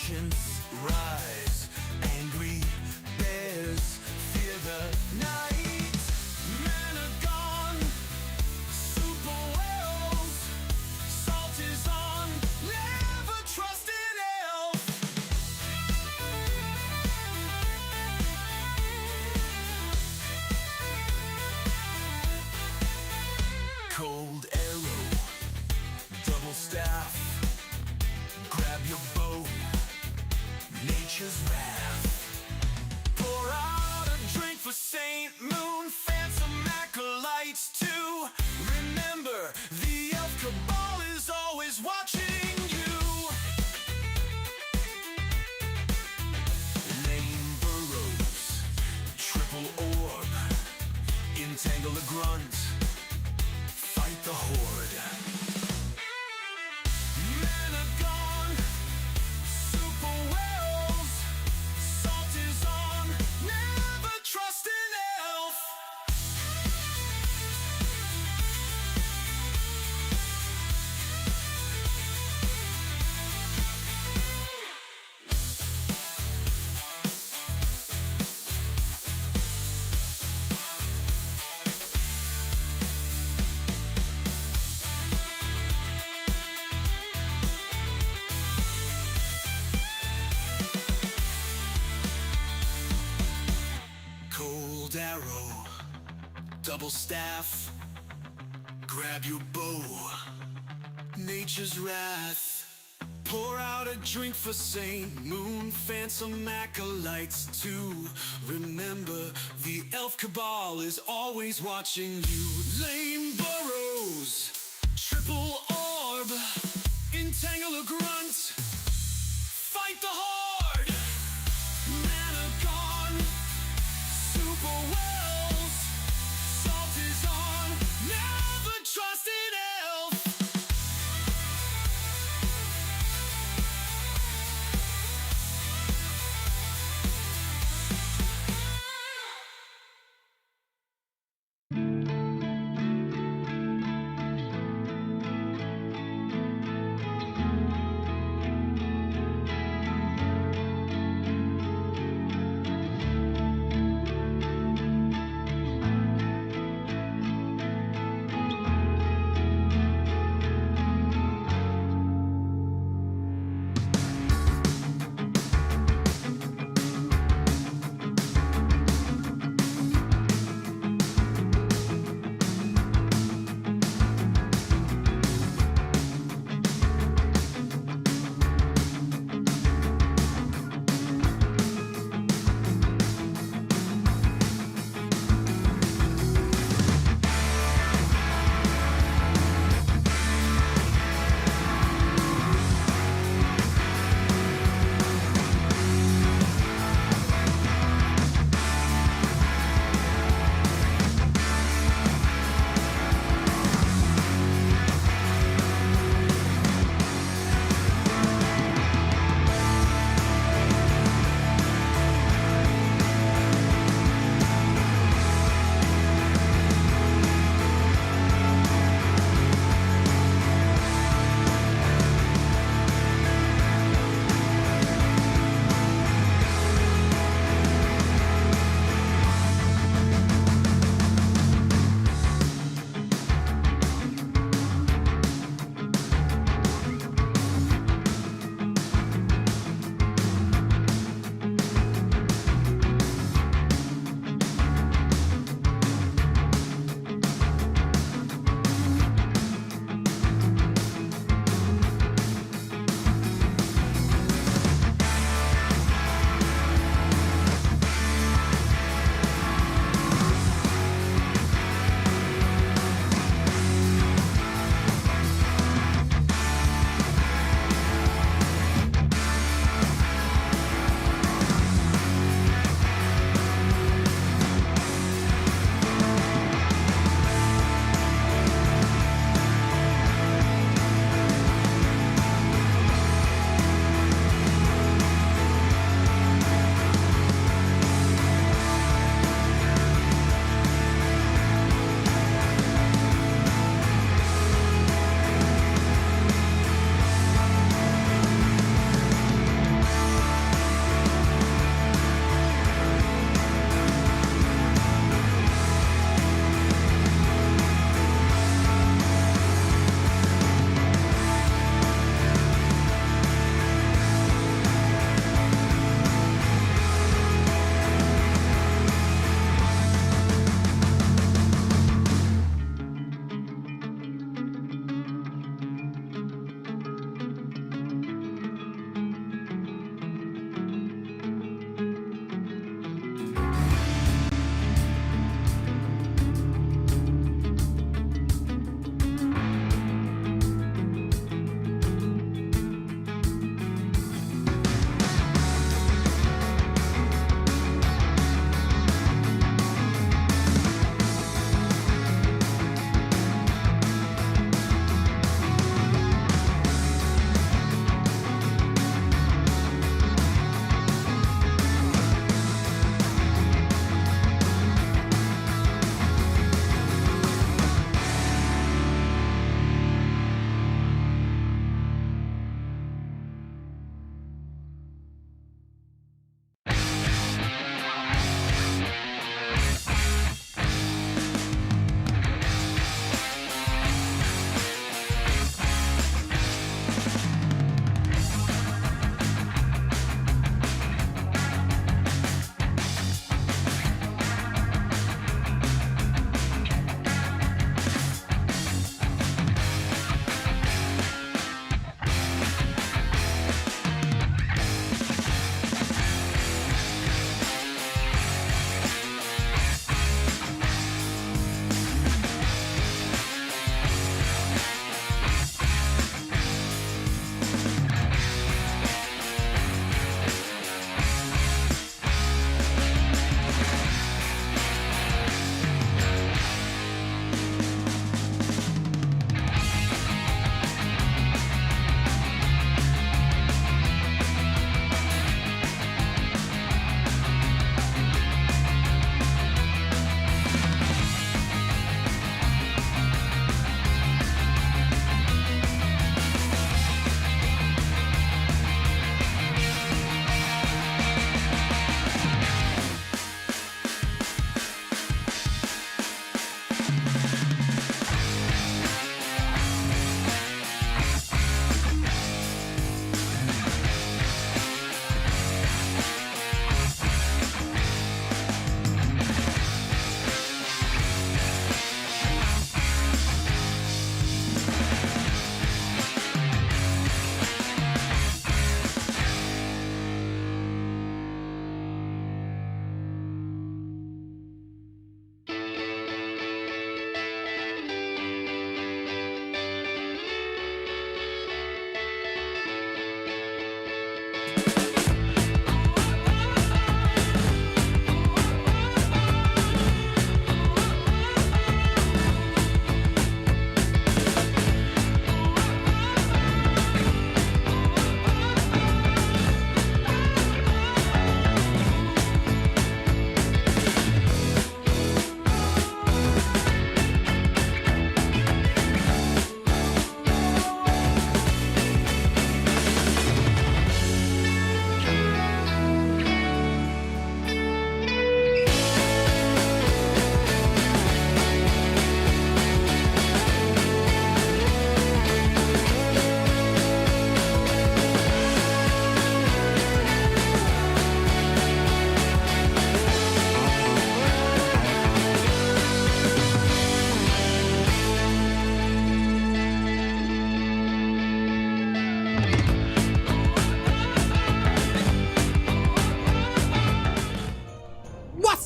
Ancients rise, angry bears fear the night. Men are gone, super werewolves, salt is on, never trust an elf. Cold arrow, double staff, grab your bow, nature's wrath. Pour out a drink for Saint Moon, phantom acolytes too. Remember, the elf cabal is always watching you. Lame burrows, triple orb, entangle the grunt, fight the horde. Men are gone, super werewolves, salt is on, never trust an elf. Cold arrow, double staff, grab your bow, nature's wrath. Pour out a drink for Saint Moon, phantom acolytes too. Remember, the elf cabal is always watching you. Lame burrows, triple orb, entangle a grunt, fight the horde. Men are gone, super werewolves, salt is on, never trust an elf.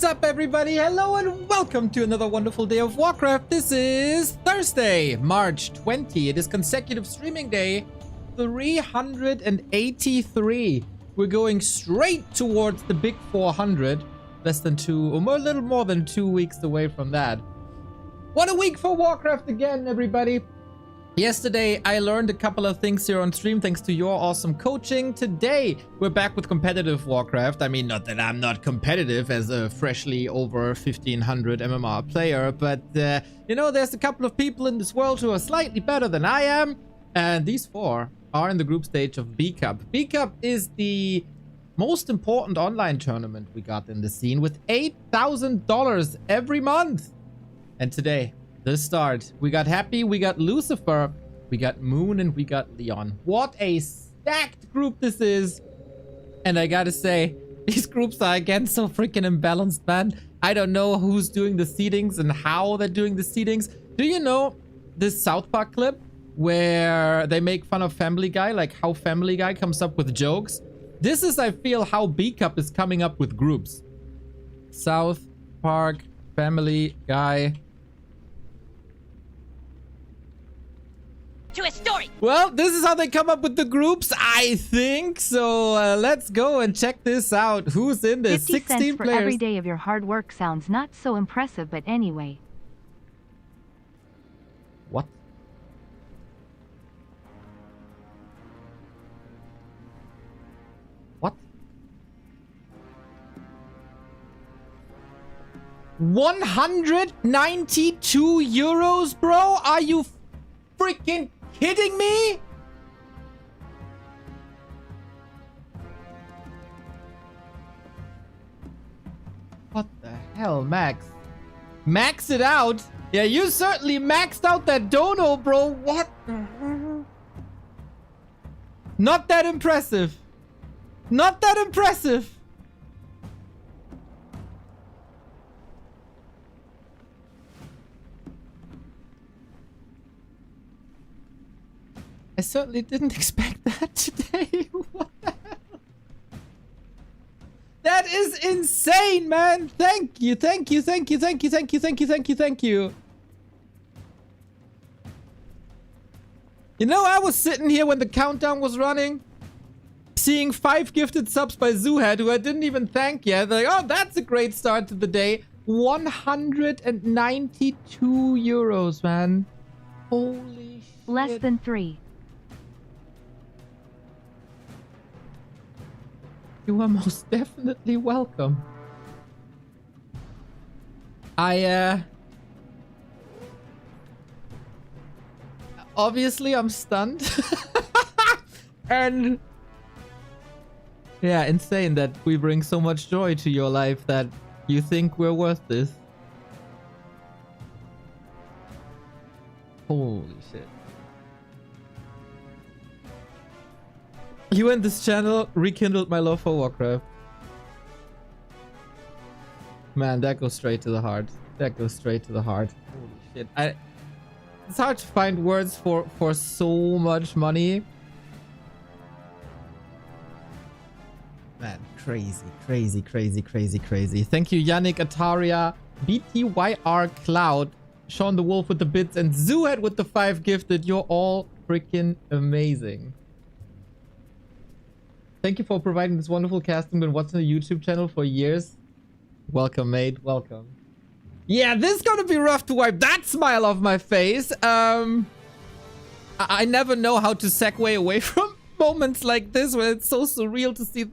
What's up, everybody? Hello and welcome to another wonderful day of Warcraft. This is Thursday, March 20. It is consecutive streaming day 383. We're going straight towards the big 400. Less than two, or a little more than 2 weeks away from that. What a week for Warcraft again, everybody. Yesterday, I learned a couple of things here on stream thanks to your awesome coaching. Today, we're back with competitive Warcraft. I mean, not that I'm not competitive as a freshly over 1500 MMR player, but, you know, there's a couple of people in this world who are slightly better than I am, and these four are in the group stage of B Cup. B Cup is the most important online tournament we got in the scene with $8,000 every month. And today, the start. We got Happy, we got Lucifer, we got Moon, and we got Leon. What a stacked group this is. And I gotta say, these groups are again so freaking imbalanced, man. I don't know who's doing the seedings and how they're doing the seedings. Do you know this South Park clip where they make fun of Family Guy, like how Family Guy comes up with jokes? This is, I feel, how B Cup is coming up with groups. South Park, Family Guy. To a story. Well, this is how they come up with the groups, I think. So let's go and check this out. Who's in this? 50 16 cents for players. every day of your hard work sounds not so impressive, but anyway. What? What? 192 euros, bro? Are you freaking kidding me? What the hell, Max? Max it out? Yeah, you certainly maxed out that dono, bro. What the hell? Not that impressive. Not that impressive. I certainly didn't expect that today. What the hell? That is insane, man. Thank you, thank you, thank you, thank you, thank you, thank you, thank you, thank you. You know, I was sitting here when the countdown was running, seeing 5 gifted subs by Zoohead, who I didn't even thank yet. Like, oh, that's a great start to the day. 192 euros, man. Holy shit. Less than 3. You are most definitely welcome. Obviously, I'm stunned. And... yeah, insane that we bring so much joy to your life that you think we're worth this. Holy shit. You and this channel rekindled my love for Warcraft. Man, that goes straight to the heart. That goes straight to the heart. Holy shit. It's hard to find words for so much money. Man, crazy, crazy, crazy, crazy, crazy. Thank you, Yannick, Ataria, BTYR Cloud, Sean the Wolf with the bits, and Zoohead with the 5 gifted. You're all freaking amazing. Thank you for providing this wonderful casting. Been watching the YouTube channel for years. Welcome, mate. Welcome. Yeah, this is gonna be rough to wipe that smile off my face. I never know how to segue away from moments like this where it's so surreal to see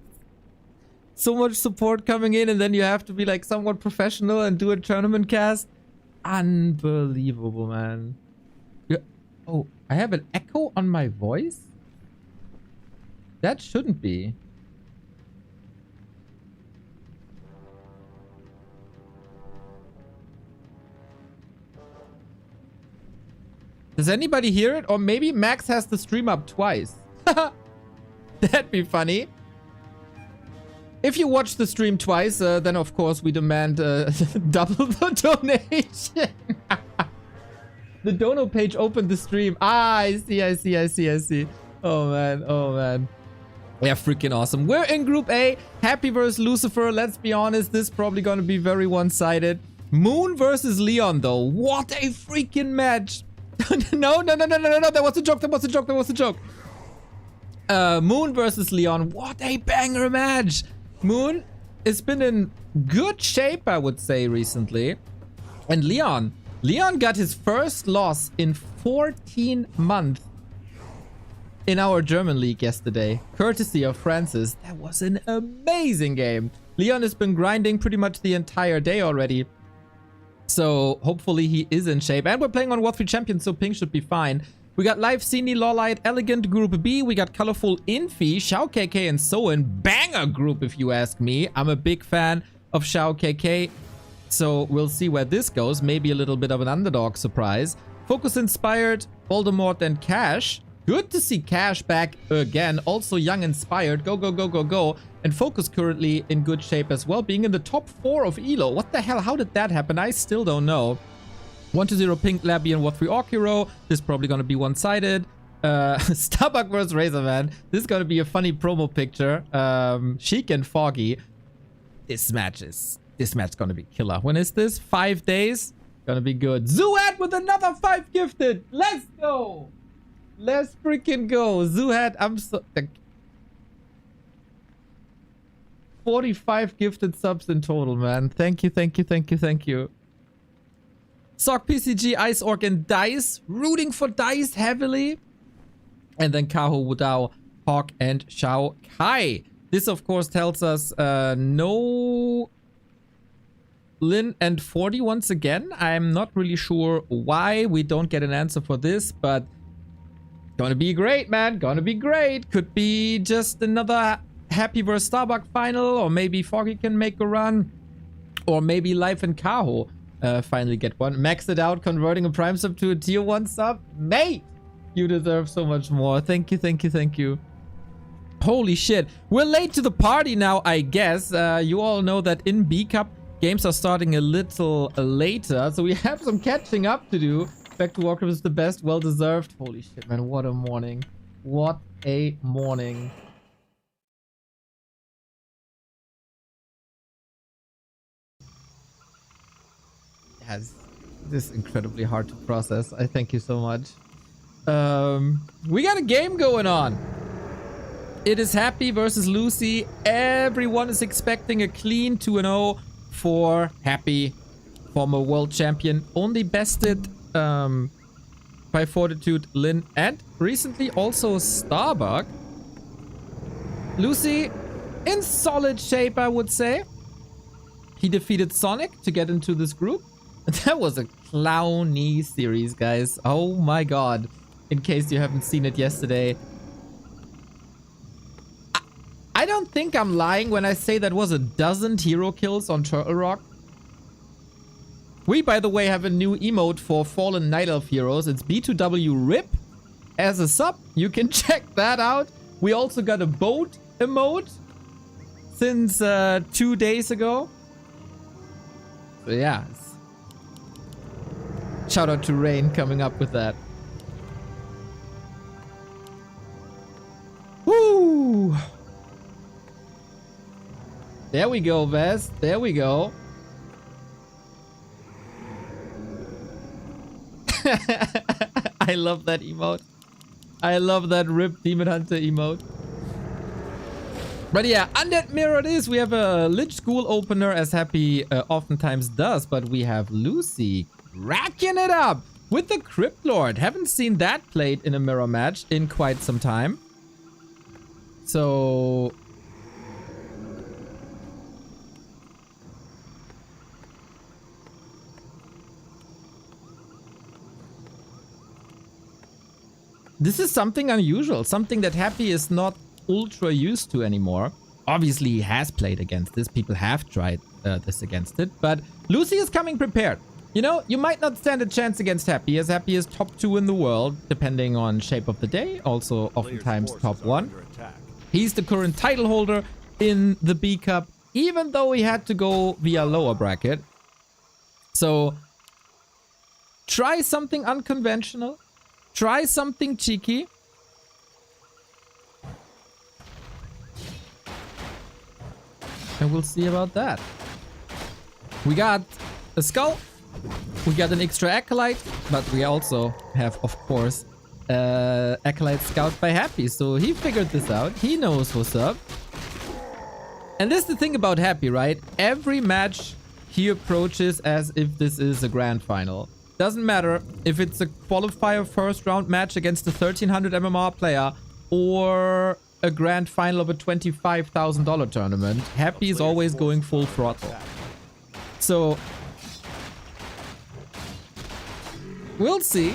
so much support coming in, and then you have to be like somewhat professional and do a tournament cast. Unbelievable, man. Yeah. Oh, I have an echo on my voice? That shouldn't be. Does anybody hear it? Or maybe Max has the stream up twice. That'd be funny. If you watch the stream twice, then of course we demand double the donation. The dono page opened the stream. Ah, I see, I see, I see, I see. Oh man, oh man. Yeah, freaking awesome. We're in Group A. Happy versus Lucifer. Let's be honest, this is probably going to be very one-sided. Moon versus Leon, though. What a freaking match. No. That was a joke. Moon versus Leon. What a banger match. Moon has been in good shape, I would say, recently. And Leon got his first loss in 14 months in our German league yesterday, courtesy of Francis. That was an amazing game. Leon has been grinding pretty much the entire day already. So hopefully he is in shape. And we're playing on Warcraft Champions, so ping should be fine. We got Live Cini, Lawlight, Elegant, Group B. We got Colorful Infi, Shao KK, and Soen. Banger group, if you ask me. I'm a big fan of Shao KK. So we'll see where this goes. Maybe a little bit of an underdog surprise. Focus Inspired, Voldemort, and Cash. Good to see Cash back again. Also Young Inspired. Go. And Focus currently in good shape as well, being in the top 4 of ELO. What the hell? How did that happen? I still don't know. 1-0 Pink, Labby, and War3 Orc Hero. This is probably going to be one-sided. Starbuck vs Razorman. This is going to be a funny promo picture. Sheik and Foggy. This match going to be killer. When is this? 5 days? Gonna be good. Zuhat with another 5 gifted. Let's go. Let's freaking go. Zuhat, I'm so... 45 gifted subs in total, man. Thank you. Sock, PCG, Ice Orc, and Dice. Rooting for Dice heavily. And then Kaho, Wudao, Hawk, and Shao Kai. This, of course, tells us no Lin and 40 once again. I'm not really sure why we don't get an answer for this, but gonna be great, man. Gonna be great. Could be just another Happy vs Starbuck final, or maybe Foggy can make a run, or maybe Life and Kaho finally get one. Max it out, converting a Prime sub to a tier 1 sub. Mate, you deserve so much more. Thank you. Holy shit. We're late to the party now, I guess. You all know that in B Cup, games are starting a little later, so we have some catching up to do. Back to Warcraft is the best. Well deserved. Holy shit, man. What a morning. What a morning. This is incredibly hard to process. I thank you so much. We got a game going on. It is Happy versus Lucy. Everyone is expecting a clean 2-0 for Happy, former world champion. Only bested by Fortitude, Lin, and recently also Starbuck. Lucy in solid shape, I would say. He defeated Sonic to get into this group. That was a clowny series, guys. Oh my god. In case you haven't seen it yesterday. I don't think I'm lying when I say that was a dozen hero kills on Turtle Rock. We, by the way, have a new emote for Fallen Night Elf heroes. It's B2W RIP as a sub. You can check that out. We also got a boat emote since 2 days ago. So yeah. Shout out to Rain coming up with that. Woo! There we go, Vest. There we go. I love that emote. I love that RIP Demon Hunter emote. But yeah, Undead Mirror it is. We have a Lich School opener, as Happy oftentimes does, but we have Lucy racking it up with the Crypt Lord. Haven't seen that played in a mirror match in quite some time. So... this is something unusual, something that Happy is not ultra used to anymore. Obviously, he has played against this. People have tried this against it. But Lucy is coming prepared. You know, you might not stand a chance against Happy, as Happy is top 2 in the world, depending on shape of the day. Also, oftentimes top 1. He's the current title holder in the B Cup, even though he had to go via lower bracket. So, try something unconventional. Try something cheeky. And we'll see about that. We got a skull. We got an extra acolyte. But we also have, of course, acolyte scout by Happy. So he figured this out. He knows what's up. And this is the thing about Happy, right? Every match he approaches as if this is a grand final. Doesn't matter if it's a qualifier first round match against a 1300 MMR player or a grand final of a $25,000 tournament. Happy is always going full throttle. So we'll see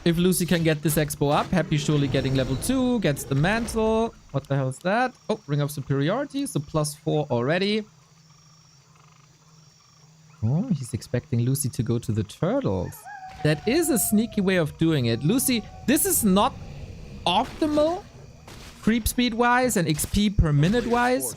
if Lucy can get this expo up. Happy surely getting level 2, gets the mantle. What the hell is that? Oh, Ring of Superiority, so +4 already. Oh, he's expecting Lucy to go to the turtles. That is a sneaky way of doing it. Lucy, this is not optimal creep speed wise and XP per minute wise.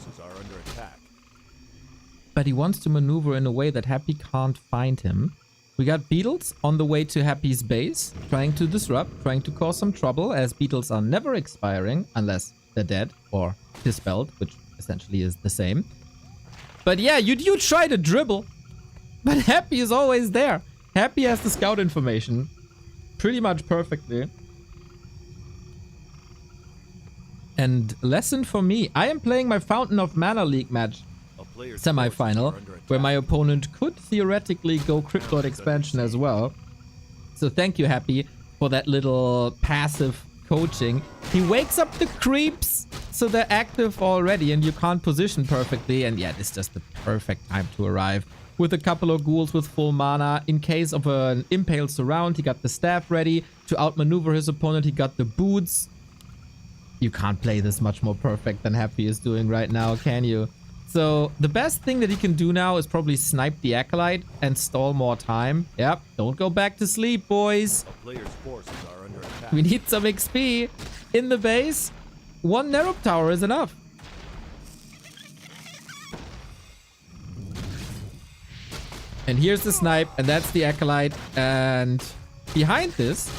But he wants to maneuver in a way that Happy can't find him. We got beetles on the way to Happy's base, trying to disrupt, trying to cause some trouble, as beetles are never expiring unless they're dead or dispelled, which essentially is the same. But yeah, you try to dribble, but Happy is always there. Happy has the scout information pretty much perfectly. And lesson for me, I am playing my Fountain of Mana League match semi-final, where my opponent could theoretically go Cryptid expansion as well. So thank you, Happy, for that little passive coaching. He wakes up the creeps so they're active already and you can't position perfectly. And yeah, this is just the perfect time to arrive with a couple of ghouls with full mana. In case of an impale surround, he got the staff ready to outmaneuver his opponent. He got the boots. You can't play this much more perfect than Happy is doing right now, can you? So the best thing that he can do now is probably snipe the acolyte and stall more time. Yep, don't go back to sleep, boys. We need some XP in the base. One Nerub tower is enough. And here's the snipe, and that's the acolyte. And behind this,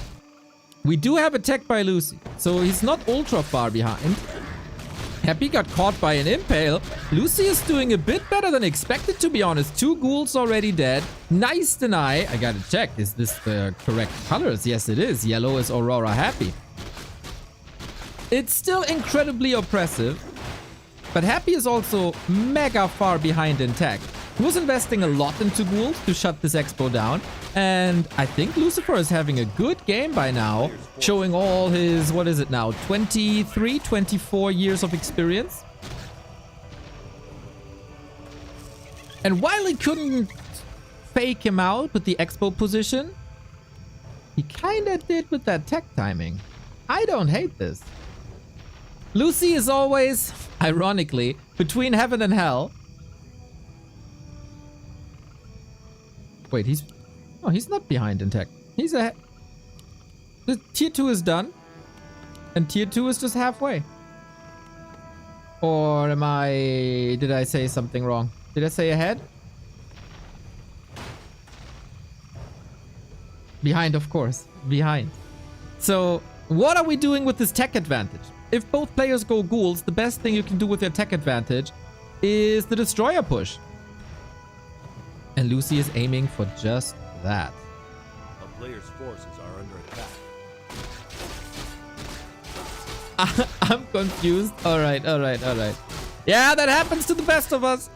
we do have a tech by Lucy. So he's not ultra far behind. Happy got caught by an impale. Lucy is doing a bit better than expected, to be honest. 2 ghouls already dead. Nice deny. I gotta check. Is this the correct colors? Yes, it is. Yellow is Aurora Happy. It's still incredibly oppressive. But Happy is also mega far behind in tech. He was investing a lot into ghouls to shut this expo down. And I think Lucifer is having a good game by now, showing all his, what is it now, 23, 24 years of experience. And while he couldn't fake him out with the expo position, he kinda did with that tech timing. I don't hate this. Lucy is always, ironically, between heaven and hell. Wait, he's not behind in tech. He's ahead. The tier 2 is done. And tier 2 is just halfway. Or did I say something wrong? Did I say ahead? Behind, of course. Behind. So, what are we doing with this tech advantage? If both players go ghouls, the best thing you can do with their tech advantage is the destroyer push. And Lucy is aiming for just that. A player's forces are under attack. I'm confused. Alright. Yeah, that happens to the best of us.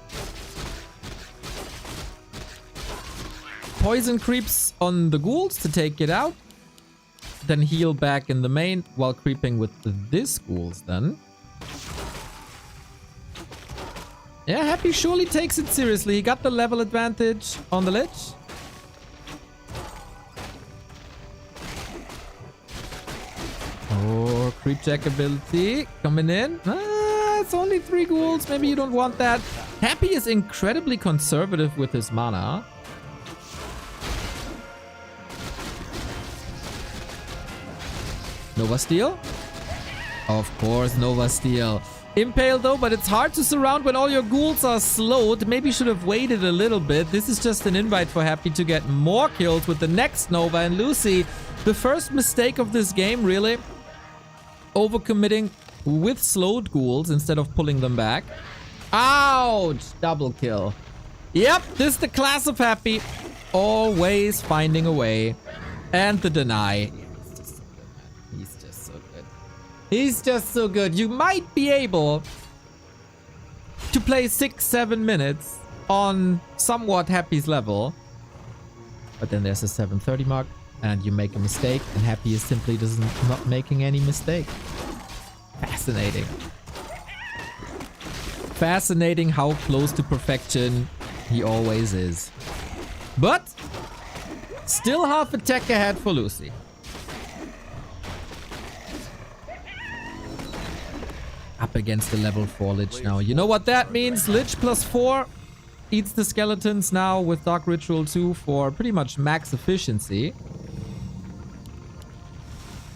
Poison creeps on the ghouls to take it out. Then heal back in the main while creeping with this ghouls then. Yeah, Happy surely takes it seriously. He got the level advantage on the Lich. Oh, Creepjack ability coming in. It's only 3 ghouls. Maybe you don't want that. Happy is incredibly conservative with his mana. Nova Steel? Of course, Nova Steel. Impale though, but it's hard to surround when all your ghouls are slowed. Maybe should have waited a little bit. This is just an invite for Happy to get more kills with the next Nova. And Lucy, the first mistake of this game, really. Overcommitting with slowed ghouls instead of pulling them back. Ouch! Double kill. Yep, this is the class of Happy. Always finding a way. And the deny. He's just so good. He's just so good. You might be able to play 6-7 minutes on somewhat Happy's level. But then there's a 7:30 mark and you make a mistake and Happy is simply not making any mistake. Fascinating. Fascinating how close to perfection he always is. But still half a tech ahead for Lucy. Up against the level 4 Lich now. You know what that means? Lich +4 eats the skeletons now with Dark Ritual 2 for pretty much max efficiency.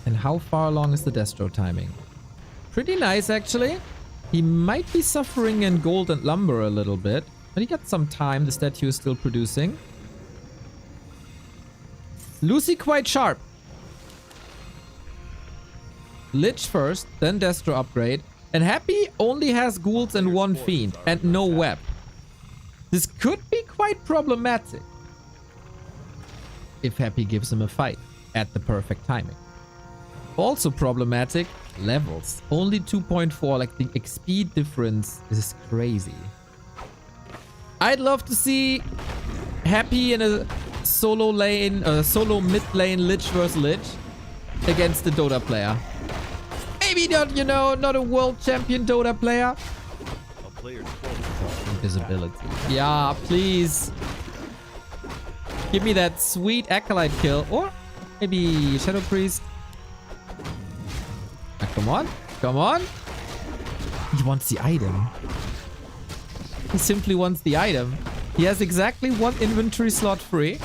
And how far along is the Destro timing? Pretty nice, actually. He might be suffering in gold and lumber a little bit, but he got some time. The statue is still producing. Lucy quite sharp. Lich first, then Destro upgrade. And Happy only has ghouls and 1 fiend and no web. This could be quite problematic if Happy gives him a fight at the perfect timing. Also problematic, levels. Only 2.4, like the XP difference is crazy. I'd love to see Happy in a solo lane, solo mid lane Lich versus Lich against the Dota player. Maybe not, you know, not a world champion Dota player. A player's forces are Invisibility. Yeah, please. Give me that sweet Acolyte kill. Or maybe Shadow Priest. Come on. Come on. He wants the item. He simply wants the item. He has exactly 1 inventory slot free.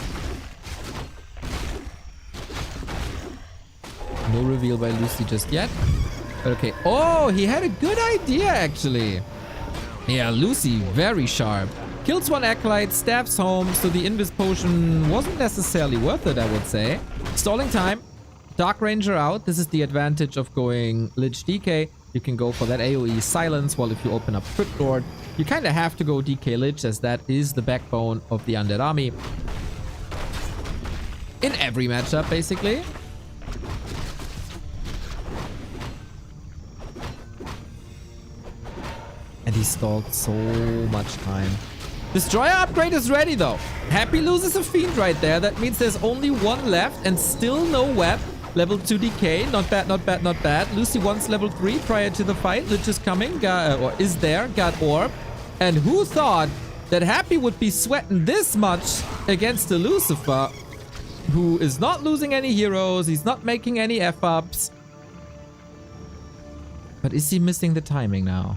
No reveal by Lucy just yet. Okay. Oh, he had a good idea, actually. Yeah, Lucy, very sharp. Kills 1 Acolyte, stabs home, so the Invis potion wasn't necessarily worth it, I would say. Stalling time. Dark Ranger out. This is the advantage of going Lich DK. You can go for that AoE silence, while if you open up Crypt Lord, you kind of have to go DK Lich, as that is the backbone of the Undead Army. In every matchup, basically. And he stalled so much time. Destroyer upgrade is ready, though. Happy loses a Fiend right there. That means there's only 1 left and still no web. Level 2 DK. Not bad, not bad, not bad. Lucy wants level 3 prior to the fight. Lich is coming. Or is there. Got Orb. And who thought that Happy would be sweating this much against the Lucifer, who is not losing any heroes. He's not making any F-ups. But is he missing the timing now?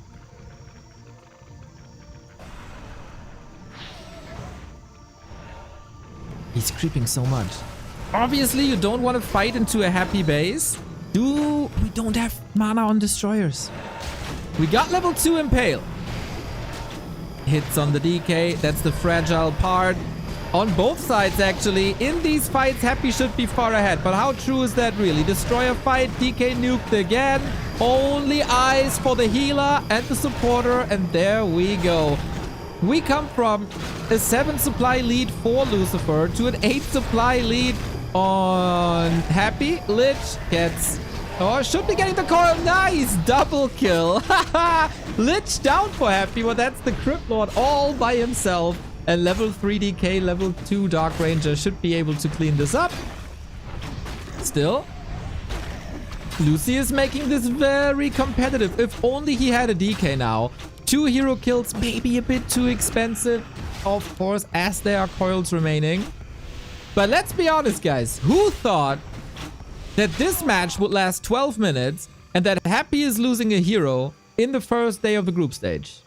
He's creeping so much. Obviously, you don't want to fight into a Happy base. We don't have mana on destroyers. We got level 2 Impale. Hits on the DK. That's the fragile part. On both sides, actually. In these fights, Happy should be far ahead. But how true is that really? Destroyer fight, DK nuked again. Only eyes for the healer and the supporter. And there we go. We come from a 7 supply lead for Lucifer to an 8 supply lead on Happy. Lich gets... Oh, should be getting the coil. Nice! Double kill. Lich down for Happy. Well, that's the Crypt Lord all by himself. And level 3 DK, level 2 Dark Ranger should be able to clean this up. Still, Lucy is making this very competitive. If only he had a DK now. 2 hero kills, maybe a bit too expensive, of course, as there are coils remaining. But let's be honest, guys. Who thought that this match would last 12 minutes and that Happy is losing a hero in the first day of the group stage?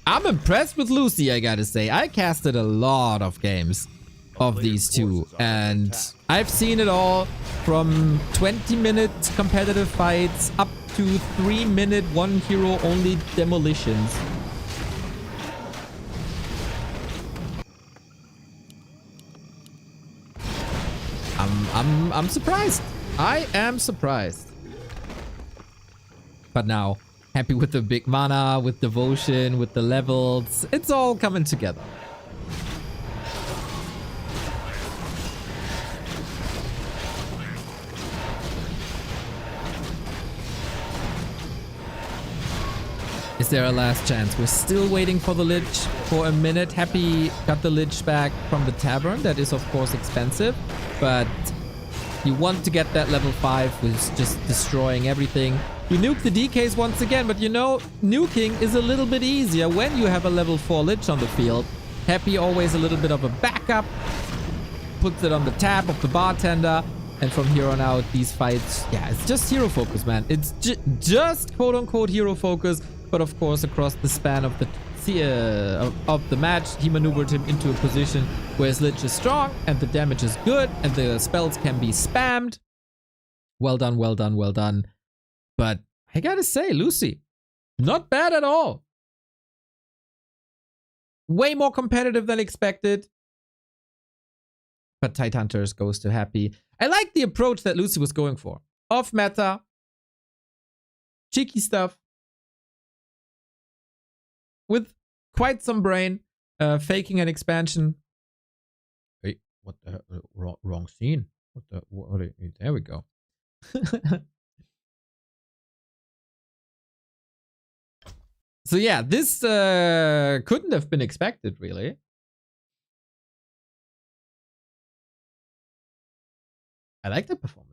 I'm impressed with Lucy, I gotta say. I casted a lot of games of these two, and I've seen it all from 20-minute competitive fights up to 3-minute 1 hero only demolitions. I'm surprised. I am surprised. But now, happy with the big mana, with devotion, with the levels. It's all coming together. Is there a last chance? We're still waiting for the Lich for a minute. Happy got the Lich back from the tavern. That is, of course, expensive. But you want to get that level 5 with just destroying everything. You nuke the DKs once again, but you know, nuking is a little bit easier when you have a level 4 Lich on the field. Happy always a little bit of a backup. Puts it on the tab of the bartender. And from here on out, these fights, yeah, it's just hero focus, man. It's just quote-unquote hero focus. But of course, across the span of the match, he maneuvered him into a position where his Lich is strong and the damage is good and the spells can be spammed. Well done, well done, well done. But I gotta say, Lucy, not bad at all. Way more competitive than expected. But Tidehunters goes to Happy. I like the approach that Lucy was going for. Off meta. Cheeky stuff. With quite some brain, faking an expansion. Wait, what the wrong scene? There we go. So yeah, this couldn't have been expected, really. I like the performance.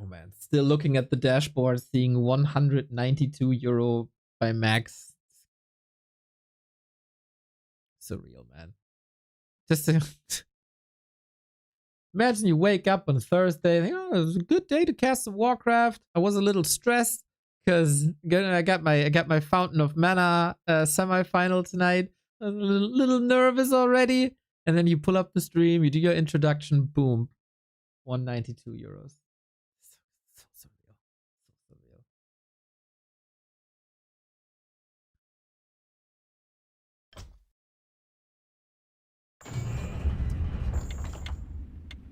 Oh man, still looking at the dashboard, seeing €192 by max. Surreal, man. Just imagine you wake up on a Thursday and think, oh, it was a good day to cast some Warcraft. I was a little stressed because I got my Fountain of Mana semi-final tonight. I was a little nervous already. And then you pull up the stream, you do your introduction, boom. €192.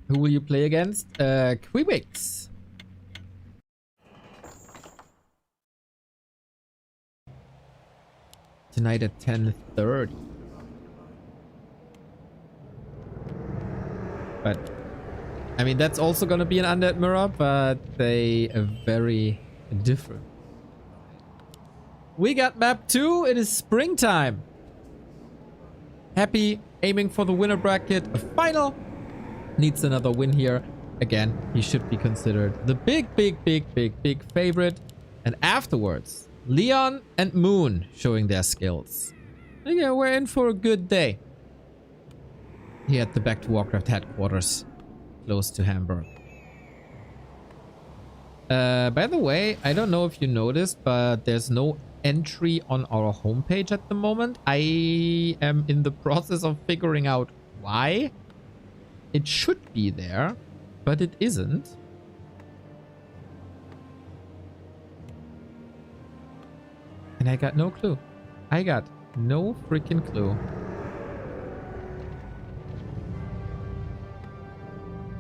Who will you play against? Creepjack. Tonight at 10:30. But I mean, that's also gonna be an undead mirror, but they are very different. We got map 2. It is springtime. Happy aiming for the winner bracket. A final. Needs another win here. Again, he should be considered the big favorite. And afterwards, Leon and Moon showing their skills. Yeah, we're in for a good day. Here at the Back to Warcraft headquarters, close to Hamburg. By the way, I don't know if you noticed, but there's no entry on our homepage at the moment. I am in the process of figuring out why. It should be there, but it isn't. And I got no clue. I got no freaking clue.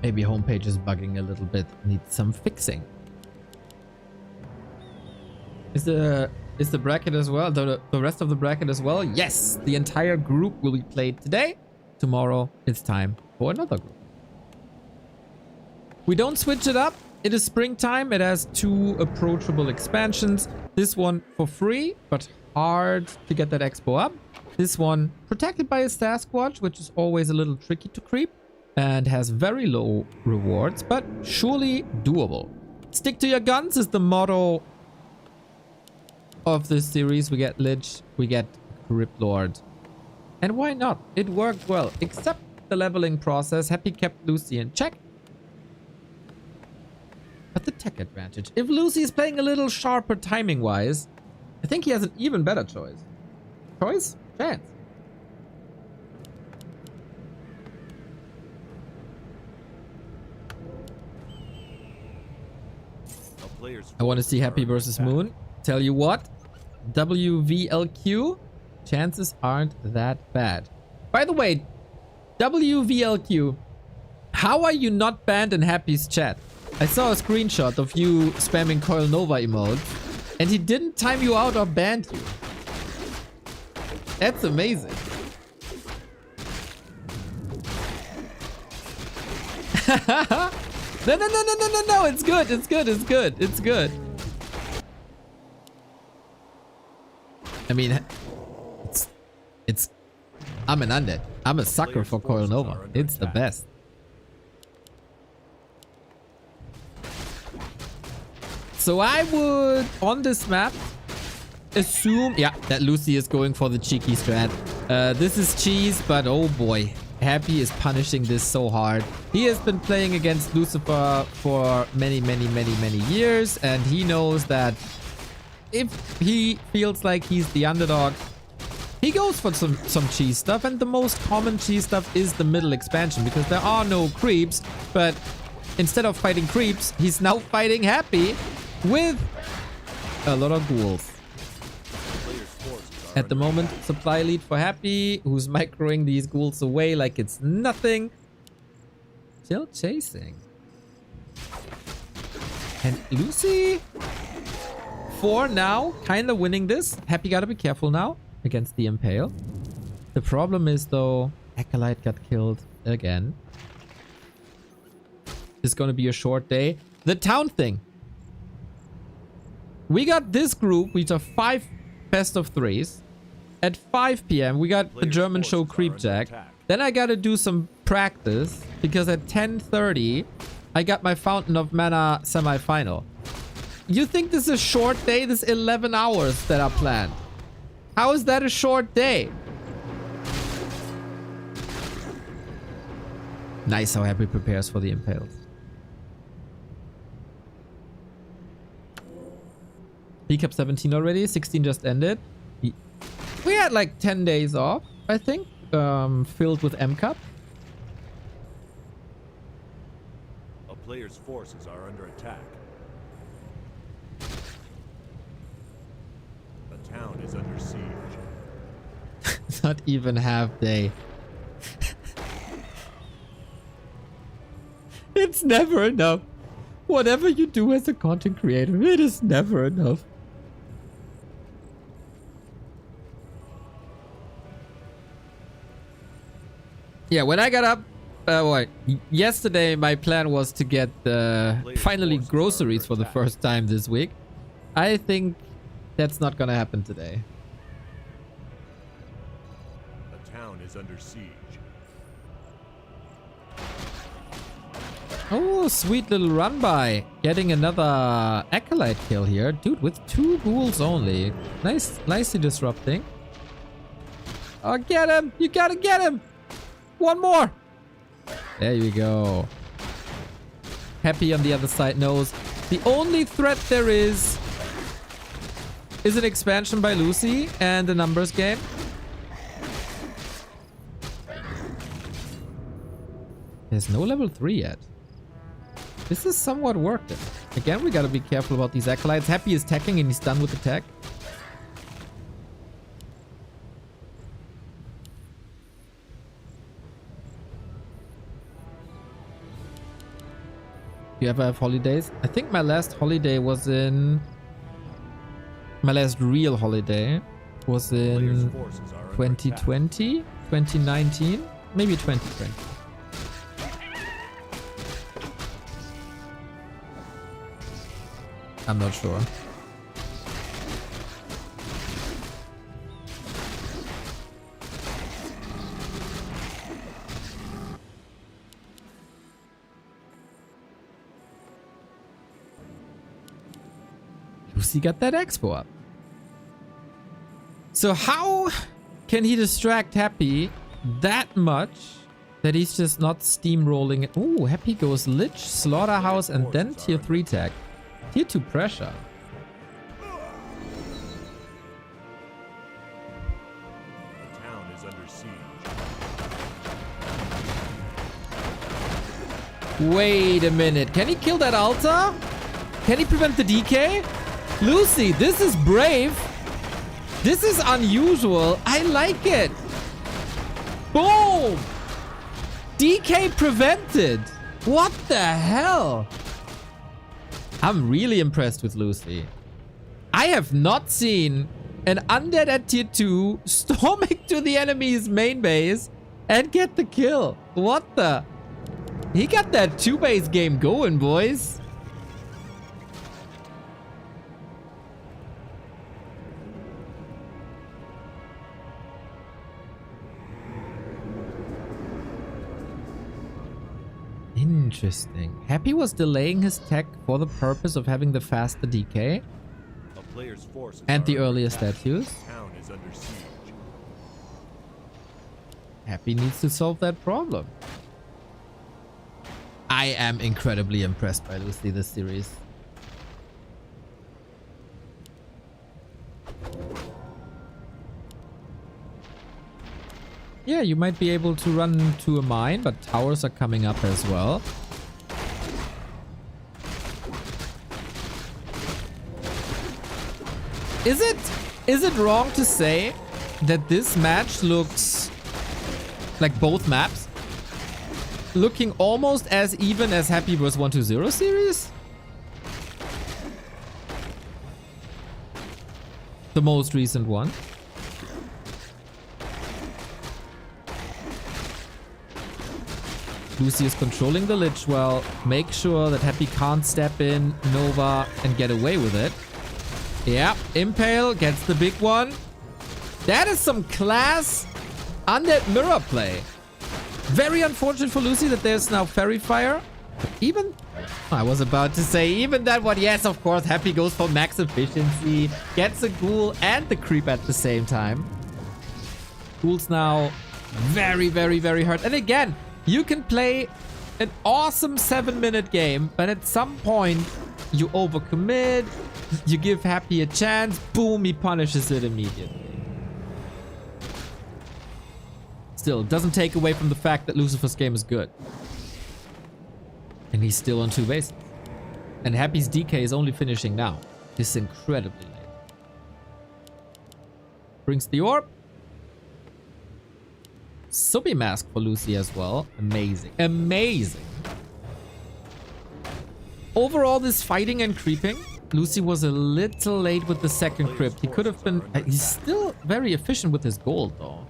Maybe homepage is bugging a little bit. Needs some fixing. Is the bracket as well? The rest of the bracket as well? Yes! The entire group will be played today. Tomorrow, it's time for another group. We don't switch it up. It is springtime. It has 2 approachable expansions. This one for free, but hard to get that expo up. This one protected by a Sasquatch, which is always a little tricky to creep, and has very low rewards, but surely doable. Stick to your guns is the motto of this series. We get Lich, we get Crypt Lord. And why not? It worked well, except the leveling process. Happy kept Lucy in check. But the tech advantage. If Lucy is playing a little sharper timing-wise, I think he has an even better choice. Choice? Chance. I want to see Happy versus Moon. Tell you what, WVLQ Chances aren't that bad. By the way, WVLQ, how are you not banned in Happy's chat? I saw a screenshot of you spamming Coil Nova emotes, and he didn't time you out or banned you. That's amazing. No, it's good, it's good, it's good, it's good. I mean, I'm an undead. I'm a sucker for Coil Nova. It's the best. So I would, on this map, assume, yeah, that Lucy is going for the cheeky strat. This is cheese, but oh boy. Happy is punishing this so hard. He has been playing against Lucifer for many years, and he knows that if he feels like he's the underdog, he goes for some cheese stuff, and the most common cheese stuff is the middle expansion because there are no creeps, but instead of fighting creeps, he's now fighting Happy with a lot of ghouls. At the moment, supply lead for Happy, who's microing these ghouls away like it's nothing. Still chasing. And Lucy, for now, kind of winning this. Happy gotta be careful now against the Impale. The problem is, though, Acolyte got killed again. It's gonna be a short day. The town thing. We got this group, which are 5 best of 3s. At 5 p.m. we got the German show Creepjack. Then I gotta do some practice because at 10:30 I got my Fountain of Mana semi-final. You think this is a short day? This 11 hours that are planned. How is that a short day? Nice how Happy prepares for the Impales. He kept 17 already. 16 just ended. We had like 10 days off, I think, filled with M-Cup. A player's forces are under attack. The town is under siege. Not even half day. It's never enough. Whatever you do as a content creator, it is never enough. Yeah, when I got up, yesterday my plan was to get finally groceries for the first time this week. I think that's not gonna happen today. The town is under siege. Oh, sweet little run by. Getting another Acolyte kill here. Dude, with 2 ghouls only. Nicely disrupting. Oh, get him! You gotta get him! One more! There you go. Happy on the other side knows the only threat there is an expansion by Lucy and a numbers game. There's no level 3 yet. This is somewhat worked it. Again, we gotta be careful about these Acolytes. Happy is teching and he's done with the tech. Do you ever have holidays? I think my last holiday was in... My last real holiday was in 2020? 2019? Maybe 2020. I'm not sure. Lucy got that expo up. So how can he distract Happy that much that he's just not steamrolling it? Ooh, Happy goes Lich, Slaughterhouse, and then tier 3 tag. Tier 2 pressure. The town is under siege. Wait a minute. Can he kill that altar? Can he prevent the DK? Lucy, this is brave. This is unusual. I like it. Boom. DK prevented. What the hell? I'm really impressed with Lucy. I have not seen an undead at tier 2 storming to the enemy's main base and get the kill. What the? He got that 2-base game going, boys. Interesting. Happy was delaying his tech for the purpose of having the faster DK A player's forces and the are under earlier attack. statues. The town is under siege. Happy needs to solve that problem. I am incredibly impressed by Lucy this series. Yeah, you might be able to run to a mine, but towers are coming up as well. Is it wrong to say that this match looks like both maps looking almost as even as Happy vs 120 series? The most recent one. Lucy is controlling the Lich well. Make sure that Happy can't step in, Nova, and get away with it. Yeah, Impale gets the big one. That is some class undead mirror play. Very unfortunate for Lucy that there's now Fairy Fire. Even, I was about to say, even that one, yes, of course, Happy goes for max efficiency. Gets a Ghoul and the Creep at the same time. Ghoul's now very, very, very hurt. And again, you can play an awesome 7-minute game, but at some point, you overcommit, you give Happy a chance, boom, he punishes it immediately. Still, doesn't take away from the fact that Lucifer's game is good. And he's still on 2 bases. And Happy's DK is only finishing now. This is incredibly late. Brings the orb. Subi mask for Lucy as well. Amazing. Amazing. Overall, this fighting and creeping, Lucy was a little late with the second crypt. He could have been... he's still very efficient with his gold, though.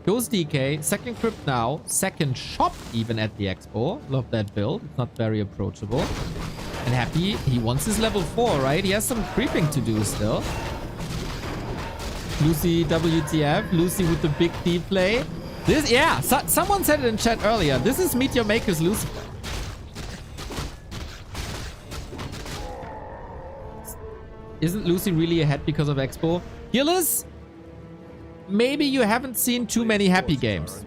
Goes DK. Second crypt now. Second shop even at the expo. Love that build. It's not very approachable. And Happy, he wants his level 4, right? He has some creeping to do still. Lucy WTF. Lucy with the big D play. This, yeah, someone said it in chat earlier. This is Meet Your Maker's Lucifer. Isn't Lucy really ahead because of Expo? Gillis, maybe you haven't seen too many Happy games.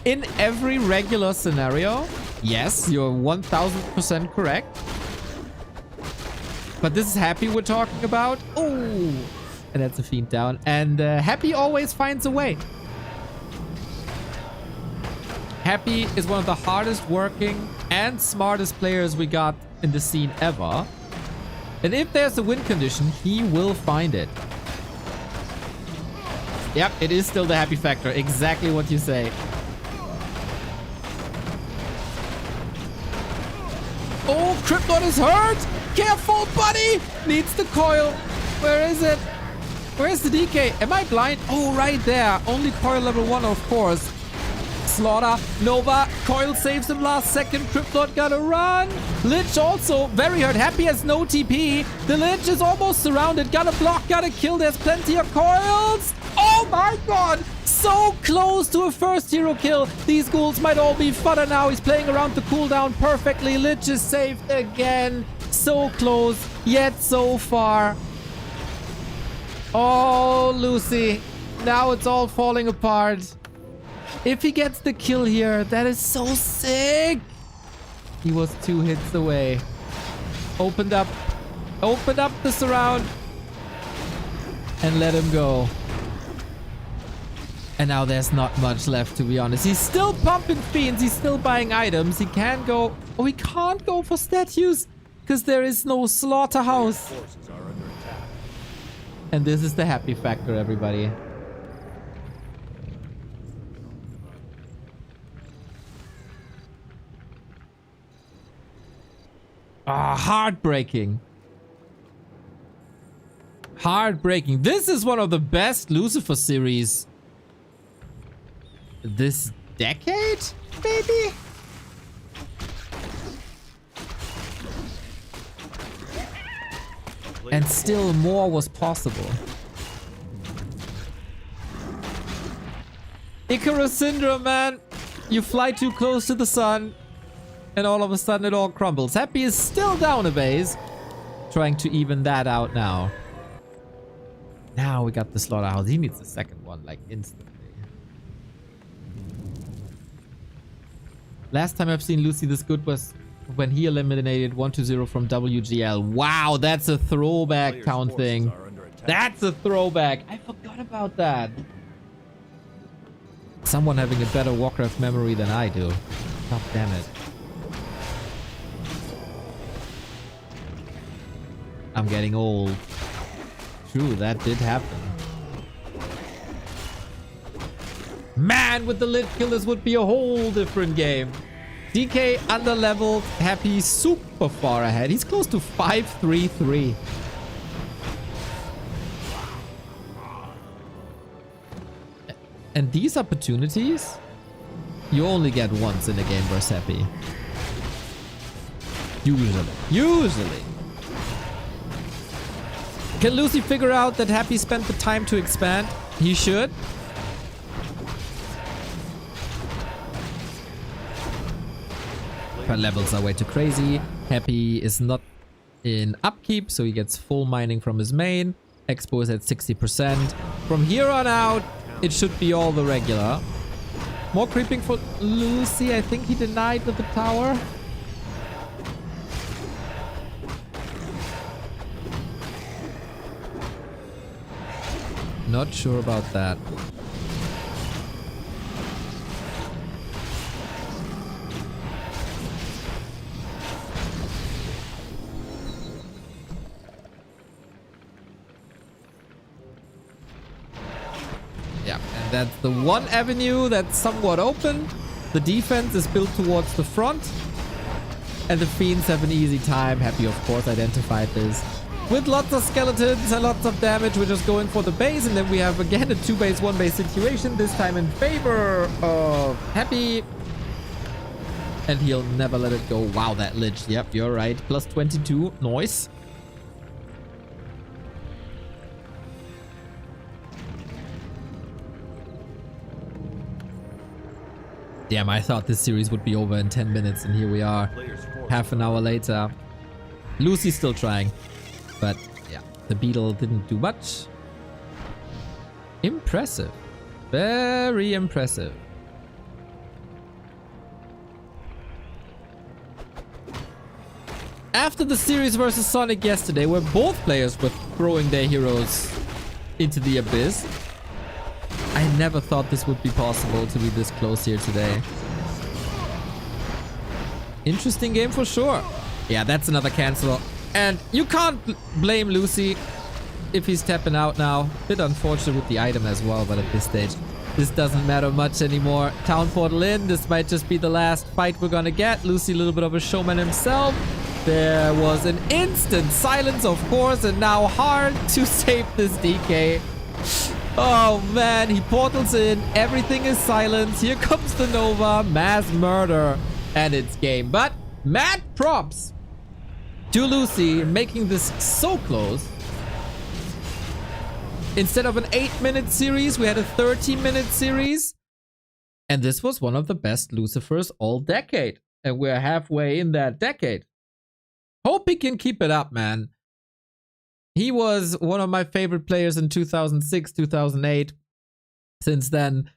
In every regular scenario, yes, you're 1000% correct. But this is Happy we're talking about. Oh, and that's a Fiend down. And Happy always finds a way. Happy is one of the hardest working and smartest players we got in the scene ever. And if there's a win condition, he will find it. Yep, it is still the Happy factor. Exactly what you say. Oh, Krypton is hurt! Careful, buddy! Needs the coil. Where is it? Where's the DK? Am I blind? Oh, right there. Only coil level 1, of course. Slaughter, Nova, coil saves him last second. Krypton gotta run. Lich also very hurt. Happy has no TP. The Lich is almost surrounded. Gotta block, gotta kill. There's plenty of coils. Oh my god! So close to a first hero kill. These ghouls might all be fodder now. He's playing around the cooldown perfectly. Lich is saved again. So close, yet so far. Oh, Lucy. Now it's all falling apart. If he gets the kill here, that is so sick. He was 2 hits away. Opened up the surround and let him go. And now there's not much left, to be honest. He's still pumping fiends. He's still buying items. He can go... Oh, he can't go for statues because there is no slaughterhouse. Forces are under attack. And this is the happy factor, everybody. Ah, heartbreaking. Heartbreaking. This is one of the best Lucifer series this decade, maybe? And still more was possible. Icarus syndrome, man. You fly too close to the sun, and all of a sudden it all crumbles. Happy is still down a base, trying to even that out now. Now we got the slaughterhouse. He needs the second one, like, instantly. Last time I've seen Lucy this good was when he eliminated 1-0 from WGL. Wow, that's a throwback town thing. That's a throwback. I forgot about that. Someone having a better Warcraft memory than I do. God damn it. I'm getting old. True, that did happen. Man, with the lit kill, this would be a whole different game. DK underleveled, Happy super far ahead. He's close to 5-3-3. And these opportunities, you only get once in a game versus Happy. Usually. Can Lucy figure out that Happy spent the time to expand? He should. Her levels are way too crazy. Happy is not in upkeep, so he gets full mining from his main. Expo is at 60%. From here on out, it should be all the regular. More creeping for Lucy. I think he denied with the tower. Not sure about that. Yeah, and that's the one avenue that's somewhat open. The defense is built towards the front. And the Fiends have an easy time. Happy, of course, identified this. With lots of skeletons and lots of damage, we're just going for the base. And then we have, again, a 2-base, 1-base situation. This time in favor of Happy. And he'll never let it go. Wow, that Lich. Yep, you're right. Plus 22. Nice. Damn, I thought this series would be over in 10 minutes, and here we are. Half an hour later. Lucy's still trying. But, yeah, the beetle didn't do much. Impressive. Very impressive. After the series versus Sonic yesterday, where both players were throwing their heroes into the abyss, I never thought this would be possible to be this close here today. Interesting game for sure. Yeah, that's another cancel. And you can't blame Lucy if he's tapping out now. Bit unfortunate with the item as well, but at this stage, this doesn't matter much anymore. Town portal in. This might just be the last fight we're gonna get. Lucy, a little bit of a showman himself. There was an instant silence, of course, and now hard to save this DK. Oh man, he portals in. Everything is silence. Here comes the Nova. Mass murder. And it's game. But mad props to Lucy making this so close. Instead of an 8-minute series, we had a 13-minute series. And this was one of the best Lucifers all decade. And we're halfway in that decade. Hope he can keep it up, man. He was one of my favorite players in 2006, 2008. Since then,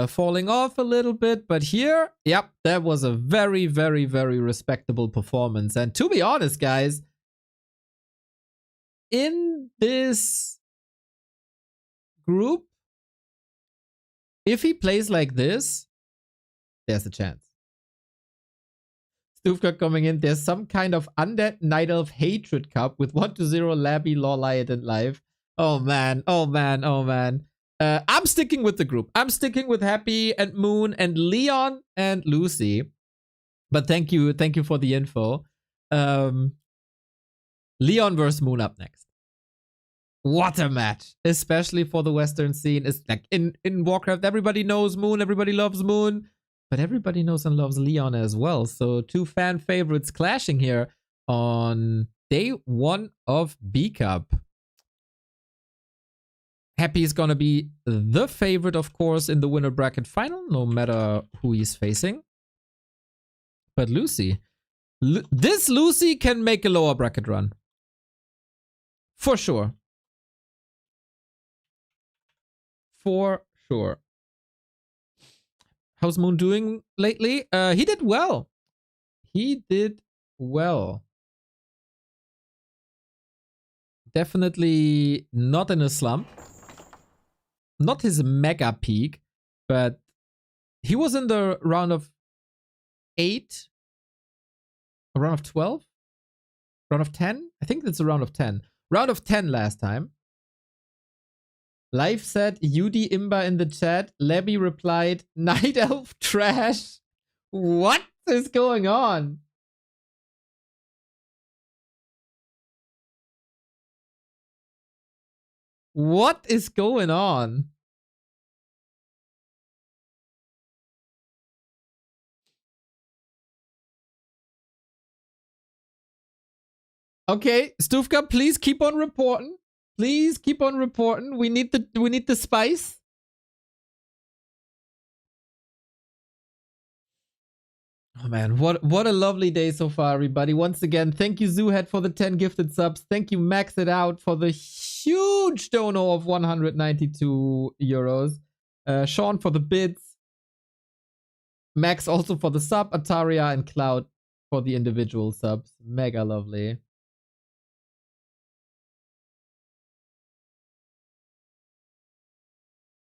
falling off a little bit. But here, yep, that was a very, very, very respectable performance. And to be honest, guys, in this group, if he plays like this, there's a chance. Stufka coming in. There's some kind of Undead Night Elf Hatred Cup with 1-0 Labby, Lawliot, and Live. Oh man, oh man, oh man. I'm sticking with the group. I'm sticking with Happy and Moon and Leon and Lucy. But thank you for the info. Leon versus Moon up next. What a match, especially for the Western scene. It's like in Warcraft, everybody knows Moon, everybody loves Moon, but everybody knows and loves Leon as well. So two fan favorites clashing here on day 1 of B Cup. Happy is gonna be the favorite, of course, in the winner bracket final, no matter who he's facing. But Lucy, this Lucy can make a lower bracket run. For sure. For sure. How's Moon doing lately? He did well. He did well. Definitely not in a slump. Not his mega peak, but he was in the round of 8, a round of 12, round of 10. I think it's a round of 10. Round of 10 last time. Live said UD Imba in the chat. Lebby replied, Night Elf trash. What is going on? What is going on? Okay, Stufka, please keep on reporting. Please keep on reporting. We need the spice. Oh man, what a lovely day so far, everybody. Once again, thank you Zoohead for the 10 gifted subs. Thank you Max It Out for the huge dono of 192 euros. Sean for the bids. Max also for the sub. Ataria and Cloud for the individual subs. Mega lovely.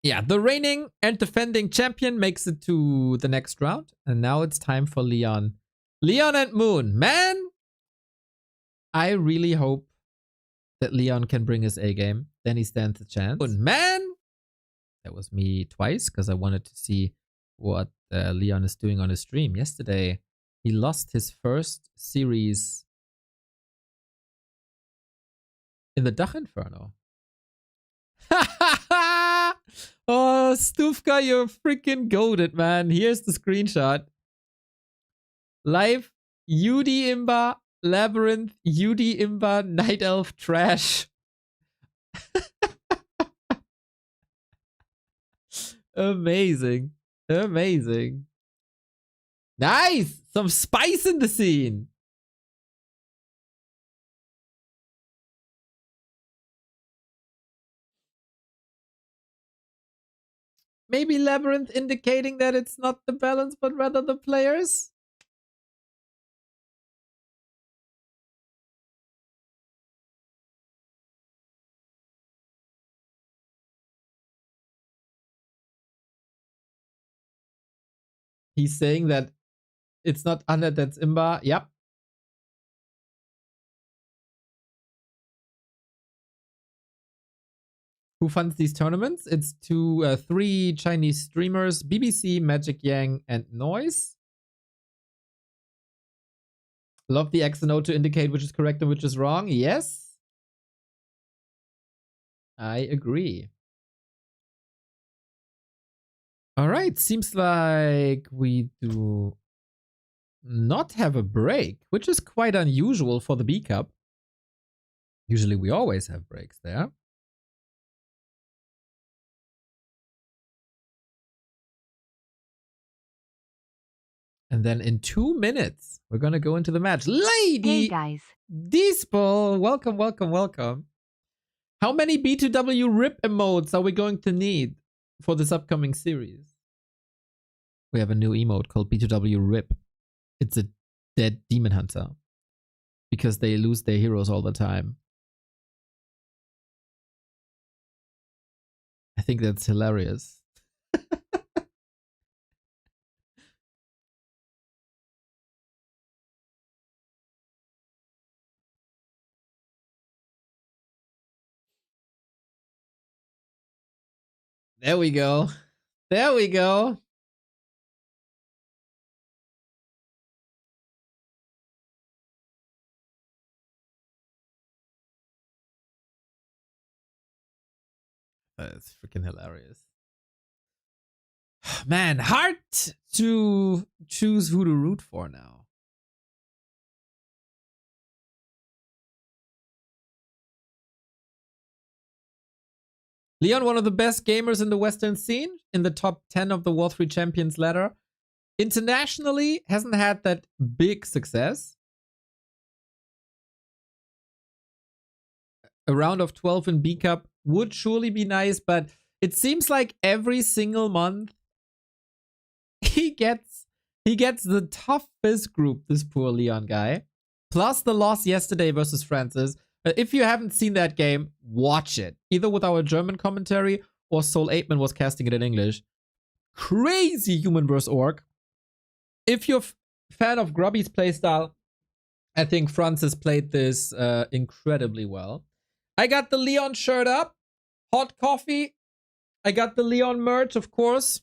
Yeah, the reigning and defending champion makes it to the next round. And now it's time for Leon. Leon and Moon. Man, I really hope that Leon can bring his A game. Then he stands a chance. Moon, man, that was me twice because I wanted to see what Leon is doing on his stream. Yesterday, he lost his first series in the Dach Inferno. Oh, Stufka, you're freaking goated, man. Here's the screenshot. Live, UD Imba, Labyrinth, UD Imba, Night Elf, trash. Amazing. Amazing. Nice! Some spice in the scene. Maybe Labyrinth indicating that it's not the balance, but rather the players? He's saying that it's not Undead that's Imba. Yep. Who funds these tournaments? It's three Chinese streamers, BBC, Magic Yang, and Noise. Love the X and O to indicate which is correct and which is wrong. Yes. I agree. All right. Seems like we do not have a break, which is quite unusual for the B Cup. Usually we always have breaks there. And then in 2 minutes, we're going to go into the match. Lady Hey guys. Deespel, welcome, welcome, welcome. How many B2W RIP emotes are we going to need for this upcoming series? We have a new emote called B2W RIP. It's a dead demon hunter. Because they lose their heroes all the time. I think that's hilarious. There we go. There we go. That's freaking hilarious. Man, hard to choose who to root for now. Leon, one of the best gamers in the Western scene, in the top 10 of the War 3 Champions ladder. Internationally, hasn't had that big success. A round of 12 in B Cup would surely be nice, but it seems like every single month he gets the toughest group, this poor Leon guy. Plus the loss yesterday versus Francis. If you haven't seen that game, watch it. Either with our German commentary or Soul 8man was casting it in English. Crazy human vs. orc. If you're a fan of Grubby's playstyle, I think Francis played this incredibly well. I got the Leon shirt up. Hot coffee. I got the Leon merch, of course.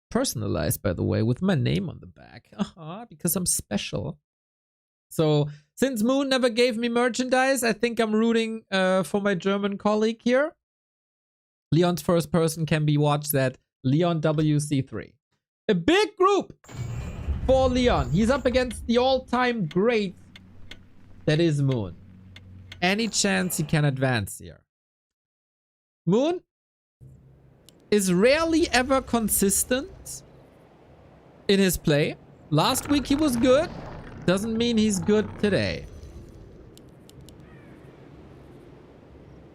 Personalized, by the way, with my name on the back. Because I'm special. So, since Moon never gave me merchandise, I think I'm rooting for my German colleague here. Leon's first person can be watched at Leon WC3. A big group for Leon. He's up against the all-time great that is Moon. Any chance he can advance here? Moon is rarely ever consistent in his play. Last week he was good. Doesn't mean he's good today.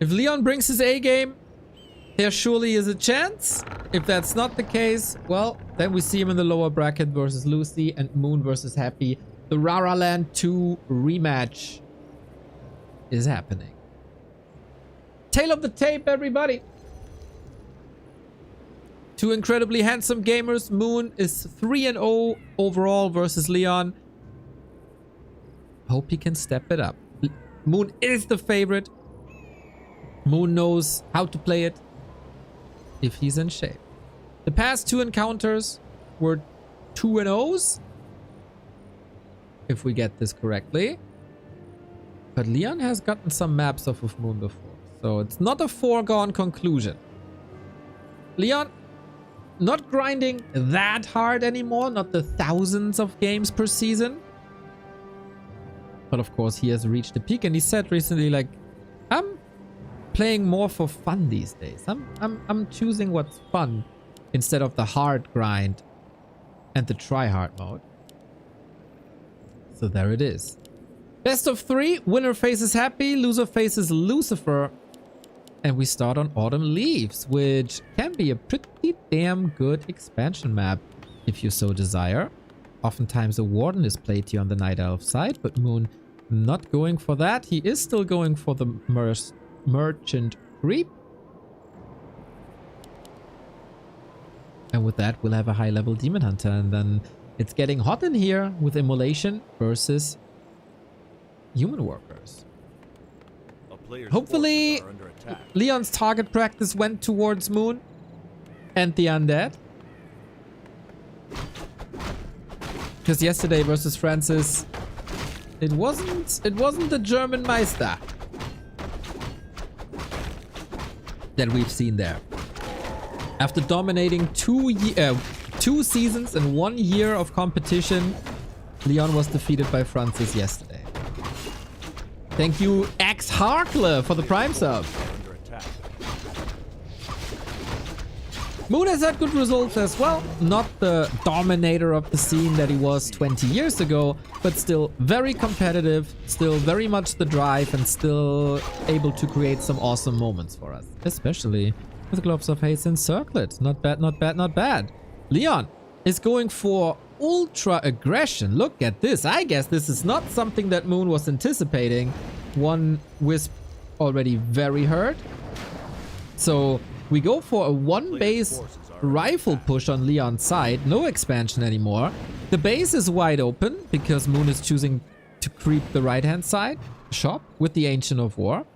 If Leon brings his A game, there surely is a chance. If that's not the case, well, then we see him in the lower bracket versus Lucy and Moon versus Happy. The Rara Land 2 rematch is happening. Tail of the tape, everybody. Two incredibly handsome gamers. Moon is 3-0 overall versus Leon. Hope he can step it up. Moon is the favorite. Moon knows how to play it if he's in shape. The past two encounters were 2-0s, if we get this correctly. But Leon has gotten some maps off of Moon before, so it's not a foregone conclusion. Leon, not grinding that hard anymore, not the thousands of games per season. But of course, he has reached the peak, and he said recently, like, I'm playing more for fun these days. I'm choosing what's fun instead of the hard grind and the try-hard mode. So there it is. Best of 3. Winner faces Happy, loser faces Lucifer. And we start on Autumn Leaves, which can be a pretty damn good expansion map if you so desire. Oftentimes a Warden is played here on the Night Elf side, but Moon not going for that. He is still going for the Merchant Creep. And with that, we'll have a high-level Demon Hunter. And then it's getting hot in here with Immolation versus Human Workers. Hopefully, Leon's target practice went towards Moon and the Undead. Because yesterday versus Francis, it wasn't the German Meister that we've seen there. After dominating two seasons and 1 year of competition, Leon was defeated by Francis yesterday. Thank you, X Harkler, for the Prime sub. Moon has had good results as well. Not the dominator of the scene that he was 20 years ago, but still very competitive, still very much the drive, and still able to create some awesome moments for us. Especially with Globes of Haste and Circlet. Not bad, not bad, not bad. Leon is going for ultra aggression. Look at this. I guess this is not something that Moon was anticipating. One Wisp already very hurt. So we go for a one base rifle push on Leon's side. No expansion anymore. The base is wide open because Moon is choosing to creep the right hand side shop with the Ancient of War.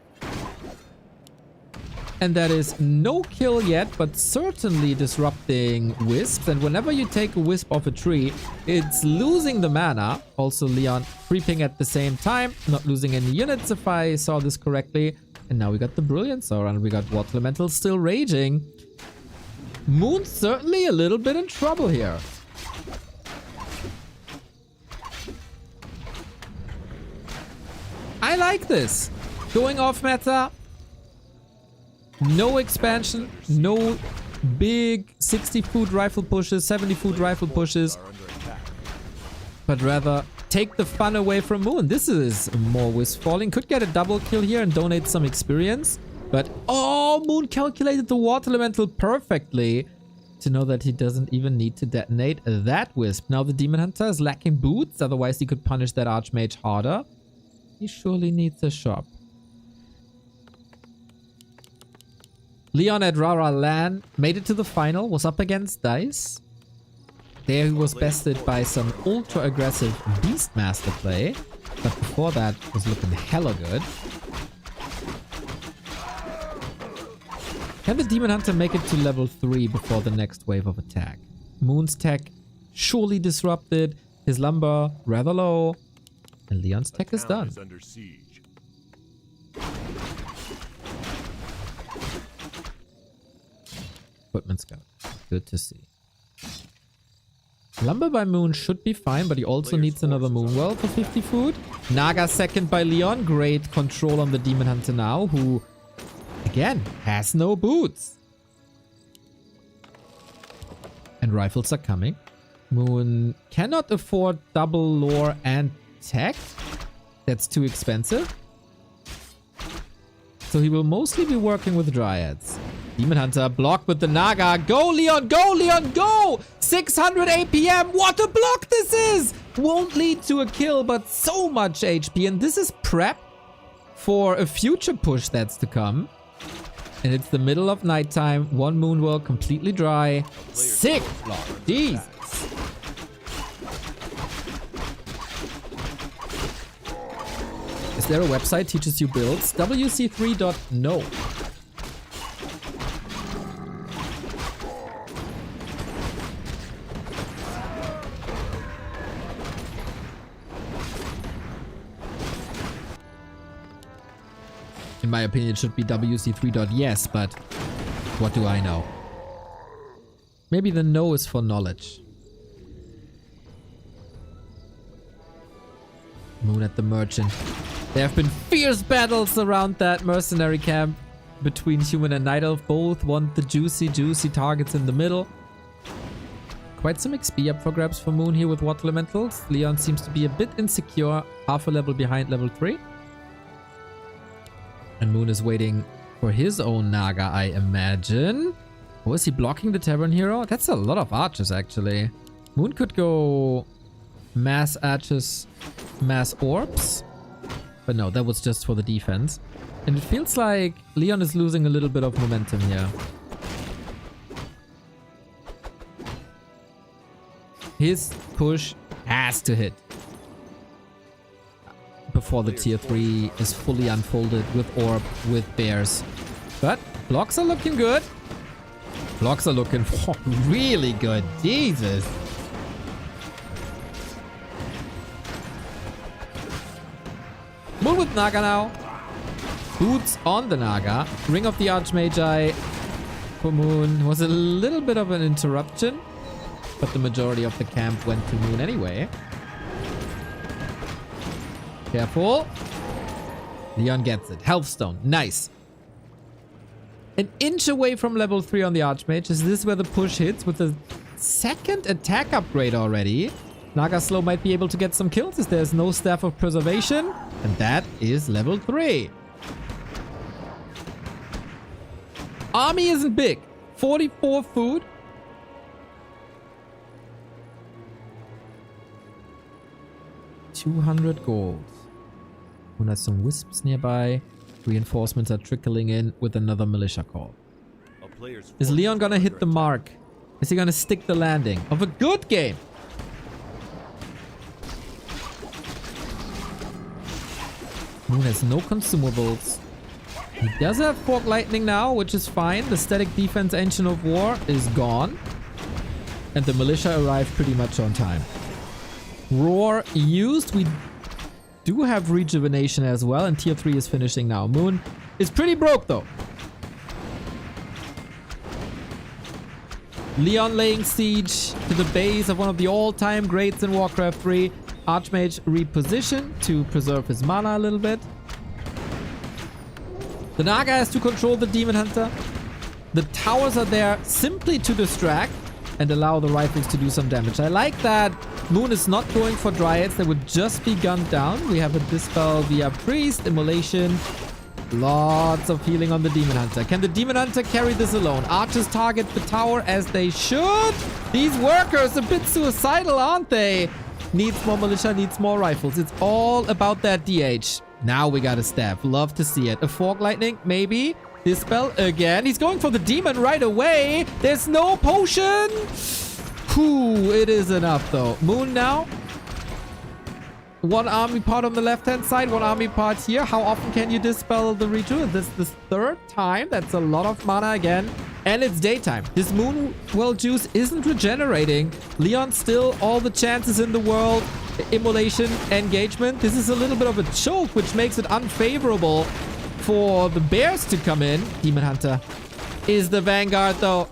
And that is no kill yet, but certainly disrupting wisps. And whenever you take a wisp off a tree, it's losing the mana. Also, Leon creeping at the same time, not losing any units if I saw this correctly. And now we got the Brilliance Aura and we got Water Elemental still raging. Moon's certainly a little bit in trouble here. I like this. Going off meta. No expansion, no big 60 foot rifle pushes, 70 foot rifle pushes, but rather take the fun away from Moon. This is more wisp falling. Could get a double kill here and donate some experience, but oh, Moon calculated the Water Elemental perfectly to know that he doesn't even need to detonate that wisp. Now the Demon Hunter is lacking boots, otherwise he could punish that Archmage harder. He surely needs a shop. Leon at Rara Lan made it to the final, was up against Dice. There he was bested by some ultra aggressive Beastmaster play, but before that was looking hella good. Can the Demon Hunter make it to level 3 before the next wave of attack? Moon's tech surely disrupted, his lumber rather low, and Leon's tech is done. Under siege. Equipment scout. Good to see. Lumber by Moon should be fine, but he also needs another Moonwell for 50 food. Naga second by Leon. Great control on the Demon Hunter now, who, again, has no boots. And rifles are coming. Moon cannot afford double lore and tech. That's too expensive. So he will mostly be working with Dryads. Demon Hunter blocked with the Naga. Go, Leon! Go, Leon! Go! 600 APM! What a block this is! Won't lead to a kill, but so much HP. And this is prep for a future push that's to come. And it's the middle of nighttime. One Moonwell completely dry. Sick block. Jesus. Is there a website teaches you builds? WC3.no. In my opinion, it should be WC3.yes, but what do I know? Maybe the no is for knowledge. Moon at the Merchant. There have been fierce battles around that mercenary camp between Human and Night Elf. Both want the juicy targets in the middle. Quite some XP up for grabs for Moon here with Water Elementals. Leon seems to be a bit insecure, half a level behind level 3. And Moon is waiting for his own Naga, I imagine. Oh, is he blocking the Tavern Hero? That's a lot of archers, actually. Moon could go mass archers, mass orbs. But no, that was just for the defense. And it feels like Leon is losing a little bit of momentum here. His push has to hit before the tier 3 is fully unfolded with orb, with bears. But blocks are looking good. Blocks are looking really good. Jesus. Moon with Naga now. Boots on the Naga. Ring of the Archmagi for Moon was a little bit of an interruption, but the majority of the camp went to Moon anyway. Careful. Leon gets it. Healthstone. Nice. An inch away from level 3 on the Archmage. Is this where the push hits with the second attack upgrade already? Naga Slow might be able to get some kills as there's no Staff of Preservation. And that is level 3. Army isn't big. 44 food. $200 gold. Moon has some wisps nearby. Reinforcements are trickling in with another militia call. Is Leon gonna hit the mark? Is he gonna stick the landing of a good game? Moon has no consumables, He does have Fork Lightning now, which is fine. The static defense engine of war is gone. And the militia arrived pretty much on time. Roar used. We do have rejuvenation as well. And tier 3 is finishing now. Moon is pretty broke though. Leon laying siege to the base of one of the all-time greats in Warcraft 3. Archmage repositioned to preserve his mana a little bit. The Naga has to control the Demon Hunter. The towers are there simply to distract and allow the rifles to do some damage. I like that Moon is not going for Dryads that would just be gunned down. We have a Dispel via Priest, Immolation. Lots of healing on the Demon Hunter. Can the Demon Hunter carry this alone? Archers target the tower as they should. These workers a bit suicidal, aren't they? Needs more militia, needs more rifles. It's all about that DH. Now we got a staff. Love to see it. A Fork Lightning, maybe. Dispel again. He's going for the demon right away. There's no potion. Whew, it is enough though. Moon now. One army part on the left-hand side, one army part here. How often can you dispel the reju? This third time. That's a lot of mana again. And it's daytime. This moon well juice isn't regenerating. Leon still all the chances in the world. Immolation, engagement. This is a little bit of a choke, which makes it unfavorable for the bears to come in. Demon Hunter is the vanguard though.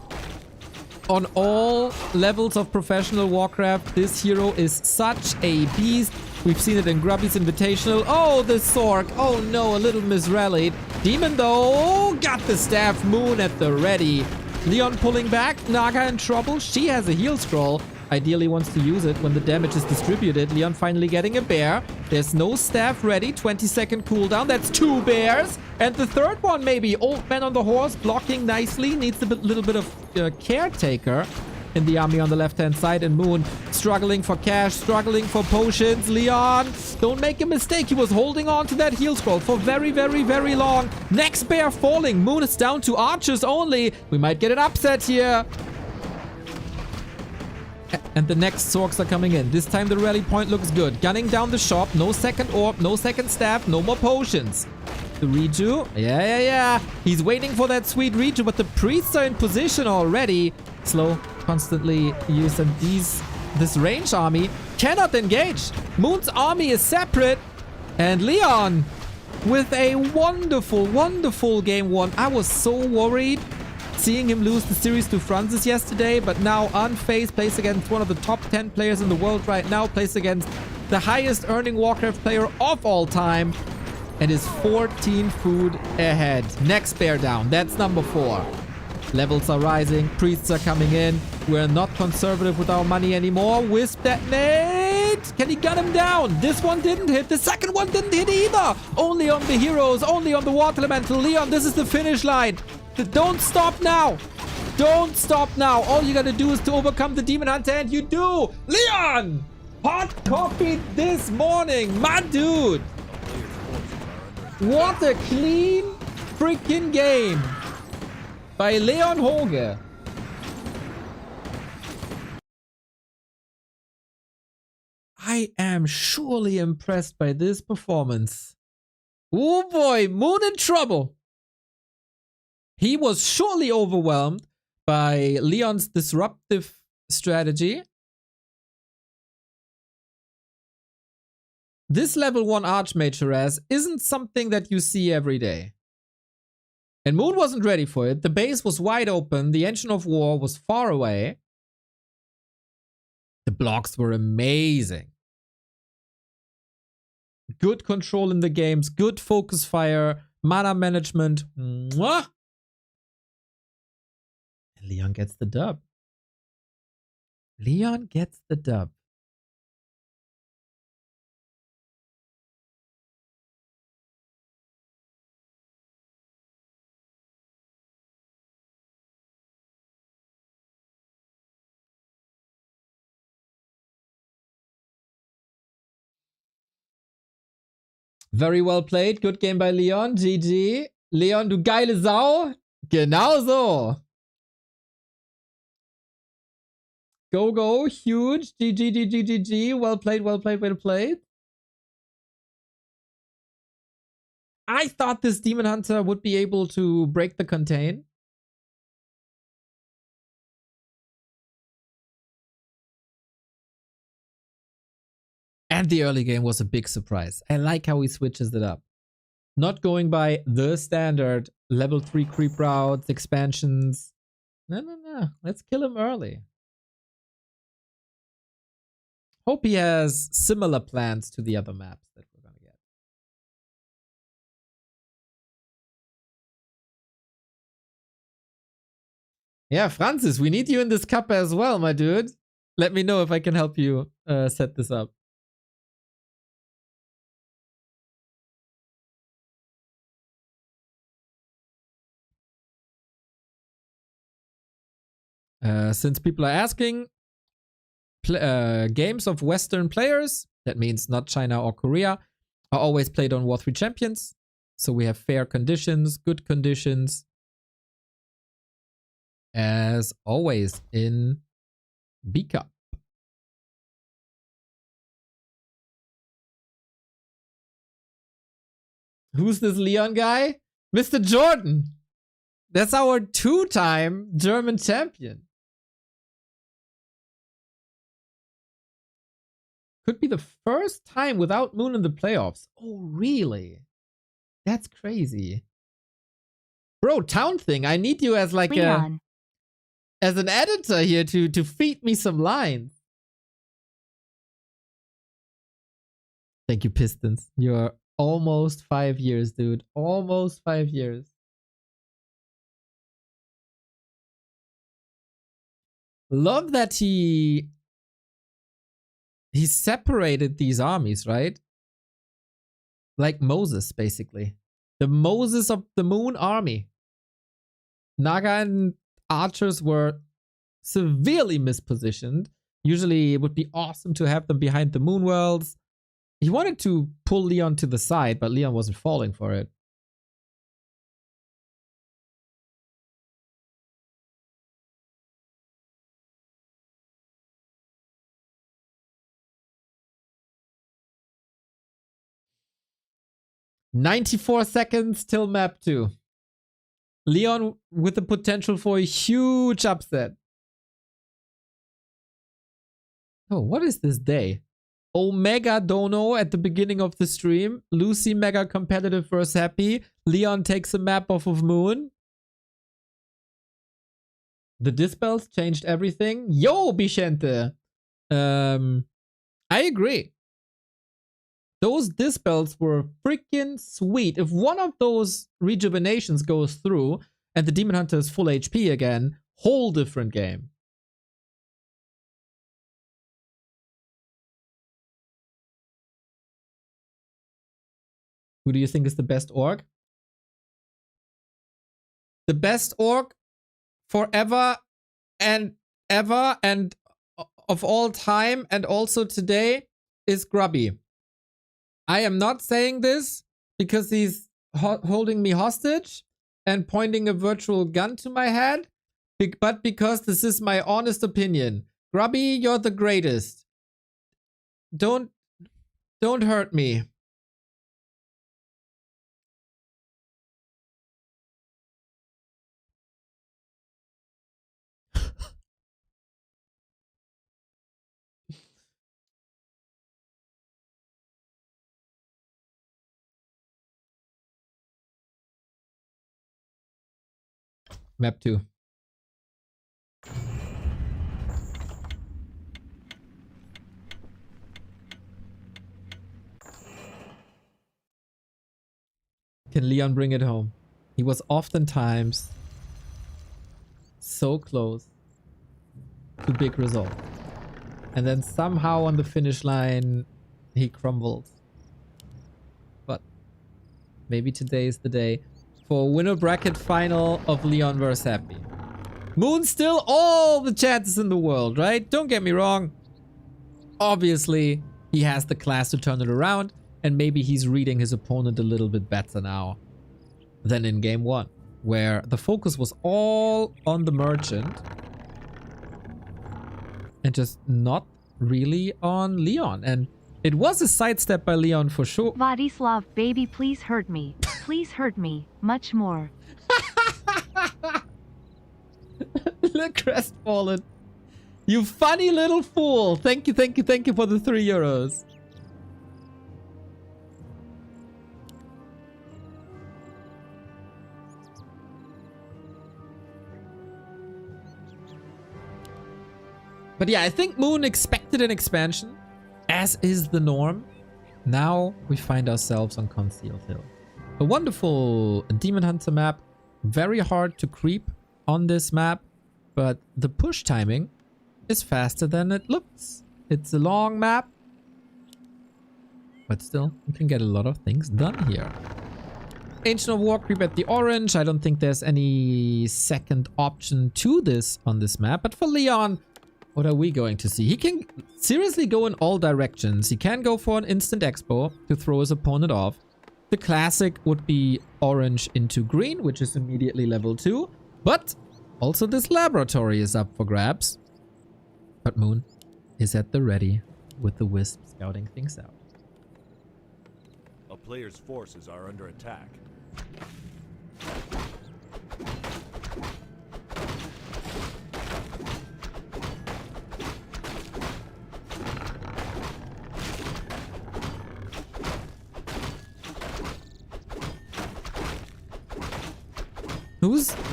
On all levels of professional Warcraft, this hero is such a beast. We've seen it in Grubby's Invitational. Oh, the Sork. Oh no, a little misrallied. Demon though, got the staff. Moon at the ready. Leon pulling back. Naga in trouble. She has a heal scroll. Ideally wants to use it when the damage is distributed. Leon finally getting a bear. There's no staff ready. 20-second cooldown. That's 2 bears. And the third one maybe. Old man on the horse blocking nicely. Needs a little bit of caretaker in the army on the left-hand side. And Moon struggling for cash, struggling for potions. Leon, don't make a mistake. He was holding on to that heal scroll for very, very, very long. Next bear falling. Moon is down to archers only. We might get an upset here. And the next Sorks are coming in. This time the rally point looks good. Gunning down the shop. No second orb, no second staff, no more potions. The reju. Yeah. He's waiting for that sweet reju, but the priests are in position already. Slow, constantly used, and this range army cannot engage. Moon's army is separate. And Leon with a wonderful, wonderful game one. I was so worried seeing him lose the series to Francis yesterday, but now unfazed, plays against one of the top 10 players in the world right now, plays against the highest earning Warcraft player of all time, and is 14 food ahead. Next bear down, that's number 4. Levels are rising, priests are coming in. We're not conservative with our money anymore. Wisp detonate! Can he gun him down? This one didn't hit, the second one didn't hit either! Only on the heroes, only on the water elemental. Leon, this is the finish line. Don't stop now. Don't stop now. All you gotta do is to overcome the Demon Hunter, and you do. Leon! Hot coffee this morning, my dude. What a clean freaking game by Leon Hoge. I am surely impressed by this performance. Oh boy, Moon in trouble. He was surely overwhelmed by Leon's disruptive strategy. This level 1 Archmage harass isn't something that you see every day. And Moon wasn't ready for it. The base was wide open. The engine of war was far away. The blocks were amazing. Good control in the games. Good focus fire. Mana management. Mwah! Leon gets the dub. Leon gets the dub. Very well played. Good game by Leon. GG. Leon, du geile Sau. Genau so. Go, go. Huge. GG. Well played, well played, well played. I thought this Demon Hunter would be able to break the contain. And the early game was a big surprise. I like how he switches it up. Not going by the standard level 3 creep routes, expansions. No. Let's kill him early. Hope he has similar plans to the other maps that we're gonna get. Yeah, Francis, we need you in this cup as well, my dude. Let me know if I can help you set this up. Since people are asking, games of Western players, that means not China or Korea, are always played on War 3 Champions. So we have fair conditions, good conditions. As always in B Cup. Who's this Leon guy? Mr. Jordan. That's our 2-time German champion. Could be the first time without Moon in the playoffs. Oh, really? That's crazy. Bro, Town Thing, I need you as like Leon. as an editor here to feed me some lines. Thank you, Pistons. You're almost 5 years, dude. Almost 5 years. Love that he separated these armies, right? Like Moses, basically. The Moses of the Moon army. Naga and archers were severely mispositioned. Usually it would be awesome to have them behind the moon worlds. He wanted to pull Leon to the side, but Leon wasn't falling for it. "94 seconds till map 2. Leon with the potential for a huge upset. Oh, what is this day? Omega Dono at the beginning of the stream. Lucy mega competitive versus Happy. Leon takes a map off of Moon. The dispels changed everything. Yo, Bichente. I agree. Those dispels were freaking sweet. If one of those rejuvenations goes through and the Demon Hunter is full HP again, whole different game. Who do you think is the best orc? The best orc forever and ever and of all time and also today is Grubby. I am not saying this because he's holding me hostage and pointing a virtual gun to my head, but because this is my honest opinion. Grubby, you're the greatest. Don't hurt me. Map 2. Can Leon bring it home? He was oftentimes so close to big result. And then somehow on the finish line, he crumbled. But maybe today is the day for winner bracket final of Leon vs. Happy. Moon still all the chances in the world, right? Don't get me wrong. Obviously, he has the class to turn it around, and maybe he's reading his opponent a little bit better now than in game 1, where the focus was all on the merchant and just not really on Leon. And It was a sidestep by Leon for sure. Vladislav, baby, please hurt me. Please hurt me. Much more. Look, crestfallen. You funny little fool. Thank you for the €3. But yeah, I think Moon expected an expansion, as is the norm. Now we find ourselves on Concealed Hill. A wonderful Demon Hunter map. Very hard to creep on this map, but the push timing is faster than it looks. It's a long map, but still, we can get a lot of things done here. Ancient of War creep at the orange. I don't think there's any second option to this on this map, but for Leon, what are we going to see? He can seriously go in all directions. He can go for an instant expo to throw his opponent off. The classic would be orange into green, which is immediately level 2. But also this laboratory is up for grabs. But Moon is at the ready with the Wisp scouting things out. A player's forces are under attack.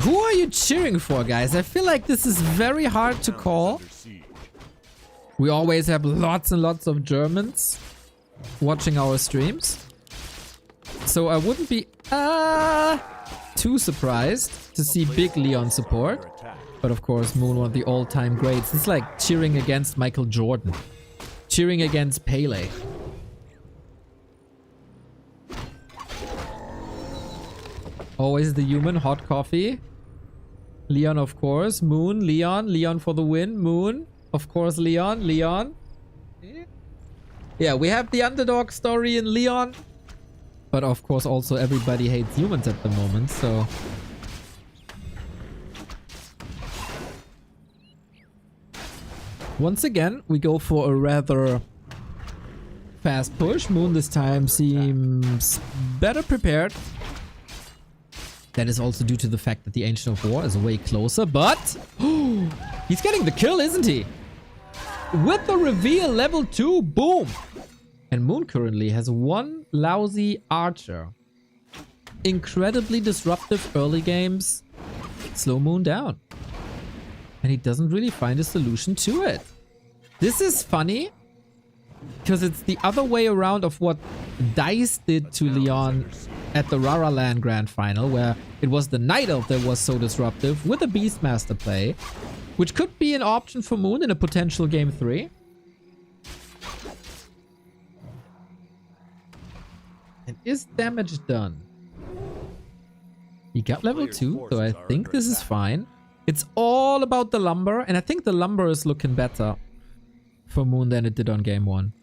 Who are you cheering for, guys? I feel like this is very hard to call. We always have lots and lots of Germans watching our streams. So I wouldn't be too surprised to see big Leon support. But of course, Moon, one of the all-time greats. It's like cheering against Michael Jordan. Cheering against Pele. Always the human, hot coffee. Leon, of course. Moon, Leon. Leon for the win. Moon. Of course, Leon. Leon. Yeah, we have the underdog story in Leon. But of course, also everybody hates humans at the moment, so... Once again, we go for a rather fast push. Moon this time seems better prepared. That is also due to the fact that the Ancient of War is way closer, but... he's getting the kill, isn't he? With the reveal, level 2, boom! And Moon currently has one lousy archer. Incredibly disruptive early games. Slow Moon down. And he doesn't really find a solution to it. This is funny, because it's the other way around of what DICE did to Leon at the Rara Land Grand Final, where it was the Night Elf that was so disruptive with a Beastmaster play, which could be an option for Moon in a potential Game 3. And is damage done? He got level 2, so I think this is fine. It's all about the lumber, and I think the lumber is looking better for Moon than it did on Game 1.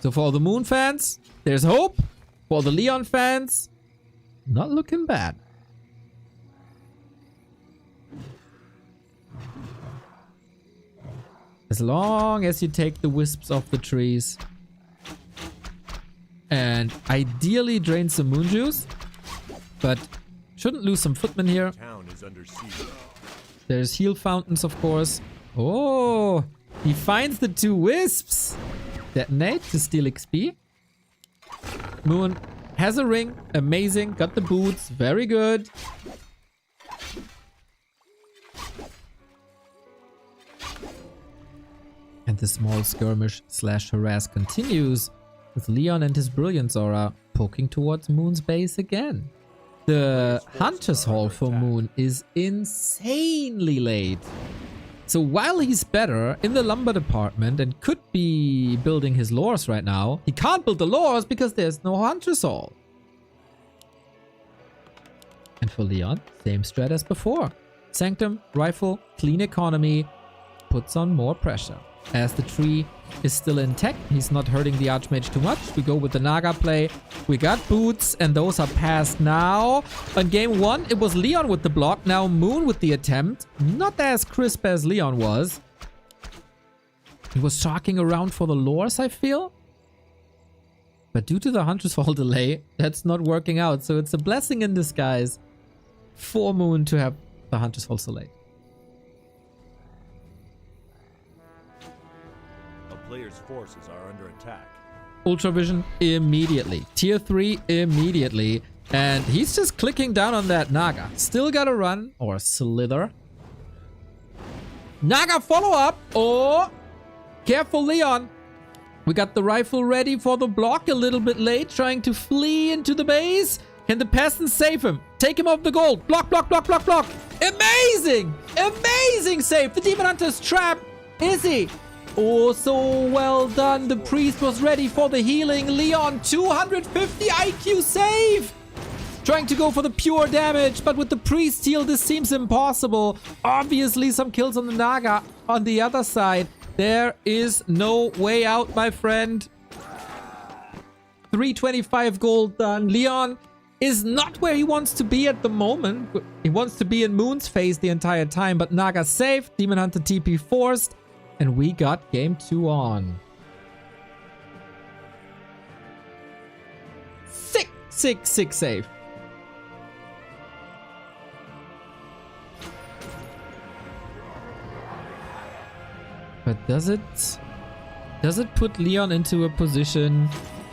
So for all the Moon fans, there's hope. For the Leon fans, not looking bad. As long as you take the wisps off the trees and ideally drain some moon juice, but shouldn't lose some footmen here. Town is under siege. There's heal fountains, of course. Oh, he finds the 2 wisps. Detonate to steal XP. Moon has a ring. Amazing. Got the boots. Very good. And the small skirmish / harass continues with Leon and his Brilliance Aura poking towards Moon's base again. The Hunter's Hall for Moon is insanely late. So while he's better in the lumber department and could be building his lores right now, he can't build the lores because there's no Hunter's Hall. And for Leon, same strat as before. Sanctum, rifle, clean economy, puts on more pressure. As the tree is still intact, he's not hurting the Archmage too much. We go with the Naga play. We got boots, and those are passed now. On game 1, it was Leon with the block. Now Moon with the attempt. Not as crisp as Leon was. He was sharking around for the lures, I feel. But due to the Hunter's Fall delay, that's not working out. So it's a blessing in disguise for Moon to have the Hunter's Fall delayed. A player's forces are under attack. Ultravision immediately. Tier 3 immediately. And he's just clicking down on that Naga. Still gotta run. Or slither. Naga follow up. Oh! Careful, Leon. We got the rifle ready for the block. A little bit late. Trying to flee into the base. Can the peasants save him? Take him off the gold. Block, block, block, block, block. Amazing! Amazing save. The Demon Hunter's trapped. Is he? Oh, so well done. The priest was ready for the healing. Leon, 250 IQ save. Trying to go for the pure damage, but with the priest heal, this seems impossible. Obviously, some kills on the Naga on the other side. There is no way out, my friend. 325 gold done. Leon is not where he wants to be at the moment. He wants to be in Moon's phase the entire time, but Naga safe. Demon Hunter TP forced. And we got game 2 on. Sick save. But does it put Leon into a position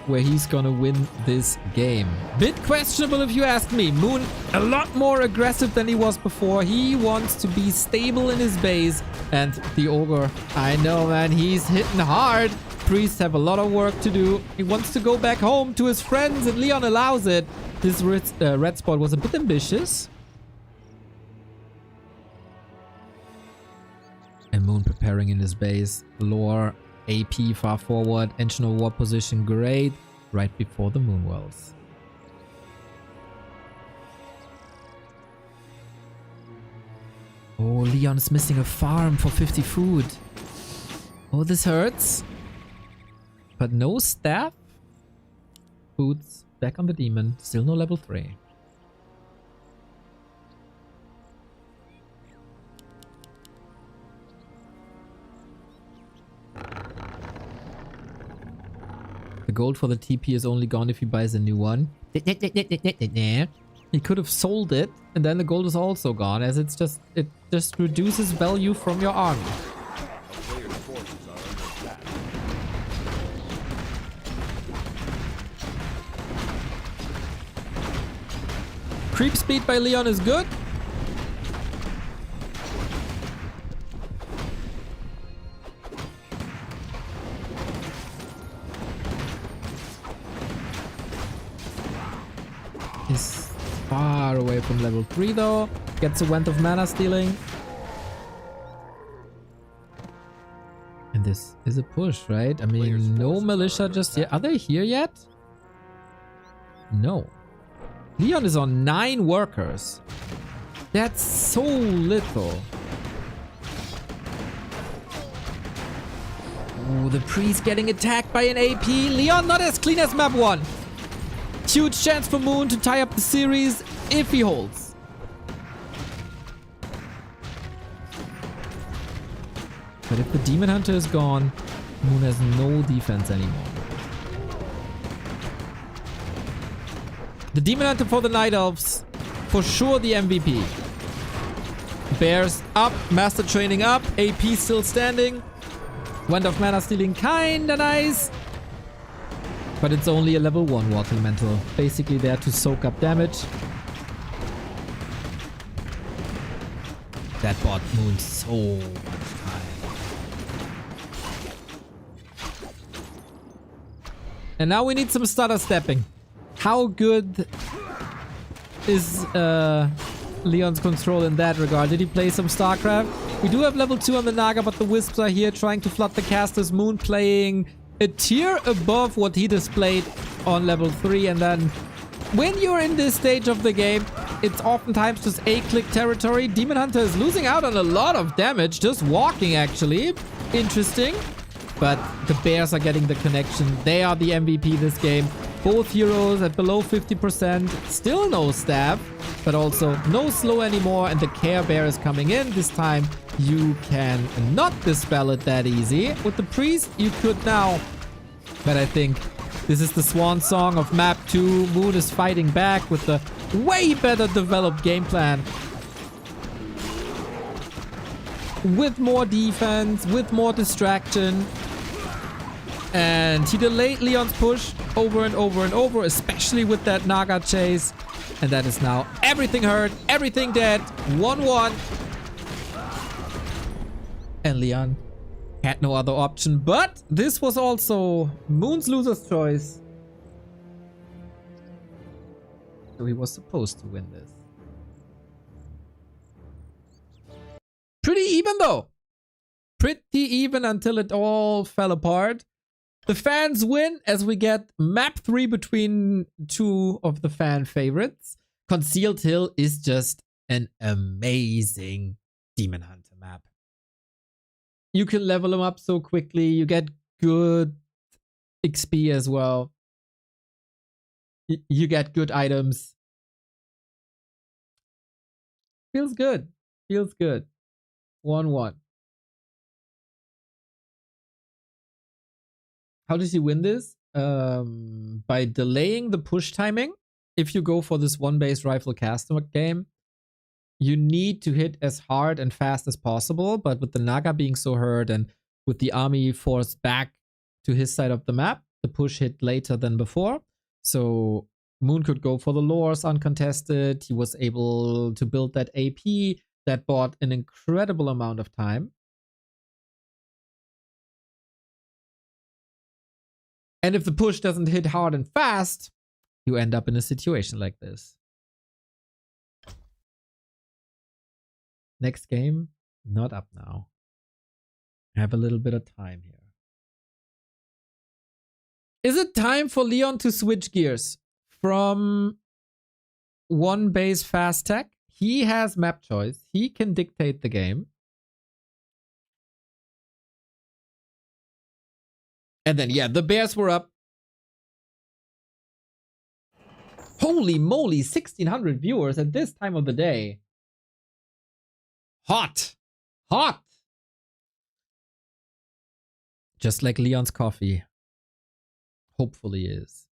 where he's gonna win this game? Bit questionable if you ask me. Moon a lot more aggressive than he was before. He wants to be stable in his base. And the Ogre, I know, man, he's hitting hard. Priests have a lot of work to do. He wants to go back home to his friends and Leon allows it. This red spot was a bit ambitious. And Moon preparing in his base. Lore, AP far forward, Engine of War position great. Right before the Moon Wells. Oh, Leon's missing a farm for 50 food. Oh, this hurts. But no staff. Boots back on the demon. Still no level 3. The gold for the TP is only gone if he buys a new one. He could have sold it, and then the gold is also gone, as it just reduces value from your army. Player's forces are under attack. Creep speed by Leon is good. He's far away from level 3 though. Gets a Wand of Mana stealing. And this is a push, right? I mean, no militia just yet. Are they here yet? No. Leon is on 9 workers. That's so little. Oh, the priest getting attacked by an AP. Leon not as clean as map 1. Huge chance for Moon to tie up the series if he holds. But if the Demon Hunter is gone, Moon has no defense anymore. The Demon Hunter for the Night Elves, for sure the MVP. Bears up, Master Training up, AP still standing. Wand of Mana stealing kinda nice. But it's only a level 1 Walk Elemental. Basically there to soak up damage. That bot Moon so much time. And now we need some stutter stepping. How good is Leon's control in that regard? Did he play some StarCraft? We do have level 2 on the Naga, but the Wisps are here trying to flood the casters. Moon playing a tier above what he displayed on level 3. And then when you're in this stage of the game, it's oftentimes just A-click territory. Demon Hunter is losing out on a lot of damage, just walking actually. Interesting. But the Bears are getting the connection. They are the MVP this game. Both heroes at below 50%. Still no staff, but also no slow anymore. And the Care Bear is coming in this time you can not dispel it that easy. With the priest, you could now. But I think this is the swan song of map 2. Moon is fighting back with the way better developed game plan. With more defense, with more distraction. And he delayed Leon's push over and over and over, especially with that Naga chase. And that is now everything hurt, everything dead, 1-1. And Leon had no other option, but this was also Moon's loser's choice. So he was supposed to win this. Pretty even though. Pretty even until it all fell apart. The fans win as we get map 3 between two of the fan favorites. Concealed Hill is just an amazing Demon Hunter map. You can level them up so quickly. You get good XP as well. You get good items. Feels good. Feels good. 1-1. How does he win this? By delaying the push timing. If you go for this one-base rifle caster game, you need to hit as hard and fast as possible. But with the Naga being so hurt and with the army forced back to his side of the map, the push hit later than before. So Moon could go for the lures uncontested. He was able to build that AP that bought an incredible amount of time. And if the push doesn't hit hard and fast, you end up in a situation like this. Next game, not up now. I have a little bit of time here. Is it time for Leon to switch gears from one base fast tech? He has map choice. He can dictate the game. And then, yeah, the Bears were up. Holy moly, 1,600 viewers at this time of the day. Hot. Hot. Just like Leon's coffee. Hopefully is.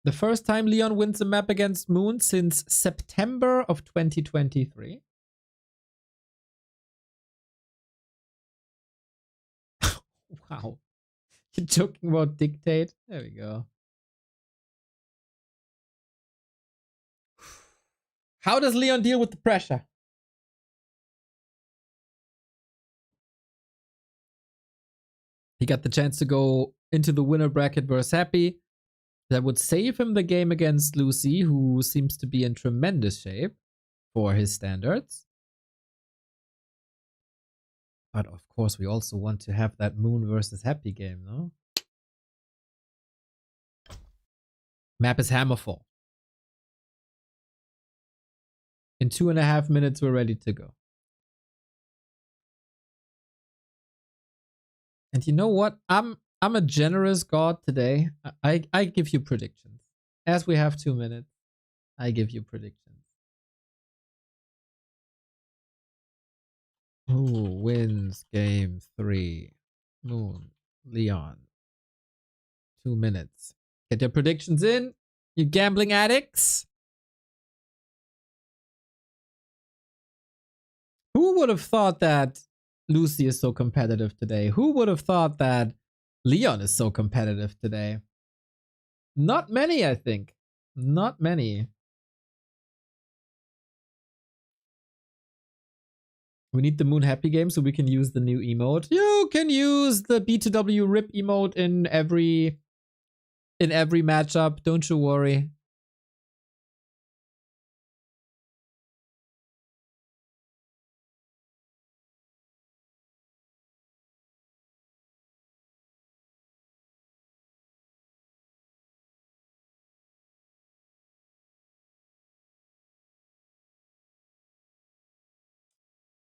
The first time Leon wins a map against Moon since September of 2023. Wow. You're joking about dictate? There we go. How does Leon deal with the pressure? He got the chance to go into the winner bracket versus Happy. That would save him the game against Lucy, who seems to be in tremendous shape for his standards. But of course, we also want to have that Moon versus Happy game, no? Map is Hammerfall. In 2.5 minutes, we're ready to go. And you know what? I'm a generous god today. I give you predictions. As we have 2 minutes, I give you predictions. Who wins game 3? Moon, Leon. 2 minutes. Get your predictions in, you gambling addicts. Who would have thought that Lucy is so competitive today? Who would have thought that Leon is so competitive today? Not many, I think. Not many. We need the Moon Happy game so we can use the new emote. You can use the B2W RIP emote in every matchup. Don't you worry.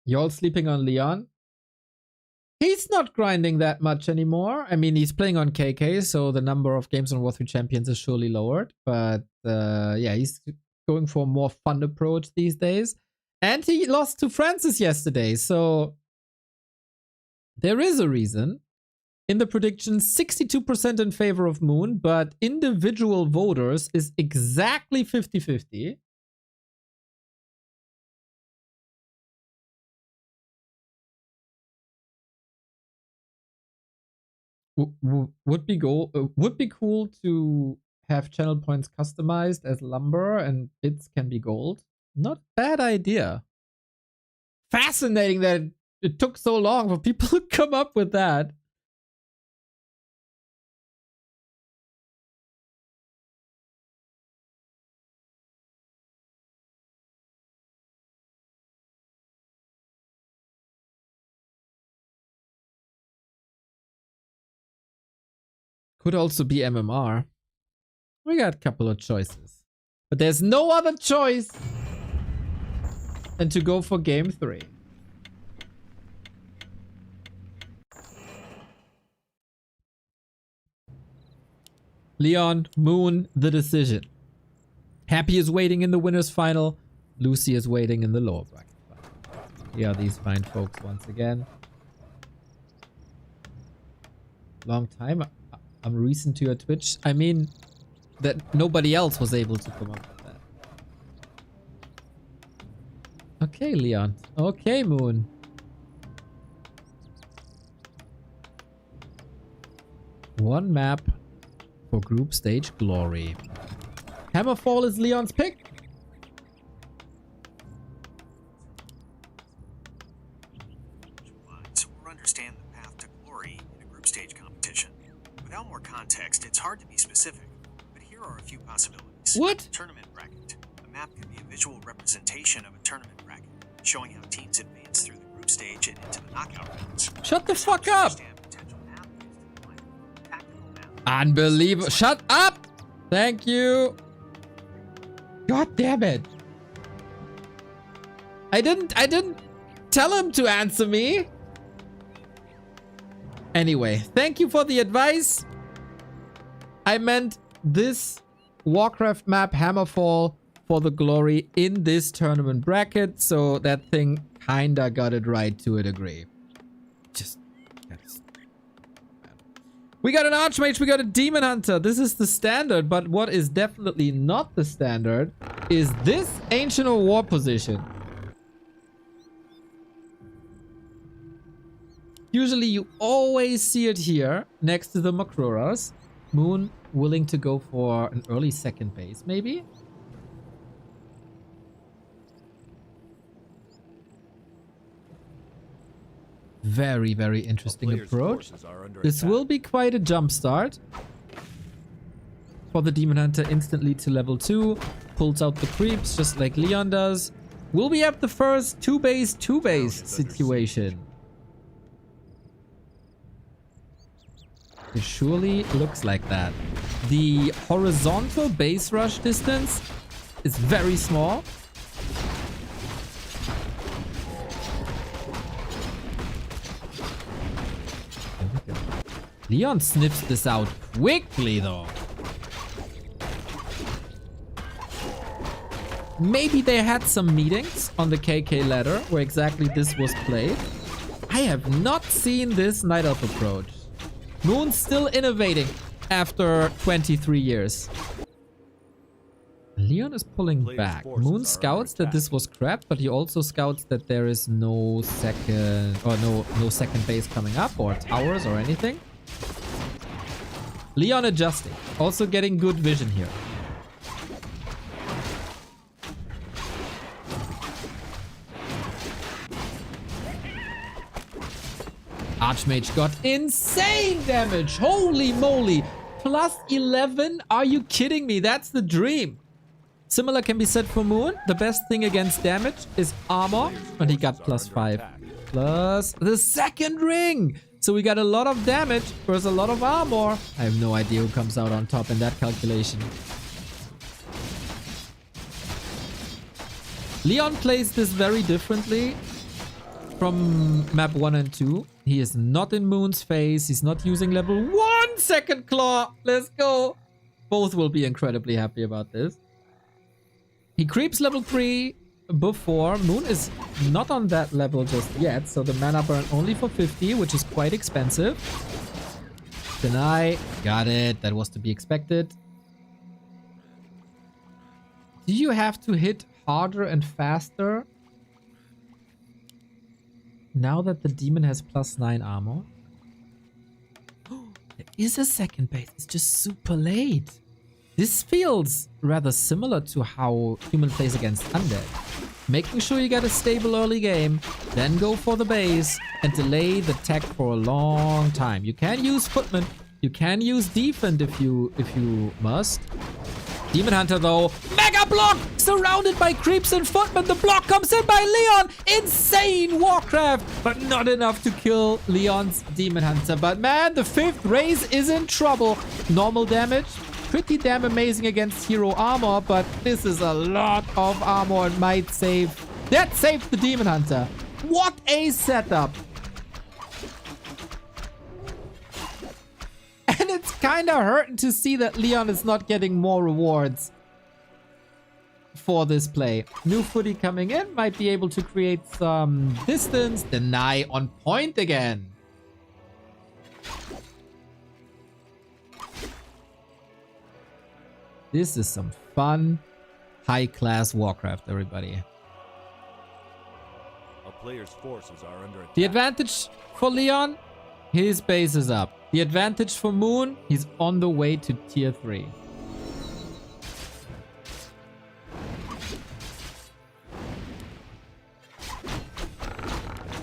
You all sleeping on Leon? He's not grinding that much anymore. I mean, he's playing on KK, so the number of games on War 3 Champions is surely lowered. But yeah, going for a more fun approach these days. And he lost to Francis yesterday, so there is a reason. In the prediction, 62% in favor of Moon, but individual voters is exactly 50-50. Would be cool to have channel points customized as lumber and bits can be gold. Not bad idea. Fascinating that it took so long for people to come up with that. Could also be MMR. We got a couple of choices. But there's no other choice than to go for game 3. Leon, Moon, the decision. Happy is waiting in the winner's final. Lucy is waiting in the lower bracket final. Here are these fine folks once again. Long time. I'm recent to your Twitch. I mean, that nobody else was able to come up with that. Okay, Leon. Okay, Moon. One map for group stage glory. Hammerfall is Leon's pick. Or understand the path to glory in a group stage competition. Without more context, it's hard to be specific, but here are a few possibilities. What? Tournament bracket. A map can be a visual representation of a tournament bracket, showing how teams advance through the group stage and into the knockout rounds. Shut the fuck up! Unbelievable. Shut up! Thank you. God damn it. I didn't tell him to answer me. Anyway, thank you for the advice. I meant this Warcraft map, Hammerfall, for the glory in this tournament bracket. So that thing kinda got it right to a degree. Just... We got an Archmage, we got a Demon Hunter. This is the standard, but what is definitely not the standard is this Ancient of War position. Usually you always see it here next to the Makruras. Moon willing to go for an early second base, maybe? Very, very interesting approach. This will be quite a jump start. For the Demon Hunter instantly to level 2. Pulls out the creeps just like Leon does. Will we have the first 2-base situation? It surely looks like that. The horizontal base rush distance is very small. Leon sniffs this out quickly, though. Maybe they had some meetings on the KK ladder where exactly this was played. I have not seen this Night Elf approach. Moon's still innovating after 23 years. Leon is pulling back. Moon scouts that this was crap, but he also scouts that there is no second or no second base coming up or towers or anything. Leon adjusting. Also getting good vision here. Archmage got insane damage. Holy moly. Plus 11? Are you kidding me? That's the dream. Similar can be said for Moon. The best thing against damage is armor. And he got plus 5. Plus the second ring. So we got a lot of damage versus a lot of armor. I have no idea who comes out on top in that calculation. Leon plays this very differently from map 1 and 2. He is not in Moon's face. He's not using level 1 second claw. Let's go. Both will be incredibly happy about this. He creeps level 3 before. Moon is not on that level just yet, so the mana burn only for 50, which is quite expensive. Deny. Got it. That was to be expected. Do you have to hit harder and faster now that the demon has +9 armor? There is a second base. It's just super late. This feels rather similar to how human plays against undead. Making sure you get a stable early game, then go for the base and delay the tech for a long time. You can use footman, you can use defend if you must. Demon Hunter though, mega block! Surrounded by creeps and footmen, the block comes in by Leon! Insane Warcraft! But not enough to kill Leon's Demon Hunter. But man, the 5th raise is in trouble. Normal damage, pretty damn amazing against hero armor, but this is a lot of armor and might save. That saved the Demon Hunter. What a setup! And it's kind of hurting to see that Leon is not getting more rewards for this play. New footy coming in, might be able to create some distance. Deny on point again. This is some fun, high-class Warcraft, everybody. A player's forces are under attack. The advantage for Leon, his base is up. The advantage for Moon, he's on the way to tier 3.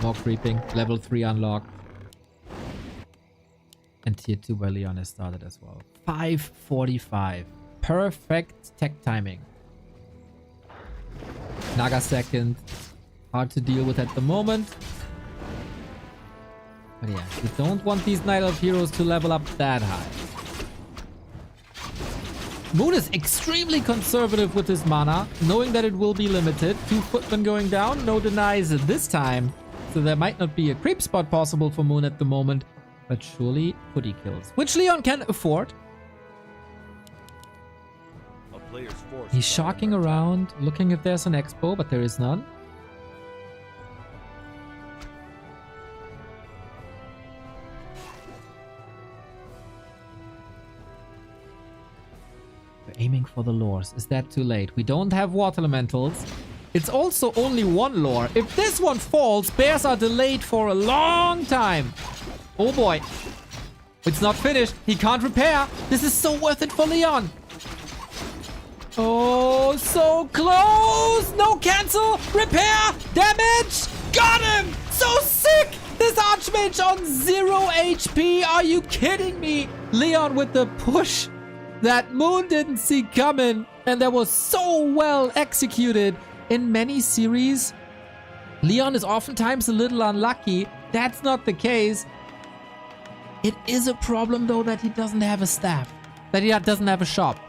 More creeping. Level 3 unlocked. And tier 2 by Leon has started as well. 545. Perfect tech timing. Naga second. Hard to deal with at the moment. But yeah, we don't want these Night Elf heroes to level up that high. Moon is extremely conservative with his mana, knowing that it will be limited. 2 footmen going down, no denies this time. So there might not be a creep spot possible for Moon at the moment, but surely footy kills, which Leon can afford. A player's forces He's are shocking under attack. around, looking if there's an expo, but there is none. We're aiming for the lores. Is that too late? We don't have water elementals. It's also only one lore. If this one falls, bears are delayed for a long time. Oh boy. It's not finished. He can't repair. This is so worth it for Leon. Oh, so close. No cancel. Repair. Damage. Got him. So sick. This Archmage on 0 HP. Are you kidding me? Leon with the push that Moon didn't see coming. And that was so well executed. In many series, Leon is oftentimes a little unlucky. That's not the case. It is a problem, though, that he doesn't have a staff. That he doesn't have a shop.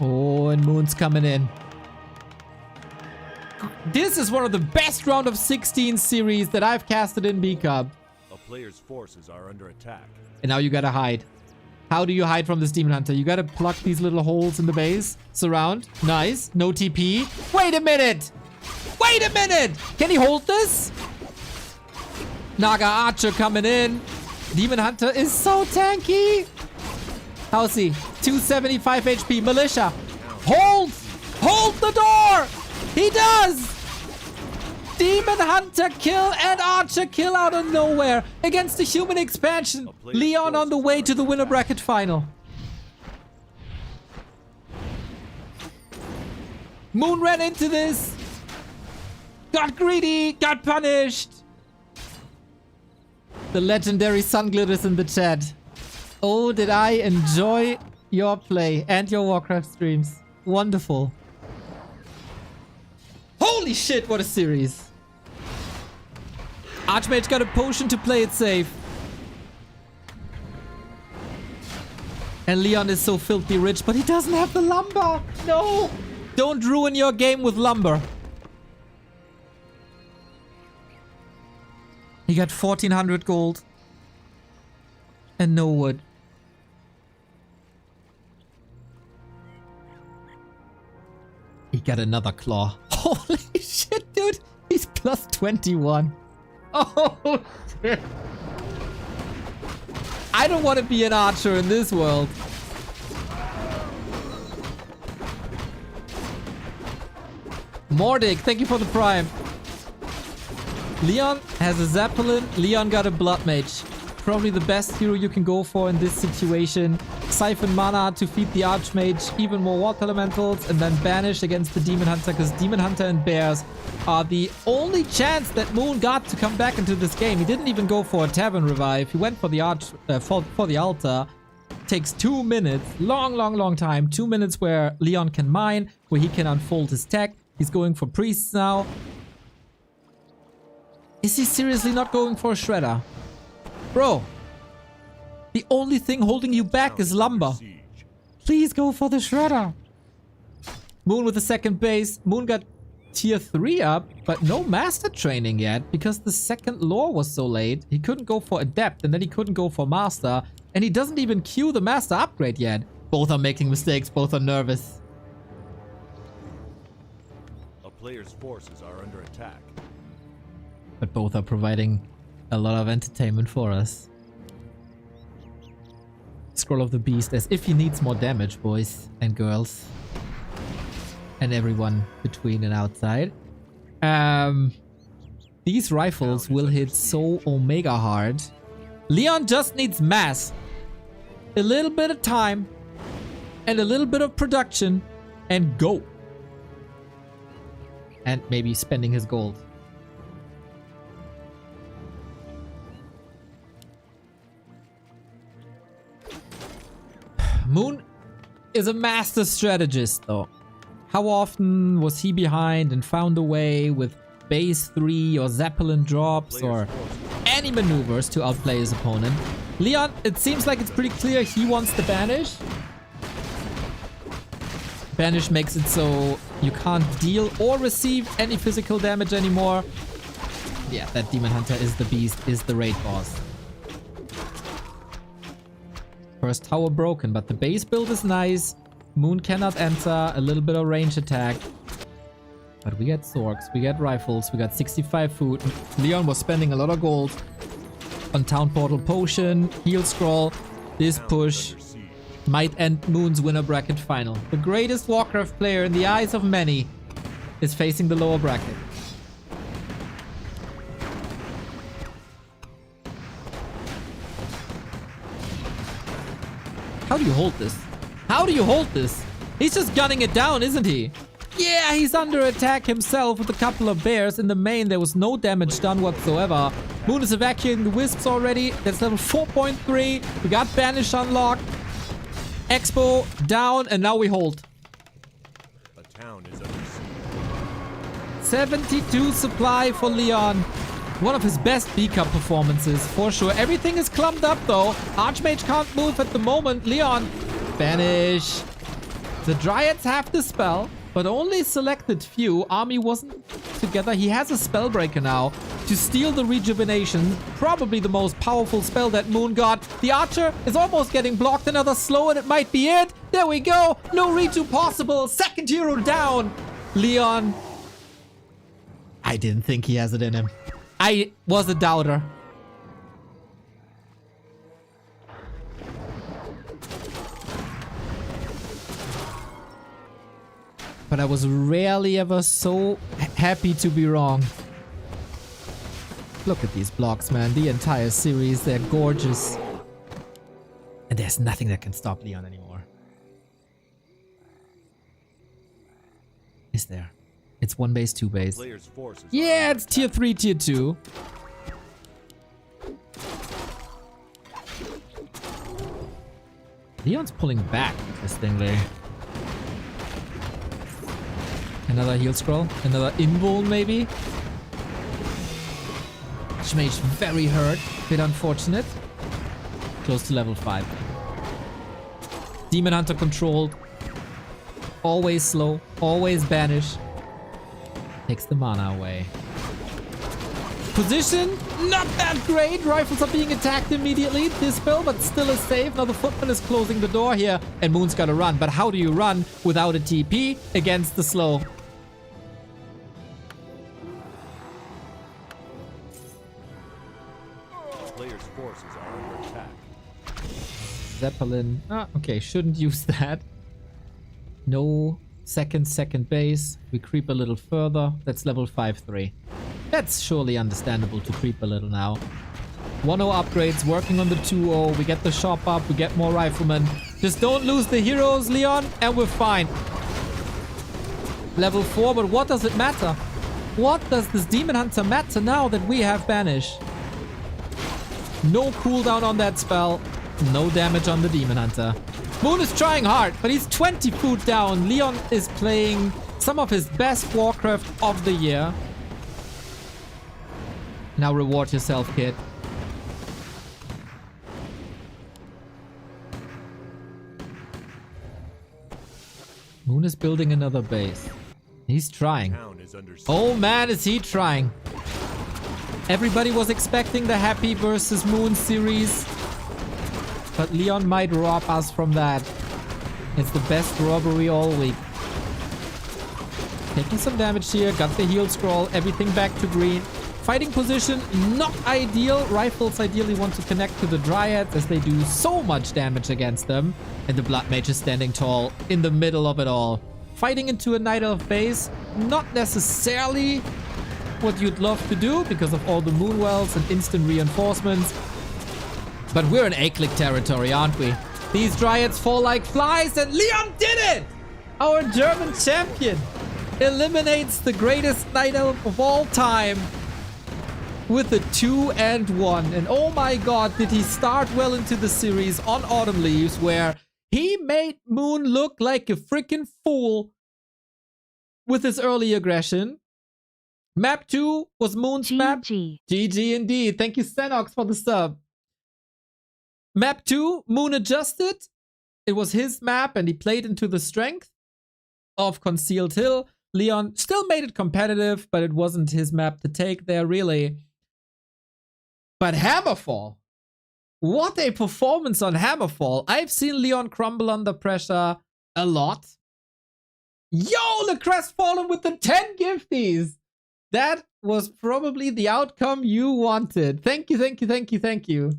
Oh, and Moon's coming in. This is one of the best round of 16 series that I've casted in B-Cup. A player's forces are under attack. And now you gotta hide. How do you hide from this Demon Hunter? You gotta pluck these little holes in the base. Surround. Nice. No TP. Wait a minute! Wait a minute! Can he hold this? Naga Archer coming in. Demon Hunter is so tanky. How's he? 275 HP. Militia. Hold! Hold the door! He does! Demon Hunter kill and Archer kill out of nowhere against the human expansion. Leon on the way to the winner bracket final. Moon ran into this. Got greedy. Got punished. The legendary sun glitters in the chat. Oh, did I enjoy your play and your Warcraft streams. Wonderful. Holy shit, what a series. Archmage got a potion to play it safe. And Leon is so filthy rich, but he doesn't have the lumber. No! Don't ruin your game with lumber. He got 1400 gold. And no wood. He got another claw. Holy shit, dude. He's plus 21. Oh, shit. I don't want to be an archer in this world. Mordic, thank you for the prime. Leon has a Zeppelin. Leon got a Blood Mage. Probably the best hero you can go for in this situation. Siphon mana to feed the Archmage, even more Water Elementals, and then banish against the Demon Hunter, because Demon Hunter and Bears are the only chance that Moon got to come back into this game. He didn't even go for a Tavern Revive. He went for the for the altar. Takes 2 minutes. Long time. 2 minutes where Leon can mine, where he can unfold his tech. He's going for priests now. Is he seriously not going for a shredder? Bro, the only thing holding you back is lumber. Please go for the shredder. Moon with the second base. Moon got tier 3 up, but no master training yet because the second lore was so late. He couldn't go for adept and then he couldn't go for master. And he doesn't even queue the master upgrade yet. Both are making mistakes. Both are nervous. A player's forces are under attack. But both are providing a lot of entertainment for us. Scroll of the Beast as if he needs more damage, boys and girls. And everyone between and outside. These rifles will hit so omega hard. Leon just needs mass. A little bit of time. And a little bit of production. And go. And maybe spending his gold. Moon is a master strategist though. How often was he behind and found a way with base 3 or Zeppelin drops or any maneuvers to outplay his opponent? Leon, it seems like it's pretty clear he wants the banish. Banish makes it so you can't deal or receive any physical damage anymore. Yeah, that Demon Hunter is the beast, is the raid boss. First tower broken, but the base build is nice. Moon cannot enter. A little bit of range attack. But we get Zorks, we get rifles, we got 65 food. Leon was spending a lot of gold on Town Portal Potion, Heal Scroll. This push might end Moon's winner bracket final. The greatest Warcraft player in the eyes of many is facing the lower bracket. How do you hold this? How do you hold this? He's just gunning it down, isn't he? Yeah, he's under attack himself with a couple of bears. In the main, there was no damage done whatsoever. Moon is evacuating the wisps already. That's level 4.3. We got Banish unlocked. Expo down, and now we hold. A town is under siege. 72 supply for Leon. One of his best B-Cup performances, for sure. Everything is clumped up, though. Archmage can't move at the moment. Leon, banish. The Dryads have the spell, but only selected few. Army wasn't together. He has a Spellbreaker now to steal the Rejuvenation. Probably the most powerful spell that Moon got. The Archer is almost getting blocked. Another slow, and it might be it. There we go. No redo possible. Second hero down. Leon. I didn't think he has it in him. I was a doubter. But I was rarely ever so happy to be wrong. Look at these blocks, man. The entire series, they're gorgeous. And there's nothing that can stop Leon anymore. Is there? It's 1 base, 2 base. Player's forces Yeah, it's tier 3, tier 2. Leon's pulling back, interestingly. Another heal scroll. Another invuln, maybe. Archmage very hurt. Bit unfortunate. Close to level 5. Demon Hunter controlled. Always slow. Always banish. Takes the mana away. Position, not that great. Rifles are being attacked immediately. Dispel, but still is safe. Now the footman is closing the door here. And Moon's gotta run. But how do you run without a TP against the slow? Players' forces are under attack. Zeppelin. Ah, okay, shouldn't use that. No second base. We creep a little further. That's level 5-3. That's surely understandable to creep a little now. 1-0 upgrades, working on the 2-0. We get the shop up, we get more riflemen. Just don't lose the heroes, Leon, and we're fine. Level 4, but what does it matter? What does this Demon Hunter matter now that we have Banish? No cooldown on that spell. No damage on the Demon Hunter. Moon is trying hard, but he's 20 food down. Leon is playing some of his best Warcraft of the year. Now reward yourself, kid. Moon is building another base. He's trying. Town is under siege. Oh man, is he trying. Everybody was expecting the Happy versus Moon series. But Leon might rob us from that. It's the best robbery all week. Taking some damage here. Got the heal scroll. Everything back to green. Fighting position, not ideal. Rifles ideally want to connect to the Dryads as they do so much damage against them. And the Blood Mage is standing tall in the middle of it all. Fighting into a Night Elf base, not necessarily what you'd love to do because of all the Moonwells and instant reinforcements. But we're in A-click territory, aren't we? These Dryads fall like flies and Leon did it! Our German champion eliminates the greatest Night Elf of all time with a 2-1. And oh my god, did he start well into the series on Autumn Leaves where he made Moon look like a freaking fool with his early aggression. Map 2 was Moon's map. GG indeed. Thank you, Xenox, for the sub. Map 2, Moon adjusted. It was his map and he played into the strength of Concealed Hill. Leon still made it competitive, but it wasn't his map to take there, really. But Hammerfall. What a performance on Hammerfall. I've seen Leon crumble under pressure a lot. Yo, the Crestfallen with the 10 gifties. That was probably the outcome you wanted. Thank you, thank you, thank you, thank you.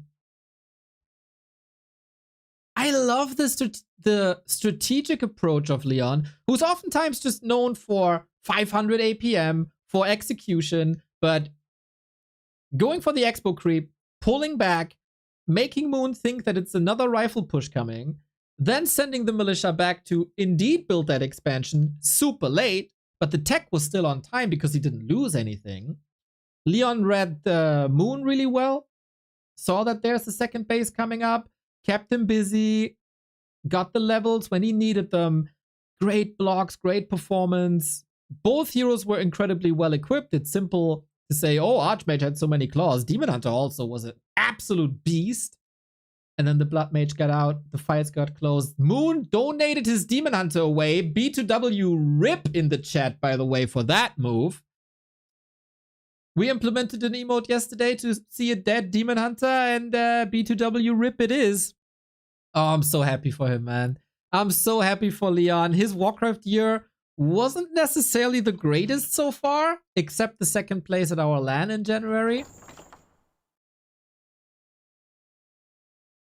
I love the strategic approach of Leon, who's oftentimes just known for 500 APM, for execution, but going for the expo creep, pulling back, making Moon think that it's another rifle push coming, then sending the militia back to indeed build that expansion super late, but the tech was still on time because he didn't lose anything. Leon read the Moon really well, saw that there's a second base coming up, kept him busy, got the levels when he needed them. Great blocks, great performance. Both heroes were incredibly well equipped. It's simple to say, oh, Archmage had so many claws. Demon Hunter also was an absolute beast. And then the Blood Mage got out. The fights got closed. Moon donated his Demon Hunter away. B2W RIP in the chat, by the way, for that move. We implemented an emote yesterday to see a dead Demon Hunter, and B2W RIP it is. Oh, I'm so happy for him, man. I'm so happy for Leon. His Warcraft year wasn't necessarily the greatest so far, except the second place at our LAN in January.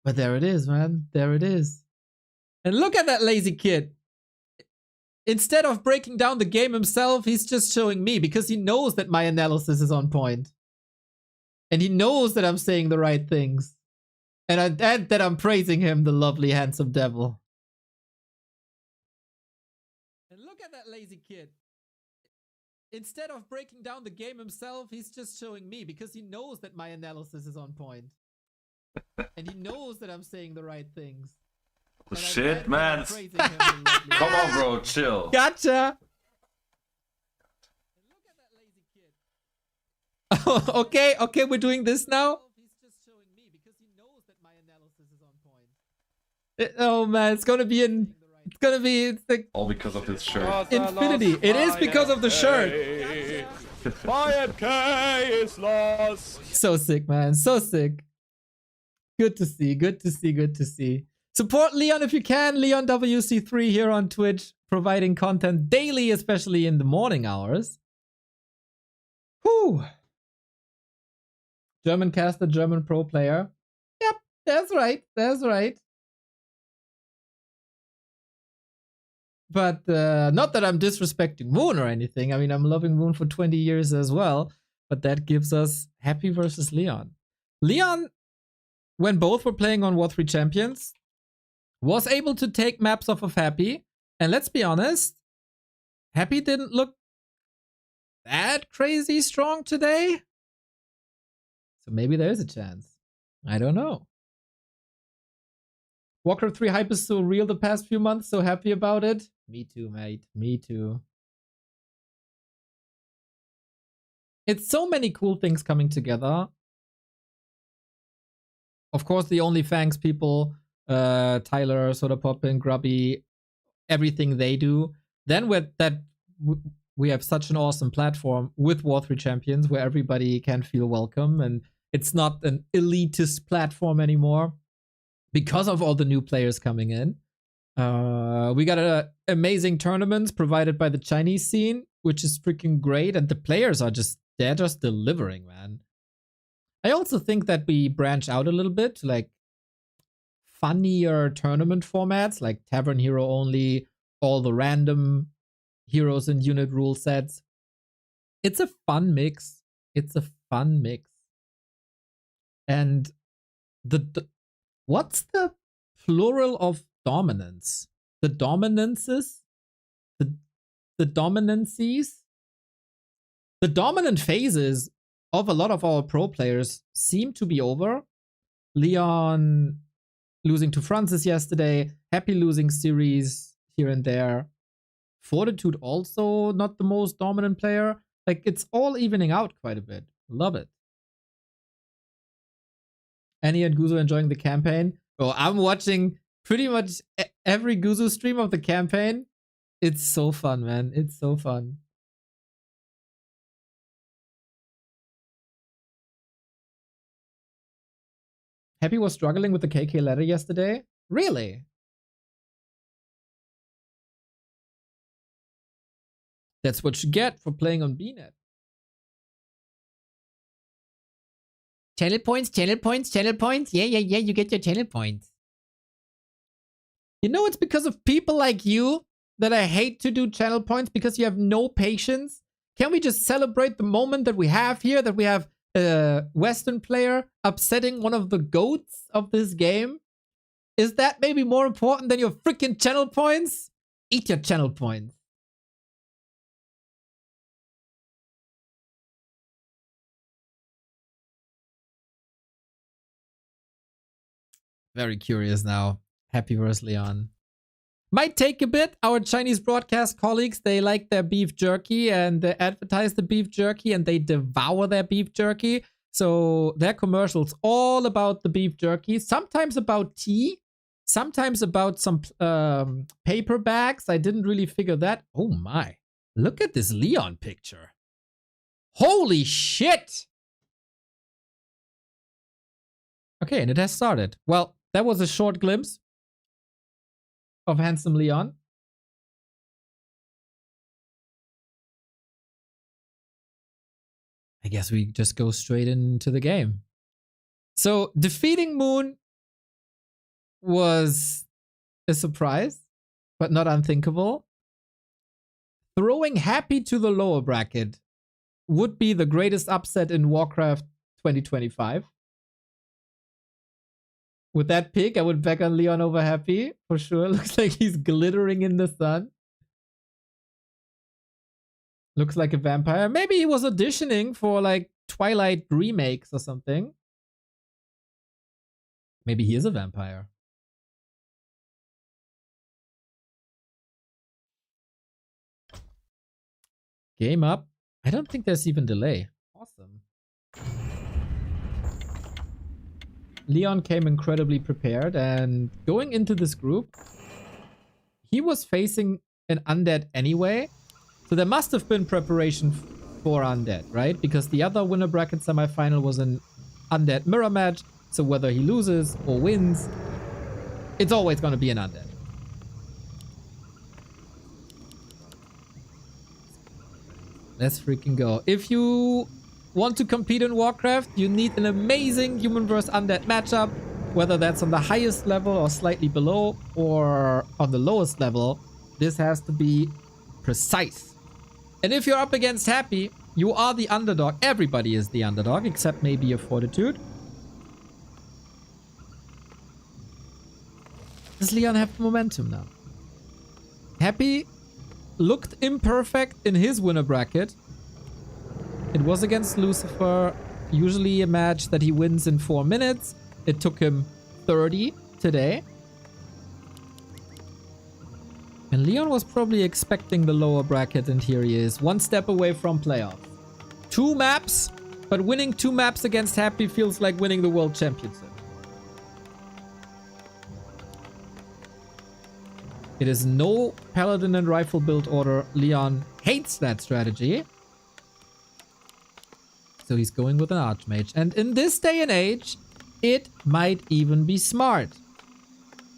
But there it is, man. There it is. And look at that lazy kid. Instead of breaking down the game himself, he's just showing me because he knows that my analysis is on point. And he knows that I'm saying the right things. And that I'm praising him, the lovely, handsome devil. And look at that lazy kid. Instead of breaking down the game himself, he's just showing me because he knows that my analysis is on point. And he knows that I'm saying the right things. Shit, man. Come on, bro, chill. Gotcha. Okay, okay, we're doing this now. Oh man, it's gonna be All because of his shirt. infinity. It is because of the shirt. 5K is lost. So sick, man. So sick. Good to see. Good to see. Good to see. Support Leon if you can. Leon WC3 here on Twitch, providing content daily, especially in the morning hours. Whew. German caster, German pro player. Yep, that's right. That's right. But not that I'm disrespecting Moon or anything. I mean, I'm loving Moon for 20 years as well. But that gives us Happy versus Leon. Leon, when both were playing on War 3 Champions, was able to take maps off of Happy. And let's be honest, Happy didn't look that crazy strong today. So maybe there is a chance. I don't know. Warcraft 3 hype is so real the past few months. So happy about it. Me too, mate. Me too. It's so many cool things coming together. Of course, the OnlyFans people, Tyler, Sodapoppin, Grubby, everything they do. Then with that, we have such an awesome platform with War 3 Champions where everybody can feel welcome. And it's not an elitist platform anymore because of all the new players coming in. We got amazing tournaments provided by the Chinese scene, which is freaking great. And the players are they're just delivering, man. I also think that we branch out a little bit to like funnier tournament formats like Tavern Hero only, all the random heroes and unit rule sets. It's a fun mix. It's a fun mix. And what's the plural of dominance? The dominances? The dominancies? The dominant phases of a lot of our pro players seem to be over. Leon losing to Francis yesterday, Happy losing series here and there. Fortitude also not the most dominant player. Like, it's all evening out quite a bit. Love it. Annie and Guzo enjoying the campaign. Oh, I'm watching pretty much every Guzo stream of the campaign. It's so fun, man. It's so fun. Happy was struggling with the KK ladder yesterday? Really? That's what you get for playing on BNet. Channel points, channel points, channel points. Yeah, you get your channel points. You know, it's because of people like you that I hate to do channel points because you have no patience. Can we just celebrate the moment that we have here, that we have a Western player upsetting one of the GOATs of this game? Is that maybe more important than your freaking channel points? Eat your channel points. Very curious now. Happy versus Leon. Might take a bit. Our Chinese broadcast colleagues, they like their beef jerky and they advertise the beef jerky and they devour their beef jerky. So their commercials all about the beef jerky. Sometimes about tea. Sometimes about some paper bags. I didn't really figure that. Oh my. Look at this Leon picture. Holy shit. Okay, and it has started. Well, that was a short glimpse of handsome Leon. I guess we just go straight into the game. So defeating Moon was a surprise, but not unthinkable. Throwing Happy to the lower bracket would be the greatest upset in Warcraft 2025. With that pick, I would back on Leon over Happy, for sure. Looks like he's glittering in the sun. Looks like a vampire. Maybe he was auditioning for like Twilight remakes or something. Maybe he is a vampire. Game up. I don't think there's even delay. Awesome. Leon came incredibly prepared, and going into this group, he was facing an undead anyway, so there must have been preparation for Undead, right? Because the other winner bracket semifinal was an Undead mirror match. So whether he loses or wins, it's always going to be an Undead. Let's freaking go. If you want to compete in Warcraft, you need an amazing human vs. Undead matchup. Whether that's on the highest level or slightly below or on the lowest level, this has to be precise. And if you're up against Happy, you are the underdog. Everybody is the underdog, except maybe your Fortitude. Does Leon have momentum now? Happy looked imperfect in his winner bracket. It was against Lucifer, usually a match that he wins in 4 minutes. It took him 30 today. And Leon was probably expecting the lower bracket, and here he is, 1 step away from playoff. 2 maps, but winning 2 maps against Happy feels like winning the World Championship. It is no Paladin and Rifle build order. Leon hates that strategy. So he's going with an Archmage. And in this day and age, it might even be smart.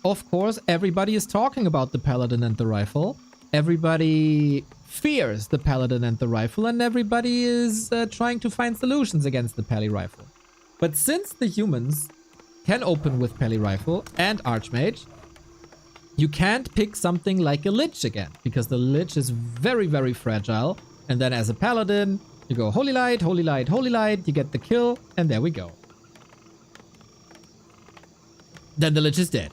Of course, everybody is talking about the Paladin and the Rifle. Everybody fears the Paladin and the Rifle, and everybody is trying to find solutions against the Pally Rifle. But since the humans can open with Pally Rifle and Archmage, you can't pick something like a Lich again, because the Lich is very, very fragile. And then as a Paladin, you go Holy Light, Holy Light, Holy Light, you get the kill, and there we go. Then the Lich is dead.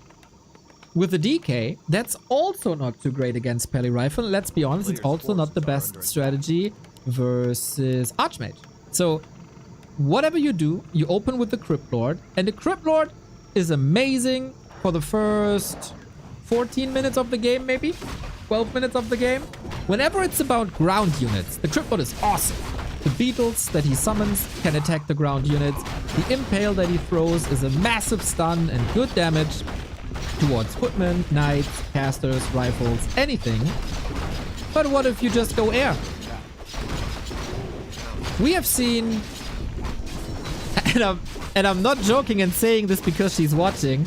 With the DK, that's also not too great against Pally Rifle. Let's be honest, it's also not the best strategy versus Archmage. So, whatever you do, you open with the Crypt Lord, and the Crypt Lord is amazing for the first 14 minutes of the game, maybe 12 minutes of the game. Whenever it's about ground units, the Crypt Lord is awesome. The beetles that he summons can attack the ground units. The impale that he throws is a massive stun and good damage towards footmen, knights, casters, rifles, anything. But what if you just go air? We have seen, and I'm not joking and saying this because she's watching,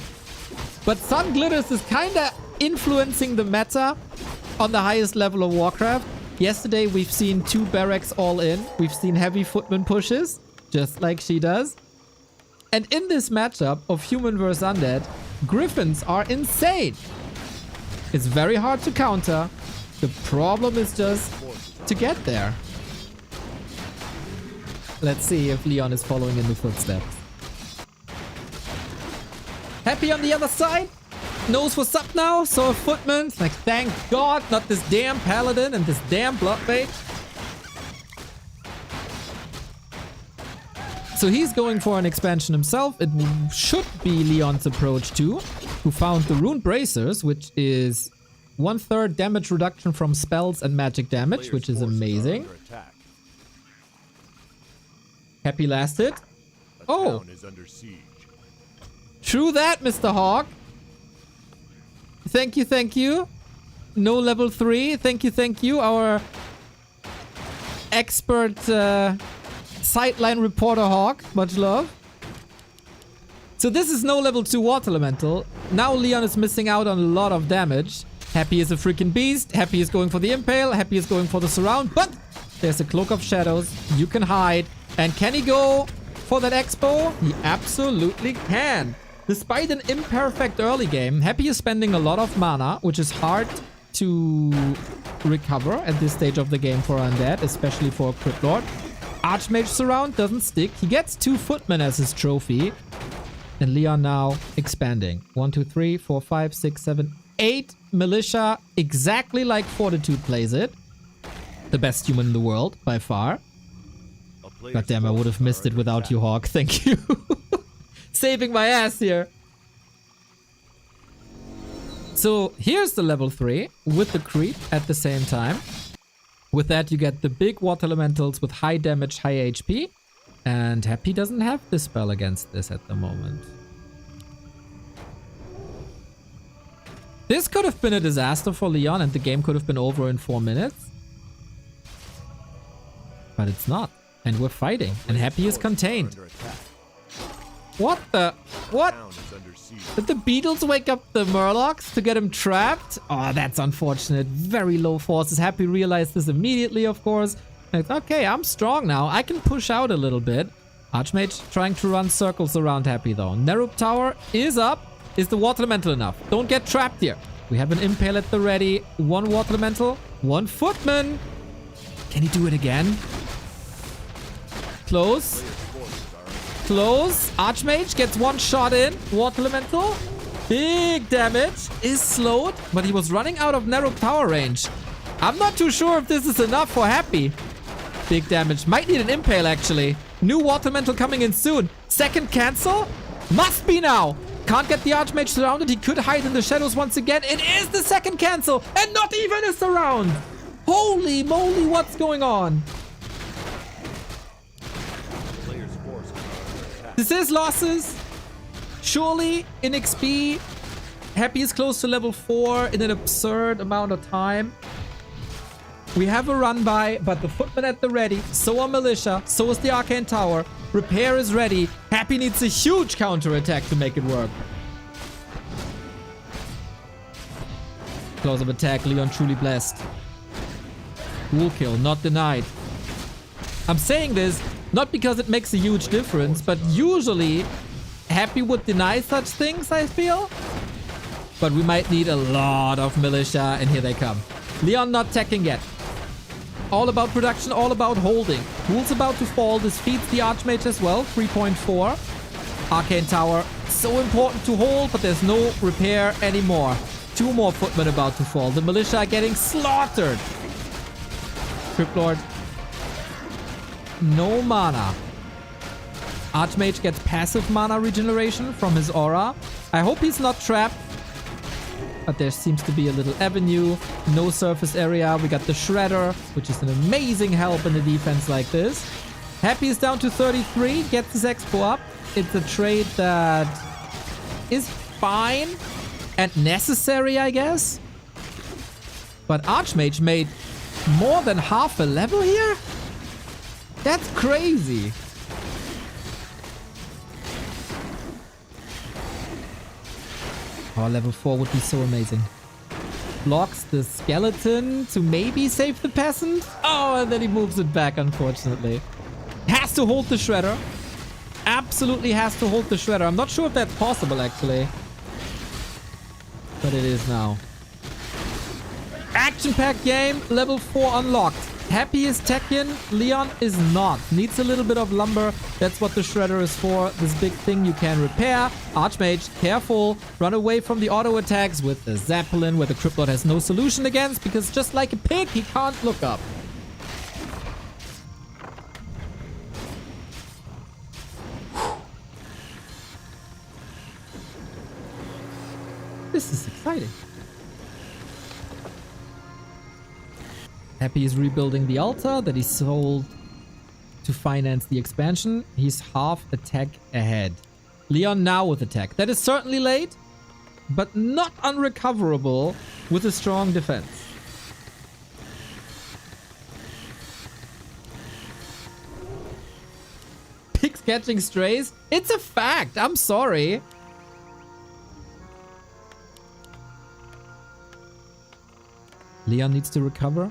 but Sun Glitters is kinda influencing the meta on the highest level of Warcraft. Yesterday we've seen 2 barracks all in. We've seen heavy footman pushes, just like she does. And in this matchup of human versus undead, Griffins are insane. It's very hard to counter. The problem is just to get there. Let's see if Leon is following in the footsteps. Happy on the other side. Knows what's up now. So a footman. Like, thank God, not this damn paladin and this damn bloodbait. So he's going for an expansion himself. It should be Leon's approach too, who found the Rune Bracers, which is 1/3 damage reduction from spells and magic damage, which is amazing. Happy last hit. Oh, true that, Mr. Hawk. Thank you, thank you. No level 3. Thank you. Our expert sideline reporter Hawk. Much love. So this is no level 2 water elemental. Now Leon is missing out on a lot of damage. Happy is a freaking beast. Happy is going for the impale. Happy is going for the surround. But there's a cloak of shadows. You can hide. And can he go for that expo? He absolutely can. Despite an imperfect early game, Happy is spending a lot of mana, which is hard to recover at this stage of the game for Undead, especially for a Crypt Lord. Archmage surround doesn't stick. He gets 2 footmen as his trophy. And Leon now expanding. 1, 2, 3, 4, 5, 6, 7, 8 militia, exactly like Fortitude plays it. The best human in the world, by far. God damn, I would have missed it without you, Hawk. Thank you. Saving my ass here. So here's the level 3 with the creep at the same time. With that, you get the big water elementals with high damage, high HP. And Happy doesn't have the spell against this at the moment. This could have been a disaster for Leon and the game could have been over in 4 minutes. But it's not. And we're fighting. And Happy is contained. Under attack. What the? What? Town is under siege. Did the Beatles wake up the Murlocs to get him trapped? Oh, that's unfortunate. Very low forces. Happy realized this immediately, of course. Like, okay, I'm strong now. I can push out a little bit. Archmage trying to run circles around Happy, though. Nerup Tower is up. Is the Water Elemental enough? Don't get trapped here. We have an Impale at the ready. One Water Elemental. One Footman. Can he do it again? Close. Close. Archmage gets one shot in. Water Elemental. Big damage. Is slowed, but he was running out of Nerup Tower range. I'm not too sure if this is enough for Happy. Big damage. Might need an Impale, actually. New Water Elemental coming in soon. Second cancel? Must be now. Can't get the Archmage surrounded. He could hide in the shadows once again. It is the second cancel. And not even a surround. Holy moly, what's going on? Player's forces are under attack. This is losses. Surely in XP, Happy is close to level 4 in an absurd amount of time. We have a run by, but the Footman at the ready. So are Militia. So is the Arcane Tower. Repair is ready. Happy needs a huge counterattack to make it work. Close of attack. Leon truly blessed. Ghoul kill. Not denied. I'm saying this not because it makes a huge difference, but usually Happy would deny such things, I feel. But we might need a lot of Militia, and here they come. Leon not teching yet. All about production, all about holding. Ghoul's about to fall. This feeds the Archmage as well. 3.4. Arcane Tower. So important to hold, but there's no repair anymore. 2 more Footmen about to fall. The Militia are getting slaughtered. Crypt Lord. No mana. Archmage gets passive mana regeneration from his aura. I hope he's not trapped. But there seems to be a little avenue. No surface area. We got the Shredder, which is an amazing help in a defense like this. Happy is down to 33. Gets his expo up. It's a trade that is fine and necessary, I guess. But Archmage made more than half a level here? That's crazy. Oh, level 4 would be so amazing. Blocks the skeleton to maybe save the peasant. Oh, and then he moves it back, unfortunately. Has to hold the Shredder. Absolutely has to hold the Shredder. I'm not sure if that's possible, actually. But it is now. Action-packed game. Level 4 unlocked. Happy is Tekken. Leon is not. Needs a little bit of lumber. That's what the Shredder is for. This big thing you can repair. Archmage, careful. Run away from the auto attacks with the Zeppelin, where the Crypt Lord has no solution against, because just like a pig, he can't look up. This is exciting. Happy is rebuilding the altar that he sold to finance the expansion. He's half attack ahead. Leon now with attack. That is certainly late, but not unrecoverable with a strong defense. Pigs catching strays? It's a fact. I'm sorry. Leon needs to recover.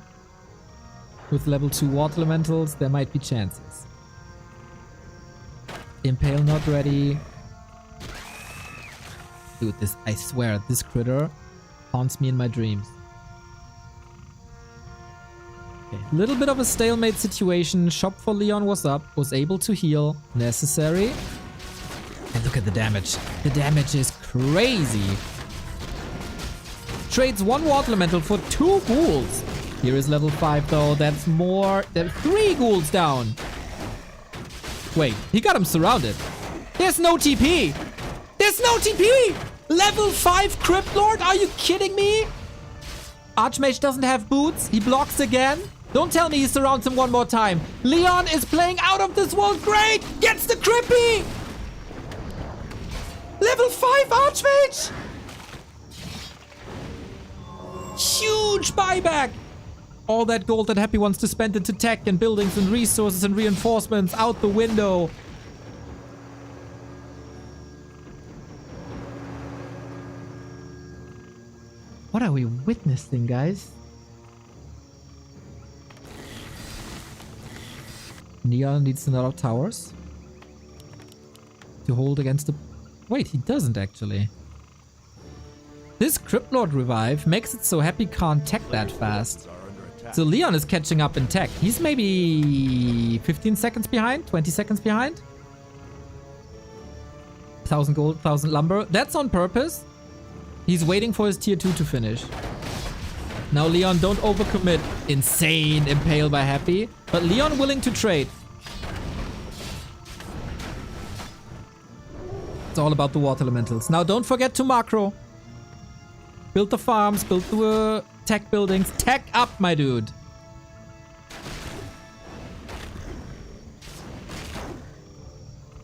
With level 2 water elementals, there might be chances. Impale not ready. Dude, this, I swear, this critter haunts me in my dreams. Okay, little bit of a stalemate situation. Shop for Leon was up, was able to heal. Necessary. And look at the damage. The damage is crazy. Trades 1 water elemental for 2 ghouls. Here is level 5 though. That's more than 3 ghouls down. Wait, he got him surrounded. There's no TP. There's no TP. Level 5 Crypt Lord? Are you kidding me? Archmage doesn't have boots. He blocks again. Don't tell me he surrounds him one more time. Leon is playing out of this world. Great. Gets the Crippy. Level 5 Archmage. Huge buyback. All that gold that Happy wants to spend into tech and buildings and resources and reinforcements out the window. What are we witnessing, guys? Neon needs a lot of towers to hold against the... Wait, he doesn't actually. This Crypt Lord revive makes it so Happy can't tech that fast. So Leon is catching up in tech. He's maybe 15 seconds behind, 20 seconds behind. 1,000 gold, 1,000 lumber. That's on purpose. He's waiting for his tier 2 to finish. Now Leon, don't overcommit. Insane impale by Happy. But Leon willing to trade. It's all about the water elementals. Now don't forget to macro. Build the farms, build the tech buildings. Tech up, my dude.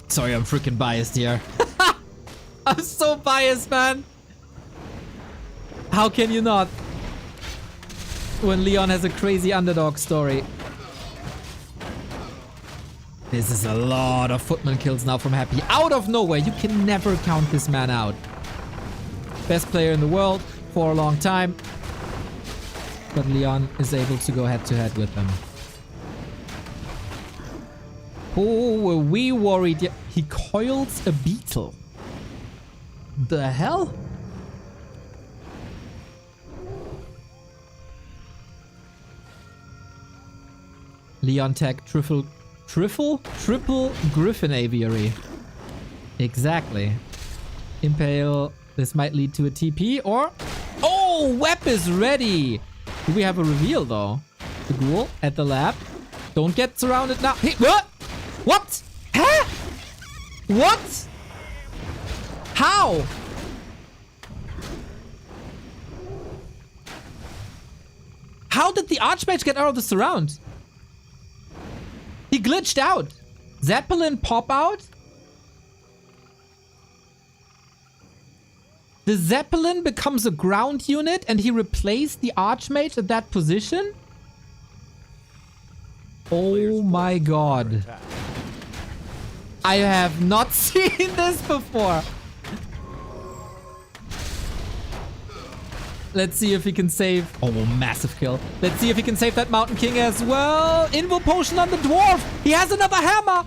Sorry, I'm freaking biased here. I'm so biased, man. How can you not? When Leon has a crazy underdog story. This is a lot of footman kills now from Happy. Out of nowhere. You can never count this man out. Best player in the world for a long time. But Leon is able to go head to head with him. Oh, were we worried? Yeah, he coils a beetle. The hell? Leon tech triple Griffin Aviary. Exactly. Impale. This might lead to a TP or... Oh, Web is ready. Do we have a reveal though? The ghoul at the lab. Don't get surrounded now. Hey, what? What? Huh? What? How? How did the Archmage get out of the surround? He glitched out. Zeppelin pop out? The Zeppelin becomes a ground unit and he replaced the Archmage at that position? Oh my god. I have not seen this before. Let's see if he can save... Oh, massive kill. Let's see if he can save that Mountain King as well. Invo potion on the Dwarf. He has another hammer.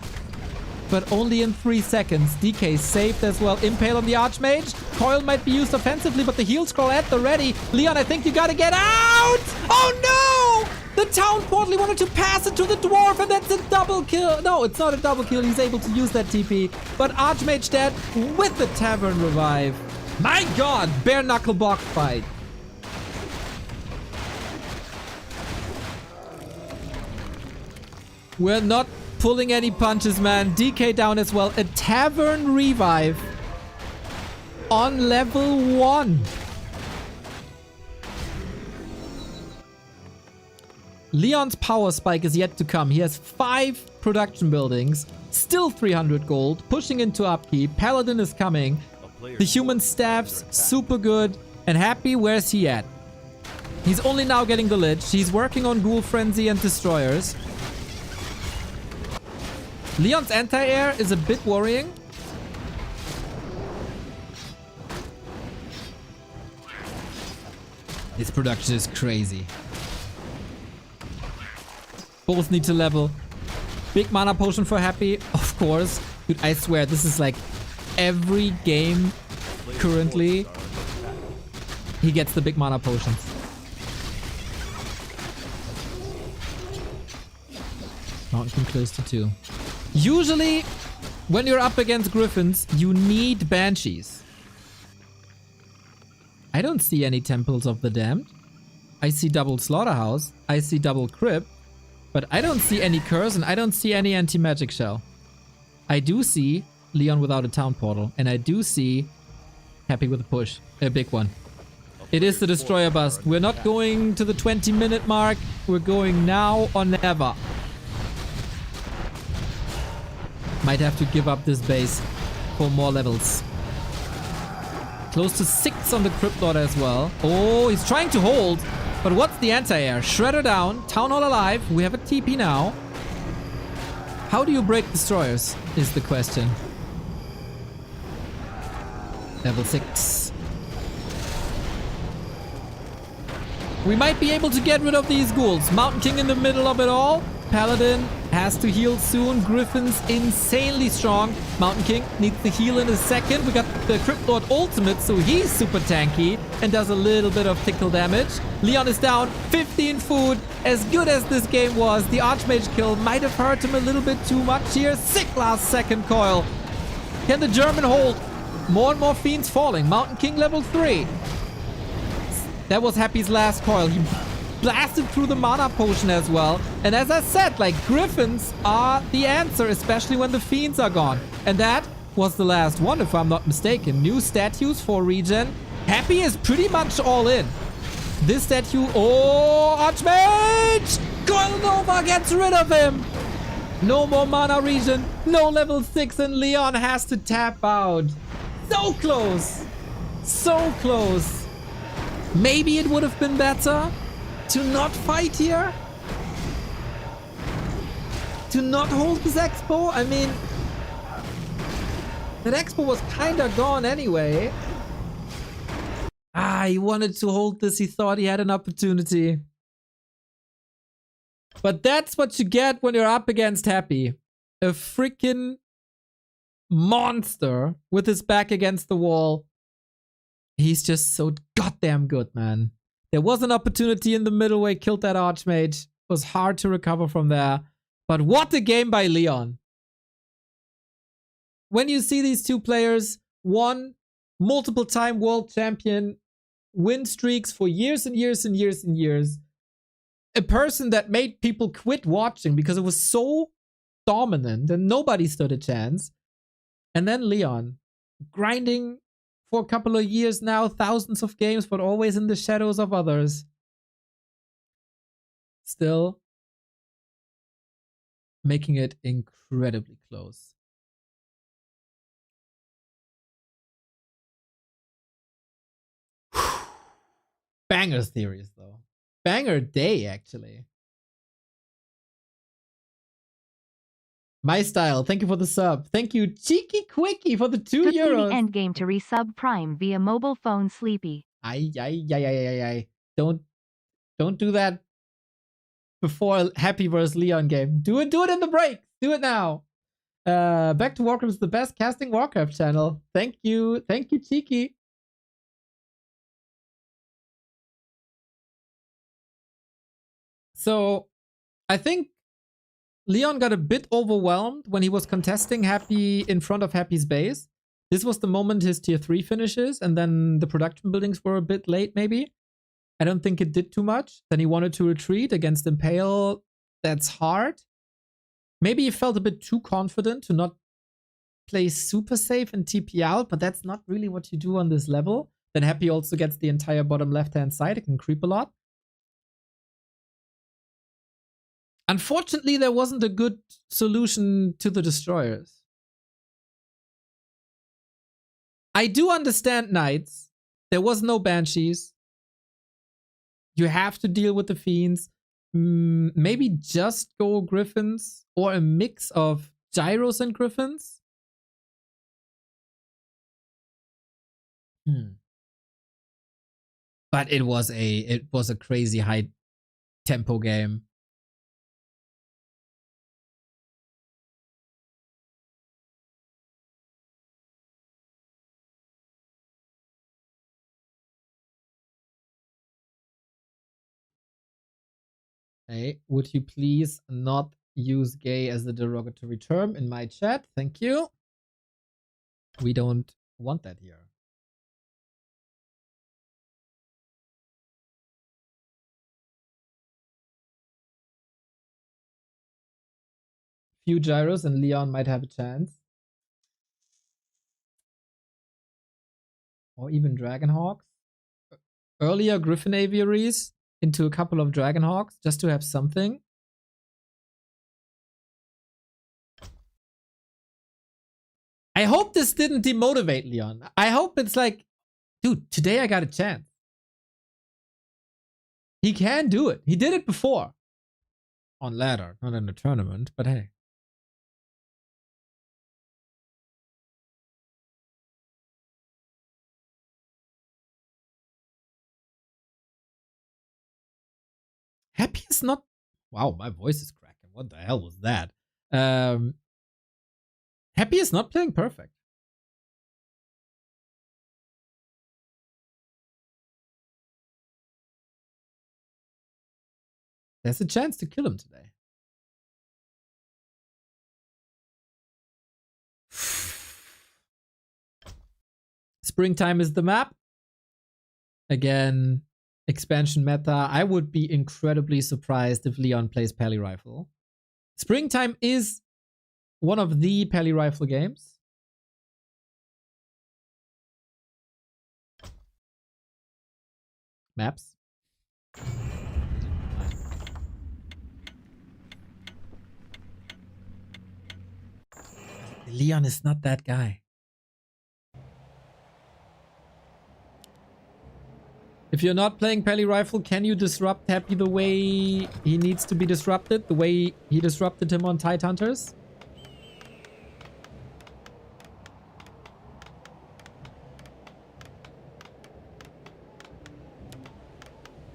But only in 3 seconds. DK saved as well. Impale on the Archmage. Coil might be used offensively, but the heal scroll at the ready. Leon, I think you gotta get out. Oh, no. The town portal wanted to pass it to the Dwarf, and that's a double kill. No, it's not a double kill. He's able to use that TP. But Archmage dead with the Tavern revive. My god. Bare knuckle box fight. We're not pulling any punches, man. DK down as well. A Tavern revive on level 1. Leon's power spike is yet to come. He has 5 production buildings, still 300 gold, pushing into upkeep. Paladin is coming. The human staff's super good. And Happy, where's he at? He's only now getting the Lich. He's working on Ghoul Frenzy and Destroyers. Leon's anti-air is a bit worrying. His production is crazy. Both need to level. Big mana potion for Happy, of course. Dude, I swear, this is like every game currently. He gets the big mana potions. Mountain King close to 2. Usually, when you're up against Griffins, you need Banshees. I don't see any Temples of the Damned. I see double Slaughterhouse. I see double Crypt. But I don't see any Curse and I don't see any Anti-Magic Shell. I do see Leon without a Town Portal. And I do see Happy with a push. A big one. It is the Destroyer bust. We're not going to the 20-minute mark. We're going now or never. Might have to give up this base for more levels. Close to 6 on the Crypt Lord as well. Oh, he's trying to hold. But what's the anti-air? Shredder down, Town Hall alive. We have a TP now. How do you break destroyers is the question. Level 6. We might be able to get rid of these ghouls. Mountain King in the middle of it all. Paladin has to heal soon. Griffin's insanely strong. Mountain King needs to heal in a second. We got the Crypt Lord ultimate, so he's super tanky and does a little bit of tickle damage. Leon is down. 15 food. As good as this game was, the Archmage kill might have hurt him a little bit too much here. Sick last second coil. Can the German hold? More and more fiends falling. Mountain King level 3. That was Happy's last coil. He blasted through the mana potion as well. And as I said, like, griffins are the answer, especially when the fiends are gone. And that was the last one, if I'm not mistaken. New statues for regen. Happy is pretty much all in. This statue... Oh, Archmage! Coil Nova gets rid of him! No more mana regen. No level 6, and Leon has to tap out. So close. So close. Maybe it would have been better to not fight here? To not hold this expo? I mean, that expo was kinda gone anyway. He wanted to hold this. He thought he had an opportunity. But that's what you get when you're up against Happy. A freaking monster with his back against the wall. He's just so goddamn good, man. There was an opportunity in the middle where he killed that Archmage. It was hard to recover from there. But what a game by Leon. When you see these two players, one multiple-time world champion, win streaks for years and years and years and years. A person that made people quit watching because it was so dominant and nobody stood a chance. And then Leon, grinding for a couple of years now, thousands of games, but always in the shadows of others. Still making it incredibly close. Banger series, though. Banger day, actually. My style, thank you for the sub. Thank you, Cheeky Quickie, for the €2. Took me the endgame to resub Prime via mobile phone Sleepy. Ay. Don't do that before Happy vs. Leon game. Do it in the break. Do it now. Back to Warcraft is the best casting Warcraft channel. Thank you, Cheeky. So, I think Leon got a bit overwhelmed when he was contesting Happy in front of Happy's base. This was the moment his tier 3 finishes, and then the production buildings were a bit late, maybe. I don't think it did too much. Then he wanted to retreat against Impale. That's hard. Maybe he felt a bit too confident to not play super safe and TP out, but that's not really what you do on this level. Then Happy also gets the entire bottom left-hand side. It can creep a lot. Unfortunately, there wasn't a good solution to the destroyers. I do understand Knights. There was no Banshees. You have to deal with the Fiends. Maybe just go Griffins or a mix of Gyros and Griffins. But it was a crazy high tempo game. Hey, would you please not use gay as a derogatory term in my chat? Thank you. We don't want that here. Few gyros and Leon might have a chance. Or even Dragonhawks. Earlier Griffin Aviaries into a couple of Dragonhawks just to have something. I hope this didn't demotivate Leon. I hope it's like, dude, today I got a chance. He can do it. He did it before. On ladder, not in a tournament, but hey. Happy is not... Wow, my voice is cracking. What the hell was that? Happy is not playing perfect. There's a chance to kill him today. Springtime is the map. Again, expansion meta. I would be incredibly surprised if Leon plays Pally Rifle. Springtime is one of the Pally Rifle games. Maps. Leon is not that guy. If you're not playing Pally Rifle, can you disrupt Happy the way he needs to be disrupted? The way he disrupted him on Tidehunters?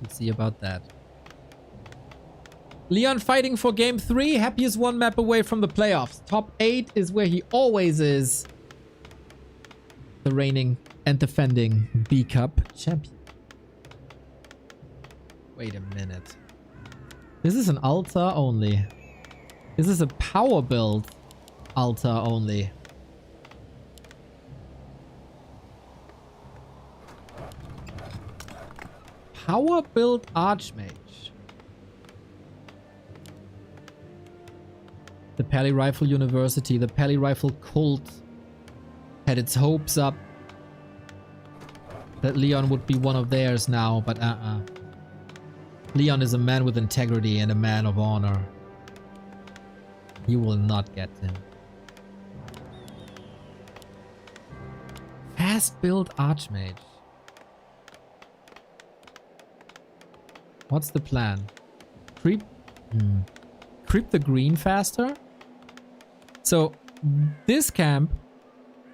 Let's see about that. Leon fighting for game 3. Happy is one map away from the playoffs. Top 8 is where he always is. The reigning and defending B Cup champion. Wait a minute. This is an altar only. This is a power build altar only. Power build Archmage. The Pally Rifle University, the Pally Rifle cult had its hopes up that Leon would be one of theirs now, but Leon is a man with integrity and a man of honor. You will not get him. Fast build Archmage. What's the plan? Creep the green faster? So this camp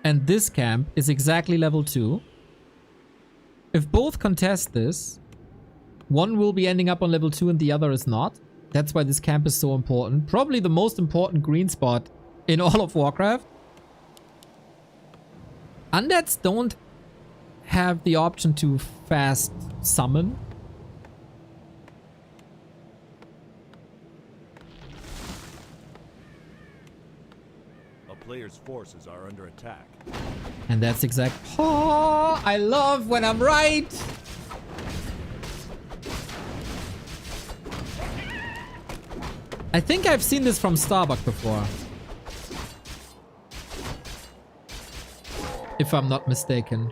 and this camp is exactly level 2. If both contest this, one will be ending up on level 2 and the other is not. That's why this camp is so important. Probably the most important green spot in all of Warcraft. Undeads don't have the option to fast summon. Players' forces are under attack. And that's exact. Oh, I love when I'm right. I think I've seen this from Starbuck before. If I'm not mistaken.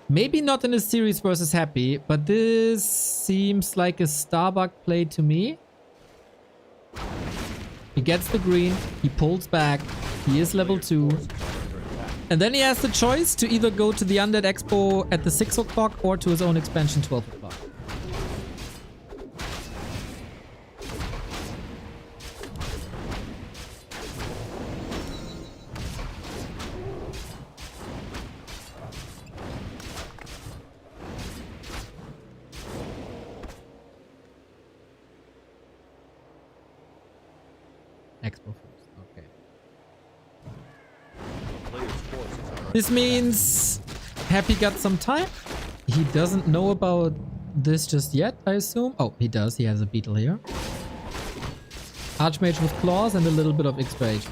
Maybe not in a series versus Happy, but this seems like a Starbuck play to me. He gets the green, he pulls back, he is level 2. And then he has the choice to either go to the Undead Expo at the 6 o'clock or to his own expansion 12 o'clock. Expo first, okay. This means Happy got some time. He doesn't know about this just yet, I assume. Oh, he does. He has a beetle here. Archmage with claws and a little bit of extra HP.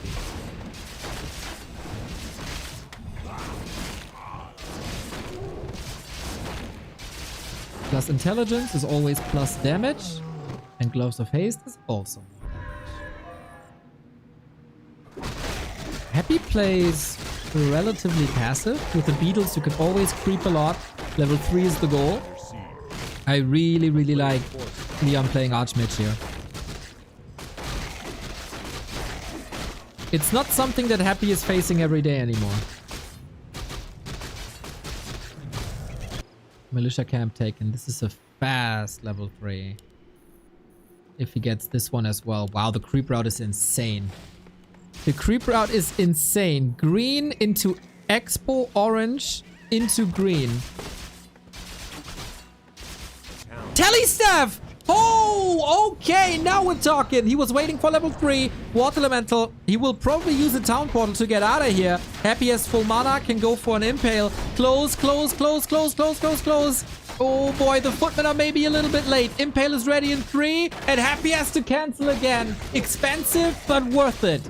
Plus intelligence is always plus damage. And gloves of haste is also. Happy plays relatively passive. With the beetles, you can always creep a lot. Level 3 is the goal. I really, really like Leon playing Archmage here. It's not something that Happy is facing every day anymore. Militia camp taken. This is a fast level 3. If he gets this one as well. Wow, the creep route is insane. The creep route is insane. Green into Expo, orange into green. Telestaff! Oh, okay, now we're talking. He was waiting for level 3. Water Elemental. He will probably use a town portal to get out of here. Happy has full mana, can go for an impale. Close, close, close, close, close, close, close. Oh boy, the footmen are maybe a little bit late. Impale is ready in 3, and Happy has to cancel again. Expensive, but worth it.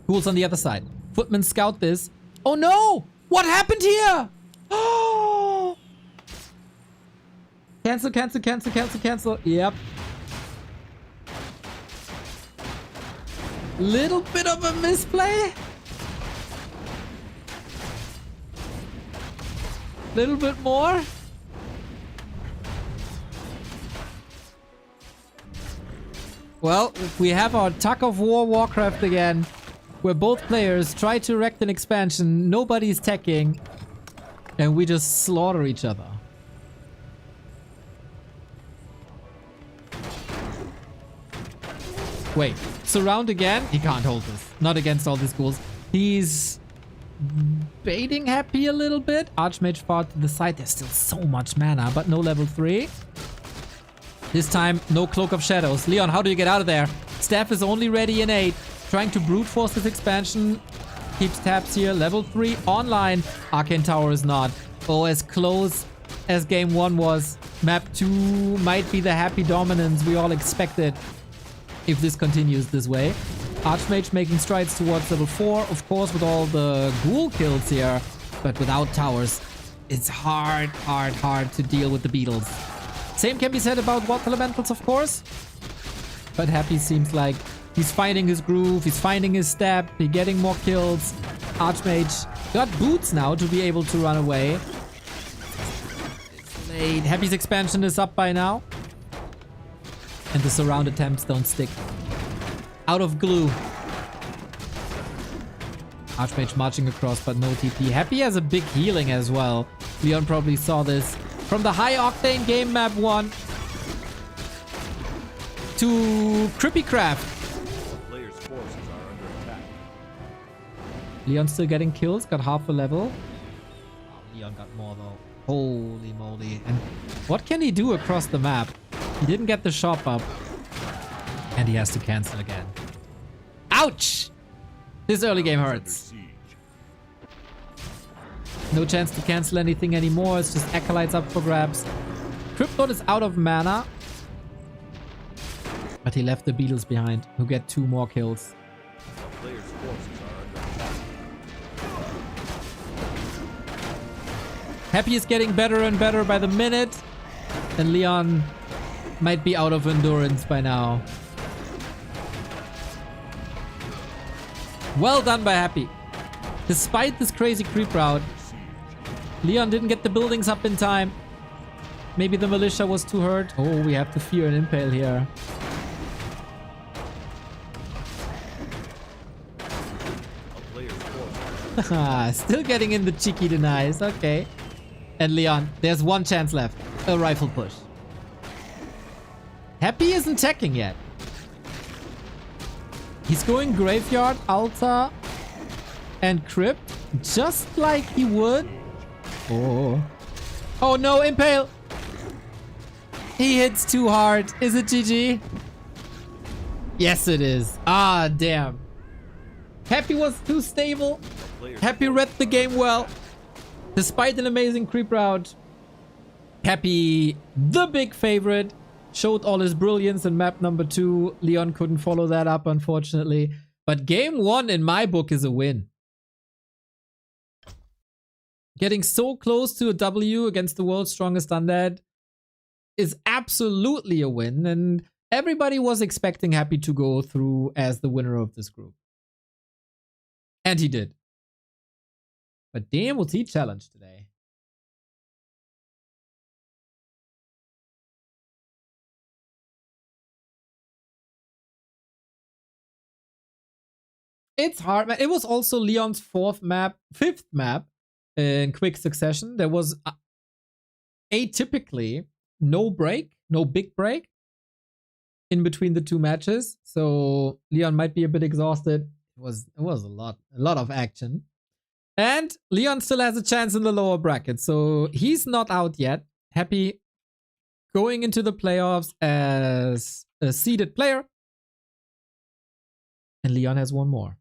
Who's on the other side? Footmen scout this. Oh no! What happened here? Oh! Cancel, cancel, cancel, cancel, cancel. Yep. Little bit of a misplay. Little bit more. Well, we have our tug of war Warcraft again, where both players try to erect an expansion, nobody's teching, and we just slaughter each other. Wait, surround again? He can't hold this. Not against all these ghouls. He's baiting Happy a little bit. Archmage far to the side. There's still so much mana, but no level 3. This time, no Cloak of Shadows. Leon, how do you get out of there? Staff is only ready in 8. Trying to brute force this expansion. Keeps tabs here. Level 3 online. Arcane Tower is not. Oh, as close as game 1 was. Map 2 might be the Happy dominance we all expected, if this continues this way. Archmage making strides towards level 4, of course, with all the ghoul kills here. But without towers, it's hard to deal with the beetles. Same can be said about Water Elementals, of course. But Happy seems like he's finding his groove, he's finding his step, he's getting more kills. Archmage got boots now to be able to run away. It's late. Happy's expansion is up by now. And the surround attempts don't stick. Out of glue. Archmage marching across, but no TP. Happy has a big healing as well. Leon probably saw this. From the high octane game map 1 to Creepjack. Players' forces are under attack. Leon still getting kills, got half a level. Oh, Leon got more though. Holy moly. And what can he do across the map? He didn't get the shop up. And he has to cancel again. Ouch! This early game hurts. No chance to cancel anything anymore. It's just Acolytes up for grabs. Cryptod is out of mana. But he left the beetles behind, who get 2 more kills. Players' forces are under attack. Happy is getting better and better by the minute. And Leon might be out of endurance by now. Well done by Happy. Despite this crazy creep route, Leon didn't get the buildings up in time. Maybe the militia was too hurt. Oh, we have to fear an impale here. Still getting in the cheeky denies. Okay. And Leon, there's one chance left. A rifle push. Happy isn't teching yet. He's going Graveyard, Altar, and Crypt, just like he would. Oh. Oh no, Impale! He hits too hard. Is it GG? Yes, it is. Ah, damn. Happy was too stable. Happy read the game well. Despite an amazing creep route, Happy, the big favorite, showed all his brilliance in map number 2. Leon couldn't follow that up, unfortunately. But game 1 in my book is a win. Getting so close to a W against the world's strongest undead is absolutely a win. And everybody was expecting Happy to go through as the winner of this group. And he did. But damn, was he challenged today. It's hard, man. It was also Leon's 5th map in quick succession. There was atypically no break, no big break in between the two matches. So Leon might be a bit exhausted. It was a lot of action. And Leon still has a chance in the lower bracket. So he's not out yet. Happy going into the playoffs as a seeded player. And Leon has one more.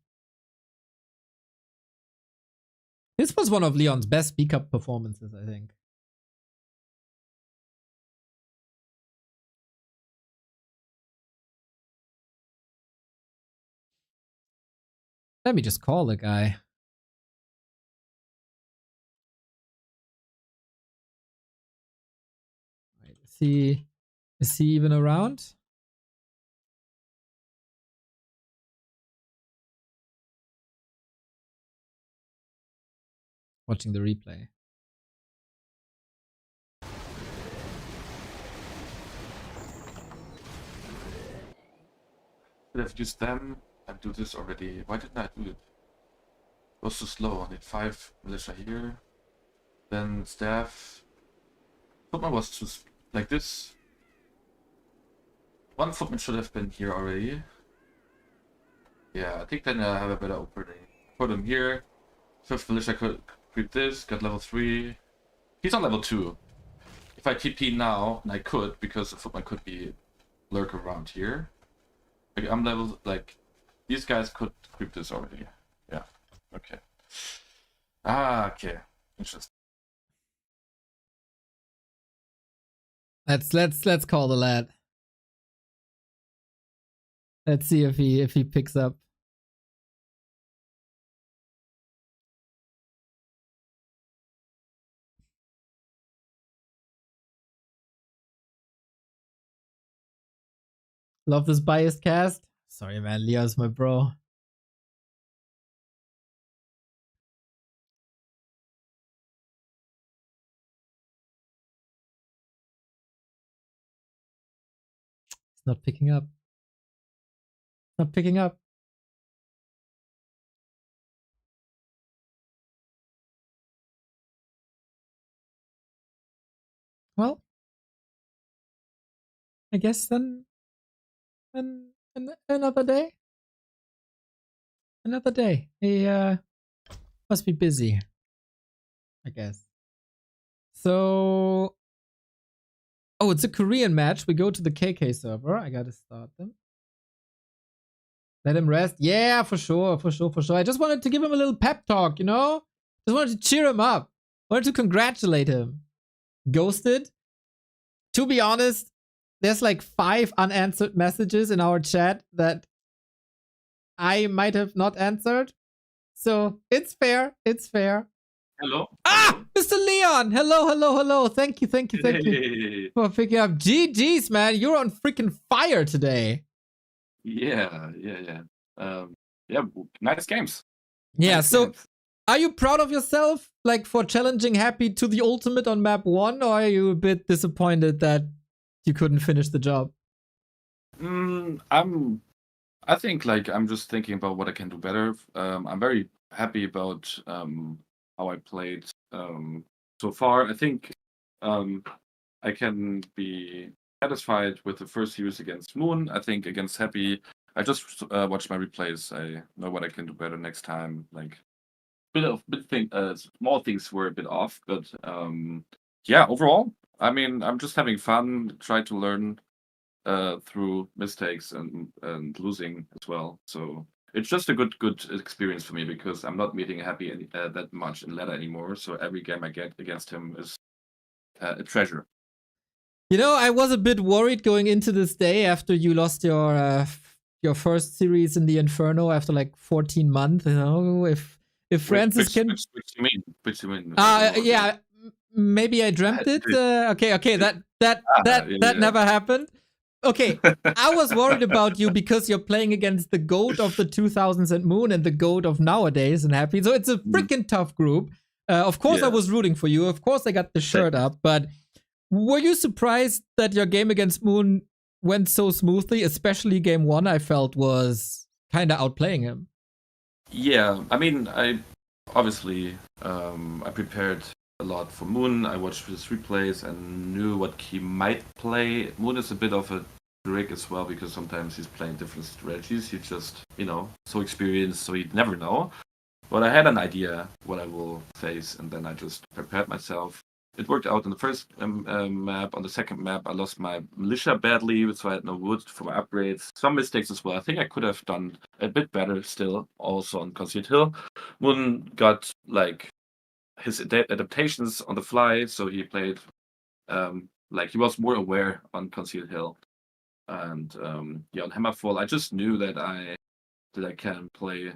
This was one of Leon's best Speak Up performances, I think. Let me just call the guy. Wait, is he even around? Watching the replay. Could have used them and do this already. Why didn't I do it? It was too slow. I need 5 militia here. Then staff. Footman was too like this. One footman should have been here already. Yeah, I think then I have a better opening. Put him here. 5th militia could creep this, got level 3. He's on level 2. If I TP now, and I could, because the footman could be lurk around here. Like, I'm level, like, these guys could creep this already. Yeah, okay. Ah, okay. Interesting. Let's call the lad. Let's see if he picks up. Love this biased cast. Sorry, man. Leo's my bro. It's not picking up. Not picking up. Well, I guess then another day. Another day. He must be busy, I guess. So, oh, it's a Korean match. We go to the KK server. I gotta start them. Let him rest. Yeah, for sure. I just wanted to give him a little pep talk, you know? Just wanted to cheer him up. Wanted to congratulate him. Ghosted. To be honest, there's like 5 unanswered messages in our chat that I might have not answered. So it's fair. It's fair. Hello. Ah! Mr. Leon! Hello. Thank you for picking up. GG's, man. You're on freaking fire today. Yeah. Nice games. Yeah, Nice so games. are you proud of yourself, like, for challenging Happy to the ultimate on map 1, or are you a bit disappointed that you couldn't finish the job? I think, like, I'm just thinking about what I can do better. I'm very happy about how I played so far. I think I can be satisfied with the first use against Moon. I think against Happy, I just watched my replays. I know what I can do better next time. Like, small things were a bit off, but yeah, overall, I mean, I'm just having fun, try to learn through mistakes and losing as well. So it's just a good experience for me, because I'm not meeting Happy that much in ladder anymore. So every game I get against him is a treasure. You know, I was a bit worried going into this day after you lost your first series in the Inferno after like 14 months. You know, if Francis can. Which you mean? Which you mean? Yeah. Maybe I dreamt it. Okay. That never happened. Okay, I was worried about you because you're playing against the GOAT of the 2000s and Moon and the GOAT of nowadays and Happy. So it's a freaking tough group. Of course, I was rooting for you. Of course, I got the shirt up. But were you surprised that your game against Moon went so smoothly? Especially game 1, I felt was kind of outplaying him. Yeah, I mean, I obviously I prepared a lot for Moon. I watched his replays and knew what he might play. Moon is a bit of a trick as well because sometimes he's playing different strategies. He's just, so experienced, so he'd never know. But I had an idea what I will face, and then I just prepared myself. It worked out in the first map. On the second map, I lost my militia badly, so I had no wood for my upgrades. Some mistakes as well. I think I could have done a bit better still, also on Concealed Hill. Moon got, his adaptations on the fly, so he played, he was more aware on Concealed Hill. And, on Hammerfall, I just knew that I can play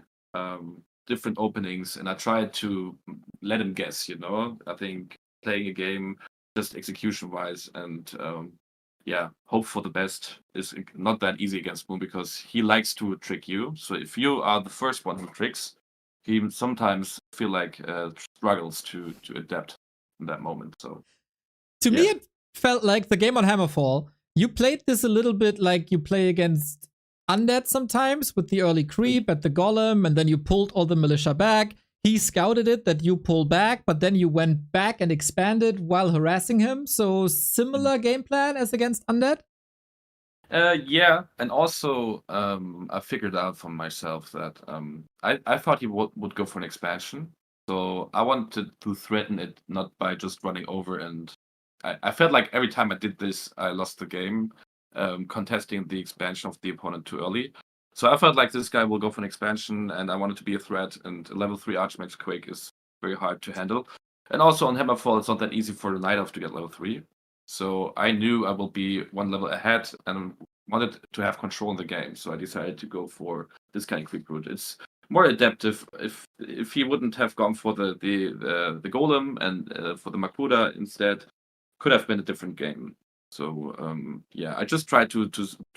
different openings, and I tried to let him guess, I think playing a game just execution wise and hope for the best is not that easy against Moon because he likes to trick you. So if you are the first one who tricks, he sometimes feel like struggles to adapt in that moment. So to me it felt like the game on Hammerfall, you played this a little bit like you play against Undead sometimes with the early creep at the golem, and then you pulled all the militia back. He scouted it that you pull back, but then you went back and expanded while harassing him. So similar game plan as against Undead? Yeah, and also I figured out for myself that I thought he would go for an expansion. So I wanted to threaten it not by just running over, and I felt like every time I did this, I lost the game. Contesting the expansion of the opponent too early. So I felt like this guy will go for an expansion, and I wanted to be a threat, and a level 3 Archmage Quake is very hard to handle. And also on Hammerfall, it's not that easy for the Night Elf to get level 3. So I knew I will be one level ahead and wanted to have control in the game. So I decided to go for this kind of quick route. It's more adaptive. If he wouldn't have gone for the Golem and for the Makuda instead, could have been a different game. So I just tried to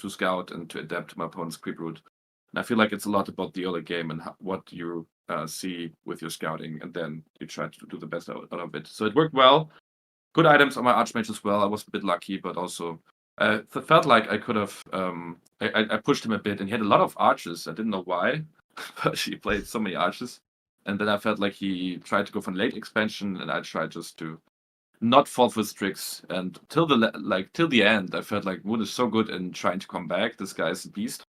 scout and to adapt to my opponent's creep route, and I feel like it's a lot about the early game and what you see with your scouting, and then you try to do the best out of it. So it worked well. Good items on my Archmage as well. I was a bit lucky, but also felt like I could have. I pushed him a bit, and he had a lot of archers. I didn't know why, but he played so many archers, and then I felt like he tried to go for a late expansion, and I tried just to not fall for his tricks, and till the end I felt like Moon is so good in trying to come back. This guy is a beast,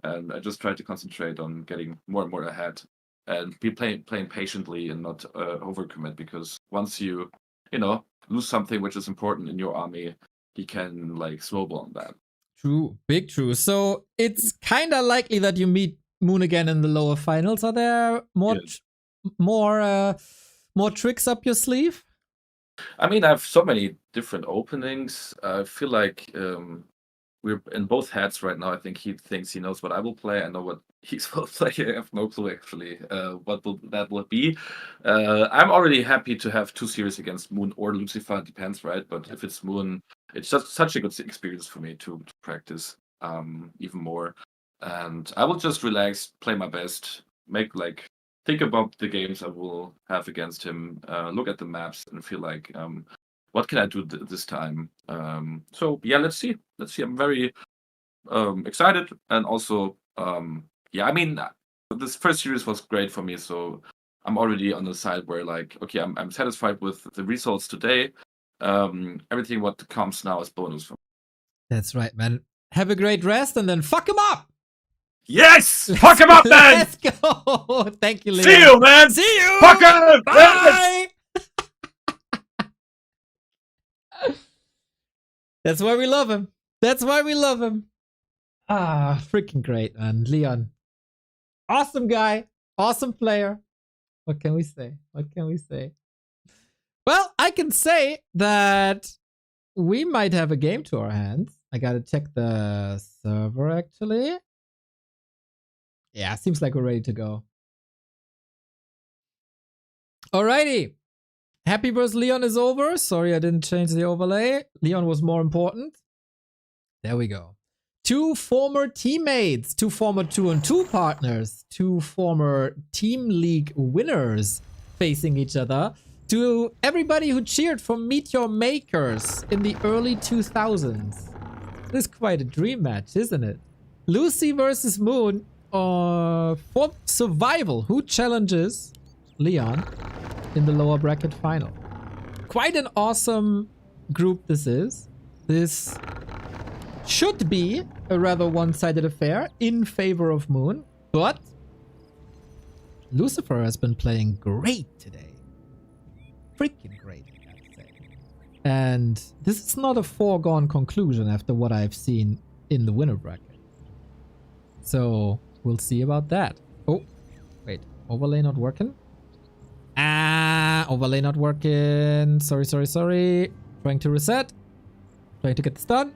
and I just tried to concentrate on getting more and more ahead and be playing patiently and not overcommit, because once you lose something which is important in your army, he can snowball on that. True, big true. So it's kind of likely that you meet Moon again in the lower finals. Are there more tricks up your sleeve? I mean, I have so many different openings. I feel like we're in both heads right now. I think he thinks he knows what I will play. I know what he's will play. I have no clue actually what that will be. I'm already happy to have 2 series against Moon or Lucifer. It depends, right? But if it's Moon, it's just such a good experience for me to practice even more. And I will just relax, play my best, think about the games I will have against him, look at the maps, and feel like, what can I do this time? So yeah, let's see. I'm very excited, and also, I mean, this first series was great for me. So I'm already on the side where okay, I'm satisfied with the results today. Everything what comes now is bonus for me. That's right, man. Have a great rest, and then fuck him up. Yes! Fuck him up, man! Let's go! Thank you, Leon. See you, man! See you! Fuck him! Bye! That's why we love him. That's why we love him. Ah, freaking great, man. Leon. Awesome guy. Awesome player. What can we say? Well, I can say that we might have a game to our hands. I gotta check the server, actually. Yeah, seems like we're ready to go. Alrighty. Happy vs. Leon is over. Sorry I didn't change the overlay. Leon was more important. There we go. 2 former teammates, 2 former 2-on-2 partners, 2 former Team League winners facing each other. To everybody who cheered for Meteor Makers in the early 2000s. This is quite a dream match, isn't it? Lucy versus Moon. For survival, who challenges Leon in the lower bracket final? Quite an awesome group this is. This should be a rather one-sided affair in favor of Moon, but Lucifer has been playing great today. Freaking great, I gotta say. And this is not a foregone conclusion after what I've seen in the winner bracket. So we'll see about that. Oh, wait, overlay not working? Overlay not working. Sorry. Trying to reset. Trying to get this done.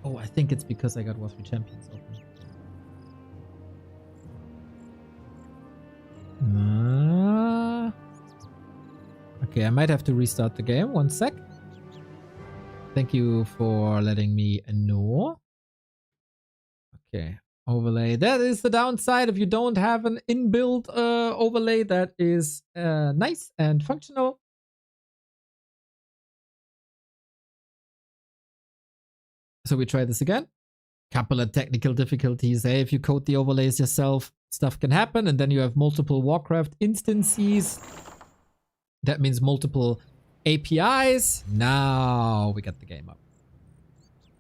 Oh, I think it's because I got Warcraft Champions open. Okay, I might have to restart the game. 1 sec. Thank you for letting me know. Okay, overlay. That is the downside if you don't have an inbuilt overlay that is nice and functional. So we try this again. Couple of technical difficulties. Hey, if you code the overlays yourself, stuff can happen. And then you have multiple Warcraft instances. That means multiple APIs. Now we got the game up.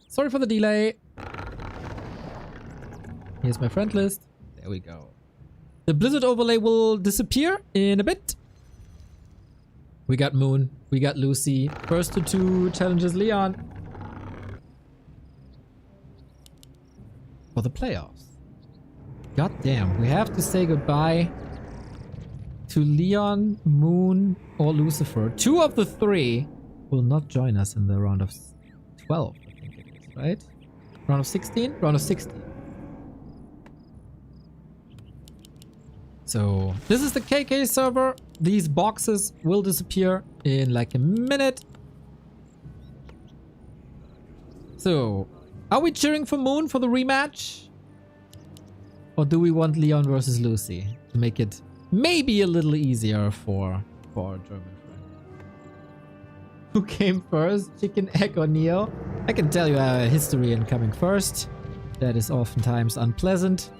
Sorry for the delay. Here's my friend list. There we go. The Blizzard overlay will disappear in a bit. We got Moon. We got Lucy. First to 2 challenges Leon. For the playoffs. God damn, we have to say goodbye to Leon, Moon, or Lucifer. 2 of the 3 will not join us in the round of 12, I think it is, right? Round of 16? Round of 16. So, this is the KK server. These boxes will disappear in like a minute. So, are we cheering for Moon for the rematch? Or do we want Leon versus Lucy to make it maybe a little easier for our German friend? Who came first? Chicken, egg, or Neo? I can tell you I have a history in coming first. That is oftentimes unpleasant.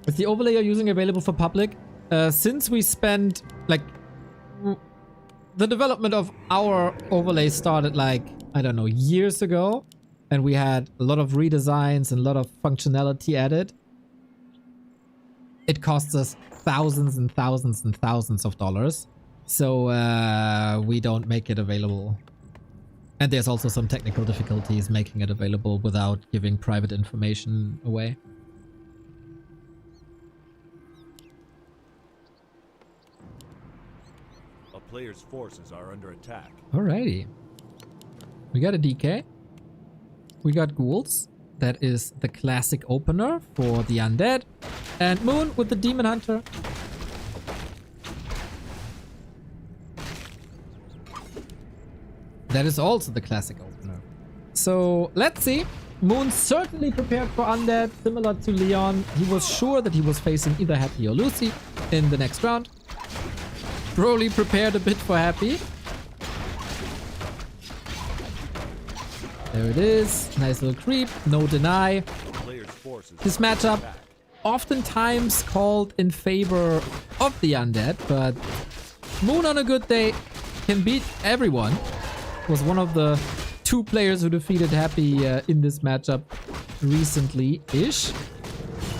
Is the overlay you're using available for public? Since we spent, like, the development of our overlay started, like, I don't know, years ago. And we had a lot of redesigns and a lot of functionality added. It costs us thousands and thousands and thousands of dollars. So we don't make it available. And there's also some technical difficulties making it available without giving private information away. A player's forces are under attack. Alrighty. We got a DK. We got Ghouls. That is the classic opener for the Undead. And Moon with the Demon Hunter. That is also the classic opener. So, let's see. Moon certainly prepared for Undead, similar to Leon. He was sure that he was facing either Happy or Lucy in the next round. Broly prepared a bit for Happy. There it is. Nice little creep. No deny. This matchup oftentimes called in favor of the Undead, but Moon on a good day can beat everyone. Was one of the 2 players who defeated Happy in this matchup recently-ish.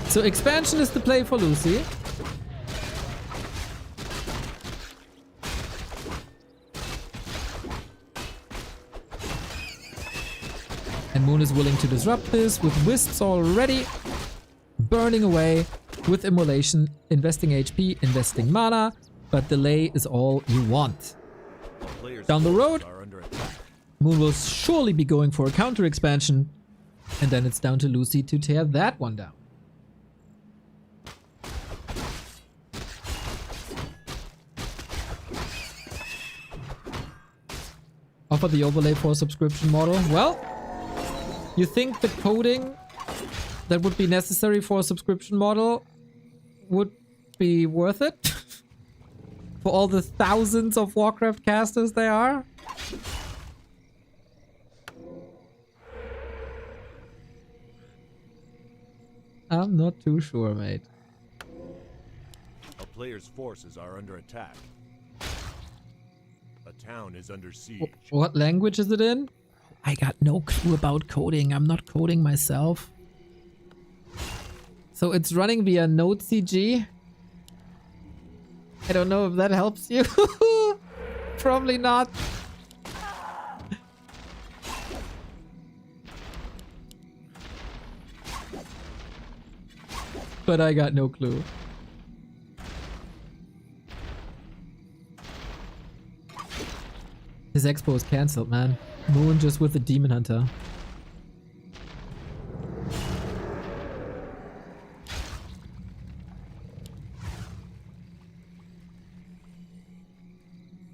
So expansion is the play for Lucy. And Moon is willing to disrupt this with Wisps already. Burning away with Immolation, investing HP, investing mana. But delay is all you want. Down the road, Moon will surely be going for a counter expansion. And then it's down to Lucy to tear that one down. Offer the overlay for a subscription model. Well, you think the coding that would be necessary for a subscription model would be worth it? For all the thousands of Warcraft casters there are? I'm not too sure, mate. A player's forces are under attack. A town is under siege. What language is it in? I got no clue about coding. I'm not coding myself. So it's running via Node.cg. I don't know if that helps you. Probably not. But I got no clue. His expo is cancelled, man. Moon just with the Demon Hunter.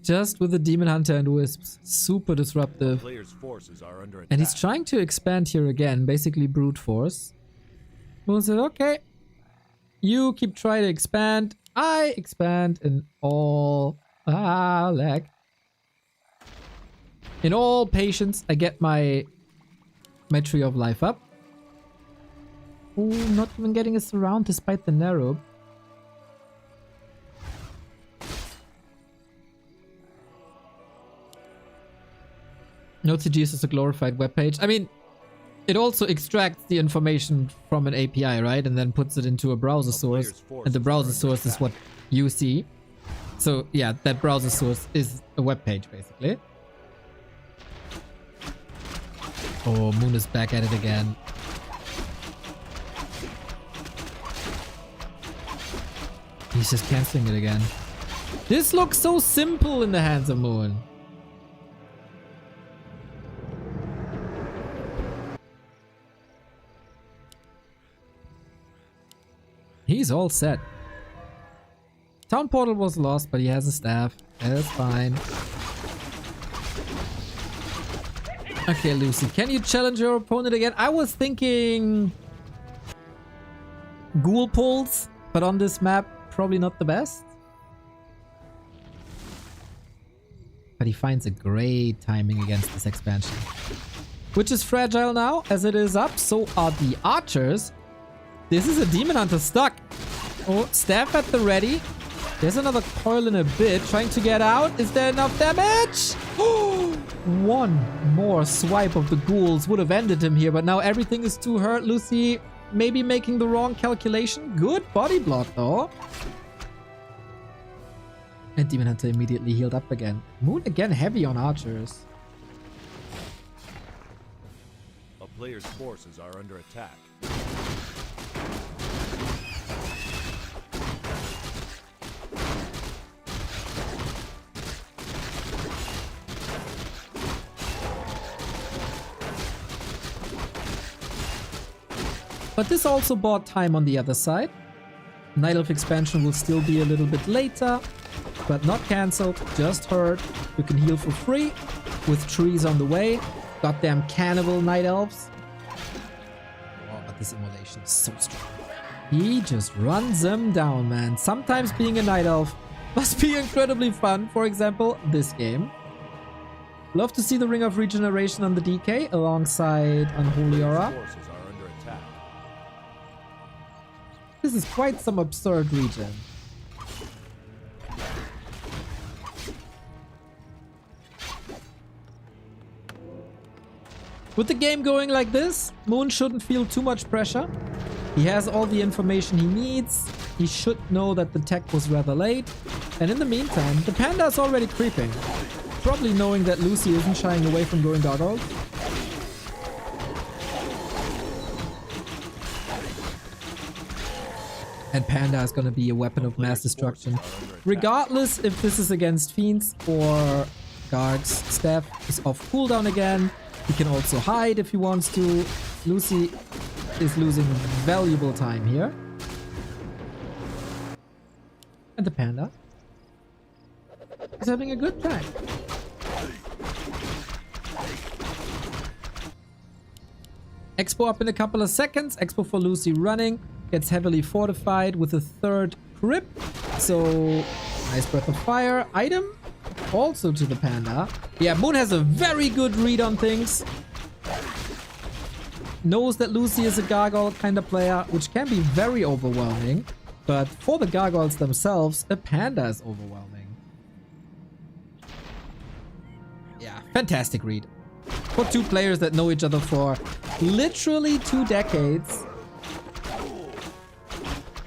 Just with the Demon Hunter and Wisps. Super disruptive. Players' forces are under attack. And he's trying to expand here again, basically brute force. Moon said, okay. You keep trying to expand. I expand in all... lag. In all patience, I get my Tree of Life up. Oh, not even getting a surround despite the narrow. Node.cg is a glorified webpage. I mean, it also extracts the information from an API, right? And then puts it into a browser source. And the browser source is what you see. So, yeah, that browser source is a web page, basically. Oh, Moon is back at it again. He's just cancelling it again. This looks so simple in the hands of Moon. He's all set. Town portal was lost, but he has a staff. That's fine. Okay, Lucy, can you challenge your opponent again? I was thinking ghoul pulls, but on this map, probably not the best. But he finds a great timing against this expansion. Which is fragile now, as it is up. So are the archers. This is a Demon Hunter stuck. Oh, staff at the ready. There's another coil in a bit. Trying to get out. Is there enough damage? One more swipe of the ghouls would have ended him here, but now everything is too hurt. Lucy maybe making the wrong calculation. Good body block, though. And Demon Hunter immediately healed up again. Moon again heavy on archers. A player's forces are under attack. But this also bought time on the other side. Night Elf expansion will still be a little bit later, but not cancelled, just hurt. You can heal for free with trees on the way. Goddamn cannibal Night Elves. Oh, but this immolation is so strong. He just runs them down, man. Sometimes being a Night Elf must be incredibly fun. For example, this game. Love to see the Ring of Regeneration on the DK alongside Unholy Aura. Forces are under attack. This is quite some absurd regen. With the game going like this, Moon shouldn't feel too much pressure. He has all the information he needs. He should know that the tech was rather late. And in the meantime, the panda is already creeping. Probably knowing that Lucy isn't shying away from going gargoyled. And Panda is going to be a weapon of mass destruction. Regardless if this is against Fiends or Guards, Staff is off cooldown again. He can also hide if he wants to. Lucy is losing valuable time here. And the Panda is having a good time. Expo up in a couple of seconds. Expo for Lucy running. Gets heavily fortified with a third crypt. So, nice breath of fire. Item also to the Panda. Yeah, Moon has a very good read on things. Knows that Lucy is a gargoyle kind of player, which can be very overwhelming. But for the gargoyles themselves, a Panda is overwhelming. Fantastic read. For two players that know each other for literally 2 decades.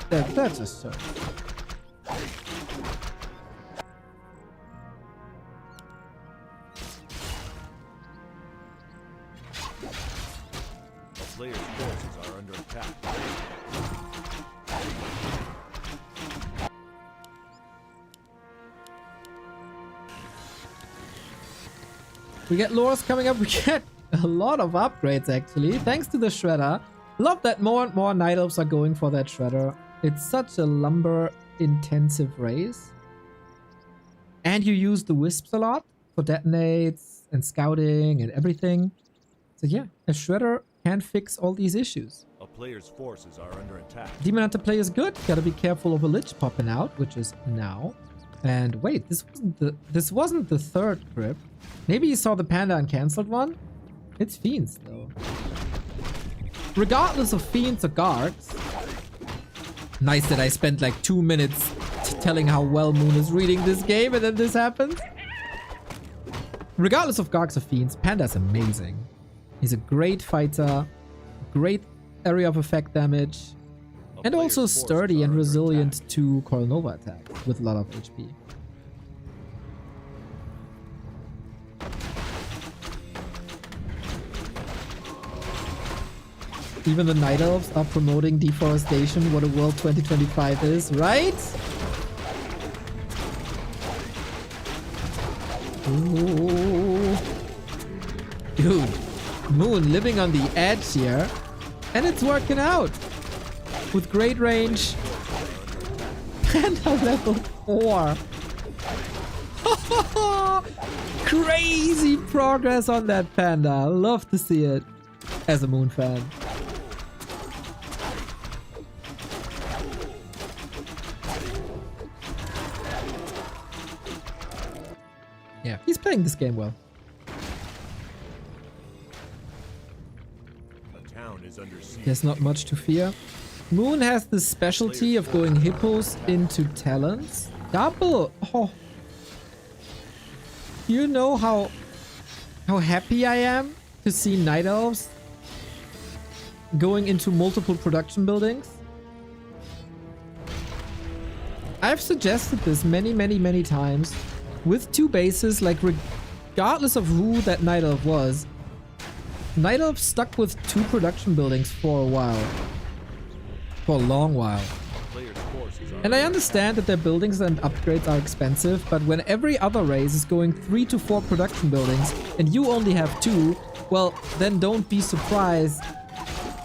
That's just so. A player's forces are under attack. We get lures coming up. We get a lot of upgrades, actually. Thanks to the Shredder. Love that more and more Night Elves are going for that Shredder. It's such a lumber-intensive race. And you use the Wisps a lot for detonates and scouting and everything. So yeah, a Shredder can fix all these issues. A player's forces are under attack. Demon Hunter play is good. Gotta be careful of a Lich popping out, which is now. And wait, this wasn't the third crypt. Maybe you saw the Panda and cancelled one? It's Fiends, though. Regardless of Fiends or Guards. Nice that I spent like 2 minutes telling how well Moon is reading this game and then this happens. Regardless of Guards or Fiends, Panda's amazing. He's a great fighter, great area of effect damage, and also sturdy and resilient to Coil Nova attacks with a lot of HP. Even the Night Elves are promoting deforestation, what a world 2025 is, right? Ooh. Dude, Moon living on the edge here, and it's working out. With great range. Panda level 4. Crazy progress on that Panda. I love to see it as a Moon fan. Yeah, he's playing this game well. The town is under siege. There's not much to fear. Moon has the specialty of going hippos into talents. Double! Oh. You know how happy I am to see Night Elves going into multiple production buildings? I've suggested this many times with 2 bases, like regardless of who that Night Elf was. Night Elf stuck with 2 production buildings for a while. For a long while. And I understand that their buildings and upgrades are expensive, but when every other race is going 3 to 4 production buildings and you only have 2, well, then don't be surprised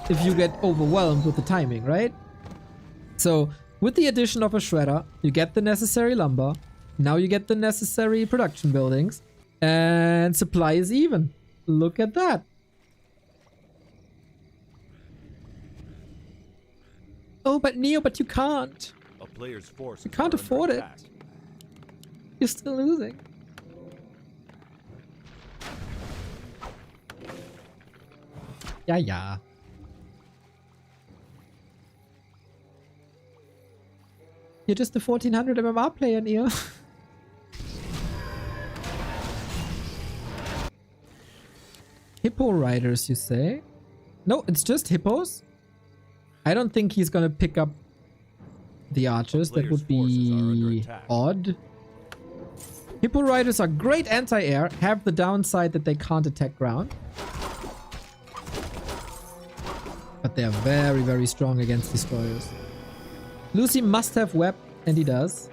if you get overwhelmed with the timing, right? So, with the addition of a Shredder, you get the necessary lumber, now you get the necessary production buildings, and supply is even. Look at that. Oh, but Neo, but you can't. A player's forces You can't are under afford it. attack. You're still losing. Yeah. You're just a 1400 MMR player, Neo. Hippo riders, you say? No, it's just hippos. I don't think he's gonna pick up the archers. That would be odd. Hippo riders are great anti-air, have the downside that they can't attack ground. But they're very strong against destroyers. Lucy must have web, and he does.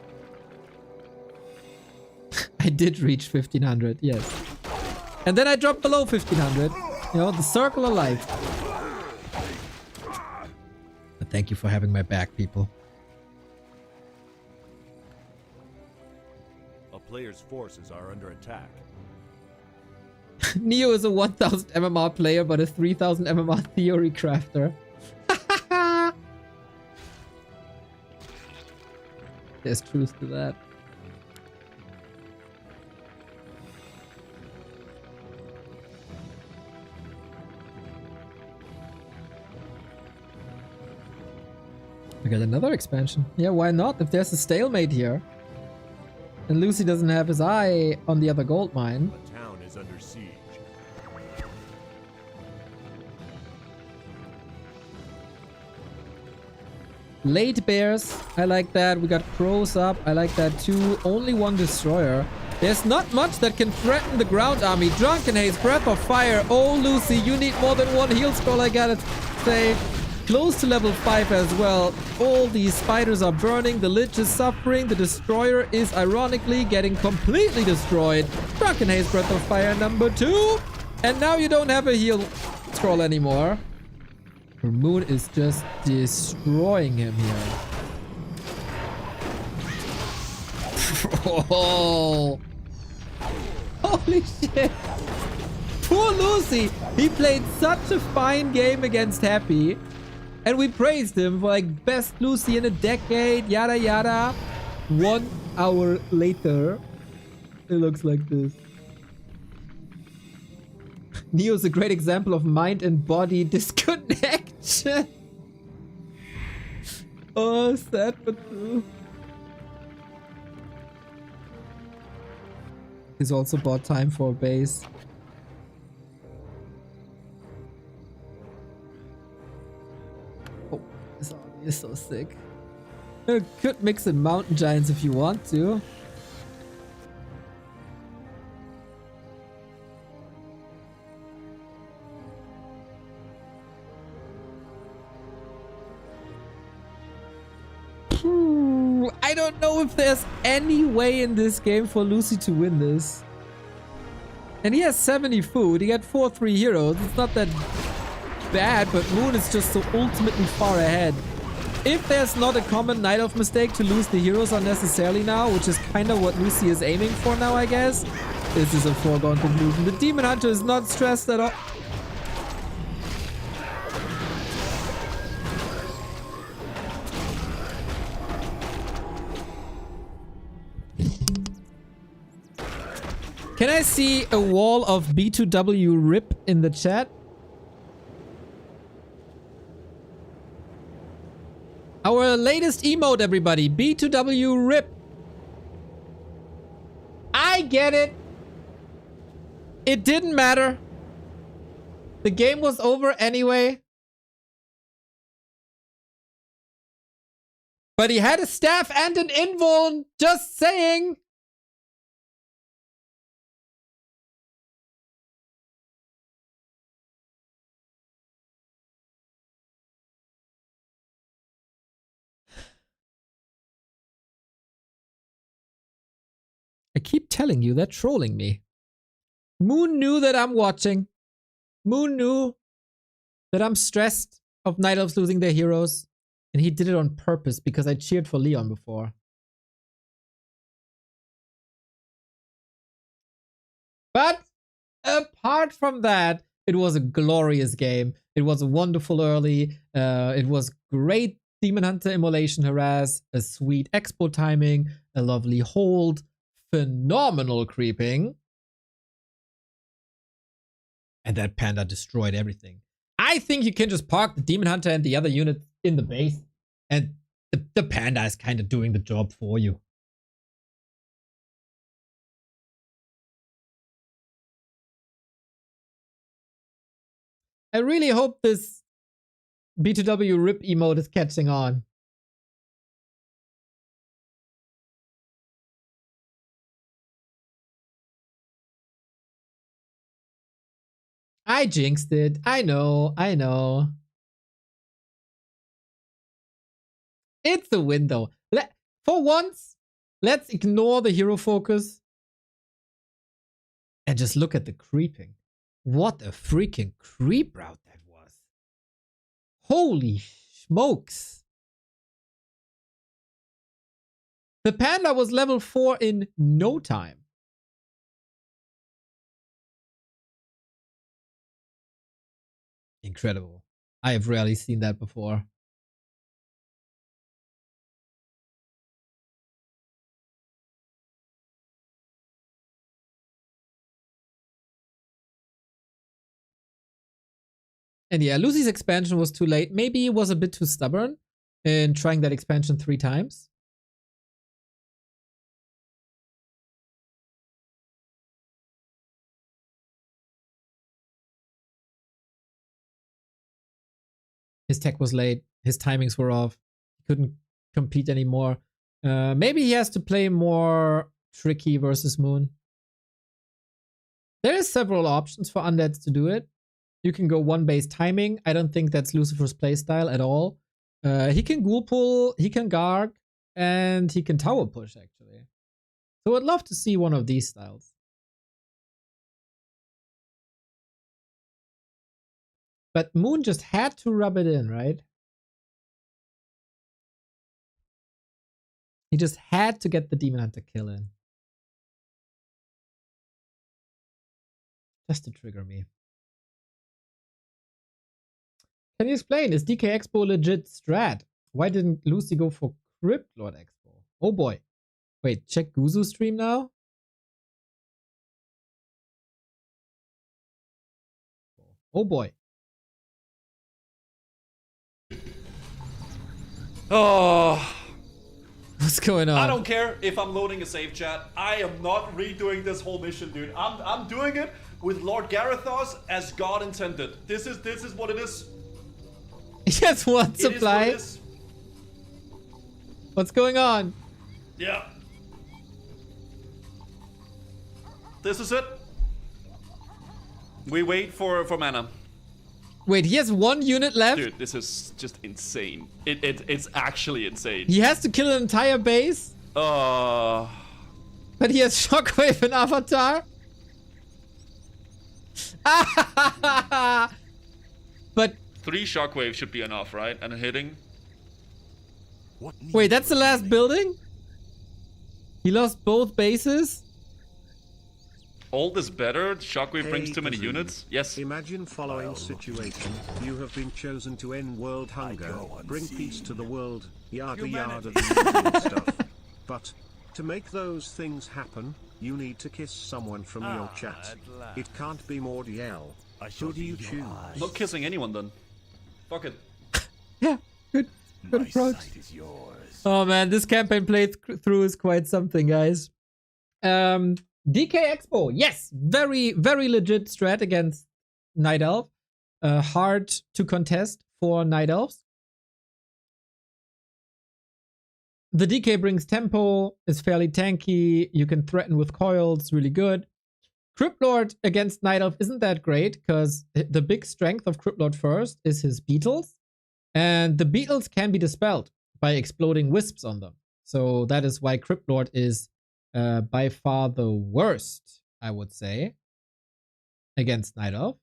I did reach 1500, yes. And then I dropped below 1500. You know, the circle of life. But thank you for having my back, people. A player's forces are under attack. Neo is a 1000 MMR player, but a 3000 MMR theory crafter. There's truth to that. We got another expansion. Yeah, why not? If there's a stalemate here. And Lucy doesn't have his eye on the other gold mine. The town is under siege. Late bears. I like that. We got crows up. I like that too. Only one destroyer. There's not much that can threaten the ground army. Drunken Haze, Breath of Fire. Oh, Lucy, you need more than one heal scroll, I gotta say. Close to level 5 as well. All these spiders are burning. The Lich is suffering. The Destroyer is ironically getting completely destroyed. Drunken Haze, Breath of Fire number 2. And now you don't have a heal scroll anymore. Her moon is just destroying him here. Oh. Holy shit. Poor Lucy. He played such a fine game against Happy. And we praised him for like best Lucy in a decade, yada yada. 1 hour later, it looks like this. Neo's a great example of mind and body disconnection. Oh, sad but true. He's also bought time for a base. Oh, this army is so sick. You could mix in mountain giants if you want to. I don't know if there's any way in this game for Lucy to win this. And he has 70 food. He got 4-3 heroes. It's not that bad, but Moon is just so ultimately far ahead. If there's not a common Night Elf mistake to lose the heroes unnecessarily now, which is kind of what Lucy is aiming for now, I guess, this is a foregone conclusion. The Demon Hunter is not stressed at all. Can I see a wall of B2W RIP in the chat? Our latest emote, everybody. B2W RIP. I get it. It didn't matter. The game was over anyway. But he had a staff and an invuln. Just saying. I keep telling you, they're trolling me. Moon knew that I'm watching. Moon knew that I'm stressed of Night Elves losing their heroes. And he did it on purpose because I cheered for Leon before. But apart from that, it was a glorious game. It was a wonderful early. It was great Demon Hunter immolation harass, a sweet expo timing, a lovely hold, phenomenal creeping. And that panda destroyed everything. I think you can just park the Demon Hunter and the other units in the base. And the panda is kind of doing the job for you. I really hope this B2W RIP emote is catching on. I jinxed it. I know. I know. It's a win though. For once, let's ignore the hero focus and just look at the creeping. What a freaking creep route that was. Holy smokes. The panda was level 4 in no time. Incredible. I have rarely seen that before. And yeah, Lucy's expansion was too late. Maybe he was a bit too stubborn in trying that expansion 3 times. His tech was late. His timings were off. He couldn't compete anymore. Maybe he has to play more tricky versus Moon. There is several options for undeads to do it. You can go one base timing. I don't think that's Lucifer's playstyle at all. He can ghoul pull, he can garg, and he can tower push actually. So I'd love to see one of these styles. But Moon just had to rub it in, right? He just had to get the Demon Hunter kill in. Just to trigger me. Can you explain? Is DK Expo legit strat? Why didn't Lucy go for Crypt Lord Expo? Oh boy. Wait, check Guzu's stream now? Oh boy. Oh, What's going on? I don't care if I'm loading a save chat. I am not redoing this whole mission, dude. I'm doing it with Lord Garithos as God intended. This is what it is. Yes, one It is what supply. it is. What's going on? Yeah. This is it. We wait for mana. Wait, he has one unit left? Dude, this is just insane. It's actually insane. He has to kill an entire base? Uh, But he has Shockwave and Avatar? But 3 shockwaves should be enough, right? And hitting. wait, that's the last building? He lost both bases? Old is better. Shockwave brings too many Kazoo. units. Yes. Imagine following situation. You have been chosen to end world hunger, bring peace to the world, yada yada the usual stuff. But to make those things happen, you need to kiss someone from your chat. It can't be more DL. Who do you choose? I'm not kissing anyone then. Fuck it. Yeah, good approach. Oh man, this campaign played through is quite something, guys. DK Expo, yes, very, very legit strat against Night Elf. Hard to contest for Night Elves. The DK brings tempo, is fairly tanky. You can threaten with coils, really good. Crypt Lord against Night Elf isn't that great because the big strength of Crypt Lord first is his beetles. And the beetles can be dispelled by exploding wisps on them. So that is why Crypt Lord is by far the worst, I would say, against Night Elf.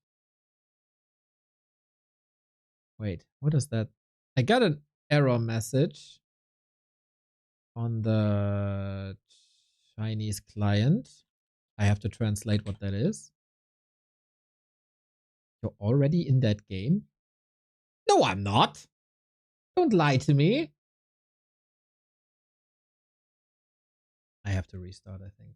Wait, what is that? I got an error message on the Chinese client. I have to translate what that is. You're already in that game? No, I'm not. Don't lie to me. I have to restart, I think.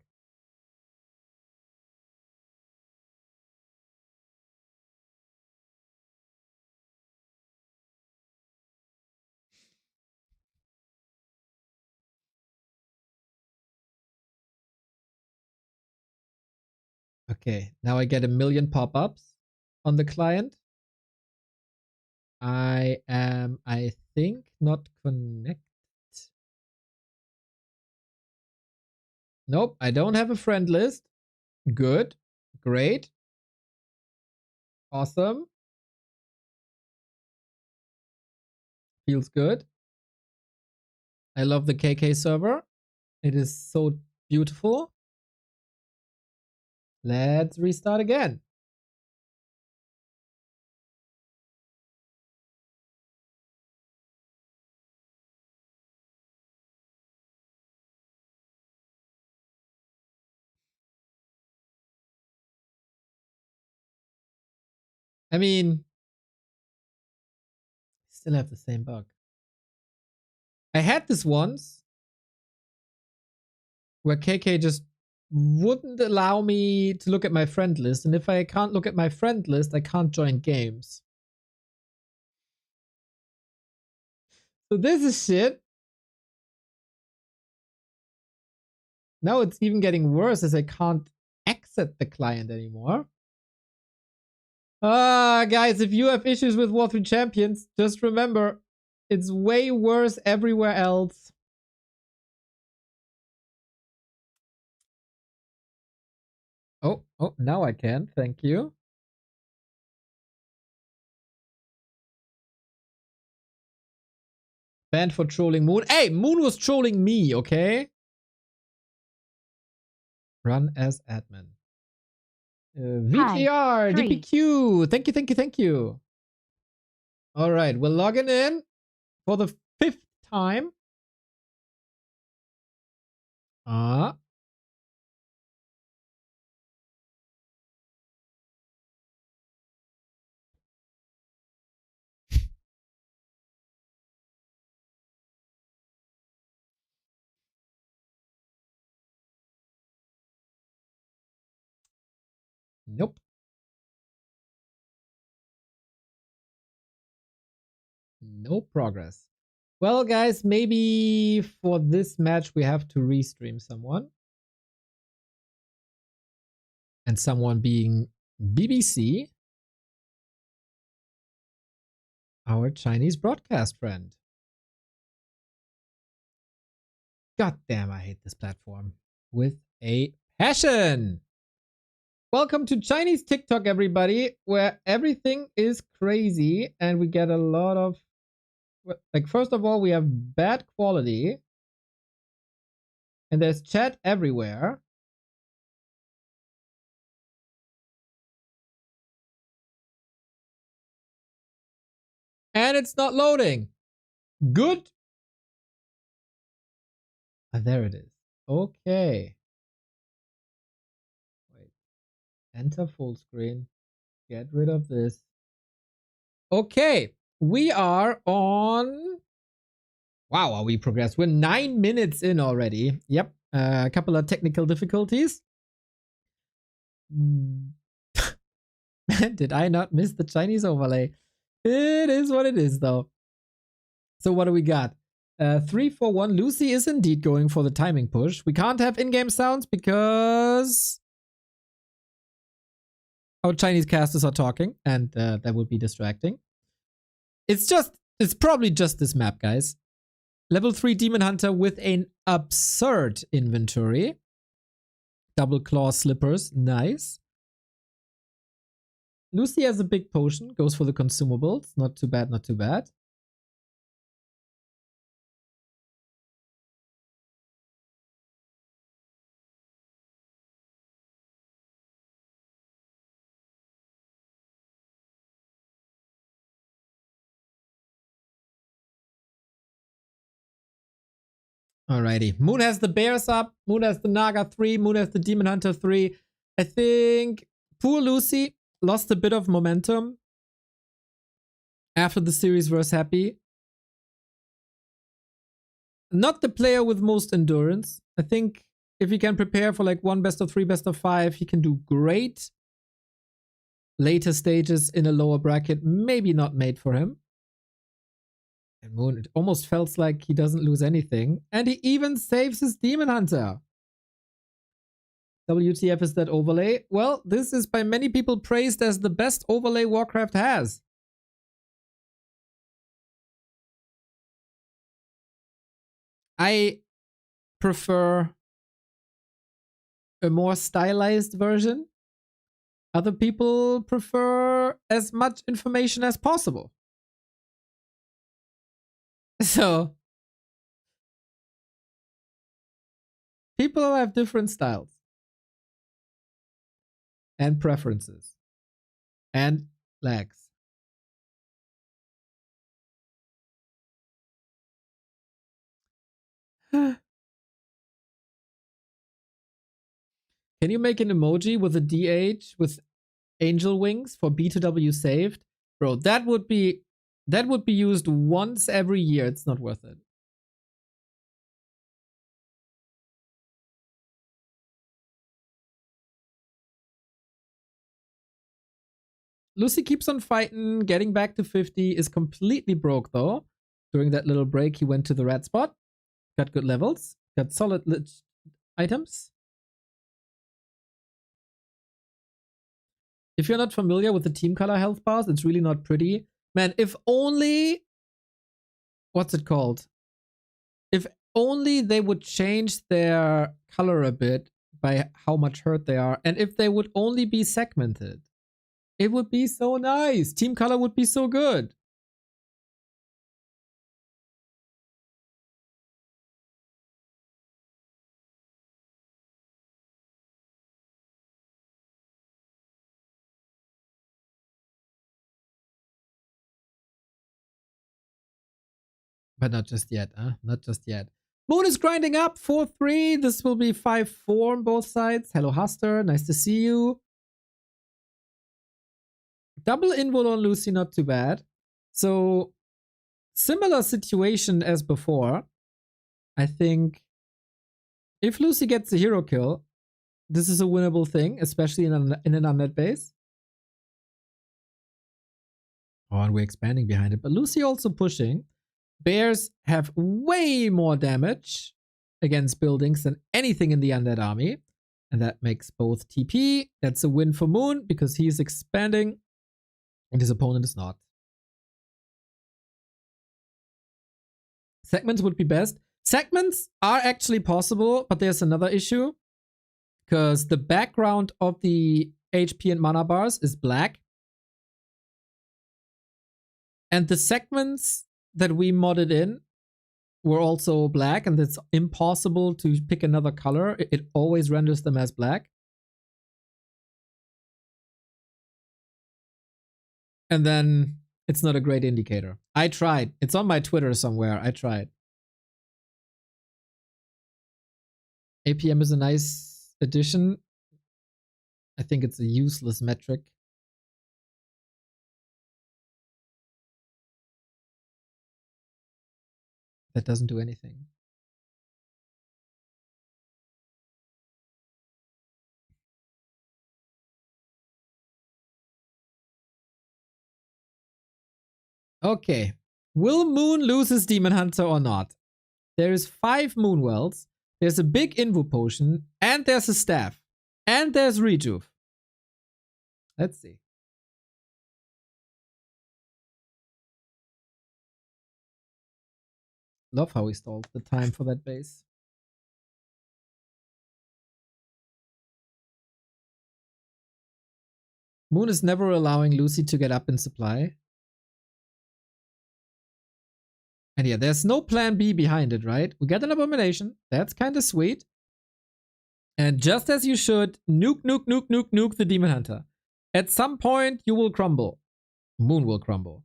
Okay, now I get a million pop-ups on the client. I am, I think, not connected. Nope, I don't have a friend list. Good. Great. Awesome. Feels good. I love the KK server. It is so beautiful. Let's restart again. I mean, still have the same bug. I had this once where KK just wouldn't allow me to look at my friend list. And if I can't look at my friend list, I can't join games. So this is shit. Now it's even getting worse as I can't exit the client anymore. Guys, if you have issues with War 3 Champions, just remember, it's way worse everywhere else. Oh, now I can. Thank you. Banned for trolling Moon. Hey, Moon was trolling me, okay? Run as admin. VKR, DPQ. Thank you, thank you, thank you. All right, we're logging in for the 5th time. Nope. No progress. Well, guys, maybe for this match we have to restream someone. And someone being BBC, our Chinese broadcast friend. God damn, I hate this platform. With a passion! Welcome to Chinese TikTok, everybody, where everything is crazy and we get a lot of... Like, first of all, we have bad quality. And there's chat everywhere. And it's not loading. Good. Ah, there it is. Okay. Wait. Enter full screen. Get rid of this. Okay. We are on... Wow, are we progressed? We're 9 minutes in already. Yep. A couple of technical difficulties. Did I not miss the Chinese overlay? It is what it is, though. So what do we got? 3-4-1. Lucy is indeed going for the timing push. We can't have in-game sounds because our Chinese casters are talking, and that would be distracting. It's probably just this map, guys. Level 3 Demon Hunter with an absurd inventory. Double claw slippers. Nice. Lucy has a big potion. Goes for the consumables. Not too bad, not too bad. Alrighty. Moon has the bears up. Moon has the Naga 3. Moon has the Demon Hunter 3. I think poor Lucy lost a bit of momentum after the series was happy. Not the player with most endurance. I think if he can prepare for like 1 best of 3, best of 5, he can do great. Later stages in a lower bracket, maybe not made for him. And Moon, it almost felt like he doesn't lose anything. And he even saves his Demon Hunter. WTF is that overlay? Well, this is by many people praised as the best overlay Warcraft has. I prefer a more stylized version. Other people prefer as much information as possible. So, people have different styles and preferences and lags. Can you make an emoji with a DH with angel wings for B2W saved? Bro, that would be used once every year. It's not worth it. Lucy keeps on fighting, getting back to 50, is completely broke though. During that little break, he went to the red spot, got good levels, got solid items. If you're not familiar with the team color health bars, it's really not pretty. Man, if only... What's it called? If only they would change their color a bit by how much hurt they are, and if they would only be segmented, it would be so nice. Team color would be so good. But not just yet, huh? Not just yet. Moon is grinding up 4-3. This will be 5-4 on both sides. Hello, Huster. Nice to see you. Double invul on Lucy, not too bad. So, similar situation as before. I think if Lucy gets a hero kill, this is a winnable thing, especially in an unnet base. Oh, and we're expanding behind it. But Lucy also pushing. Bears have way more damage against buildings than anything in the undead army. And that makes both TP. That's a win for Moon because he's expanding and his opponent is not. Segments would be best. Segments are actually possible, but there's another issue. Because the background of the HP and mana bars is black. And the segments that we modded in were also black, and it's impossible to pick another color. It always renders them as black. And then it's not a great indicator. I tried. It's on my Twitter somewhere. I tried. APM is a nice addition. I think it's a useless metric. That doesn't do anything. Okay. Will Moon lose his Demon Hunter or not? There is 5 Moonwells. There's a big Invo Potion. And there's a Staff. And there's Rejuve. Let's see. Love how he stalled the time for that base. Moon is never allowing Lucy to get up in supply. And yeah, there's no plan B behind it, right? We get an Abomination. That's kind of sweet. And just as you should, nuke, nuke, nuke, nuke, nuke the Demon Hunter. At some point, you will crumble. Moon will crumble.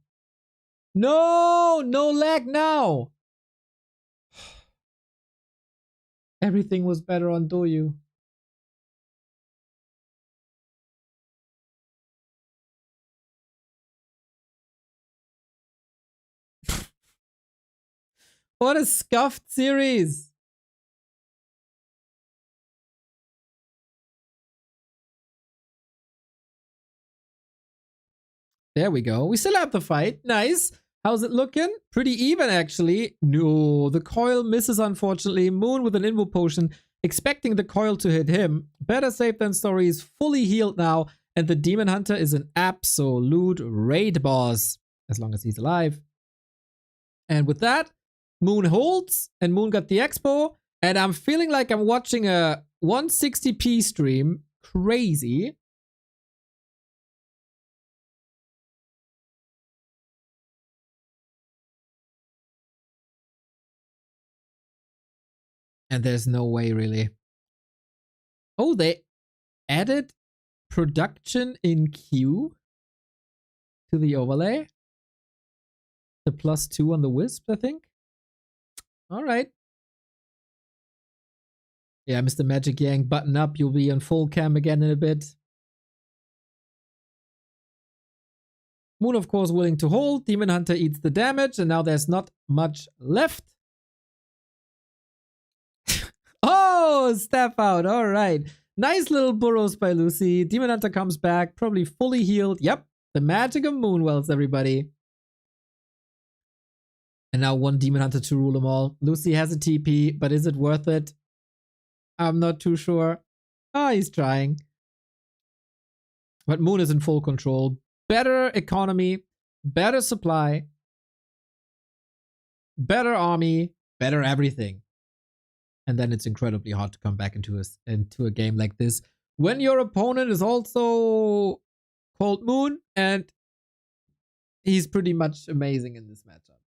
No! No lag now! Everything was better on Doyu. What a scuffed series. There we go. We still have the fight. Nice. How's it looking? Pretty even, actually. No, the coil misses, unfortunately. Moon with an Invo Potion, expecting the coil to hit him. Better safe than sorry. He's fully healed now. And the Demon Hunter is an absolute raid boss. As long as he's alive. And with that, Moon holds. And Moon got the expo. And I'm feeling like I'm watching a 160p stream. Crazy. And there's no way, really. Oh, they added production in Q to the overlay. The +2 on the Wisp, I think. All right. Yeah, Mr. Magic Yang, button up. You'll be on full cam again in a bit. Moon, of course, willing to hold. Demon Hunter eats the damage, and now there's not much left. Oh, Staff out. All right. Nice little burrows by Lucy. Demon Hunter comes back, probably fully healed. Yep. The magic of Moonwells, everybody. And now one Demon Hunter to rule them all. Lucy has a TP, but is it worth it? I'm not too sure. Oh, he's trying. But Moon is in full control. Better economy, better supply, better army, better everything. And then it's incredibly hard to come back into a game like this when your opponent is also called Moon, and he's pretty much amazing in this matchup.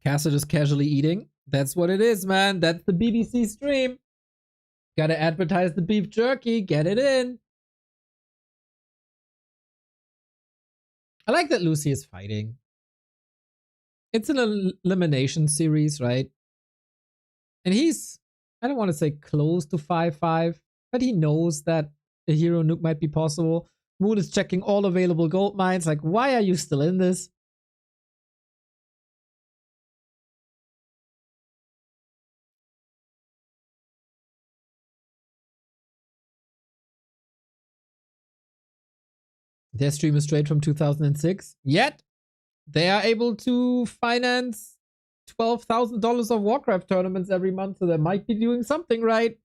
Castle just casually eating. That's what it is, man. That's the BBC stream. Gotta advertise the beef jerky. Get it in. I like that Lucy is fighting. It's an elimination series, right? And he's, I don't want to say close to 5-5, but he knows that a hero nuke might be possible. Moon is checking all available gold mines. Like, why are you still in this? Their stream is straight from 2006. Yet, they are able to finance $12,000 of Warcraft tournaments every month, so they might be doing something right.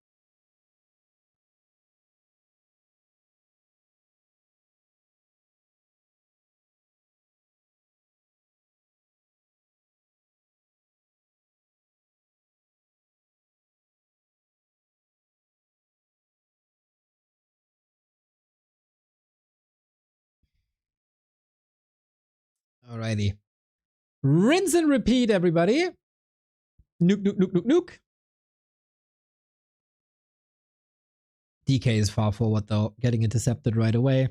Alrighty. Rinse and repeat, everybody. Nuke, nuke, nuke, nuke, nuke. DK is far forward, though, getting intercepted right away.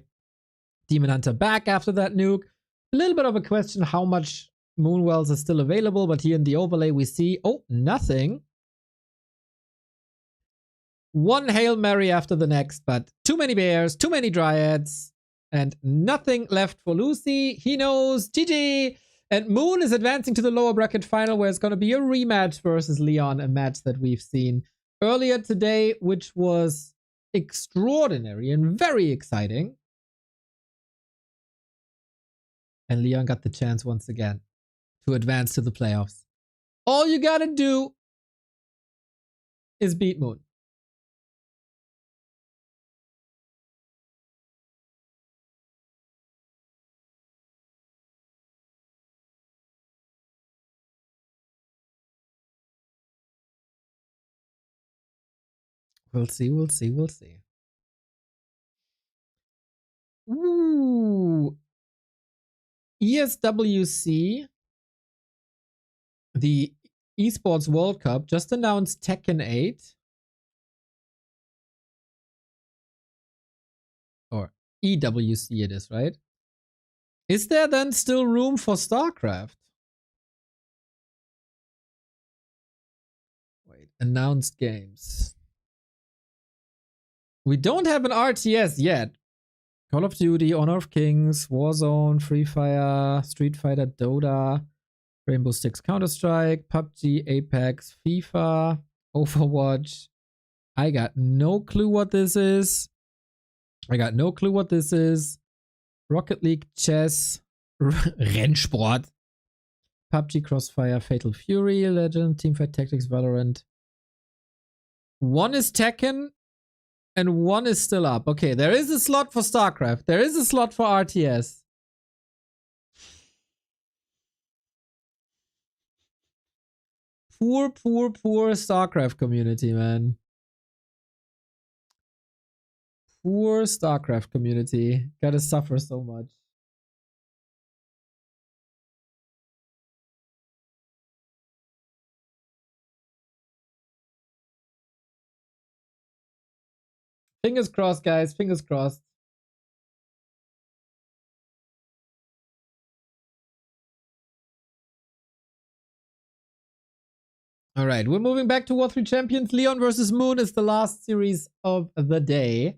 Demon Hunter back after that nuke. A little bit of a question how much Moonwells are still available, but here in the overlay we see, oh, nothing. One Hail Mary after the next, but too many bears, too many dryads, and nothing left for Lucy. He knows, GG! And Moon is advancing to the lower bracket final, where it's going to be a rematch versus Leon, a match that we've seen earlier today, which was extraordinary and very exciting. And Leon got the chance once again to advance to the playoffs. All you gotta do is beat Moon. We'll see, we'll see, we'll see. Ooh. ESWC, the Esports World Cup, just announced Tekken 8. Or EWC it is, right? Is there then still room for StarCraft? Wait, announced games. We don't have an RTS yet. Call of Duty, Honor of Kings, Warzone, Free Fire, Street Fighter, Dota, Rainbow Six, Counter-Strike, PUBG, Apex, FIFA, Overwatch. I got no clue what this is. Rocket League, chess, Rennsport, PUBG, Crossfire, Fatal Fury, Legend, Teamfight Tactics, Valorant. One is Tekken, and one is still up. Okay, there is a slot for StarCraft. There is a slot for RTS. Poor StarCraft community, man. Poor StarCraft community. Gotta suffer so much. Fingers crossed, guys. Fingers crossed. All right, we're moving back to War 3 Champions. Leon versus Moon is the last series of the day.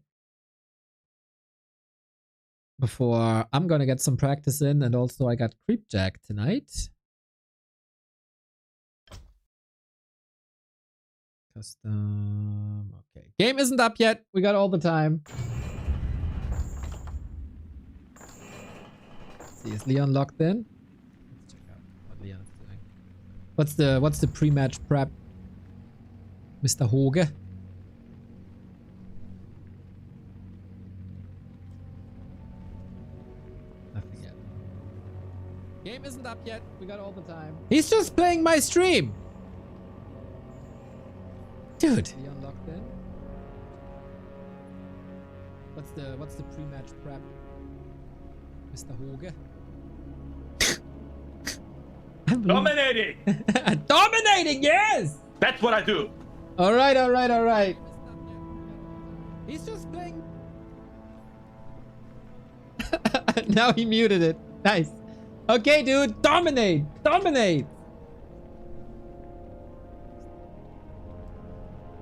Before I'm gonna get some practice in, and also I got Creepjack tonight. Custom. Okay. Game isn't up yet. We got all the time. Let's see, is Leon locked in? Let's check out what Leon is doing. What's the pre-match prep? Mr. Hoge. Nothing yet. Game isn't up yet. We got all the time. He's just playing my stream. Dude. He unlocked in. What's the pre-match prep? Mr. Hoge. Dominating! Dominating, yes! That's what I do. Alright, alright, alright. He's just playing. Now he muted it. Nice. Okay, dude. Dominate. Dominate.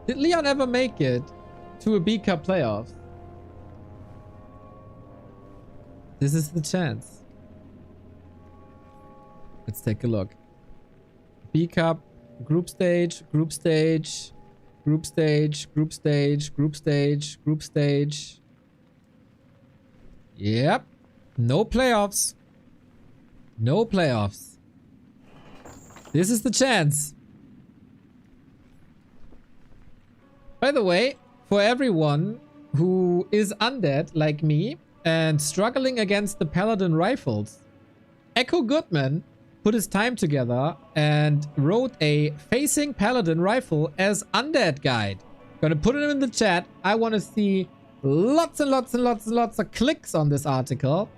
Did Leon ever make it to a B Cup playoffs? This is the chance. Let's take a look. B Cup, group stage, group stage, group stage, group stage, group stage, group stage. Yep. No playoffs. No playoffs. This is the chance. By the way, for everyone who is undead like me and struggling against the Paladin rifles, Echo Goodman put his time together and wrote a facing Paladin rifle as undead guide. Gonna put it in the chat. I want to see lots and lots and lots and lots of clicks on this article.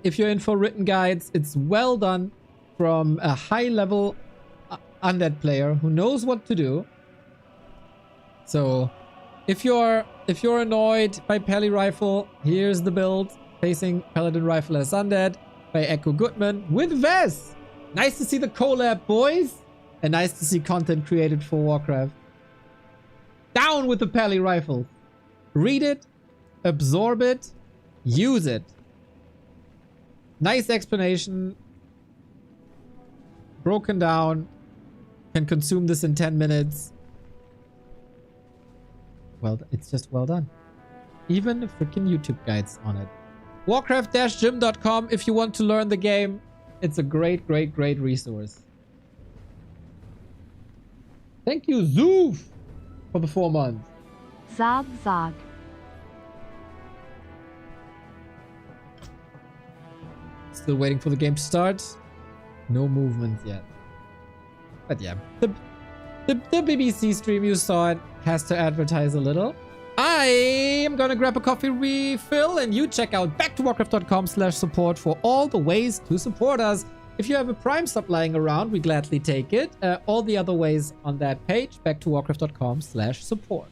If you're in for written guides, it's well done from a high-level undead player who knows what to do. So, if you're annoyed by Pally Rifle, here's the build. Facing Paladin Rifle as undead by Echo Goodman with Vez. Nice to see the collab, boys. And nice to see content created for Warcraft. Down with the Pally Rifle. Read it, absorb it, use it. Nice explanation. Broken down. Can consume this in 10 minutes. Well, it's just well done. Even freaking YouTube guides on it. Warcraft-gym.com if you want to learn the game. It's a great, great, great resource. Thank you, Zoof, for the 4 months. Zog zog. Still waiting for the game to start. No movement yet. But yeah, the BBC stream you saw it has to advertise a little. I am gonna grab a coffee refill and you check out backtowarcraft.com/support for all the ways to support us. If you have a Prime sub lying around, we gladly take it. All the other ways on that page, backtowarcraft.com/support.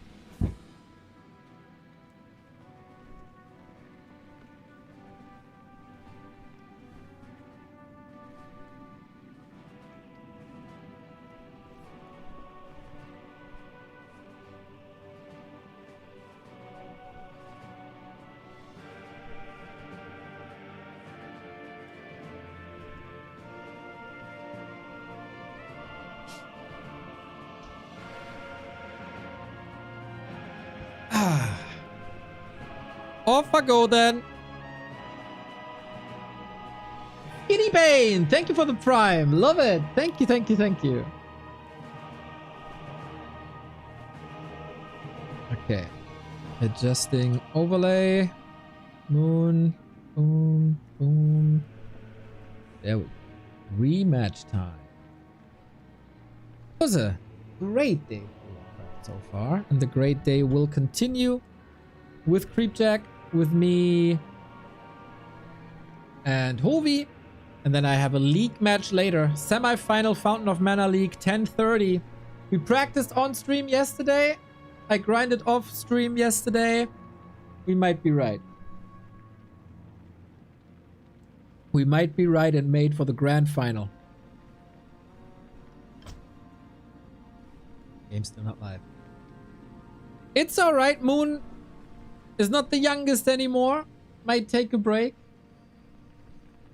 Off I go then. Kitty Bane, thank you for the Prime. Love it. Thank you, thank you, thank you. Okay. Adjusting overlay. Moon. Boom. Boom. There we go. Rematch time. It was a great day for Warcraft so far. And the great day will continue with Creepjack, with me and Hovi. And then I have a league match later. Semi-final Fountain of Mana League, 10:30. We practiced on stream yesterday. I grinded off stream yesterday. We might be right. We might be right and made for the grand final. Game's still not live. It's alright, Moon is not the youngest anymore. Might take a break.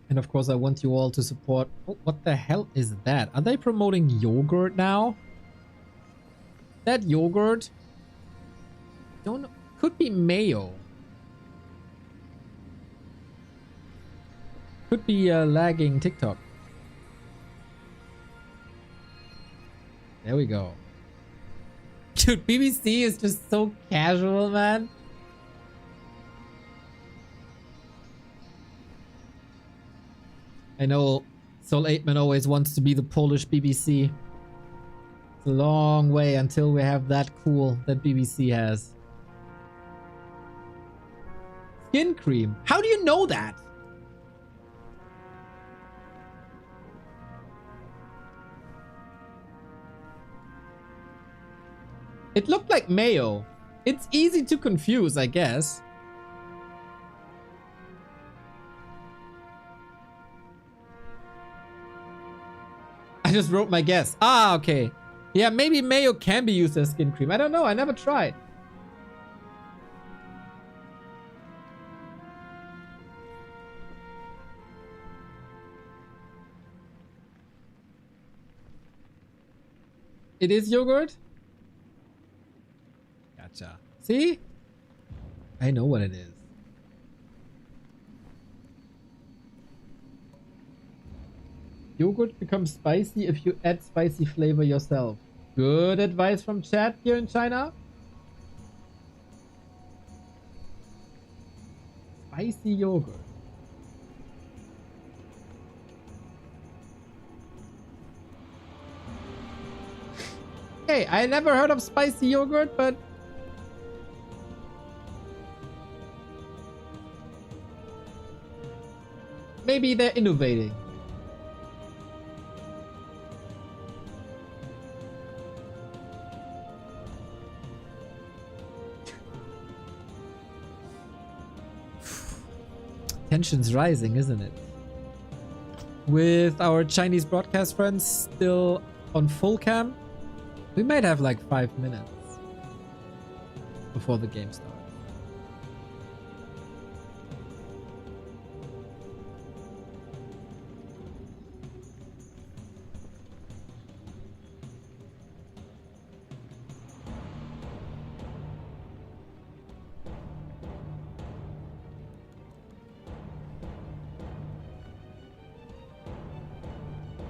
And of course I want you all to support. Oh, what the hell is that? Are they promoting yogurt now? That yogurt? Don't know. Could be mayo. Could be lagging TikTok. There we go. Dude, BBC is just so casual, man. I know Sol 8man always wants to be the Polish BBC. It's a long way until we have that cool that BBC has. Skin cream. How do you know that? It looked like mayo. It's easy to confuse, I guess. I just wrote my guess. Ah, okay. Yeah, maybe mayo can be used as skin cream. I don't know. I never tried. It is yogurt? Gotcha. See? I know what it is. Yogurt becomes spicy if you add spicy flavor yourself. Good advice from chat here in China. Spicy yogurt. Hey, I never heard of spicy yogurt, but maybe they're innovating. Tension's rising, isn't it? With our Chinese broadcast friends still on full cam, we might have like 5 minutes before the game starts.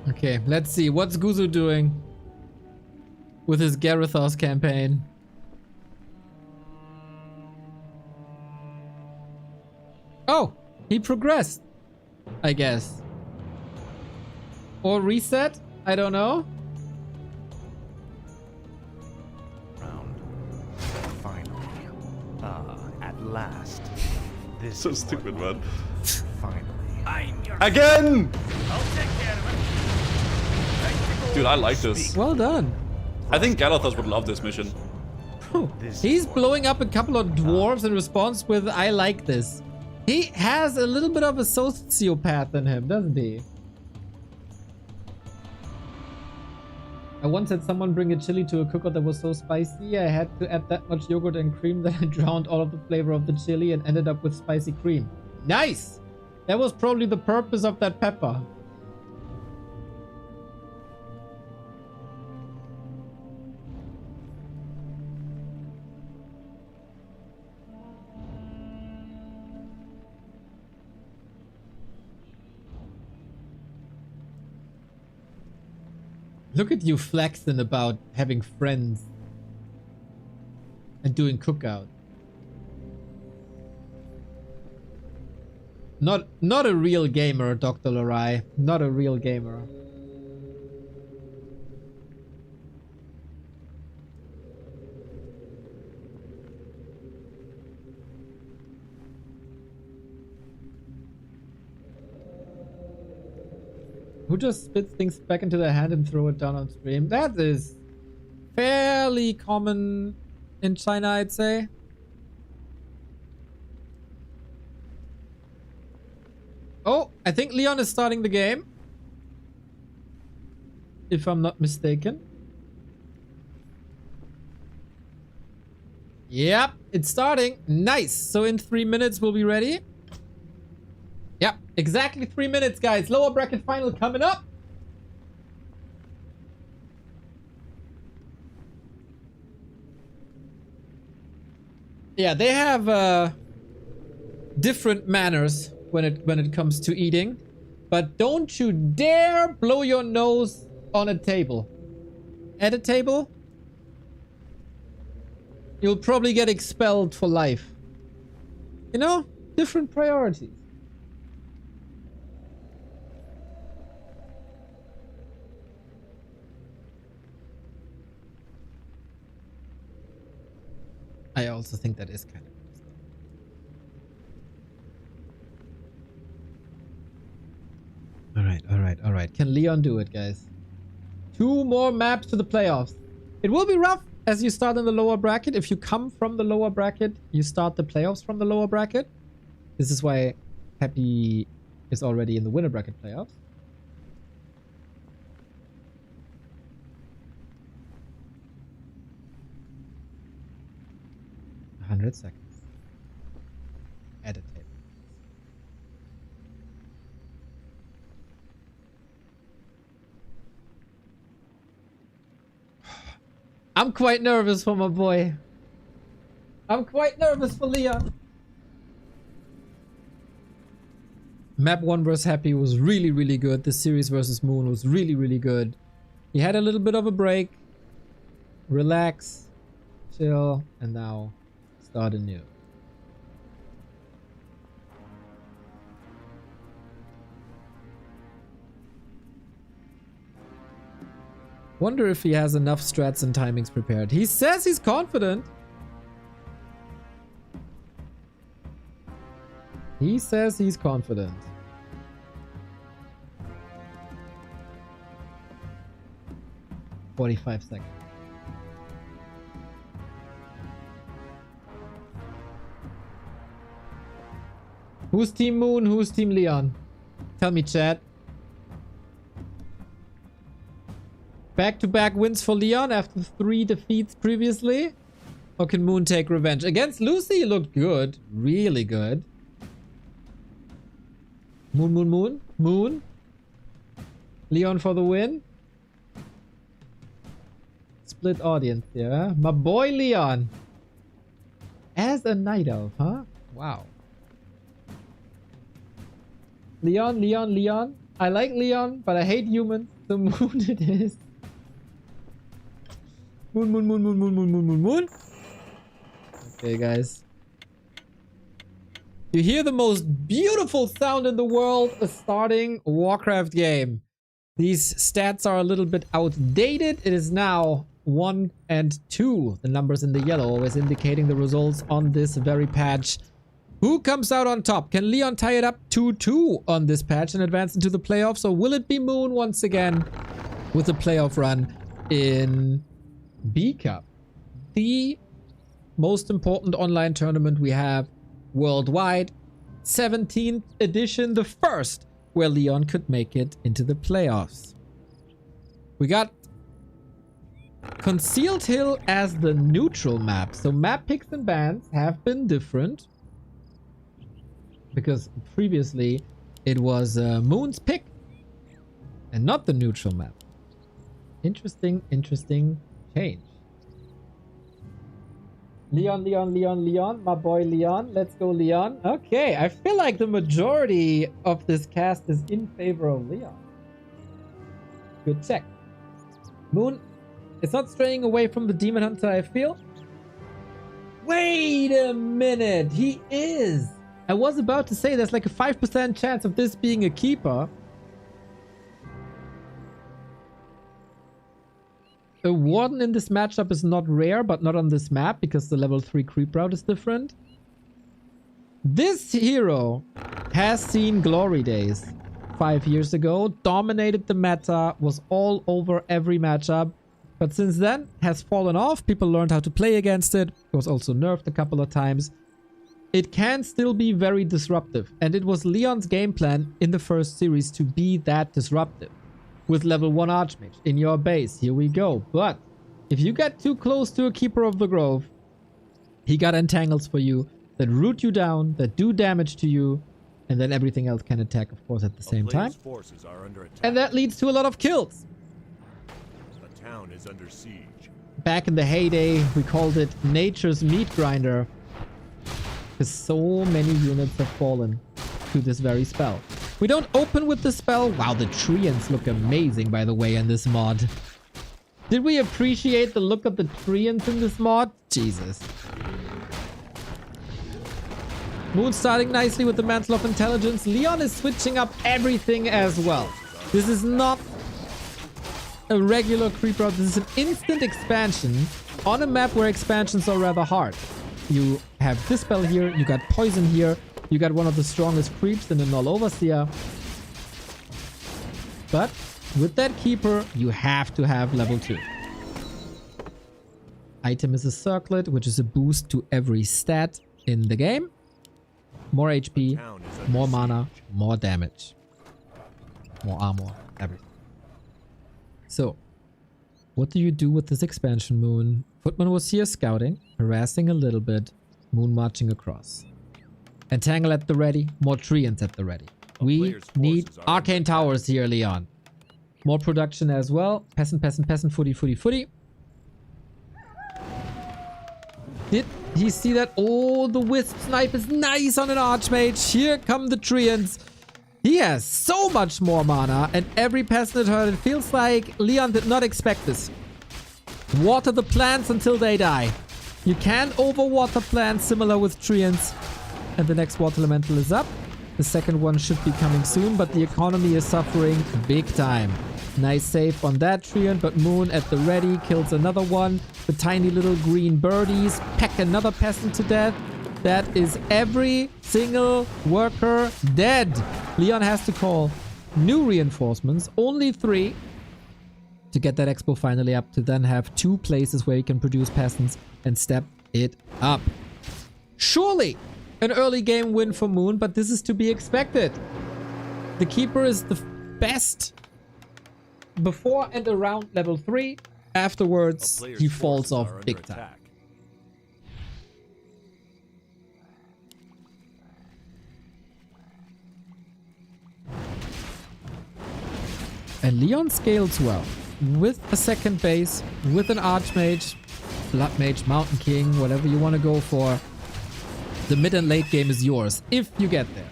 Okay, let's see. What's Guzu doing with his Garethos campaign? Oh, he progressed, I guess. Or reset? I don't know. Round. Finally. Ah, at last. This So is stupid, what- man. Finally. Again! Dude, I like this. Well done. I think Galathos would love this mission. He's blowing up a couple of dwarves in response with "I like this." He has a little bit of a sociopath in him, doesn't he? I once had someone bring a chili to a cooker that was so spicy I had to add that much yogurt and cream that I drowned all of the flavor of the chili and ended up with spicy cream. Nice! That was probably the purpose of that pepper. Look at you flexing about having friends and doing cookout. Not a real gamer, Dr. Larai. Not a real gamer. Who just spits things back into their hand and throw it down on stream? That is fairly common in China, I'd say. Oh, I think Leon is starting the game. If I'm not mistaken. Yep, it's starting. Nice. So in 3 minutes we'll be ready. Yep, exactly 3 minutes, guys. Lower bracket final coming up. Yeah, they have different manners when it comes to eating, but don't you dare blow your nose on a table. At a table? you'll probably get expelled for life. You know? Different priorities. I also think that is kind of interesting. All right. Can Leon do it, guys? 2 more maps to the playoffs. It will be rough as you start in the lower bracket. If you come from the lower bracket, you start the playoffs from the lower bracket. This is why Happy is already in the winner bracket playoffs. $100 seconds. Edit tape. I'm quite nervous for my boy. I'm quite nervous for Leon. Map 1 vs Happy was really, really good. The series versus Moon was really, really good. He had a little bit of a break. Relax. Chill. And now start anew. Wonder if he has enough strats and timings prepared. He says he's confident. He says he's confident. "45 seconds. Who's Team Moon? Who's Team Leon? Tell me, chat. Back-to-back wins for Leon after 3 defeats previously? Or can Moon take revenge? Against Lucy, he looked good. Really good. Moon. Leon for the win. Split audience here. My boy Leon. As a night elf, huh? Wow. Leon. I like Leon, but I hate humans. So Moon it is. Moon. Okay, guys. You hear the most beautiful sound in the world, a starting Warcraft game. These stats are a little bit outdated. It is now 1 and 2. The numbers in the yellow always indicating the results on this very patch. Who comes out on top? Can Leon tie it up 2-2 on this patch and advance into the playoffs? Or will it be Moon once again with a playoff run in B Cup? The most important online tournament we have worldwide. 17th edition, the first where Leon could make it into the playoffs. We got Concealed Hill as the neutral map. So map picks and bans have been different. Because previously it was Moon's pick and not the neutral map. Interesting change. Leon. My boy Leon. Let's go, Leon. Okay, I feel like the majority of this cast is in favor of Leon. Good check. Moon, it's not straying away from the Demon Hunter, I feel. Wait a minute. He is. I was about to say there's like a 5% chance of this being a keeper. A Warden in this matchup is not rare, but not on this map because the level 3 creep route is different. This hero has seen glory days 5 years ago, dominated the meta, was all over every matchup, but since then has fallen off. People learned how to play against it. It was also nerfed a couple of times. It can still be very disruptive, and it was Leon's game plan in the first series to be that disruptive. With level 1 Archmage in your base, here we go. But if you get too close to a Keeper of the Grove, he got entangles for you that root you down, that do damage to you, and then everything else can attack, of course, at the same time. Forces are under attack. And that leads to a lot of kills. The town is under siege. Back in the heyday, we called it Nature's Meat Grinder. Because so many units have fallen to this very spell. We don't open with the spell. Wow, the treants look amazing, by the way, in this mod. Did we appreciate the look of the treants in this mod? Jesus. Moon starting nicely with the Mantle of Intelligence. Leon is switching up everything as well. This is not a regular creep route. This is an instant expansion on a map where expansions are rather hard. You have Dispel here, you got Poison here, you got one of the strongest creeps in the Null Overseer. But with that Keeper, you have to have level 2. Item is a Circlet, which is a boost to every stat in the game. More HP, more mana, more damage. More armor, everything. So, what do you do with this expansion, Moon? Footman was here scouting, harassing a little bit, Moon marching across. Entangle at the ready, more treants at the ready. We need Arcane Towers here, Leon. More production as well. Peasant, peasant, peasant, footy, footy, footy. Did he see that? Oh, the Wisp Snipe is nice on an Archmage. Here come the treants. He has so much more mana, and every peasant herd, it feels like Leon did not expect this. Water the plants until they die. You can overwater plants, similar with treants. And the next water elemental is up. The second one should be coming soon, but the economy is suffering big time. Nice save on that treant, but Moon at the ready kills another one. The tiny little green birdies peck another peasant to death. That is every single worker dead. Leon has to call new reinforcements, only 3, to get that expo finally up, to then have 2 places where you can produce peasants and step it up. Surely an early game win for Moon, but this is to be expected. The Keeper is the best before and around level 3. Afterwards, he falls off big time. And Leon scales well. With a second base, with an Archmage, Blood Mage, Mountain King, whatever you want to go for. The mid and late game is yours, if you get there.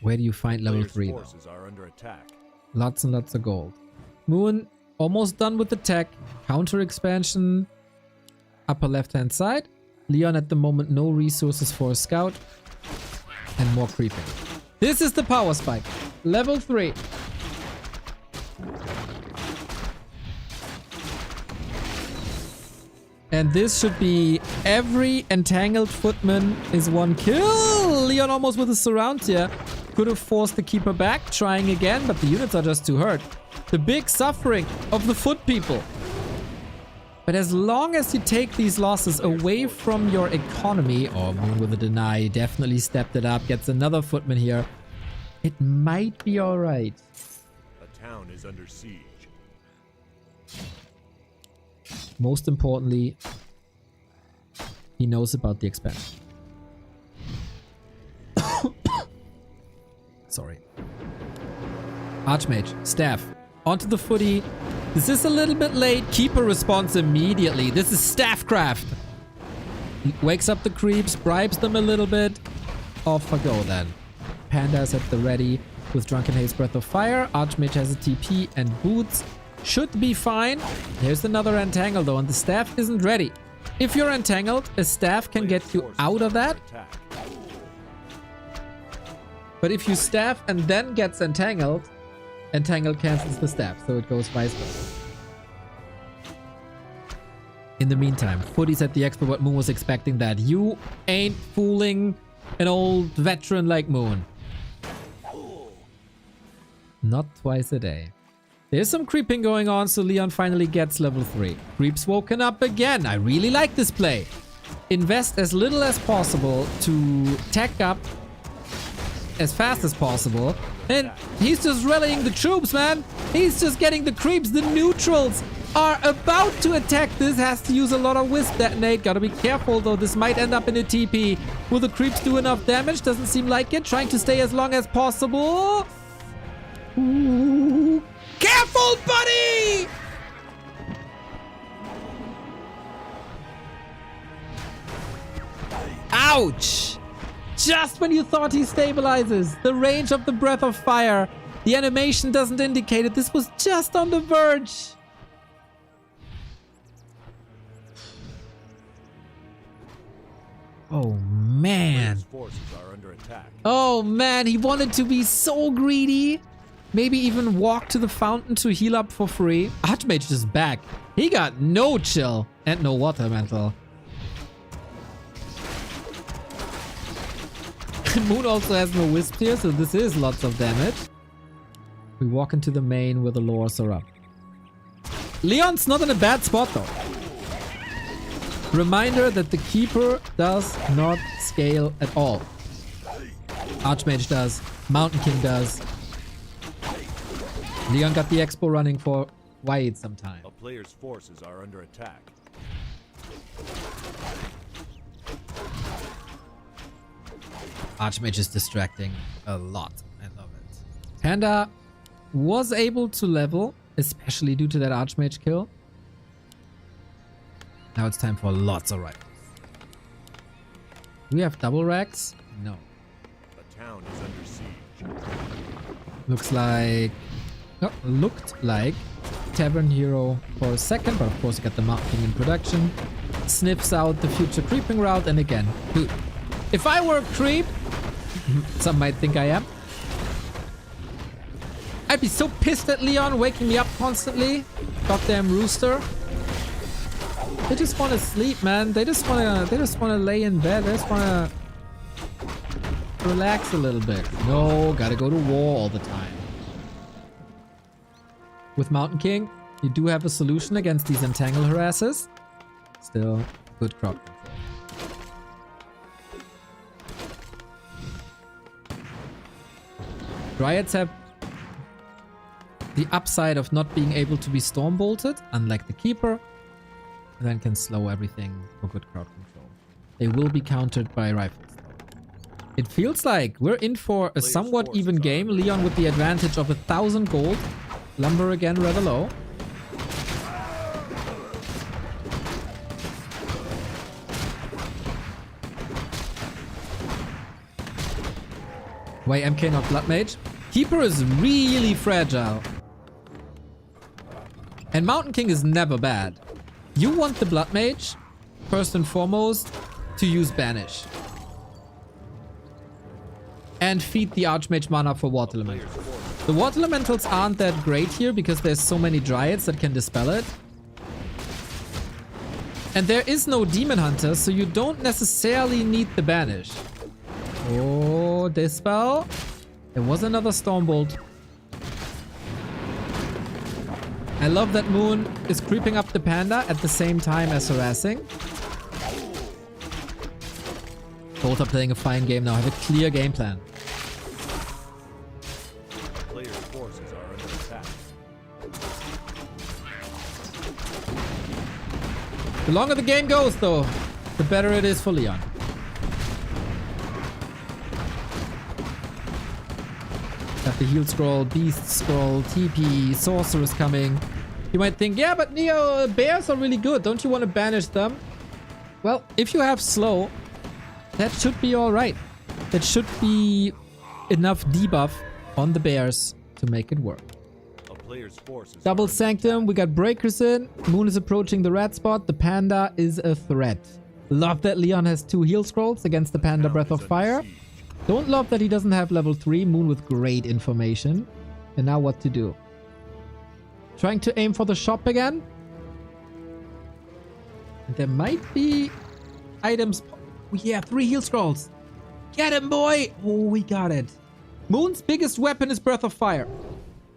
Where do you find level 3 though? Lots and lots of gold. Moon, almost done with the tech. Counter expansion. Upper left hand side. Leon at the moment no resources for a scout. And more creeping. This is the power spike. Level 3. And this should be every entangled footman is 1 kill. Leon almost with a surround here. Could have forced the Keeper back, trying again, but the units are just too hurt. The big suffering of the foot people. But as long as you take these losses away from your economy, or Moon with a deny, definitely stepped it up, gets another footman here. It might be alright. The town is under siege. Most importantly, he knows about the expansion. Sorry. Archmage, staff, onto the footy. This is a little bit late. Keeper responds immediately. This is staffcraft. He wakes up the creeps, bribes them a little bit. Off I go then. Panda's at the ready with Drunken Haze Breath of Fire. Archmage has a TP and boots. Should be fine. Here's another entangle though, and the staff isn't ready. If you're entangled, a staff can get you out of that. But if you staff and then gets entangled, entangled cancels the staff, so it goes vice versa. In the meantime, Footy's at the expo, but Moon was expecting that. You ain't fooling an old veteran like Moon. Not twice a day. There's some creeping going on, so Leon finally gets level 3. Creeps woken up again. I really like this play. Invest as little as possible to tech up as fast as possible. And he's just rallying the troops, man. He's just getting the creeps. The neutrals are about to attack. This has to use a lot of Wisp Detonate. Gotta be careful though. This might end up in a TP. Will the creeps do enough damage? Doesn't seem like it. Trying to stay as long as possible. Ooh. Careful, buddy! Ouch! Just when you thought he stabilizes. The range of the Breath of Fire. The animation doesn't indicate it. This was just on the verge. Oh, man. Players' forces are under attack. Oh, man. He wanted to be so greedy. Maybe even walk to the fountain to heal up for free. Archmage is back. He got no chill and no water elemental. Moon also has no wisp here, so this is lots of damage. We walk into the main where the lores are up. Leon's not in a bad spot though. Reminder that the Keeper does not scale at all. Archmage does. Mountain King does. Leon got the expo running for quite some time. A player's forces are under attack. Archmage is distracting a lot. I love it. Panda was able to level, especially due to that Archmage kill. Now it's time for lots of rifles. We have double racks? No. The town is under siege. Looks like... Oh, looked like Tavern Hero for a second, but of course you got the Mountain King in production. Sniffs out the future creeping route, and again, dude, if I were a creep, some might think I am, I'd be so pissed at Leon waking me up constantly. Goddamn rooster. They just want to sleep, man. They just want to lay in bed. They just want to relax a little bit. No, gotta go to war all the time. With Mountain King, you do have a solution against these entangle harasses. Still, good crowd control. Dryads have the upside of not being able to be storm bolted, unlike the Keeper, and then can slow everything for good crowd control. They will be countered by rifles. It feels like we're in for a somewhat even game. Leon with the advantage of 1,000 gold. Lumber again rather low. Why MK not Blood Mage? Keeper is really fragile. And Mountain King is never bad. You want the Blood Mage, first and foremost, to use Banish. And feed the Archmage mana for Water Elementals. The Water Elementals aren't that great here because there's so many Dryads that can dispel it. And there is no Demon Hunter, so you don't necessarily need the Banish. Oh, Dispel. There was another Stormbolt. I love that Moon is creeping up the Panda at the same time as harassing. Both are playing a fine game now. Have a clear game plan. Players' forces are under attack. The longer the game goes, though, the better it is for Leon. Got the heal scroll, beast scroll, TP, sorceress coming. You might think, yeah, but Neo, bears are really good. Don't you want to banish them? Well, if you have slow, that should be alright. That should be enough debuff on the bears to make it work. A player's forces Double Sanctum, we got breakers in. Moon is approaching the red spot. The Panda is a threat. Love that Leon has 2 heal scrolls against the Panda Breath of Fire. Don't love that he doesn't have level 3. Moon with great information. And now what to do? Trying to aim for the shop again. And there might be items. Yeah, 3 heal scrolls. Get him, boy! Oh, we got it. Moon's biggest weapon is Breath of Fire.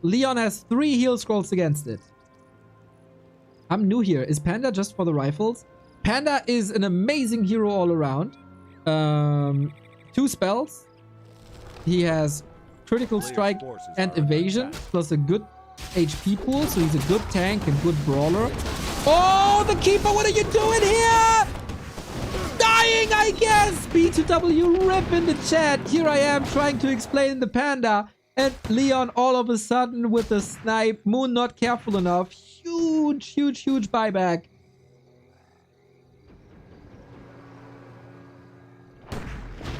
Leon has 3 heal scrolls against it. I'm new here. Is Panda just for the rifles? Panda is an amazing hero all around. 2 spells. He has critical strike and evasion, plus a good HP pool, so he's a good tank and good brawler. Oh, the Keeper, what are you doing here? Dying, I guess. B2W rip in the chat. Here I am trying to explain the Panda, and Leon all of a sudden with a snipe. Moon not careful enough. Huge buyback.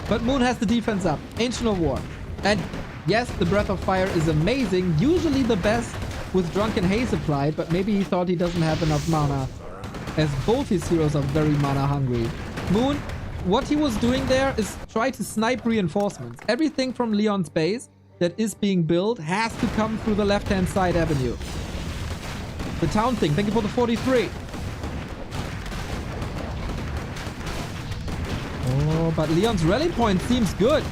But Moon has the defense up. Ancient of War. And yes, the Breath of Fire is amazing. Usually the best with Drunken Haze applied, but maybe he thought he doesn't have enough mana, as both his heroes are very mana hungry. Moon, what he was doing there is try to snipe reinforcements. Everything from Leon's base that is being built has to come through the left-hand side avenue. The town thing, thank you for the 43. Oh, but Leon's rally point seems good.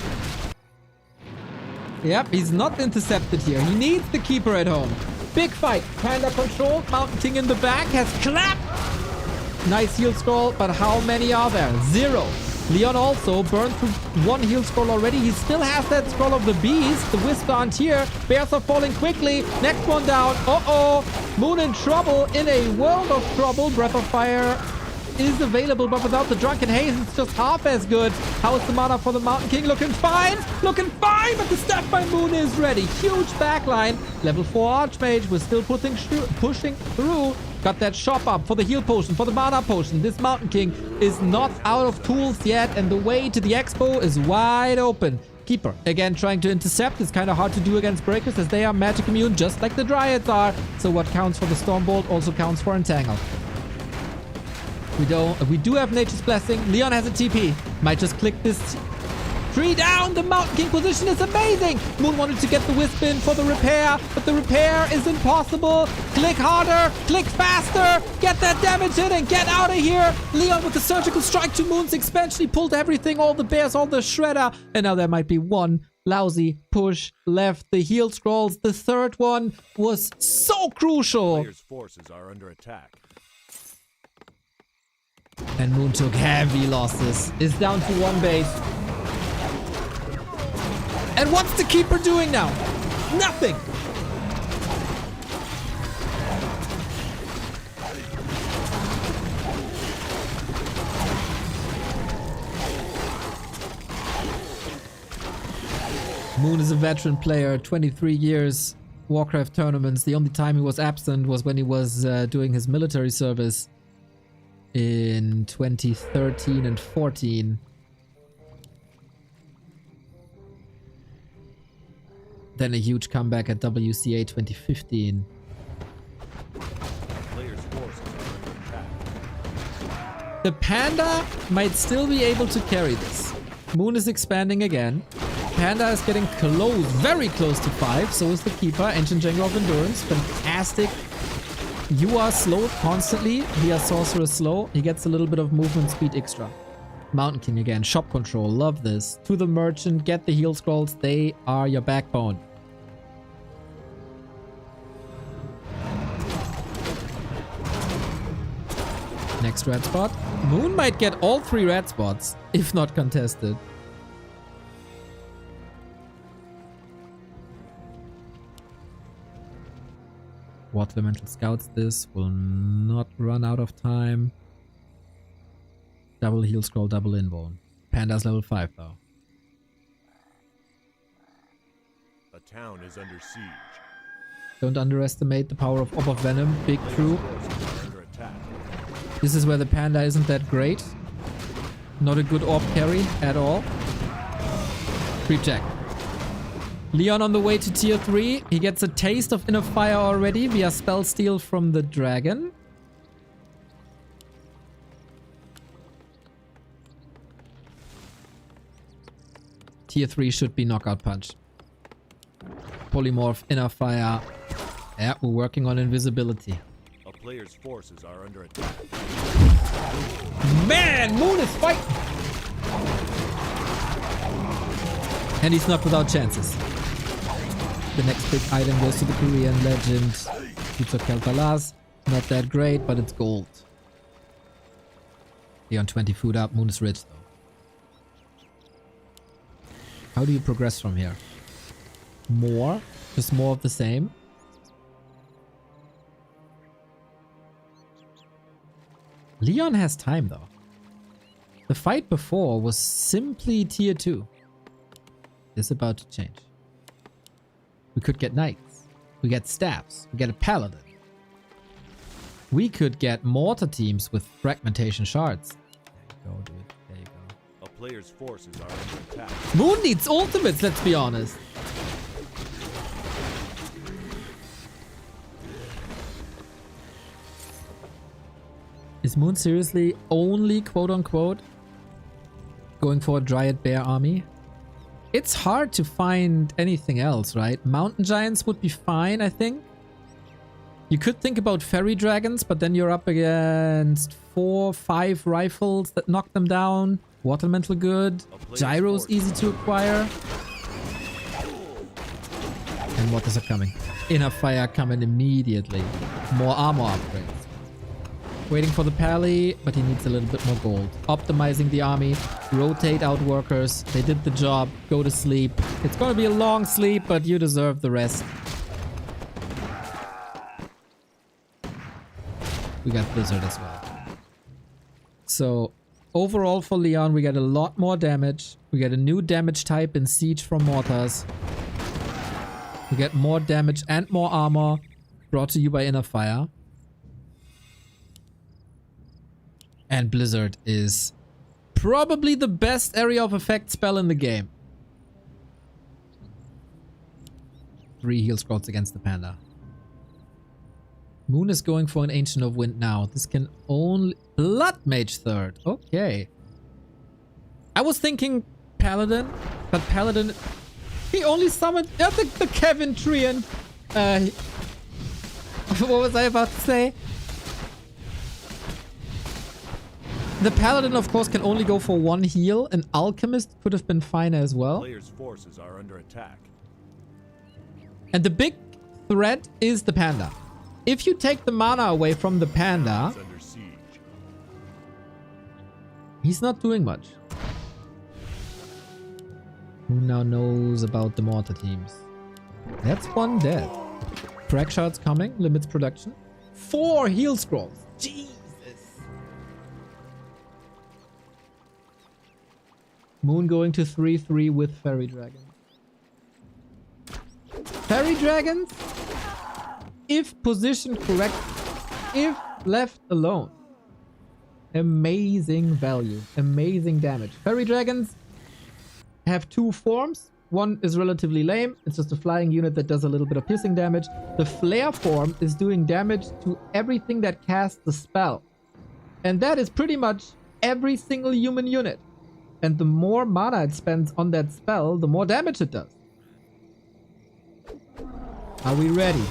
Yep, he's not intercepted here. He needs the Keeper at home. Big fight. Panda control. Mountain King in the back has clapped. Nice heal scroll, but how many are there? 0. Leon also burned through 1 heal scroll already. He still has that scroll of the beast. The Wisps aren't here. Bears are falling quickly. Next one down. Uh-oh. Moon in trouble. In a world of trouble. Breath of Fire is available, but without the Drunken Haze, it's just half as good. How is the mana for the Mountain King? Looking fine! Looking fine! But the staff by Moon is ready. Huge backline. Level 4 Archmage. We're still pushing through. Got that shop up for the heal potion, for the mana potion. This Mountain King is not out of tools yet, and the way to the expo is wide open. Keeper, again, trying to intercept. It's kind of hard to do against Breakers as they are magic immune, just like the Dryads are. So what counts for the Stormbolt also counts for Entangle. We do have Nature's Blessing. Leon has a TP. Might just click this tree down. The Mountain King position is amazing. Moon wanted to get the Wisp in for the repair, but the repair is impossible. Click harder. Click faster. Get that damage in and get out of here. Leon with the surgical strike to Moon's expansion. He pulled everything, all the bears, all the shredder. And now there might be one lousy push left. The heal scrolls. The third one was so crucial. Players' forces are under attack. And Moon took heavy losses. Is down to 1 base. And what's the Keeper doing now? Nothing. Moon is a veteran player, 23 years, Warcraft tournaments. The only time he was absent was when he was doing his military service in 2013 and 14. Then a huge comeback at WCA 2015. Players' forces are under attack. The Panda might still be able to carry this. Moon is expanding again. Panda is getting close, very close to 5. So is the Keeper. Ancient Jango of Endurance. Fantastic. You are slow constantly. He has Sorcerer slow. He gets a little bit of movement speed extra. Mountain King again. Shop control. Love this. To the Merchant. Get the heal scrolls. They are your backbone. Next red spot. Moon might get all 3 red spots, if not contested. Water Elemental Scouts this. Will not run out of time. Double heal scroll, double invuln. Panda's level 5 though. A town is under siege. Don't underestimate the power of Orb of Venom. Big crew. Forces are under attack. This is where the Panda isn't that great. Not a good orb carry at all. Creepjack. Leon on the way to tier 3. He gets a taste of Inner Fire already via Spell Steal from the Dragon. Tier 3 should be Knockout Punch. Polymorph, Inner Fire. Yeah, we're working on invisibility. A player's forces are under attack. Man, Moon is fighting! And he's not without chances. The next big item goes to the Korean legend. Future Keltalas. Not that great, but it's gold. Leon 20 food up. Moon is rich though. How do you progress from here? More? Just more of the same? Leon has time though. The fight before was simply tier 2. It's about to change. We could get knights. We get staffs. We get a paladin. We could get mortar teams with fragmentation shards. There you go, dude. There you go. A player's forces are under attack. Moon needs ultimates, let's be honest. Is Moon seriously only quote-unquote going for a Dryad Bear army? It's hard to find anything else, right? Mountain Giants would be fine, I think. You could think about Fairy Dragons, but then you're up against 4, 5 rifles that knock them down. Watermental good. Gyro's easy to acquire. And what is coming? Inner Fire coming immediately. More armor upgrades. Waiting for the pally, but he needs a little bit more gold. Optimizing the army. Rotate out workers. They did the job. Go to sleep. It's gonna be a long sleep, but you deserve the rest. We got Blizzard as well. So, overall for Leon, we get a lot more damage. We get a new damage type in Siege from Mortars. We get more damage and more armor. Brought to you by Inner Fire. And Blizzard is probably the best area of effect spell in the game. 3 heal scrolls against the Panda. Moon is going for an Ancient of Wind now. This can only... Blood Mage third. Okay. I was thinking Paladin, but Paladin... He only summoned the Kevin Treant. What was I about to say? The Paladin, of course, can only go for 1 heal. An Alchemist could have been fine as well. Player's forces are under attack. And the big threat is the Panda. If you take the mana away from the Panda, It's under siege. he's not doing much. Who now knows about the mortar teams? That's 1 dead. Frag shards coming, limits production. 4 heal scrolls. Jesus. Moon going to 3-3 with Fairy Dragons. Fairy Dragons, if positioned correctly, if left alone, amazing value, amazing damage. Fairy Dragons have 2 forms. One is relatively lame. It's just a flying unit that does a little bit of piercing damage. The Flare form is doing damage to everything that casts the spell. And that is pretty much every single human unit. And the more mana it spends on that spell, the more damage it does. Are we ready?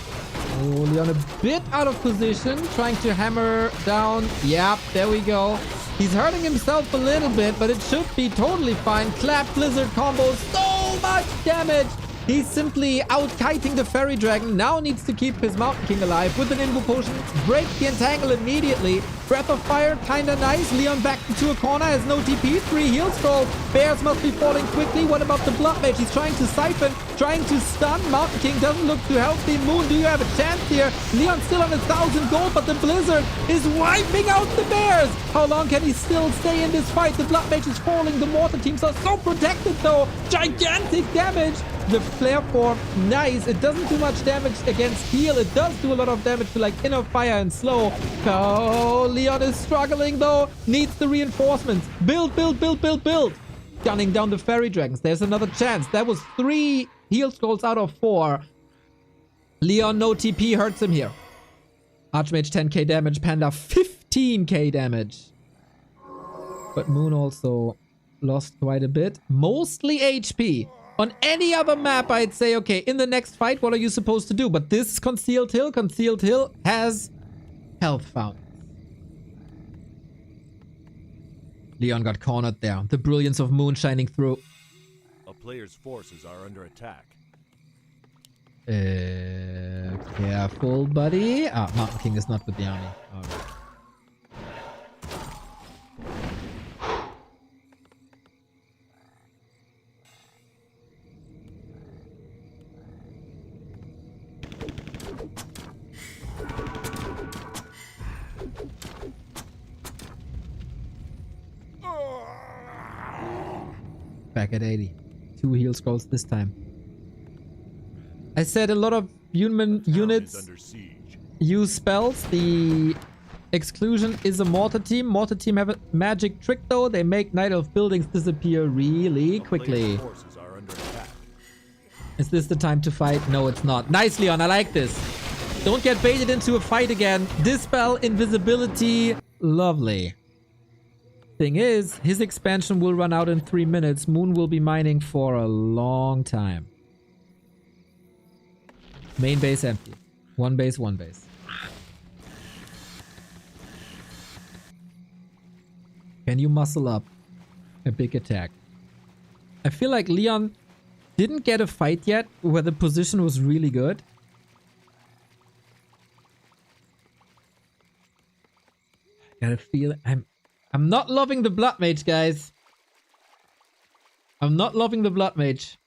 Only on a bit out of position, trying to hammer down. Yep, there we go. He's hurting himself a little bit, but it should be totally fine. Clap Blizzard combo, so much damage. He's simply out-kiting the Fairy Dragon. Now needs to keep his Mountain King alive with an Invo Potion. Break the Entangle immediately. Breath of Fire, kinda nice. Leon back into a corner, has no TP. 3 heal scroll. Bears must be falling quickly. What about the Blood Mage? He's trying to siphon, trying to stun. Mountain King doesn't look too healthy. Moon, do you have a chance here? Leon's still on 1,000 gold, but the Blizzard is wiping out the Bears. How long can he still stay in this fight? The Blood Mage is falling. The Mortar teams are so protected though. Gigantic damage. The Flare form, nice. It doesn't do much damage against heal. It does do a lot of damage to like Inner Fire and slow. Oh, Leon is struggling though. Needs the reinforcements. Build, build, build, build, build. Gunning down the Fairy Dragons. There's another chance. That was 3 heal scrolls out of 4. Leon, no TP, hurts him here. Archmage 10k damage. Panda 15k damage. But Moon also lost quite a bit. Mostly HP. On any other map, I'd say, okay, in the next fight, what are you supposed to do? But this is Concealed Hill. Concealed Hill has health fountains. Leon got cornered there. The brilliance of Moon shining through. A player's forces are under attack. Careful, buddy. Ah, Mountain King is not with the army. All right. Back at 80. 2 heal scrolls this time. I said a lot of human units Under siege. use spells. The Exclusion is a mortar team. Mortar team have a magic trick though. They make Night Elf buildings disappear really quickly. Forces are under attack. Is this the time to fight? No, it's not. Nice, Leon. I like this. Don't get baited into a fight again. Dispel invisibility. Lovely. Thing is, his expansion will run out in 3 minutes. Moon will be mining for a long time. Main base empty. One base, one base. Can you muscle up a big attack? I feel like Leon didn't get a fight yet where the position was really good. Gotta feel I'm not loving the Blood Mage, guys. I'm not loving the Blood Mage.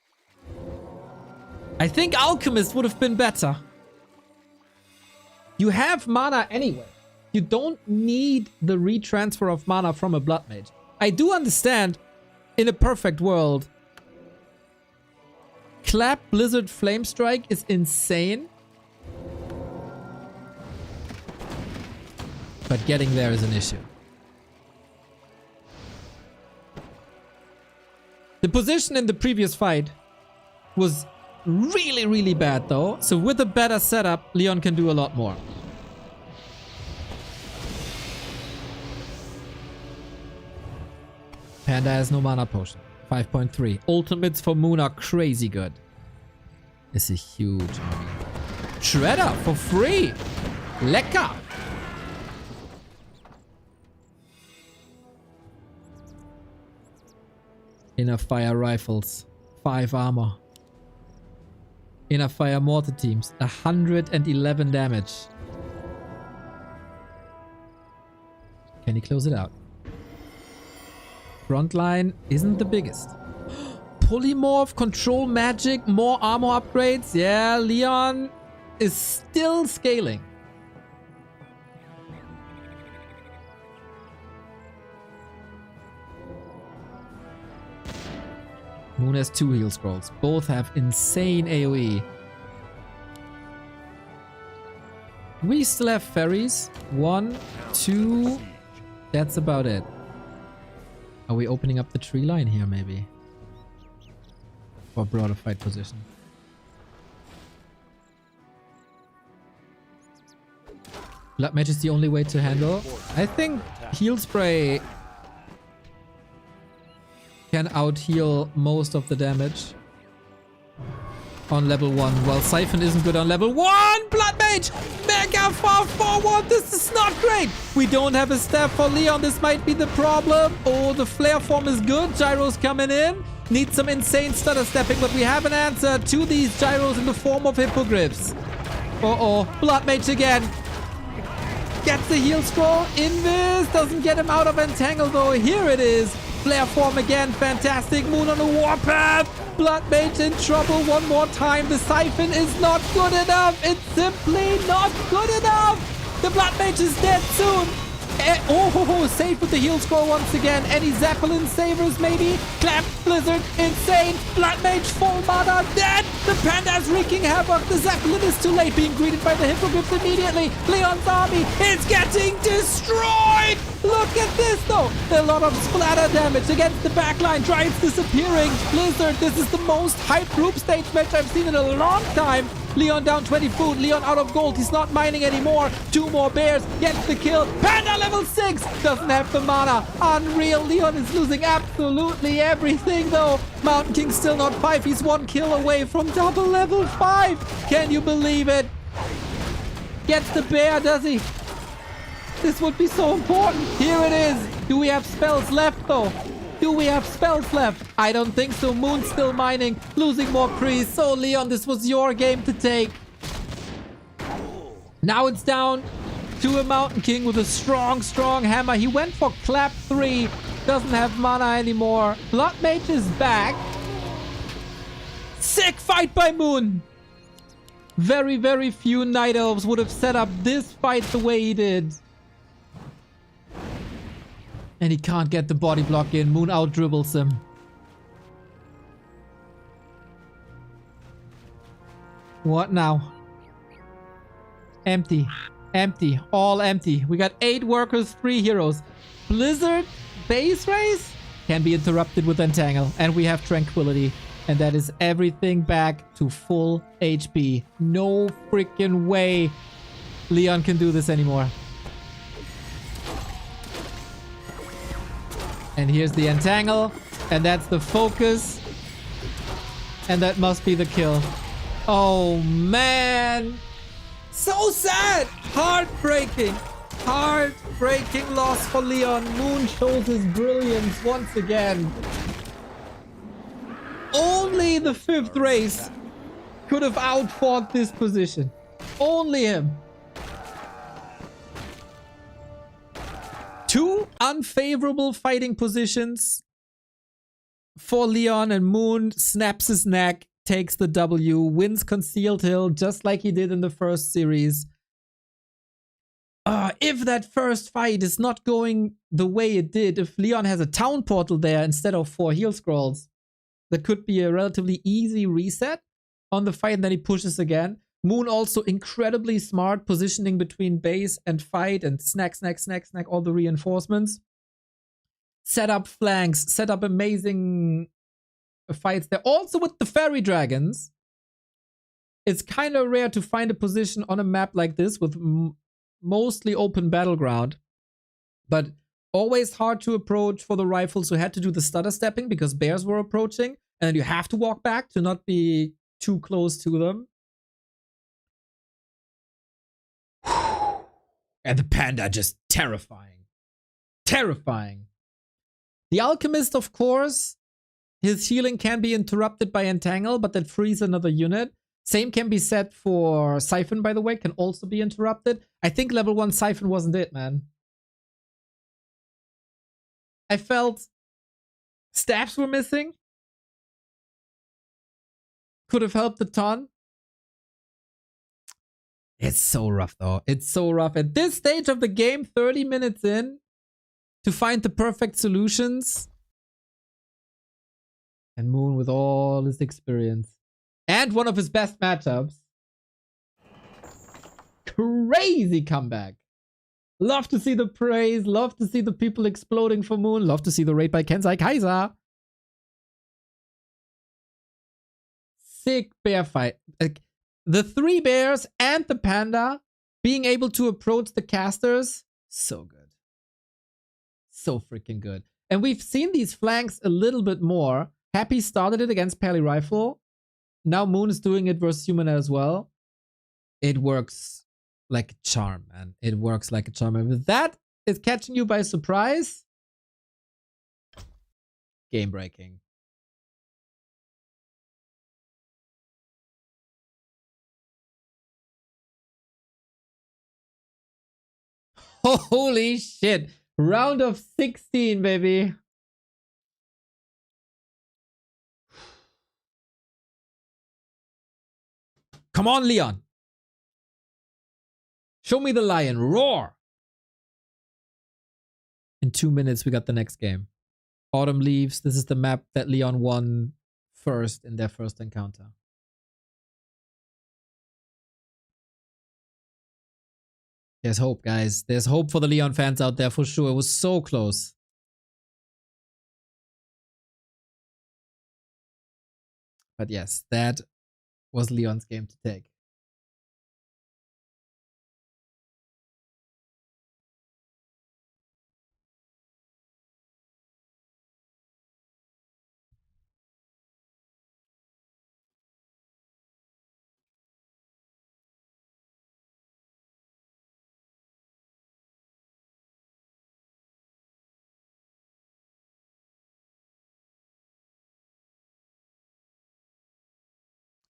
I think Alchemist would have been better. You have mana anyway. You don't need the retransfer of mana from a Blood Mage. I do understand, in a perfect world, Clap Blizzard Flame Strike is insane. But getting there is an issue. The position in the previous fight was really, really bad though. So with a better setup, Leon can do a lot more. Panda has no mana potion. 5.3. Ultimates for Moon are crazy good. It's a huge army. Shredder for free. Lecker. Inner Fire Rifles. 5 armor. Inner Fire Mortar Teams. 111 damage. Can he close it out? Frontline isn't the biggest. Polymorph, control magic, more armor upgrades. Yeah, Leon is still scaling. Moon has 2 heal scrolls. Both have insane AoE. We still have ferries. 1, 2. That's about it. Are we opening up the tree line here, maybe? For a broader fight position. Blood Mage is the only way to handle. I think Heal Spray can out-heal most of the damage on level 1, while Siphon isn't good on level 1! Blood Mage! Mega far forward! This is not great! We don't have a staff for Leon, this might be the problem. Oh, the flare form is good. Gyros coming in. Need some insane stutter stepping, but we have an answer to these gyros in the form of hippogriffs. Uh-oh. Blood Mage again. Gets the heal scroll. Invis doesn't get him out of Entangle though. Here it is. Flare form again. Fantastic. Moon on the warpath. Blood Mage in trouble one more time. The Siphon is not good enough. It's simply not good enough. The Blood Mage is dead soon. Safe with the heal scroll once again. Any Zeppelin savers maybe? Clap, Blizzard, insane. Blood Mage, full mana, dead. The Panda's wreaking havoc. The Zeppelin is too late, being greeted by the hippogriffs immediately. Leon's army is getting destroyed. Look at this though. A lot of splatter damage against the backline. Giants disappearing. Blizzard, this is the most hyped group stage match I've seen in a long time. Leon down 20 food. Leon out of gold. He's not mining anymore. 2 more bears. Gets the kill. Panda level 6. Doesn't have the mana. Unreal. Leon is losing absolutely everything though. Mountain King still not 5. He's 1 kill away from double level 5. Can you believe it? Gets the bear, does he? This would be so important. Here it is. Do we have spells left though? Do we have spells left? I don't think so. Moon's still mining. Losing more priests. So Leon, this was your game to take. Now it's down to a Mountain King with a strong, strong hammer. He went for clap 3. Doesn't have mana anymore. Blood Mage is back. Sick fight by Moon. Very, very few Night Elves would have set up this fight the way he did. And he can't get the body block in. Moon out dribbles him. What now? Empty. Empty. All empty. We got 8 workers, 3 heroes. Blizzard base race can be interrupted with Entangle. And we have Tranquility. And that is everything back to full HP. No freaking way Leon can do this anymore. And here's the Entangle. And that's the focus. And that must be the kill. Oh, man. So sad. Heartbreaking. Heartbreaking loss for Leon. Moon shows his brilliance once again. Only the 5th race could have outfought this position. Only him. 2 unfavorable fighting positions for Leon, and Moon snaps his neck, takes the W, wins Concealed Hill just like he did in the first series. If that first fight is not going the way it did, if Leon has a town portal there instead of 4 heal scrolls, that could be a relatively easy reset on the fight, and then he pushes again. Moon also incredibly smart, positioning between base and fight, and snack all the reinforcements. Set up flanks, set up amazing fights there. Also with the fairy dragons, it's kind of rare to find a position on a map like this with mostly open battleground, but always hard to approach for the rifles who had to do the stutter stepping because bears were approaching, and you have to walk back to not be too close to them. And the panda just terrifying. Terrifying. The alchemist, of course, his healing can be interrupted by Entangle, but that frees another unit. Same can be said for Siphon, by the way, can also be interrupted. I think level 1 Siphon wasn't it, man. I felt staffs were missing. Could have helped a ton. It's so rough, though. It's so rough. At this stage of the game, 30 minutes in, to find the perfect solutions. And Moon with all his experience. And one of his best matchups. Crazy comeback. Love to see the praise. Love to see the people exploding for Moon. Love to see the raid by Kensai Kaiser. Sick bear fight. Like, the 3 bears and the panda being able to approach the casters. So good. So freaking good. And we've seen these flanks a little bit more. Happy started it against Pally Rifle. Now Moon is doing it versus Human as well. It works like a charm, man. It works like a charm. And with that, it's catching you by surprise. Game breaking. Holy shit. Round of 16, baby. Come on, Leon. Show me the lion. Roar. In 2 minutes, we got the next game. Autumn Leaves. This is the map that Leon won first in their first encounter. There's hope, guys. There's hope for the Leon fans out there for sure. It was so close. But yes, that was Leon's game to take.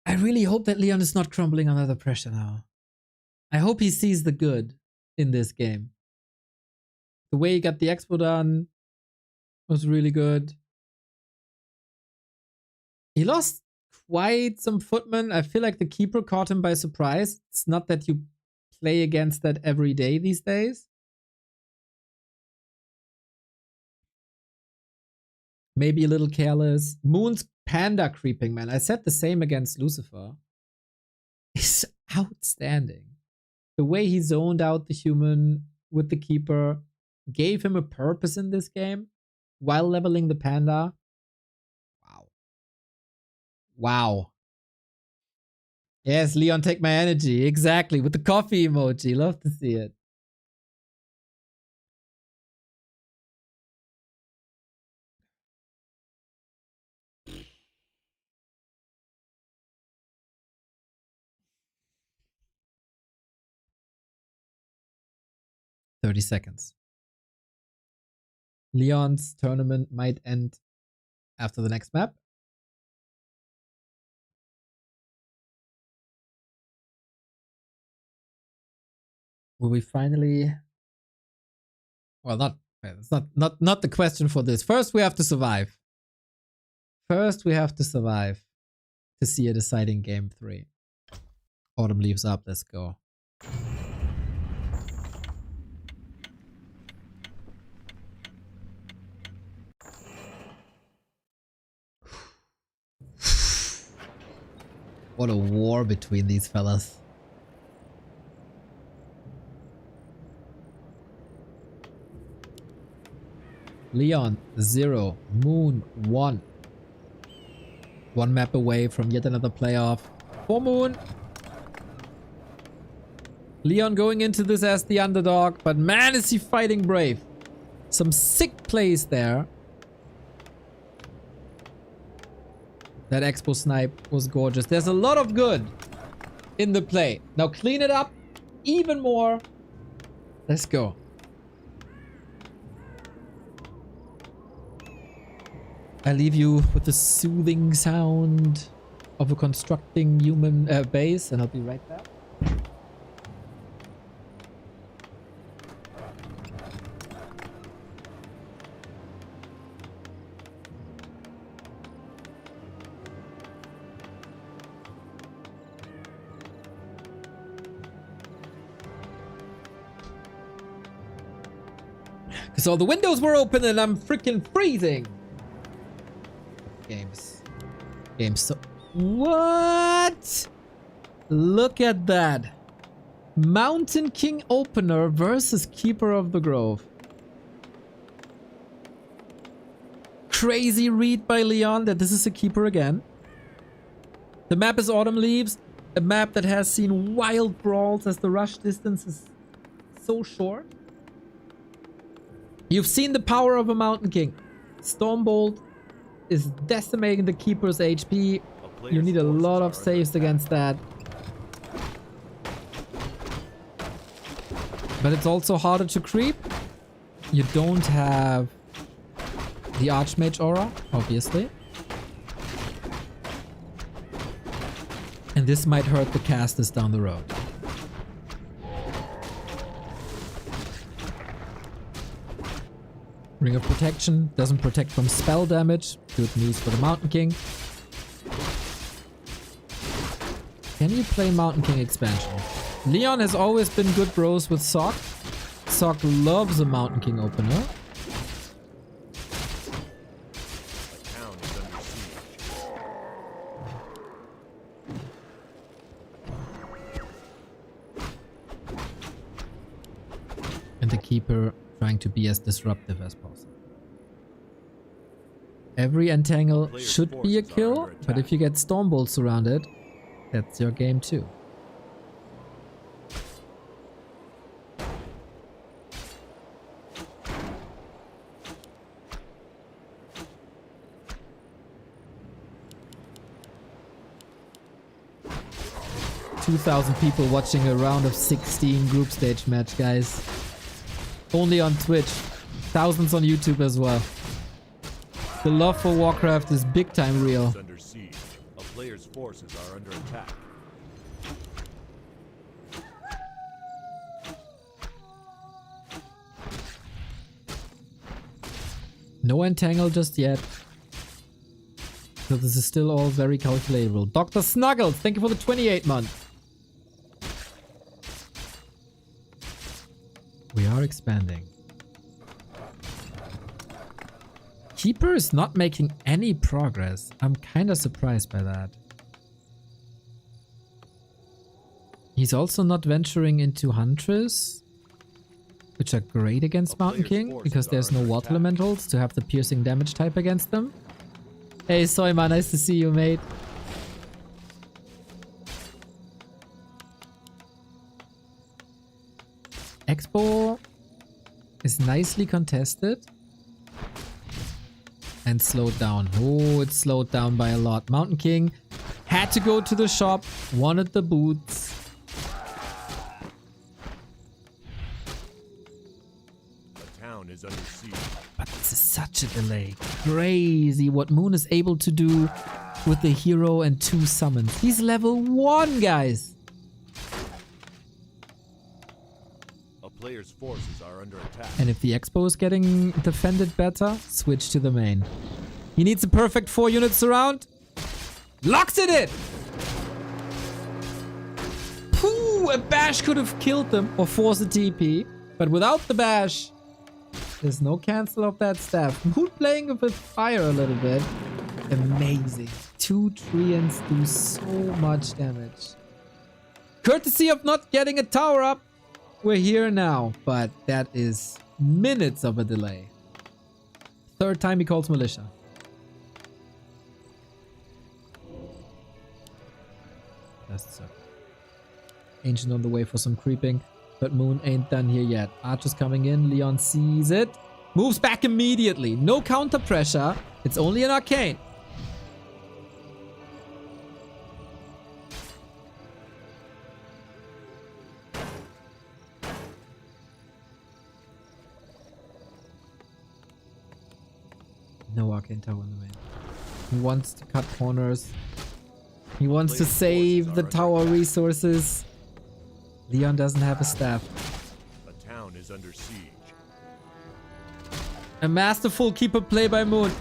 I really hope that Leon is not crumbling under the pressure now. I hope he sees the good in this game. The way he got the expo done was really good. He lost quite some footmen. I feel like the keeper caught him by surprise. It's not that you play against that every day these days. Maybe a little careless. Moon's panda creeping, man. I said the same against Lucifer. It's outstanding. The way he zoned out the human with the Keeper gave him a purpose in this game while leveling the Panda. Wow. Wow. Yes, Leon, take my energy. Exactly. With the coffee emoji. Love to see it. "30 seconds. Leon's tournament might end after the next map. Will we finally... Well, it's not the question for this. First, we have to survive. First, we have to survive to see a deciding game 3. Autumn leaves up. Let's go. What a war between these fellas. Leon 0, Moon 1. One map away from yet another playoff for Moon. Leon going into this as the underdog, but man is he fighting brave. Some sick plays there. That Expo snipe was gorgeous. There's a lot of good in the play. Now clean it up even more. Let's go. I leave you with the soothing sound of a constructing human base, and I'll be right back. Because all the windows were open and I'm freaking freezing. Games. So... What? Look at that. Mountain King opener versus Keeper of the Grove. Crazy read by Leon that this is a Keeper again. The map is Autumn Leaves. A map that has seen wild brawls as the rush distance is so short. You've seen the power of a Mountain King. Stormbolt is decimating the Keeper's HP. You need a lot of saves against that. But it's also harder to creep. You don't have the Archmage aura, obviously. And this might hurt the casters down the road. Ring of Protection doesn't protect from spell damage. Good news for the Mountain King. Can you play Mountain King expansion? Leon has always been good bros with Sock. Sock loves a Mountain King opener. And the Keeper trying to be as disruptive as possible. Every entangle should be a kill, but if you get Stormbolt surrounded, that's your game too. "2,000 people watching a round of 16 group stage match, guys. Only on Twitch. Thousands on YouTube as well. The love for Warcraft is big time real." Under siege. A player's forces are under attack. No entangle just yet. So this is still all very calculatable. Dr. Snuggles, thank you for the 28 month. We are expanding. Keeper is not making any progress. I'm kind of surprised by that. He's also not venturing into Huntress, which are great against Mountain King because there's no water elementals to have the piercing damage type against them. Hey Soima, nice to see you, mate. Expo is nicely contested and slowed down. Oh, it's slowed down by a lot. Mountain King had to go to the shop, wanted the boots. The town is under siege. But this is such a delay. Crazy what Moon is able to do with the hero and 2 summons. He's level 1, guys. A player's forces are under attack. And if the Expo is getting defended better, switch to the main. He needs a perfect 4 unit surround. Locks it in! Pooh, a bash could have killed them or forced a TP. But without the bash, there's no cancel of that staff. Moon playing with fire a little bit. Amazing. 2 Treants do so much damage. Courtesy of not getting a tower up, we're here now. But that is minutes of a delay. 3rd time he calls militia. That's so. Ancient on the way for some creeping. But Moon ain't done here yet. Archer's coming in. Leon sees it. Moves back immediately. No counter pressure. It's only an arcane. No arcane tower in the main. He wants to cut corners. He wants to save the tower resources. Leon doesn't have a staff. The town is under siege. A masterful keeper play by Moon.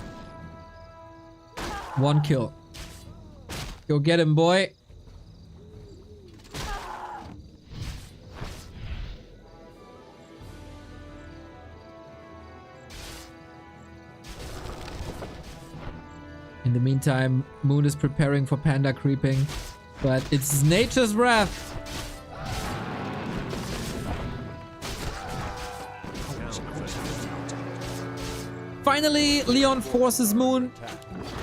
1 kill. Go get him, boy. In the meantime, Moon is preparing for panda creeping, but it's nature's wrath. Finally, Leon forces Moon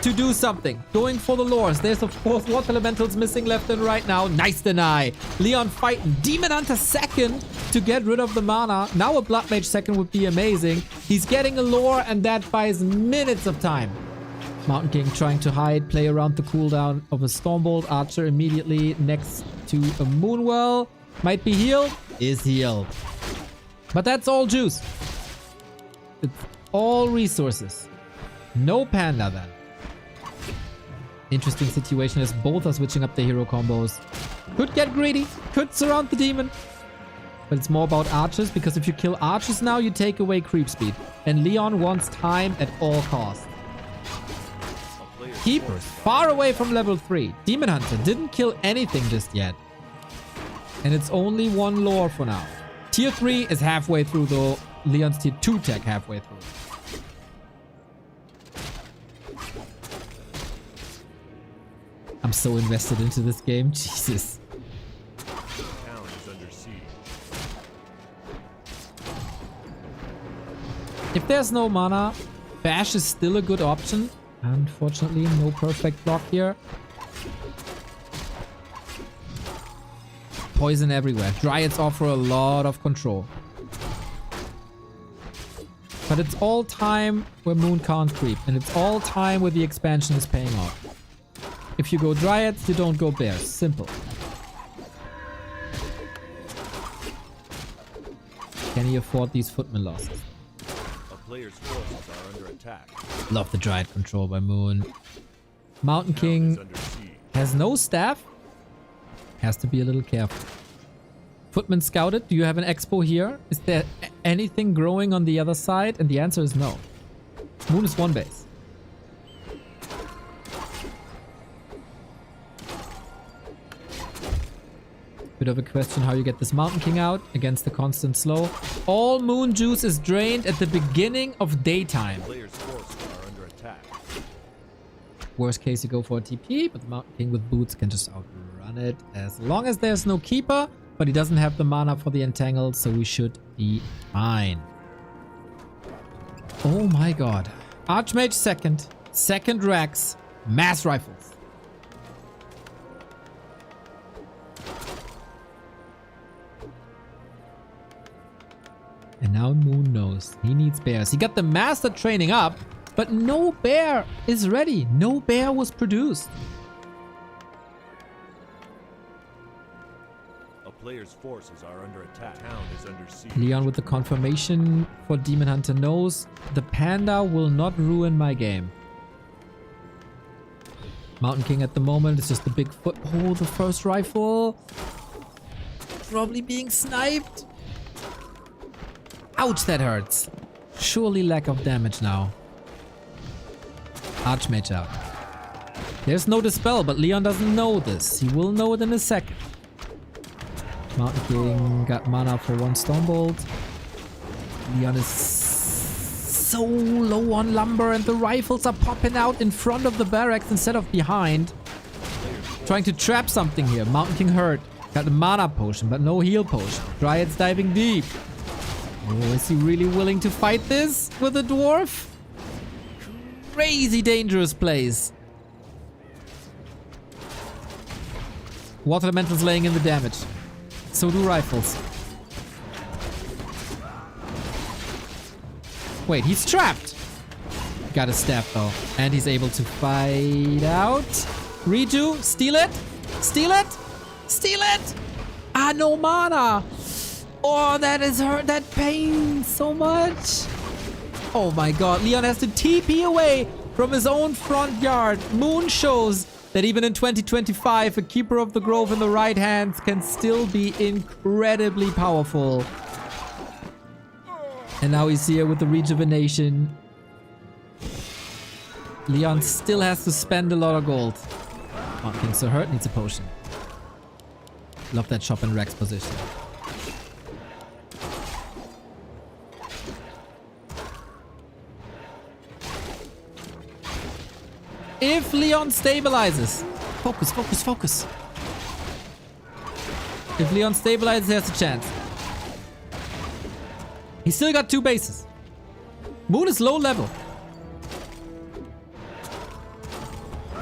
to do something. Going for the lures. There's of course water elementals missing left and right now. Nice deny. Leon fighting Demon Hunter second to get rid of the mana. Now a Blood Mage second would be amazing. He's getting a lure and that buys minutes of time. Mountain King trying to hide, play around the cooldown of a Stormbolt. Archer immediately next to a Moonwell. Might be healed. Is healed. But that's all juice. It's all resources. No panda then. Interesting situation as both are switching up the hero combos. Could get greedy. Could surround the demon. But it's more about archers because if you kill archers now, you take away creep speed. And Leon wants time at all costs. Keepers far away from level 3. Demon Hunter didn't kill anything just yet. And it's only 1 lore for now. Tier 3 is halfway through though. Leon's tier 2 tech halfway through. I'm so invested into this game. Jesus. The town is under siege. If there's no mana, Bash is still a good option. Unfortunately, no perfect block here. Poison everywhere. Dryads offer a lot of control. But it's all time where Moon can't creep. And it's all time where the expansion is paying off. If you go Dryads, you don't go Bears. Simple. Can he afford these footman losses? A player's forces are under attack. Love the Dryad control by Moon. Mountain Town is King under siege. has no staff. Has to be a little careful. Footman scouted. Do you have an expo here? Is there anything growing on the other side? And the answer is no. Moon is 1 base. Bit of a question how you get this Mountain King out against the constant slow. All Moon juice is drained at the beginning of daytime. Player's forces are under attack. Worst case, you go for a TP, but the Mountain King with boots can just outrun Run it as long as there's no keeper, but he doesn't have the mana for the entangle, so we should be fine. Oh my god. Archmage second. Second Rex. Mass rifles. And now Moon knows he needs bears. He got the master training up, but no bear is ready. No bear was produced. A player's forces are under attack. Town is under siege. Leon with the confirmation for Demon Hunter knows the panda will not ruin my game. Mountain King at the moment is just a big foot. Oh, the first rifle. Probably being sniped. Ouch, that hurts. Surely lack of damage now. Archmage out. There's no dispel, but Leon doesn't know this. He will know it in a second. Mountain King got mana for one Stormbolt. Leon is so low on lumber and the rifles are popping out in front of the barracks instead of behind. Trying to trap something here. Mountain King hurt. Got a mana potion, but no heal potion. Dryad's diving deep. Oh, is he really willing to fight this with a dwarf? Crazy dangerous place. Water Elemental's laying in the damage. So do rifles. Wait, he's trapped. Got a staff though. And he's able to fight out. Redo, steal it. Steal it. Steal it. Ah, no mana. Oh, that is hurt. That pains so much. Oh my god. Leon has to TP away from his own front yard. Moon shows that even in 2025, a Keeper of the Grove in the right hands can still be incredibly powerful. And now he's here with the rejuvenation. Leon still has to spend a lot of gold. Mountain King so hurt, needs a potion. Love that shop in Rex position. If Leon stabilizes. Focus, focus, focus. If Leon stabilizes, he has a chance. He still got 2 bases. Moon is low level.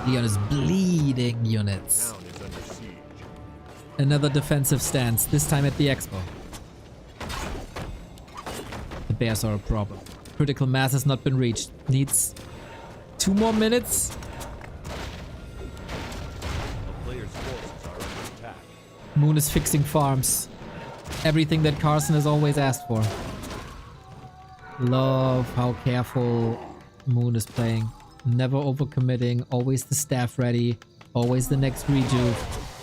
Leon is bleeding units. Town is under siege. Another defensive stance, this time at the expo. The bears are a problem. Critical mass has not been reached. Needs 2 more minutes. A player's forces are under attack. Moon is fixing farms. Everything that Carson has always asked for. Love how careful Moon is playing. Never overcommitting. Always the staff ready. Always the next rejuve.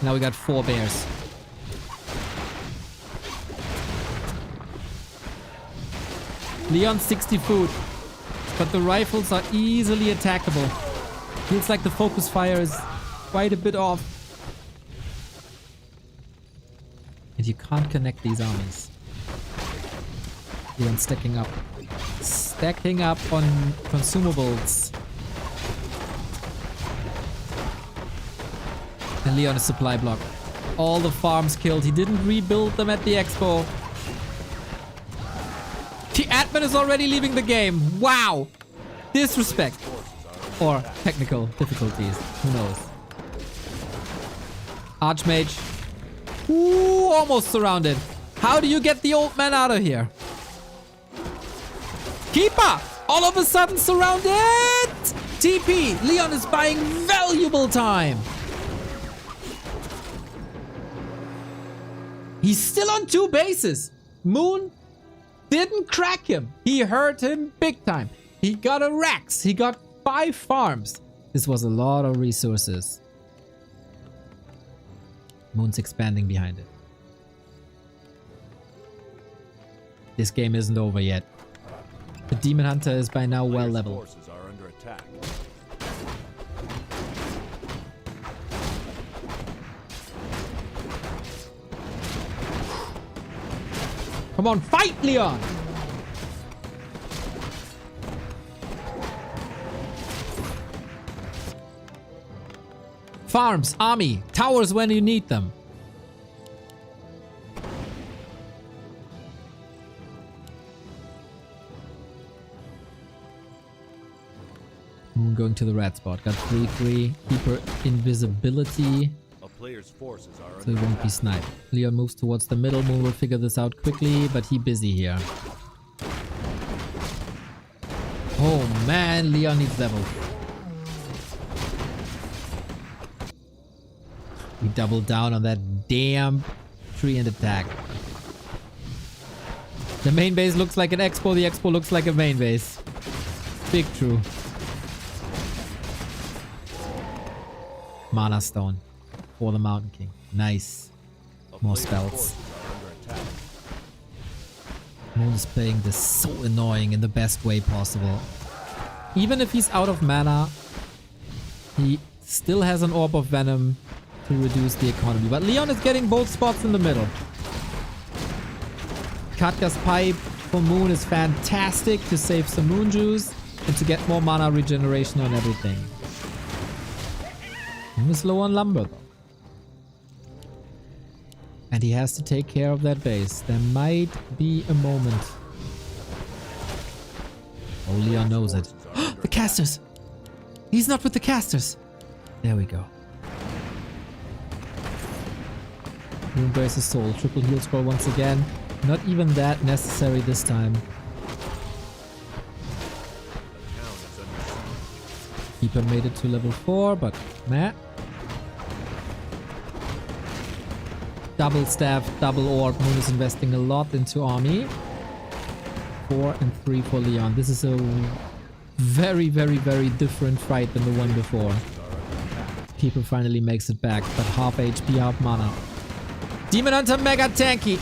Now we got 4 bears. Leon 60 food. But the rifles are easily attackable. Feels like the focus fire is quite a bit off. And you can't connect these armies. Leon stacking up. Stacking up on consumables. And Leon is supply block. All the farms killed. He didn't rebuild them at the expo. The admin is already leaving the game. Wow. Disrespect. Or technical difficulties. Who knows? Archmage. Ooh, almost surrounded. How do you get the old man out of here? Keeper! All of a sudden surrounded! TP! Leon is buying valuable time. He's still on 2 bases. Moon didn't crack him. He hurt him big time. He got a Rex. He got 5 farms. This was a lot of resources. Moon's expanding behind it. This game isn't over yet. The Demon Hunter is by now well leveled. Forces are under attack. Come on, fight, Leon! Farms, army, towers when you need them. I'm going to the red spot. Got 3-3. Keeper invisibility. A player's forces are So he under won't be attack. sniped. Leon moves towards the middle. Moon will figure this out quickly, but he busy here. Oh man, Leon needs level. We doubled down on that damn tree and attack. The main base looks like an expo. The expo looks like a main base. Big true. Mana stone for the Mountain King. Nice. A More player's spells. forces are under attack. Moon is playing this so annoying in the best way possible. Even if he's out of mana, he still has an Orb of Venom to reduce the economy. But Leon is getting both spots in the middle. Katya's Pipe for Moon is fantastic to save some Moon Juice and to get more mana regeneration on everything. Moon is low on lumber though. And he has to take care of that base. There might be a moment. Oh, Leon knows it. The casters! He's not with the casters! There we go. Moonbrace his soul. Triple heal scroll once again. Not even that necessary this time. Keeper made it to level 4, but meh. Double staff, double orb. Moon is investing a lot into army. 4 and 3 for Leon. This is a very, very, very different fight than the one before. Keeper finally makes it back, but half HP, half mana. Demon Hunter mega tanky.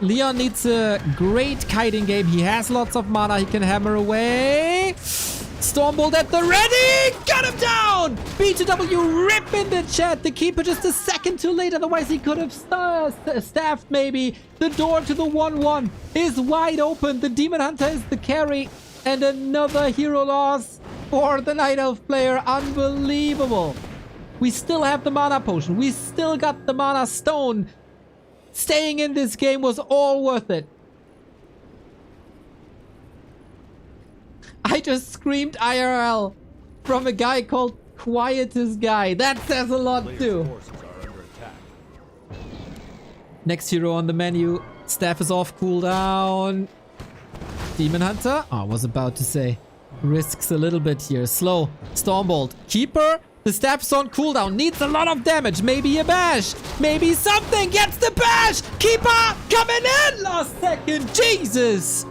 Leon needs a great kiting game. He has lots of mana. He can hammer away. Stormbolt at the ready. Got him down. B2W rip in the chat. The Keeper just a second too late. Otherwise he could have staffed maybe. The door to the 1-1 is wide open. The Demon Hunter is the carry. And another hero loss for the Night Elf player. Unbelievable. We still have the mana potion. We still got the mana stone. Staying in this game was all worth it. I just screamed IRL from a guy called Quietest Guy. That says a lot Player's too. forces are under attack. Next hero on the menu. Staff is off cooldown. Demon Hunter. Oh, I was about to say. Risks a little bit here. Slow. Stormbolt. Keeper. The staff's on cooldown. Needs a lot of damage. Maybe a bash. Maybe something. Gets the bash. Keeper coming in. Last second. Jesus.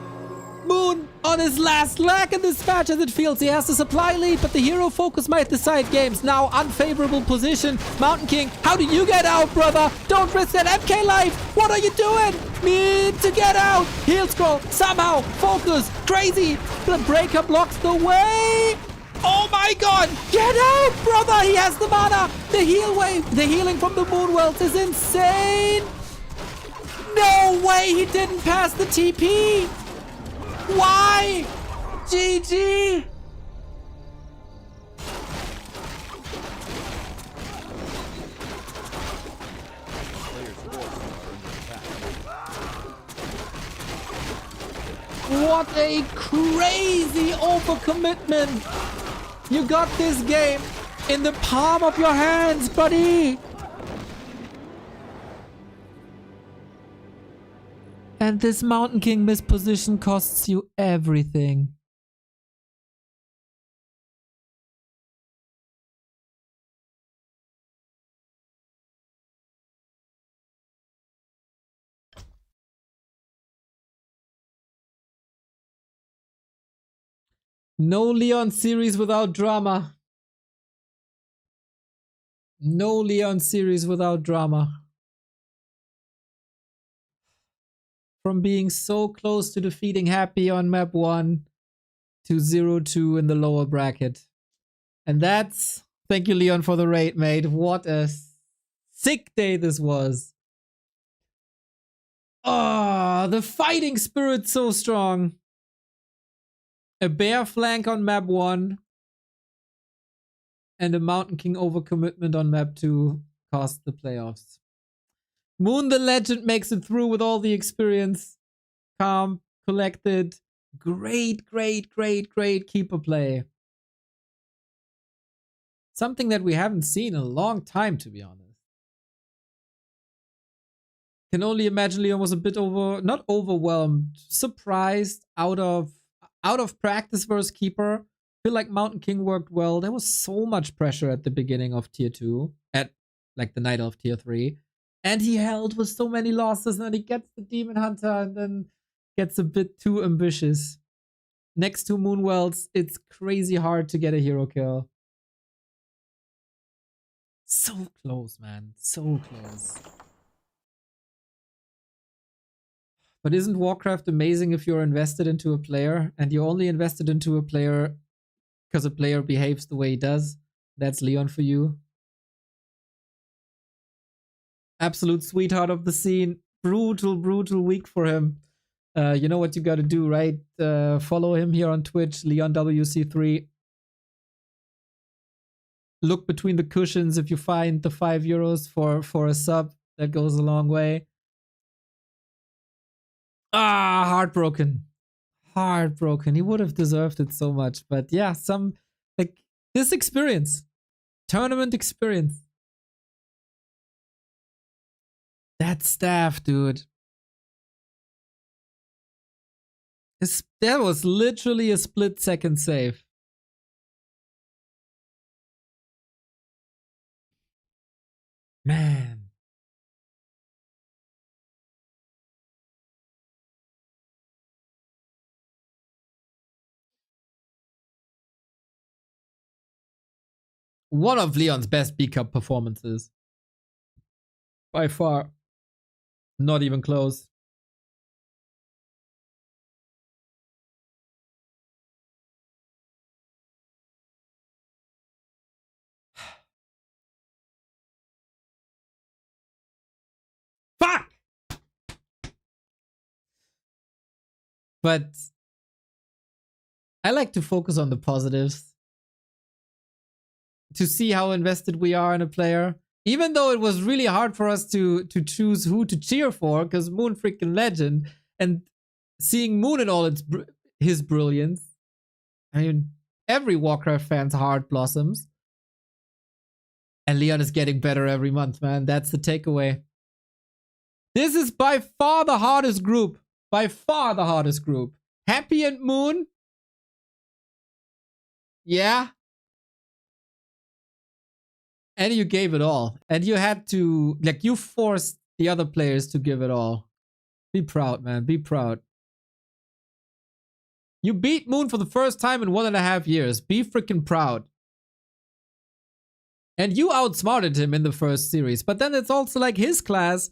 Moon on his last leg in this match as it feels. He has the supply lead, but the hero focus might decide games. Now unfavorable position. Mountain King, how do you get out, brother? Don't risk that MK life. What are you doing? Need to get out. Heal scroll. Somehow. Focus. Crazy. The breaker blocks the way. Oh my god. Get out, brother. He has the mana. The heal wave. The healing from the Moon Wells is insane. No way he didn't pass the TP. Why? GG! What a crazy overcommitment! You got this game in the palm of your hands, buddy! And this Mountain King misposition costs you everything. No Leon series without drama. No Leon series without drama. From being so close to defeating Happy on map 1 to 0-2 in the lower bracket. And that's... Thank you, Leon, for the raid, mate. What a sick day this was. Ah, the fighting spirit so strong. A bear flank on map 1. and a Mountain King overcommitment on map 2 cost the playoffs. Moon the Legend makes it through with all the experience. Calm, collected. Great keeper play. Something that we haven't seen in a long time, to be honest. Can only imagine Leon was a bit not overwhelmed, surprised, out of practice versus keeper. Feel like Mountain King worked well. There was so much pressure at the beginning of tier 2, at like the night of tier 3. And he held with so many losses, and then he gets the Demon Hunter and then gets a bit too ambitious. Next to Moonwells, it's crazy hard to get a hero kill. So close, man. So close. But isn't Warcraft amazing if you're invested into a player, and you're only invested into a player because a player behaves the way he does? That's Leon for you. Absolute sweetheart of the scene. Brutal week for him. You know what you gotta do, right? Follow him here on Twitch, LeonWC3. Look between the cushions if you find the €5 for a sub. That goes a long way. Ah, heartbroken. Heartbroken. He would have deserved it so much. But yeah, this experience. Tournament experience. That staff, dude. That was literally a split-second save. Man. One of Leon's best B-Cup performances. By far. Not even close. Fuck! But I like to focus on the positives. To see how invested we are in a player. Even though it was really hard for us to choose who to cheer for, because Moon freaking legend, and seeing Moon in all his brilliance. I mean, every Warcraft fan's heart blossoms. And Leon is getting better every month, man. That's the takeaway. This is by far the hardest group. By far the hardest group. Happy and Moon. Yeah. And you gave it all. And you had to, like, you forced the other players to give it all. Be proud, man. Be proud. You beat Moon for the first time in 1.5 years. Be freaking proud. And you outsmarted him in the first series. But then it's also like his class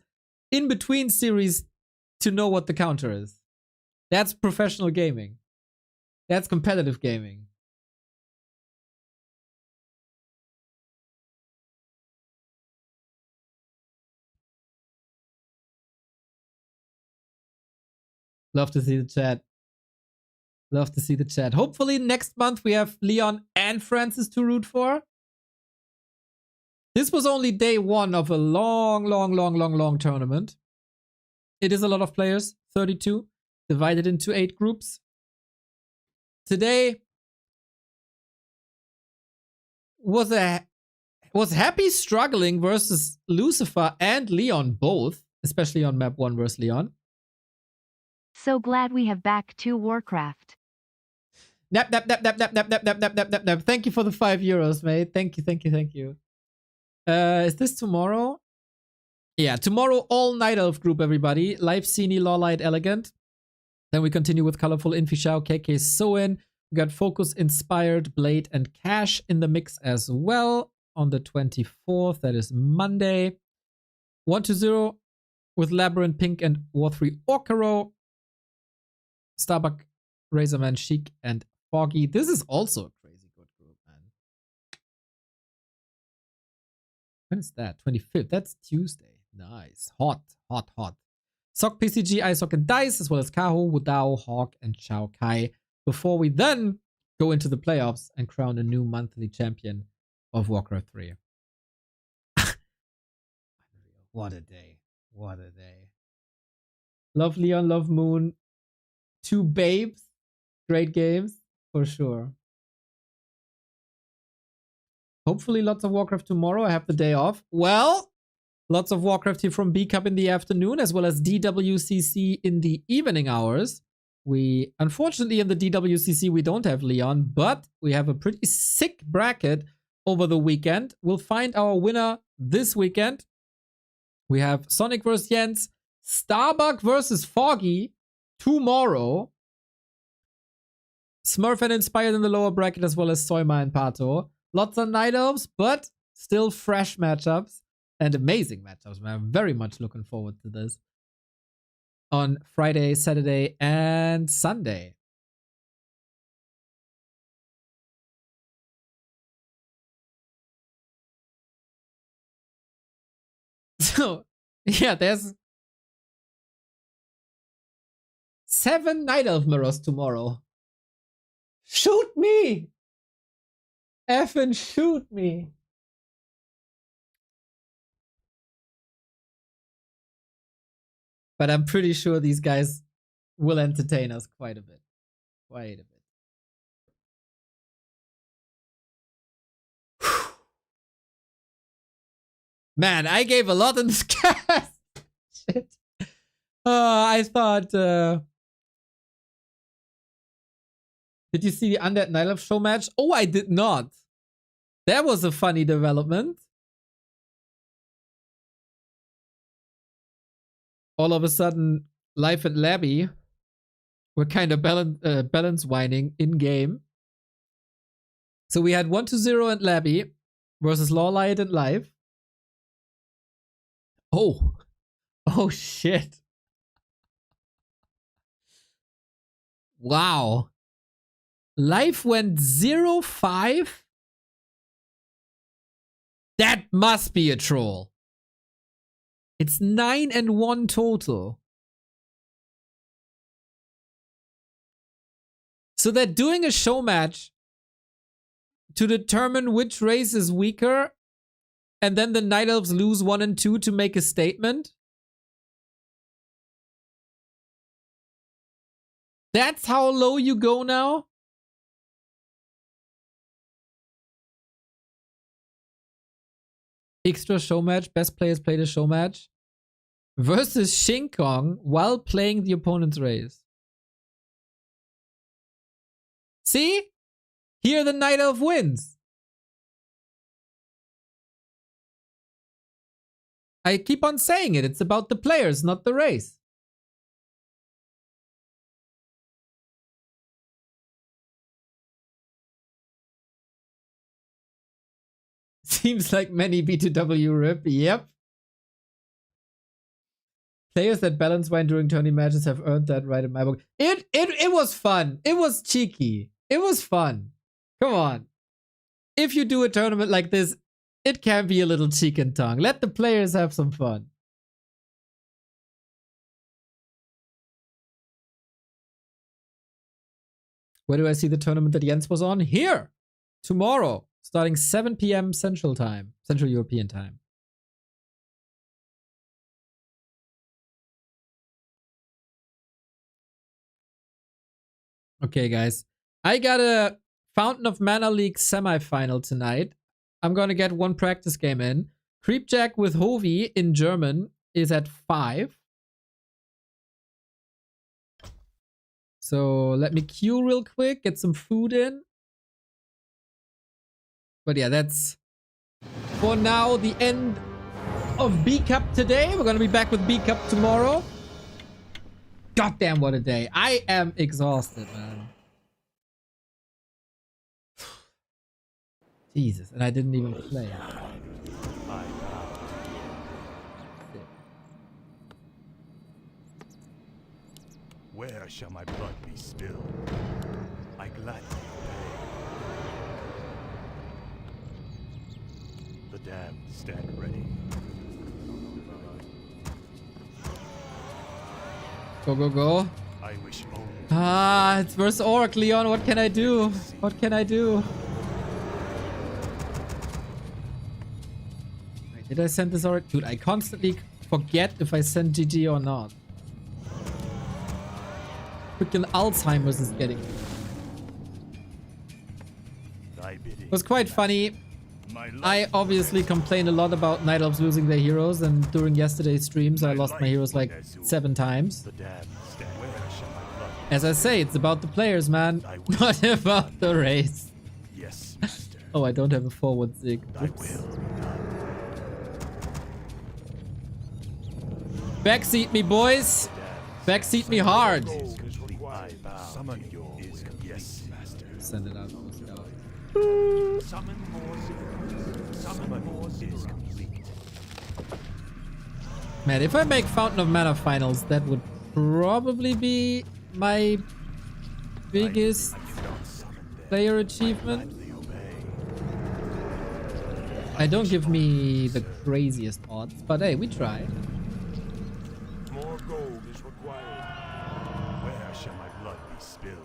in between series to know what the counter is. That's professional gaming. That's competitive gaming. Love to see the chat. Love to see the chat. Hopefully next month we have Leon and Francis to root for. This was only day 1 of a long tournament. It is a lot of players, 32, divided into 8 groups. Today was Happy struggling versus Lucifer and Leon both, especially on map 1 versus Leon. So glad we have back to Warcraft. Nap. Thank you for the €5, mate. Thank you. Is this tomorrow? Yeah, tomorrow all Night Elf group, everybody. Live Cine, Lawlight, Elegant. Then we continue with Colorful, Infishao, KK, Soin. We got Focus, Inspired, Blade, and Cash in the mix as well on the 24th. That is Monday. 1-0 with Labyrinth, Pink, and War 3 Orcaro. Starbuck, Razorman, Chic, and Foggy. This is also a crazy good group, man. When is that? 25th. That's Tuesday. Nice. Hot. Sock, PCG, iSock, and Dice, as well as Kaho, Wudao, Hawk, and Chao Kai. Before we then go into the playoffs and crown a new monthly champion of Warcraft 3. What a day. What a day. Love Leon, love Moon. 2 babes. Great games, for sure. Hopefully lots of Warcraft tomorrow. I have the day off. Well, lots of Warcraft here from B-Cup in the afternoon, as well as DWCC in the evening hours. We, unfortunately, in the DWCC, we don't have Leon, but we have a pretty sick bracket over the weekend. We'll find our winner this weekend. We have Sonic vs. Jens, Starbuck versus Foggy tomorrow. Smurf and Inspired in the lower bracket, as well as Soima and Pato. Lots of Night Elves, but still fresh matchups and amazing matchups. I'm very much looking forward to this. On Friday, Saturday, and Sunday. So, yeah, there's 7 Night Elf mirrors tomorrow. Shoot me! Effing shoot me! But I'm pretty sure these guys will entertain us quite a bit. Quite a bit. Man, I gave a lot in this cast. Shit. I thought... Did you see the Undead Night Elf show match? Oh, I did not. That was a funny development. All of a sudden, Life and Labby were kind of balance whining in game. So we had 1-0 and Labby versus Lawlight and Life. Oh. Oh shit. Wow. Life went 0-5? That must be a troll. It's 9-1 total. So they're doing a show match to determine which race is weaker, and then the Night Elves lose 1 and 2 to make a statement. That's how low you go now? Extra show match. Best players play the show match. Versus Shin Kong while playing the opponent's race. See? Here the Night Elf wins. I keep on saying it. It's about the players, not the race. Seems like many B2W rip. Yep. Players that balance wine during tourney matches have earned that right in my book. It was fun. It was cheeky. It was fun. Come on. If you do a tournament like this, it can be a little cheek and tongue. Let the players have some fun. Where do I see the tournament that Jens was on? Here! Tomorrow. Starting 7 p.m. Central Time. Central European Time. Okay, guys. I got a Fountain of Mana League semi-final tonight. I'm gonna get 1 practice game in. Creepjack with Hovi in German is at 5. So let me queue real quick, get some food in. But yeah, that's for now the end of B-Cup today. We're gonna be back with B-Cup tomorrow. Goddamn, what a day. I am exhausted, man. Jesus, and I didn't even play. Where shall my blood be spilled? I gladly obey. The damned stand ready. Go, go, go. I wish only It's versus Orc, Leon. What can I do? What can I do? Did I send this already? Dude, I constantly forget if I sent GG or not. Freaking Alzheimer's is getting me. It was quite funny. I obviously complained a lot about Night Elves losing their heroes, and during yesterday's streams I lost my heroes like 7 times. As I say, it's about the players, man, not about the race. Yes, master. Oh, I don't have a forward zig. Backseat me, boys. Backseat me hard. Summon is yes, master. Send it out. Summon more zeros. Summon more is complete. Man, if I make Fountain of Mana finals, that would probably be my biggest player achievement. I don't give me the craziest odds, but hey, we tried. More gold is required. Where shall my blood be spilled?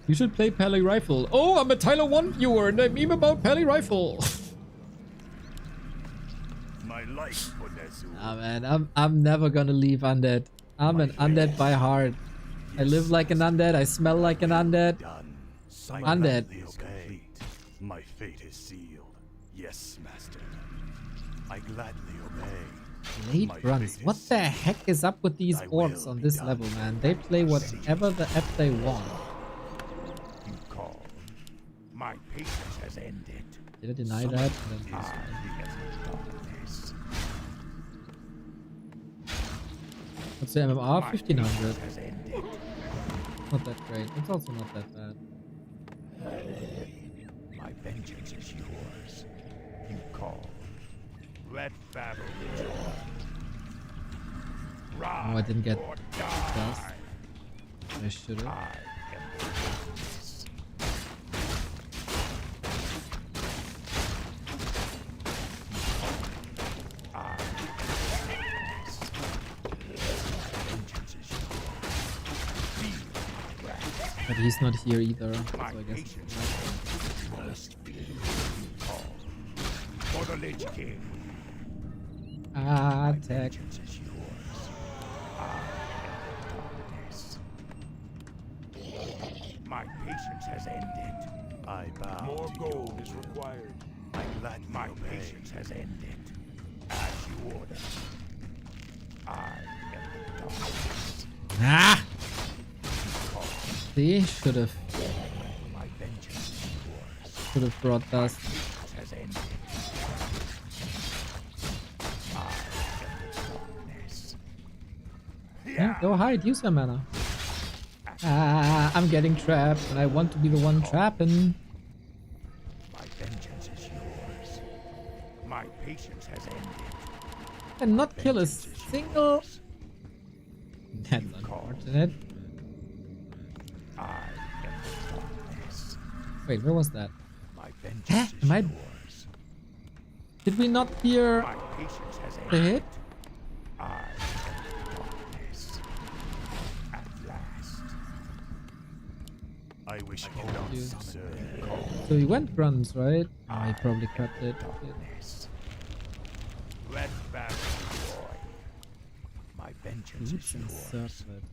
You should play Pally Rifle. Oh, I'm a Tyler 1 viewer and I meme about Pally Rifle. My life, Onezu. Ah man, I'm never gonna leave undead. I'm an undead by heart. I live like an undead, I smell like an undead. Done. Undead. Is complete. My fate is sealed. Yes, master. I gladly obey. Late runs. What the heck is up with these orcs on this level, man? They play whatever the F they want. You call. My patience has ended. Did I deny that? What's the MMR? 1500. Not that great. It's also not that bad. My vengeance is yours. You call. Let battle rejoin. Oh, I didn't get dust. I should have. I am the darkness. But he's not here either, so My I guess. patience must be called. For the Lich King. Attack. Vengeance is yours. I am darkness. My patience has ended. I bow. More gold is required. I gladly My patience has ended. As you order. I am the darkness. Ah! See, should have. My vengeance is yours. Should have brought dust. Patience has ended. I am the darkness. Yeah, go hide, use your mana. Ah, I'm getting trapped, and I want to be the one trapping. My vengeance is yours. My patience has ended. And not kill a single. That's unfortunate. I am the darkness. Wait, where was that? My vengeance is Am I? yours. Did we not hear My patience has the ended. hit? I am the darkness. At last. I wish I could not you. summon So he went runs, right? Oh, he probably cut it. darkness. Let battle destroy. My vengeance Oops, is and yours. circlet.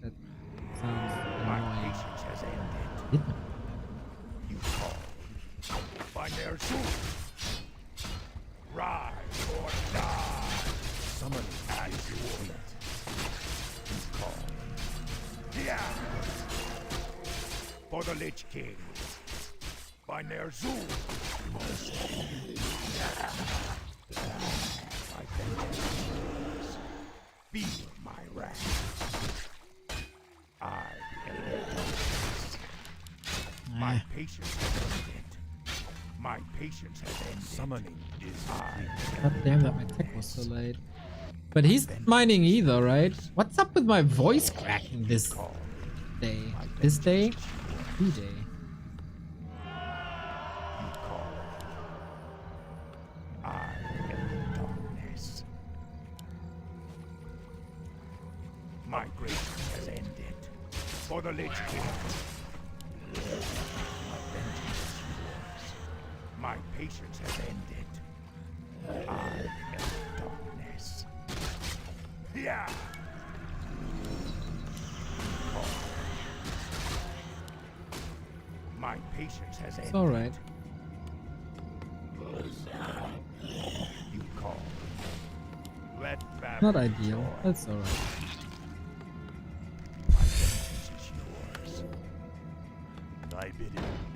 That sounds My annoying. patience has ended. Hit me. You call. By their truth. Rise or die. Summon as you order. You call. Yeah. For the Lich King. By Ner'zhul. My vengeance is yours. Feel my wrath. I am the darkness. My patience has ended. My patience has ended. Summoning is God damn that my tech was so late. But he's not mining either, right? What's up with my voice cracking this day? This day? Today. You call. I am the darkness. My grace has ended. For the Lich King. My vengeance is yours. My patience has ended. I am darkness. Yeah. My patience has ended. It's alright. You call. Let Not battle ideal. joy. That's alright. My vengeance is yours. Thy bidding,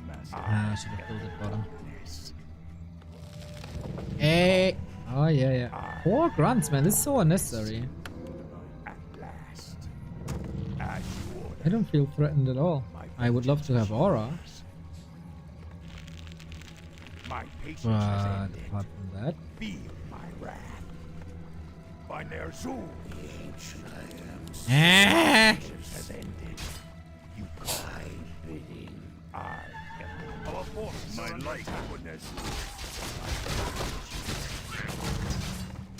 master. Ah, I should have built it bottom. Darkness. Hey! Oh, yeah, yeah. 4 grunts, man. This is so unnecessary. At last. As you order. I don't feel threatened at all. I would love to have aura, My patience but has ended. apart from that, Feel my wrath. By Ner'zhul. eh, Patience has ended. You call. I am our force. My light goodness.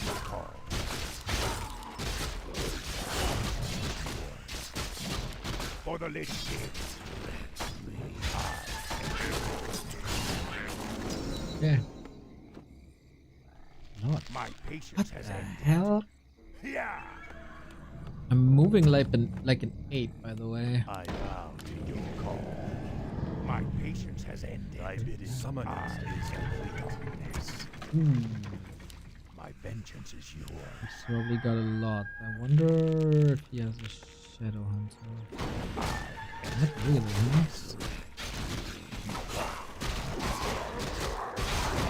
You call. For the Lich King. yeah. Not. My patience What has the ended. hell? Yeah. I'm moving like an 8, by the way. I bow to your call. My patience has ended. Thy bidding summoners is complete. My vengeance is yours. Probably got a lot. I wonder if he has a Shadow Hunter. Not really, huh?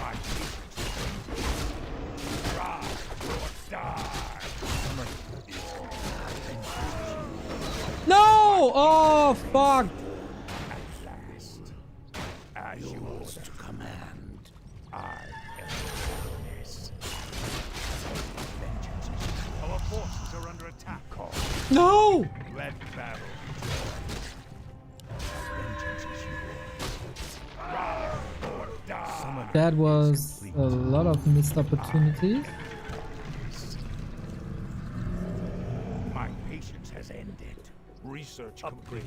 My patience has ended. Rise or die. No! Oh, fuck! At last. As you order to command. I am darkness. Vengeance is yours. Our forces are under attack. Call. No! Let battle be joy. Vengeance is yours. Rise or die. That was a lot of missed opportunities. My patience has ended. Research complete.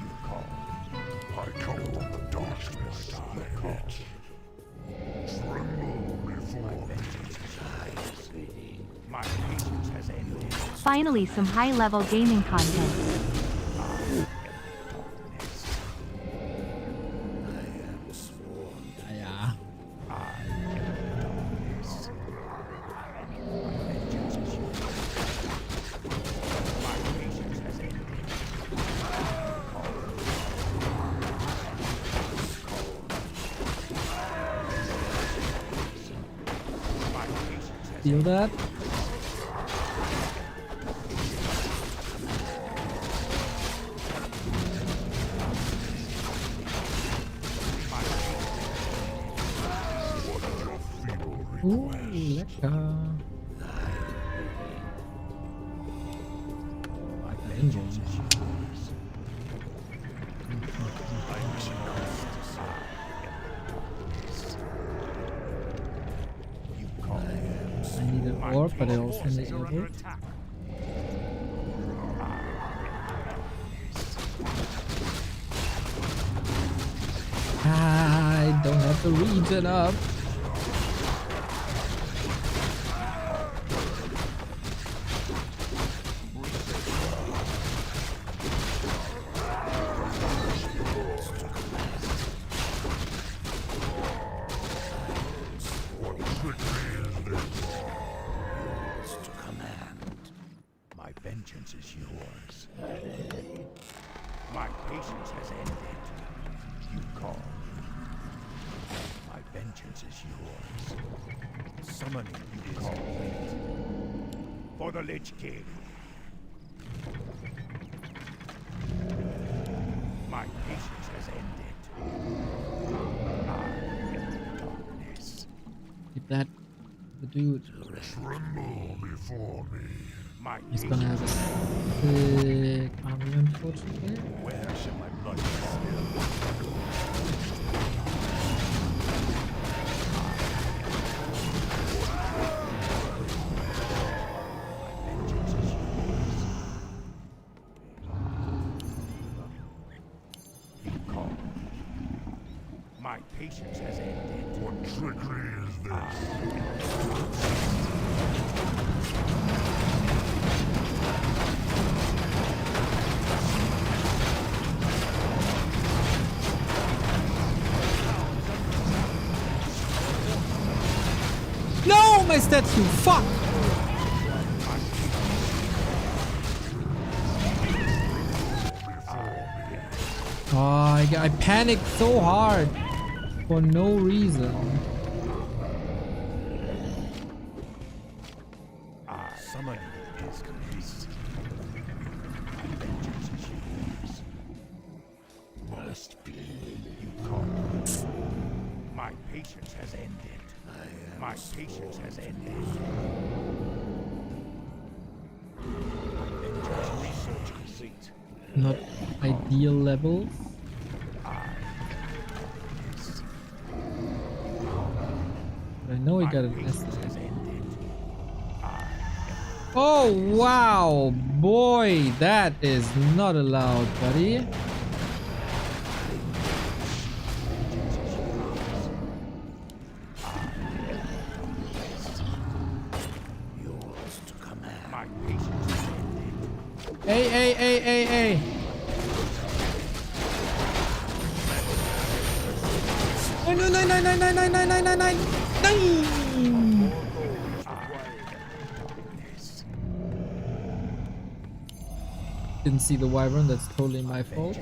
You call. I come from the darkness. You call. Tremble before me. My patience has ended. Finally, some high-level gaming content. Ja. Feel that? Ooh, lecker. Like the engine. I need an orb, but I also need a I don't have the region up. My vengeance is yours. My patience has ended. You call. My vengeance is yours. Summoning you is complete. For the Lich King. My patience has ended. I am darkness. Keep that. The dude. Tremble before me. My He's gonna have a sick army, unfortunately. Where shall my blood be spilled? My vengeance is yours. My patience has ended. What trickery is this? No, my statue. Fuck. Oh, I panicked so hard for no reason. Summoning is complete. Vengeance is yours. Must be. You call. My patience has ended. My patience has ended. Vengeance research complete. Not ideal levels. But I know he got an S. Oh wow, boy, that is not allowed, buddy. Hey. Oh no. Didn't see the wyvern, that's totally my fault.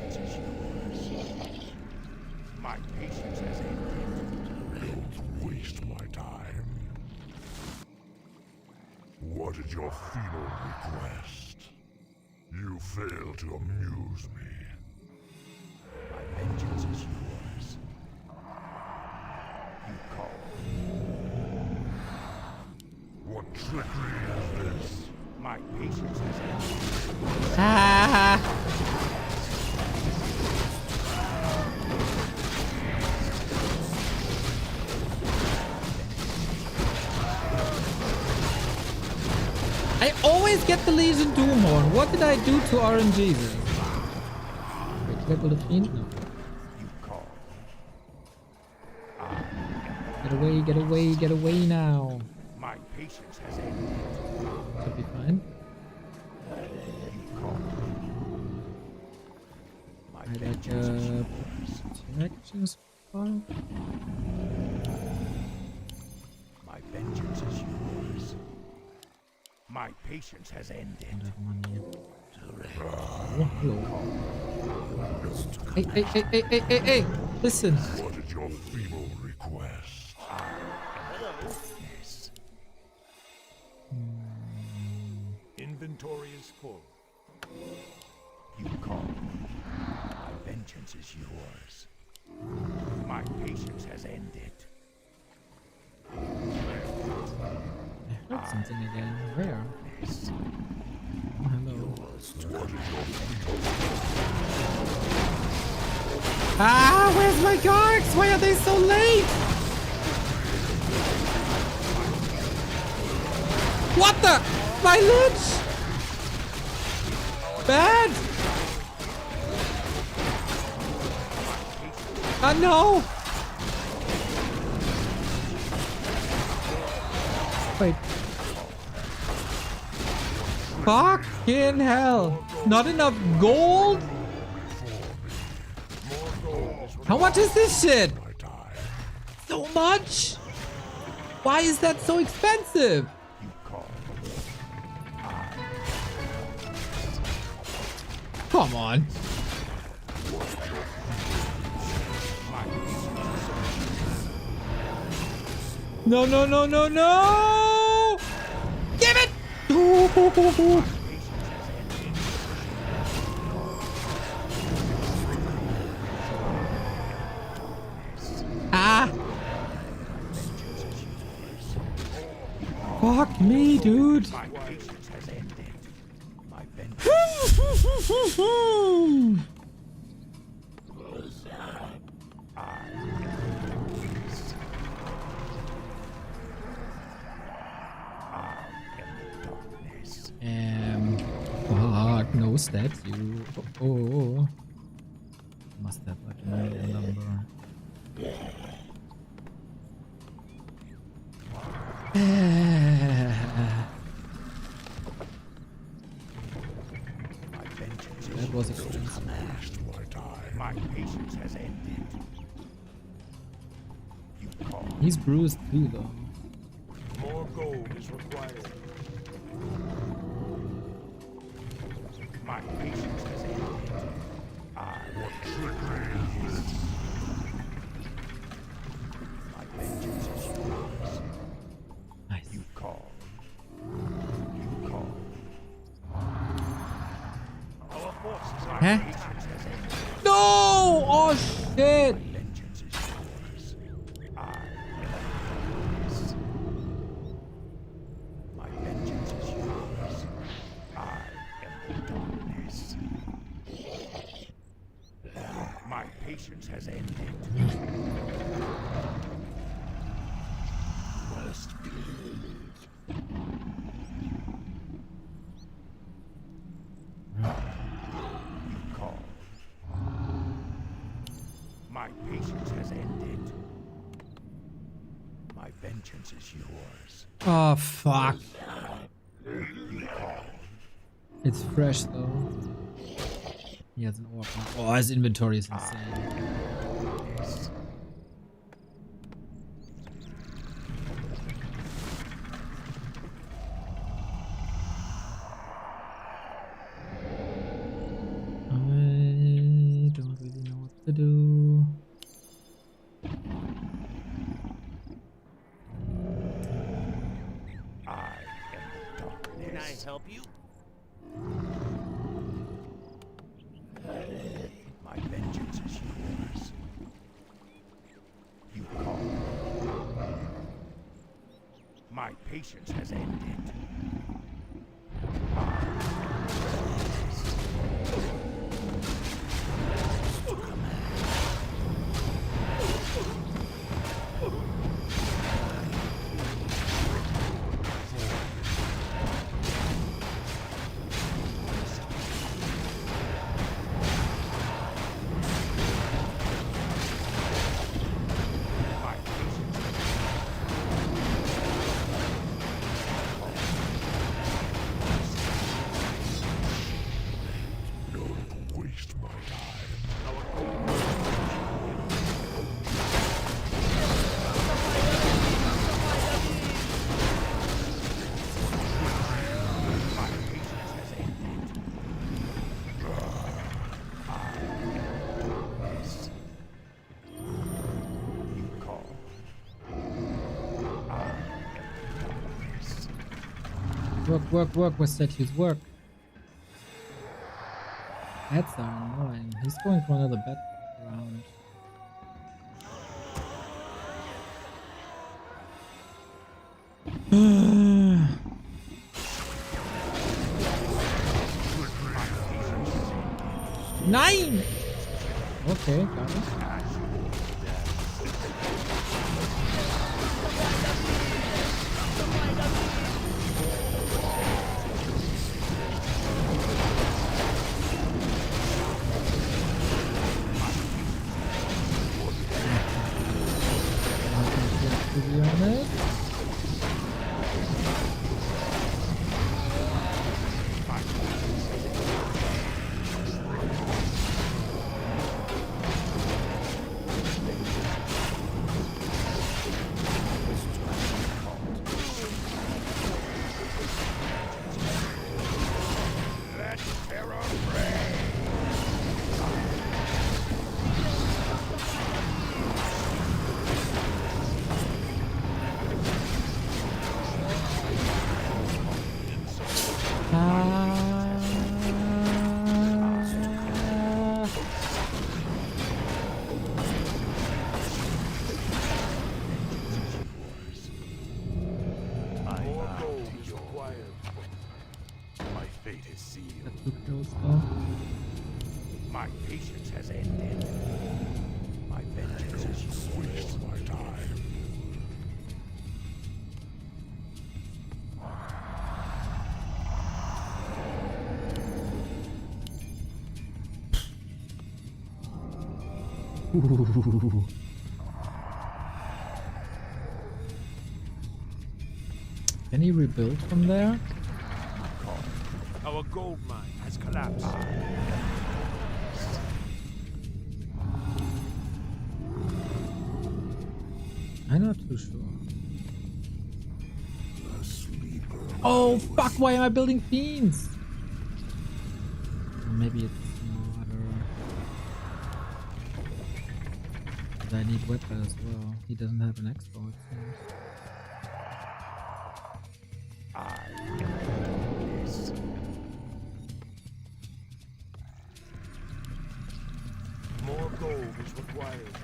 My patience has ended. Don't waste my time. What is your feeble request? You fail to amuse me. My vengeance is yours. You call. What trickery is this? My patience has ended. Ah. I always get the Legion Doomhorn. What did I do to RNGs? Wait, level the fiend? No. Get away now. My patience has ended. Should be fine. I like protections. My vengeance is yours. My patience has ended. Oh, hello. Hey. Listen. What is your feeble request? Yes. Inventory is full. You call. My vengeance is yours. My patience has ended. I heard something again. Where? Oh, hello. Ah, where's my guards? Why are they so late? What the? My lich? Bad? No! Wait. Fucking hell. Not enough gold? How much is this shit? So much? Why is that so expensive? Come on. No. Give it! Ah! Fuck me, dude. Fuck, no statue. Oh. Must have like a number. That was expensive. My patience has ended. You call. He's bruised too, though. More gold is required. My patience has ended. I will trigger this. My vengeance is yours. Nice. You call. You call. Our forces are Huh? patience has ended. No! Oh shit! Vengeance is yours. I am yours. My vengeance is yours. I am the darkness. My patience has ended. Must be. You call. My patience has ended. My vengeance is yours. Oh fuck. You call. It's fresh though. He has an orc. Oh, his inventory is insane. Yes. I don't really know what to do. I am the darkness. Can I help you? My vengeance is yours. You call. My patience has ended. My patience don't waste my time. My patience has ended. I am darkness. You call. I am darkness. Work, work, work with statues, work. That's annoying. He's going for another bet round. Nine! Okay, got it. To be honest. Let terror reign. More gold is required. My fate is sealed. That took those though. My patience has ended. My vengeance is yours. My time. Ooh. Can he rebuild from there? Our gold mine has collapsed. I'm not too sure. Oh fuck, why am I building fiends? Or maybe it's smarter. But I need weapon as well. He doesn't have an expo, it seems. More gold is required.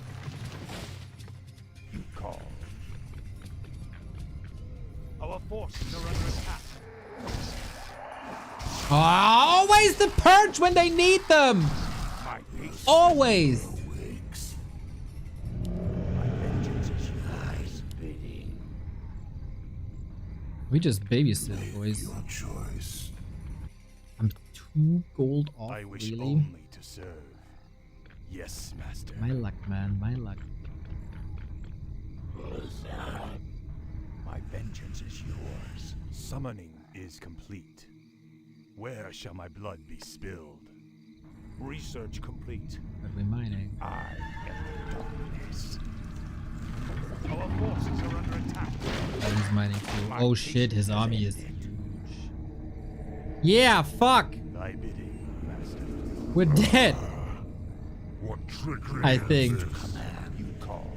You call. Our forces are under attack. Always the purge when they need them! My peace Always! awakes. My vengeance is yours. Bidding. We just babysit, boys. Your choice. I'm 2 gold off, I wish really? only to serve. Yes, master. My luck, man, my luck. My vengeance is yours. Summoning is complete. Where shall my blood be spilled? Research complete. But we're mining. I am the darkness. Our forces are under attack. Oh, he's mining too. Oh shit, his army is huge. Yeah, fuck! Thy bidding, master. We're dead! What trickery I think. you call.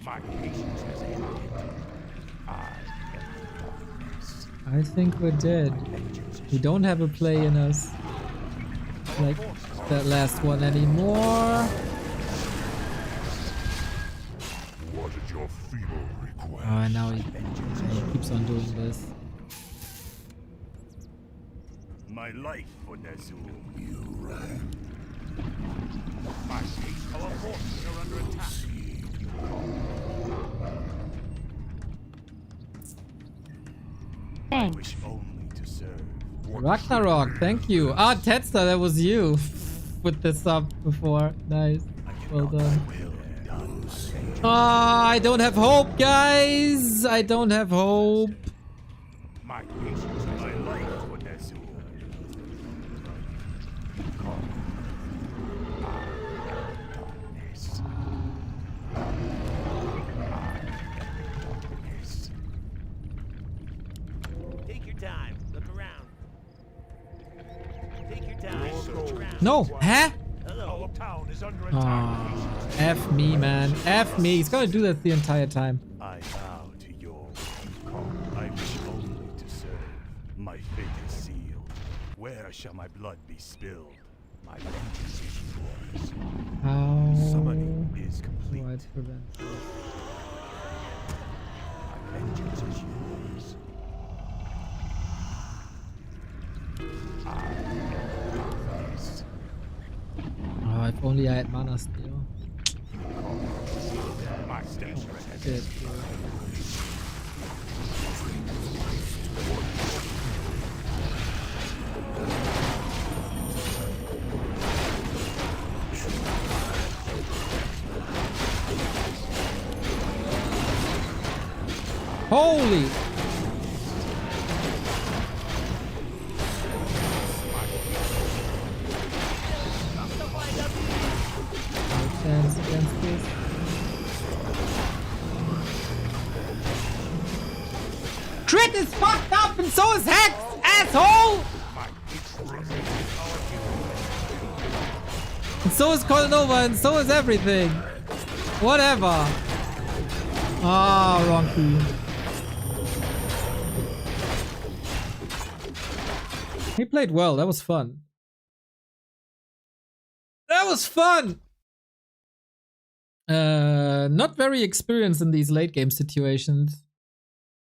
My patience has ended. I am the darkness. I think we're dead. We don't have a play in us. Like that last one anymore. What did your feeble request? Oh, and now he keeps on doing this. My life for Nezul. You ran. My peace. Our forces are under attack. I Thanks. wish only to serve. Ragnarok, thank you. Ah, Tetster, that was you. With the sub before. Nice. Well done. Ah, I don't have hope, guys. I don't have hope. My patience, my life for Nezul. Darkness. Take your time. Look around. Take your time. Look around. No, huh? Hello. Our town is under attack. Ah, F me, man. F me. He's gonna do that the entire time. I bow to your call. I wish only to serve. My fate is sealed. Where shall my blood be spilled? My vengeance is yours. How Summoning is do I complete. prevent this? My vengeance is yours. I am darkness. Oh, if only I had mana steal. My station has Shit, dude. Holy! No chance against this. Crit is fucked up and so is Hex, asshole! And so is Colonova and so is everything. Whatever. Ah, wrong key. He played well. That was fun. That was fun! Not very experienced in these late game situations.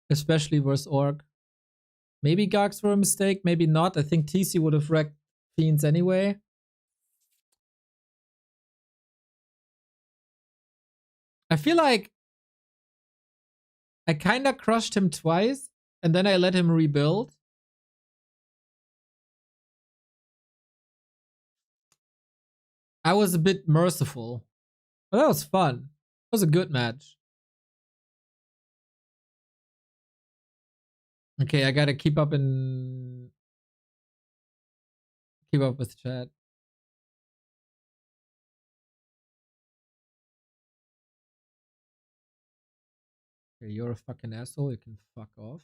Especially versus Orc. Maybe Gargs were a mistake, maybe not. I think TC would have wrecked Fiends anyway. I feel like I kinda crushed him twice, and then I let him rebuild. I was a bit merciful. Well, that was fun. It was a good match. Okay, I gotta keep up with chat. Okay, you're a fucking asshole. You can fuck off.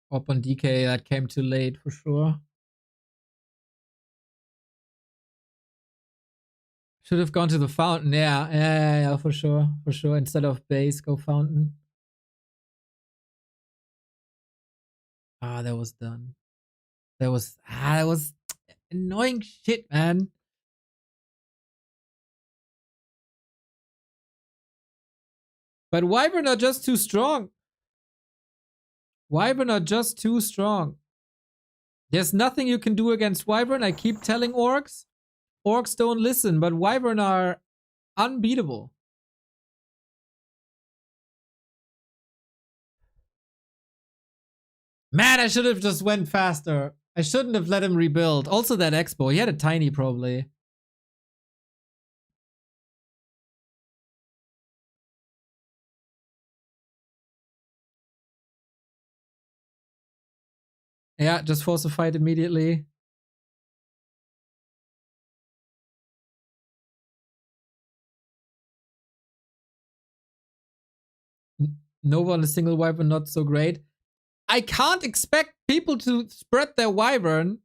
Up on DK, that came too late for sure. Should have gone to the fountain. Yeah, for sure. For sure. Instead of base, go fountain. Ah, that was done. That was annoying shit, man. But Wyvern are just too strong. Wyvern are just too strong. There's nothing you can do against Wyvern. I keep telling orcs. Orcs don't listen, but Wyvern are unbeatable. Man, I should have just went faster. I shouldn't have let him rebuild. Also that expo, he had a tiny probably. Yeah, just force a fight immediately. Nova on a single Wyvern, not so great. I can't expect people to spread their Wyvern.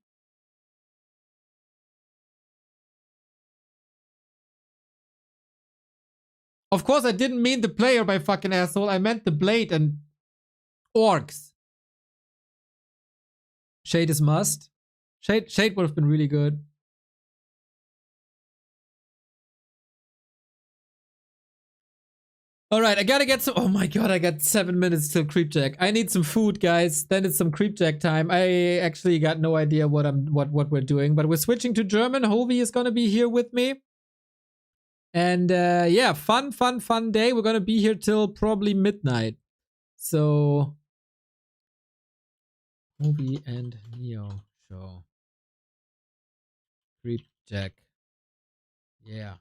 Of course, I didn't mean the player, my fucking asshole. I meant the blade and orcs. Shade is must. Shade would have been really good. Alright, I gotta get some. Oh my god, I got 7 minutes till Creepjack. I need some food, guys. Then it's some Creepjack time. I actually got no idea what we're doing, but we're switching to German. Hovi is gonna be here with me. And yeah, fun day. We're gonna be here till probably midnight. So Hovi and Neo show. Creepjack. Yeah.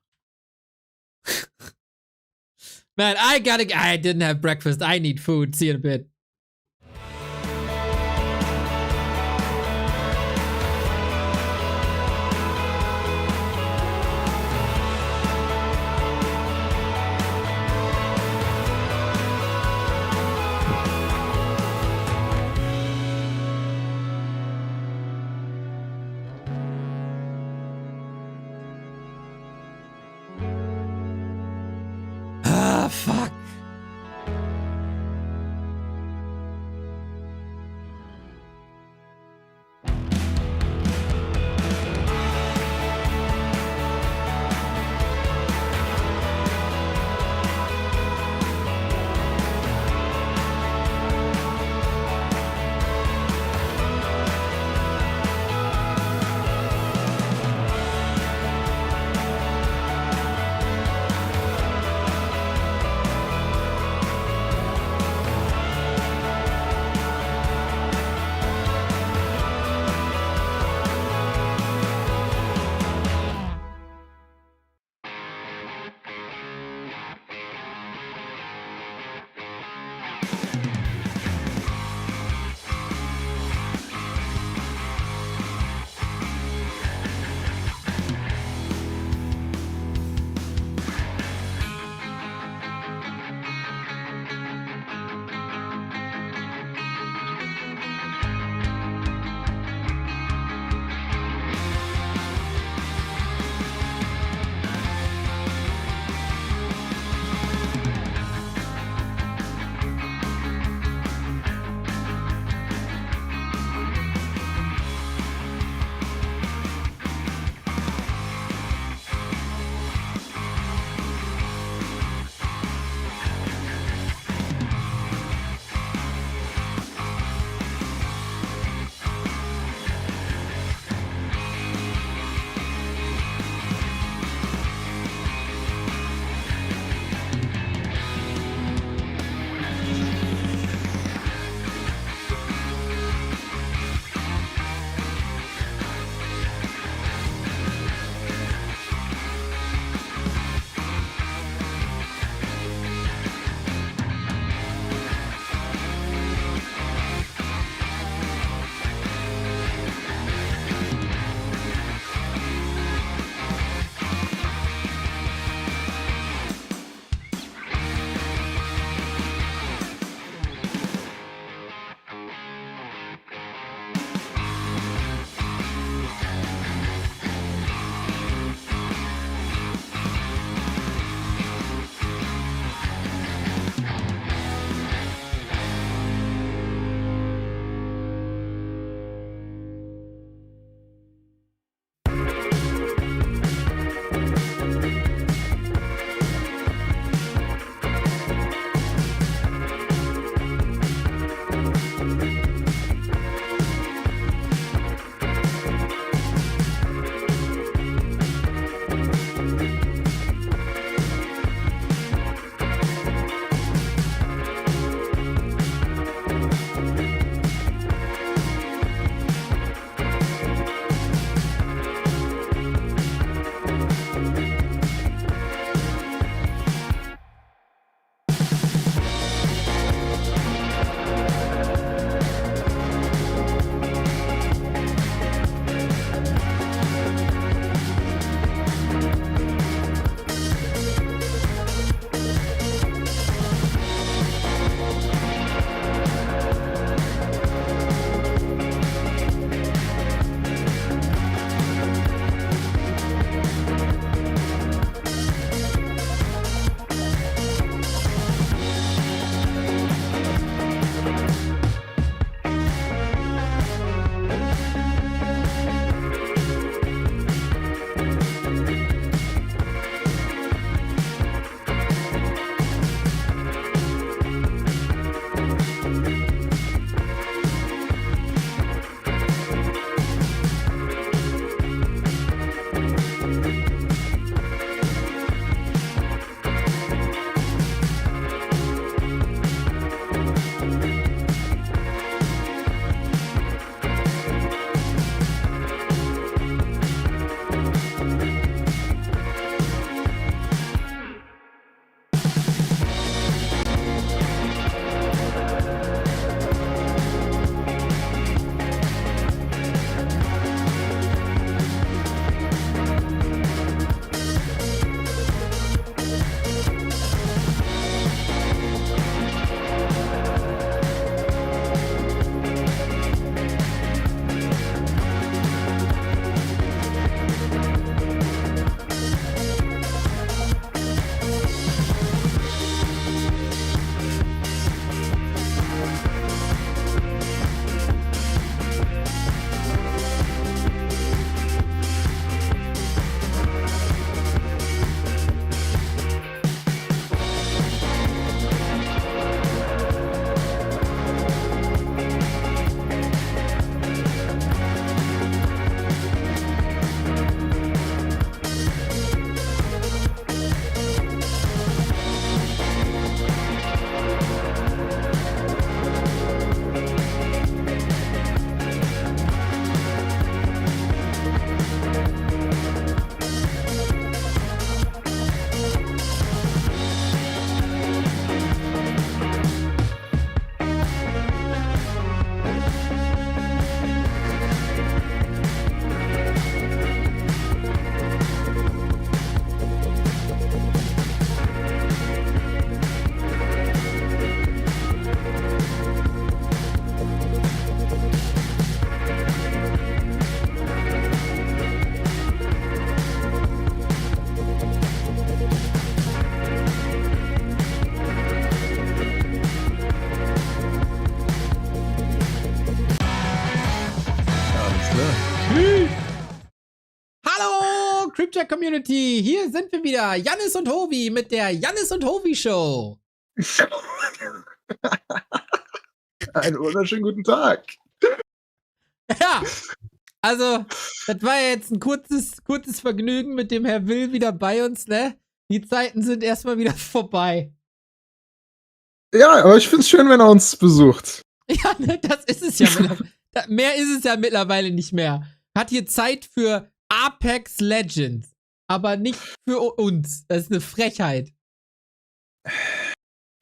Man, I didn't have breakfast. I need food. See you in a bit. Fuck. Creepjack Community, hier sind wir wieder, Jannis und Hovi mit der Jannis und Hovi Show. Einen wunderschönen guten Tag. Ja, also, das war ja jetzt ein kurzes Vergnügen mit dem Herr Will wieder bei uns, ne? Die Zeiten sind erstmal wieder vorbei. Ja, aber ich find's schön, wenn er uns besucht. Ja, ne, das ist es ja. Mehr ist es ja mittlerweile nicht mehr. Hat hier Zeit für Apex Legends, aber nicht für uns. Das ist eine Frechheit.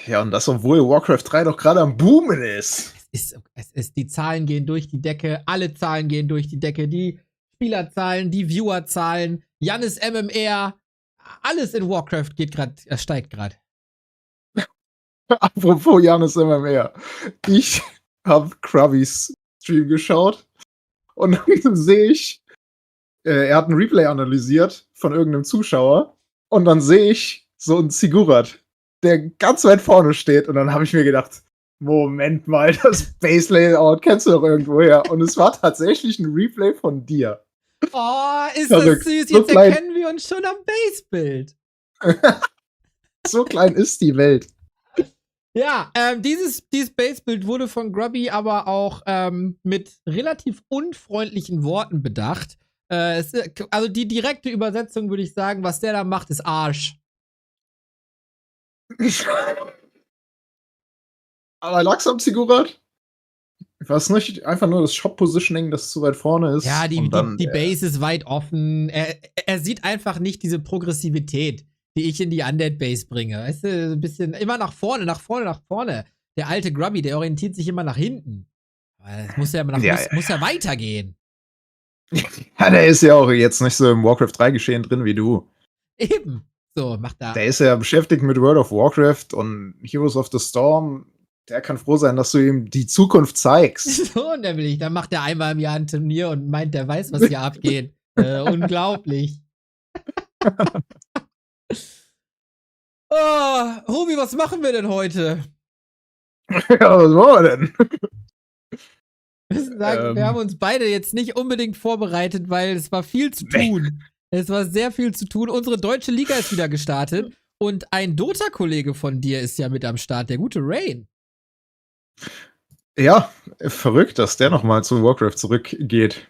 Ja, und das, obwohl Warcraft 3 doch gerade am Boomen ist. Die Zahlen gehen durch die Decke, alle Zahlen gehen durch die Decke, die Spielerzahlen, die Viewerzahlen, Jannis MMR, alles in Warcraft steigt gerade. Apropos Janus immer mehr. Ich habe Krabbys Stream geschaut und dann sehe ich, er hat ein Replay analysiert von irgendeinem Zuschauer und dann sehe ich so einen Ziggurat, der ganz weit vorne steht und dann habe ich mir gedacht, Moment mal, das Base-Layout kennst du doch irgendwoher. Und es war tatsächlich ein Replay von dir. Oh, ist das süß. Jetzt so erkennen wir uns schon am Base-Bild. So klein ist die Welt. Ja, dieses Base-Bild wurde von Grubby aber auch mit relativ unfreundlichen Worten bedacht. Also die direkte Übersetzung würde ich sagen, was der da macht, ist Arsch. Aber langsam, Ziggurat? War es nicht einfach nur das Shop-Positioning, das zu weit vorne ist? Ja, die Base ist weit offen. Er sieht einfach nicht diese Progressivität, die ich in die Undead-Base bringe. Weißt du, ein bisschen immer nach vorne, nach vorne, nach vorne. Der alte Grubby, der orientiert sich immer nach hinten. Es muss ja weitergehen. Ja, der ist ja auch jetzt nicht so im Warcraft 3 Geschehen drin wie du. Eben. So, macht er. Der ist ja beschäftigt mit World of Warcraft und Heroes of the Storm. Der kann froh sein, dass du ihm die Zukunft zeigst. So nämlich. Dann macht er einmal im Jahr ein Turnier und meint, der weiß, was hier abgeht. Unglaublich. Oh, Hobi, was machen wir denn heute? Ja, was wollen wir denn? Wir müssen sagen, wir haben uns beide jetzt nicht unbedingt vorbereitet, weil es war viel zu tun. Es war sehr viel zu tun. Unsere deutsche Liga ist wieder gestartet und ein Dota-Kollege von dir ist ja mit am Start, der gute Rain. Ja, verrückt, dass der nochmal zu Warcraft zurückgeht.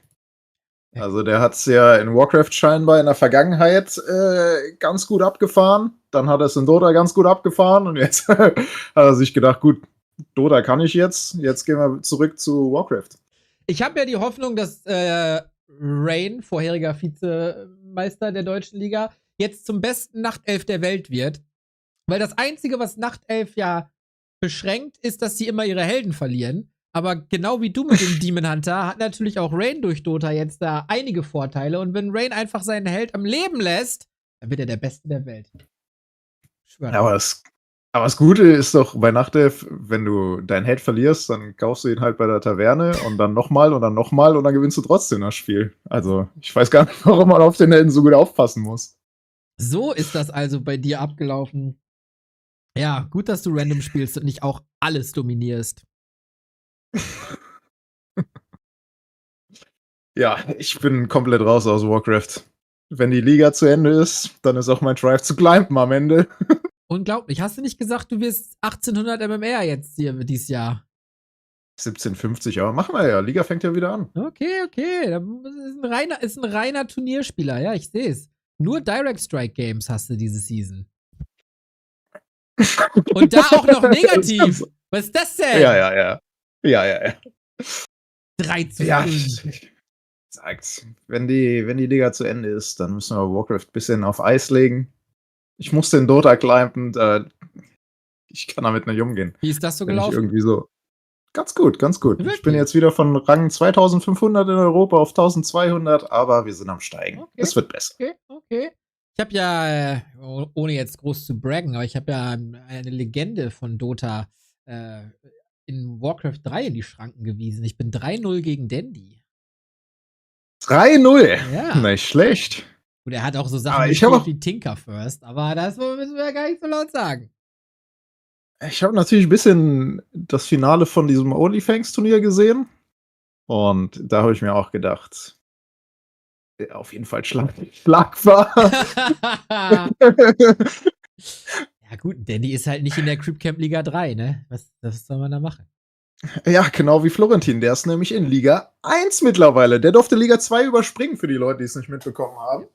Also der hat's ja in Warcraft scheinbar in der Vergangenheit ganz gut abgefahren. Dann hat er es in Dota ganz gut abgefahren und jetzt hat er sich gedacht, gut, Dota kann ich jetzt. Jetzt gehen wir zurück zu Warcraft. Ich habe ja die Hoffnung, dass Rain, vorheriger Vizemeister der deutschen Liga, jetzt zum besten Nachtelf der Welt wird. Weil das Einzige, was Nachtelf ja beschränkt, ist, dass sie immer ihre Helden verlieren. Aber genau wie du mit dem Demon Hunter hat natürlich auch Rain durch Dota jetzt da einige Vorteile. Und wenn Rain einfach seinen Held am Leben lässt, dann wird er der Beste der Welt. Schwör. Ja, aber das Gute ist doch bei Nachtelf, wenn du deinen Held verlierst, dann kaufst du ihn halt bei der Taverne und dann nochmal und dann nochmal und dann gewinnst du trotzdem das Spiel. Also, ich weiß gar nicht, warum man auf den Helden so gut aufpassen muss. So ist das also bei dir abgelaufen. Ja, gut, dass du random spielst und nicht auch alles dominierst. Ja, ich bin komplett raus aus Warcraft. Wenn die Liga zu Ende ist, dann ist auch mein Drive zu climben am Ende. Unglaublich. Hast du nicht gesagt, du wirst 1800 MMR jetzt hier dieses Jahr? 1750, aber machen wir ja. Liga fängt ja wieder an. Okay. Ist ein reiner Turnierspieler. Ja, ich sehe es. Nur Direct Strike Games hast du diese Season. Und da auch noch negativ. Was ist das denn? Ja. 3-5. Ja, sagt's. Wenn die Liga zu Ende ist, dann müssen wir Warcraft ein bisschen auf Eis legen. Ich muss den Dota climben. Ich kann damit nicht umgehen. Wie ist das so Wenn ich gelaufen? irgendwie so. Ganz gut. Wirklich? Ich bin jetzt wieder von Rang 2500 in Europa auf 1200, aber wir sind am Steigen. Okay. Es wird besser. Okay. Ich habe ja, ohne jetzt groß zu braggen, aber ich habe ja eine Legende von Dota in Warcraft 3 in die Schranken gewiesen. Ich bin 3-0 gegen Dandy. 3-0? Ja. Nicht schlecht. Und er hat auch so Aber Sachen ich hab auch- wie Tinker First, aber das müssen wir ja gar nicht so laut sagen. Ich habe natürlich ein bisschen das Finale von diesem OnlyFans-Turnier gesehen. Und da habe ich mir auch gedacht, Auf jeden Fall schlagbar. Ja gut, Danny ist halt nicht in der Creepcamp Liga 3, ne? Was soll man da machen? Ja, genau wie Florentin. Der ist nämlich in Liga 1 mittlerweile. Der durfte Liga 2 überspringen für die Leute, die es nicht mitbekommen haben.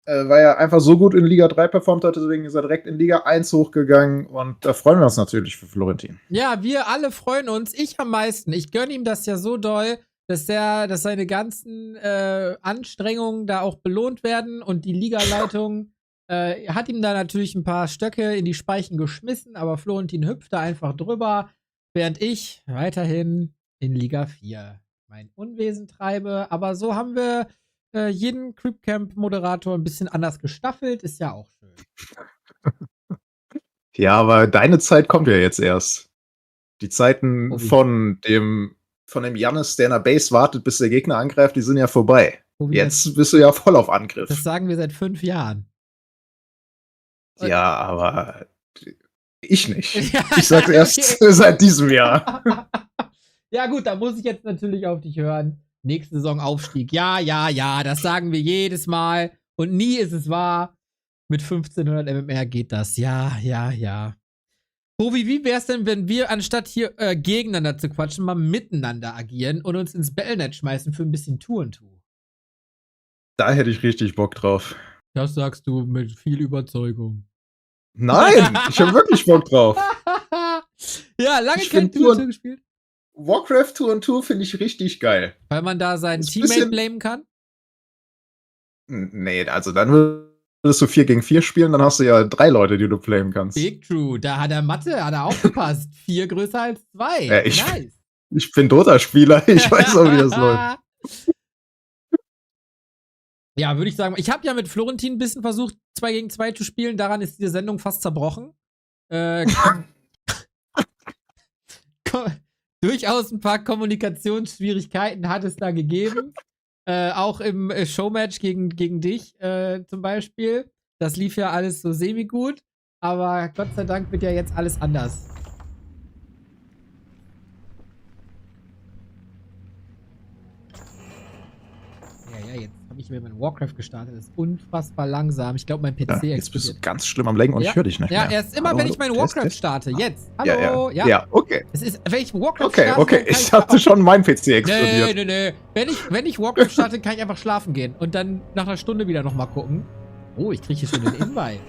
Weil er einfach so gut in Liga 3 performt hat, deswegen ist er direkt in Liga 1 hochgegangen und da freuen wir uns natürlich für Florentin. Ja, wir alle freuen uns. Ich am meisten. Ich gönne ihm das ja so doll, dass seine ganzen Anstrengungen da auch belohnt werden und die Ligaleitung hat ihm da natürlich ein paar Stöcke in die Speichen geschmissen, aber Florentin hüpft da einfach drüber, während ich weiterhin in Liga 4 mein Unwesen treibe. Aber so haben wir jeden Creepcamp-Moderator ein bisschen anders gestaffelt. Ist ja auch schön. Ja, aber deine Zeit kommt ja jetzt erst. Die Zeiten von dem Jannis, der in der Base wartet, bis der Gegner angreift, die sind ja vorbei. Jetzt bist du ja voll auf Angriff. Das sagen wir seit 5 Jahren. Ja, aber ich nicht. Ich sag's erst seit diesem Jahr. Ja gut, da muss ich jetzt natürlich auf dich hören. Nächste Saison Aufstieg. Ja, das sagen wir jedes Mal. Und nie ist es wahr. Mit 1500 MMR geht das. Ja. Bovi, wie wär's denn, wenn wir anstatt hier gegeneinander zu quatschen, mal miteinander agieren und uns ins Battle.net schmeißen für ein bisschen Tour? Da hätte ich richtig Bock drauf. Das sagst du mit viel Überzeugung. Nein, ich habe wirklich Bock drauf. Ja, lange kein Tour gespielt. Warcraft Tour finde ich richtig geil. Weil man da seinen Teammate blamen kann? Nee, also dann würdest du 4 gegen 4 spielen, dann hast du ja 3 Leute, die du blamen kannst. Big True, da hat er Mathe, hat er aufgepasst. 4 größer als 2. Ja, nice. Ich bin Dota-Spieler, ich weiß auch, wie das läuft. Ja, würde ich sagen, ich habe ja mit Florentin ein bisschen versucht, 2 gegen 2 zu spielen. Daran ist diese Sendung fast zerbrochen. Durchaus ein paar Kommunikationsschwierigkeiten hat es da gegeben. Auch im Showmatch gegen dich zum Beispiel. Das lief ja alles so semi-gut. Aber Gott sei Dank wird ja jetzt alles anders. Ja, jetzt habe ich mir mein Warcraft gestartet. Das ist unfassbar langsam. Ich glaube, mein PC explodiert. Jetzt bist du ganz schlimm am Lenken und ich höre dich nicht mehr. Ja, erst immer, wenn ich mein Warcraft starte. Jetzt. Hallo. Ja, okay. Es ist, wenn ich Warcraft starte, okay. Ich dachte schon, mein PC explodiert. Nee. Wenn ich Warcraft starte, kann ich einfach schlafen gehen und dann nach einer Stunde wieder nochmal gucken. Oh, ich kriege hier schon den Invite.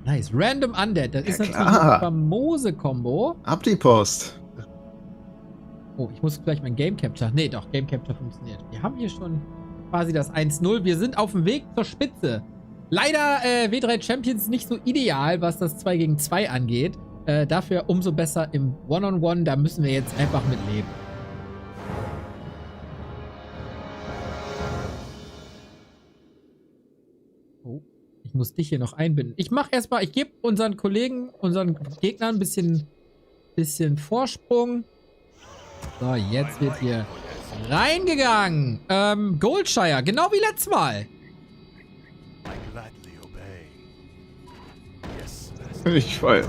Nice. Random Undead. Das ist natürlich eine famose Kombo. Ab die Post. Oh, ich muss gleich mein Game Capture. Nee, doch, Game Capture funktioniert. Wir haben hier schon quasi das 1-0. Wir sind auf dem Weg zur Spitze. Leider W3 Champions nicht so ideal, was das 2 gegen 2 angeht. Dafür umso besser im One-on-One. Da müssen wir jetzt einfach mit leben. Oh, ich muss dich hier noch einbinden. Ich gebe unseren Kollegen, unseren Gegnern ein bisschen Vorsprung. So, jetzt wird hier reingegangen. Goldshire, genau wie letztes Mal. Ich voll.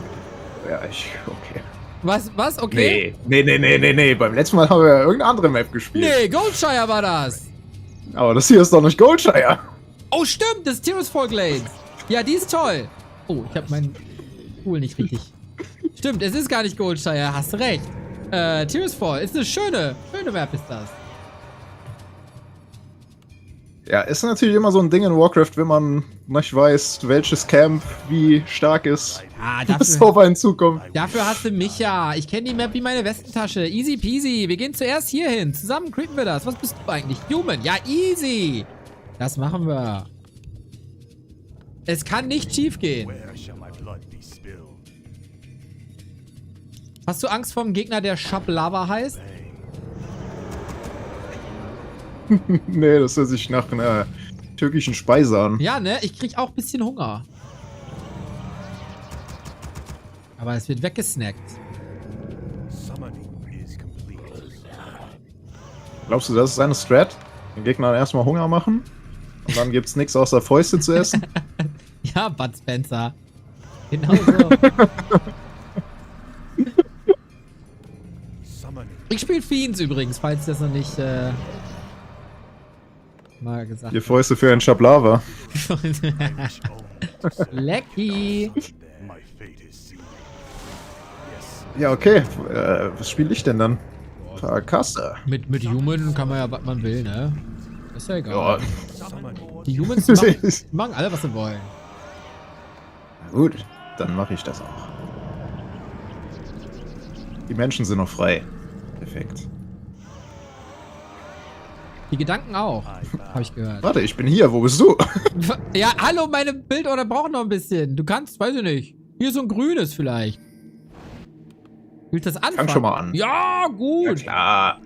Ja, okay. Was? Okay? Nee. Beim letzten Mal haben wir ja irgendeine andere Map gespielt. Nee, Goldshire war das. Aber das hier ist doch nicht Goldshire. Oh, stimmt, das ist Tears for Glades. Ja, die ist toll. Oh, ich habe meinen Pool nicht richtig. Stimmt, es ist gar nicht Goldshire, hast recht. Tears Fall ist eine schöne Map ist das. Ja, ist natürlich immer so ein Ding in Warcraft, wenn man nicht weiß, welches Camp wie stark ist, was auf einen zukommt. Dafür hast du mich ja. Ich kenne die Map wie meine Westentasche. Easy peasy. Wir gehen zuerst hier hin. Zusammen creepen wir das. Was bist du eigentlich? Human. Ja, easy. Das machen wir. Es kann nicht schief gehen. Hast du Angst vor dem Gegner, der Shablava heißt? Nee, das hört sich nach einer türkischen Speise an. Ja, ne? Ich krieg auch ein bisschen Hunger. Aber es wird weggesnackt. Glaubst du, das ist eine Strat? Den Gegnern erstmal Hunger machen? Und dann gibt's nichts außer Fäuste zu essen? Ja, Bud Spencer. Genau so. Ich spiele Fiends übrigens, falls das noch nicht mal gesagt Die Fäuste für ein Schablava. Lecky. Ja, okay. Was spiele ich denn dann? Kasse. Mit Human kann man ja, was man will, ne? Ist ja Ja. egal. Die Humans machen alle, was sie wollen. Gut, dann mache ich das auch. Die Menschen sind noch frei. Perfekt. Die Gedanken auch, habe ich gehört. Warte, ich bin hier. Wo bist du? Ja, hallo, meine Bildorder braucht noch ein bisschen. Du kannst, weiß ich nicht. Hier so ein grünes vielleicht. Willst du das anfangen? Fang schon mal an. Ja, gut. Ja, klar.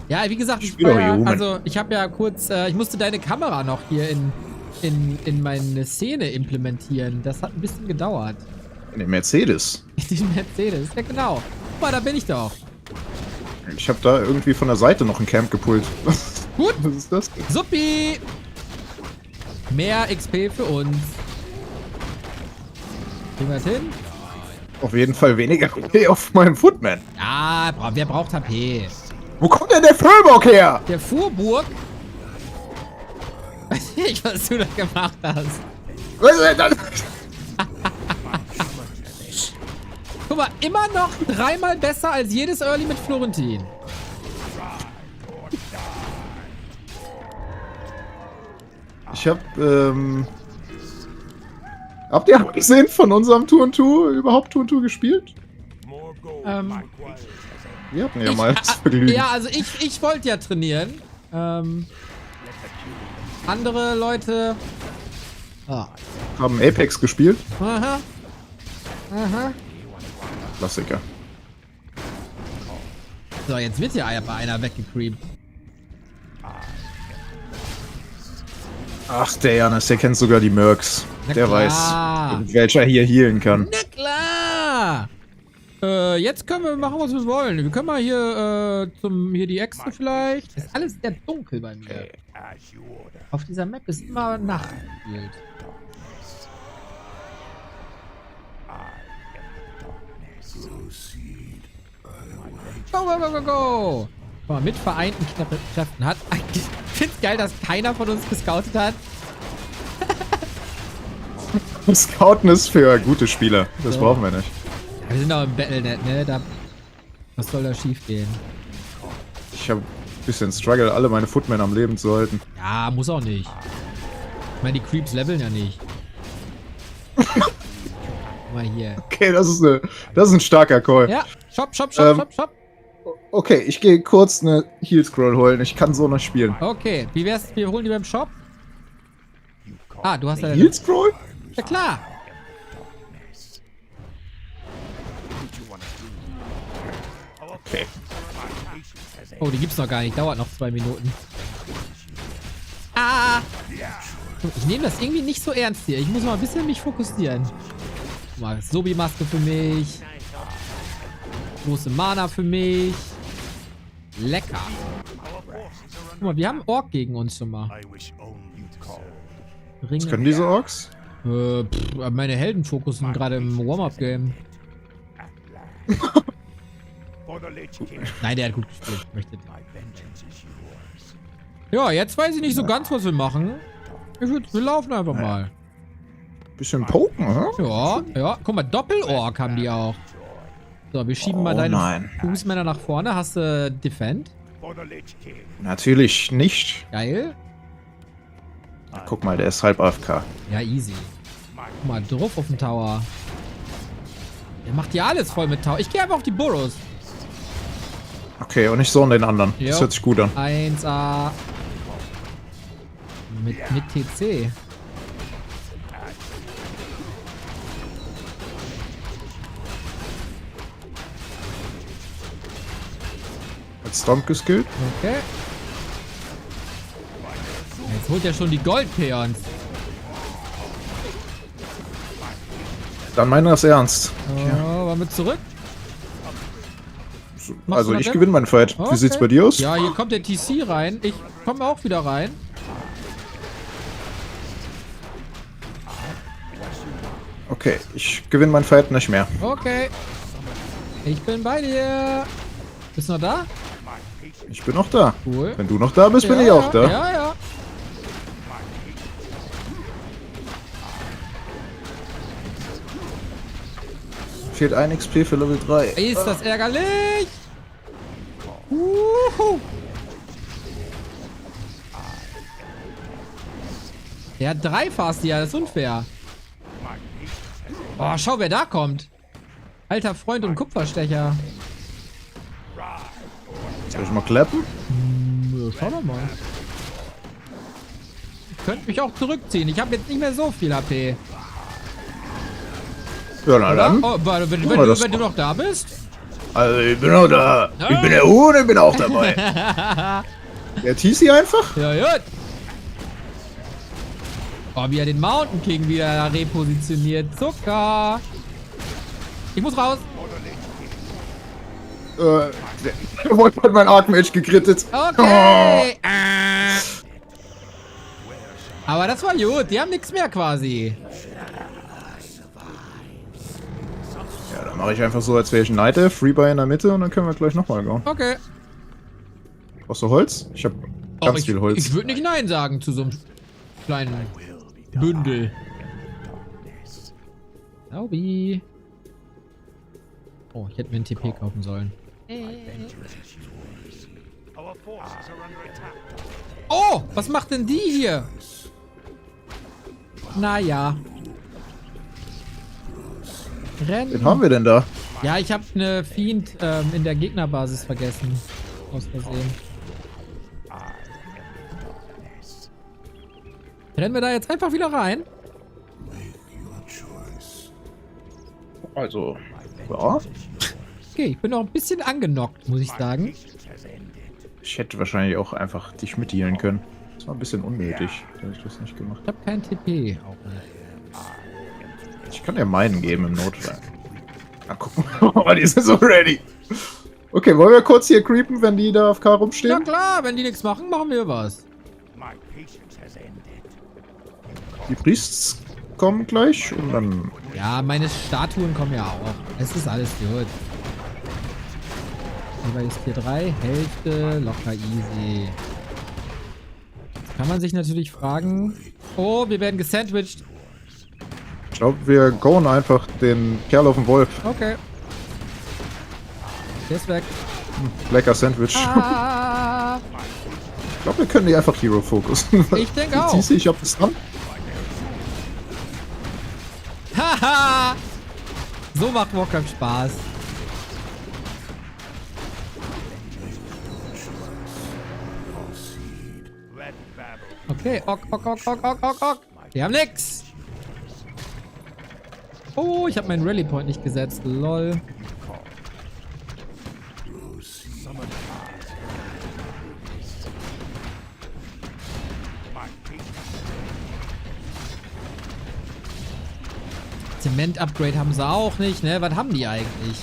Ja, wie gesagt, Ich bin doch Human. also ich habe ja kurz, ich musste deine Kamera noch hier in meine Szene implementieren. Das hat ein bisschen gedauert. In dem Mercedes. Den Mercedes, ja genau. Guck mal, da bin ich doch. Ich habe da irgendwie von der Seite noch ein Camp gepult. Gut. Was ist das? Suppi! Mehr XP für uns. Kriegen wir das hin? Auf jeden Fall weniger HP auf meinem Footman. Ja, wer braucht HP? Wo kommt denn der Füllbock her? Der Fuhrburg? Weiß nicht, was du da gemacht hast. Was ist denn das? Guck mal, immer noch 3-mal besser als jedes Early mit Florentin. Ich hab, habt ihr abgesehen von unserem Tour and Tour überhaupt Tour and Tour gespielt? Wir hatten ja mal das Vergnügen. Ja, also ich wollte ja trainieren. Andere Leute... Ah. Haben Apex gespielt. Aha. Aha. Klassiker. So, jetzt wird hier aber einer weggecreept. Ach, der Janis, der kennt sogar die Mercs. Na Der klar. weiß, welcher hier healen kann. Na klar! Jetzt können wir machen, was wir wollen. Wir können mal hier, hier die Äxte vielleicht. Das ist alles sehr dunkel bei mir. Okay. Auf dieser Map ist immer Nacht gespielt. Go, go, go, go, go! Guck mal, mit vereinten Kräften hat. Ich find's geil, dass keiner von uns gescoutet hat. Scouten ist für gute Spieler. Das So. brauchen wir nicht. Ja, wir sind auch im Battlenet, ne? Was soll da schief gehen? Ich habe ein bisschen Struggle, alle meine Footmen am Leben zu halten. Ja, muss auch nicht. Ich meine, die Creeps leveln ja nicht. Guck mal hier. Okay, das ist ein starker Call. Ja, shop, shop, shop, shop, shop. Okay, ich gehe kurz eine Heal Scroll holen. Ich kann so noch spielen. Okay, wie wär's? Wir holen die beim Shop? Ah, du hast ja... Heal Scroll? Ja, klar. Okay. Oh, die gibt's noch gar nicht. Dauert noch 2 Minuten. Ah! Ich nehme das irgendwie nicht so ernst hier. Ich muss mal ein bisschen mich fokussieren. Guck mal, Sobi-Maske für mich. Große Mana für mich. Lecker. Guck mal, wir haben Ork gegen uns schon mal. Was können diese Orks? Meine Helden fokussen gerade im Warm-Up-Game. Nein, der hat gut gespielt. Ja, jetzt weiß ich nicht so ganz, was wir machen. Wir laufen einfach mal. Bisschen poken, hä? Ja, ja. Guck mal, Doppel-Ork haben die auch. So, wir schieben mal deine Fußmänner nach vorne. Hast du Defend? Natürlich nicht. Geil. Guck mal, der ist halb AFK. Ja, easy. Guck mal, drauf auf den Tower. Der macht hier alles voll mit Tower. Ich gehe einfach auf die Burrows. Okay, und nicht so an den anderen. Jo. Das hört sich gut an. 1A. Mit TC. Hat Stomp geskillt. Okay. Jetzt holt er schon die Gold-Peons. Dann meinen wir das ernst. Oh, wollen wir zurück? Machst Also du ich noch gewinne meinen Fight. Okay. Wie sieht's bei dir aus? Ja, hier kommt der TC rein. Ich komme auch wieder rein. Okay, ich gewinne meinen Fight nicht mehr. Okay. Ich bin bei dir. Bist du noch da? Ich bin noch da. Cool. Wenn du noch da bist, bin ich auch da. Ja, ja. Fehlt ein XP für Level 3. Ist das ärgerlich? Uhu. Der hat 3 Fastia, das ist unfair. Oh, schau, wer da kommt. Alter Freund und Kupferstecher. Soll ich mal klappen? Ja, schau doch mal. Ich könnte mich auch zurückziehen. Ich habe jetzt nicht mehr so viel AP. Ja, na dann. Oh, wenn du noch da bist. Also, ich bin auch da. Ja. Ich bin der Huhn, ich bin auch dabei. Der TC einfach? Ja, gut. Oh, wie er den Mountain King wieder repositioniert. Zucker. Ich muss raus. Der Wolf hat mein Archmage gegrittet. Okay. Aber das war gut. Die haben nichts mehr quasi. Ja, dann mache ich einfach so, als wäre ich ein Knight, Freebuy in der Mitte und dann können wir gleich nochmal gehen. Okay. Brauchst du Holz? Ich habe ganz viel Holz. Ich würde nicht Nein sagen zu so einem kleinen Bündel. Saubi. Oh, ich hätte mir einen TP kaufen sollen. Oh, was macht denn die hier? Naja. Rennen. Wen haben wir denn da? Ja, ich habe eine Fiend in der Gegnerbasis vergessen. Aus Versehen. Rennen wir da jetzt einfach wieder rein? Also, ja. Okay, ich bin noch ein bisschen angenockt, muss ich sagen. Ich hätte wahrscheinlich auch einfach dich mithealen können. Das war ein bisschen unnötig, dass ich das nicht gemacht Ich habe kein TP. Auch nicht. habe. Ich kann dir meinen geben im Notfall. Na, guck mal, die sind so ready. Okay, wollen wir kurz hier creepen, wenn die da auf K Ja rumstehen? klar, wenn die nichts machen, machen wir was. Die Priests kommen gleich und dann... Ja, meine Statuen kommen ja auch. Es ist alles gut. Lieber ist hier 3, Hälfte, locker easy. Jetzt kann man sich natürlich fragen... Oh, wir werden gesandwiched. Ich glaube, wir goen einfach den Kerl auf den Wolf. Okay. Der ist weg. Lecker Sandwich. Ah, Ich glaube, wir können die einfach Hero fokussen. ich denke auch. Siehst du, ich hab das dran. Haha! So macht Warcraft Spaß. Okay, ok. Wir haben nix. Oh, ich habe meinen Rally Point nicht gesetzt. Lol. Zement-Upgrade haben sie auch nicht, ne? Was haben die eigentlich?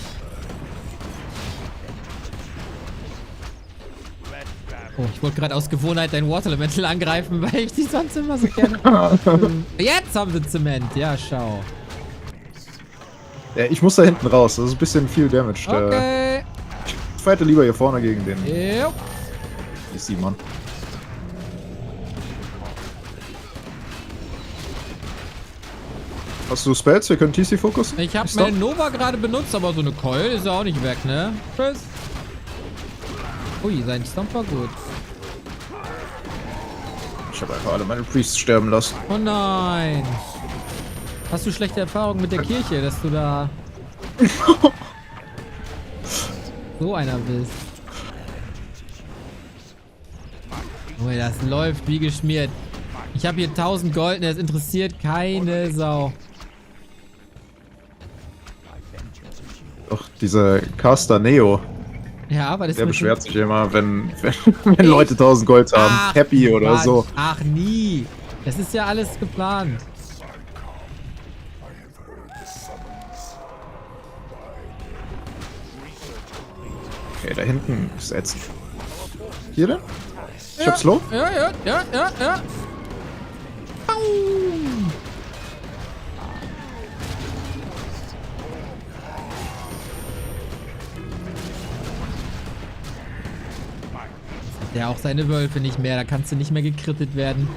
Oh, ich wollte gerade aus Gewohnheit dein Water Elemental angreifen, weil ich die sonst immer so gerne... Jetzt haben sie Zement. Ja, schau. Ja, ich muss da hinten raus. Das ist ein bisschen viel Damage. Okay. Ich fighte lieber hier vorne gegen den. Jupp. Ist die, Mann. Hast du Spells? Wir können TC fokussen. Ich habe meine Nova gerade benutzt, aber so eine Coil ist ja auch nicht weg, ne? Tschüss. Ui, sein Stomp war gut. Ich habe einfach alle meine Priests sterben lassen. Oh nein. Hast du schlechte Erfahrungen mit der Kirche, dass du da so einer bist? Oh, das läuft wie geschmiert. Ich habe hier 1000 Gold, es interessiert keine Sau. Doch, dieser Caster Neo, Ja, aber das der mit beschwert sich immer, wenn Leute 1000 Gold haben. Ach, Happy oder Quatsch. so. Ach nie. Das ist ja alles geplant. Okay, da hinten ist ätzend. Hier denn? Ich hab Slow. Ja. Au. Ja, auch seine Wölfe nicht mehr. Da kannst du nicht mehr gekrittet werden.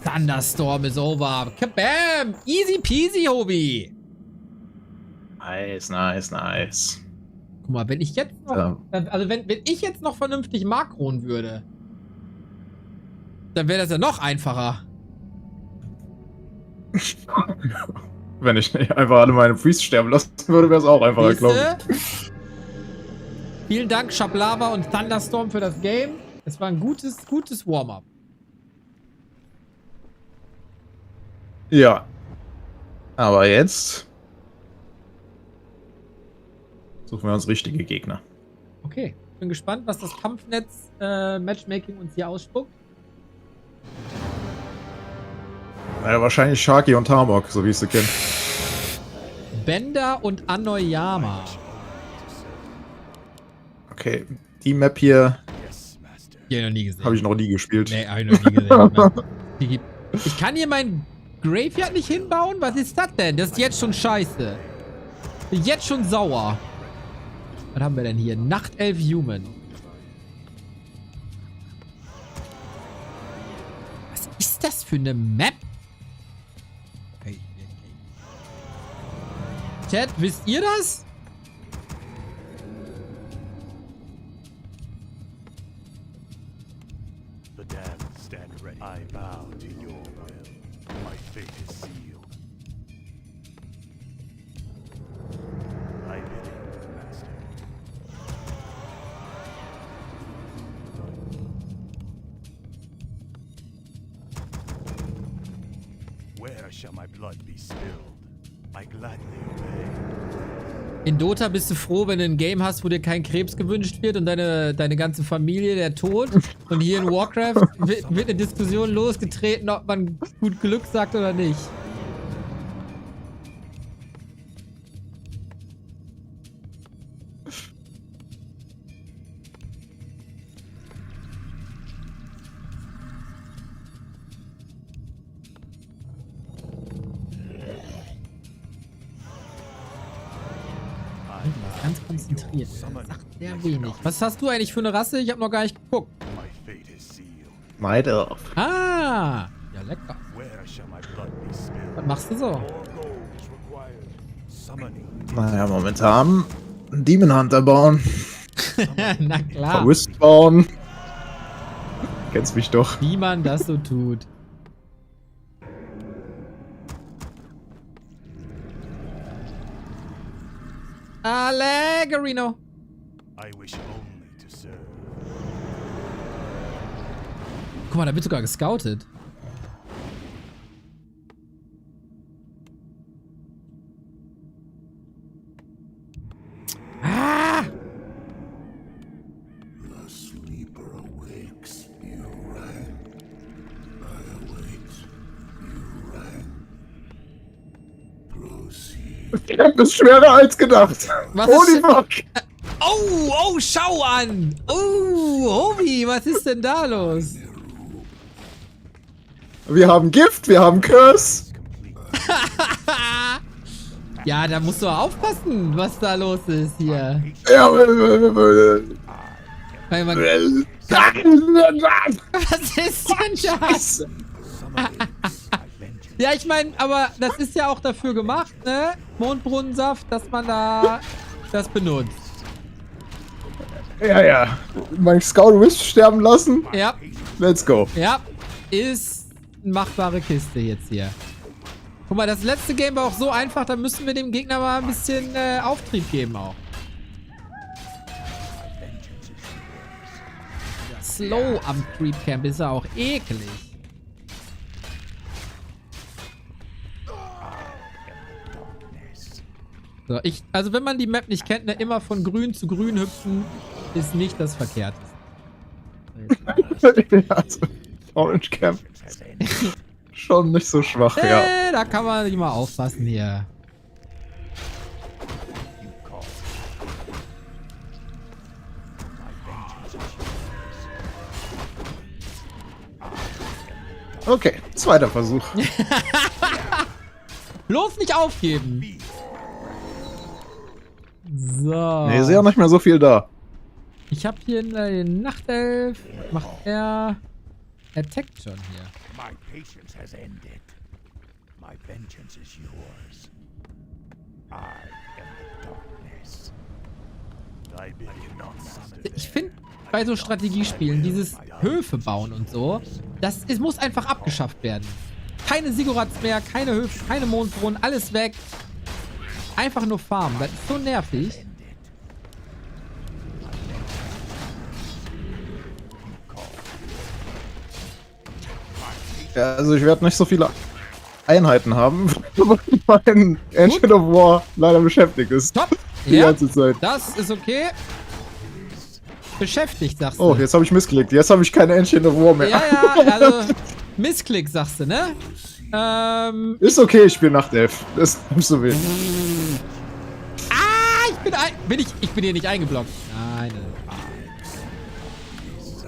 Thunderstorm is over. Kabam! Easy peasy, Hobby. Nice, nice, nice. Guck mal, wenn ich jetzt noch... Ja. Also wenn ich jetzt noch vernünftig makronen würde, dann wäre das ja noch einfacher. Wenn ich nicht einfach alle meine Freeze sterben lassen würde, wäre es auch einfacher, glaube ich. Vielen Dank, Shablava und Thunderstorm für das Game. Es war ein gutes Warm-up. Ja. Aber jetzt suchen wir uns richtige Gegner. Okay, bin gespannt, was das Kampfnetz Matchmaking uns hier ausspuckt. Naja, wahrscheinlich Sharky und Tarmok, so wie ich sie kenne. Bender und Anoyama. Okay, die Map hier Die noch nie gesehen. habe ich noch nie gespielt. Nee, hab ich noch nie gesehen. Ich kann hier mein Graveyard nicht hinbauen? Was ist das denn? Das ist jetzt schon scheiße. Bin jetzt schon sauer. Was haben wir denn hier? Nachtelf Human. Was ist das für eine Map? Chat, wisst ihr das? The damned stand ready. I bow to your will. My fate is sealed. I bid it, Master. Where shall my blood be spilled? I gladly obey. In Dota bist du froh, wenn du ein Game hast, wo dir kein Krebs gewünscht wird und deine ganze Familie der Tod. Und hier in Warcraft wird eine Diskussion losgetreten, ob man gut Glück sagt oder nicht. Ganz konzentriert. Sagt sehr wenig. Was hast du eigentlich für eine Rasse? Ich habe noch gar nicht geguckt. Might of. Ah! Ja, lecker. Was machst du so? Naja, momentan Demon Hunter bauen. Na klar. Verwist bauen. Kennst mich doch. Wie man das so tut. Allegrino. Guck mal, da wird sogar gescoutet. Ah! The sleeper awakes, you ran. I await, you ran. Proceed. Das ist schwerer als gedacht. Was Holy ist fuck. Oh, schau an! Oh, Hobby, was ist denn da los? Wir haben Gift, wir haben Curse. Ja, da musst du aufpassen, was da los ist hier. Ja, Weil man, was ist denn das? Ja, ich meine, aber das ist ja auch dafür gemacht, ne? Mondbrunnensaft, dass man da das benutzt. Ja. Mein Scout Wisp sterben lassen. Ja. Let's go. Ja, ist eine machbare Kiste jetzt hier. Guck mal, das letzte Game war auch so einfach, da müssen wir dem Gegner mal ein bisschen Auftrieb geben auch. Slow am Creepcamp ist er auch eklig. So, also wenn man die Map nicht kennt, ne, immer von grün zu grün hüpfen, ist nicht das Verkehrteste. Also, Orange Camp. Schon nicht so schwach, ja. Da kann man nicht mal aufpassen hier. Okay, zweiter Versuch. Bloß nicht aufgeben. So. Nee, ist ja nicht mehr so viel da. Ich hab hier den Nachtelf. Macht er. Er taggt schon hier. My patience has ended. My vengeance is yours. I am the darkness. I bid you not summon Ich finde bei so Strategiespielen dieses Höfe bauen und so, es muss einfach abgeschafft werden. Keine Sigurats mehr, keine Höfe, keine Mondbrunnen, alles weg. Einfach nur farmen. Das ist so nervig. Ja, also ich werde nicht so viele Einheiten haben, weil mein Ancient of War leider beschäftigt ist. Top. Die ganze Zeit. Das ist okay. Beschäftigt, sagst du. Oh, jetzt habe ich missgelegt. Jetzt habe ich keine Ancient of War mehr. Ja, ja, also Missklick, sagst du, ne? Ist okay, ich spiele Nachtelf. Das ist nicht so wild. Ich bin hier nicht eingeblockt. Nein.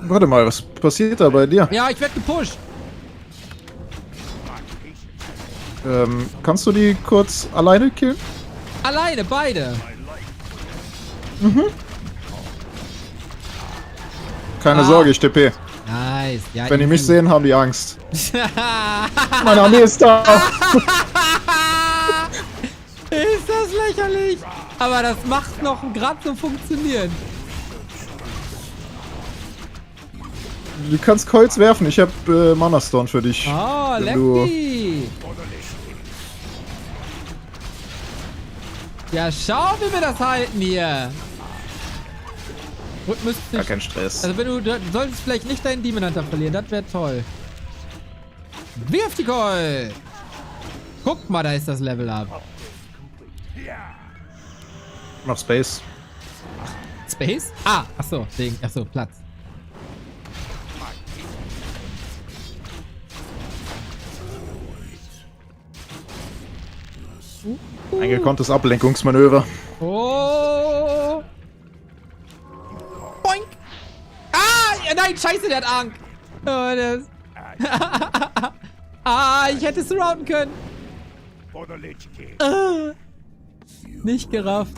Warte mal, was passiert da bei dir? Ja, ich werde gepusht. Kannst du die kurz alleine killen? Alleine, beide. Keine Sorge, ich TP. Nice. Ja, Wenn die mich easy. sehen, haben die Angst. Meine Armee ist da. Ist das lächerlich? Aber das macht noch gerade so funktionieren. Du kannst Kreuz werfen. Ich habe Mana Stone für dich. Oh, Wenn du- lecky. Ja, schau, wie wir das halten hier. Und müsst Gar nicht, kein Stress. also du solltest vielleicht nicht deinen Demon Hunter verlieren, das wäre toll. Wirf die Keul! Guck mal, da ist das Level up. Mach Space. Space? Achso, achso, Platz. Ein gekonntes Ablenkungsmanöver. Oh! Boink! Ja, nein, scheiße, der hat Angst. Oh, das. Ich hätte es surrounden können. for the Lich King. Nicht gerafft.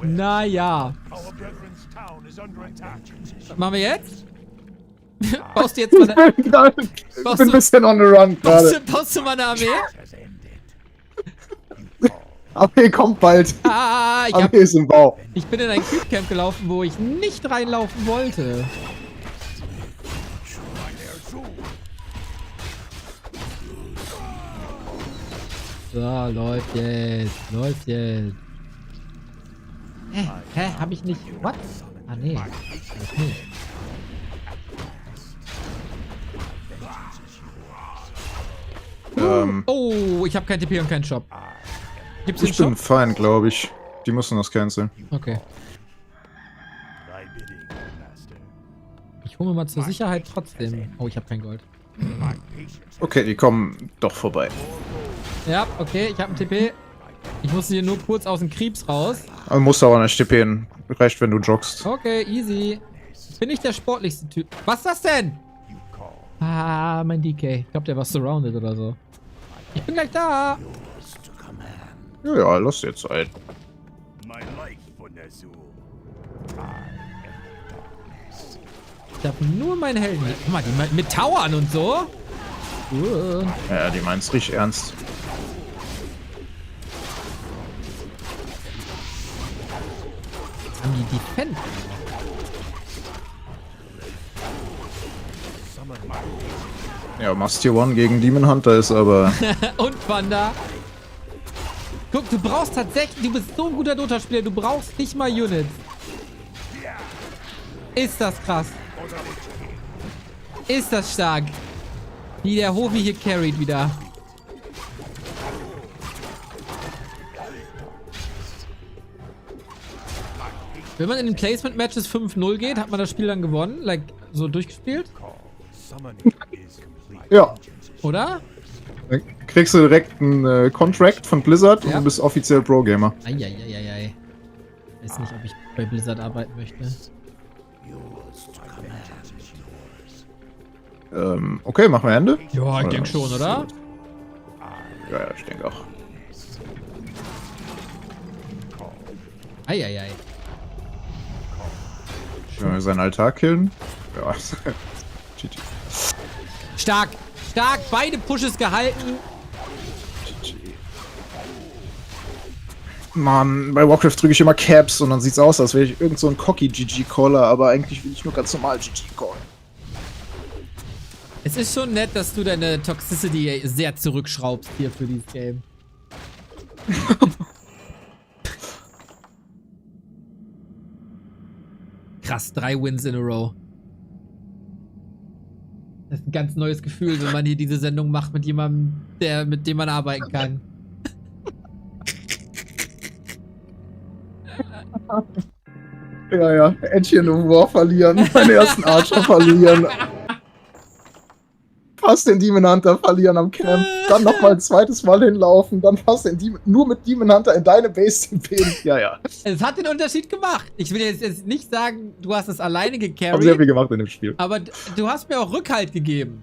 Naja. Our brethren's town is under attack. Was machen wir jetzt? Baust du jetzt mal eine, Ich bin ein bisschen on the run gerade. baust du mal eine Armee? Has ended. Armee kommt bald. Armee ist im Bau. Ich bin in ein Creepcamp gelaufen, wo ich nicht reinlaufen wollte. So, läuft jetzt. Läuft jetzt. Hä? Hab ich nicht... What? Ah, nee. Das nicht. Oh, ich habe kein TP und keinen Shop. Gibt's den Ich bin Shop? fein, glaube ich. Die müssen das canceln. Okay. Thy bidding, Master. Ich hole mir mal zur Sicherheit trotzdem. Oh, ich habe kein Gold. My patience Okay, die kommen doch vorbei. Ja, okay, ich habe einen TP. Ich musste hier nur kurz aus dem Kriebs raus. Aber musst aber nicht TPen. Reicht, wenn du joggst. Okay, easy. Bin ich der sportlichste Typ. Was ist das denn? you call. Ah, mein DK. Ich glaube, der war surrounded oder so. Ich bin gleich da. Ja, ja, lass dir Zeit. My life for Nazul. Ich habe nur meine Helden hier. Guck mal, die mit Towern und so. Ja, die meinen's richtig ernst. Jetzt haben die Defend. Ja, machst Tier 1 gegen Demon Hunter ist aber... Und Wanda. Guck, du brauchst tatsächlich... Du bist so ein guter Dota-Spieler. Du brauchst nicht mal Units. Ist das krass. Ist das stark. Wie der Hovi hier carried wieder. Wenn man in den Placement-Matches 5-0 geht, hat man das Spiel dann gewonnen? Like, so durchgespielt? Summoning is complete. Ja. Oder? Dann kriegst du direkt einen Contract von Blizzard Ja. und bist offiziell Pro-Gamer. Eieieiei. Weiß nicht, ob ich bei Blizzard arbeiten möchte. Okay, machen wir Ende? Ja, ich denke schon, oder? Ja, ja, ich denke auch. Eieiei. Wenn wir seinen Altar killen. Ja. GG. Stark. Stark. Beide Pushes gehalten. Mann, bei Warcraft drücke ich immer Caps und dann sieht's aus, als wäre ich irgend so ein cocky GG-Caller, aber eigentlich will ich nur ganz normal GG callen. Es ist schon nett, dass du deine Toxicity sehr zurückschraubst hier für dieses Game. Krass, 3 Wins in a row. Das ist ein ganz neues Gefühl, wenn man hier diese Sendung macht mit jemandem, mit dem man arbeiten kann. Ja. Edge of War verlieren, meinen ersten Archer verlieren. Fast den Demon Hunter verlieren am Camp, dann nochmal ein zweites Mal hinlaufen, dann fast den Demon, nur mit Demon Hunter in deine Base tippen. Ja. Es hat den Unterschied gemacht. Ich will jetzt nicht sagen, du hast es alleine gecarried. Haben sehr viel gemacht in dem Spiel. Aber du hast mir auch Rückhalt gegeben.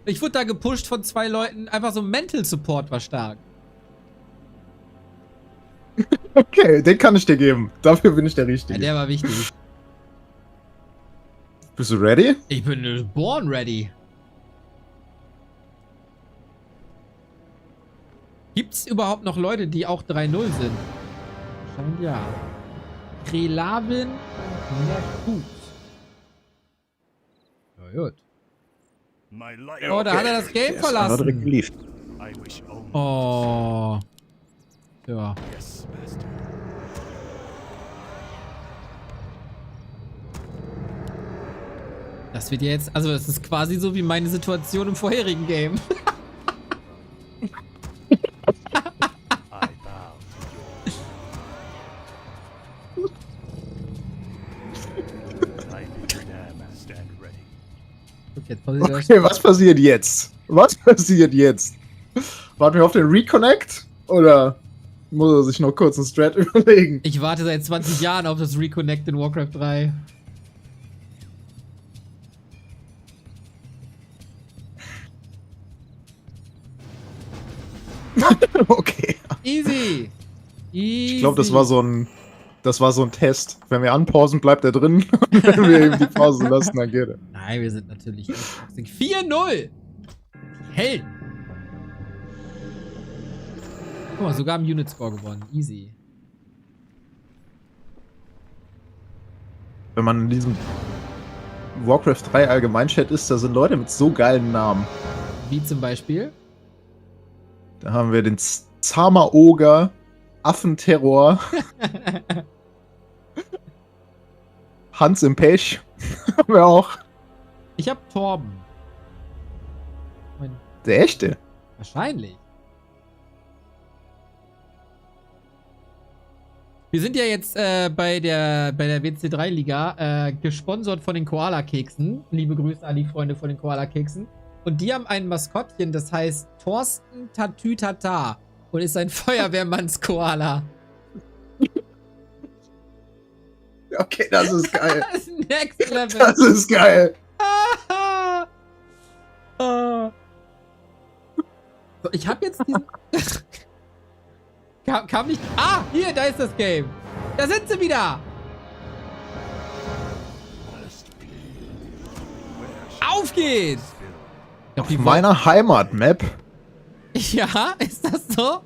Ich wurde da gepusht von 2 Leuten. Einfach so Mental Support war stark. Okay, den kann ich dir geben. Dafür bin ich der Richtige. Ja, der war wichtig. Bist du ready? Ich bin born ready. Gibt's überhaupt noch Leute, die auch 3-0 sind? Scheint ja. Krelavin Nerkut. Ja, gut. Oh, da hat er das Game verlassen. Oh. Ja. Das wird jetzt, also das ist quasi so wie meine Situation im vorherigen Game. Okay, was passiert jetzt? Was passiert jetzt? Warten wir auf den Reconnect? Oder muss er sich noch kurz einen Strat überlegen? Ich warte seit 20 Jahren auf das Reconnect in Warcraft 3. Okay. Easy. Ich glaube, das war so ein Test. Wenn wir anpausen, bleibt er drin. Und wenn wir ihm die Pause lassen, dann geht er. Nein, wir sind natürlich 4-0. Helden. Guck mal, sogar im Unit-Score gewonnen. Easy. Wenn man in diesem Warcraft 3 Allgemeinchat ist, da sind Leute mit so geilen Namen. Wie zum Beispiel? Da haben wir den Zama-Oger, Affenterror, Hans im Pech, haben wir auch. Ich hab Torben. Der echte? Wahrscheinlich. Wir sind ja jetzt bei der WC3-Liga gesponsert von den Koala-Keksen. Liebe Grüße an die Freunde von den Koala-Keksen. Und die haben ein Maskottchen, das heißt Thorsten Tatütata und ist ein Feuerwehrmanns-Koala. Okay, das ist geil. Das ist Next Level. Das ist geil. So, ich hab jetzt diesen... kam nicht... Ah, hier, da ist das Game. Da sind sie wieder. Auf geht's. Auf meiner Heimatmap. Ja, ist das so?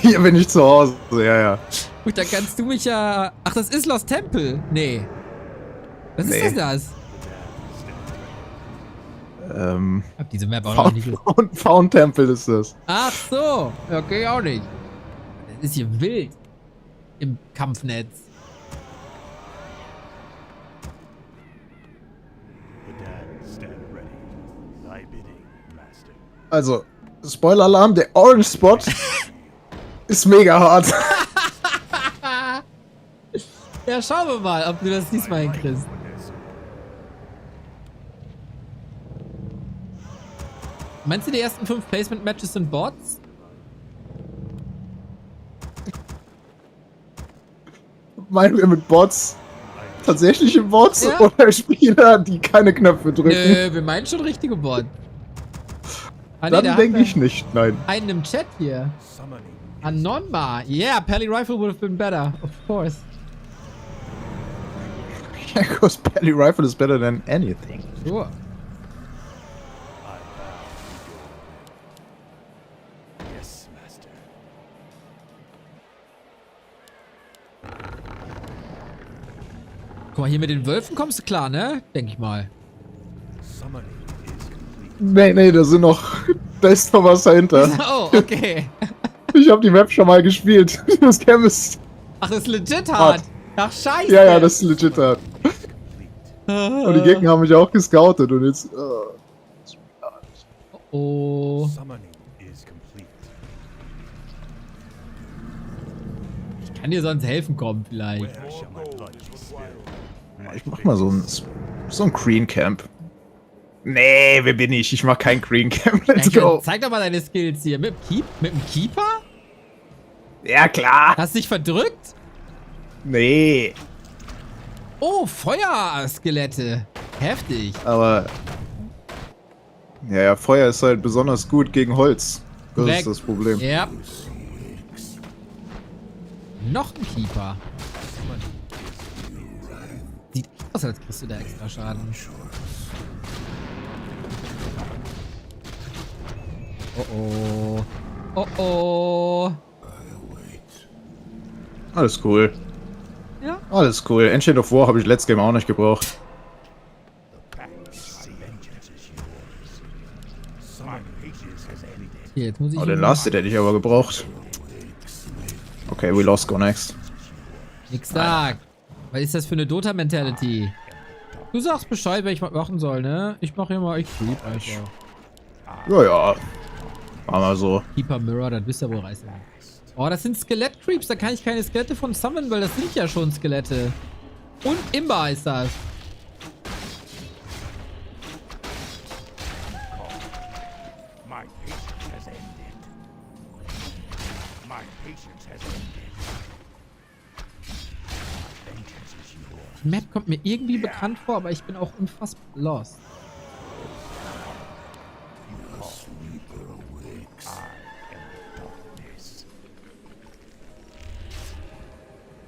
Hier bin ich zu Hause, ja. Gut, dann kannst du mich ja... Ach, das ist Lost Temple. Nee. Was ist das? Hab diese Map auch noch nicht gesehen. Found Temple ist das. Ach so. Okay, auch nicht. Das ist hier wild. Im Kampfnetz. Also, Spoiler-Alarm, der Orange Spot ist mega hart. Ja, schauen wir mal, ob du das diesmal hinkriegst. Meinst du, die ersten 5 Placement-Matches sind Bots? Meinen wir mit Bots tatsächliche Bots Ja. oder Spieler, die keine Knöpfe drücken? Nö, wir meinen schon richtige Bots. Ah, nee, Dann da denke haben ich nicht, nein. wir einen im Chat hier. A non-bar. Yeah, Pally Rifle would have been better. Of course. Yeah, because Pally Rifle is better than anything. Sure. Yes, master. Guck mal, hier mit den Wölfen kommst du klar, ne? Denke ich mal. Summoning is complete. Nee, da sind noch... Da ist noch was dahinter. Oh, okay. Ich habe die Map schon mal gespielt. Das Chemist. Ach, das ist legit hart. Ach, scheiße. Ja, das ist legit hart. Und die Gegner haben mich auch gescoutet und jetzt... Oh. Summoning is complete. Ich kann dir sonst helfen kommen, vielleicht. Where shall my blood be spilled? Ich mach mal so ein Green Camp. Nee, wer bin ich? Ich mach kein Green Camp. Let's go. Zeig doch mal deine Skills hier. Mit dem Keeper? Ja, klar. Hast du dich verdrückt? Nee. Oh, Feuerskelette. Heftig. Aber... Ja, Feuer ist halt besonders gut gegen Holz. Das Korrekt. ist das Problem. Ja. Noch ein Keeper. Sieht aus, als kriegst du da extra Schaden. Oh oh. Oh oh. Alles cool. Ja. Alles cool. Ancient of War habe ich letztes Game auch nicht gebraucht. Hier, jetzt muss ich... Oh, den Last Hit hätte ich aber gebraucht. Okay, we lost, go next. Nix sagt. Was ist das für eine Dota-Mentality? Du sagst Bescheid, was ich machen soll, ne? Ich mach hier mal echt Creep einfach. Ja. Machen wir so. Keeper Mirror, das wisst ihr wohl reißen. Oh, das sind Skelett-Creeps. Da kann ich keine Skelette von summonen, weil das sind ja schon Skelette. Und Imba ist das. My patience has ended. My patience has ended. Vengeance is yours. Die Map kommt mir irgendwie bekannt vor, aber ich bin auch unfassbar lost.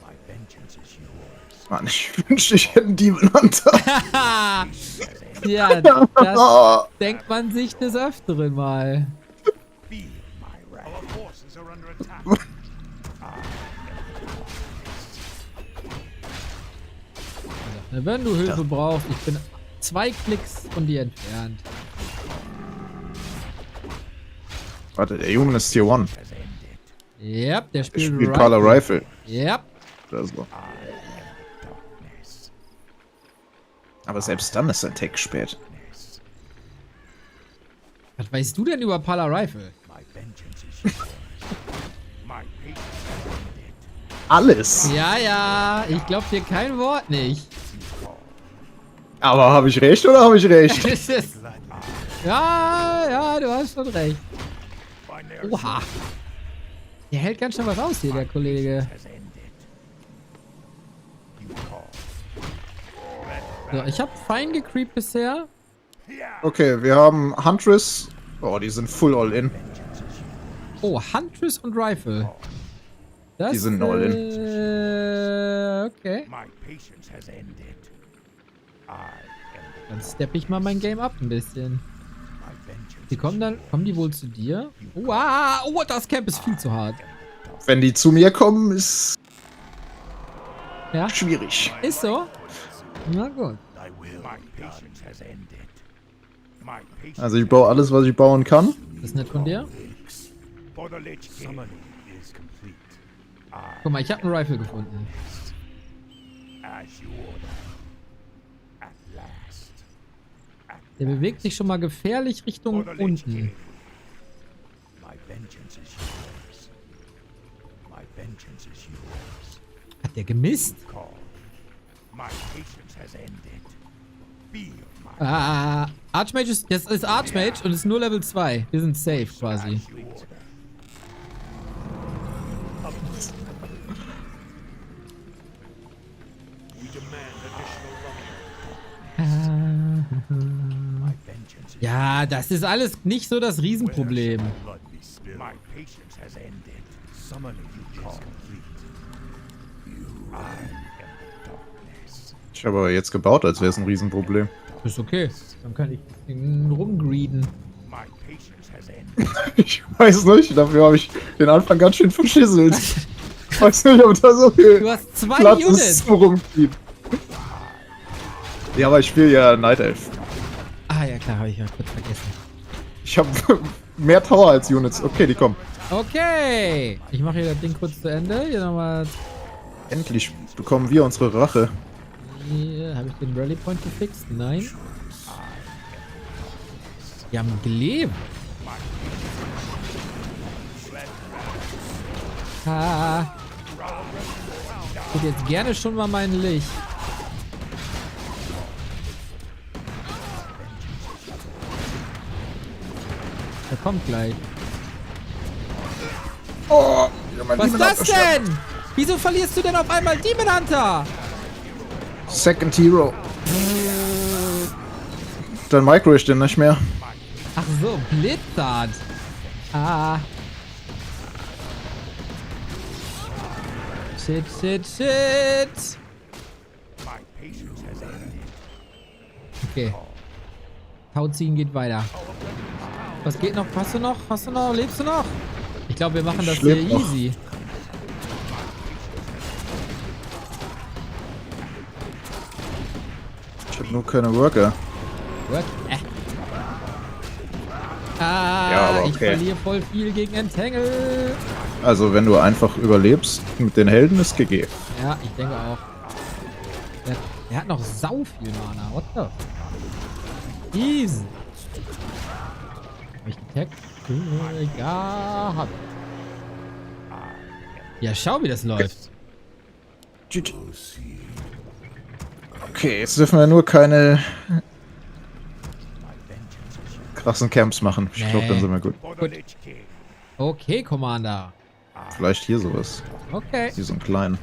My vengeance is yours. Mann, ich wünschte, ich hätte einen Demon Hunter. Ja, das denkt man sich des Öfteren mal. Feel my wrath. Our forces are under attack. Also, wenn du Hilfe brauchst, ich bin 2 Klicks von dir entfernt. Warte, der Junge ist Tier 1. Yep, der Der spielt spielt Color Rifle. Yep. Oder so. Aber selbst dann ist sein Tag spät. Was weißt du denn über Pala Rifle? My vengeance is yours. My patience has ended. Alles. Ja, ich glaub dir kein Wort nicht. Aber habe ich recht oder habe ich recht? Ja, du hast schon recht. Oha. Der hält ganz schön was aus hier, der Kollege. So, ich habe fein gecreept bisher. Okay, wir haben Huntress. Oh, die sind full all in. Oh, Huntress und Rifle. Das, Die sind all in. Okay. My patience has ended. Dann steppe ich mal mein Game up ein bisschen. Die kommen die wohl zu dir? Wow, oh, das Camp ist viel zu hart. Wenn die zu mir kommen, ist Ja, schwierig. ist so. Na gut. My patience has ended. My patience Also ich baue alles, was ich bauen kann. Das ist nett von dir. for the Lich King. Summoning is complete. Guck mal, ich habe einen Rifle gefunden. As you order. At last. Der bewegt sich schon mal gefährlich Richtung For the Lich King. unten. My vengeance is yours. My vengeance is yours. Hat der gemisst? Call. My patience has ended. Feel my Archmage ist, das ist Archmage und ist nur Level 2. Wir sind safe quasi. as you order. We demand additional lumber. My vengeance is Ja, das ist alles nicht so das Riesenproblem. blood be spilled. My patience has ended. summoning is complete. I am the darkness. Ich habe aber jetzt gebaut, als wäre es ein Riesenproblem. Ist okay. Dann kann ich rumgreeden. My patience has ended. Ich weiß nicht, dafür habe ich den Anfang ganz schön verschisselt. Ich weiß nicht, ob da so viel Du hast 2 Platz Units. ist zum Rumziehen. Ja, aber ich spiele ja Night Elf. Ah ja, klar, habe ich ja kurz vergessen. Ich habe mehr Tower als Units. Okay, die kommen. Okay. Ich mache hier das Ding kurz zu Ende. Hier nochmal. Endlich bekommen wir unsere Rache. Hier, habe ich den Rally Point gefixt? Nein. Die haben gelebt. Ah. Ich hätte jetzt gerne schon mal mein Licht. Der kommt gleich. Oh, Was ist das denn? Wieso verlierst du denn auf einmal Demon Hunter? Second Hero. Dann micro ich den nicht mehr. Ach so, Blitzart. Ah. Shit, shit, shit. My patience has ended. Okay. Tauziehen geht weiter. Was geht noch? Hast du noch? Hast du noch? Lebst du noch? Ich glaube, wir machen das Ich hier leb noch. easy. Ich habe nur keine Worker. What? Ja, aber Ich okay. verliere voll viel gegen Entangle. Also wenn du einfach überlebst mit den Helden, ist GG. Ja, ich denke auch. Der hat noch sau viel Mana. What the? Easy. Hab ich getaggt? Ja, hab ich. Ja, schau, wie das läuft. Okay, jetzt dürfen wir nur keine krassen Camps machen. Ich glaube, dann sind wir gut. For the Gut. Lich King. Okay, Commander. Vielleicht hier sowas. Okay. Hier so einen kleinen.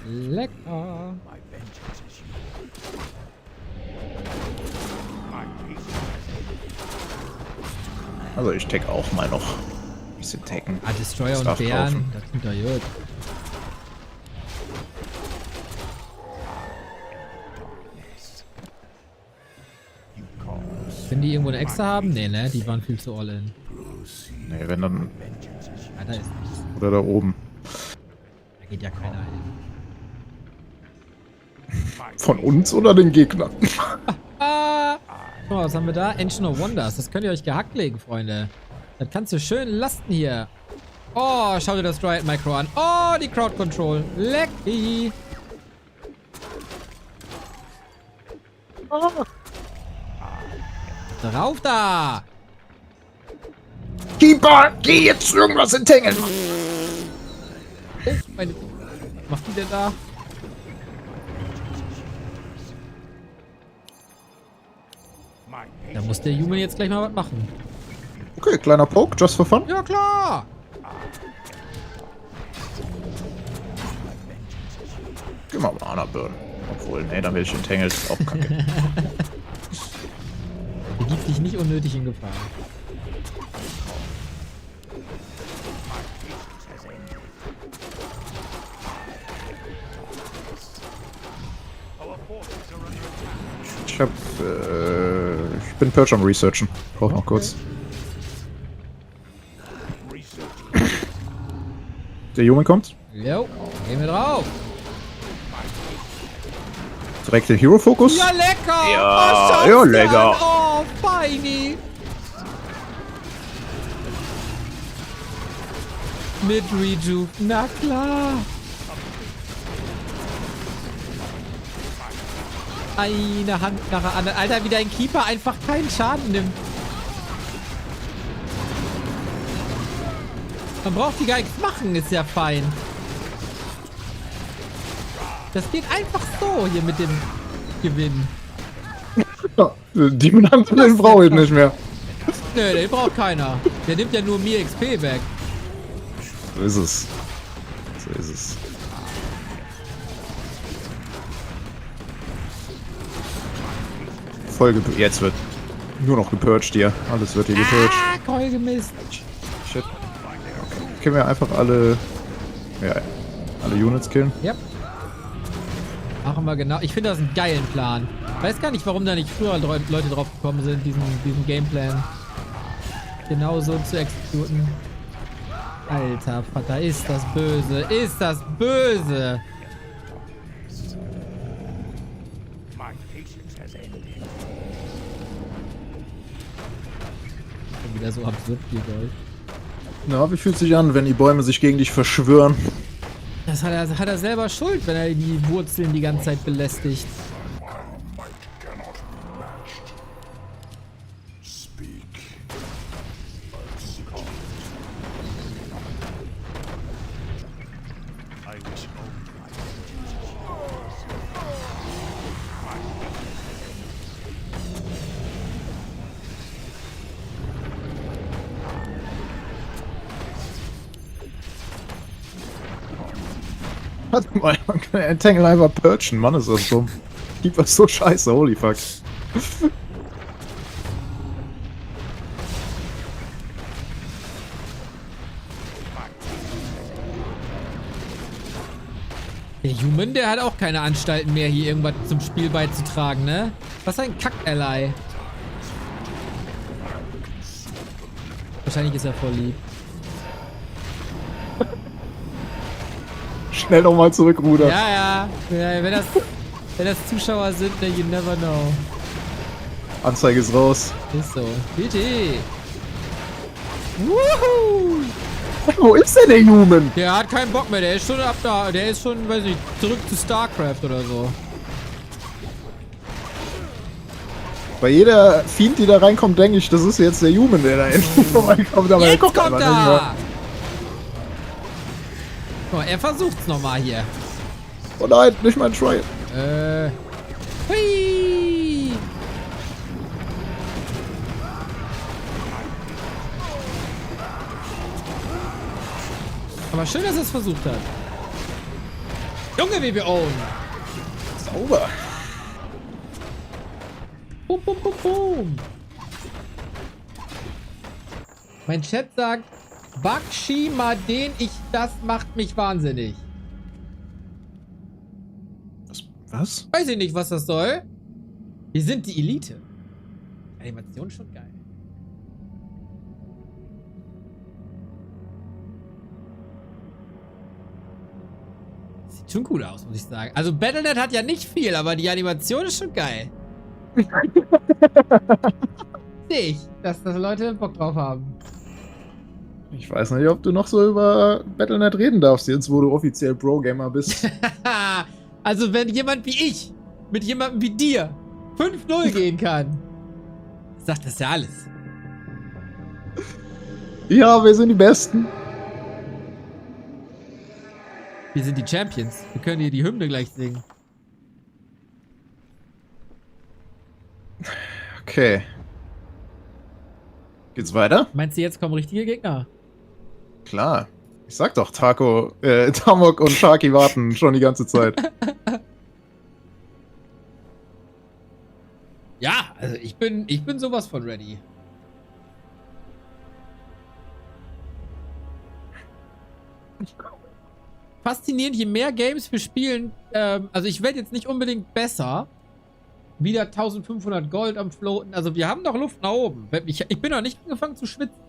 Lecker. My vengeance is yours. My patience has ended. Also ich tag auch mal noch. Ein bisschen taggen. Ah, Destroyer und Darf Bären. laufen. Das tut doch gut. Können die irgendwo eine extra haben? Nee, ne? Die waren viel zu all in. Nee, wenn dann. Ah, da ist nichts. Oder da oben. Da geht ja keiner hin. Von uns oder den Gegnern? Ah! Guck mal, was haben wir da? Ancient of Wonders. Das könnt ihr euch gehackt legen, Freunde. Das kannst du schön lasten hier. Oh, schau dir das Dryad Micro an. Oh, die Crowd Control. Lecky. Drauf da! Keeper, geh jetzt irgendwas entangeln! Oh, meine... Was macht die denn da? Da muss der Human jetzt gleich mal was machen. Okay, kleiner Poke, just for fun. Ja, klar! Geh mal Mana burn. Obwohl, nee, dann will ich entangled. Auch kacke. Begib dich nicht unnötig in Gefahr. Ich bin Perch am Researchen. Brauch noch kurz. Der Human kommt. Jo, gehen wir drauf. Direkt den Hero-Fokus. Ja, lecker! Ja, oh, ja, lecker. Oh, feini! Mit Rejuve, na klar! Eine Hand nach der anderen. Alter, wie dein Keeper einfach keinen Schaden nimmt. Man braucht die gar nichts machen, ist ja fein. Das geht einfach so hier mit dem Gewinn. Ja, Demon Hunter, den brauche ich nicht mehr. Nö, den braucht keiner. Der nimmt ja nur mir XP weg. So ist es. So ist es. Voll gepurcht. Jetzt wird nur noch gepurcht hier. Alles wird hier gepurcht. Ah, Keul gemisst. Shit. können wir einfach alle Units killen. Yep. Machen wir genau. Ich finde das einen geilen Plan. Weiß gar nicht, warum da nicht früher Leute drauf gekommen sind, diesen Gameplan genau so zu exekutieren. Alter Vater, ist das böse. Ist das böse. Wieder so absurd viel Gold. Na, wie fühlt sich an, wenn die Bäume sich gegen dich verschwören? Das hat er selber Schuld, wenn er die Wurzeln die ganze Zeit belästigt. Warte mal, man kann Entangle einfach perchen, Mann, ist das dumm. Keeper ist so scheiße, holy fuck. Der Human, der hat auch keine Anstalten mehr, hier irgendwas zum Spiel beizutragen, ne? Was ein Kack-Ally. Wahrscheinlich ist er voll lieb. Schnell nochmal zurückrudern. Ja. Wenn das Zuschauer sind, then you never know. Anzeige ist raus. Ist so. GG. Woohoo! Wo ist denn der Human? Der hat keinen Bock mehr, der ist schon ab da. Der ist schon, weiß ich, zurück zu StarCraft oder so. Bei jeder Fiend, die da reinkommt, denke ich, das ist jetzt der Human, der da endlich vorbeikommt. Aber Jetzt kommt einfach er! nicht mehr. Guck mal, er versucht's nochmal hier. Oh nein, nicht mal ein Try. Hui! Aber schön, dass er es versucht hat. Junge, wie wir own. Sauber. Bum, bum, bum, bum. Mein Chat sagt, Bakshi mal den, das macht mich wahnsinnig. Was? Weiß ich nicht, was das soll. Wir sind die Elite. Animation schon geil. Sieht schon cool aus, muss ich sagen. Also Battle.net hat ja nicht viel, aber die Animation ist schon geil. Sehe ich, dass Leute Bock drauf haben. Ich weiß nicht, ob du noch so über Battle.net reden darfst, jetzt wo du offiziell Pro-Gamer bist. Also wenn jemand wie ich mit jemandem wie dir 5-0 gehen kann, sagt das ja alles. Ja, wir sind die Besten. Wir sind die Champions. Wir können hier die Hymne gleich singen. Okay. Geht's weiter? Meinst du, jetzt kommen richtige Gegner? Klar. Ich sag doch, Tamok und Sharky warten schon die ganze Zeit. Ja, also ich bin sowas von ready. Faszinierend, je mehr Games wir spielen, also ich werde jetzt nicht unbedingt besser. Wieder 1500 Gold am Floaten. Also wir haben noch Luft nach oben. Ich bin noch nicht angefangen zu schwitzen.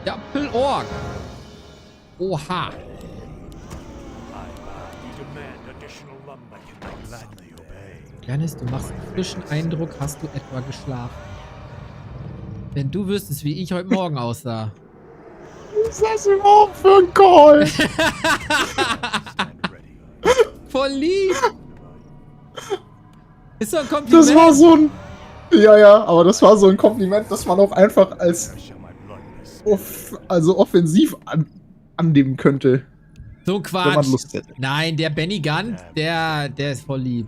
Doppelorg. Oha. Janis, du machst einen frischen Eindruck. Hast du etwa geschlafen? Wenn du wüsstest, wie ich heute Morgen aussah. Was ist das überhaupt für ein Call? Voll lieb. Ist doch ein Kompliment. Das war so ein... Ja, aber das war so ein Kompliment, das man auch einfach als... offensiv annehmen könnte. So Wenn Quatsch. man Lust hätte. Nein, der Benny Gunn, der ist voll lieb.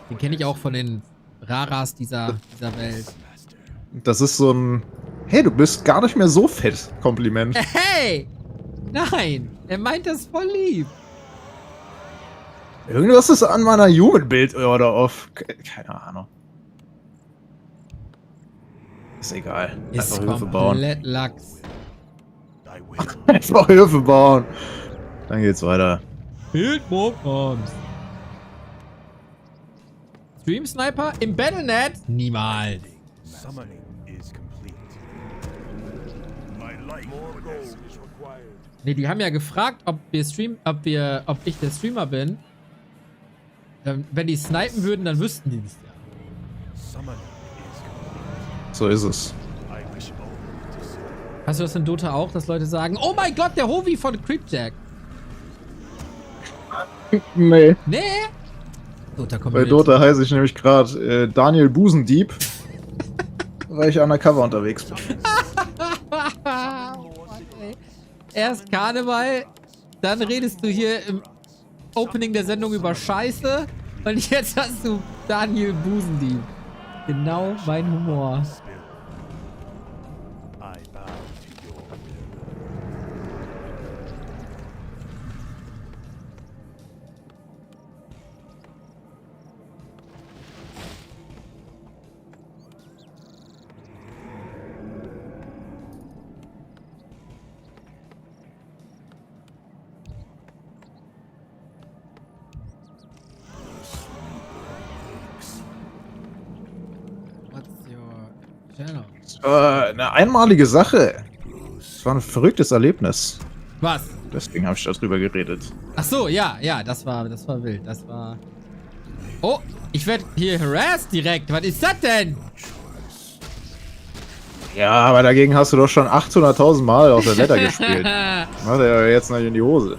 Den kenne ich auch von den Raras dieser Welt. Das ist so ein... Hey, du bist gar nicht mehr so fett. Kompliment. Hey! Nein! Er meint das voll lieb. Irgendwas ist an meiner Human-Bild oder off. Keine Ahnung. Ist egal. Ist Einfach Höfe bauen. komplett Lachs. Einfach Höfe bauen. Dann geht's weiter. Field Programs. Stream Sniper im Battlenet? Niemals. Summoning is complete. My life more gold is required. Ne, die haben ja gefragt, ob ich der Streamer bin. Wenn die snipen würden, dann wüssten die das ja. Summoning is complete. So ist es. I wish only to serve. Hast du das in Dota auch, dass Leute sagen, oh mein Gott, der Hovi von Creepjack? Nee. Nee? Dota kommt Bei Dota heiße ich nämlich gerade Daniel Busendieb, weil ich undercover unterwegs bin. Erst Karneval, dann redest du hier im Opening der Sendung über Scheiße und jetzt hast du Daniel Busendieb. Genau mein Humor. I bow to your will. What's your channel? Eine einmalige Sache. Es war ein verrücktes Erlebnis. Was? Deswegen habe ich darüber geredet. Ach so, ja, das war wild. Das war... Oh, ich werde hier harassed direkt. Was ist das denn? Ja, aber dagegen hast du doch schon 800.000 Mal auf der Letter gespielt. Macht er jetzt noch in die Hose.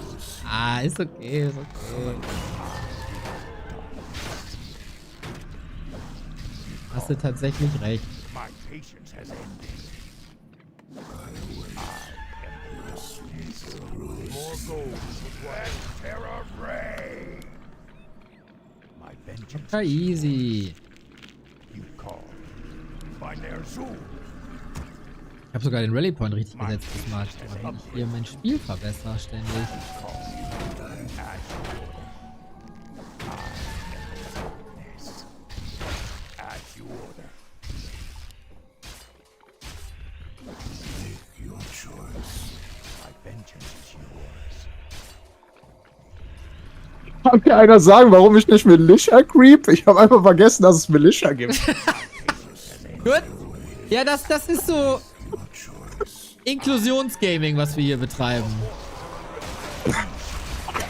Ah, ist okay, ist okay. Hast du tatsächlich recht. My patience has ended. More gold is required. Terror reign. My vengeance Okay, easy. you call. By their soul. Ich habe sogar den Rally Point richtig gesetzt diesmal, weil ich hier mein Spiel verbessere ständig. As you order. Make your choice. My vengeance is yours. Kann mir einer sagen, warum ich nicht Militia creep? Ich habe einfach vergessen, dass es Militia gibt. Gut. Ja, das ist so Inklusionsgaming, was wir hier betreiben.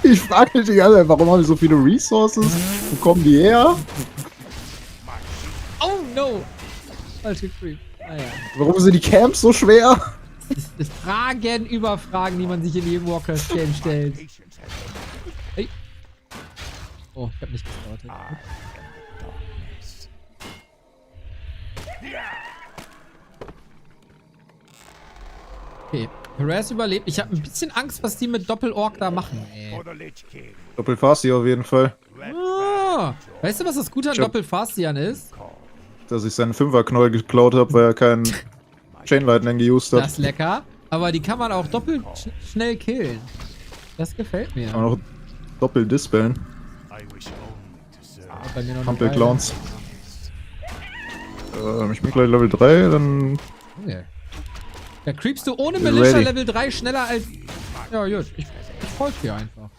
Ich frage mich die ganze Zeit, warum haben die so viele Resources? Wo kommen die her? Oh no! Falsch gecreept. Naja. Warum sind die Camps so schwer? Das Fragen über Fragen, die man sich in jedem Warcraft-Game stellt. Hey. Oh, ich hab nicht gestartet. Okay, Harass überlebt. Ich habe ein bisschen Angst, was die mit Doppel-Ork da machen, ey. For the Lich King. Doppelfasti auf jeden Fall. Ah, weißt du, was das Gute an Doppel-Fastian ist? Dass ich seinen 5er-Knoll geklaut habe, weil er keinen Chain Lightning geused hat. Das ist lecker. Aber die kann man auch doppelt schnell killen. Das gefällt mir. Auch noch doppelt dispeln. I wish only to serve. Bei mir noch eine Hampel-Clowns. Ich bin gleich Level 3, dann... Okay. Da creepst du ohne Bin Militia ready. Level 3 schneller als... Ja, gut. Ich folge dir einfach.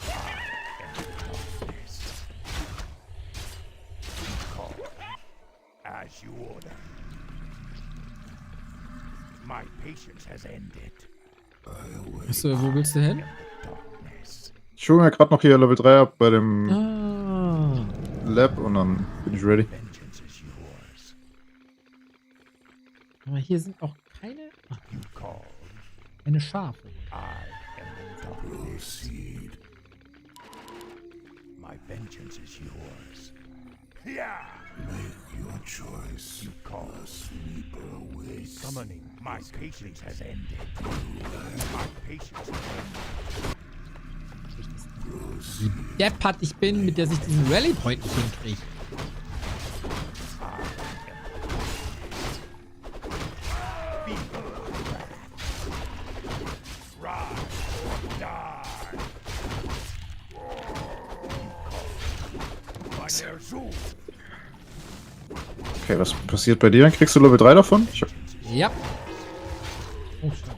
As you order. My patience has ended. Achso, wo willst du hin? Darkness. Ich hole mir gerade noch hier Level 3 ab bei dem Ah. Lab und dann bin ich ready. Vengeance is yours. Aber hier sind auch keine... Ach, You call. keine Schafe. I am the darkness. Proceed. My vengeance is yours. Yeah. Make your choice. You call. Sleeper awakes. Summoning. My patience has ended. My patience has ended. Wie deppert ich bin, mit der sich diesen Rally Point nicht hinkriegt. Rise or die. Okay, was passiert bei dir? Kriegst du Level 3 davon? Ja. Oh, schön.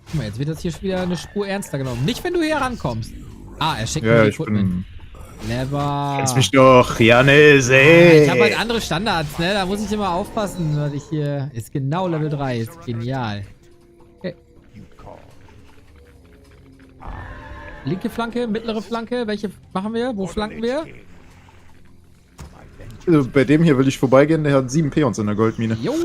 Guck mal, jetzt wird das hier schon wieder eine Spur ernster genommen. Nicht, wenn du hier rankommst. Ah, er schickt mir die Equipment. Clever. Kennst mich doch, Janis, ey. Ich habe halt andere Standards, ne? Da muss ich immer aufpassen, weil ich hier... Ist genau Level 3, ist genial. Okay. Linke Flanke, mittlere Flanke, welche machen wir? Wo flanken wir? Also bei dem hier will ich vorbeigehen, der hat 7 Peons in der Goldmine. Jo!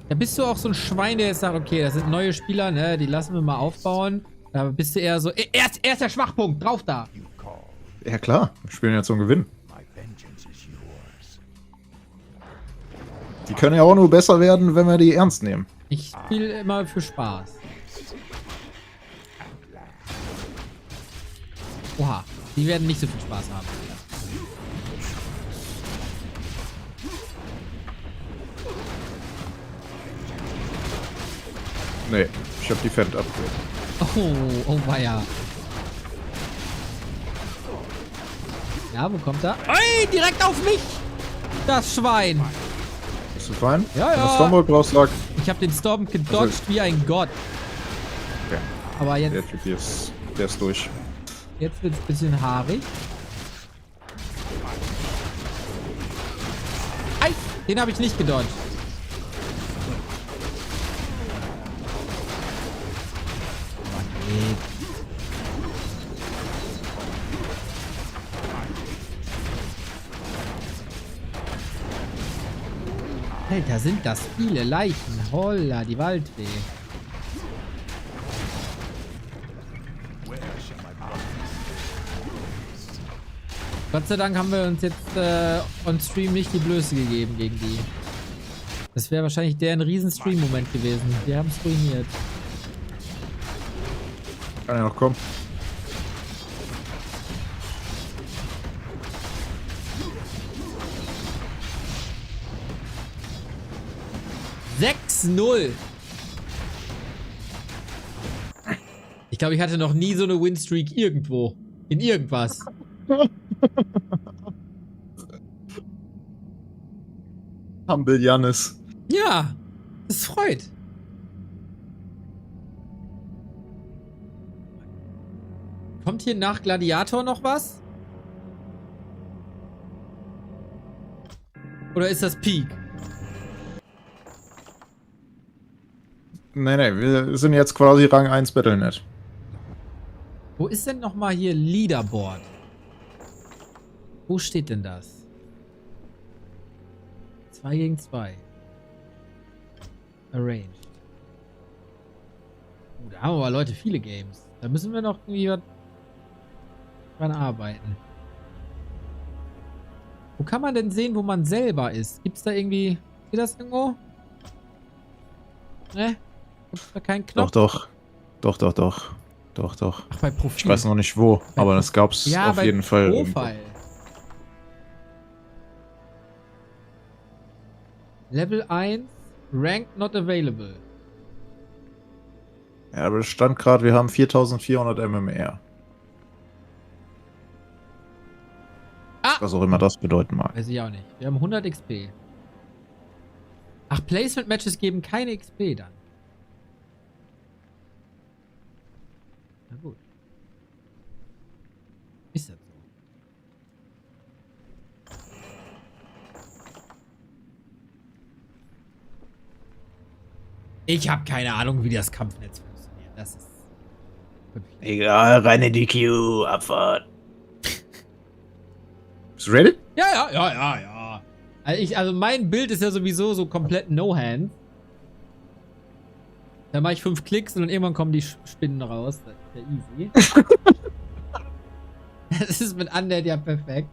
Da bist du auch so ein Schwein, der jetzt sagt, okay, das sind neue Spieler, ne? Die lassen wir mal aufbauen. Da bist du eher so, erst der Schwachpunkt, drauf da! Ja klar, wir spielen ja zum Gewinn. Die können ja auch nur besser werden, wenn wir die ernst nehmen. Ich spiele immer für Spaß. Oha, die werden nicht so viel Spaß haben. Nee, ich hab die Fett abgehört. Oh weia. Ja, wo kommt er? Ey, direkt auf mich! Das Schwein! Bist du fein? Ja, wenn ja. du Stormbolt brauchst, sag. Ich hab den Storm gedodged wie ein Gott. Okay. Aber jetzt... Der Typ hier der ist durch. Jetzt wird's ein bisschen haarig. Ei, den habe ich nicht gedodged. Alter, sind das viele Leichen. Holla, die Waldfee. Gott sei Dank haben wir uns jetzt on Stream nicht die Blöße gegeben gegen die. Das wäre wahrscheinlich ein riesen Stream-Moment gewesen. Wir haben es ruiniert. Kann ja noch kommen. Ich glaube, ich hatte noch nie so eine Winstreak irgendwo. In irgendwas. Humble Janis. Ja, das freut. Kommt hier nach Gladiator noch was? Oder ist das Peak? Nee, wir sind jetzt quasi Rang 1 Battlenet. Wo ist denn nochmal hier Leaderboard? Wo steht denn das? 2 gegen 2. Arranged. Da haben aber Leute viele Games. Da müssen wir noch irgendwie dran arbeiten. Wo kann man denn sehen, wo man selber ist? Gibt's da irgendwie... Steht das irgendwo? Ne? Gibt's da keinen Knopf? Doch. Ach, bei Profil. Ich weiß noch nicht wo, aber das gab's ja, auf jeden Fall. Profile. Level 1, Rank not available. Ja, aber es stand gerade, wir haben 4400 MMR. Ah! Was auch immer das bedeuten mag. Weiß ich auch nicht. Wir haben 100 XP. Ach, Placement-Matches geben keine XP dann. Na gut. Ist das so? Ich habe keine Ahnung, wie das Kampfnetz funktioniert. Das ist... Egal, rein in die Queue, Abfahrt. Bist du ready? Ja. Also mein Bild ist ja sowieso so komplett No-Hand. Da mache ich 5 Klicks und dann irgendwann kommen die Spinnen raus. Das ist ja easy. Das ist mit Undead ja perfekt.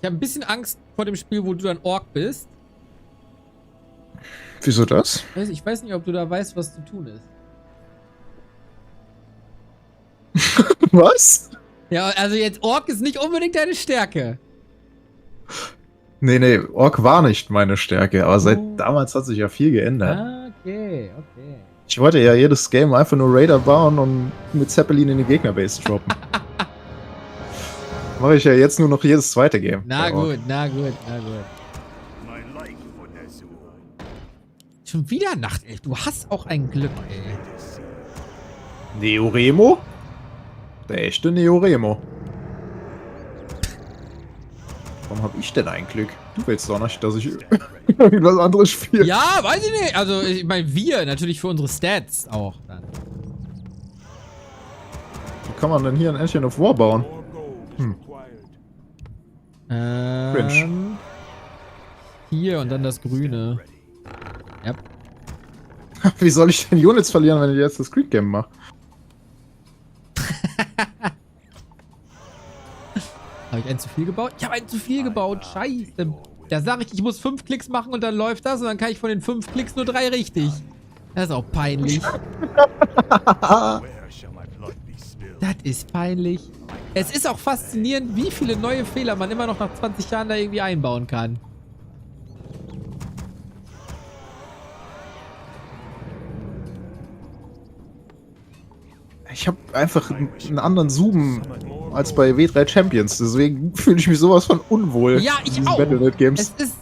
Ich habe ein bisschen Angst vor dem Spiel, wo du dann Ork bist. Wieso das? Ich weiß nicht, ob du da weißt, was zu tun ist. Was? Ja, also jetzt Ork ist nicht unbedingt deine Stärke. Nee, Ork war nicht meine Stärke, aber seit damals hat sich ja viel geändert. Okay. Ich wollte ja jedes Game einfach nur Raider bauen und mit Zeppelin in die Gegnerbase droppen. Mache ich ja jetzt nur noch jedes zweite Game. Na Ja, gut, na gut, na gut. Schon wieder Nachtelf. Du hast auch ein Glück, ey. Neoremo? Der echte Neoremo. Warum habe ich denn ein Glück? Du willst doch nicht, dass ich irgendwas anderes spiele. Ja, weiß ich nicht. Also, ich meine, wir natürlich für unsere Stats auch dann. Wie kann man denn hier ein Engine of War bauen? Cringe. Hier und dann das Grüne. Ja. Wie soll ich denn Units verlieren, wenn ich jetzt das Creep Game mache? Habe ich einen zu viel gebaut? Ich habe einen zu viel gebaut. Scheiße. Da sage ich muss 5 Klicks machen und dann läuft das und dann kann ich von den 5 Klicks nur 3 richtig. Das ist auch peinlich. Das ist peinlich. Es ist auch faszinierend, wie viele neue Fehler man immer noch nach 20 Jahren da irgendwie einbauen kann. Ich habe einfach einen anderen Zoom als bei W3 Champions, deswegen fühle ich mich sowas von unwohl. Ja, in ich diesen auch. Battle.net Games. Es ist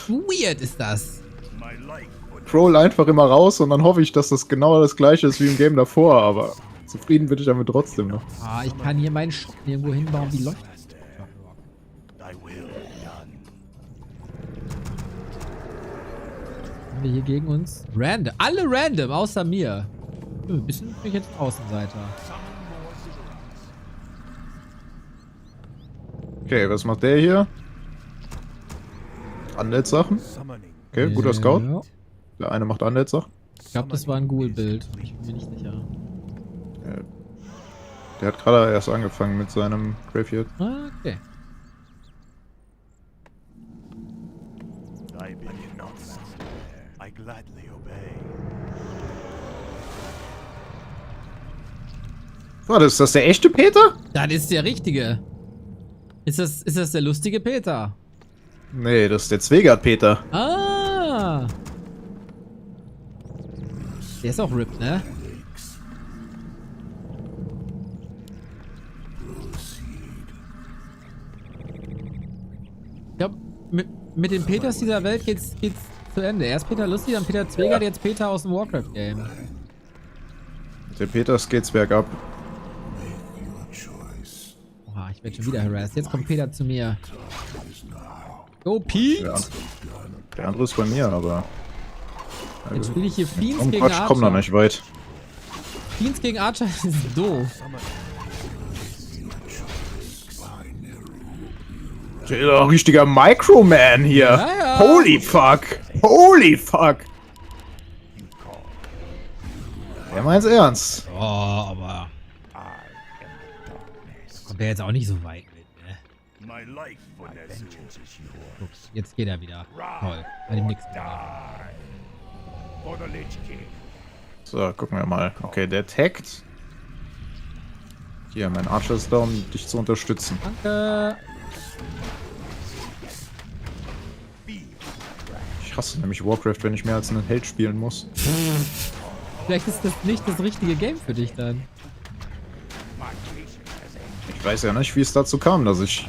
weird, ist das. Scroll einfach immer raus und dann hoffe ich, dass das genau das gleiche ist wie im Game davor, aber zufrieden bin ich damit trotzdem noch. Ah, ich kann hier meinen Shop irgendwo hinbauen. Wie läuft das? Haben wir hier gegen uns? Random. Alle random, außer mir. Ein bisschen bin ich jetzt Außenseiter. Okay, was macht der hier? Undead-Sachen. Okay, guter Scout. Ja. Der eine macht Undead-Sachen. Ich glaube, das war ein Ghoul-Bild. Ich bin mir nicht sicher. Der hat gerade erst angefangen mit seinem Graveyard. Ah, okay. Warte, ist das der echte Peter? Das ist der richtige. Ist das der lustige Peter? Nee, das ist der Zwegert-Peter. Ah. Der ist auch ripped, ne? Ich glaube, mit den Peters dieser Welt geht's zu Ende. Erst Peter Lustig, dann Peter Zwegert, jetzt Peter aus dem Warcraft-Game. Mit den Peters geht's bergab. Oha, ich werde schon wieder harassed. Jetzt kommt Peter zu mir. Go, Pete! Ja. Der andere ist bei mir, aber... Jetzt spiele ich hier Fiends Komm, gegen Quatsch, Archer. komm noch nicht weit. Fiends gegen Archer ist doof. Der richtiger Microman hier. Ja, ja. Holy fuck. Holy fuck. Der meint's ernst. Oh, aber... Kommt der jetzt auch nicht so weit mit, ne? Guck, jetzt geht er wieder. Toll. Bei dem nix mehr. So, gucken wir mal. Okay, der taggt. Hier, mein Archer ist da, um dich zu unterstützen. Danke. Ich hasse nämlich Warcraft, wenn ich mehr als einen Held spielen muss. Vielleicht ist das nicht das richtige Game für dich dann. Ich weiß ja nicht, wie es dazu kam, dass ich...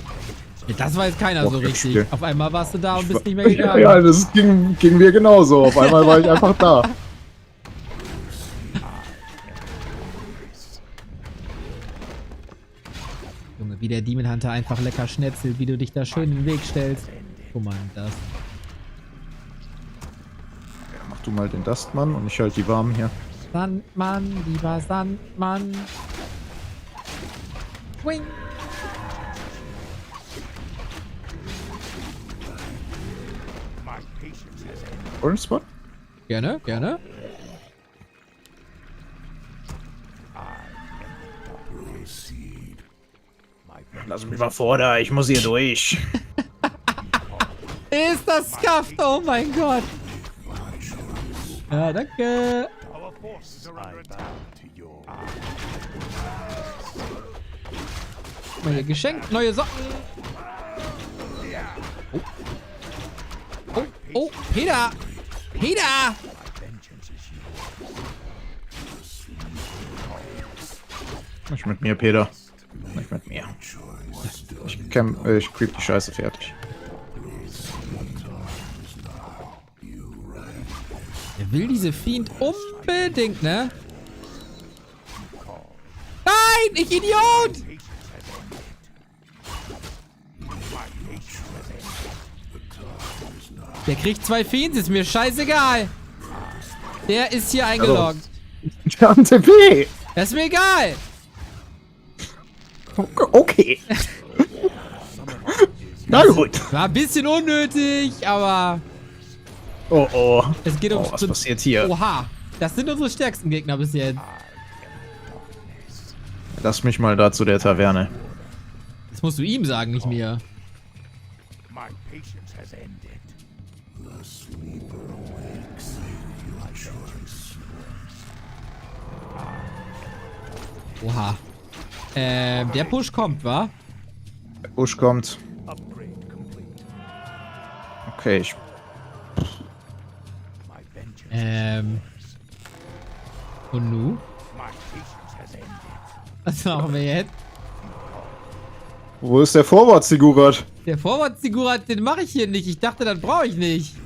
Ja, das weiß keiner so Warcraft richtig. spiel. Auf einmal warst du da und bist nicht mehr gegangen. Ja, das ging mir genauso. Auf einmal war ich einfach da. Junge, wie der Demon Hunter einfach lecker schnetzelt, wie du dich da schön in den Weg stellst. Guck mal, das. Ja, mach du mal den Dustmann und ich halte die Warmen hier. Sandmann, lieber Sandmann. Swing. Orange Spot? Gerne, gerne. Lass mich mal vor da, ich muss hier durch. Ist das Scuffed? Oh mein Gott. Ja, danke. Neue Geschenk, neue Socken. Oh. Oh, oh, Peter. Peter. Nicht mit mir, Peter. Nicht mit mir. Ich creep die Scheiße fertig. Er will diese Fiend unbedingt, ne? Nein, ich Idiot! Der kriegt 2 Fiends, ist mir scheißegal. Der ist hier eingeloggt. Ich hab ein TP. Das ist mir egal. Okay. Na gut. War ein bisschen unnötig, aber Oh, oh. es geht um... Was passiert hier? Oha, das sind unsere stärksten Gegner bis jetzt. Lass mich mal da zu der Taverne. Das musst du ihm sagen, nicht mir. My patience has ended. The sleeper awakes. Make your choice. Oha. Der Push kommt, wa? Der Busch kommt. Upgrade complete. Okay, ich... My vengeance. Und nu? My patience has ended. Was machen wir jetzt? Wo ist der Forward-Sigurat? Der Vorwärtssigurat, den mache ich hier nicht. Ich dachte, das brauche ich nicht.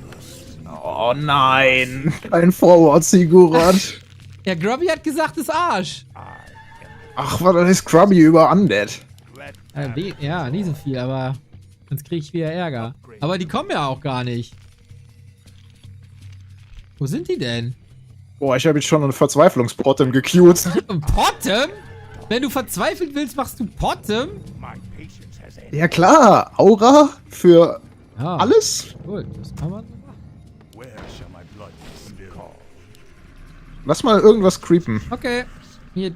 Oh nein. Ein Forward-Sigurat. Ja, Grubby hat gesagt, ist Arsch. Ach, was ist Grubby über Undead? Ja, nie so viel, aber sonst kriege ich wieder Ärger. Aber die kommen ja auch gar nicht. Wo sind die denn? Boah, ich habe jetzt schon einen Verzweiflungsbottom gequeued. Potem? Wenn du verzweifelt willst, machst du Potem? My patience has ended. Ja klar, Aura für Ja, alles. gut, das kann man so machen. Where shall my blood be spilled? Lass mal irgendwas creepen. Okay, hier,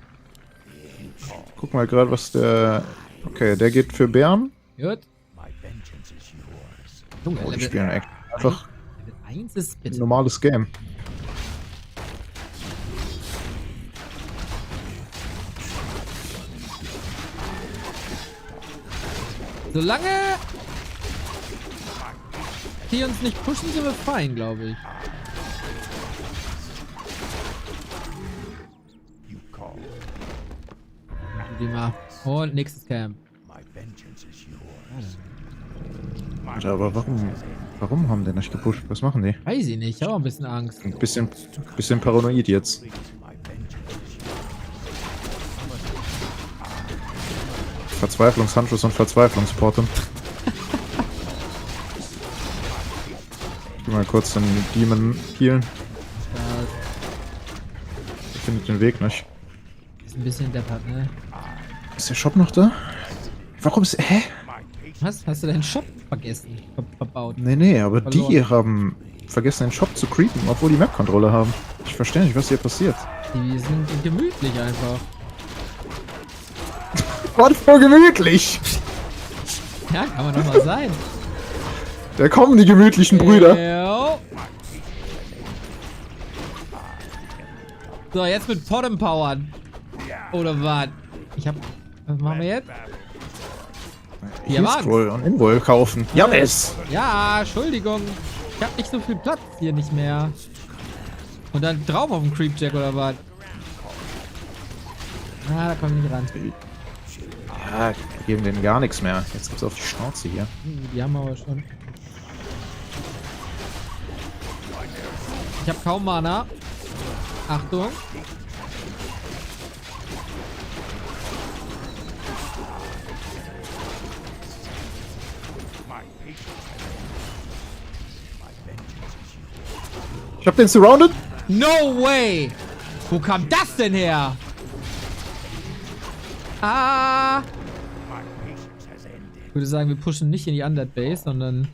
Guck mal gerade, was der... Okay, der geht für Bären. gut. My vengeance is yours. Junge, Oh, die Level spielen echt einfach 1 ist ein bitte. normales Game. Solange die uns nicht pushen, sind wir fein, glaube ich. You call. Die mal. Und nächstes Camp. My vengeance is yours. Alter, aber warum haben die nicht gepusht? Was machen die? Weiß ich nicht, ich habe auch ein bisschen Angst. Ein bisschen paranoid jetzt. My vengeance is yours. Verzweiflungshandschuss und Verzweiflungsportum. Ich geh mal kurz den Demon healen. Ich finde den Weg nicht. Ist ein bisschen deppert, ne? Ist der Shop noch da? Warum ist... Hä? Was? Hast du deinen Shop vergessen? Verbaut? Nee, aber Verloren. die haben vergessen, den Shop zu creepen, obwohl die Map-Controller haben. Ich verstehe nicht, was hier passiert. Die sind gemütlich einfach. Was für gemütlich! Ja, kann man doch mal sein. Da kommen die gemütlichen Brüder. Jo. So, jetzt mit Potem powern. Oder was? Was machen wir jetzt? Ja, Mann. Scroll und Invol kaufen. Ja, es! Ja, Entschuldigung. Ich hab nicht so viel Platz hier nicht mehr. Und dann drauf auf dem Creepjack oder was? Ah, da komm ich nicht ran. Ja, wir geben denen gar nichts mehr. Jetzt gibt's auf die Schnauze hier. Die haben wir aber schon. Ich hab kaum Mana. Achtung. Ich hab den surrounded. No way! Wo kam das denn her? Ah! Ich würde sagen, wir pushen nicht in die Undead Base, sondern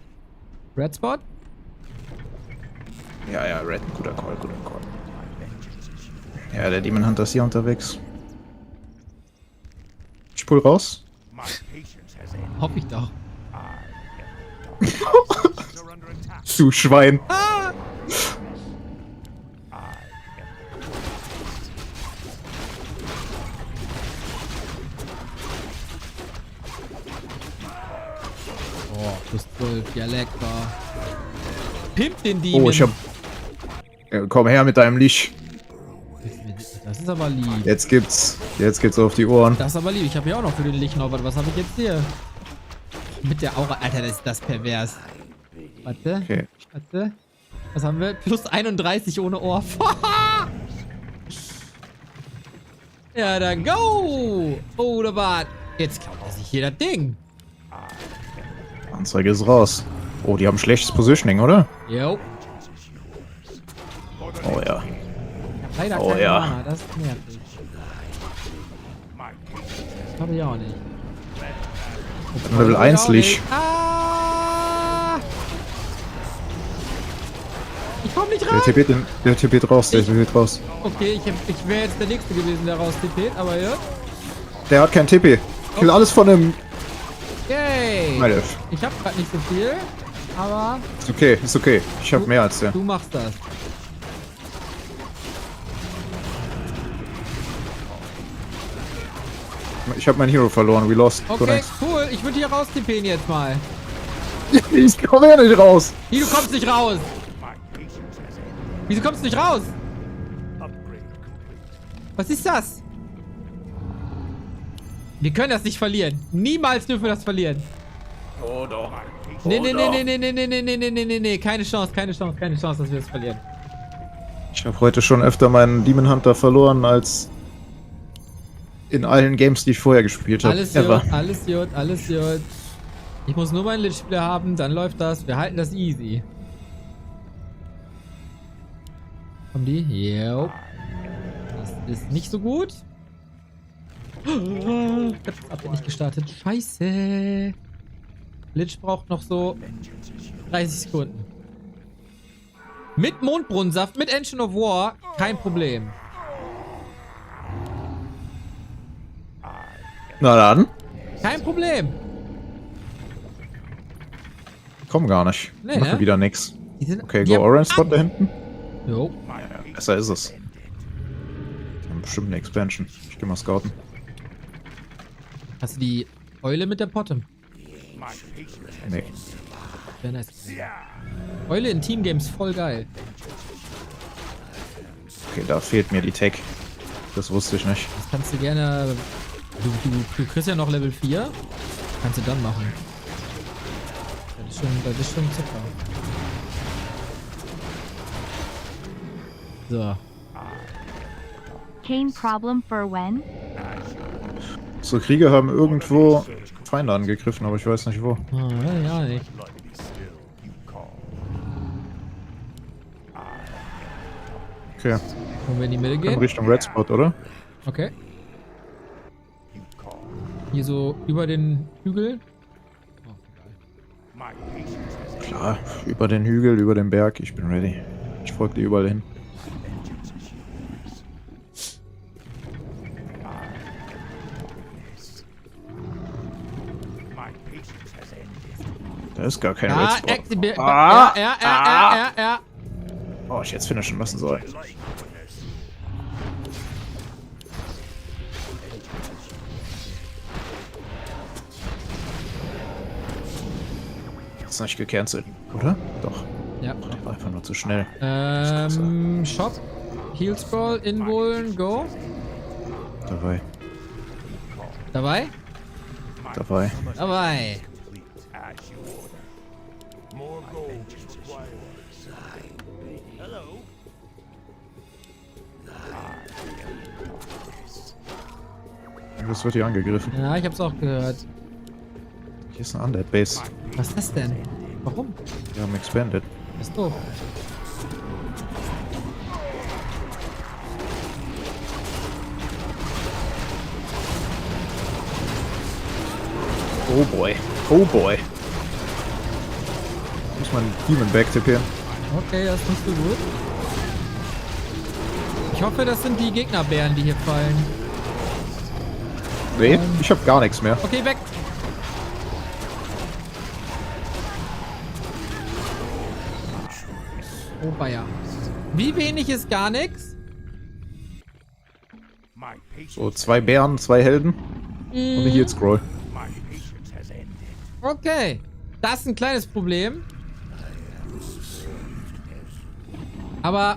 Red Spot. Ja, Red, guter Call. Ja, der Demon Hunter ist hier unterwegs. Ich pull raus. Hoffe ich doch. Du Schwein. Ah! Oh, plus 12, ja lecker. Pimp den Demon. Oh, ich hab... Ja, komm her mit deinem Licht. Das Das ist aber lieb. Jetzt gibt's auf die Ohren. Das ist aber lieb. Ich habe hier auch noch für den Lichtnorbert. Was habe ich jetzt hier? Mit der Aura. Alter, das ist das pervers. Warte. Okay. Warte. Was haben wir? Plus 31 ohne Ohr. Ja, dann go! Oh, der Bart. Jetzt klaut er sich hier das Ding. Anzeige ist raus. Oh, die haben schlechtes Positioning, oder? Jo. Oh ja. Leider Oh, keine ja. Mana, das ist nervig. Das habe ich auch nicht. Level 1 Licht. Ah! Ich komm nicht rein! Der TP't raus, der TP't raus. Okay, ich wäre jetzt der Nächste gewesen, der raus TP't, aber ja. Der hat kein TP. Ich will alles von ihm. Yay! Meine. Ich hab grad nicht so viel, aber Ist okay, ist okay. Ich hab mehr als der. du machst das. Ich hab meinen Hero verloren. We lost. Okay, cool. Ich würde hier raus TP'n jetzt mal. Ich komme ja nicht raus. Wie, du kommst nicht raus? Wieso kommst du nicht raus? Was ist das? Wir können das nicht verlieren. Niemals dürfen wir das verlieren. Oh doch. Nee. Keine Chance, dass wir das verlieren. Ich habe heute schon öfter meinen Demon Hunter verloren als in allen Games, die ich vorher gespielt habe. Alles gut. Ich muss nur meinen Lich-Spieler haben, dann läuft das. Wir halten das easy. Kommen die? Jo. Das ist nicht so gut. Das habt ihr nicht gestartet. Scheiße. Lich braucht noch so 30 Sekunden. Mit Mondbrunnensaft, mit Engine of War, kein Problem. Na dann. Kein Problem. Komm gar nicht. Nee, Mache ne? wieder nix. Okay, die go haben Orange Spot da hinten. Jo. Ja, besser ist es. Die haben bestimmt eine Expansion. Ich geh mal scouten. Hast du die Eule mit der Potte? Nee. Sehr nice. Eule in Teamgames voll geil. Okay, da fehlt mir die Tech. Das wusste ich nicht. Das kannst du gerne... Du kriegst ja noch Level 4. Kannst du dann machen. Das ist schon super. So. Kane problem for when? So, Krieger haben irgendwo Feinde angegriffen, aber ich weiß nicht wo. Ja, nicht. Okay. Wollen wir in die Mitte In gehen? Richtung Red Spot, oder? Okay. Hier so über den Hügel. Klar, über den Hügel, über den Berg. Ich bin ready. Ich folge dir überall hin. Da ist gar kein Red Spot. Ja. Oh, ich jetzt finishen lassen soll. Ist nicht gecancelt, oder? Doch. Ja. Der war einfach nur zu schnell. Shop. Heal Scroll, Inwollen, Go. Dabei. Dabei? Dabei. Dabei. Das wird hier angegriffen. Ja, ich hab's auch gehört. Hier ist eine Undead Base. Was ist das denn? Warum? Wir haben expanded. Das ist doof. Oh boy. Oh boy. Muss man Demon backtippen. Okay, das ist nicht so gut. Ich hoffe, das sind die Gegnerbären, die hier fallen. Nee, ich hab gar nichts mehr. Okay, weg. Oh, Bayer. Wie wenig ist gar nichts? So, 2 Bären, 2 Helden. Und eine Heal Scroll. Okay. Das ist ein kleines Problem. Aber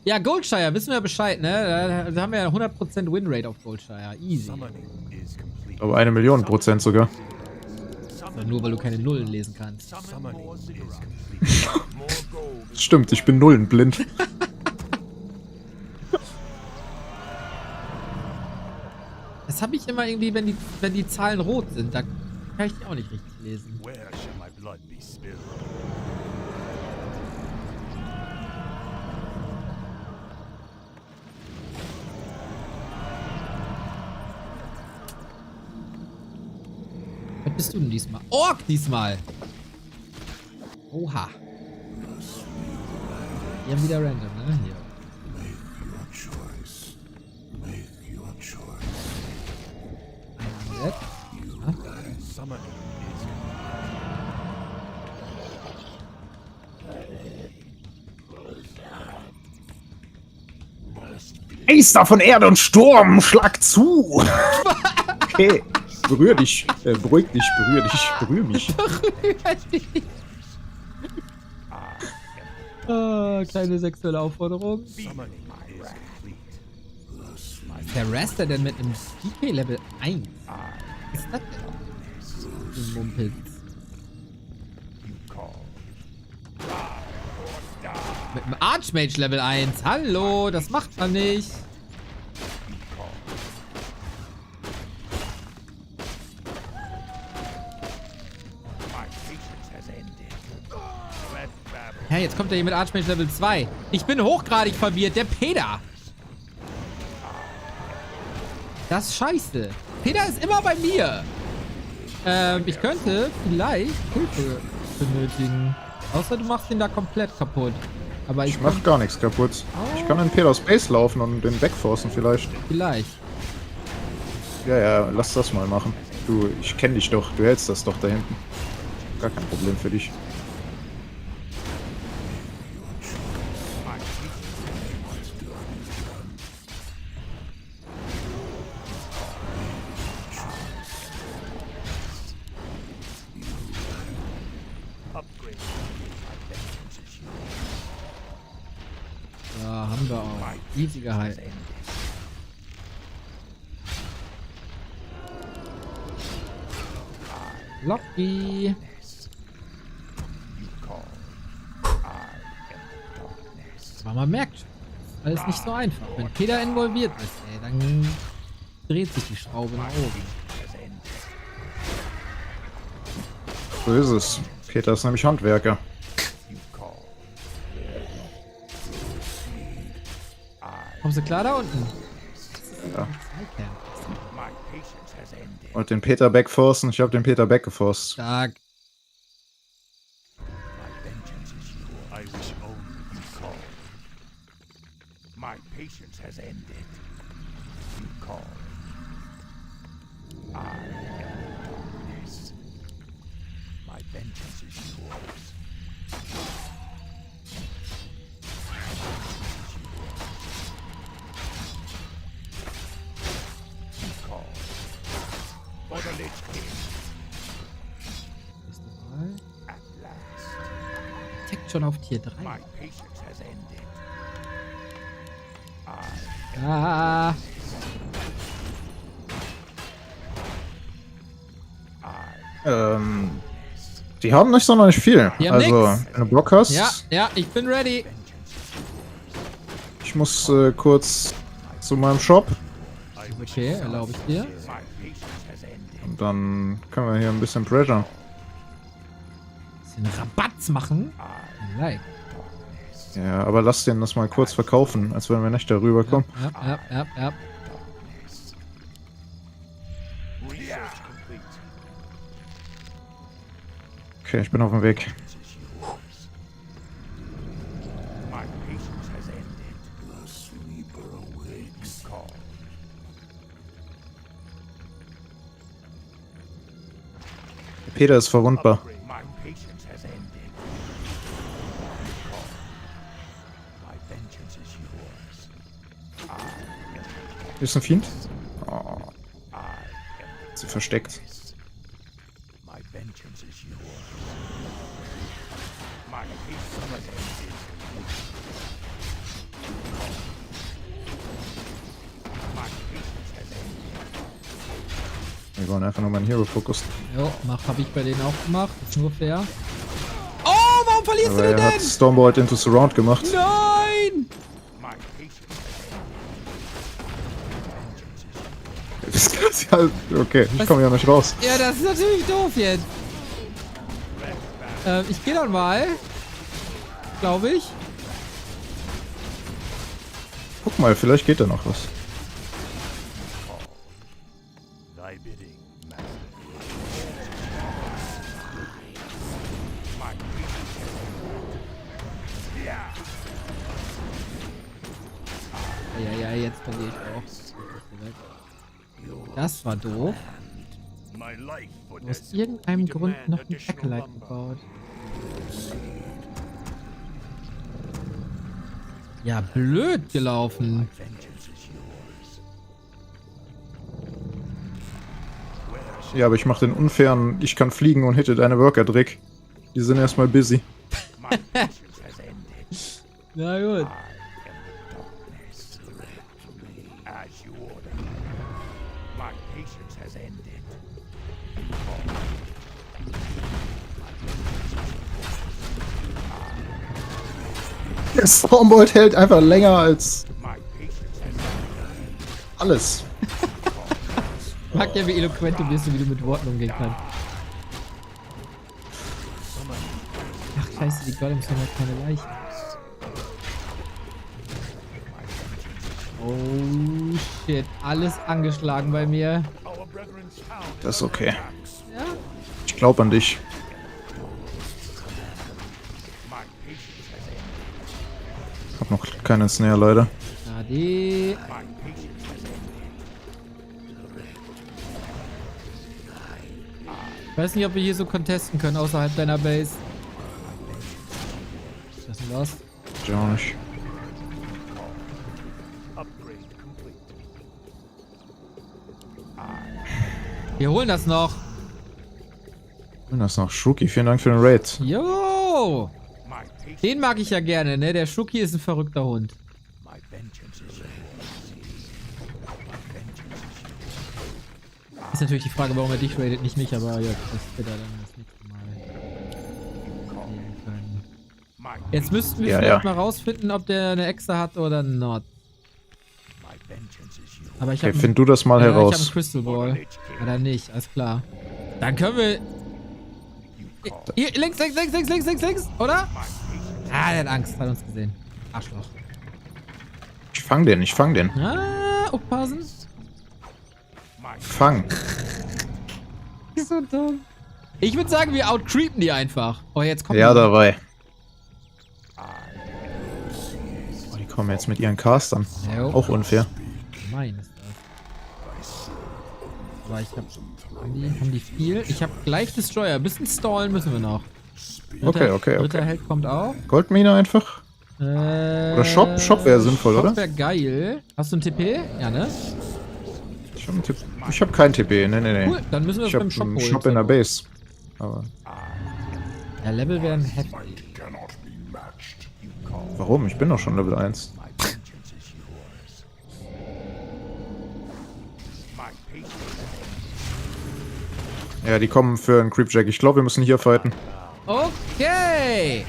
Ja, Goldshire, wissen wir Bescheid, ne? Da haben wir ja 100% Winrate auf Goldshire. Easy. Summoning is complete. Aber 1.000.000% sogar. Aber nur, weil du keine Nullen lesen kannst. Summoning is complete. More gold. Stimmt, ich bin nullenblind. Das habe ich immer irgendwie, wenn die Zahlen rot sind, da kann ich die auch nicht richtig lesen. Where shall my blood be spilled? Was bist du denn diesmal? Ork diesmal! Oha. Die haben wieder random, ne? Hier. Ein Amulett. Ja. Summoning is Meister von Erde und Sturm, schlag zu! Okay. Berühr dich. Beruhig dich, berühr dich, berühr mich. Kleine sexuelle Aufforderung. summoning is complete. Wer rastet denn mit einem DK Level 1? Was ist das denn? So ein Mumpitz. Mit einem Archmage Level 1. Hallo, das macht man nicht. Hey, jetzt kommt er hier mit Archmage Level 2. Ich bin hochgradig verwirrt. Der Peter. Das ist scheiße. Peter ist immer bei mir. Ich könnte vielleicht Hilfe benötigen. Außer du machst ihn da komplett kaputt. Aber Ich mach gar nichts kaputt. Ich kann in Peter Space laufen und den wegforcen vielleicht. Vielleicht. Ja, lass das mal machen. Du, ich kenn dich doch. Du hältst das doch da hinten. Gar kein Problem für dich. Ja, haben wir auch. Easy gehalten. Locky. Aber man merkt, alles nicht so einfach. Wenn Peter involviert ist, ey, dann dreht sich die Schraube nach oben. So ist es. Peter ist nämlich Handwerker. Kommst du klar da unten? Ja. Und den Peter backforcen. Ich habe den Peter backgeforst. Stark. I wish only you called. My patience has ended. You call. I am darkness. My vengeance is yours. You call. For the Lich King Nächste Mal. at last. Tech schon auf Tier 3. My patience has ended. Ah. Die haben nicht sonderlich viel. Die haben Also, nix. wenn du Bock hast. Ja, ich bin ready. Ich muss kurz zu meinem Shop. Okay, erlaube ich dir. Und dann können wir hier ein bisschen Pressure. Bisschen Rabatz machen. Like. Ja, aber lass den das mal kurz verkaufen, als wenn wir nicht darüber kommen. Ja. Research complete. Okay, ich bin auf dem Weg. My patience has ended. The sleeper awakes. Call. Peter ist verwundbar. My patience has ended. Call. My vengeance is yours. Hier ist ein Fiend. Oh. Sie versteckt. My vengeance is yours. My patience has ended. Wir wollen einfach nur meinen Hero fokussen. Jo, hab ich bei denen auch gemacht. Ist nur fair. Oh, warum verlierst Aber du den er hat denn? Stormbolt into Surround gemacht. Nein! Okay, ich komme ja nicht raus. Ja, das ist natürlich doof jetzt. Ich gehe dann mal. Glaube ich. Guck mal, vielleicht geht da noch was. Thy bidding, Ja, jetzt verliere ich auch. Das war doof. my life for Aus irgendeinem Grund noch ein Acolyte gebaut. Ja, blöd gelaufen. Ja, aber ich mache den unfairen, ich kann fliegen und hitte deine Worker-Trick. Die sind erstmal busy. Na gut. as you order. My patience has ended. Der Stormbolt hält einfach länger als My patience has ended. alles. Ich mag ja, wie eloquent du bist und wie du mit Worten umgehen kannst. Ach scheiße, die Golems haben ja keine Leichen. Oh shit, alles angeschlagen bei mir. Our brethren's town Das ist okay. Ja? Ich glaube an dich. my patience has ended. Ich hab noch keinen Snare, leider. Na die. My patience has ended. Ich weiß nicht, ob wir hier so contesten können außerhalb deiner Base. Was ist denn das? Ich auch nicht. Upgrade complete. Wir holen das noch. Und das noch. Shruki, vielen Dank für den Raid. Jo! My patience, Den mag ich ja gerne, ne? Der Shuki ist ein verrückter Hund. my vengeance is yours. Ist natürlich die Frage, warum er dich raidet, nicht mich, aber ja, das wird er dann das nächste Mal sehen können. My, Jetzt müssten wir Ja, vielleicht ja. mal rausfinden, ob der eine Exe hat oder not. my vengeance is yours. Aber ich Okay, habe find du das mal ich hab einen heraus. Crystal Ball. Oder nicht, alles klar. Dann können wir... Hier, links, oder? Ah, der hat Angst, hat uns gesehen. Arschloch. Ich fang den, ich fang den. Ah, aufpassen. Fang. Ist so dumm. Ich würde sagen, wir outcreepen die einfach. Oh, jetzt kommt Ja, die. dabei. Oh, die kommen jetzt mit ihren Castern. Jo. Auch unfair. Mein ist das. Aber ich hab... Haben die viel? Ich habe gleich Destroyer. Ein bisschen stallen müssen wir noch. Okay. Dritter Held kommt auch. Goldmine einfach? Oder Shop? Shop wäre sinnvoll, Shop oder? wäre geil. Hast du einen TP? Ja, ne? Ich habe Tipp. Ich hab kein TP, nee. Cool, dann müssen wir Ich das hab beim Shop einen holen. Shop in der Base. Aber Ja, Level wären heftig. Cannot be matched. warum? Ich bin doch schon Level 1. My vengeance is yours. My patience Ja, die kommen für einen Creepjack. Ich glaube, wir müssen hier fighten. Okay.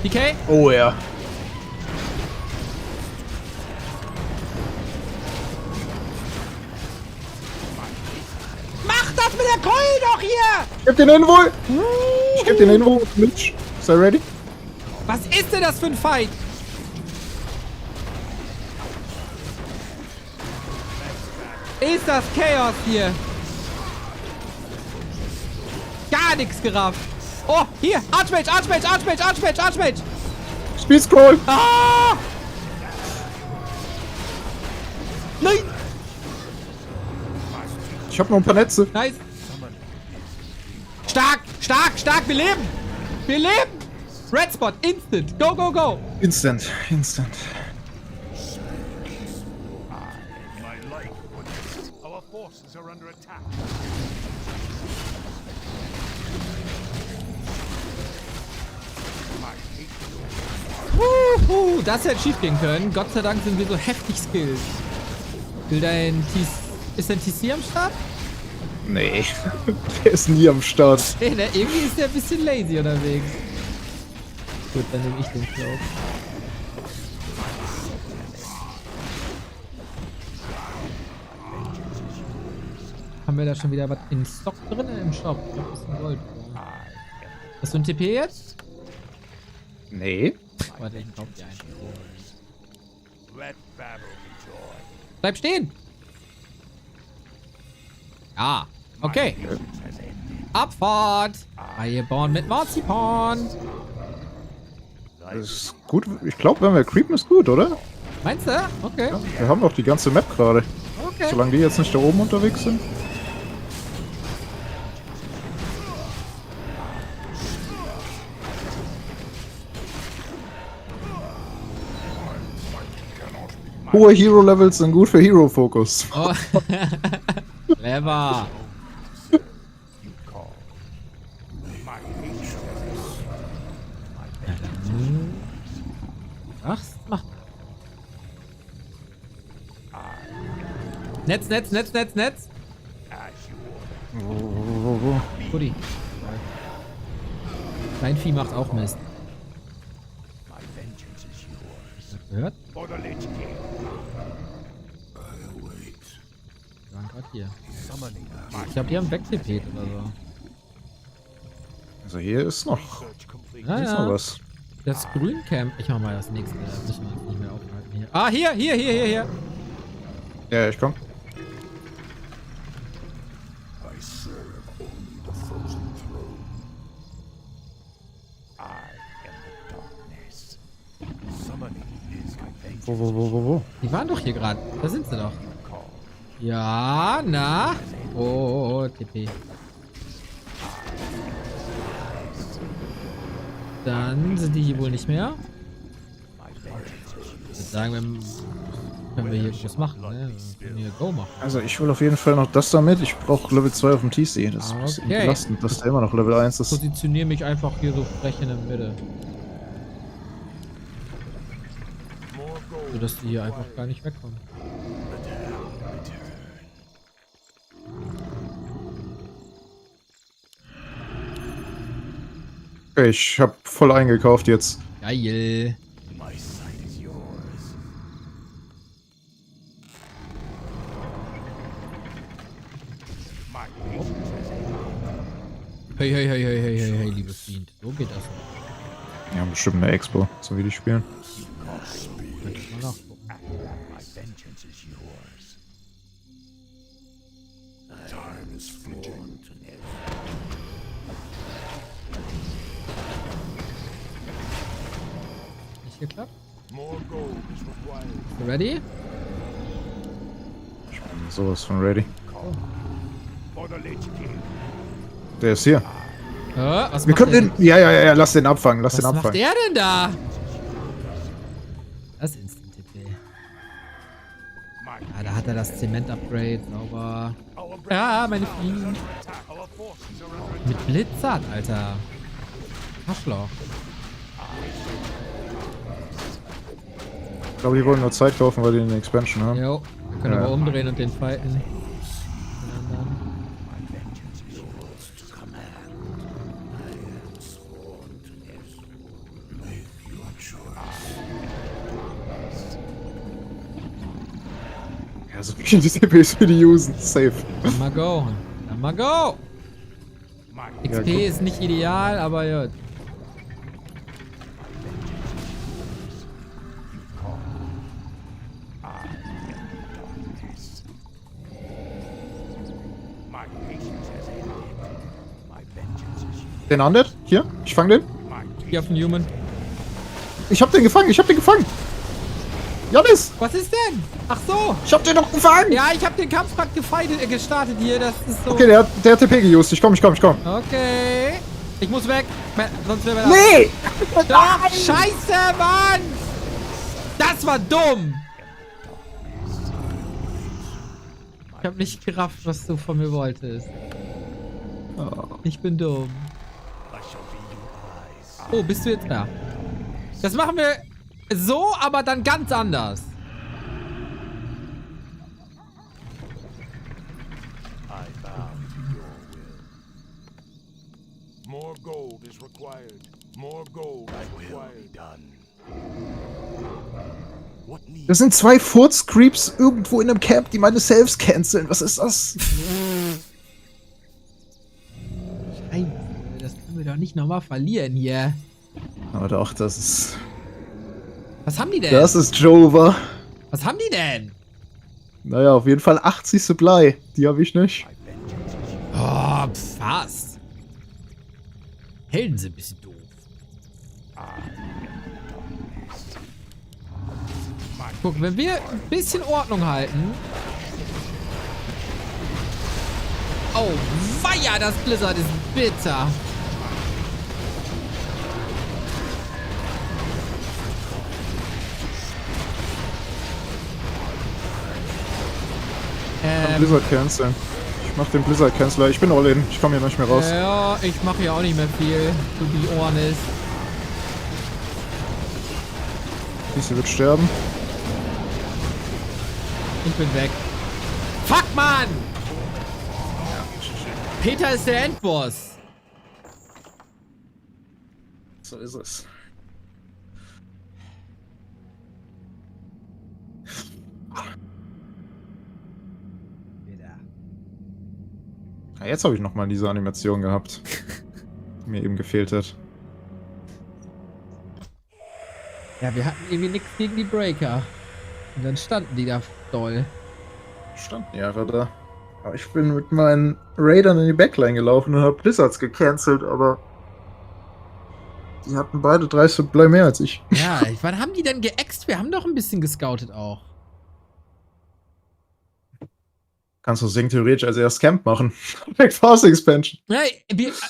DK? Oh ja. Mach das mit der Keule doch hier! Ich geb den Info! Ich geb den Info, Mitch. Sei ready? Was ist denn das für ein Fight? Ist das Chaos hier? Gar nichts gerafft. Oh, hier, Archmage. Speed Scroll! Ah! Nein! Ich hab noch ein paar Netze. Nice. Stark, wir leben! Red Spot, instant. Go! Instant. my life for this. Our forces are under attack. Das hätte schief gehen können. Gott sei Dank sind wir so heftig skilled. Will dein ist dein TC am Start? Nee. Der ist nie am Start. Nee, ne, irgendwie ist der ein bisschen lazy unterwegs. Gut, dann nehme ich den Cloak. Haben wir da schon wieder was in Stock drin im Shop? Ich glaube, das ist ein Gold. Hast du ein TP jetzt? Nee. Warte, ich glaub dir einfach. Let battle be joy. Bleib stehen! Ja, okay. Abfahrt! Eieborn mit Marzipan! Das ist gut. Ich glaube, wenn wir creepen, ist gut, oder? Meinst du? Okay. Ja, wir haben doch die ganze Map gerade. Okay. Solange die jetzt nicht da oben unterwegs sind. Hohe Hero-Levels sind gut für Hero-Fokus. Oh. Clever. Ach, mach. Netz. Wo? Goodie. Dein Vieh macht auch Mist. Gehört? Wir waren gerade hier. Ich glaube, die haben wegtippt oder so. Also hier ist noch. Ja, Hier ist noch was. Das Grüncamp. Ich mach mal das nächste. Das müssen wir uns nicht mehr aufhalten hier. Ah, hier. Ja, ich komm. I serve only the frozen throne. I am the darkness. Summoning is my vengeance. Wo? Die waren doch hier gerade. Da sind sie doch. Ja, na. Oh, TP. Dann sind die hier wohl nicht mehr. Ich würde sagen, können wir hier was machen, ne? Wir können hier Go machen. Also ich will auf jeden Fall noch das damit. Ich brauche Level 2 auf dem TC. Das ist ein bisschen Okay. belastend, dass der immer noch Level 1 ist. Positioniere mich einfach hier so frech in der Mitte. So dass die hier einfach gar nicht wegkommen. Okay, ich hab voll eingekauft jetzt. Geil. My sight is yours. My patience has ended. Hey, liebes Fiend. So geht das. Ja, bestimmt eine Expo, so wie die spielen. Könnte ich mal nachgucken. My vengeance is yours. Time is fleeting. Nicht geklappt? More gold is required. You ready? Ich bin sowas von ready. For the Lich King. Der ist hier. Was Wir macht können der den. Ja, lass den abfangen, Was macht der denn da? Das ist Instant TP. Ja, da hat er das Zement-Upgrade. Sauber. Ja, meine Fliegen. Our forces are under Mit Blitzart, Alter. Arschloch. Ich glaube, die wollen nur Zeit kaufen, weil die eine Expansion haben. Jo, wir können aber umdrehen und den fighten. Ja, so viel die TPs für die usen. Safe. Dann mal go. XP Ja, ist nicht ideal, aber ja. my patience has ended. My vengeance is yours. Den Undead? Hier? Ich fang den. Hier auf den Human. Ich hab den gefangen, Janis! Was ist denn? Ach so. Ich hab den doch gefangen! Ja, ich habe den Kampf gerade gestartet hier. Das ist so. Okay, der hat TP geused. Ich komm. Okay. Ich muss weg. Sonst wäre wir Nee! Doch, scheiße, Mann! Das war dumm! Ich hab nicht gerafft, was du von mir wolltest. Ich bin dumm. Oh, bist du jetzt da? Das machen wir so, aber dann ganz anders. I bow to your will. More gold is required. More gold is required. Done. What needs Das sind 2 Furz-Creeps irgendwo in einem Camp, die meine Saves canceln. Was ist das? Scheiße, das können wir doch nicht nochmal verlieren hier. Aber doch, das ist... Was haben die denn? Das ist Jova. Was haben die denn? Naja, auf jeden Fall 80 Supply. Die habe ich nicht. Oh, fast. Helden sind ein bisschen doof. Guck, wenn wir ein bisschen Ordnung halten. Oh, weia, das Blizzard ist bitter. Blizzard canceln. Ich mach den Blizzard Canceler. Ich bin all in. Ich komme hier nicht mehr raus. Ja, ich mache hier auch nicht mehr viel. So die Ohren ist. Diese wird sterben. Ich bin weg. Fuck, Mann! Peter ist der Endboss. So ist es. Ja, jetzt habe ich nochmal diese Animation gehabt, die mir eben gefehlt hat. Ja, wir hatten irgendwie nichts gegen die Breaker. Und dann standen die da doll. Standen die einfach da. Aber ich bin mit meinen Raidern in die Backline gelaufen und habe Blizzards gecancelt, aber die hatten beide 3 Supply mehr als ich. Ja, wann haben die denn geäxt? Wir haben doch ein bisschen gescoutet auch. Kannst du Sing theoretisch als erstes Camp machen. Direkt Fast Expansion. Ja,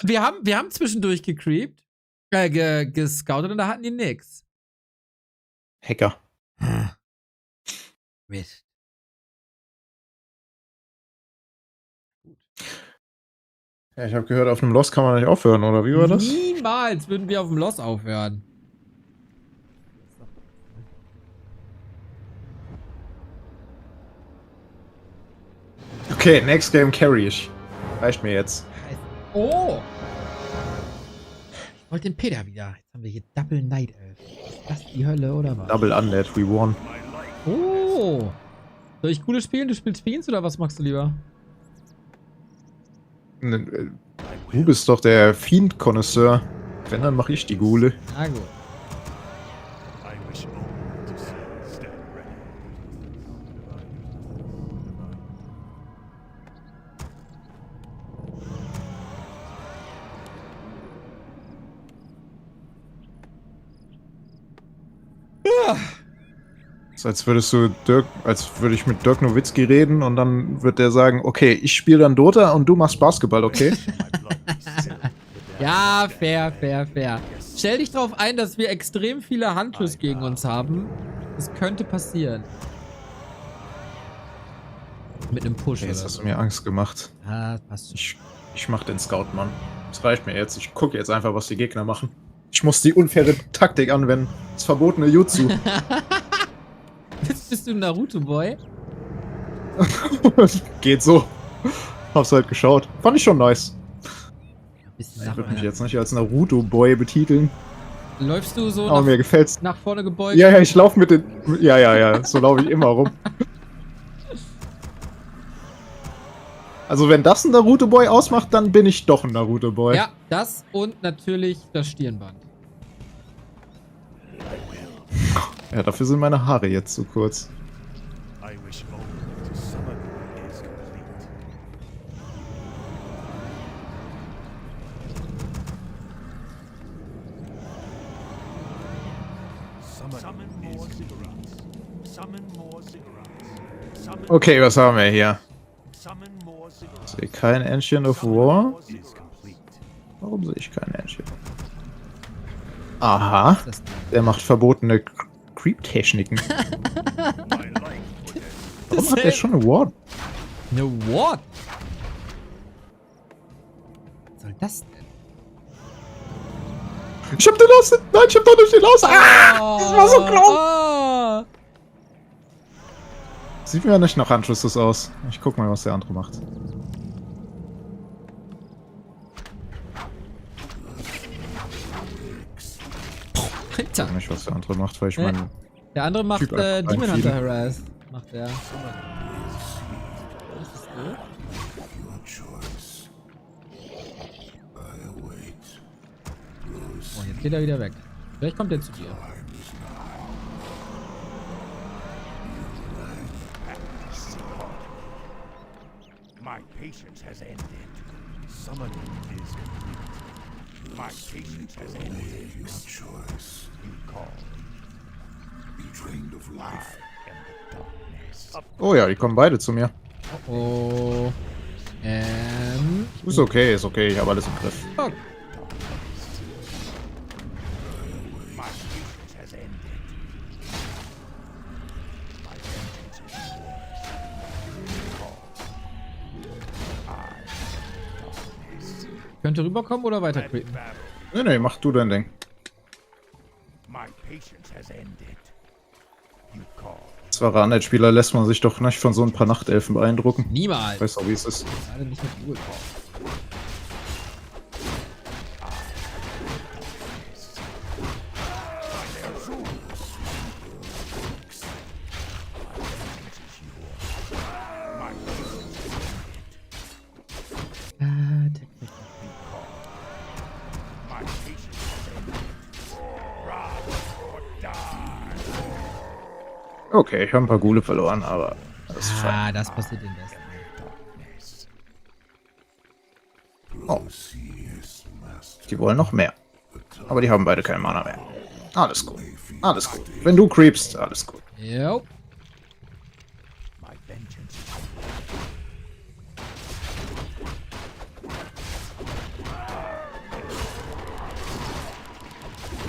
wir haben zwischendurch gecreept, gescoutet und da hatten die nix. Hacker. Mist. Ja, ich habe gehört, auf einem Loss kann man nicht aufhören, oder wie war das? Niemals würden wir auf dem Loss aufhören. Okay, next game carry ich. Reicht mir jetzt. Oh! Ich wollte den Peter wieder. Jetzt haben wir hier Double Night Elf. Ist das die Hölle oder was? Double Undead, we won. Oh! Soll ich Gule spielen? Du spielst Fiends oder was magst du lieber? Du bist doch der Fiend-Konnoisseur. Wenn, dann mache ich die Gule. Na gut. Das ist, als würdest du als würde ich mit Dirk Nowitzki reden und dann wird der sagen, okay, ich spiele dann Dota und du machst Basketball, okay? Ja, fair. Stell dich drauf ein, dass wir extrem viele Hunters gegen uns haben. Das könnte passieren. Mit einem Push Jetzt oder hast so. du mir Angst gemacht. Ah, passt schon. Ich mach den Scout, Mann. Das reicht mir jetzt. Ich gucke jetzt einfach, was die Gegner machen. Ich muss die unfaire Taktik anwenden. Das verbotene Jutsu. Jetzt bist du ein Naruto-Boy. Geht so. Hab's halt geschaut. Fand ich schon nice. Ich würde mich Nach, jetzt nicht als Naruto-Boy betiteln. läufst du so Aber mir gefällt's. nach vorne gebeugt? Ja, ich laufe mit den... Ja. So laufe ich immer rum. Also wenn das ein Naruto-Boy ausmacht, dann bin ich doch ein Naruto-Boy. Ja, das und natürlich das Stirnband. Ja, dafür sind meine Haare jetzt zu kurz. I wish only to summon is complete. Summon more cigarettes. Summon more cigarettes. Summon Okay, was haben wir hier? summon more cigarettes. Sehe kein Ancient of War. Is complete. Warum sehe ich kein Ancient? Aha. Der macht verbotene Creep-Techniken. Warum hat der schon eine Ward? Ne what? Was soll das denn? Ich hab den Lost. Nein, ich hab doch nicht den Lost. Ah, das war so close. Oh. Sieht mir ja nicht nach Anschlusses aus. Ich guck mal, was der andere macht. Ich Alter. weiß nicht, was der andere macht, weil ich meine... Der andere macht Typ einfach Demon reinfielen. Hunter Harass. Macht der. Your choice. I await. Oh, jetzt geht er wieder weg. Vielleicht kommt er zu dir. My patience has ended. Summoning is complete. My patience has ended. Your choice. You call. Be drained of life. I am the darkness. Oh ja, die kommen beide zu mir. Oh. Ist okay, ist okay. Ich habe alles im Griff. Oh. My patience has ended. My vengeance is yours. You call. I am the darkness. Könnte rüberkommen oder weiter Let creepen? battle. Nee, mach du dein Ding. My patience has ended. You call. Als wahrer Annet-Spieler lässt man sich doch nicht von so ein paar Nachtelfen beeindrucken. Niemals. Ich weiß auch, wie es ist. Gerade nicht mit Ruhe. My patience has ended. Rise or die. Okay, ich habe ein paar Gule verloren, aber das ist fein. Ah, das passiert den Besten. Oh. Die wollen noch mehr. Aber die haben beide kein Mana mehr. Alles gut. Alles gut. Wenn du creepst, alles gut. Jo. My vengeance is you call.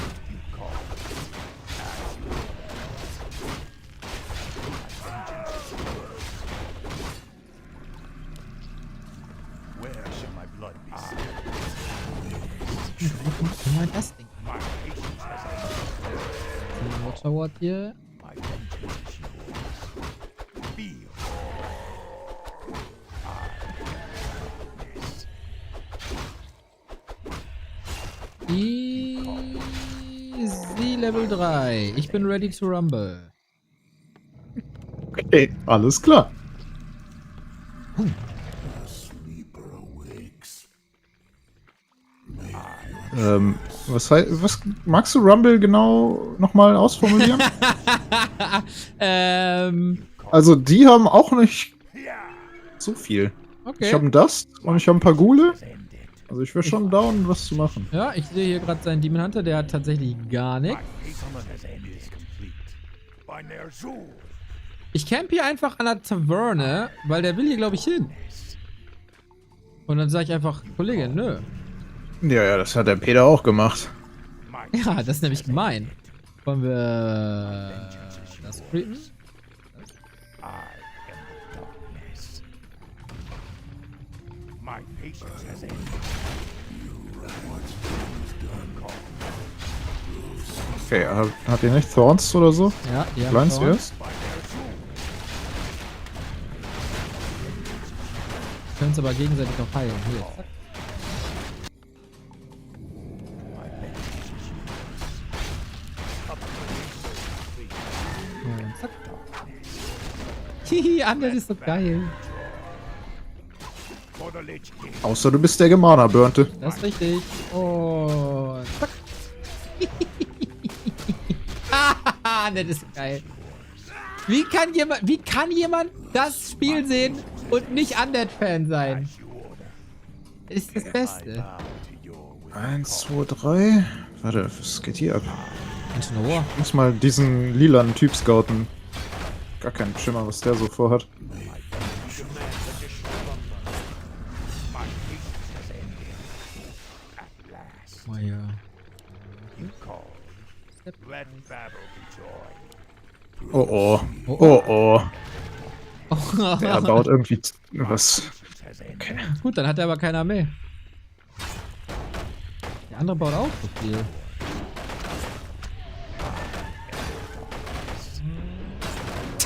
As you order. My vengeance is yours. Where shall my blood be spilled? Immer das Ding. My patience has ended. Water Ward hier. My vengeance is yours. Feel. Easy Level 3. Ich bin ready to rumble. Okay, alles klar. Sleeper awakes. Was magst du Rumble genau nochmal ausformulieren? Also, die haben auch nicht so viel. Okay. Ich habe einen Dust und ich habe ein paar Gule. Also, ich wäre schon down, was zu machen. Ja, ich sehe hier gerade seinen Demon Hunter, der hat tatsächlich gar nichts. Ich camp hier einfach an der Taverne, weil der will hier, glaube ich, hin. Und dann sage ich einfach, Kollege, nö. Ja, das hat der Peter auch gemacht. Ja, das ist nämlich gemein. Wollen wir das creepen? My patience has ended. Okay, habt ihr nicht Thorns oder so? Ja, die haben Blinds Thorns. erst? Wir können uns aber gegenseitig noch heilen. Hier, zack. Und zack. Hihi, Anders ist so geil. For the Lich King. Außer du bist der Gemana-Burnte. Das ist richtig. Und zack. Hahaha, das ist so geil. Wie kann jemand das Spiel sehen und nicht Undead-Fan sein? Das ist das Beste. 1, 2, 3. Warte, was geht hier ab? Into the War. Ich muss mal diesen lilanen Typ scouten. Gar keinen Schimmer, was der so vorhat. Oh ja. You call. Let battle be joy. Oh oh. Oh oh. Der baut irgendwie was. Okay. Gut, dann hat er aber keine Armee. Der andere baut auch so viel.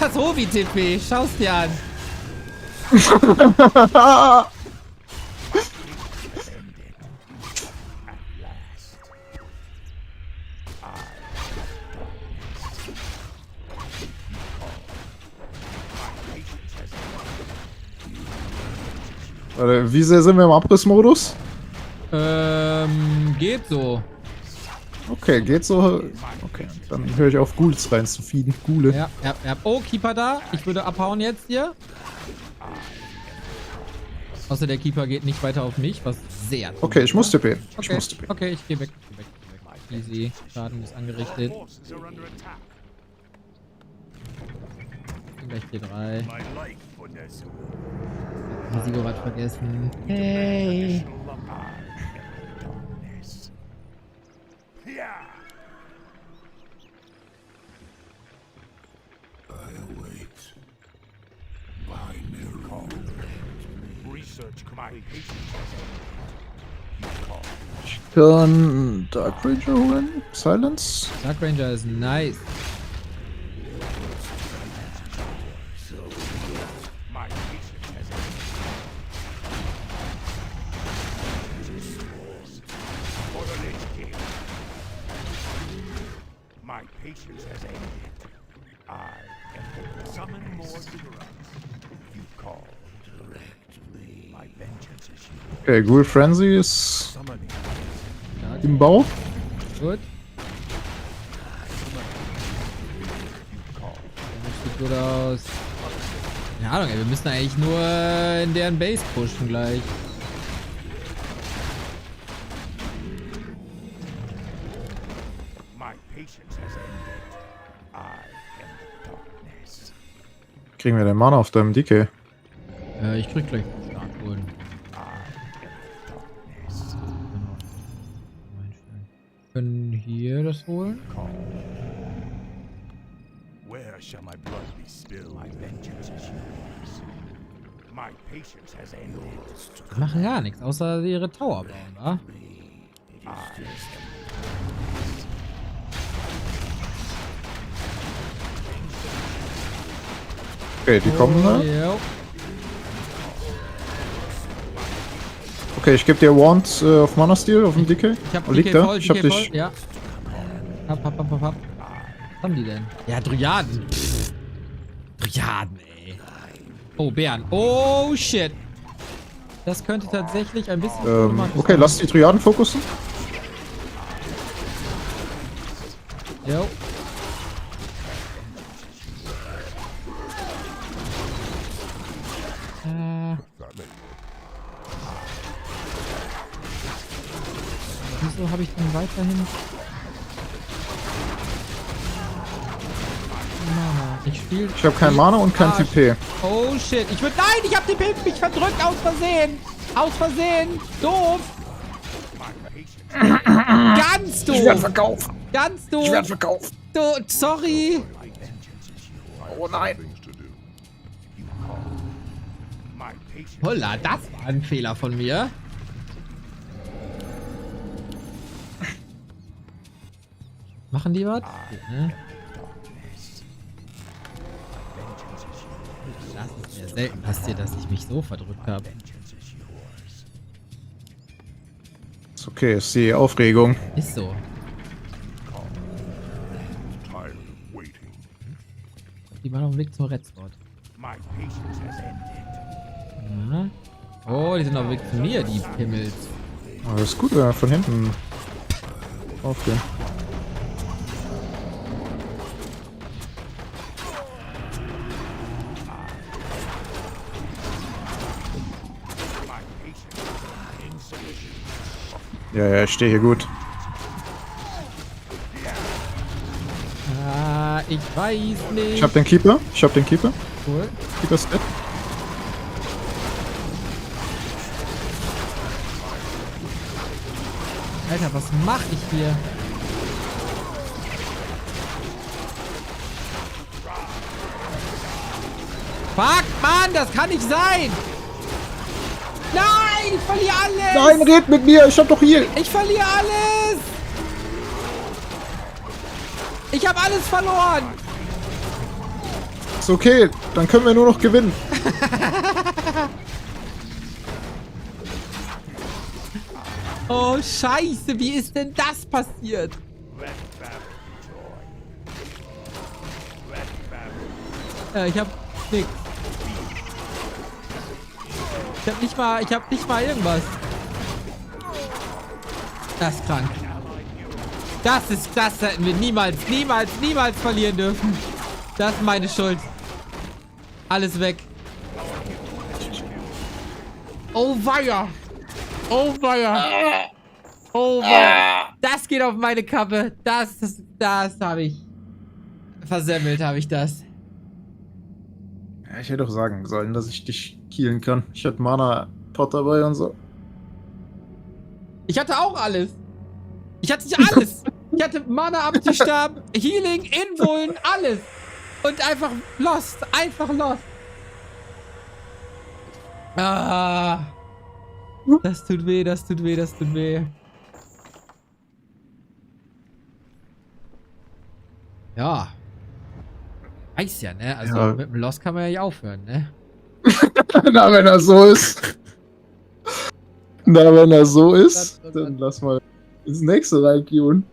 hat so wie TP. Schau's dir an. Warte, wie sehr sind wir im Abrissmodus? Geht so. Okay, geht so. Okay, dann höre ich auf, Ghouls reinzufieden. Ghule. Ja. Oh, Keeper da. Ich würde abhauen jetzt hier. Außer der Keeper geht nicht weiter auf mich, was sehr... Okay, ich muss TP. Okay, ich geh weg. Easy. Schaden ist angerichtet. Gleich T3. Risiko was vergessen. Hey. Ich kann Dark Ranger holen. Silence. Dark Ranger ist nice. Okay, Ghoul Frenzy ist im Bau. Gut. Sieht gut aus. Keine Ahnung, ey, wir müssen eigentlich nur in deren Base pushen gleich. Kriegen wir den Mana auf deinem DK? Ich krieg gleich Start holen. Wir können hier das holen. Where shall my blood be spilled? My vengeance is yours. My patience has ended. Die machen gar nichts, außer ihre Tower bauen, wa? Okay, die kommen da. Jo. Okay, ich gebe dir Wand auf Mana Steel auf dem DK. Ich hab Liegt DK da? voll, Ich hab DK dich. voll, ja. Hab. Was haben die denn? Ja, Dryaden. Dryaden, ey. Oh, Bären. Oh, shit. Das könnte tatsächlich ein bisschen... Okay, lass die Triaden fokussen. Jo. Wieso habe ich denn weiterhin... Mana. Ich habe kein Mana und kein TP. Oh shit. Nein, ich habe TP mich verdrückt aus Versehen. Aus Versehen. Doof. Ganz doof. Ich werde verkaufen. Ganz doof. Ich werde verkaufen. Sorry. Oh nein. Holla, das war ein Fehler von mir. Machen die was? Ne? Das ist mir selten passiert, dass ich mich so verdrückt habe. Ist okay, ist die Aufregung. Ist so. Die waren auf dem Weg zum Red Spot. Ja. Oh, die sind auf dem Weg zu mir, die Pimmels. Aber das ist gut, wenn wir von hinten aufgehen. Ja, ich stehe hier gut. Ah, ich weiß nicht. Ich hab den Keeper. Cool. Keeper ist dead. Alter, was mach ich hier? Fuck, Mann, das kann nicht sein! Nein, ich verliere alles! Nein, red mit mir, ich hab doch hier. Ich verliere alles! Ich habe alles verloren! Ist okay, dann können wir nur noch gewinnen. Oh, scheiße, wie ist denn das passiert? Ja, ich hab nix. Ich hab nicht mal irgendwas. Das ist krank. Das hätten wir niemals verlieren dürfen. Das ist meine Schuld. Alles weg. Oh weia. Oh weia. Oh weia. Das geht auf meine Kappe. Das habe ich versemmelt, habe ich das. Ja, ich hätte doch sagen sollen, dass ich dich healen kann. Ich hatte Mana-Pot dabei und so. Ich hatte auch alles. Ich hatte alles. Ich hatte Mana-Abstab, Healing, Invuln, alles. Und einfach lost. Einfach lost. Ah. Das tut weh, das tut weh, das tut weh. Ja. Weiß ja, ne? Also Ja. mit dem Lost kann man ja nicht aufhören, ne? Na, wenn er so ist. Na, wenn er so ist, dann lass mal ins nächste reingehen.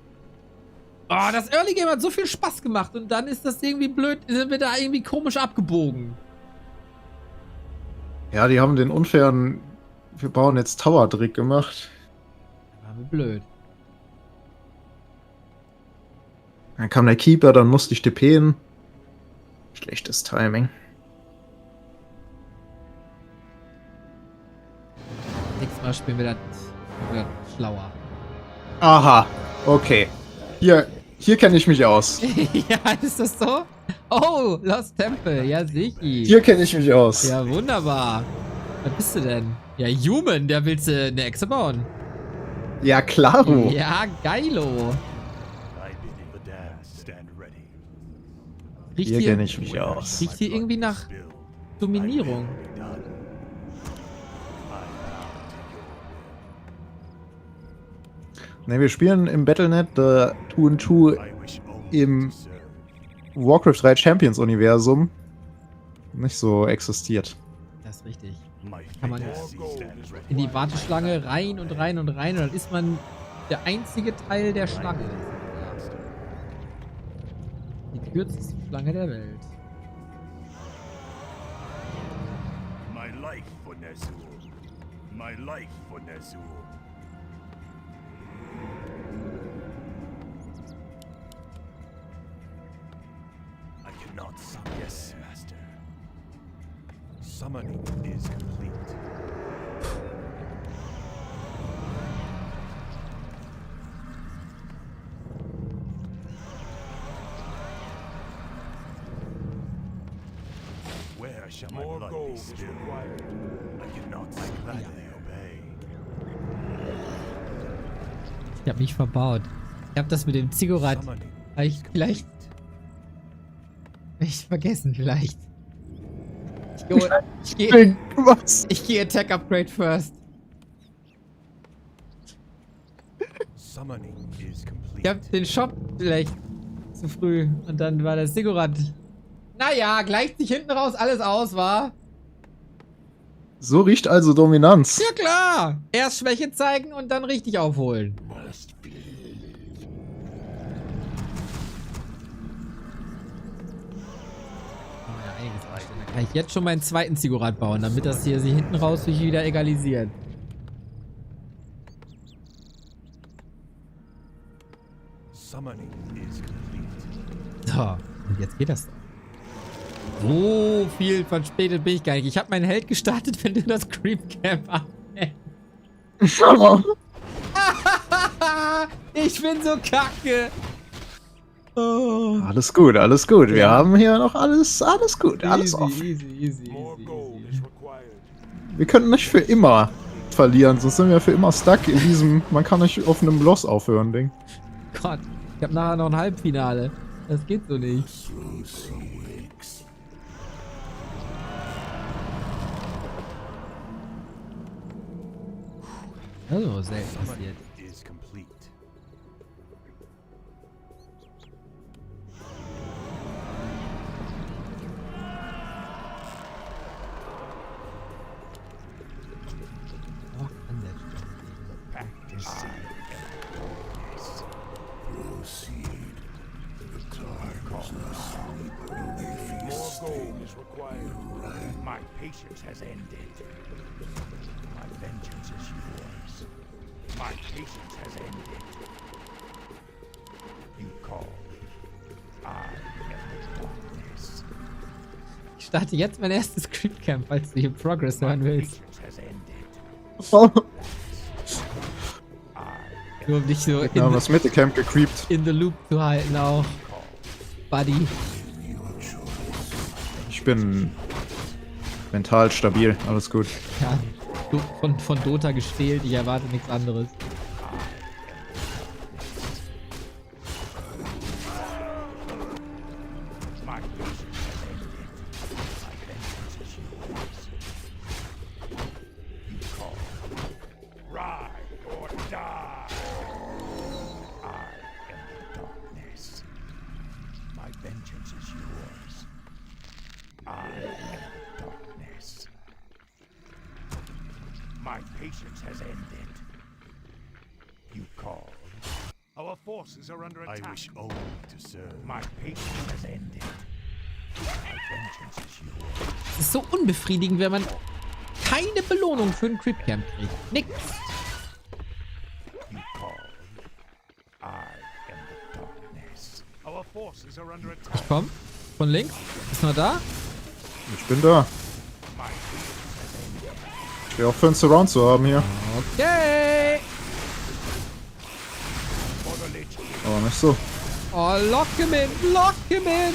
Oh, das Early Game hat so viel Spaß gemacht und dann ist das irgendwie blöd, sind wir da irgendwie komisch abgebogen. Ja, die haben den unfairen wir bauen jetzt Tower-Trick gemacht. War mir blöd. Dann kam der Keeper, dann musste ich TPen. Schlechtes Timing. Nächstes Mal spielen wir das schlauer. Aha, okay. Hier kenne ich mich aus. Ja, ist das so? Oh, Lost Temple, ja sicher. Hier kenne ich mich aus. Ja, wunderbar. Was bist du denn? Ja, Human, der willst du eine Echse bauen. Ja, klaro. Ja, geilo. Hier kenne ich mich aus. Riecht hier irgendwie nach Dominierung. Ne, wir spielen im Battle.net 2&2 im Warcraft 3 Champions Universum. Nicht so existiert. Das ist richtig. Kann man in die Warteschlange rein und rein und rein und dann ist man der einzige Teil der Schlange. Die kürzeste Schlange der Welt. My life for Ner'zhul. My life for Ner'zhul. I cannot summon. Yes, Master. Summoning is complete. Where shall my blood be still? I cannot gladly obey. Ich hab mich verbaut. Ich hab das mit dem Ziggurat. Vielleicht vergessen, vielleicht. Ich gehe Attack Upgrade first. Ich hab den Shop vielleicht zu früh und dann war das Ziggurat. Naja, gleicht sich hinten raus alles aus, wa? So riecht also Dominanz. Ja klar! Erst Schwäche zeigen und dann richtig aufholen. Kann ich jetzt schon meinen zweiten Ziggurat bauen, damit das hier sich hinten raus sich wieder egalisiert. So, und jetzt geht das doch. So viel verspätet bin ich gar nicht. Ich habe meinen Held gestartet, wenn du das Creepjack anhältst. Ich bin so kacke. Oh. Alles gut, alles gut. Wir haben hier noch alles gut, alles offen. Easy. Wir könnten nicht für immer verlieren, sonst sind wir für immer stuck in diesem, man kann nicht auf einem Loss aufhören, Ding. Gott, ich habe nachher noch ein Halbfinale. Das geht so nicht. Also, selten passiert. More gold is required. My patience has ended. My vengeance is yours. My patience has ended. You call. I am the darkness. Ich starte jetzt mein erstes Creepcamp, falls du hier Progress hören willst. Patience has ended. Oh, Nur um dich so ja, was mit dem Camp gecreept. in the loop zu halten auch. Buddy. Ich bin mental stabil, alles gut. Ja, von Dota gestählt, ich erwarte nichts anderes. My patience has ended. My vengeance is yours. You call. Ride or die. I am the darkness. My vengeance is yours. I am the darkness. My patience has ended. You called. Our forces are under attack. I wish only to serve. My patience has ended. My vengeance is yours. Es ist so unbefriedigend, wenn man keine Belohnung für ein Creepcamp kriegt. Nix. You called. I am the darkness. Our forces are under attack. Ich komm. Von links. Ist noch da? Ich bin da. Ich will auch für einen Surround zu haben hier. Okay. Aber nicht so. Oh, lock him in. Lock him in.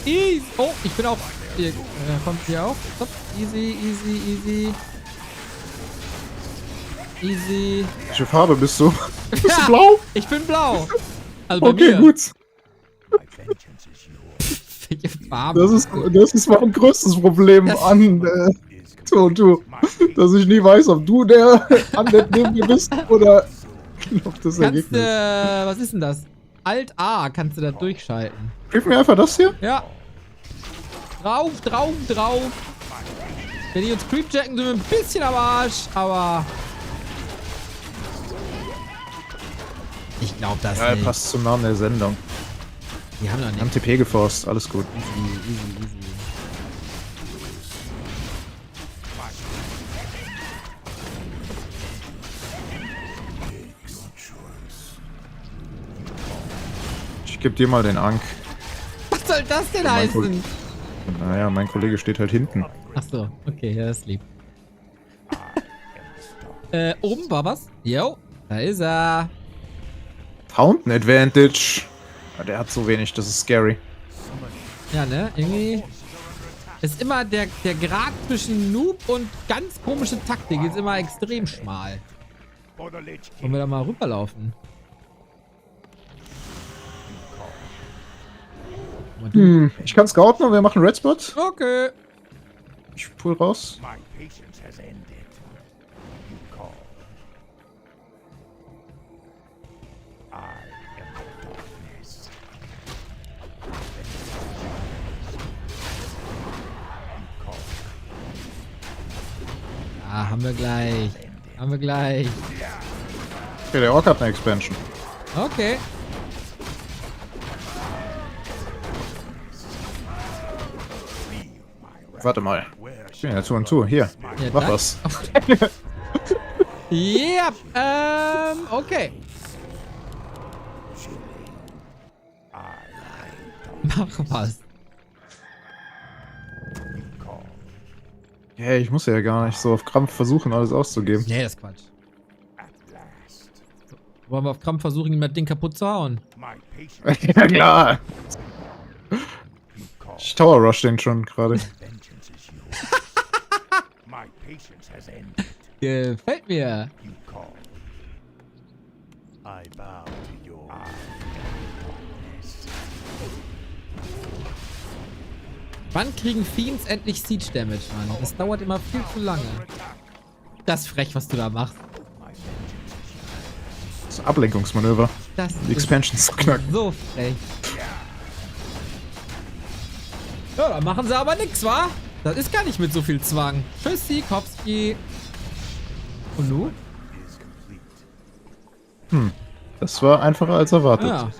Easy. Oh, ich bin auch. Hier, kommt hier auch. Stopp. Easy, easy, easy. Easy. Welche Farbe bist du? Bist du blau? Ich bin blau. Also bei Okay, mir. gut. Welche Farbe? Das ist mein größtes Problem an du, dass ich nie weiß, ob du der Undead neben mir bist oder ob das Kannst Ergebnis. was ist denn das? Alt A kannst du da durchschalten. Gib mir einfach das hier. Ja. Drauf, drauf, drauf. Wenn die uns creepjacken, sind wir ein bisschen am Arsch, aber ich glaube das Ja, nicht. passt zum Namen der Sendung. Die haben doch Wir haben nicht. TP geforst, alles gut. Easy, easy, easy. Ich geb dir mal den Ank. Was soll das denn mein heißen? Naja, mein Kollege steht halt hinten. Ach so, okay, ja, das ist lieb. Oben war was? Jo, da ist er. Fountain Advantage. Ja, der hat so wenig, das ist scary. Ja, ne? Irgendwie ist immer der Grad zwischen Noob und ganz komische Taktik ist immer extrem schmal. Wollen wir da mal rüberlaufen? Ich kann scouten und wir machen Red Spot. Okay. Ich pull raus. My patience has ended. You call. I am the darkness. You call. Ah, haben wir gleich. Haben wir gleich. Okay, der Ork hat eine Expansion. Okay. Warte mal. Ich bin ja zu und zu. Hier. Ja, Mach danke. was. Yep, okay. Mach was. Hey, ich muss ja gar nicht so auf Krampf versuchen, alles auszugeben. Nee, das ist Quatsch. Wollen wir auf Krampf versuchen, ihm das Ding kaputt zu hauen? Ja, klar. Ich Tower Rush den schon gerade. Gefällt mir. I bow to your Wann kriegen Fiends endlich Siege Damage, Mann? Das dauert immer viel zu lange. Das ist frech, was du da machst. Das ist ein Ablenkungsmanöver. Das Die Expansion zu knacken. so frech. Ja, da machen sie aber nix, wa? Das ist gar nicht mit so viel Zwang. Tschüssi, Kopski. Und nu? Das war einfacher als erwartet. Ja.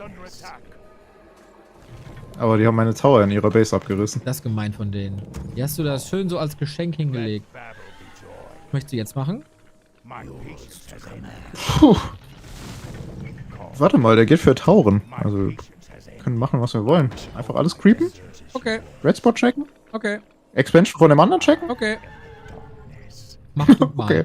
Aber die haben meine Tower in ihrer Base abgerissen. Das ist gemein von denen. Hier hast du das schön so als Geschenk hingelegt. Was möchtest du jetzt machen? Puh. Warte mal, der geht für Tauren. Also, wir können machen, was wir wollen. Einfach alles creepen. Okay, Red Spot checken. okay, Expansion von dem anderen checken. okay. Mach du mal. Okay.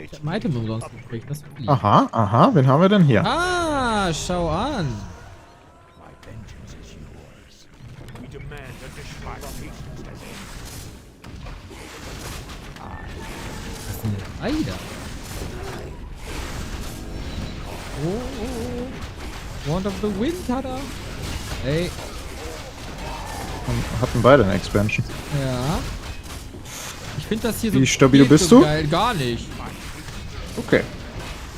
Ich hab ein Item umsonst gekriegt. Das ist lieb. Aha, aha. Wen haben wir denn hier? Ah, schau an. Was ist denn der Eider? Oh. Wand of the Wind hat er. Ey. Und hatten beide eine Expansion. Ja. Ich finde das hier so. Wie stabil geht bist so du? Geil. Gar nicht. Okay.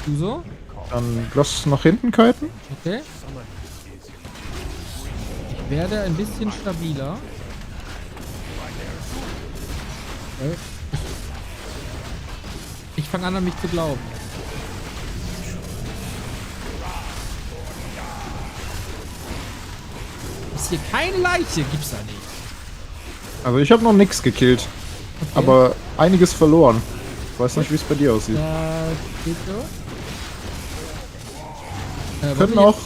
Du so? Dann lass nach hinten kiten. Okay. Ich werde ein bisschen stabiler. Okay. Ich fange an mich zu glauben. Ist hier keine Leiche? Gibt's da nicht. Also ich habe noch nichts gekillt. Okay. Aber einiges verloren. Ich weiß nicht, wie es bei dir aussieht. Geht so. Wir können auch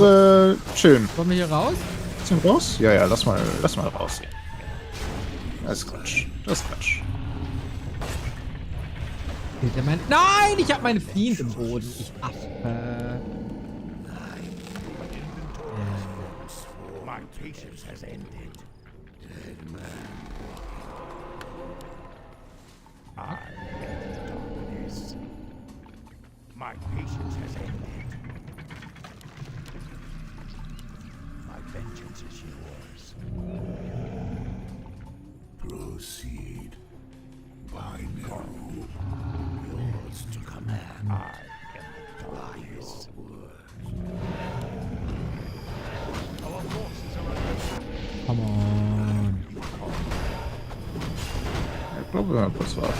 chillen. Wollen wir hier raus? Bisschen raus? Ja, ja, lass mal raus hier. Das ist Quatsch. Das ist Quatsch. Nein, ich habe meine Fiend im Boden. Ich Affe. My patience has ended. Dead man. I am the darkness. My patience has ended. My vengeance is yours. Proceed. By now. Yours to command. I am the darkness. Come on. Ich glaube, wir werden kurz warten.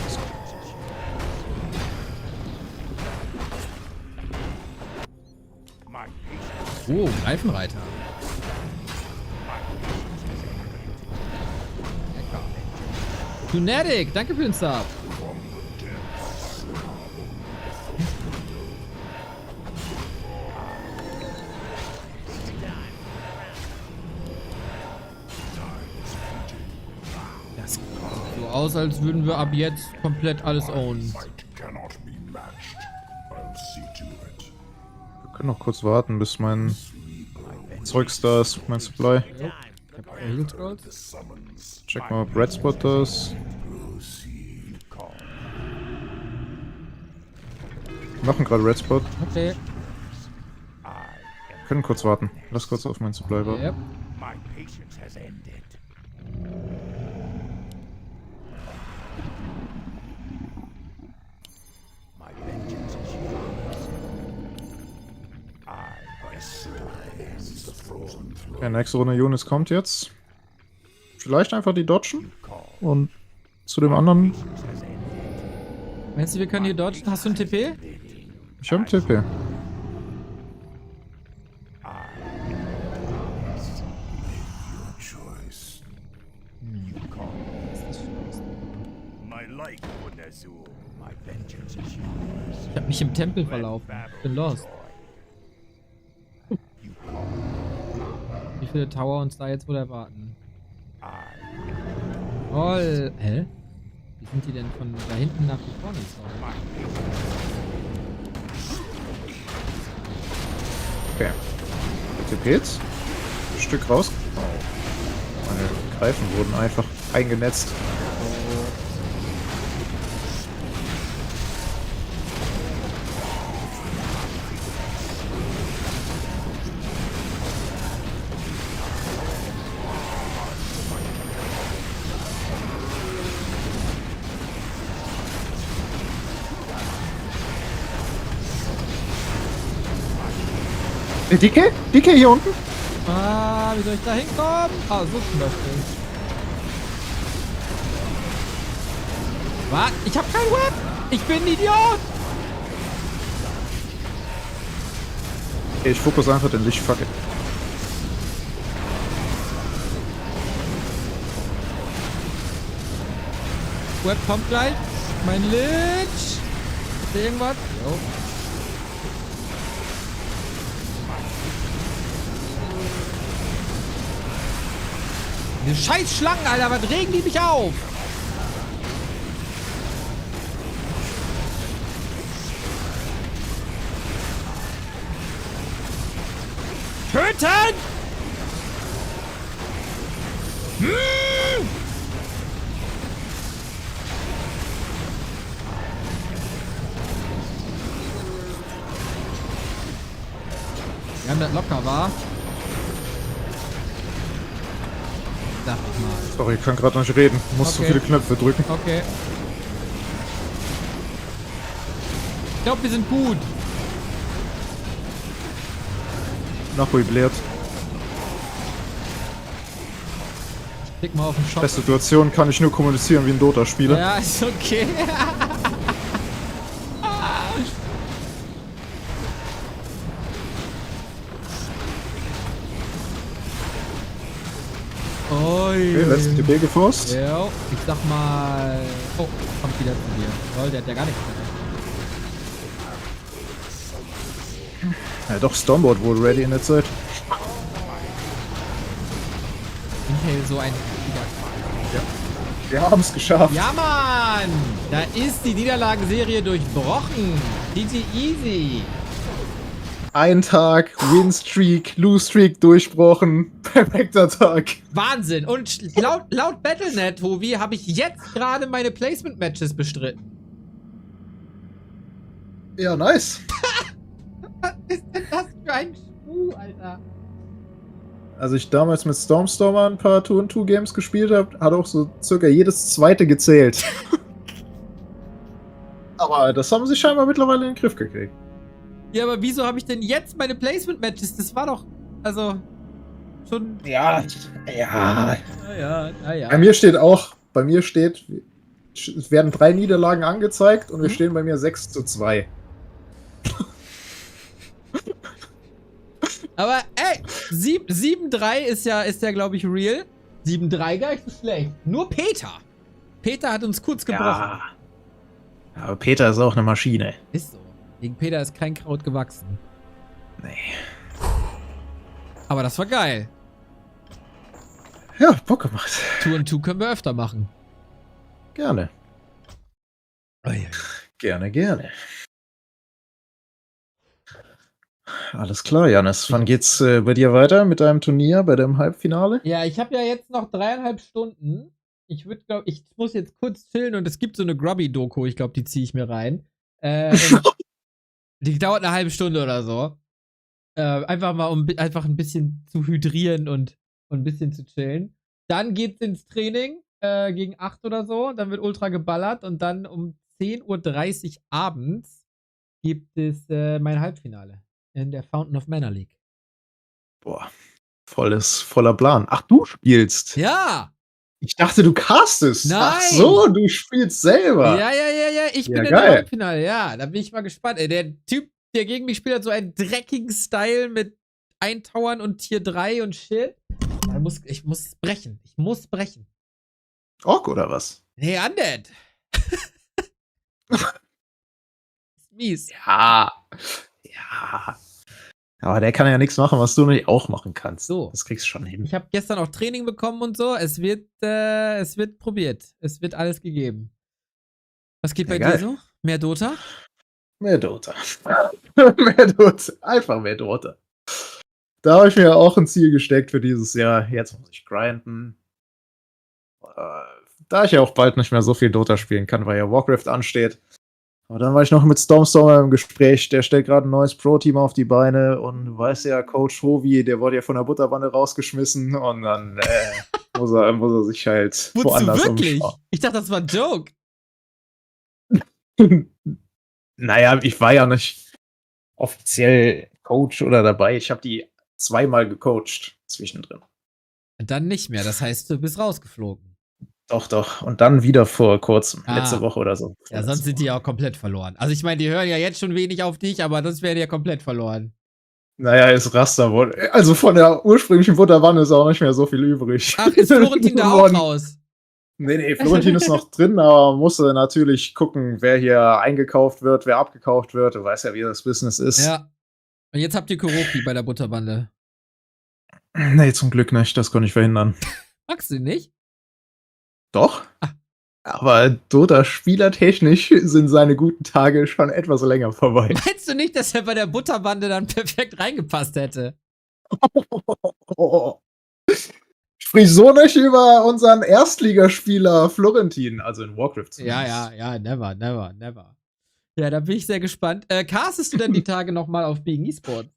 Oh, Greifenreiter. Lecker. Tunetic, danke für den Sub. Das sieht so aus, als würden wir ab jetzt komplett alles ownen. Cannot be matched. I'll see to it. Wir können noch kurz warten, bis mein Zeugs da ist, mein Supply. Ich hab Heal Scrolls. Check mal, ob Red Spot da ist. Wir machen gerade Red Spot. Okay. Wir können kurz warten. Lass kurz auf mein Supply warten. Yep. My patience has ended. My vengeance is yours. I silence the frozen throne. Okay, nächste Runde Unis kommt jetzt. Vielleicht einfach die dodgen. Und zu dem anderen. Meinst du, wir können hier dodgen? Hast du einen TP? Ich habe einen TP. Ich hab mich im Tempel verlaufen. Bin lost. Wie viele Tower uns da jetzt wohl erwarten? Toll. Hä? Wie sind die denn von da hinten nach vorne gekommen? Okay. TP jetzt. Ein Stück raus. Oh. Meine Greifen wurden einfach eingenetzt. Dicke? Dicke hier unten? Ah, wie soll ich da hinkommen? Ah, so zum Beispiel. Was? Ich hab kein Web! Ich bin ein Idiot! Ich fokus einfach den Licht, fuck it. Web kommt gleich. Mein Lich. Ist da irgendwas? Jo. Diese scheiß Schlangen, Alter, was regen die mich auf? Töten! Wir haben das locker, war. Sag ich mal. Sorry, ich kann gerade nicht reden. Du musst so viele Knöpfe drücken. Okay. Ich glaube, wir sind gut. Nachruhig leert. Klick mal auf den Shop. Der Situation kann ich nur kommunizieren wie ein Dota-Spieler. Ja, ist okay. Okay, letzte TP geforst. Ja, ich sag mal... Oh, kommt wieder zu dir. Lol, der hat ja gar nichts mehr. Ja, doch, Stormboard wohl ready in der Zeit. Inhale so ein... Ja. Wir haben es geschafft. Ja, Mann! Da ist die Niederlagenserie durchbrochen. GG easy. Ein Tag, Winstreak, Lose-Streak durchbrochen. Perfekter Tag. Wahnsinn. Und laut Battle.net, Tobi, habe ich jetzt gerade meine Placement-Matches bestritten. Ja, nice. Was ist denn das für ein Schuh, Alter? Als ich damals mit Stormstormer ein paar 2-2-Games gespielt habe, hat auch so circa jedes zweite gezählt. Aber das haben sie scheinbar mittlerweile in den Griff gekriegt. Ja, aber wieso habe ich denn jetzt meine Placement-Matches? Das war doch, also, schon... Ja. Naja. Bei mir steht, es werden 3 Niederlagen angezeigt und wir stehen bei mir 6:2. Aber, ey, 7-3 ist ja, glaube ich, real. 7-3 gar nicht so schlecht. Nur Peter. Peter hat uns kurz gebrochen. Ja. Aber Peter ist auch eine Maschine. Ist so. Gegen Peter ist kein Kraut gewachsen. Nee. Aber das war geil. Ja, Bock gemacht. 2-2 können wir öfter machen. Gerne. Gerne. Alles klar, Janis. Wann geht's bei dir weiter mit deinem Turnier, bei deinem Halbfinale? Ja, ich habe ja jetzt noch 3,5 Stunden. Ich muss jetzt kurz chillen und es gibt so eine Grubby-Doku. Ich glaube, die ziehe ich mir rein. Die dauert eine halbe Stunde oder so. Einfach mal, um einfach ein bisschen zu hydrieren und ein bisschen zu chillen. Dann geht's ins Training gegen 8 oder so. Dann wird ultra geballert und dann um 10:30 Uhr abends gibt es mein Halbfinale in der Fountain of Mana League. Boah, voller Plan. Ach, du spielst? Ja! Ich dachte, du castest. Nein! Ach so, du spielst selber. Ja. Ich bin in geil. der Halbfinale, ja. Da bin ich mal gespannt. Ey, der Typ, der gegen mich spielt, hat so einen dreckigen Style mit Eintowern und Tier 3 und Shit. Ich muss brechen. Ork oder was? Nee, Undead. Ist mies. Ja. Aber der kann ja nichts machen, was du nicht auch machen kannst. So. Das kriegst du schon hin. Ich habe gestern auch Training bekommen und so. Es wird probiert. Es wird alles gegeben. Was geht bei dir so? Mehr Dota? Mehr Dota. Einfach mehr Dota. Da habe ich mir auch ein Ziel gesteckt für dieses Jahr. Jetzt muss ich grinden. Da ich ja auch bald nicht mehr so viel Dota spielen kann, weil ja Warcraft ansteht. Aber dann war ich noch mit Stormstormer im Gespräch. Der stellt gerade ein neues Pro-Team auf die Beine. Und du weißt ja, Coach Hovi, der wurde ja von der Butterwanne rausgeschmissen. Und dann muss er sich halt woanders wirklich? umschauen. Ich dachte, das war ein Joke. Naja, ich war ja nicht offiziell Coach oder dabei. Ich habe die 2-mal gecoacht zwischendrin. Und dann nicht mehr. Das heißt, du bist rausgeflogen. Doch, doch. Und dann wieder vor kurzem, Ah. letzte Woche oder so. Ja, sonst sind die ja auch komplett verloren. Also ich meine, die hören ja jetzt schon wenig auf dich, aber sonst wären die ja komplett verloren. Naja, ist Raster. Also von der ursprünglichen Butterwanne ist auch nicht mehr so viel übrig. Ach, ist Florentin da auch raus? Nee, Florentin ist noch drin, aber musste natürlich gucken, wer hier eingekauft wird, wer abgekauft wird. Du weißt ja, wie das Business ist. Ja. Und jetzt habt ihr Kuroki bei der Butterbande. Nee, zum Glück nicht. Das konnte ich verhindern. Magst du ihn nicht? Doch. Aber Dota spielertechnisch sind seine guten Tage schon etwas länger vorbei. Meinst du nicht, dass er bei der Butterbande dann perfekt reingepasst hätte? Sprich so nicht über unseren Erstligaspieler Florentin, also in Warcraft zumindest. Ja, never. Ja, da bin ich sehr gespannt. Castest du denn die Tage nochmal auf Being Esports?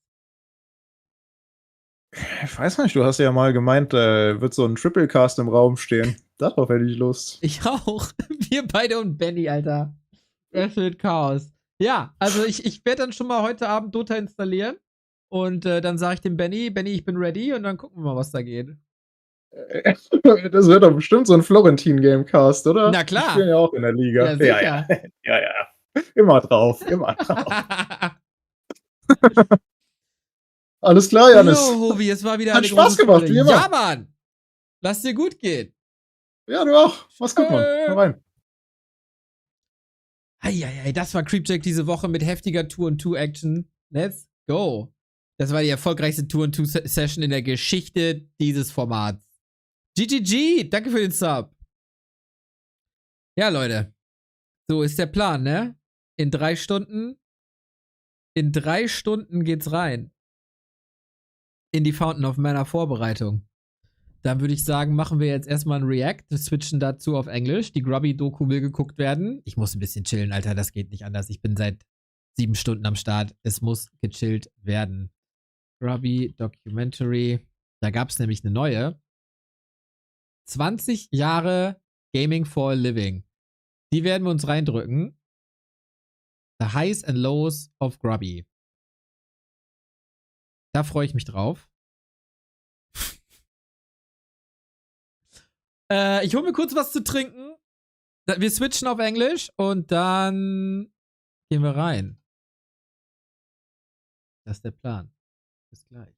Ich weiß nicht, du hast ja mal gemeint, wird so ein Triple-Cast im Raum stehen. Darauf hätte ich Lust. Ich auch. Wir beide und Benny, Alter. Das wird Chaos. Ja, also ich werde dann schon mal heute Abend Dota installieren. Und dann sage ich dem Benny, ich bin ready und dann gucken wir mal, was da geht. Das wird doch bestimmt so ein Florentin-Gamecast, oder? Na klar. Ich bin ja auch in der Liga. Ja, sicher. Ja. Immer drauf. Alles klar, Janis. Jo, Hovi, es war wieder Hat eine Spaß große gemacht, Freude. wie immer. Ja, Mann. Lass dir gut gehen. Ja, du auch. Mach's gut, Mann. Hau rein. Eieiei, das war Creepjack diese Woche mit heftiger Tour-and-Two-Action. Let's go. Das war die erfolgreichste Tour-and-Two-Session in der Geschichte dieses Formats. GGG, danke für den Sub. Ja, Leute. So ist der Plan, ne? In 3 Stunden geht's rein. In die Fountain of Mana Vorbereitung. Dann würde ich sagen, machen wir jetzt erstmal ein React, switchen dazu auf Englisch. Die Grubby-Doku will geguckt werden. Ich muss ein bisschen chillen, Alter, das geht nicht anders. Ich bin seit 7 Stunden am Start. Es muss gechillt werden. Grubby Documentary. Da gab es nämlich eine neue. 20 Jahre Gaming for a Living. Die werden wir uns reindrücken. The Highs and Lows of Grubby. Da freue ich mich drauf. Ich hole mir kurz was zu trinken. Wir switchen auf Englisch und dann gehen wir rein. Das ist der Plan. Bis gleich.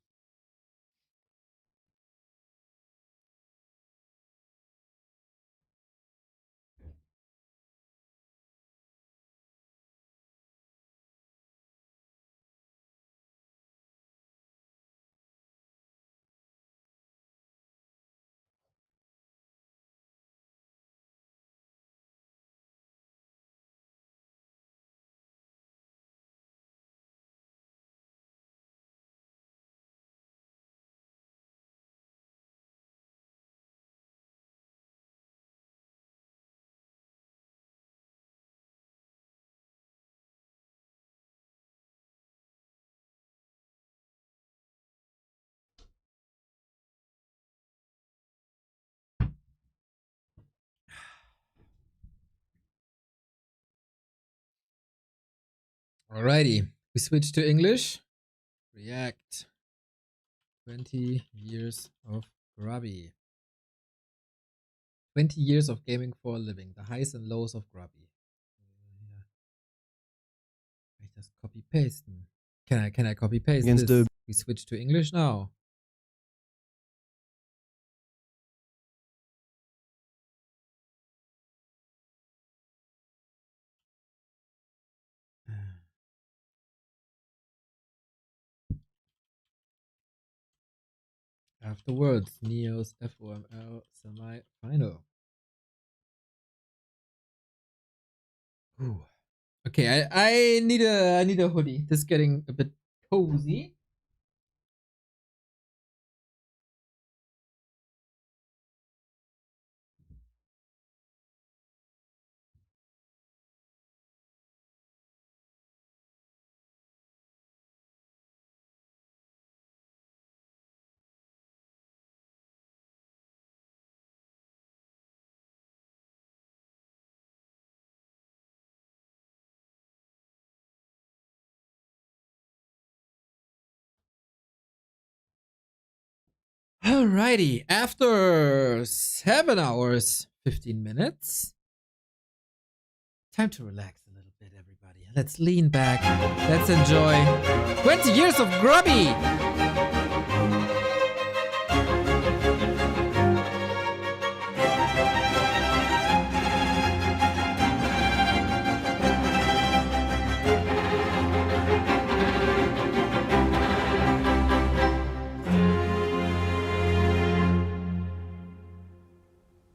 Alrighty. We switch to English. React. 20 years of Grubby. 20 years of gaming for a living. The highs and lows of Grubby. Kann ich das copy-pasten? Can I copy-paste this? We switch to English now. Afterwards, Neos FOML semi-final. Okay, I need a hoodie. This is getting a bit cozy. Alrighty, after 7 hours, 15 minutes. Time to relax a little bit, everybody. Let's lean back. Let's enjoy 20 years of Grubby.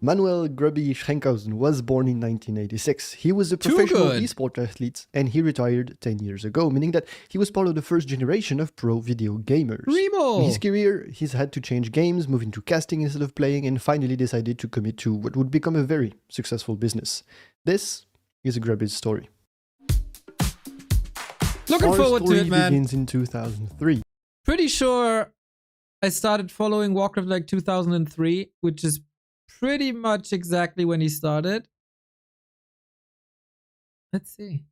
Manuel Grubby Schrenkhausen was born in 1986. He was a professional esport athlete and he retired 10 years ago, meaning that he was part of the first generation of pro video gamers. Remo! In his career, he's had to change games, move into casting instead of playing, and finally decided to commit to what would become a very successful business. This is Grubby's story. Looking forward to it, man. Our story begins in 2003. Pretty sure I started following Warcraft like 2003, which is pretty much exactly when he started. Let's see.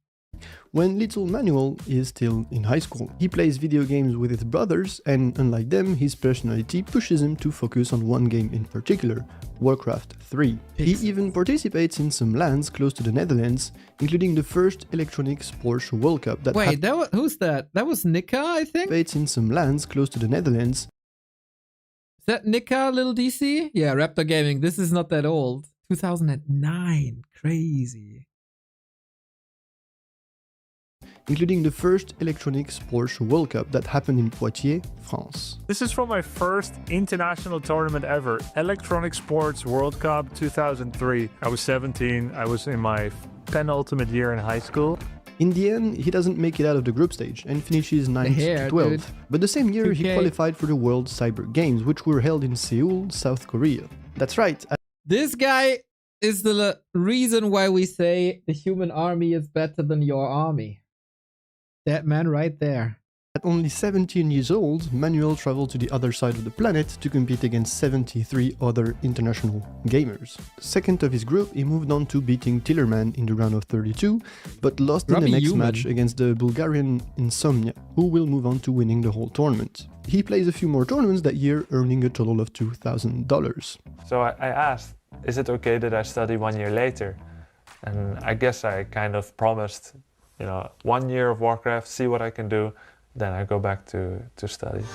When little Manuel is still in high school, he plays video games with his brothers, and unlike them, his personality pushes him to focus on one game in particular, Warcraft 3. He even participates in some LANs close to the Netherlands, including the first electronic sports World Cup that Wait, who's that? That was Nika, I think? Participates in some LANs close to the Netherlands. Is that Nika, Little DC? Yeah, Raptor Gaming. This is not that old. 2009. Crazy. Including the first electronic sports World Cup that happened in Poitiers, France. This is from my first international tournament ever, Electronic Sports World Cup 2003. I was 17, I was in my penultimate year in high school. In the end, he doesn't make it out of the group stage and finishes 9th to 12th. Dude. But the same year, he qualified for the World Cyber Games, which were held in Seoul, South Korea. That's right. This guy is the reason why we say the human army is better than your army. That man right there. At only 17 years old, Manuel traveled to the other side of the planet to compete against 73 other international gamers. Second of his group, he moved on to beating Tillerman in the round of 32, but lost in the next match against the Bulgarian Insomnia, who will move on to winning the whole tournament. He plays a few more tournaments that year, earning a total of $2,000. So I asked, is it okay that I study 1 year later? And I guess I kind of promised, 1 year of Warcraft, see what I can do. Then I go back to study.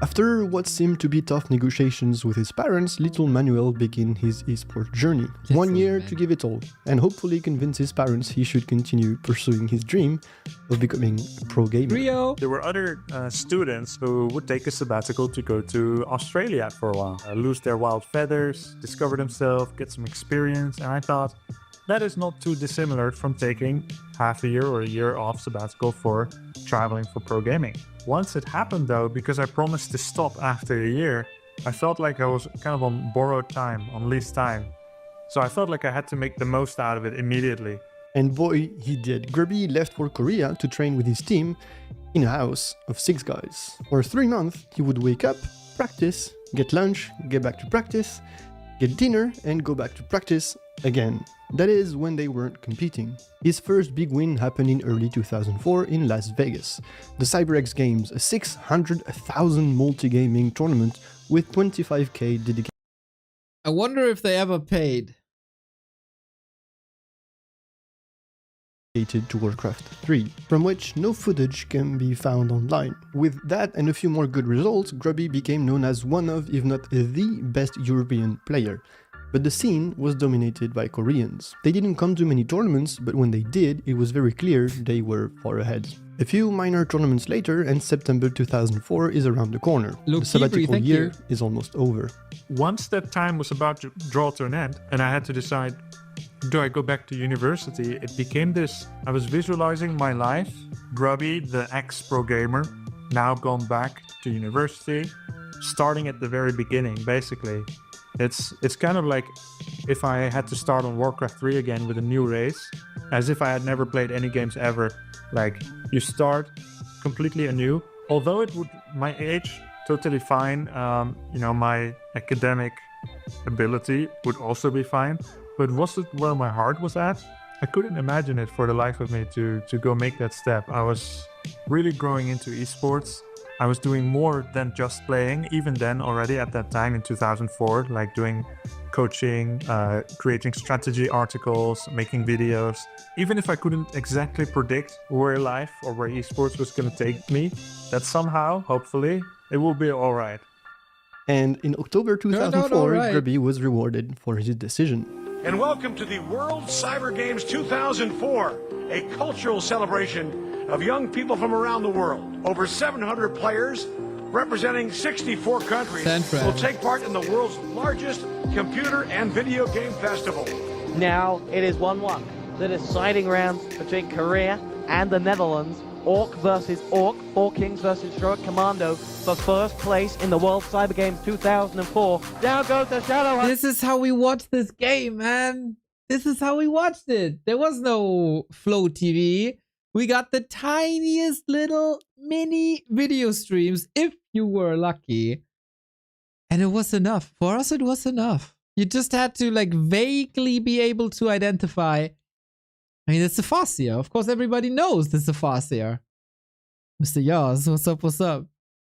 After what seemed to be tough negotiations with his parents, little Manuel began his esport journey. 1 year to give it all, and hopefully convince his parents he should continue pursuing his dream of becoming a pro gamer. Rio. There were other students who would take a sabbatical to go to Australia for a while, lose their wild feathers, discover themselves, get some experience, and I thought, that is not too dissimilar from taking half a year or a year off sabbatical for traveling for pro gaming. Once it happened though, because I promised to stop after a year, I felt like I was kind of on borrowed time, on leased time. So I felt like I had to make the most out of it immediately. And boy, he did. Grubby left for Korea to train with his team in a house of 6 guys. For 3 months, he would wake up, practice, get lunch, get back to practice, get dinner, and go back to practice again. That is when they weren't competing. His first big win happened in early 2004 in Las Vegas. The CyberX Games, a 600,000 multi-gaming tournament with 25k dedicated. I wonder if they ever paid. To Warcraft 3, from which no footage can be found online. With that and a few more good results, Grubby became known as one of, if not the best European player. But the scene was dominated by Koreans. They didn't come to many tournaments, but when they did, it was very clear they were far ahead. A few minor tournaments later, and September 2004 is around the corner. The sabbatical year is almost over. Once that time was about to draw to an end, and I had to decide, do I go back to university? It became this. I was visualizing my life. Grubby, the ex-pro gamer, now gone back to university, starting at the very beginning, basically. It's kind of like if I had to start on Warcraft 3 again with a new race, as if I had never played any games ever. Like, you start completely anew. Although it would, my age, totally fine. My academic ability would also be fine. But was it where my heart was at? I couldn't imagine it for the life of me to go make that step. I was really growing into esports. I was doing more than just playing, even then already at that time in 2004, like doing coaching, creating strategy articles, making videos. Even if I couldn't exactly predict where life or where esports was going to take me, that somehow, hopefully, it will be all right. And in October 2004, Grubby was rewarded for his decision. And welcome to the World Cyber Games 2004, a cultural celebration of young people from around the world. Over 700 players representing 64 countries will take part in the world's largest computer and video game festival. Now it is 1-1. The deciding round between Korea and the Netherlands. Orc versus Orc, 4 Kings versus Stroke Commando for first place in the World Cyber Games 2004. Down goes the Shadow. This is how we watched this game, man. This is how we watched it. There was no Flow TV. We got the tiniest little mini video streams, if you were lucky. And it was enough. For us, it was enough. You just had to like vaguely be able to identify. I mean, it's a Farseer. Of course, everybody knows this is a Farseer. Mr. Yaz, what's up, what's up?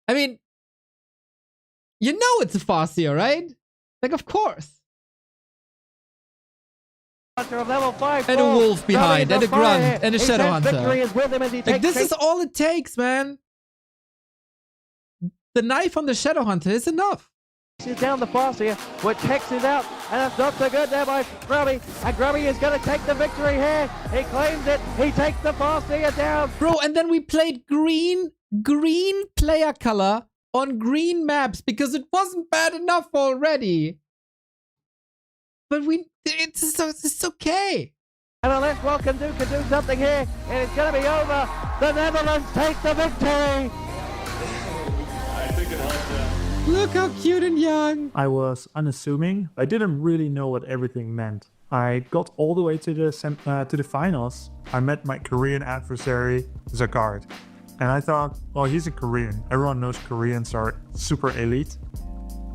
I mean, you know it's a Farseer, right? Like, of course. Level 5, and a wolf behind, and a grunt, and a shadow hunter. Like, this is all it takes, man. The knife on the shadow hunter is enough. He's down the Farseer, which Hex is out, and that's not so good there by Grubby. And Grubby is going to take the victory here. He claims it. He takes the Farseer down. Bro, and then we played green player color on green maps because it wasn't bad enough already. But it's okay. And unless Welcome can do something here, and it's going to be over. The Netherlands take the victory. I think it helped. Look how cute and young. I was unassuming. I didn't really know what everything meant. I got all the way to the finals. I met my Korean adversary, Zakard. And I thought, oh, he's a Korean. Everyone knows Koreans are super elite.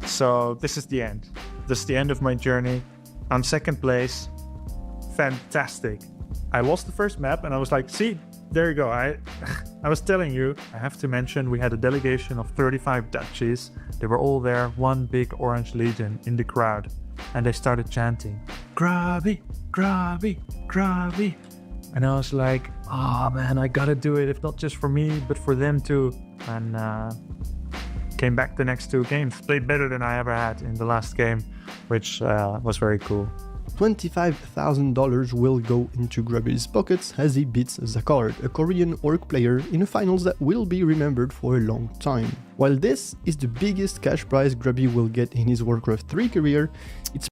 So this is the end. This is the end of my journey. I'm second place. Fantastic. I lost the first map and I was like, see, there you go. I was telling you. I have to mention we had a delegation of 35 Dutchies. They were all there, one big orange legion in the crowd. And they started chanting, Grubby, Grubby, Grubby. And I was like, oh man, I gotta do it. If not just for me, but for them too. And came back the next 2 games. Played better than I ever had in the last game, which was very cool. $25,000 will go into Grubby's pockets as he beats Zakard, a Korean orc player, in a finals that will be remembered for a long time. While this is the biggest cash prize Grubby will get in his Warcraft 3 career,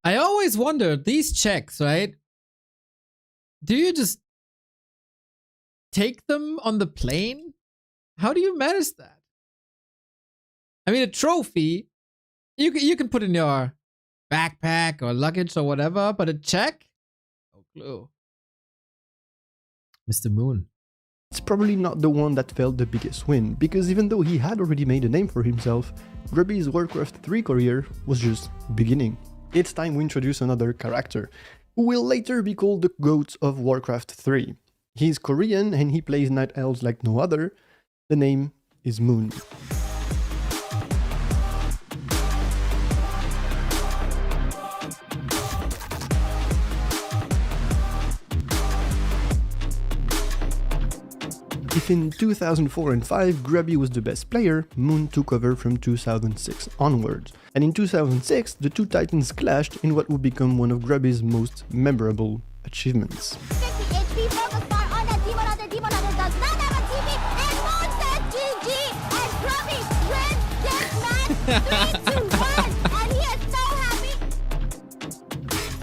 I always wondered, these checks, right? Do you just take them on the plane? How do you manage that? I mean, a trophy, you can put in your backpack or luggage or whatever, but a check? No clue. Mr. Moon. It's probably not the one that felt the biggest win, because even though he had already made a name for himself, Grubby's Warcraft 3 career was just beginning. It's time we introduce another character, who will later be called the GOAT of Warcraft 3. He's Korean and he plays Night Elves like no other. The name is Moon. If in 2004 and 5 Grubby was the best player, Moon took over from 2006 onwards. And in 2006, the two titans clashed in what would become one of Grubby's most memorable achievements.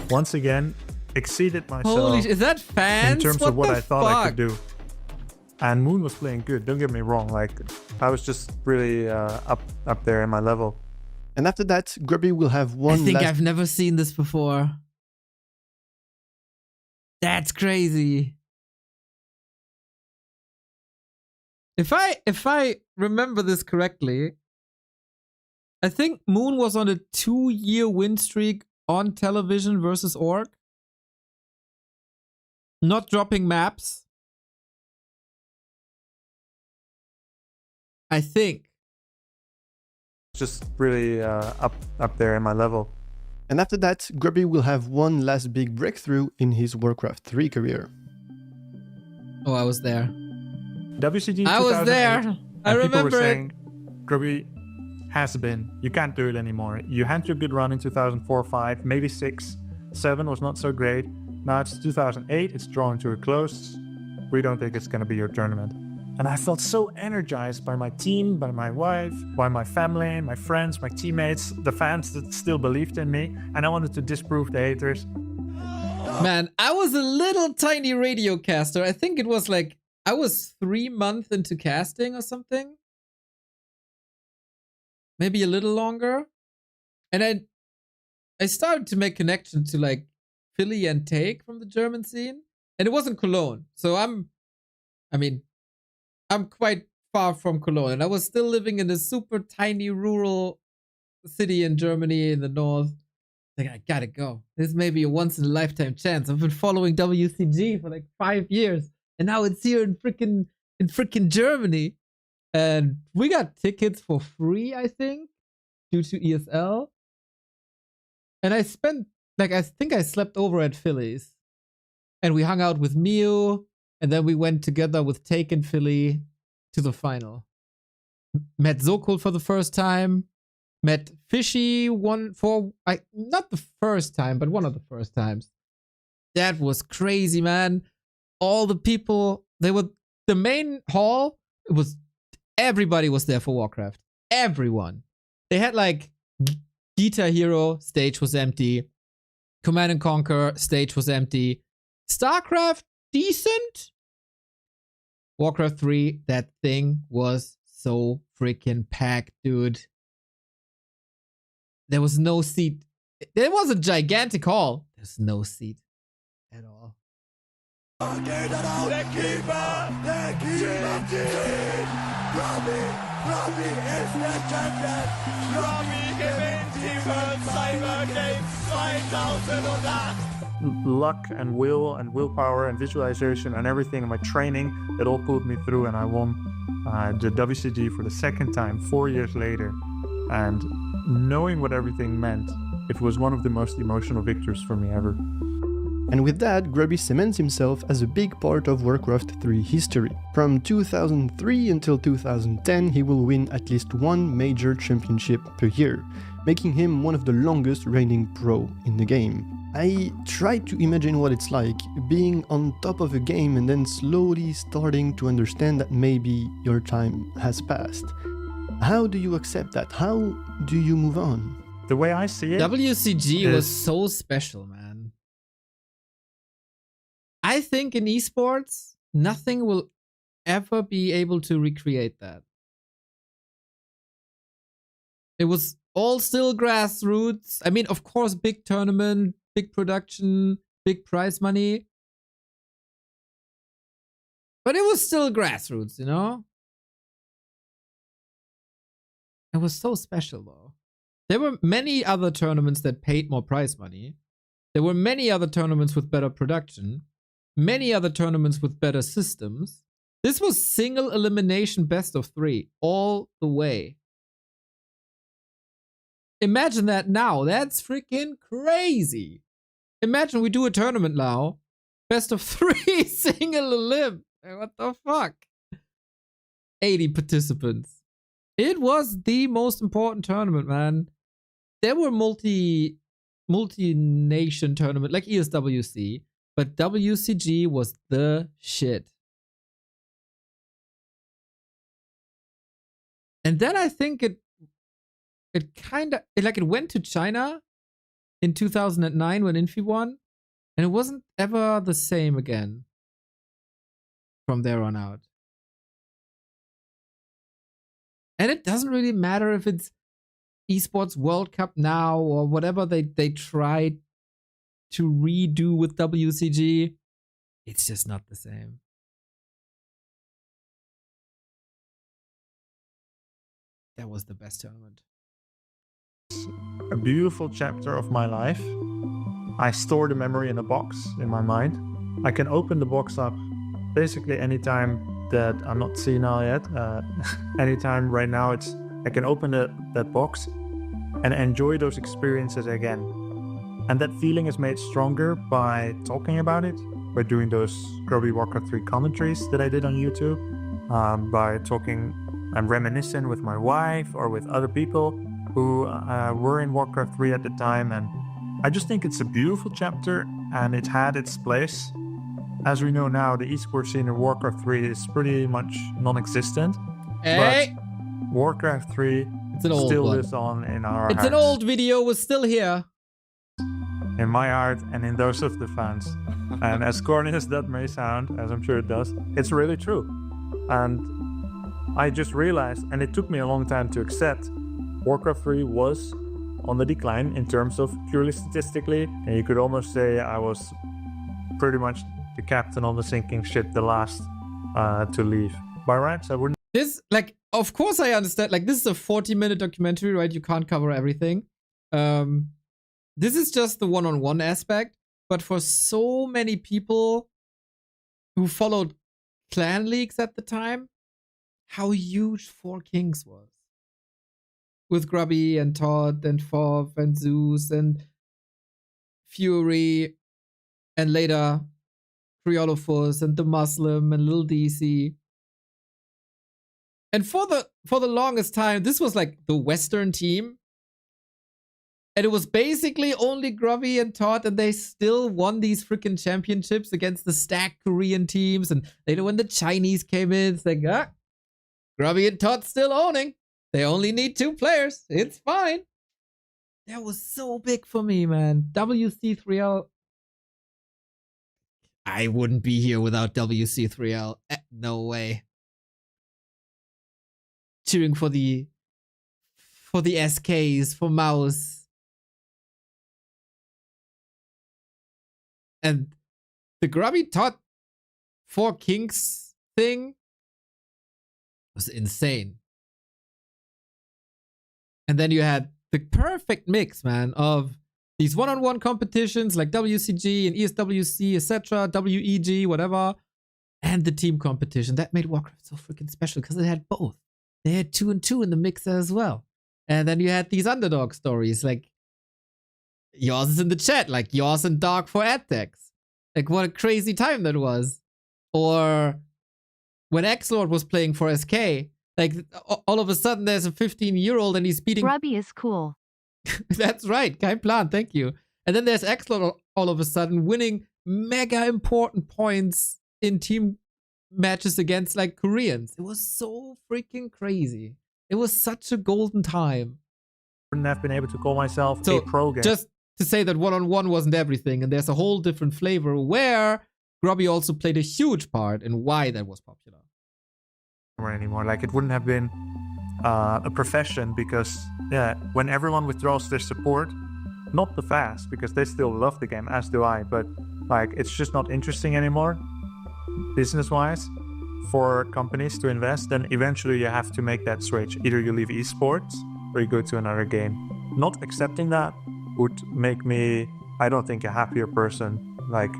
Once again, exceeded myself. Holy, is that fans? In terms of what I thought I could do. And Moon was playing good, don't get me wrong, like, I was just really up there in my level. And after that, Grubby will have one I think I've never seen this before. That's crazy. If I remember this correctly, I think Moon was on a 2-year win streak on television versus Orc. Not dropping maps. I think. just really up there in my level. And after that, Grubby will have one last big breakthrough in his Warcraft 3 career. Oh, I was there. WCG 2008. I was there. I and people were remember saying, Grubby has been. You can't do it anymore. You had your good run in 2004, 5, maybe 6. 7 was not so great. Now it's 2008. It's drawing to a close. We don't think it's going to be your tournament. And I felt so energized by my team, by my wife, by my family, my friends, my teammates, the fans that still believed in me. And I wanted to disprove the haters. Man, I was a little tiny radio caster. I think it was like, I was 3 months into casting or something. Maybe a little longer. And I started to make connection to like Philly and Take from the German scene. And it wasn't Cologne. So I'm quite far from Cologne. And I was still living in a super tiny rural city in Germany in the north. Like, I gotta go. This may be a once in a lifetime chance. I've been following WCG for like 5 years. And now it's here in freaking Germany. And we got tickets for free, I think, due to ESL. And I spent, like, I think I slept over at Philly's. And we hung out with Mew. And then we went together with Take and Philly to the final. Met Sokol for the first time. Met Fishy not the first time, but one of the first times. That was crazy, man. All the people, the main hall, everybody was there for Warcraft. Everyone. They had like Guitar Hero, stage was empty. Command and Conquer, stage was empty. StarCraft, decent. Warcraft 3, that thing was so freaking packed, dude. There was no seat. There was a gigantic hall. There's no seat at all. Luck and will and willpower and visualization and everything and my training, it all pulled me through, and I won the WCG for the second time 4 years later. And knowing what everything meant, it was one of the most emotional victories for me ever. And with that, Grubby cements himself as a big part of Warcraft 3 history. From 2003 until 2010, he will win at least one major championship per year, making him one of the longest reigning pro in the game. I try to imagine what it's like, being on top of a game and then slowly starting to understand that maybe your time has passed. How do you accept that? How do you move on? The way I see it, WCG was so special, man. I think in esports, nothing will ever be able to recreate that. It was all still grassroots. I mean, of course, big tournament, big production, big prize money. But it was still grassroots, you know? It was so special, though. There were many other tournaments that paid more prize money. There were many other tournaments with better production. Many other tournaments with better systems. This was single elimination best of 3 all the way. Imagine that now. That's freaking crazy. Imagine we do a tournament now. Best of 3 single elim. What the fuck? 80 participants. It was the most important tournament, man. There were multi-nation tournament like ESWC, but WCG was the shit. And then I think it went to China in 2009 when Infi won, and it wasn't ever the same again from there on out. And it doesn't really matter if it's Esports World Cup now or whatever they tried to redo with WCG. It's just not the same. That was the best tournament. A beautiful chapter of my life. I store the memory in a box in my mind. I can open the box up basically anytime that I'm not senile yet. Anytime right now it's I can open that box and enjoy those experiences again. And that feeling is made stronger by talking about it, by doing those Grubby Warcraft 3 commentaries that I did on YouTube, by talking and reminiscing with my wife or with other people who were in Warcraft 3 at the time. And I just think it's a beautiful chapter, and it had its place. As we know now, the esports scene in Warcraft 3 is pretty much non-existent. Hey! But Warcraft 3 still lives on in our hearts. It's an old video, was still here. In my heart and in those of the fans. And as corny as that may sound, as I'm sure it does, it's really true. And I just realized, and it took me a long time to accept, Warcraft 3 was on the decline in terms of purely statistically, and you could almost say I was pretty much the captain on the sinking ship, the last to leave. By rights, I wouldn't. This, like, of course I understand. Like, this is a 40-minute documentary, right? You can't cover everything. This is just the one-on-one aspect. But for so many people who followed clan leagues at the time, how huge Four Kings was. With Grubby and Todd and Fov and Zeus and Fury and later Criolofus and the Muslim and Lil DC. And for the longest time, this was like the Western team. And it was basically only Grubby and Todd, and they still won these freaking championships against the stacked Korean teams. And later when the Chinese came in, it's like, Grubby and Todd still owning. They only need 2 players. It's fine. That was so big for me, man. WC3L. I wouldn't be here without WC3L. No way. Cheering for the SKs, for Mouse. And the Grubby Todd Four Kings thing was insane. And then you had the perfect mix, man, of these one-on-one competitions like WCG and ESWC, etc., WEG, whatever, and the team competition. That made Warcraft so freaking special because it had both. They had 2 and 2 in the mixer as well. And then you had these underdog stories, like yours is in the chat, like yours and Dark for AdTechs. Like, what a crazy time that was. Or when X-Lord was playing for SK, like, all of a sudden there's a 15-year-old and he's beating... Grubby is cool. That's right. Kein Plan, thank you. And then there's X-Lord all of a sudden winning mega important points in team matches against, like, Koreans. It was so freaking crazy. It was such a golden time. Wouldn't have been able to call myself a pro gamer. Just to say that one-on-one wasn't everything, and there's a whole different flavor where Grubby also played a huge part in why that was popular. Anymore, like, it wouldn't have been a profession, because when everyone withdraws their support, not the fans, because they still love the game, as do I, but like, it's just not interesting anymore business-wise for companies to invest, then eventually you have to make that switch. Either you leave esports or you go to another game. Not accepting that would make me, I don't think, a happier person. Like,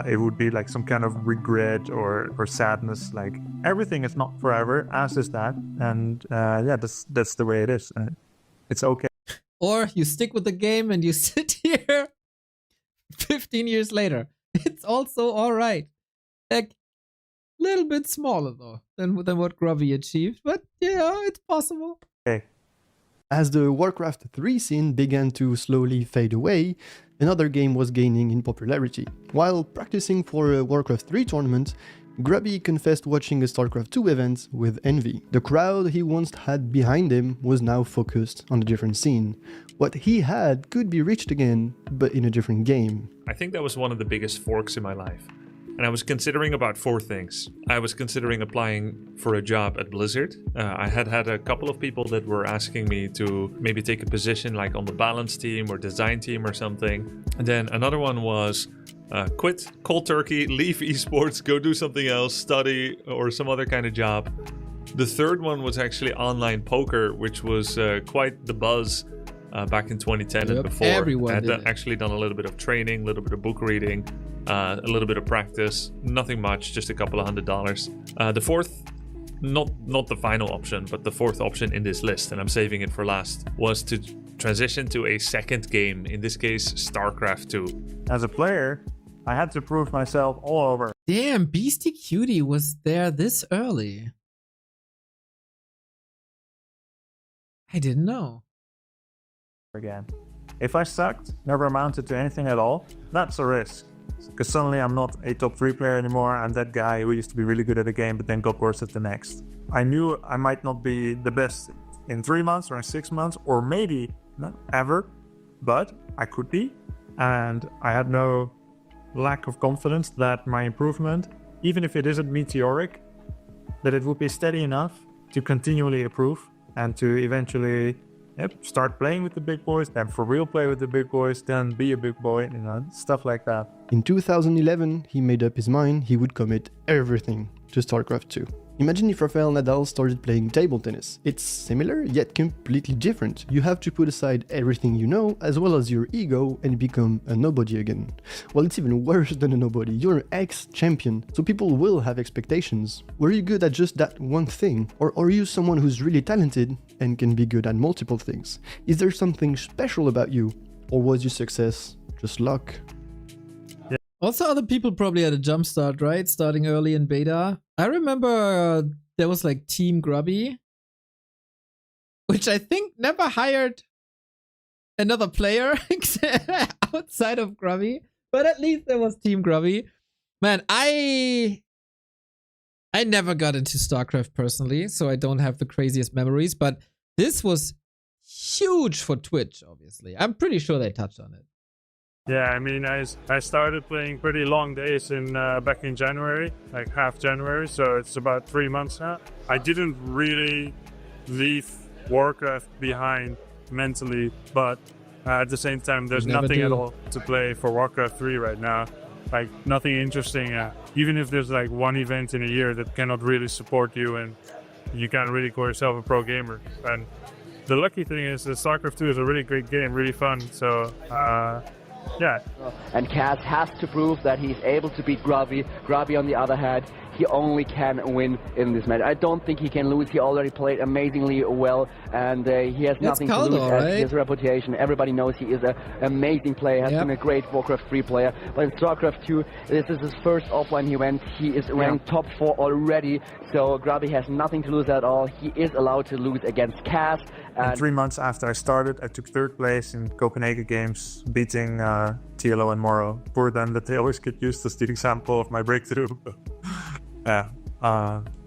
it would be like some kind of regret or sadness. Like, everything is not forever, as is that. And that's the way it is. It's okay. Or you stick with the game and you sit here 15 years later. It's also all right. Like, a little bit smaller, though, than what Grubby achieved. But, yeah, it's possible. Okay. As the Warcraft 3 scene began to slowly fade away, another game was gaining in popularity. While practicing for a Warcraft 3 tournament, Grubby confessed watching a StarCraft 2 event with envy. The crowd he once had behind him was now focused on a different scene. What he had could be reached again, but in a different game. I think that was one of the biggest forks in my life. And I was considering about 4 things. I was considering applying for a job at Blizzard. I had a couple of people that were asking me to maybe take a position like on the balance team or design team or something. And then another one was quit cold turkey, leave esports, go do something else, study or some other kind of job. The third one was actually online poker, which was quite the buzz back in 2010 and before. Everyone I had actually done a little bit of training, a little bit of book reading, a little bit of practice, nothing much, just a couple of $100. The fourth not the final option, but the fourth option in this list, and I'm saving it for last, was to transition to a second game, in this case StarCraft 2. As a player, I had to prove myself all over. Damn, Beastie Cutie was there this early. I didn't know. Again. If I sucked, never amounted to anything at all, that's a risk. Because suddenly I'm not a top 3 player anymore, I'm that guy who used to be really good at a game but then got worse at the next. I knew I might not be the best in 3 months or in 6 months, or maybe not ever, but I could be. And I had no lack of confidence that my improvement, even if it isn't meteoric, that it would be steady enough to continually improve and to eventually start playing with the big boys, then for real play with the big boys, then be a big boy, you know, stuff like that. In 2011, he made up his mind he would commit everything to StarCraft 2. Imagine if Rafael Nadal started playing table tennis. It's similar, yet completely different. You have to put aside everything you know, as well as your ego, and become a nobody again. Well, it's even worse than a nobody. You're an ex-champion, so people will have expectations. Were you good at just that one thing? Or are you someone who's really talented and can be good at multiple things? Is there something special about you? Or was your success just luck? Also, other people probably had a jump start, right? Starting early in beta. I remember there was like Team Grubby, which I think never hired another player outside of Grubby, but at least there was Team Grubby. Man, I never got into StarCraft personally, so I don't have the craziest memories, but this was huge for Twitch, obviously. I'm pretty sure they touched on it. Yeah, I mean, I started playing pretty long days in back in January, like half January, so it's about 3 months now. I didn't really leave Warcraft behind mentally, but at the same time, there's nothing at all to play for Warcraft 3 right now. Like, nothing interesting. Even if there's like one event in a year that cannot really support you and you can't really call yourself a pro gamer. And the lucky thing is that StarCraft 2 is a really great game, really fun, so yeah. And Kaz has to prove that he's able to beat Grubby. Grubby, on the other hand, he only can win in this match. I don't think he can lose. He already played amazingly well, and he has nothing to lose as his reputation. Everybody knows he is an amazing player, has been a great Warcraft 3 player. But in StarCraft 2, this is his first offline event. He is ranked top 4 already, so Grubby has nothing to lose at all. He is allowed to lose against Kaz. And 3 months after I started, I took 3rd place in Copenhagen Games, beating TLO and Moro. Poor them that they always get used to stealing sample of my breakthrough.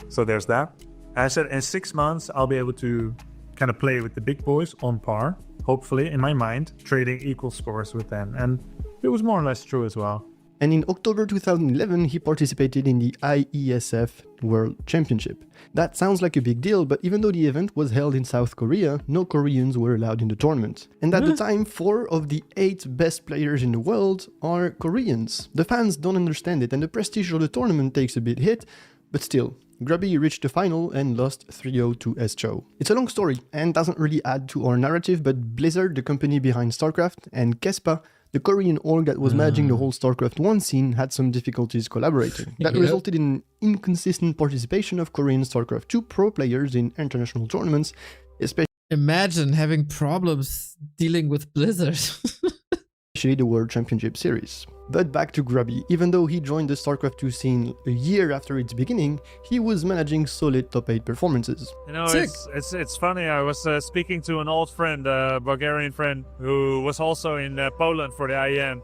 So there's that. I said in 6 months, I'll be able to kind of play with the big boys on par, hopefully, in my mind, trading equal scores with them. And it was more or less true as well. And in October 2011, he participated in the IESF World Championship. That sounds like a big deal, but even though the event was held in South Korea, no Koreans were allowed in the tournament. And at the time, 4 of the 8 best players in the world are Koreans. The fans don't understand it, and the prestige of the tournament takes a bit hit, but still, Grubby reached the final and lost 3-0 to Escho. It's a long story, and doesn't really add to our narrative, but Blizzard, the company behind StarCraft, and Kespa, the Korean org that was managing the whole StarCraft 1 scene, had some difficulties collaborating. That resulted in inconsistent participation of Korean StarCraft 2 pro players in international tournaments, especially... Imagine having problems dealing with Blizzard. Especially the World Championship Series. But back to Grubby. Even though he joined the StarCraft 2 scene a year after its beginning, he was managing solid top 8 performances. You know, it's funny. I was speaking to an old friend, a Bulgarian friend, who was also in Poland for the IEM,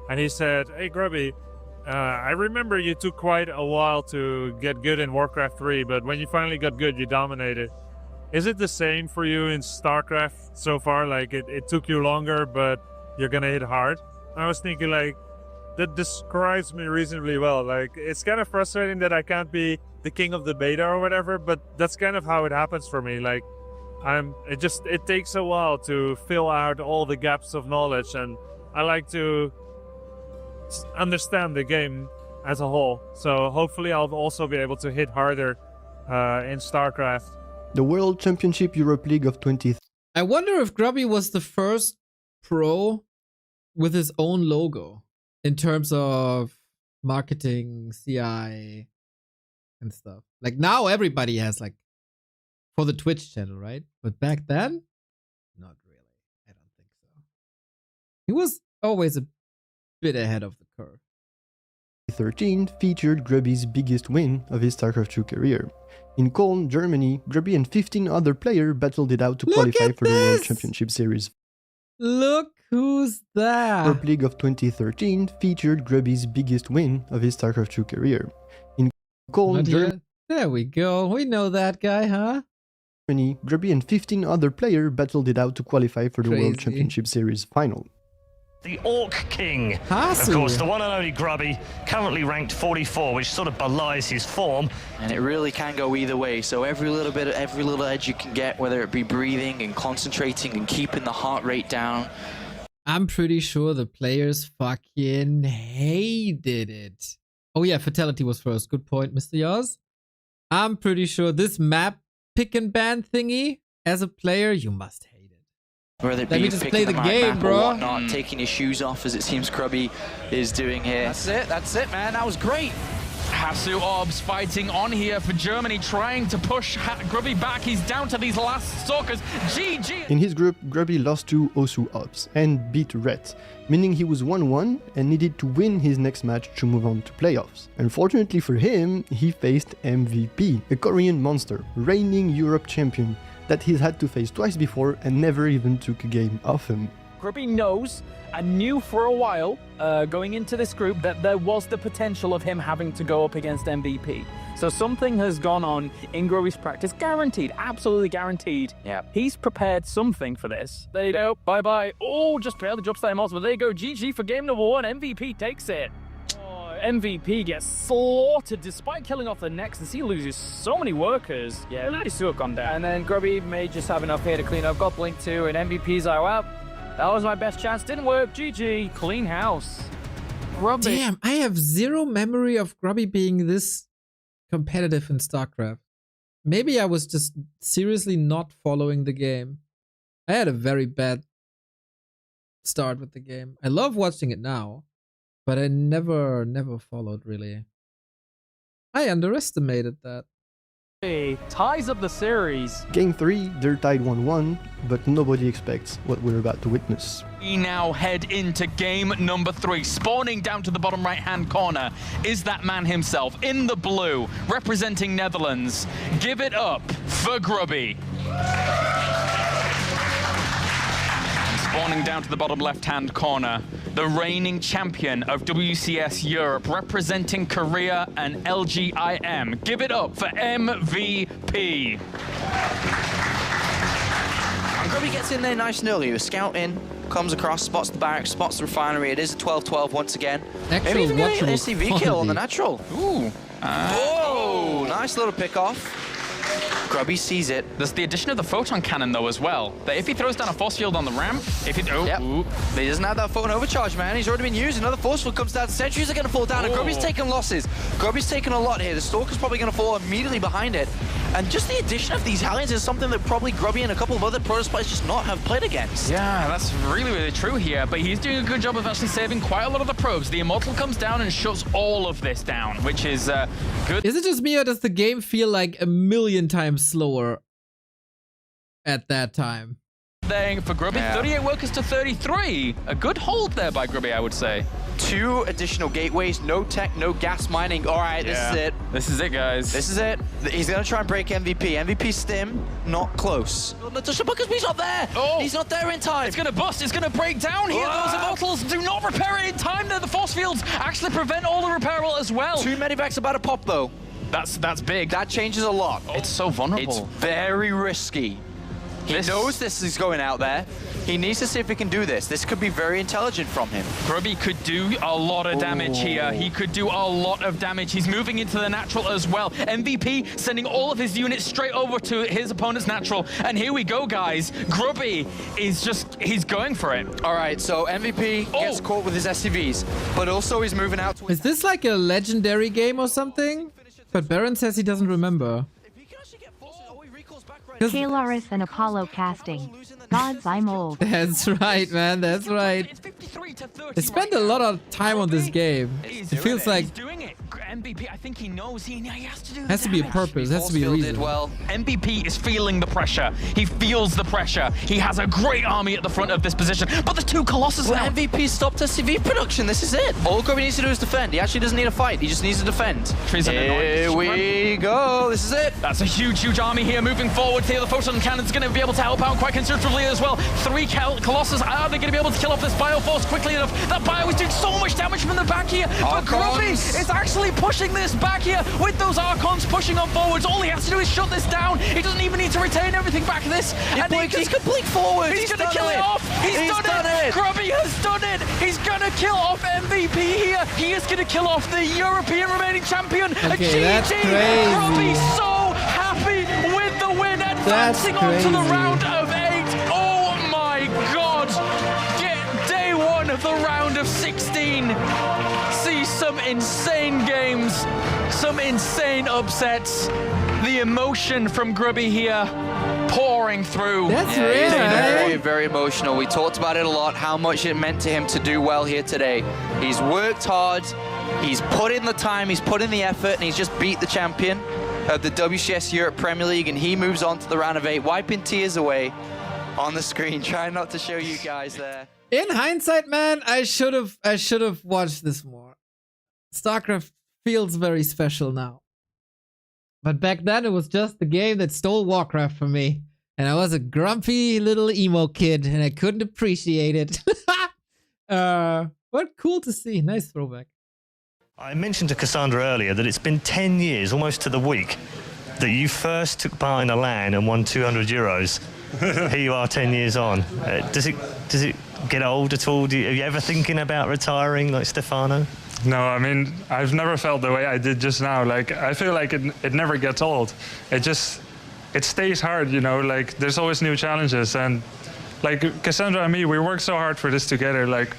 and he said, "Hey Grubby, I remember you took quite a while to get good in Warcraft 3, but when you finally got good, you dominated. Is it the same for you in StarCraft so far? Like it took you longer, but you're gonna hit hard?" I was thinking, like, that describes me reasonably well. Like, it's kind of frustrating that I can't be the king of the beta or whatever, but that's kind of how it happens for me. Like, it takes a while to fill out all the gaps of knowledge, and I like to understand the game as a whole. So hopefully I'll also be able to hit harder in StarCraft. The World Championship Europe League of 20... I wonder if Grubby was the first pro with his own logo in terms of marketing, CI, and stuff. Like now everybody has like for the Twitch channel, right? But back then, not really. I don't think so. He was always a bit ahead of the curve. 2013 featured Grubby's biggest win of his StarCraft 2 career. In Cologne, Germany, Grubby and 15 other players battled it out to qualify for the World Championship Series. Look who's there! Europe League of 2013 featured Grubby's biggest win of his StarCraft 2 career. In Cologne, Germany, there we go. We know that guy, huh? Grubby and 15 other players battled it out to qualify for the World Championship Series final. The Orc King. Hasu. Of course, the one and only Grubby, currently ranked 44, which sort of belies his form. And it really can go either way. So every little edge you can get, whether it be breathing and concentrating and keeping the heart rate down. I'm pretty sure the players fucking hated it. Oh yeah, Fatality was first. Good point, Mr. Yoz. I'm pretty sure this map pick and ban thingy, as a player, you must hate it. Whether it Let be me just picking play the map game, or bro. whatnot, taking your shoes off as it seems Grubby is doing here. That's it, man. That was great. Hasu Orbs fighting on here for Germany, trying to push Grubby back. He's down to these last stalkers. GG! In his group, Grubby lost to Osu Ops and beat Rhett, meaning he was 1-1 and needed to win his next match to move on to playoffs. Unfortunately for him, he faced MVP, a Korean monster, reigning Europe champion, that he's had to face twice before and never even took a game off him. Grubby knows and knew for a while, going into this group, that there was the potential of him having to go up against MVP. So something has gone on in Grubby's practice, guaranteed, absolutely guaranteed. Yeah. He's prepared something for this. There you go, bye-bye. Oh, just barely drops that mouse, but there you go, GG for game number 1, MVP takes it. MVP gets slaughtered despite killing off the Nexus. He loses so many workers. Yeah, nice to have gone down. And then Grubby may just have enough here to clean up. Got Blink 2 and MVP's like, well, that was my best chance. Didn't work. GG. Clean house. Grubby. Damn, I have zero memory of Grubby being this competitive in StarCraft. Maybe I was just seriously not following the game. I had a very bad start with the game. I love watching it now. But I never followed, really. I underestimated that. Hey, ties up the series. Game 3, they're tied 1-1, but nobody expects what we're about to witness. We now head into game number 3. Spawning down to the bottom right-hand corner is that man himself, in the blue, representing Netherlands. Give it up for Grubby. Spawning down to the bottom left-hand corner, the reigning champion of WCS Europe, representing Korea and LGIM. Give it up for MVP. And Grubby gets in there nice and early. He was scouting, comes across, spots the barracks, spots the refinery. It is a 12-12 once again. Maybe even getting an SCV kill on the natural. Ooh. Whoa! Nice little pick-off. Grubby sees it. There's the addition of the photon cannon though as well. That if he throws down a force field on the ramp, if he But he doesn't have that photon overcharge, man. He's already been used. Another force field comes down. Sentries are going to fall down, and Grubby's taking losses. Grubby's taking a lot here. The Stalker's probably going to fall immediately behind it. And just the addition of these Hellions is something that probably Grubby and a couple of other Protoss players just not have played against. Yeah, that's really true here. But he's doing a good job of actually saving quite a lot of the probes. The Immortal comes down and shuts all of this down, which is good. Is it just me or does the game feel like a million times slower at that time? For Grubby, 38 workers to 33. A good hold there by Grubby, I would say. 2 additional gateways, no tech, no gas mining. All right, this is it. This is it, guys. This is it. He's going to try and break MVP. MVP stim, not close. Natasha Buckers, he's not there. He's not there in time. It's going to bust. It's going to break down here. Those Immortals do not repair it in time there. The force fields actually prevent all the repair as well. 2 medivac's about to pop, though. That's big. That changes a lot. It's so vulnerable. It's very risky. He knows this is going out there. He needs to see if he can do this. This could be very intelligent from him. Grubby could do a lot of damage here. He could do a lot of damage. He's moving into the natural as well. MVP sending all of his units straight over to his opponent's natural. And here we go, guys. Grubby is he's going for it. All right, so MVP gets caught with his SCVs, but also he's moving out. Is this like a legendary game or something? But Baron says he doesn't remember. Kalaris and Apollo casting. Gods, I'm old. That's right, man. That's right. They spend a lot of time on this game. It feels like MVP, I think he knows he has to do Has to be a purpose. Has to be a reason. MVP is feeling the pressure. He feels the pressure. He has a great army at the front of this position. But the two Colossus now. MVP stopped SCV production. This is it. All Grubby needs to do is defend. He actually doesn't need a fight. He just needs to defend. Here we go. This is it. That's a huge, huge army here moving forward here. The Photon Cannon's going to be able to help out quite considerably as well. 3 Colossus. Are they going to be able to kill off this Bioforce quickly enough? That Bio is doing so much damage from the back here. But Grubby is actually pushing this back here with those Archons pushing on forwards. All he has to do is shut this down. He doesn't even need to retain everything back this. And he's complete forward. He's going to kill it off. He's done it. Grubby has done it. He's going to kill off MVP here. He is going to kill off the European remaining champion. Okay, that's crazy. Grubby so happy with the win, advancing on to the round of 8. Oh my God. Get day 1 of the round of 16. See some insane games, some insane upsets. The emotion from Grubby here pouring through. That's He's rare. very, very emotional. We talked about it a lot, how much it meant to him to do well here today. He's worked hard, he's put in the time, he's put in the effort, and he's just beat the champion of the WCS Europe Premier League, and he moves on to the round of 8, wiping tears away on the screen, trying not to show you guys there. In hindsight, man, I should have watched this more. StarCraft feels very special now. But back then, it was just the game that stole Warcraft from me. And I was a grumpy little emo kid, and I couldn't appreciate it. But cool to see. Nice throwback. I mentioned to Cassandra earlier that it's been 10 years, almost to the week, that you first took part in a LAN and won 200 euros. Here you are 10 years on. Does it get old at all? Are you ever thinking about retiring like Stefano? No, I mean, I've never felt the way I did just now. Like, I feel like it never gets old. It stays hard, you know, like, there's always new challenges. And, like, Cassandra and me, we worked so hard for this together, like...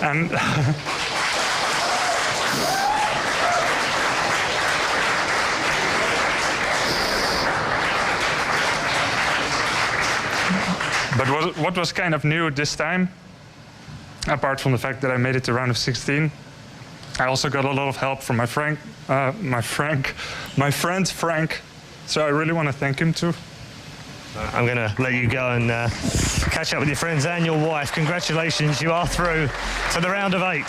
And... But what was kind of new this time, apart from the fact that I made it to round of 16, I also got a lot of help from my friend Frank. So I really want to thank him too. I'm going to let you go and catch up with your friends and your wife. Congratulations, you are through to the round of 8.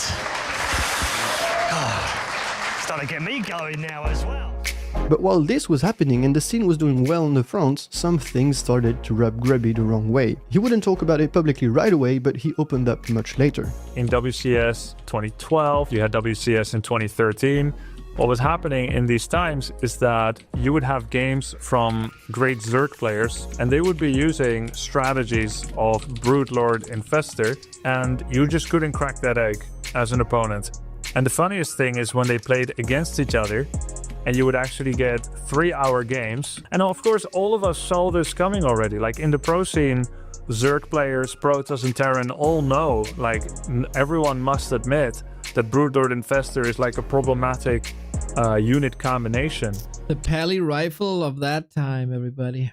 Starting to get me going now as well. But while this was happening and the scene was doing well on the front, some things started to rub Grubby the wrong way. He wouldn't talk about it publicly right away, but he opened up much later. In WCS 2012, you had WCS in 2013. What was happening in these times is that you would have games from great Zerg players, and they would be using strategies of Broodlord Infestor, and you just couldn't crack that egg as an opponent. And the funniest thing is when they played against each other, and you would actually get 3-hour games. And of course, all of us saw this coming already. Like in the pro scene, Zerg players, Protoss and Terran all know, like everyone must admit that Broodlord Infestor is like a problematic unit combination. The Pally rifle of that time, everybody.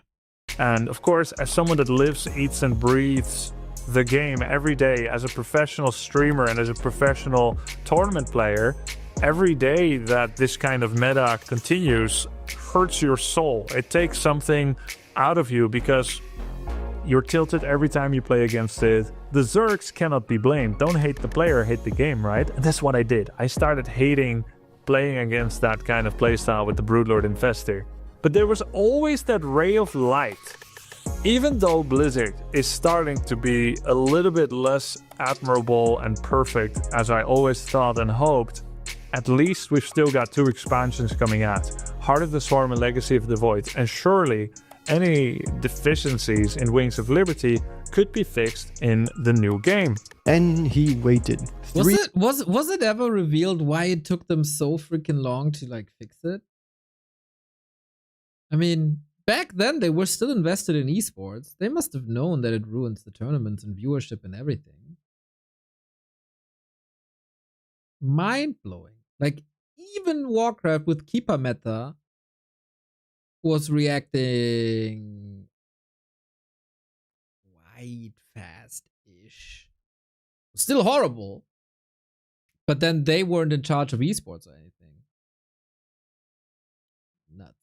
And of course, as someone that lives, eats and breathes the game every day as a professional streamer and as a professional tournament player, every day that this kind of meta continues hurts your soul. It takes something out of you because you're tilted every time you play against it. The Zergs cannot be blamed. Don't hate the player, hate the game, right? And that's what I did. I started hating playing against that kind of playstyle with the Broodlord Infestor. But there was always that ray of light. Even though Blizzard is starting to be a little bit less admirable and perfect as I always thought and hoped, at least we've still got 2 expansions coming out, Heart of the Swarm and Legacy of the Void, and surely any deficiencies in Wings of Liberty could be fixed in the new game. And he waited. Was it ever revealed why it took them so freaking long to like fix it? I mean, back then they were still invested in esports. They must have known that it ruins the tournaments and viewership and everything. Mind-blowing. Like, even Warcraft with Keeper meta was reacting quite fast-ish. Still horrible. But then they weren't in charge of esports or anything. Nuts.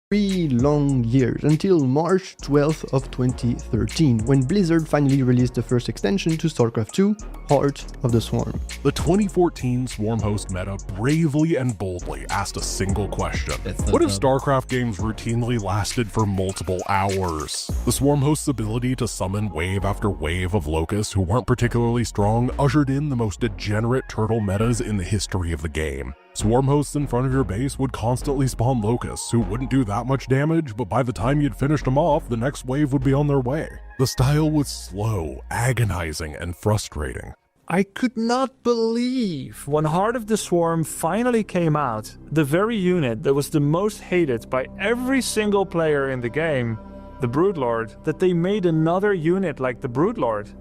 3 long years until March 12th of 2013, when Blizzard finally released the first extension to StarCraft 2, Heart of the Swarm. The 2014 Swarm host meta bravely and boldly asked a single question. What if StarCraft games routinely lasted for multiple hours? The Swarm host's ability to summon wave after wave of locusts who weren't particularly strong ushered in the most degenerate turtle metas in the history of the game. Swarm hosts in front of your base would constantly spawn locusts who wouldn't do that much damage, but by the time you'd finished them off, the next wave would be on their way. The style was slow, agonizing, and frustrating. I could not believe when Heart of the Swarm finally came out, the very unit that was the most hated by every single player in the game, the Broodlord, that they made another unit like the Broodlord.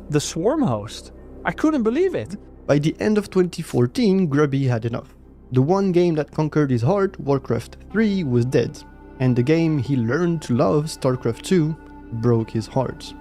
The Swarm host. I couldn't believe it. By the end of 2014, Grubby had enough. The one game that conquered his heart, Warcraft 3, was dead, and the game he learned to love, StarCraft 2, broke his heart.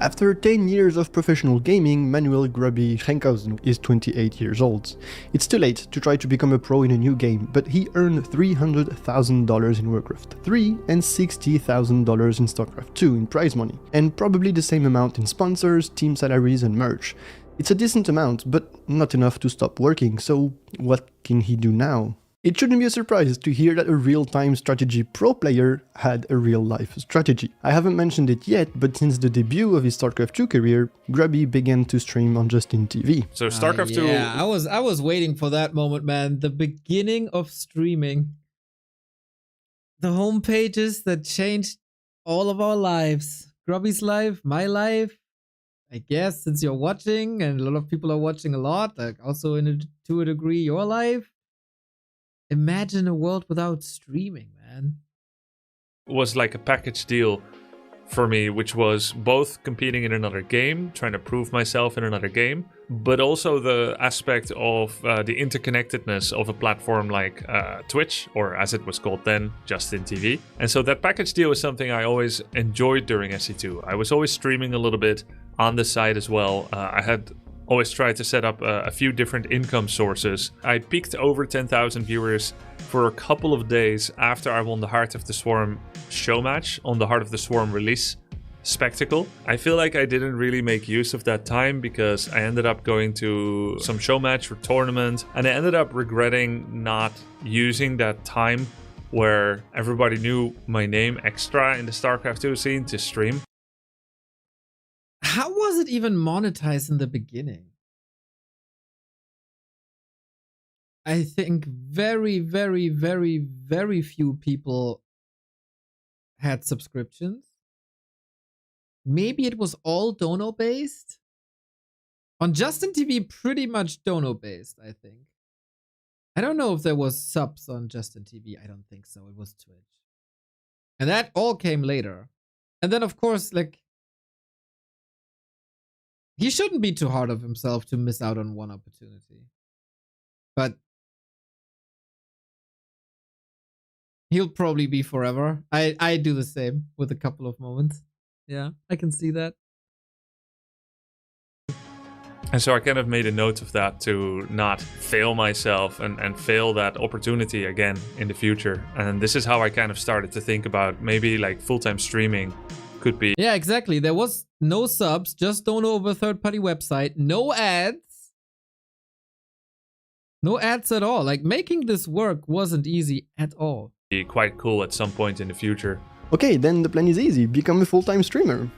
After 10 years of professional gaming, Manuel Grubby Schenkhausen is 28 years old. It's too late to try to become a pro in a new game, but he earned $300,000 in Warcraft 3 and $60,000 in StarCraft 2 in prize money, and probably the same amount in sponsors, team salaries and merch. It's a decent amount, but not enough to stop working, so what can he do now? It shouldn't be a surprise to hear that a real-time strategy pro player had a real-life strategy. I haven't mentioned it yet, but since the debut of his StarCraft 2 career, Grubby began to stream on Justin TV. So StarCraft 2... Yeah, I was waiting for that moment, man. The beginning of streaming. The home pages that changed all of our lives. Grubby's life, my life. I guess since you're watching, and a lot of people are watching a lot, like also to a degree your life. Imagine a world without streaming, man. Was like a package deal for me, which was both competing in another game, trying to prove myself in another game, but also the aspect of the interconnectedness of a platform like Twitch, or as it was called then, Justin TV. And so that package deal was something I always enjoyed during SE2. I was always streaming a little bit on the side as well. I had always tried to set up a few different income sources. I peaked over 10,000 viewers for a couple of days after I won the Heart of the Swarm show match on the Heart of the Swarm release spectacle. I feel like I didn't really make use of that time because I ended up going to some show match or tournament, and I ended up regretting not using that time where everybody knew my name extra in the StarCraft 2 scene to stream. How was it even monetized in the beginning? I think very, very, very, very few people had subscriptions. Maybe it was all dono based. On Justin TV, pretty much dono based, I think. I don't know if there was subs on Justin TV. I don't think so. It was Twitch. And that all came later. And then, of course, like, he shouldn't be too hard on himself to miss out on one opportunity. But he'll probably be forever. I do the same with a couple of moments. Yeah, I can see that. And so I kind of made a note of that to not fail myself and fail that opportunity again in the future. And this is how I kind of started to think about maybe like full-time streaming could be. Yeah, exactly. There was no subs, just dono over a third-party website, no ads. No ads at all. Like, making this work wasn't easy at all. Be quite cool at some point in the future. Okay, then the plan is easy. Become a full-time streamer.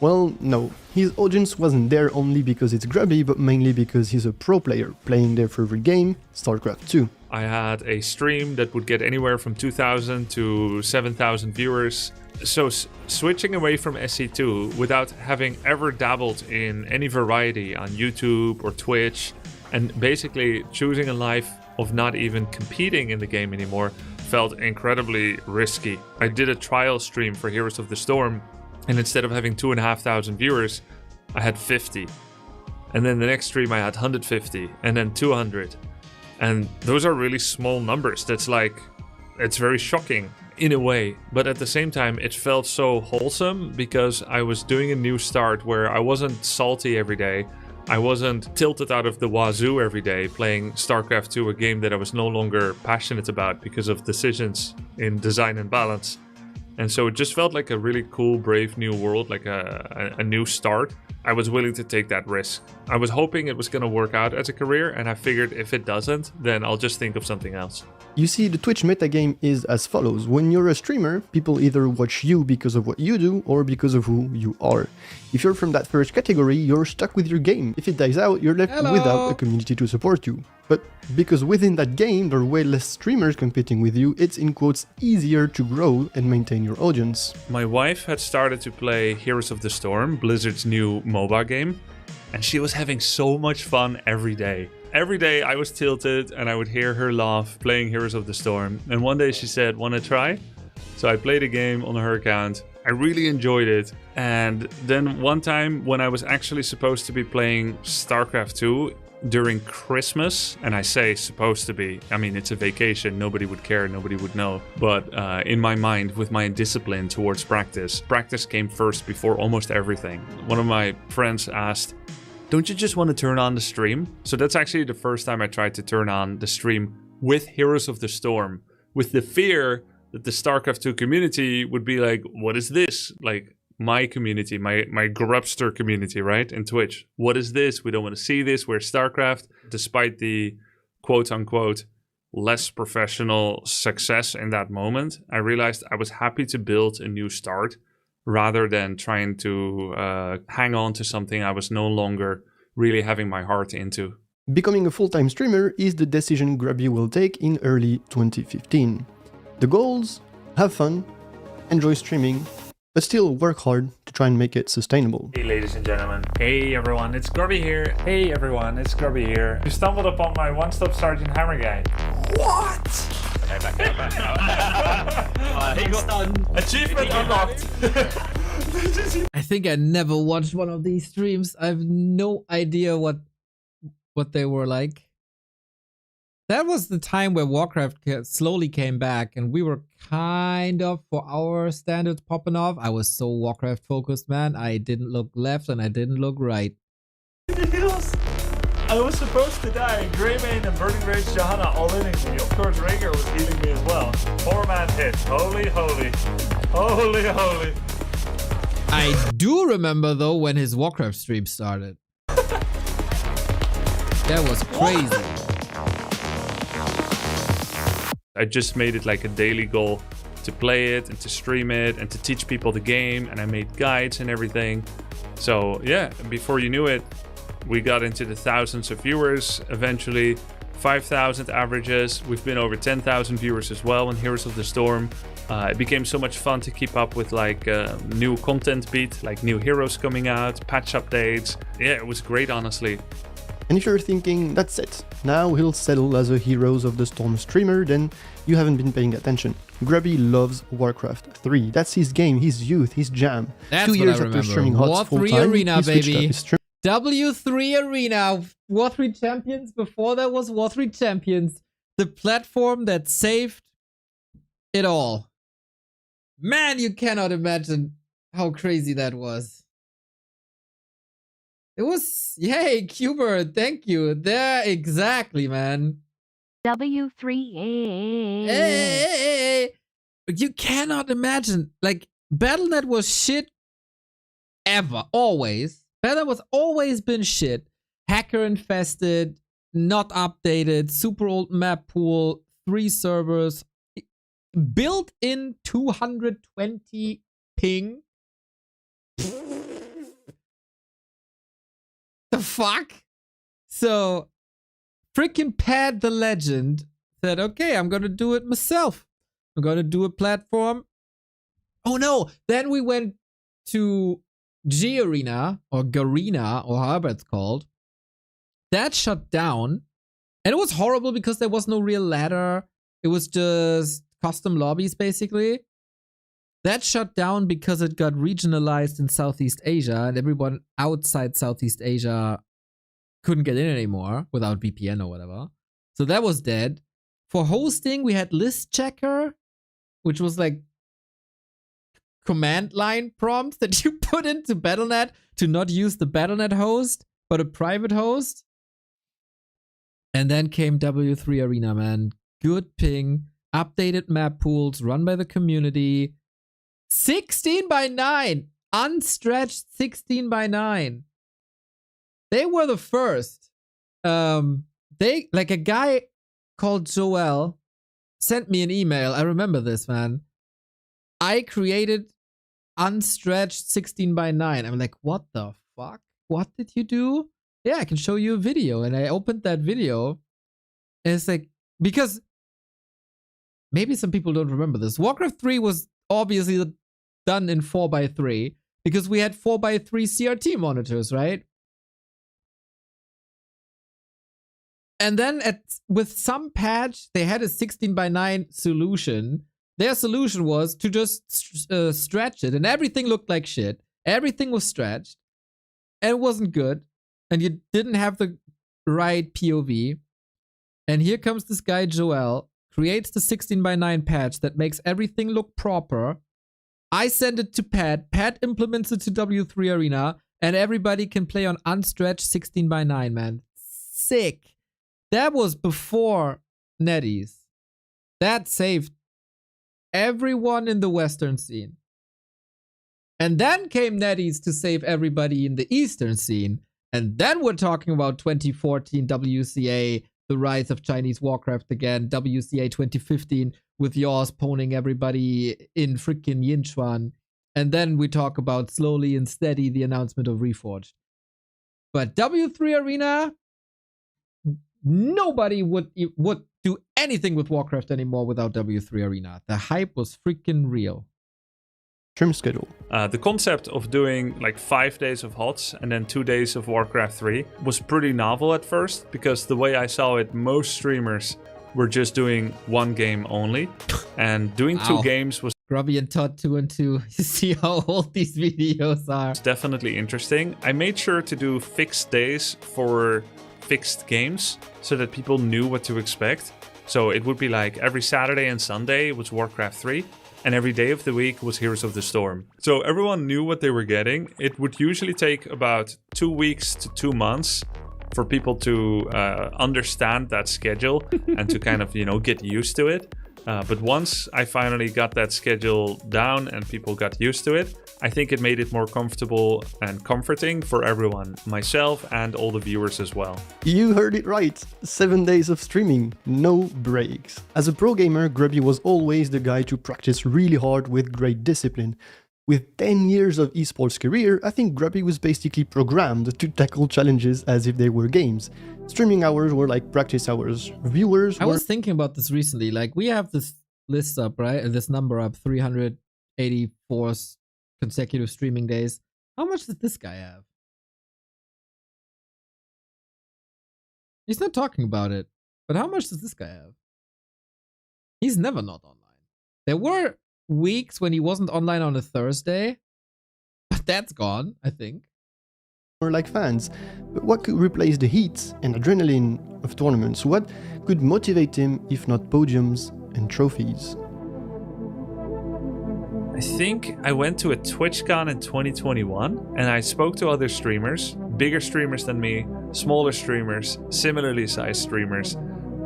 Well, no. His audience wasn't there only because it's Grubby, but mainly because he's a pro player, playing their favorite game, StarCraft 2. I had a stream that would get anywhere from 2,000 to 7,000 viewers. So switching away from SE2 without having ever dabbled in any variety on YouTube or Twitch, and basically choosing a life of not even competing in the game anymore felt incredibly risky. I did a trial stream for Heroes of the Storm, and instead of having 2,500 viewers, I had 50. And then the next stream I had 150, and then 200. And those are really small numbers. That's like, it's very shocking. in a way, but at the same time it felt so wholesome because I was doing a new start where I wasn't salty every day. I wasn't tilted out of the wazoo every day playing StarCraft 2, a game that I was no longer passionate about because of decisions in design and balance. And so it just felt like a really cool, brave new world, like a new start. I was willing to take that risk. I was hoping it was going to work out as a career, and I figured if it doesn't, then I'll just think of something else. You see, the Twitch metagame is as follows. When you're a streamer, people either watch you because of what you do or because of who you are. If you're from that first category, you're stuck with your game. If it dies out, you're left without a community to support you. But because within that game there are way less streamers competing with you, it's in quotes easier to grow and maintain your audience. My wife had started to play Heroes of the Storm, Blizzard's new MOBA game, and she was having so much fun every day. Every day I was tilted and I would hear her laugh playing Heroes of the Storm. And one day she said, "Wanna try?" So I played a game on her account. I really enjoyed it. And then one time when I was actually supposed to be playing StarCraft 2 during Christmas, and I say supposed to be, I mean, it's a vacation, nobody would care, nobody would know. But in my mind, with my discipline towards practice came first before almost everything. One of my friends asked, "Don't you just want to turn on the stream?" So that's actually the first time I tried to turn on the stream with Heroes of the Storm, with the fear that the StarCraft 2 community would be like, "What is this?" Like my community, my Grubster community, right? In Twitch. "What is this? We don't want to see this. We're StarCraft." Despite the quote unquote less professional success in that moment, I realized I was happy to build a new start rather than trying to hang on to something I was no longer really having my heart into. Becoming a full-time streamer is the decision Grubby will take in early 2015. The goals? Have fun, enjoy streaming, but still work hard to try and make it sustainable. Hey ladies and gentlemen. Hey everyone, it's Grubby here. Hey everyone, it's Grubby here. You stumbled upon my one-stop Sergeant Hammer guy. What? He got done. Achievement unlocked. I think I never watched one of these streams. I have no idea what they were like. That was the time where Warcraft slowly came back and we were kind of, for our standards, popping off. I was so Warcraft focused, man. I didn't look left and I didn't look right. I was supposed to die. Greymane and Burning Rage Johanna all hitting me. Of course, Rhaegar was healing me as well. 4-man hit. Holy, holy. Holy, holy. I do remember, though, when his Warcraft stream started. That was crazy. I just made it like a daily goal to play it and to stream it and to teach people the game, and I made guides and everything. So yeah, before you knew it, we got into the thousands of viewers, eventually 5,000 averages. We've been over 10,000 viewers as well in Heroes of the Storm. It became so much fun to keep up with like new content beat, like new heroes coming out, patch updates. Yeah, it was great, honestly. And if you're thinking, that's it, now he'll settle as a Heroes of the Storm streamer, then you haven't been paying attention. Grubby loves Warcraft 3. That's his game, his youth, his jam. That's 2 what years I after remember. streaming HOTS War 3 full-time, Arena, he switched baby. up his stream. W3 Arena. War 3 Champions. Before that was War 3 Champions. The platform that saved it all. Man, you cannot imagine how crazy that was. It was, yay, Cuber, thank you. There, exactly, man. W3A. Hey. You cannot imagine, like, Battle.net was shit ever, always. Battle.net was always been shit. Hacker infested, not updated, super old map pool, 3 servers, built in 220 ping. The fuck? So, freaking Pad the Legend said, okay, I'm gonna do it myself. I'm gonna do a platform. Oh no, then we went to G Arena, or Garena, or however it's called. That shut down. And it was horrible because there was no real ladder. It was just custom lobbies, basically. That shut down because it got regionalized in Southeast Asia, and everyone outside Southeast Asia couldn't get in anymore without VPN or whatever. So that was dead. For hosting, we had List Checker, which was like command line prompts that you put into Battle.net to not use the Battle.net host, but a private host. And then came W3 Arena, man. Good ping, updated map pools run by the community. 16x9, unstretched 16x9. They were the first. They, like, a guy called Joel sent me an email. I remember this, man. I created unstretched 16x9. I'm like, what the fuck? What did you do? Yeah, I can show you a video. And I opened that video. And it's like, because maybe some people don't remember this. Warcraft 3 was obviously done in 4x3 because we had 4x3 CRT monitors, right? And then with some patch, they had a 16x9 solution. Their solution was to just stretch it, and everything looked like shit. Everything was stretched, and it wasn't good, and you didn't have the right POV. And here comes this guy, Joel, creates the 16x9 patch that makes everything look proper. I send it to Pat. Pat implements it to W3 Arena, and everybody can play on unstretched 16x9, man. Sick. That was before NetEase. That saved everyone in the Western scene. And then came NetEase to save everybody in the Eastern scene. And then we're talking about 2014 WCA, the rise of Chinese Warcraft again, WCA 2015 with yours pwning everybody in freaking Yinchuan. And then we talk about slowly and steady the announcement of Reforged. But W3 Arena, nobody would do anything with Warcraft anymore without W3 Arena. The hype was freaking real. Trim schedule. The concept of doing like 5 days of HOTS and then 2 days of Warcraft 3 was pretty novel at first, because the way I saw it, most streamers were just doing one game only, and doing two games was Grubby and Todd 2 and 2. You see how old these videos are. It's definitely interesting. I made sure to do fixed days for fixed games so that people knew what to expect. So it would be like every Saturday and Sunday was Warcraft 3, and every day of the week was Heroes of the Storm. So everyone knew what they were getting. It would usually take about 2 weeks to 2 months for people to understand that schedule and to kind of, get used to it. But once I finally got that schedule down and people got used to it, I think it made it more comfortable and comforting for everyone, myself and all the viewers as well. You heard it right. 7 days of streaming, no breaks. As a pro gamer, Grubby was always the guy to practice really hard with great discipline. With 10 years of esports career, I think Grubby was basically programmed to tackle challenges as if they were games. Streaming hours were like practice hours. Viewers were... I was thinking about this recently. Like, we have this list up, right? This number up, 384 consecutive streaming days. How much did this guy have? He's not talking about it. But how much does this guy have? He's never not online. There were weeks when he wasn't online on a Thursday, but that's gone, I think. Or like fans, but what could replace the heat and adrenaline of tournaments? What could motivate him if not podiums and trophies? I think I went to a TwitchCon in 2021 and I spoke to other streamers, bigger streamers than me, smaller streamers, similarly sized streamers,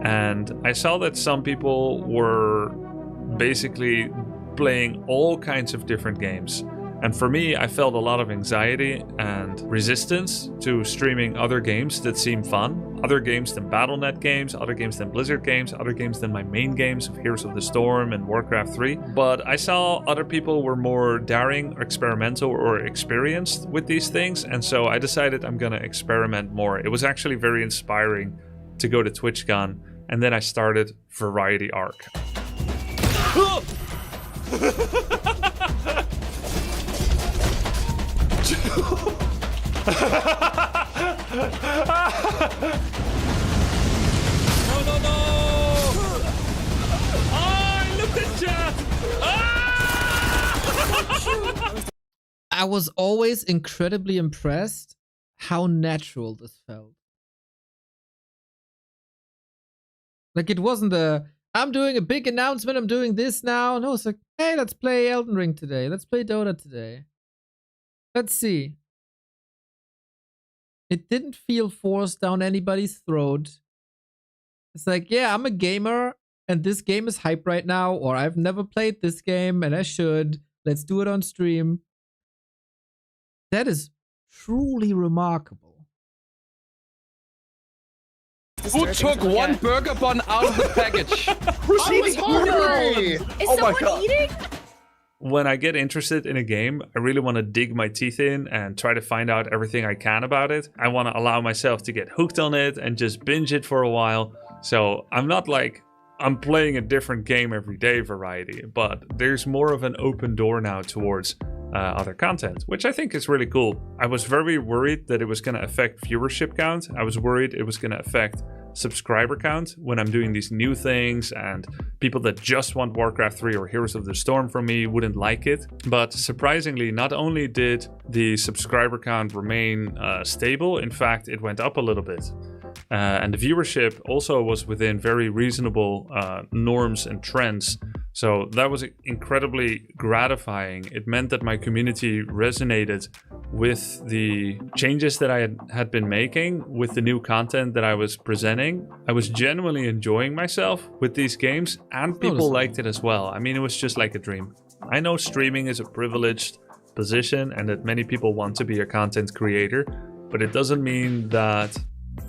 and I saw that some people were basically playing all kinds of different games. And for me, I felt a lot of anxiety and resistance to streaming other games that seem fun. Other games than Battle.net games, other games than Blizzard games, other games than my main games of Heroes of the Storm and Warcraft 3. But I saw other people were more daring or experimental or experienced with these things. And so I decided I'm gonna experiment more. It was actually very inspiring to go to TwitchCon. And then I started Variety Arc. No, no, no! Oh, look at chat! Ah! I was always incredibly impressed how natural this felt. Like, it wasn't a I'm doing a big announcement. I'm doing this now. No, it's like, hey, let's play Elden Ring today. Let's play Dota today. Let's see. It didn't feel forced down anybody's throat. It's like, yeah, I'm a gamer and this game is hype right now, or I've never played this game and I should. Let's do it on stream. That is truly remarkable. Who took one burger bun out of the package? Who's eating hungry? Is someone eating? When I get interested in a game, I really want to dig my teeth in and try to find out everything I can about it. I want to allow myself to get hooked on it and just binge it for a while. So I'm not like I'm playing a different game every day variety, but there's more of an open door now towards other content, which I think is really cool. I was very worried that it was going to affect viewership count. I was worried it was going to affect subscriber count when I'm doing these new things, and people that just want Warcraft 3 or Heroes of the Storm from me wouldn't like it. But surprisingly, not only did the subscriber count remain stable, in fact, it went up a little bit. And the viewership also was within very reasonable norms and trends. So that was incredibly gratifying. It meant that my community resonated with the changes that I had been making, with the new content that I was presenting. I was genuinely enjoying myself with these games, and people liked it as well. I mean, it was just like a dream. I know streaming is a privileged position and that many people want to be a content creator, but it doesn't mean that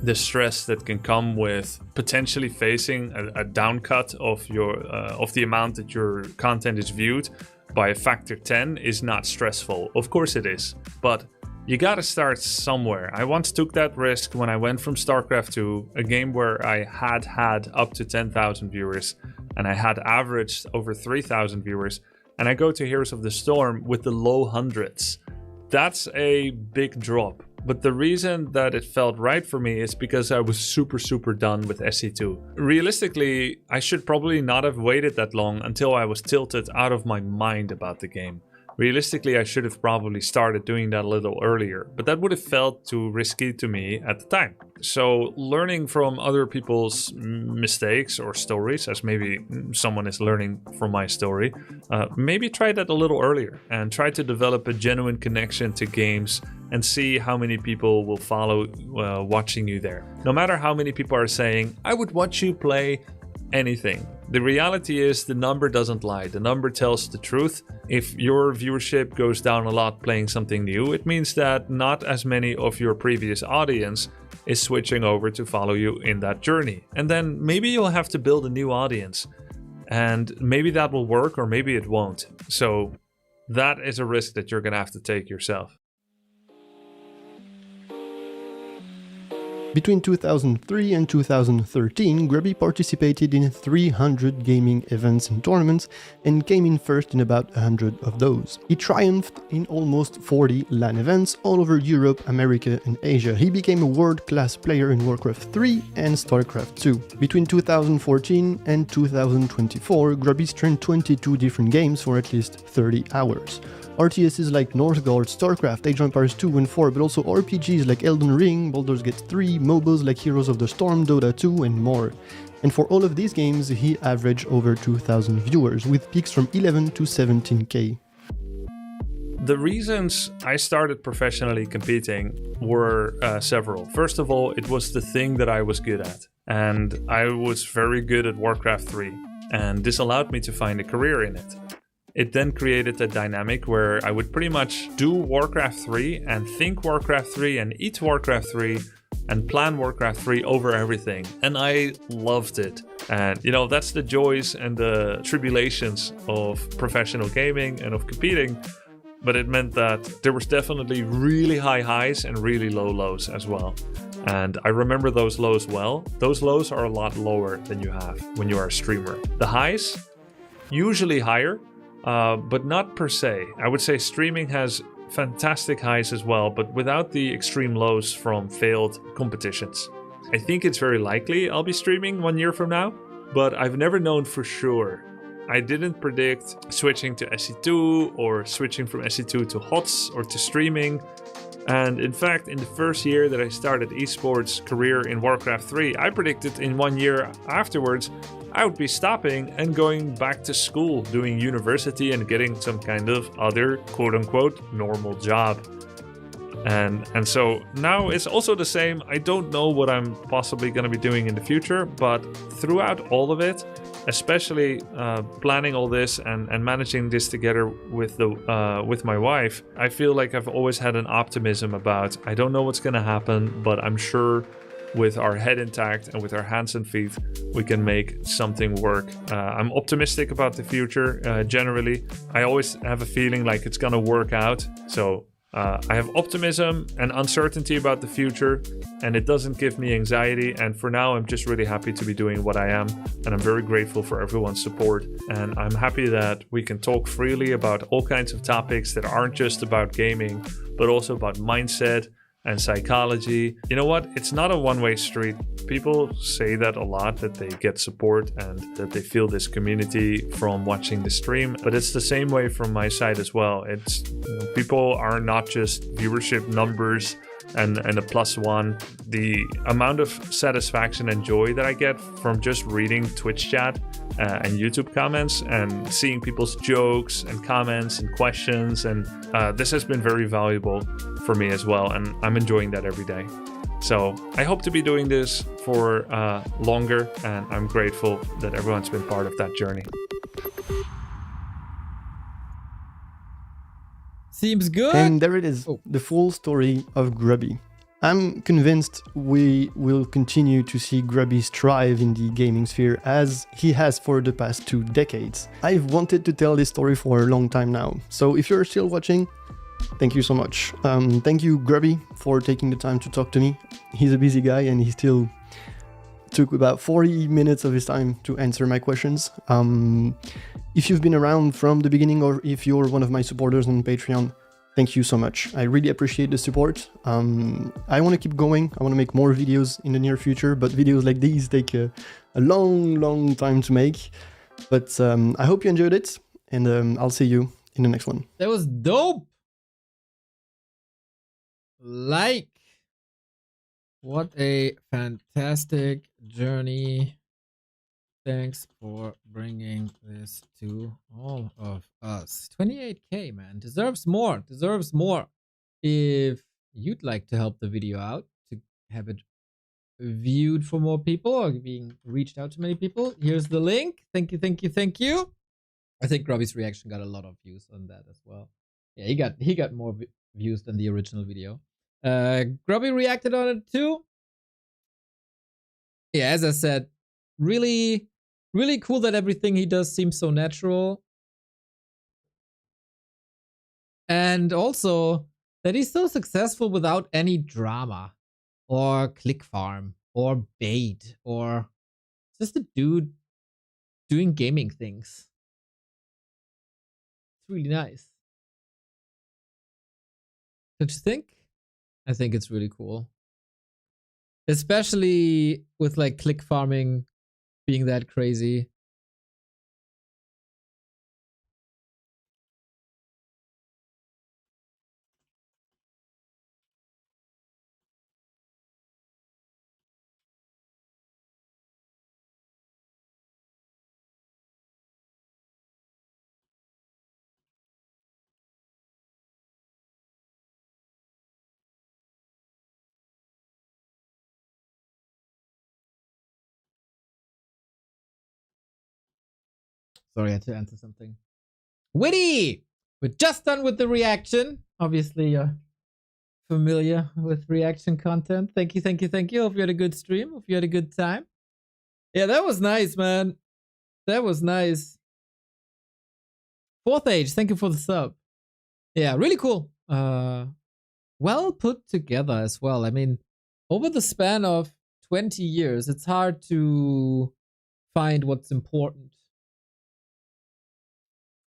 the stress that can come with potentially facing a downcut of your of the amount that your content is viewed by a factor 10 is not stressful. Of course it is, but you gotta start somewhere. I once took that risk when I went from StarCraft 2, a game where I had up to 10,000 viewers and I had averaged over 3,000 viewers, and I go to Heroes of the Storm with the low hundreds. That's a big drop. But the reason that it felt right for me is because I was super done with SC2. Realistically, I should probably not have waited that long until I was tilted out of my mind about the game. Realistically, I should have probably started doing that a little earlier, but that would have felt too risky to me at the time. So learning from other people's mistakes or stories, as maybe someone is learning from my story, maybe try that a little earlier and try to develop a genuine connection to games and see how many people will follow watching you there. No matter how many people are saying, I would watch you play anything. The reality is the number doesn't lie. The number tells the truth. If your viewership goes down a lot playing something new, it means that not as many of your previous audience is switching over to follow you in that journey. And then maybe you'll have to build a new audience. And maybe that will work or maybe it won't. So that is a risk that you're going to have to take yourself. Between 2003 and 2013, Grubby participated in 300 gaming events and tournaments and came in first in about 100 of those. He triumphed in almost 40 LAN events all over Europe, America and Asia. He became a world-class player in Warcraft 3 and StarCraft 2. Between 2014 and 2024, Grubby streamed 22 different games for at least 30 hours. RTSs like Northgard, StarCraft, Age of Empires 2 and 4, but also RPGs like Elden Ring, Baldur's Gate 3, MOBAs like Heroes of the Storm, Dota 2 and more. And for all of these games, he averaged over 2,000 viewers, with peaks from 11 to 17k. The reasons I started professionally competing were several. First of all, it was the thing that I was good at. And I was very good at Warcraft 3. And this allowed me to find a career in it. It then created a dynamic where I would pretty much do Warcraft 3 and think Warcraft 3 and eat Warcraft 3 and plan Warcraft 3 over everything. And I loved it. And you know, that's the joys and the tribulations of professional gaming and of competing. But it meant that there was definitely really high highs and really low lows as well. And I remember those lows well. Those lows are a lot lower than you have when you are a streamer. The highs, usually higher. But not per se. I would say streaming has fantastic highs as well, but without the extreme lows from failed competitions. I think it's very likely I'll be streaming 1 year from now, but I've never known for sure. I didn't predict switching to SC2 or switching from SC2 to HOTS or to streaming. And in fact, in the first year that I started esports career in Warcraft 3, I predicted in 1 year afterwards I would be stopping and going back to school, doing university and getting some kind of other quote-unquote normal job. And so now it's also the same. I don't know what I'm possibly going to be doing in the future, but throughout all of it, especially planning all this and managing this together with my wife, I feel like I've always had an optimism about, I don't know what's going to happen, but I'm sure with our head intact and with our hands and feet, we can make something work. I'm optimistic about the future generally. I always have a feeling like it's going to work out. So I have optimism and uncertainty about the future, and it doesn't give me anxiety. And for now, I'm just really happy to be doing what I am. And I'm very grateful for everyone's support. And I'm happy that we can talk freely about all kinds of topics that aren't just about gaming, but also about mindset and psychology. You know what? It's not a one-way street. People say that a lot, that they get support and that they feel this community from watching the stream, but it's the same way from my side as well. It's, people are not just viewership numbers and a +1. The amount of satisfaction and joy that I get from just reading Twitch chat and YouTube comments and seeing people's jokes and comments and questions, and this has been very valuable for me as well, and I'm enjoying that every day. So I hope to be doing this for longer, and I'm grateful that everyone's been part of that journey. Seems good. And there it is, the full story of Grubby. I'm convinced we will continue to see Grubby strive in the gaming sphere as he has for the past 2 decades. I've wanted to tell this story for a long time now, so if you're still watching, thank you so much. Thank you, Grubby, for taking the time to talk to me. He's a busy guy and he still took about 40 minutes of his time to answer my questions. If you've been around from the beginning, or if you're one of my supporters on Patreon, thank you so much. I really appreciate the support. I want to keep going. I want to make more videos in the near future, but videos like these take a long time to make. But I hope you enjoyed it, and I'll see you in the next one. That was dope. Like, what a fantastic journey. Thanks for bringing this to all of us. 28K, man. Deserves more. Deserves more. If you'd like to help the video out, to have it viewed for more people or being reached out to many people, here's the link. Thank you, thank you, thank you. I think Grubby's reaction got a lot of views on that as well. Yeah, he got more views than the original video. Grubby reacted on it too. Yeah, as I said, really cool that everything he does seems so natural. And also that he's so successful without any drama or click farm or bait or just a dude doing gaming things. It's really nice. Don't you think? I think it's really cool. Especially with like click farming being that crazy. Sorry, I had to answer something. Witty! We're just done with the reaction. Obviously, you're familiar with reaction content. Thank you, thank you, thank you. Hope you had a good stream. Hope you had a good time. Yeah, that was nice, man. That was nice. Fourth Age, thank you for the sub. Yeah, really cool. Well put together as well. I mean, over the span of 20 years, it's hard to find what's important.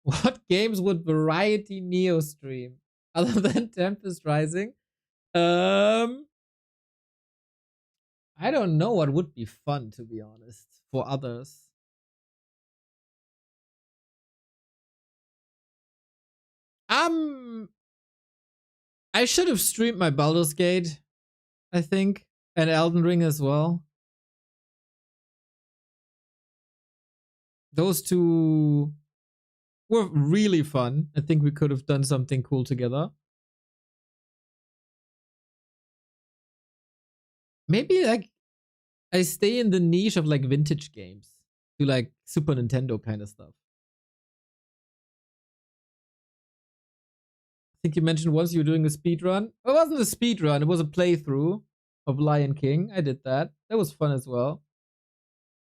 What games would Variety Neo stream other than Tempest Rising? I don't know what would be fun, to be honest, for others. I should have streamed my Baldur's Gate, I think, and Elden Ring as well. those two were really fun. I think we could have done something cool together. Maybe like I stay in the niche of like vintage games, do like Super Nintendo kind of stuff. I think you mentioned once you were doing a speed run. It wasn't a speed run, it was a playthrough of Lion King. I did that. That was fun as well.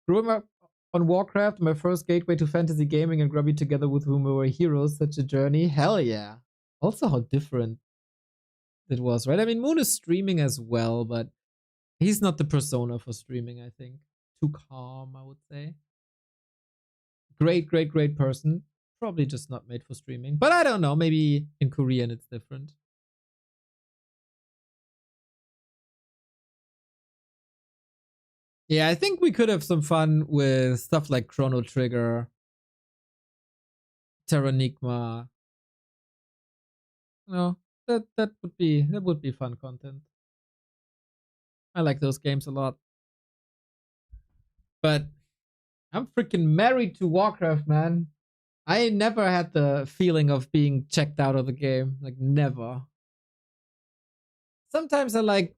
Growing up on Warcraft, my first gateway to fantasy gaming, and Grubby together with whom we were heroes. Such a journey. Hell yeah. Also how different it was, right? I mean, Moon is streaming as well, but he's not the persona for streaming, I think. Too calm, I would say. Great, great, great person. Probably just not made for streaming. But I don't know. Maybe in Korean it's different. Yeah, I think we could have some fun with stuff like Chrono Trigger, Terranigma. No, that would be fun content. I like those games a lot. But I'm freaking married to Warcraft, man. I never had the feeling of being checked out of the game. Like, never. Sometimes I like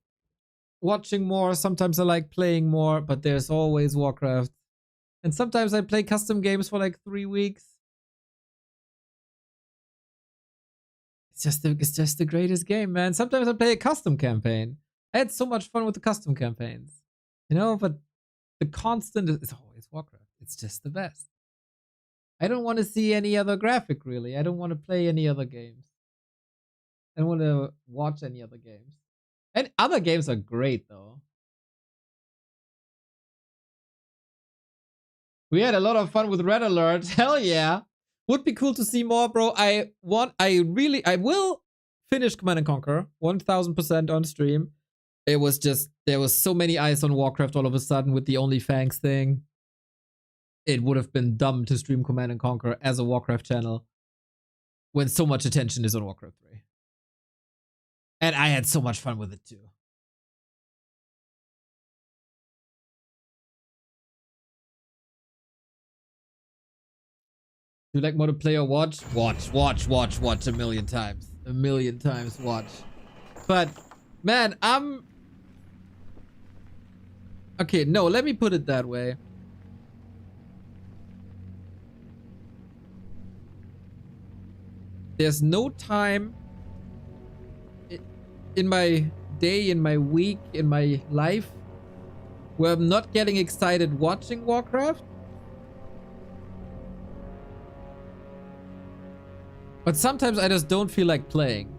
watching more, sometimes I like playing more, but there's always Warcraft. And sometimes I play custom games for like 3 weeks. It's just the greatest game, man. Sometimes I play a custom campaign. I had so much fun with the custom campaigns. You know, but the constant is always Warcraft. It's just the best. I don't want to see any other graphic, really. I don't want to play any other games. I don't want to watch any other games. And other games are great, though. We had a lot of fun with Red Alert. Hell yeah. Would be cool to see more, bro. I will finish Command & Conquer 1000% on stream. It was just, there was so many eyes on Warcraft all of a sudden with the OnlyFans thing. It would have been dumb to stream Command & Conquer as a Warcraft channel when so much attention is on Warcraft 3. And I had so much fun with it too. You like multiplayer? Watch a million times. A million times watch. But, man, okay, no, let me put it that way. There's no time in my day, in my week, in my life where I'm not getting excited watching Warcraft. But sometimes I just don't feel like playing.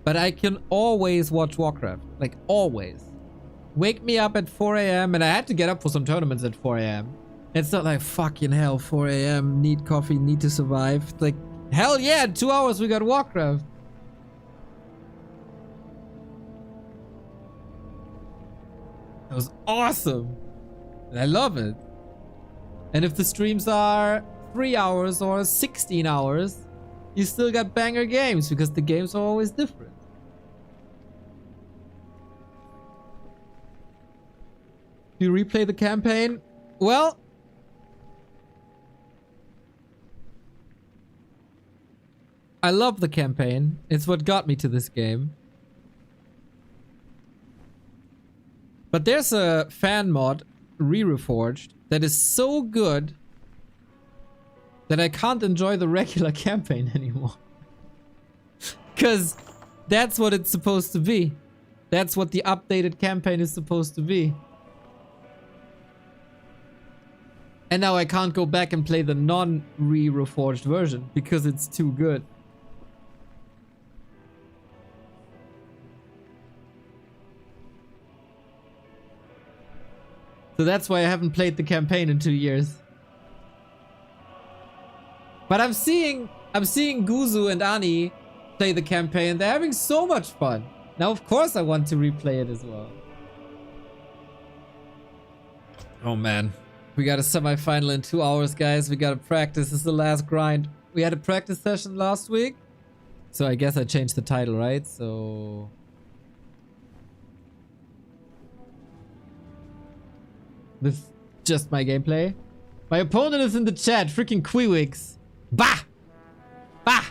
But I can always watch Warcraft. Like, always. Wake me up at 4 a.m. and I had to get up for some tournaments at 4 a.m. It's not like, fucking hell, 4 a.m. Need coffee, need to survive. It's like, hell yeah, in 2 hours we got Warcraft. That was awesome. And I love it. And if the streams are 3 hours or 16 hours, you still got banger games because the games are always different. Do you replay the campaign? Well, I love the campaign. It's what got me to this game. But there's a fan mod, Re-Reforged, that is so good that I can't enjoy the regular campaign anymore. Because that's what it's supposed to be. That's what the updated campaign is supposed to be. And now I can't go back and play the non-Re-Reforged version because it's too good. So that's why I haven't played the campaign in 2 years. But I'm seeing Guzu and Ani play the campaign. They're having so much fun. Now, of course, I want to replay it as well. Oh, man. We got a semifinal in 2 hours, guys. We got to practice. This is the last grind. We had a practice session last week. So I guess I changed the title, right? So... this is just my gameplay. My opponent is in the chat. Freaking Queewix. Bah! Bah!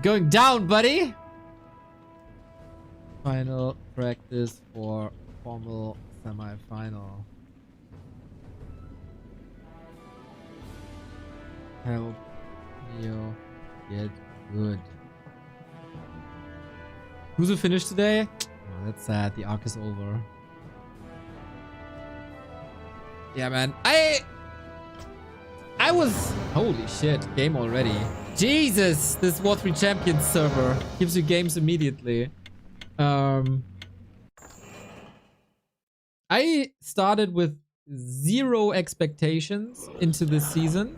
Going down, buddy. Final practice for formal semi-final. Help Neo get good. Who's who finished today? Oh, that's sad. The arc is over. Yeah, man. I was... Holy shit. Game already. Jesus! This War 3 Champions server gives you games immediately. I started with 0 expectations into this season.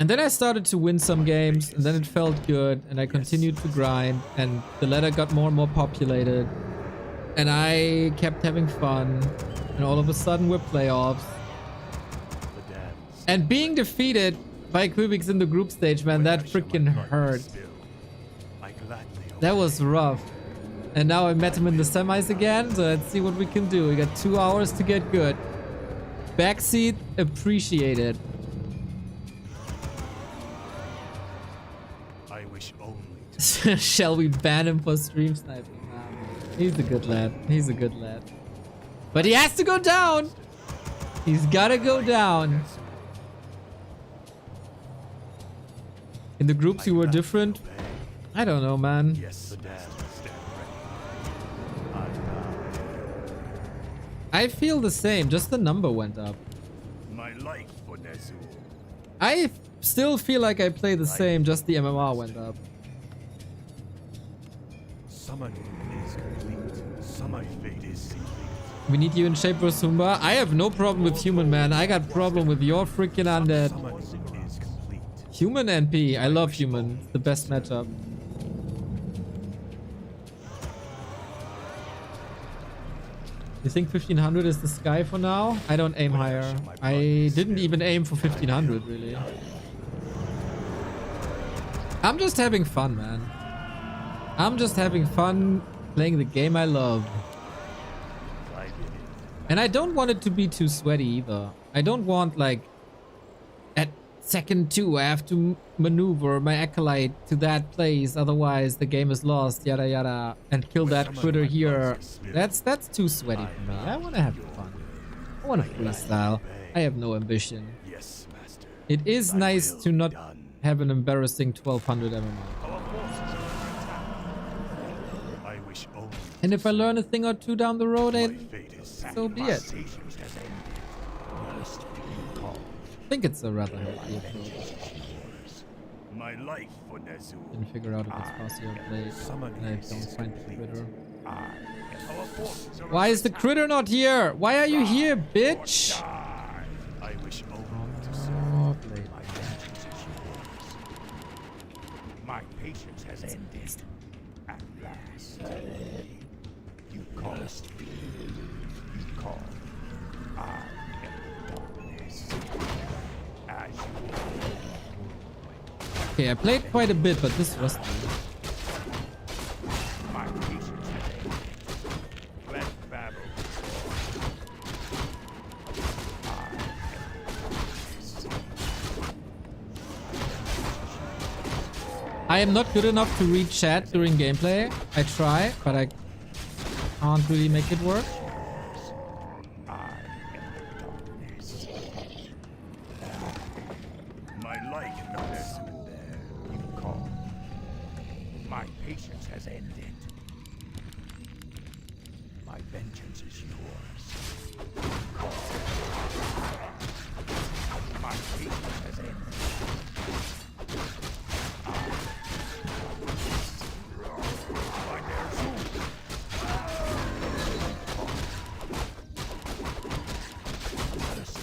And then I started to win some games, and then it felt good, and I continued to grind, and the ladder got more and more populated. And I kept having fun, and all of a sudden we're playoffs. And being defeated by Creepjack in the group stage, man, that freaking hurt. That was rough. And now I met him in the semis again, so let's see what we can do. We got 2 hours to get good. Backseat appreciated. I wish only Shall we ban him for stream sniping? Nah, he's a good lad. He's a good lad. But he has to go down. He's gotta go down. In the groups you were different? I don't know, man. Yes, I feel the same, just the number went up. my life for Nezu. I still feel like I play the same, just the MMR went up. Summoning is complete. Summon fate is sealed. We need you in shape for Zumba. I have no problem with human, man. I got problem with your freaking undead. Human NP. I love human. It's the best matchup. You think 1500 is the sky for now? I don't aim higher. I didn't even aim for 1500, really. I'm just having fun, man. I'm just having fun playing the game I love. And I don't want it to be too sweaty either. I don't want, like, at second 2 I have to maneuver my acolyte to that place, otherwise the game is lost, yada yada, and kill that critter here. That's too sweaty for me. I want to have fun. I want to freestyle. I have no ambition. It is nice to not have an embarrassing 1200 MMR. And if I learn a thing or two down the road, so be it. I think it's a rather healthy approach. My life for Nezu. Can figure out if it's possible or played, and I don't find the critter. Why is the critter not here? Why are you here, bitch? I wish Oh, play. my patience has ended. At last. You call us to be. You call. I am darkness. As you Okay, I played quite a bit, but this was my patience has ended. Let battle. I am not good enough to read chat during gameplay. I try, but I can't really make it work. My light knows you call. My patience has ended. My vengeance is yours. You call. My patience has ended.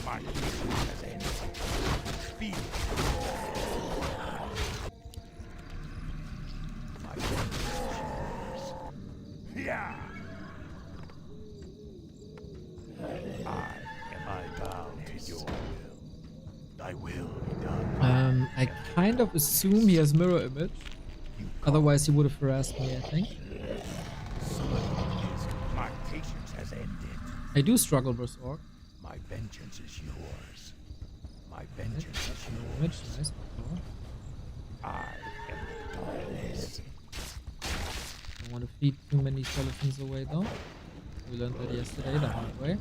My patience has ended. Feel. My vengeance is yours. Yeah. I bow to your will. Thy will be done. I kind of assume he has mirror image. Otherwise, he would have harassed me, I think. My patience has ended. I do struggle versus Orc. My vengeance is yours. My vengeance is Damage, yours. nice. I am the darkness. Don't want to feed too many skeletons away though. We learned that yesterday the hard way.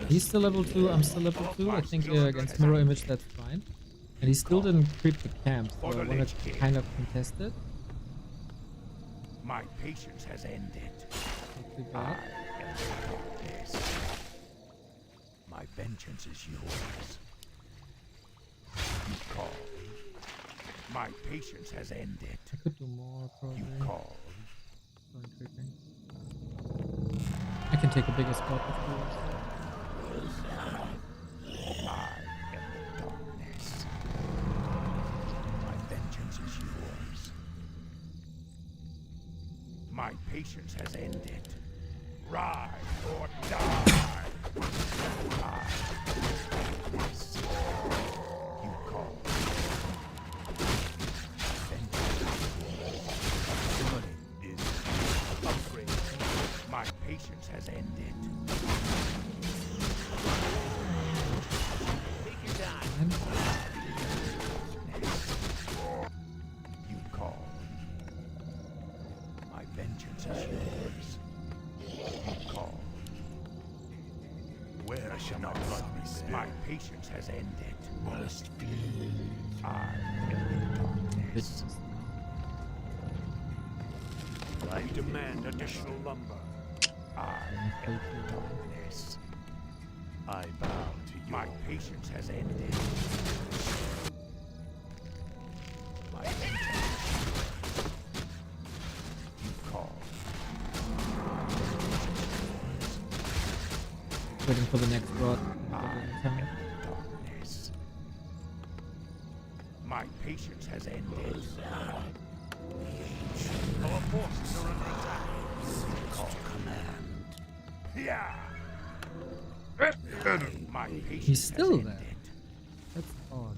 He's still level 2, I'm still level 2. I think against Mirror Image that's fine. And he still didn't creep the camp, so I want to kind of contest it. My patience has ended. Not too bad. I am the darkness. My vengeance is yours. You call. My patience has ended. I could do more probably. You call. I can take a bigger spot if you want. I am the darkness. My vengeance is yours. My patience has ended. Rise or die. I am the darkness. You call. My patience has ended. Take your time. You call. My vengeance is yours. You call. Where shall not be? My patience has ended. Must be. I am the darkness. I demand additional lumber. I am the darkness. I bow to you. My patience has ended. My vengeance. You call. Waiting for the next rod. Darkness. My patience has ended. Our forces are under attack. Call command. Yeah. My patience He's still has there. ended. That's odd.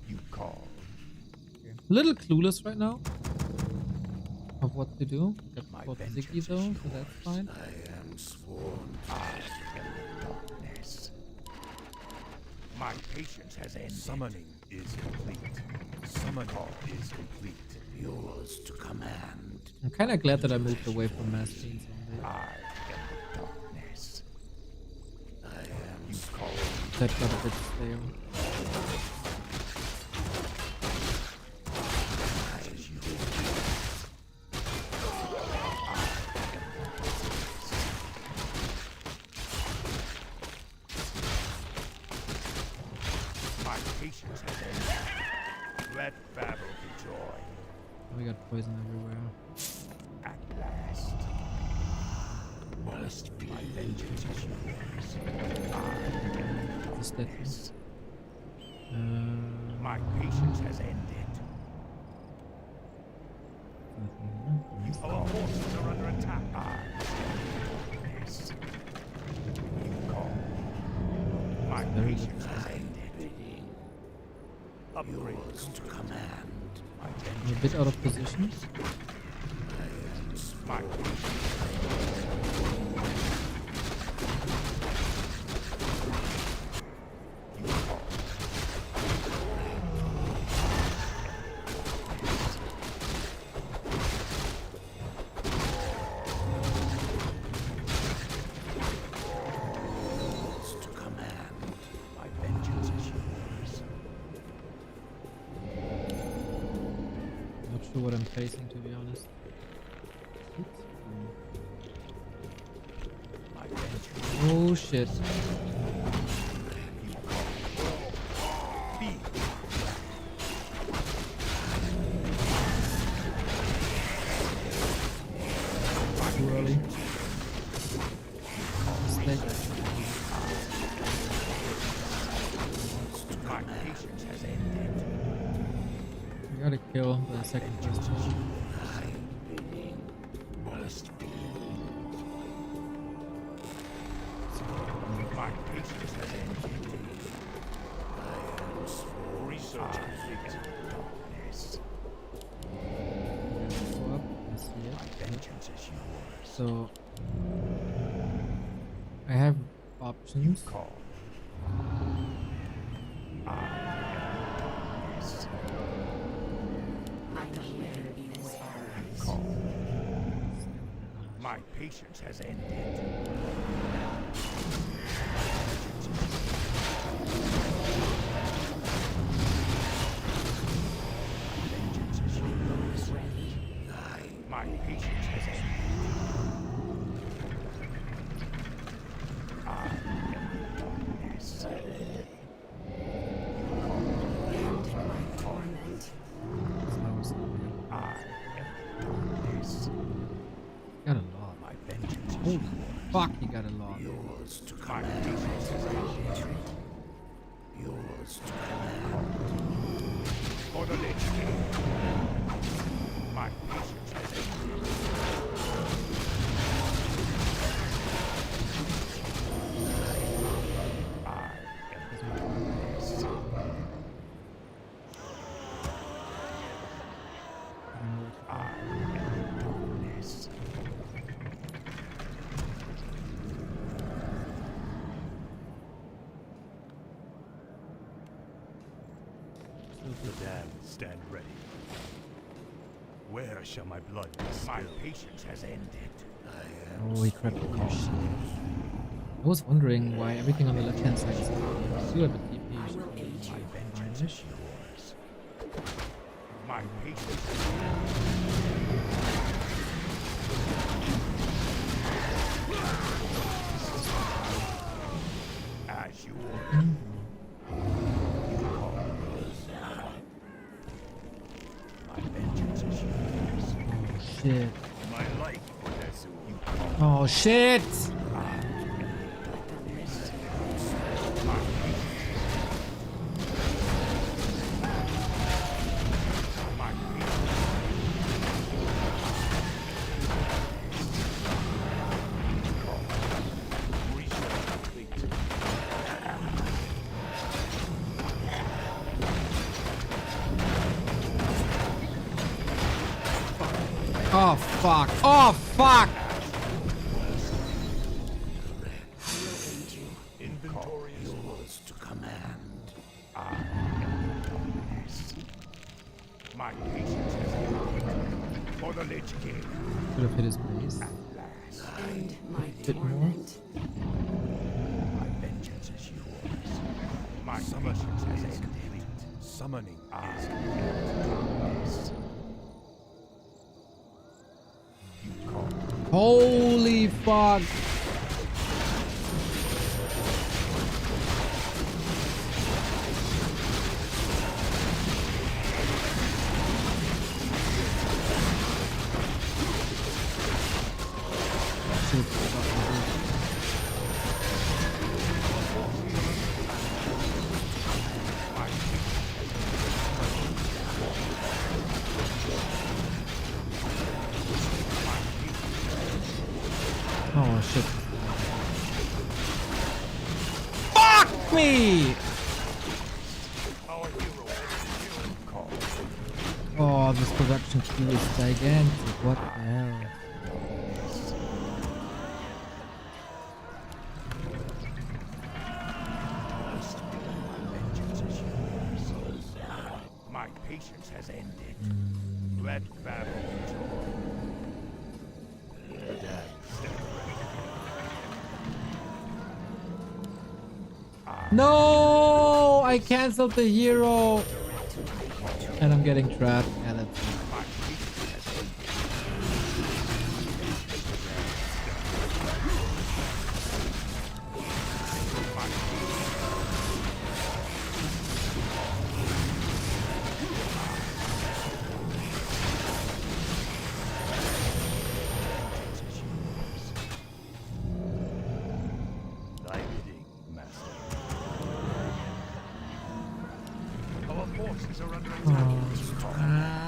You call. A little clueless right now of what to do. Got both Ziggy though, so that's fine. I am sworn. I am the darkness. My patience has ended. Summoning is complete. Summon call is complete. Yours to command. I'm kind of glad that I moved away from mass beans. I am the darkness. I am. You call. That got a bit stale. My patience has ended. Let battle be joy. We got poison everywhere. At last. Must be. My vengeance is yours. Is that my patience has ended. Our forces are under attack. Yes. You call. My patience has ended. Upgrades to command. I'm a bit out of position. My to command. My vengeance is yours. Not sure what I'm facing, to be honest. My vengeance. Oh shit. Too early. Mistake. My patience has ended. We gotta kill the second person. Must be. My patience has ended. I am sworn. Research complete. Darkness. Go up. I see it. My vengeance is yours. So options. My patience has ended. My patience has ended. Got a lot. Holy fuck, you got a lot. Yours to command. Yours to command. For the Lich King. My patience has ended. The damned stand ready. Where shall my blood be spilled? My patience has ended. Holy crap. I was wondering why everything on the left hand side is still have a TP. My vengeance is yours. My patience as you order. My vengeance is yours. Oh shit. My life for this. Oh shit! Oh fuck! Oh fuck! Inventory is yours to command. My patience has ended. For the Lich King. Could have hit his base. A bit more. My vengeance is yours. My patience has ended. Summoning is complete. Holy fuck! Oh shit. Fuck me! Oh, this production queue is gigantic. What the hell? My patience has ended. Let battle No! I cancelled the hero! And I'm getting trapped. Yeah, that's it. Our forces are under attack.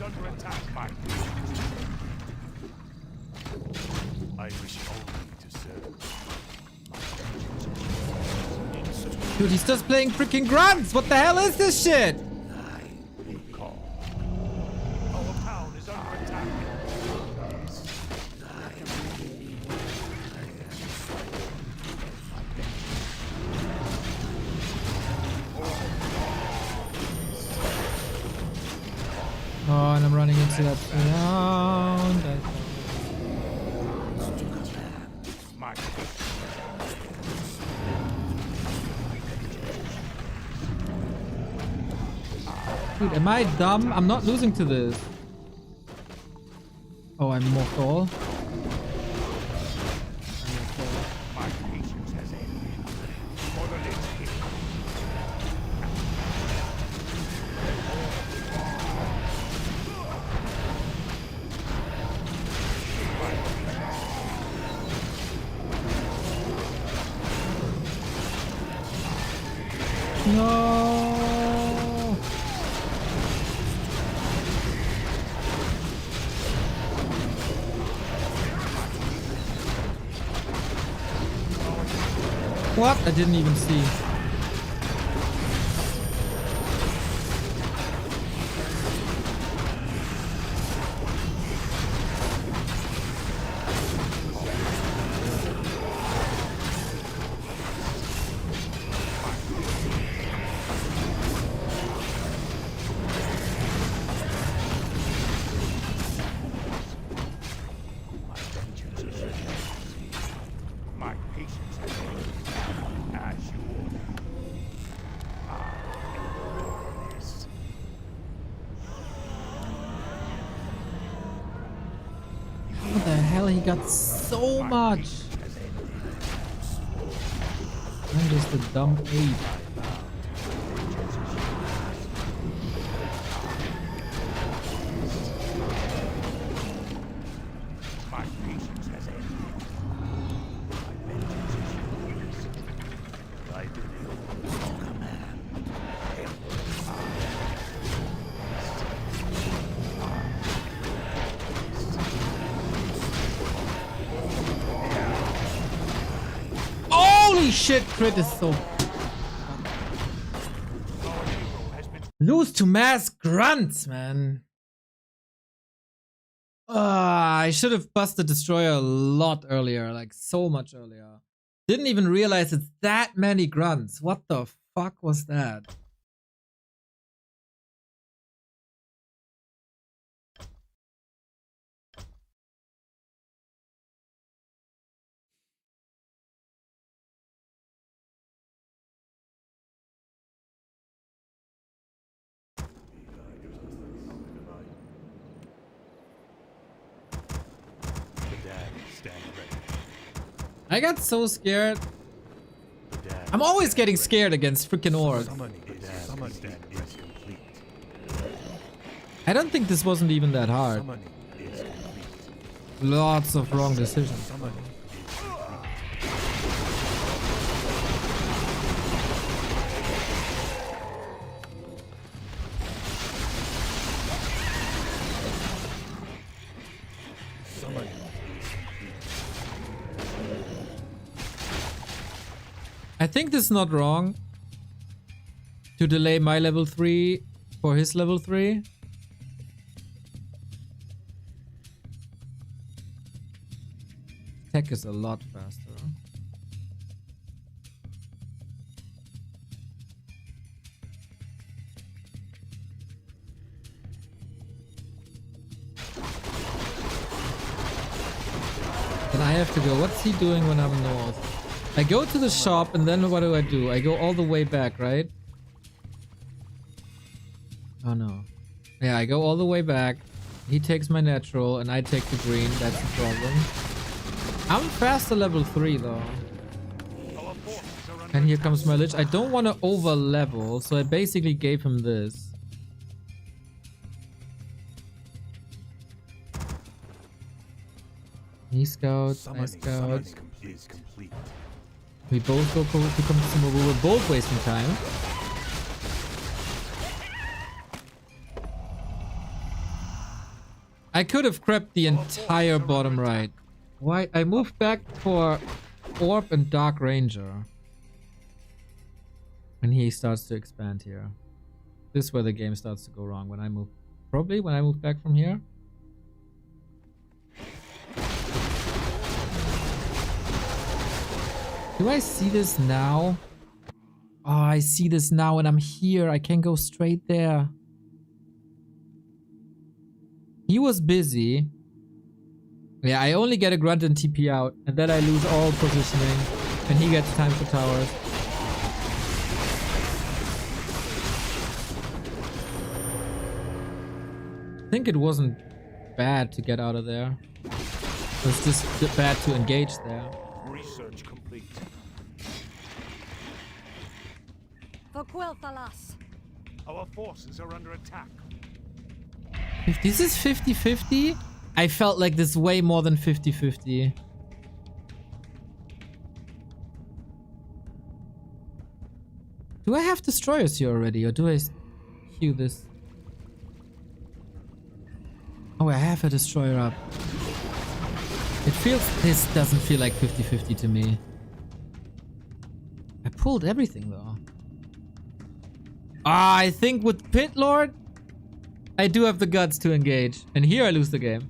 under attack. I wish only to serve. Dude, he's just playing freaking grunts. What the hell is this shit? Our town is under attack. Oh, and I'm running into that round. Dude, am I dumb? I'm not losing to this. Oh, I'm mortal. My patience has ended. For the Lich King. No. What? I didn't even see. My patience has ended. As you order. What the hell? He got so much. I'm just a dumb ape. My patience has ended. I did Holy shit, crit is so... Lose to mass grunts, man. I should have busted Destroyer a lot earlier, like so much earlier. Didn't even realize it's that many grunts. What the fuck was that? I got so scared. I'm always getting scared against freaking orcs. I don't think this wasn't even that hard. Lots of wrong decisions. I think this is not wrong to delay my level 3 for his level 3. Tech is a lot faster. Then I have to go. What's he doing when I'm north? I go to the shop and then what do? I go all the way back, right? Oh no. Yeah, I go all the way back. He takes my natural and I take the green. That's the problem. I'm faster level 3 though. And here comes my Lich. I don't want to over level, so I basically gave him this. He scouts, I scout. We both go to consumable. We're both wasting time. I could have crept the entire bottom right. Why? I moved back for Orb and Dark Ranger. And he starts to expand here. This is where the game starts to go wrong. When I move, probably when I move back from here. Do I see this now? Oh, I see this now and I'm here. I can go straight there. He was busy. Yeah, I only get a grunt and TP out, and then I lose all positioning, and he gets time for towers. I think it wasn't bad to get out of there. It was just bad to engage there. Research complete. Our forces are under attack. If this is 50-50, I felt like this way more than 50-50. Do I have destroyers here already, or do I queue this? Oh, I have a destroyer up. It feels... This doesn't feel like 50-50 to me. I pulled everything though. Ah, I think with Pit Lord, I do have the guts to engage. And here I lose the game.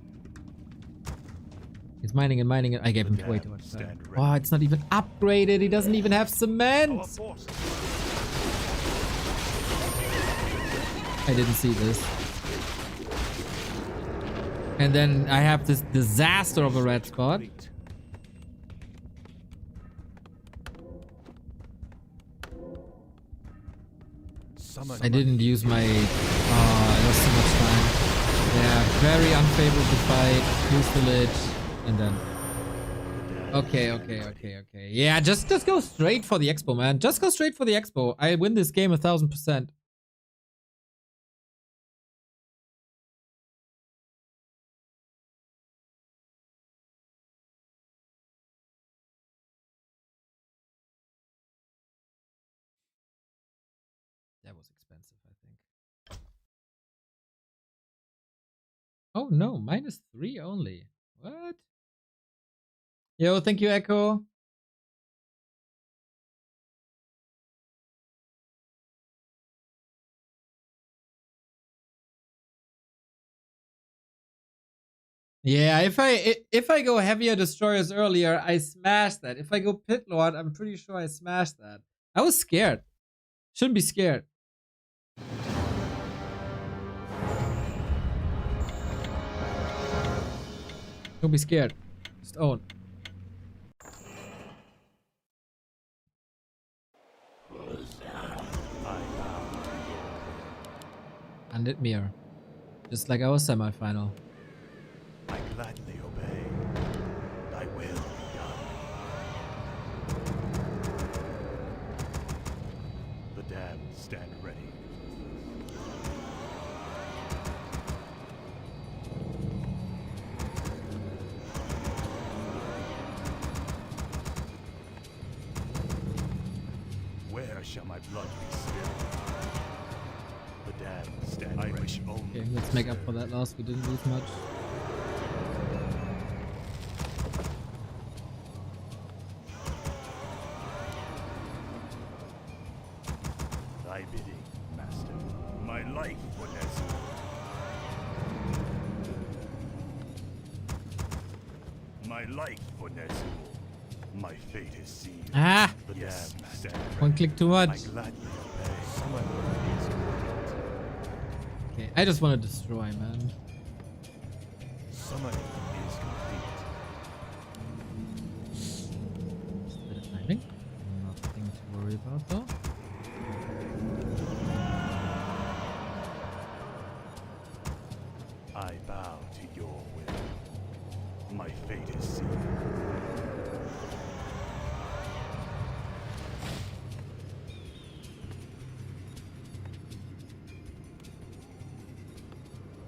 He's mining and mining it. I gave him way too much time. Oh, it's not even upgraded. He doesn't even have cement. I didn't see this. And then I have this disaster of a red spot. I didn't use my... Oh, it was so much time. Yeah, very unfavorable fight. Use the lich. And then... Okay. Yeah, just go straight for the expo, man. Just go straight for the expo. I win this game 1000%. That was expensive, I think. Oh no, -3 only. What? Yo, thank you, Echo. Yeah, if I go heavier destroyers earlier, I smash that. If I go Pit Lord, I'm pretty sure I smashed that. I was scared. Shouldn't be scared. Don't be scared. Just own. Unlit mirror. Just like our semi-final. I gladly obey. Thy will be done. The damned stand ready. Where shall my blood be spilled? The damned stand ready. I wish only. Okay, let's make up for that loss. We didn't lose much. Thy bidding, master. My life for Nezu. My life for Nezu. My fate is sealed. Ah! The yes, damned stand One click too much. I gladly obey. Someone is complete. Okay, I just want to destroy, man. Summoning is complete. Just a bit of timing. Nothing to worry about though. I bow to your will. My fate is sealed.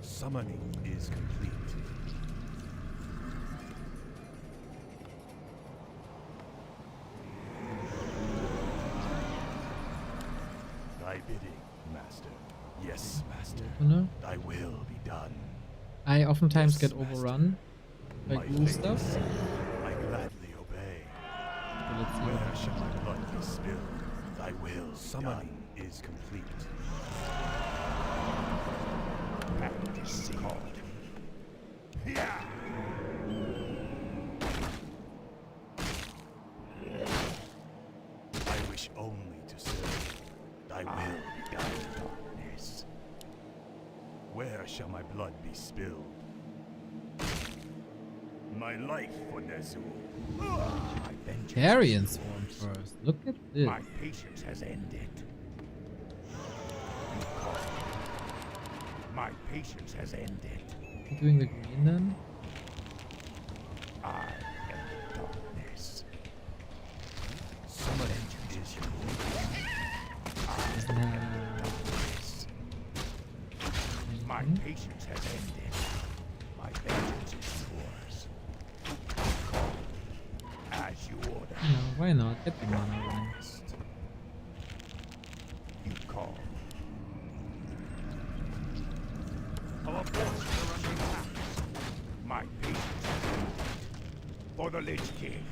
Summoning is complete. Thy bidding, master. Yes, master. No? Thy will be done. I oftentimes get overrun by glue stuff. I gladly obey. So let's see. Where shall my blood be spilled? Thy will summoning is complete. Practice called. Yeah. I wish only to serve. Thy will be done, darkness. Where shall my blood be spilled? My life for Nezul. Carrion Swarm first. Look at this. My patience has ended. My patience has ended. You doing the green then? I am the darkness. Summon is my patience has ended. My vengeance is yours. As you order. No, why not? Get the mana running. You call. Our forces are under attack. My patience has ended. For the Lich King.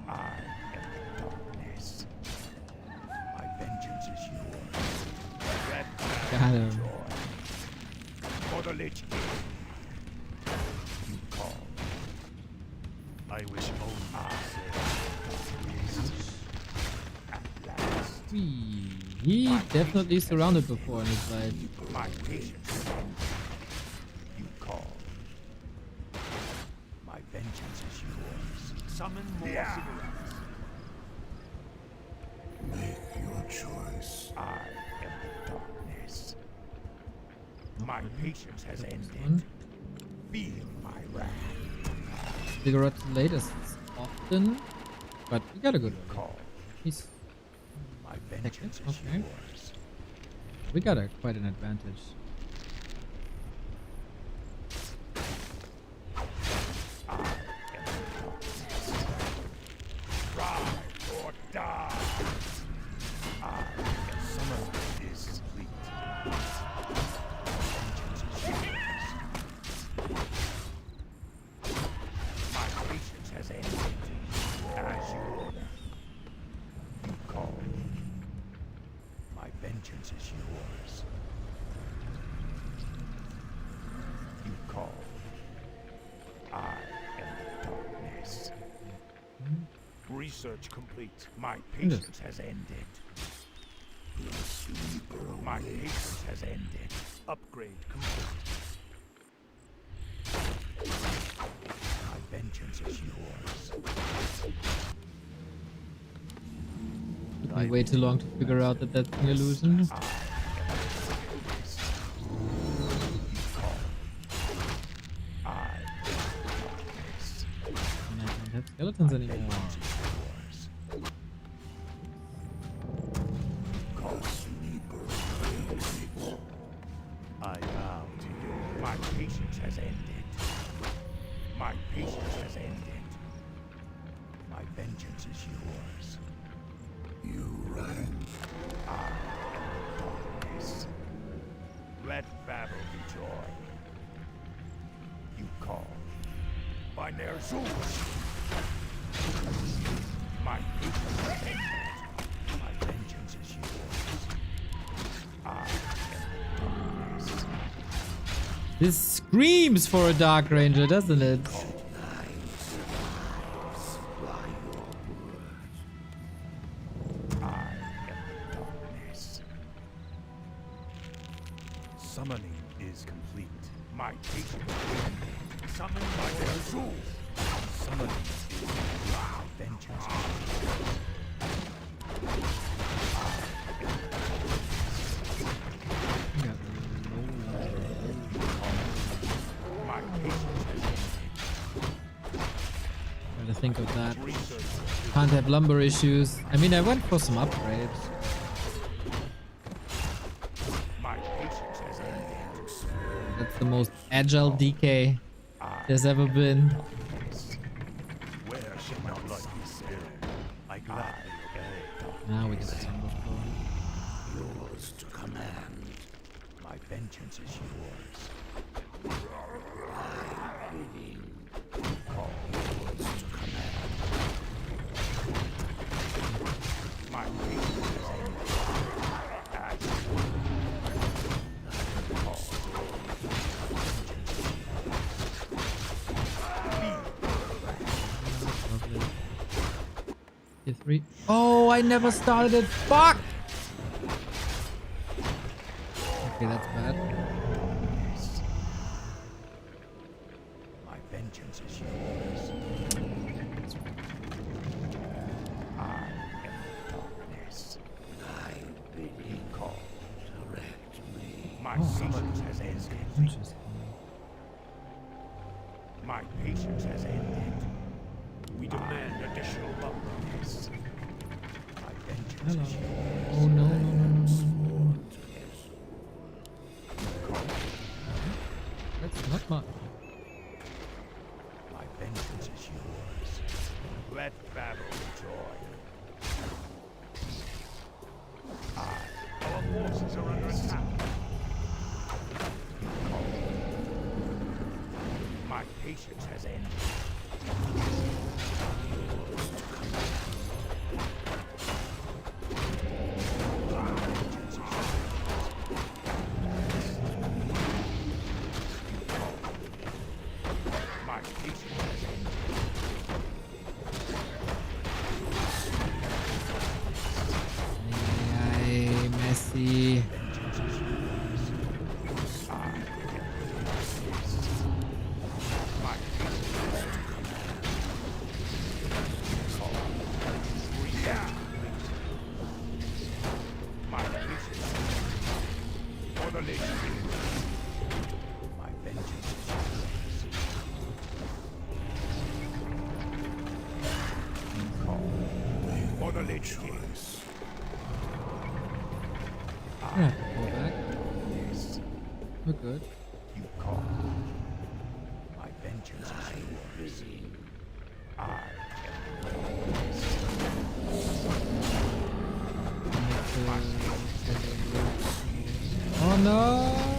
I am the darkness. My vengeance is yours. Red Got him. For the Lich King. You call. I wish only He definitely surrounded before in his life. my patience. You call. My vengeance is yours. Summon more cigarettes. Make your choice. I am the darkness. My patience has ended. Feel my wrath. Cigarettes latest often, but we got a good call. He's My vengeance is okay. yours. We got quite an advantage. Ride or die. I am summoned is complete. Vengeance is yours. My patience has ended. As you order. You call. My vengeance is yours. You call. I am the darkness. Research complete. My patience has ended. My patience has ended. Upgrade complete. My vengeance is yours. Took me way too long to figure out that that's an illusion. And I don't have skeletons anymore. I bow to you. My patience has ended. My patience has ended. My vengeance is yours. You ran. I am darkness. Let battle be joy. You call. By Ner'zhul. My patience has ended. My vengeance is yours. I am darkness. This screams for a Dark Ranger, doesn't it? Summoning is complete. My patience is ended. Summon by Ner'zhul. Summoning is wow. Vengeance. My patience has ended. Trying to think of that. Can't have lumber issues. I mean, I went for some upgrades. My patience has ended. That's the most agile DK there's ever been. Where shall my blood be spilled? I gladly obey. Now we get the Timber Floor. Yours to command. My My vengeance is yours. My patience has ended. Tier 3. Oh, I never started it. Fuck! Okay, that's bad. My vengeance is yours. I am darkness. I bid you call. Direct me. My patience has ended. Interesting. My patience has ended. We demand additional buffers. My vengeance is yours. Oh no, no, no, no, no, no. That's not much. My vengeance is yours. Let battle join. Our forces are under attack. My patience has ended. My patience has ended. Ay, Messi. Yeah, pull back. We're good. You call. My vengeance is yours. I Oh no!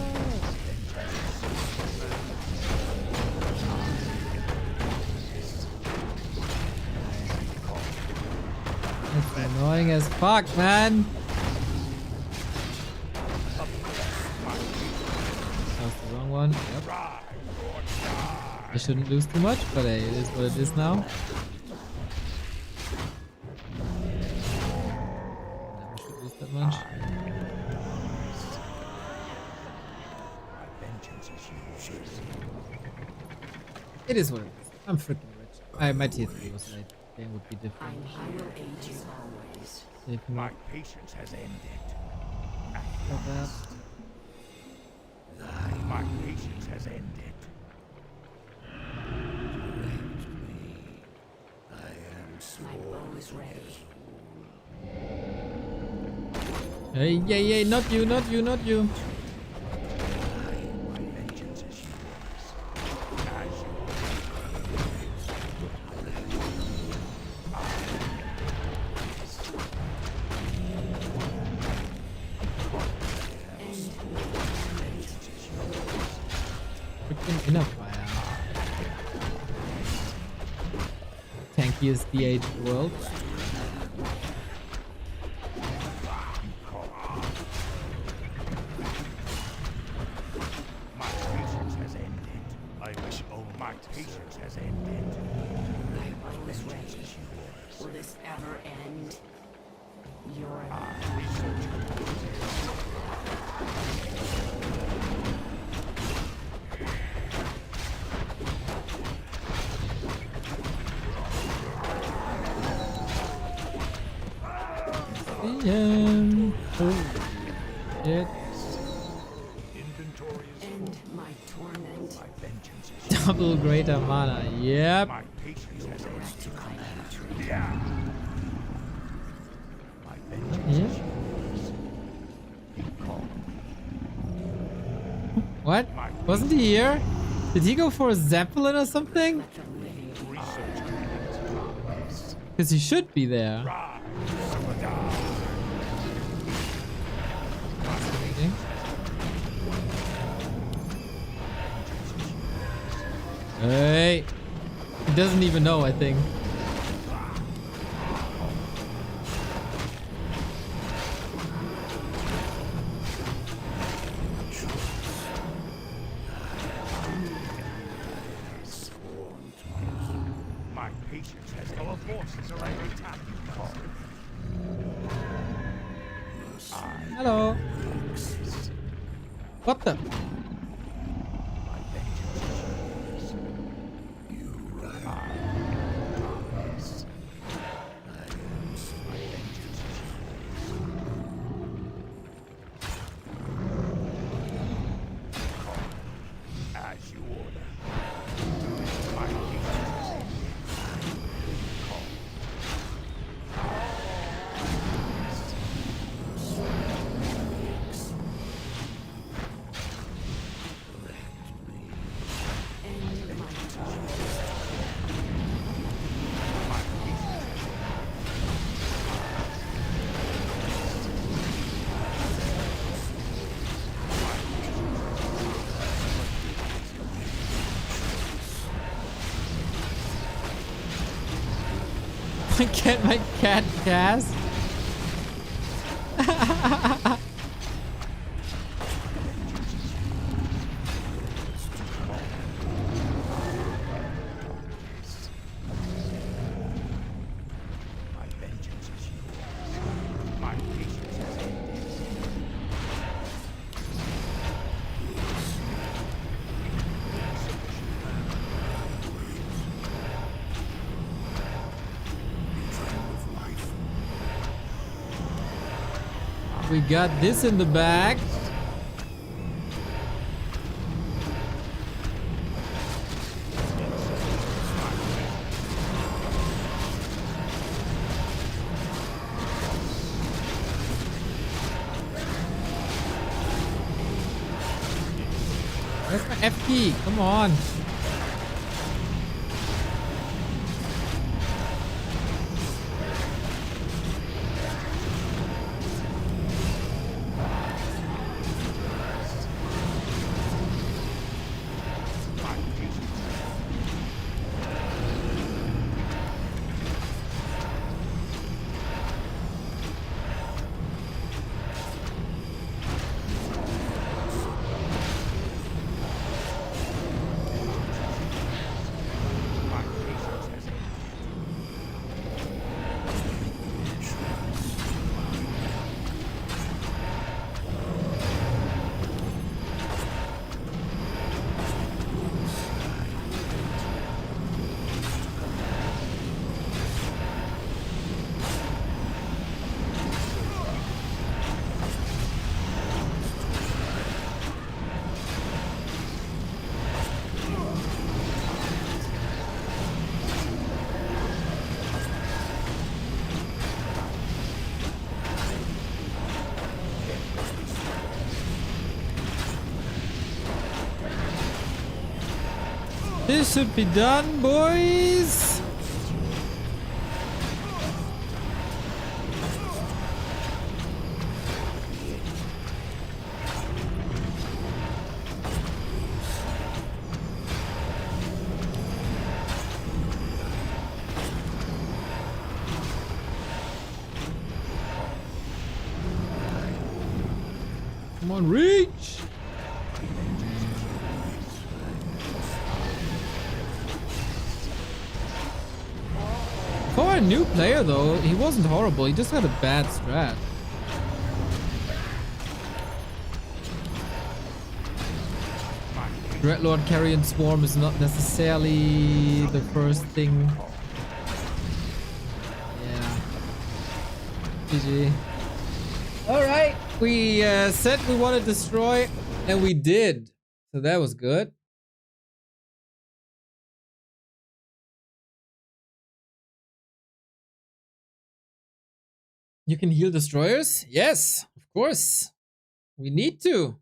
That's annoying as fuck, man. That's the wrong one. Yep. I shouldn't lose too much, but hey, it is what it is now. Never should lose that much. It is what it is. I'm freaking rich. My tier 3 was late. Game would be different. I will aid you always. My patience has ended. My patience has ended. I am my bow is ready. Hey, yeah, not you, not you, not you. Freaking inner fire. Tankiest DH in the world. My patience has ended. I wish only my patience has ended. My bow is ready. Will this ever end? Your It. end my torment. My vengeance is Double greater mana. Yep. my patience has ended. My vengeance is yours. What? Wasn't he here? Did he go for a Zeppelin or something? Because he should be there. Hey. He doesn't even know, I think. My patience has our forces are under attack. Hello. What the? As you order. My patience Can't my cat cast? We got this in the bag. Where's my F key? Come on. This should be done, boys. Come on, reach. For a new player though, he wasn't horrible, he just had a bad strat. Dreadlord Carrion Swarm is not necessarily the first thing. Yeah. GG. Alright, we said we want to destroy, and we did. So that was good. You can heal destroyers? Yes, of course. We need to.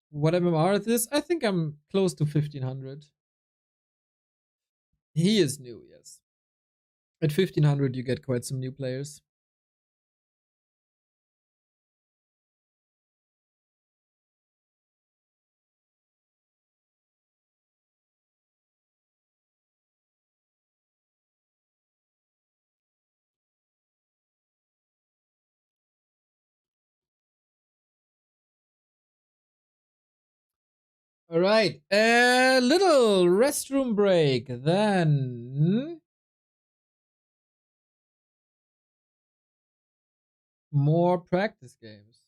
What MMR is this? I think I'm close to 1500. He is new, yes. At 1500 you get quite some new players. All right, a little restroom break, then more practice games.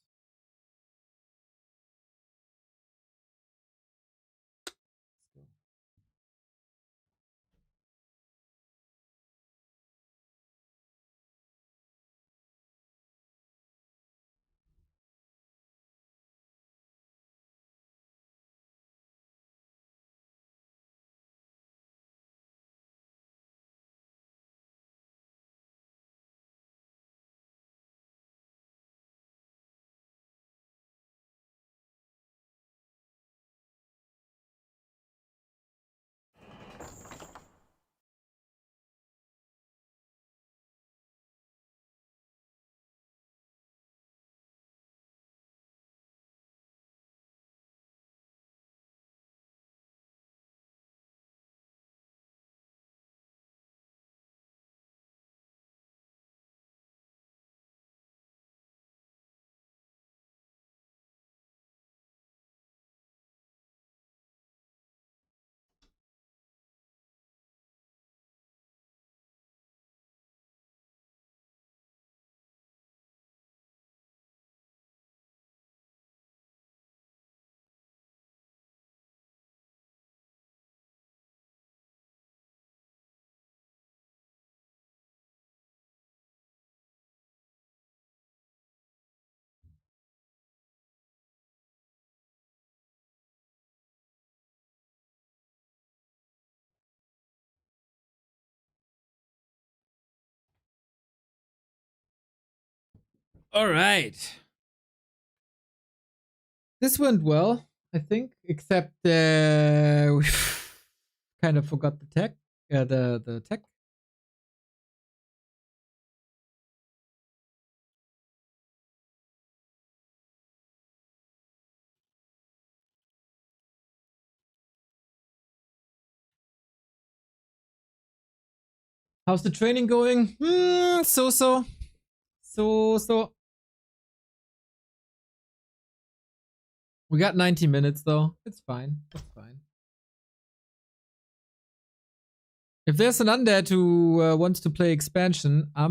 All right. This went well, I think, except we kind of forgot the tech. The tech. How's the training going? So. We got 90 minutes though. It's fine. It's fine. If there's an undead who wants to play expansion, I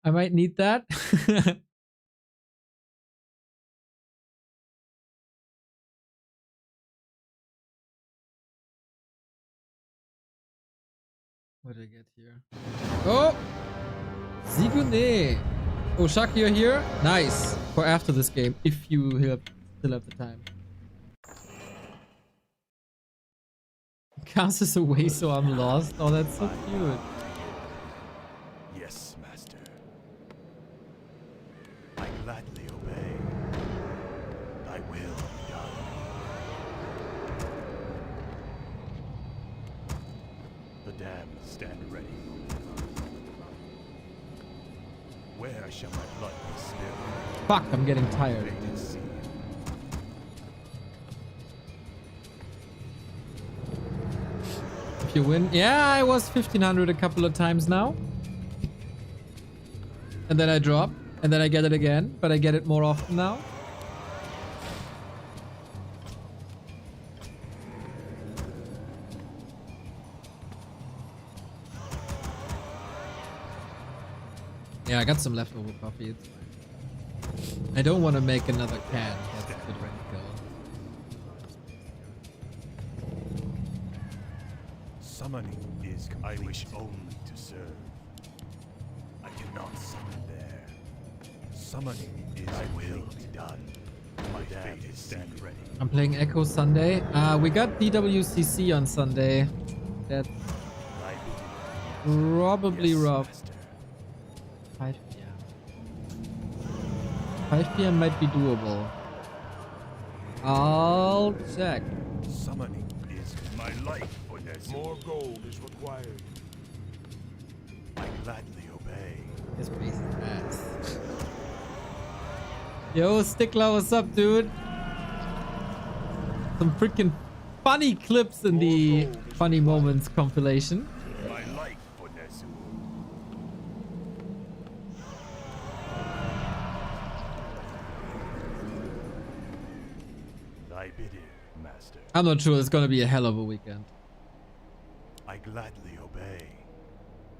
might need that. What did I get here? Oh! Sigune! Oh, Shaq, you're here? Nice. For after this game, if you still have the time. Cast is away, so I'm lost. Oh, that's so cute. Yes, master. I gladly obey. Thy will be done. The damned stand ready. Where shall my blood be spilled? Fuck, I'm getting tired. If you win. Yeah, I was 1500 a couple of times now. And then I drop. And then I get it again. But I get it more often now. Yeah, I got some leftover coffee. It's fine. I don't want to make another can. That's a bit radical. Summoning is complete. I wish only to serve. I cannot summon there. Summoning is I will be done. My fate is stand ready. I'm playing Echo Sunday. We got DWCC on Sunday. That's probably rough. 5 p.m. 5 p.m. might be doable. I'll check. Summoning is my life for this. More gold is required. I gladly obey. This place is ass. Yo, Stickler, what's up, dude? Some freaking funny clips in the Funny Moments compilation. My life for this. Thy bidding, master. I'm not sure. It's gonna be a hell of a weekend. I gladly obey.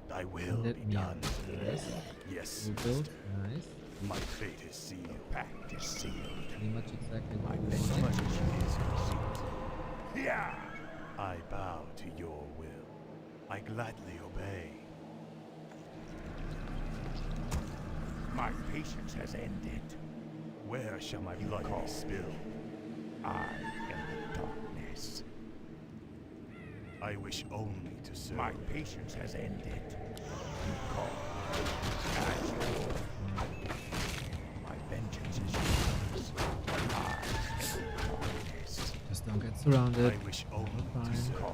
Thy will Let be me done. Yes. Yes. Rebuild. Nice. My fate is sealed. Pact is sealed. Pretty much exactly My what we vengeance wanted. is complete. Yeah. I bow to your will. I gladly obey. My patience has ended. Where shall my blood be spilled? I am the darkness. I wish only to serve. My patience has ended. You call. As you will. My vengeance is yours. I am the darkness. Just don't get surrounded. I wish only to serve.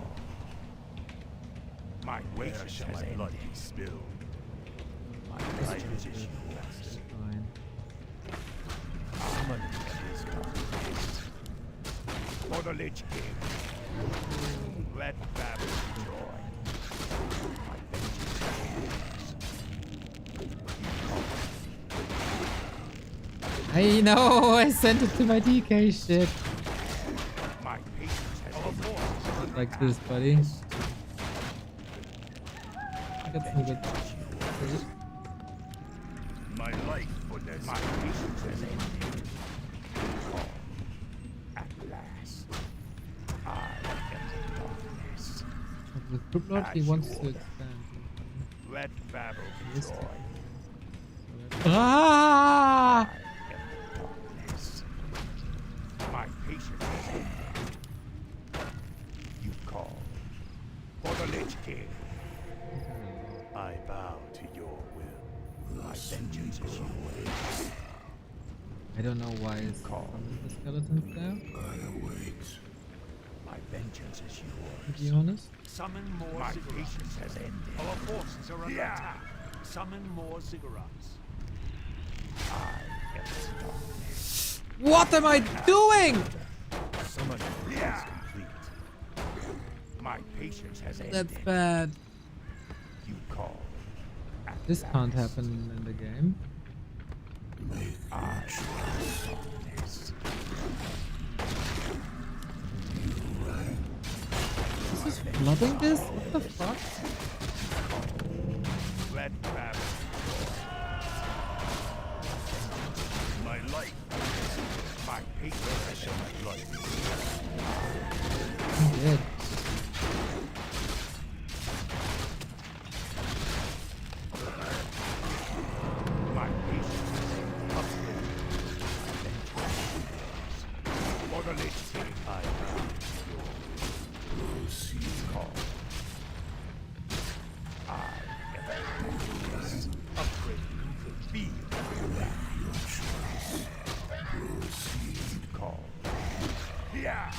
My where shall my blood be spilled? My vengeance is yours. Fine. Summon is complete. For the Lich King. Let battle be joy. My vengeance I know. I sent it to my DK shit. My patience has been Like this, buddy. I got some good. my life for this. My patience has ended. At last. I am the darkness. With Group he wants to expand. Let battle be joy. Ah! Darkness. My patience has ended. You call for the Lich King. I bow to your will. My vengeance is yours. I don't know why it's the skeletons there. I await. My vengeance is yours. To be honest. Summon more My ziggurats. patience has ended. Our forces are under attack. Summon more ziggurats. I am the darkness. What am I doing? Summon is complete. My patience has ended. That's bad. You call. This can't happen in the game. I darkness. This is flooding this? What the fuck? Let battle. My life. My patience shall my blood. I'm dead. My patience has for the Lich King. I call. I am upgrade complete. Be call. Yeah.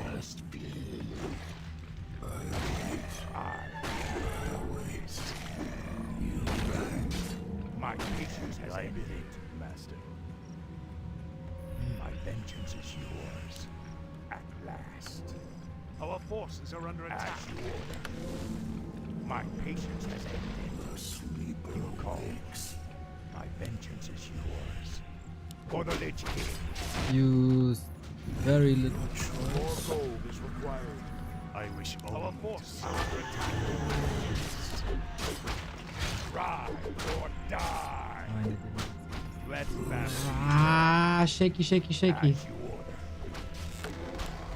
Must be. My patience has ended, Master. My vengeance is yours. At last. Our forces are under attack. As you order. My patience has ended. You call. My vengeance is yours. For the Lich King. Use very little More choice. gold is required. I wish only Our forces are under attack. Ride or die. Fine, it didn't. Let battle. Ah, shaky, shaky, shaky. As you order.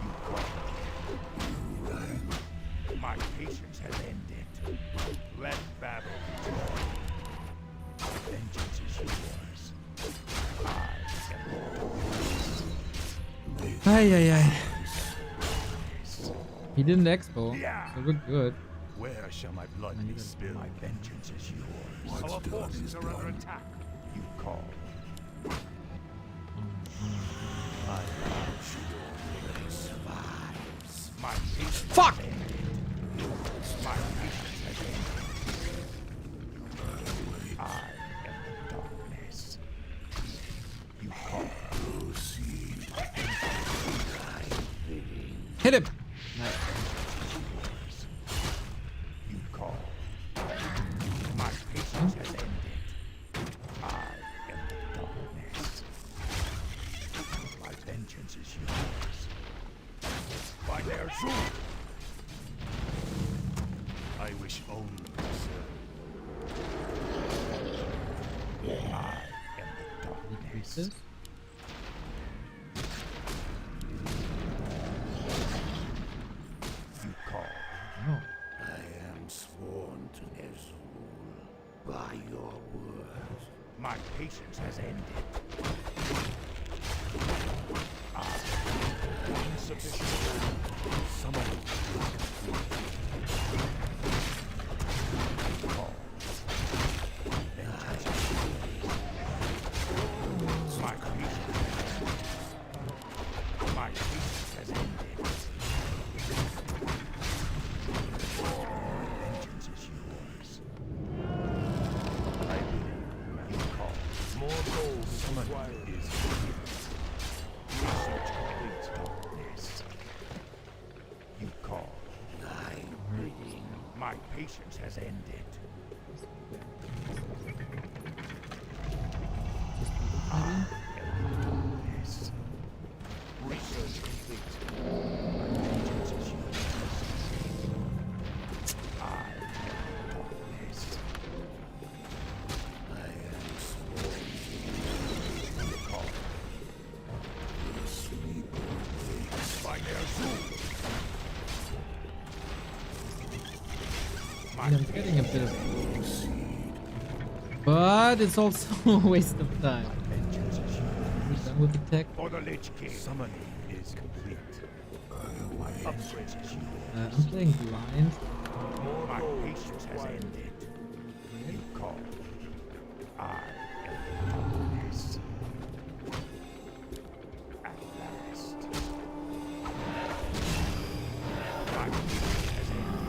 You call. My patience has ended. Let battle be joy. My vengeance is yours. I am Ay, ay, ay. He didn't expo, so we're good. Where shall my blood be spilled? My vengeance is yours. Our forces are under attack. You call. I bow to your will. Survives. My patience. Fuck! Has ended. My patience has ended. I am the darkness. You call. Hit him! You call. My patience has ended. I am the darkness. My vengeance this? You call. Oh. I am sworn to Ner'zhul by your word. My patience has ended. Insufficient. Summon. Call. My patience has ended. Vengeance is yours. I believe you call. More gold required is here. Research complete. Darkness. You call. I'm waiting. My patience has ended. Yes. Research complete. My vengeance is yours. I am darkness. I am sworn to call. Sleep by Ner'zhul. I'm getting a bit of... But it's also a waste of time. We're done with the tech. For the Lich King. Summoning is complete. My upgrade is yours. I'm playing blind. My patience has ended. You call. I am darkness. At last. My patience has ended.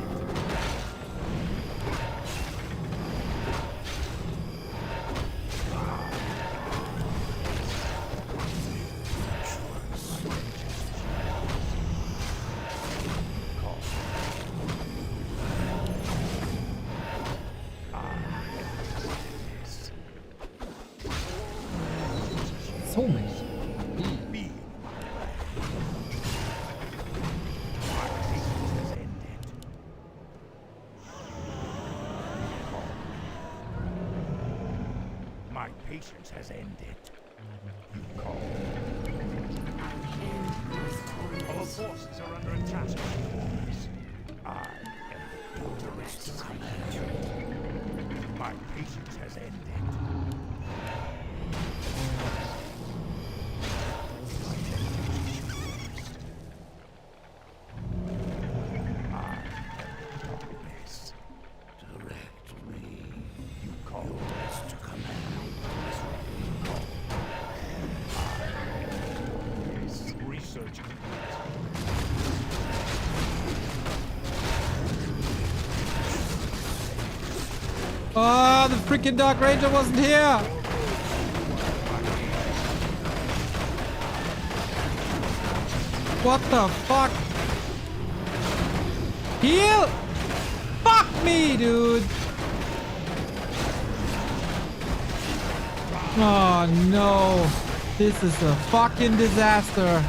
So many. My patience has ended. You call. Our forces are under attack. I am the direct commander. My patience has ended. Oh, the freaking Dark Ranger wasn't here! What the fuck? Heal! Fuck me, dude! Oh no! This is a fucking disaster!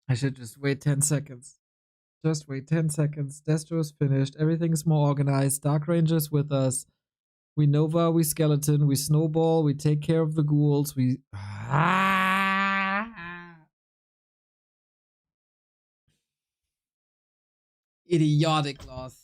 I should just wait 10 seconds. Just wait 10 seconds. Destro's finished. Everything's more organized. Dark Ranger's with us. We Nova, we Skeleton, we Snowball, we take care of the ghouls, we... Idiotic loss.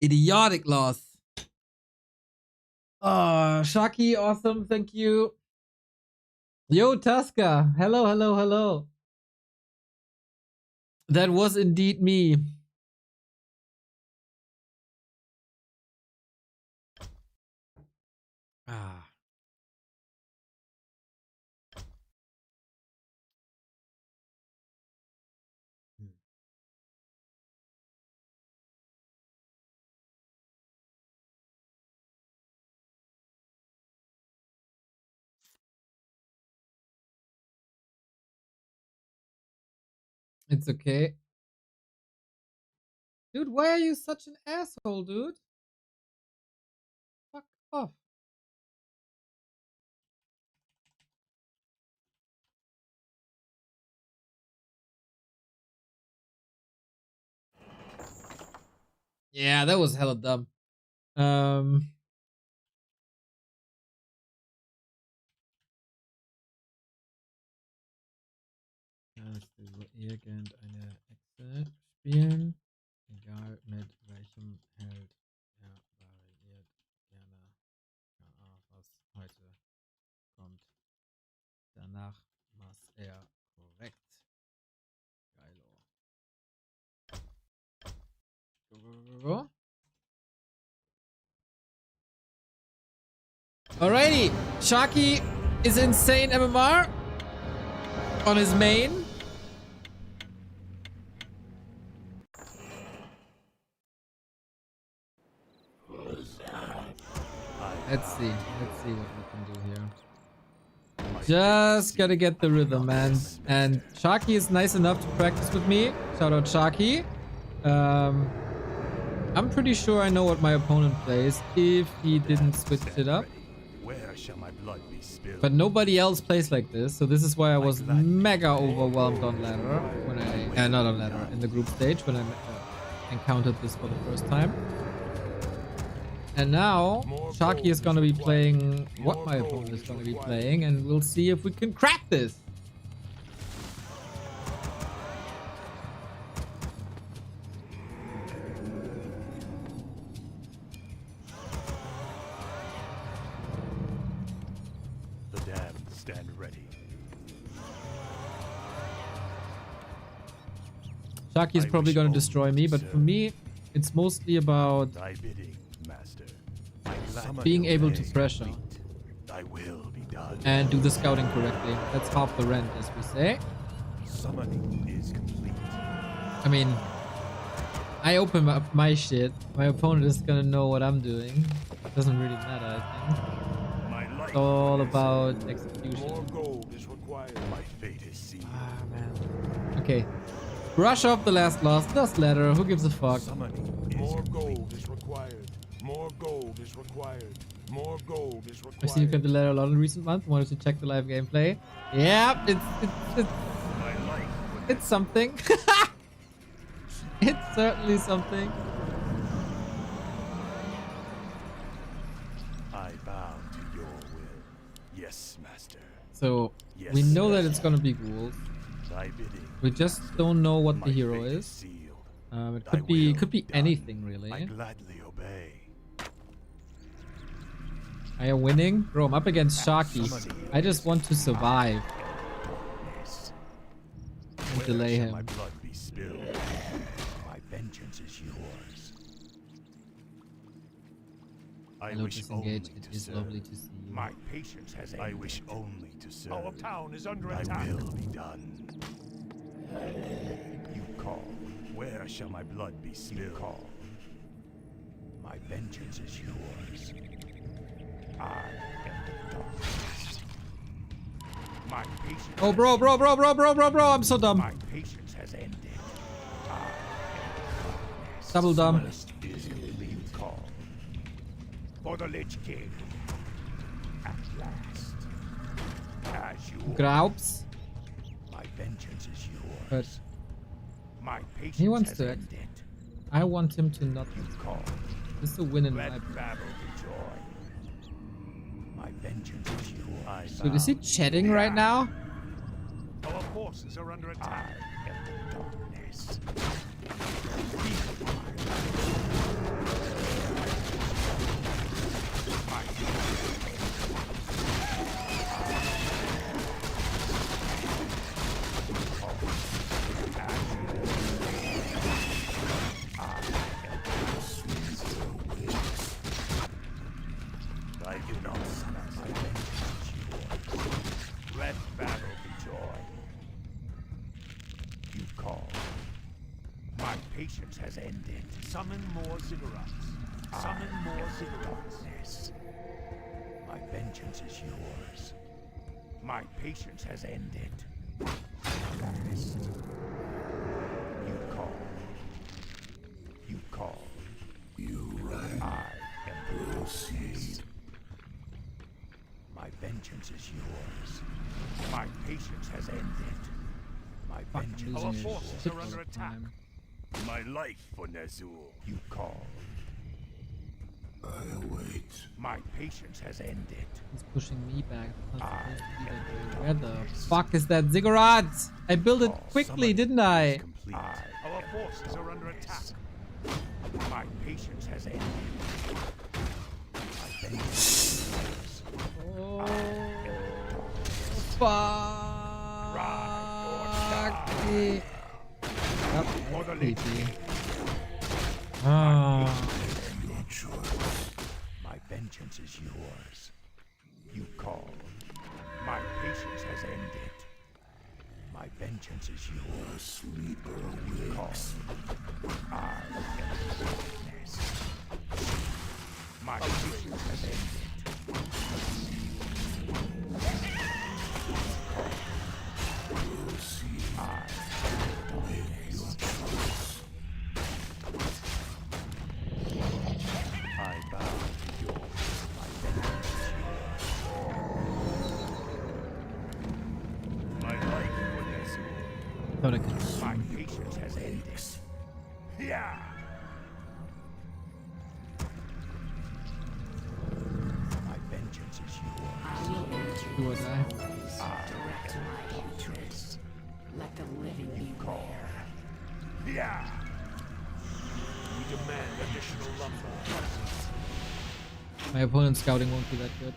Idiotic loss. Oh, Shaki, awesome. Thank you. Yo, Tuska. Hello, hello, hello. That was indeed me. Ah. It's okay. Dude, why are you such an asshole, dude? Fuck off. Yeah, that was hella dumb. Irgendeine Echse spielen, egal mit welchem Held er variiert gerne. Ja, was heute kommt. Danach was er korrekt. Geilo. Go. Alrighty, Sharky is insane MMR on his main. Let's see what we can do here. Just gotta get the rhythm, man. And Sharky is nice enough to practice with me. Shout out Sharky. I'm pretty sure I know what my opponent plays if he didn't switch it up. Where shall my blood be spilled? But nobody else plays like this, so this is why I was mega overwhelmed on ladder when I not on ladder, in the group stage when I encountered this for the first time. And now Sharky is gonna be playing what my opponent is gonna be playing, and we'll see if we can crack this. The damned stand ready. Sharky is probably gonna destroy me, but for me, it's mostly about being able to pressure and do the scouting correctly. That's half the rent, as we say. Summoning is complete. I mean, I open up my shit. My opponent is gonna know what I'm doing. It doesn't really matter, I think. It's all about execution. More gold is required. My fate is sealed. Ah, man. Okay. Brush off the last ladder. Who gives a fuck? More gold is required. More gold is required. More gold is required. I've seen you clip the ladder a lot in recent months. Wanted to check the live gameplay. Yep, it's something. It's certainly something. I bow to your will. Yes, master. So Yes, we know that master. it's gonna be ghouls. Thy bidding. We just don't know what the hero is. It could be anything really. I gladly obey. Are you winning? Bro, I'm up against Sharky. I just want to survive. And delay him. My blood be spilled. My vengeance is yours. I Hello, wish disengage. only It to is serve. lovely to see you. My patience has ended. I wish only to serve. Our town is under Thy attack. will be done. You call. Where shall my blood be spilled? You call. My vengeance is yours. I am the darkness. My patience. Oh, bro, I'm so dumb. My patience has ended. Double dumb. Is complete call. For the Lich King. At last. As you Graups. My vengeance is yours. But My patience he wants has to. ended. I want him to not. Call. This is a win in my Let book. battle be joy. My vengeance is yours. Dude, is he chatting right now? Our forces are under attack. I am the darkness. I do not summon my vengeance is yours. Let battle be joy. You call. My patience has ended. Summon more ziggurats. Summon more ziggurats. My vengeance is yours. My patience has ended. Last. is yours. My patience has ended. My vengeance Our is forces yours. are under attack. My life for Nazul. You call. I await. My patience has ended. He's pushing me back. Where the fuck is that ziggurat? I built it quickly, didn't I? Our forces are under attack. My patience has ended. My vengeance is yours. Oh, fuck me. That's creepy. Ah. My vengeance is yours. You call. My patience has ended. My vengeance is yours. Sleeper You call. I am the darkness. My patience has ended. will see. Make your choice. I bow to yours. My vengeance is yours. My life for Nazul. Thought I could. My patience has ended. Yeah. My vengeance is yours. I will enter Do or this die. place, direct my hatred. Let the living beware. Yeah. We demand additional lumber. My opponent's scouting won't be that good.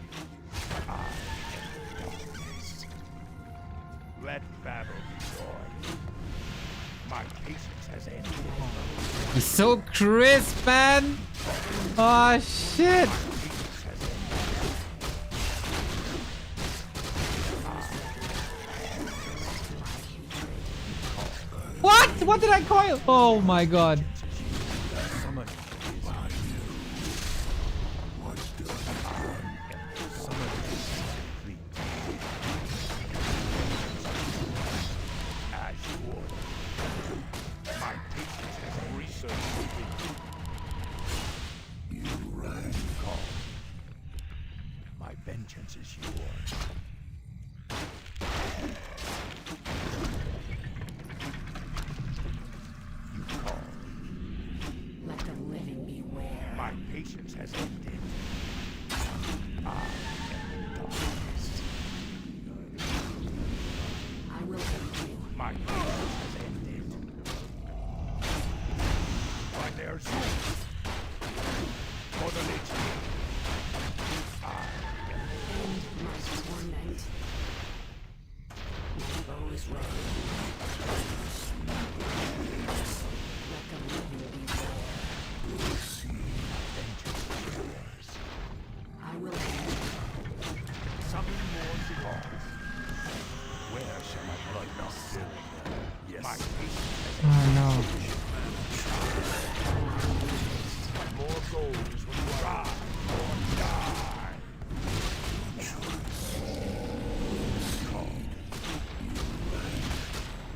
Let battle be joy. My patience has ended. He's so crisp, man! Oh shit! What? What did I coil? Oh my god. My vengeance is yours. You call. Let the living beware. My patience has ended. I am the darkness. I will aid you. My patience has ended. By their soul. For the Lich King. End my torment. My bow is ready. Let the living beware. I will aid you. Summon more to cause. Where shall my blood be spilled? Yes. My patience has Oh no. More gold is required. or die.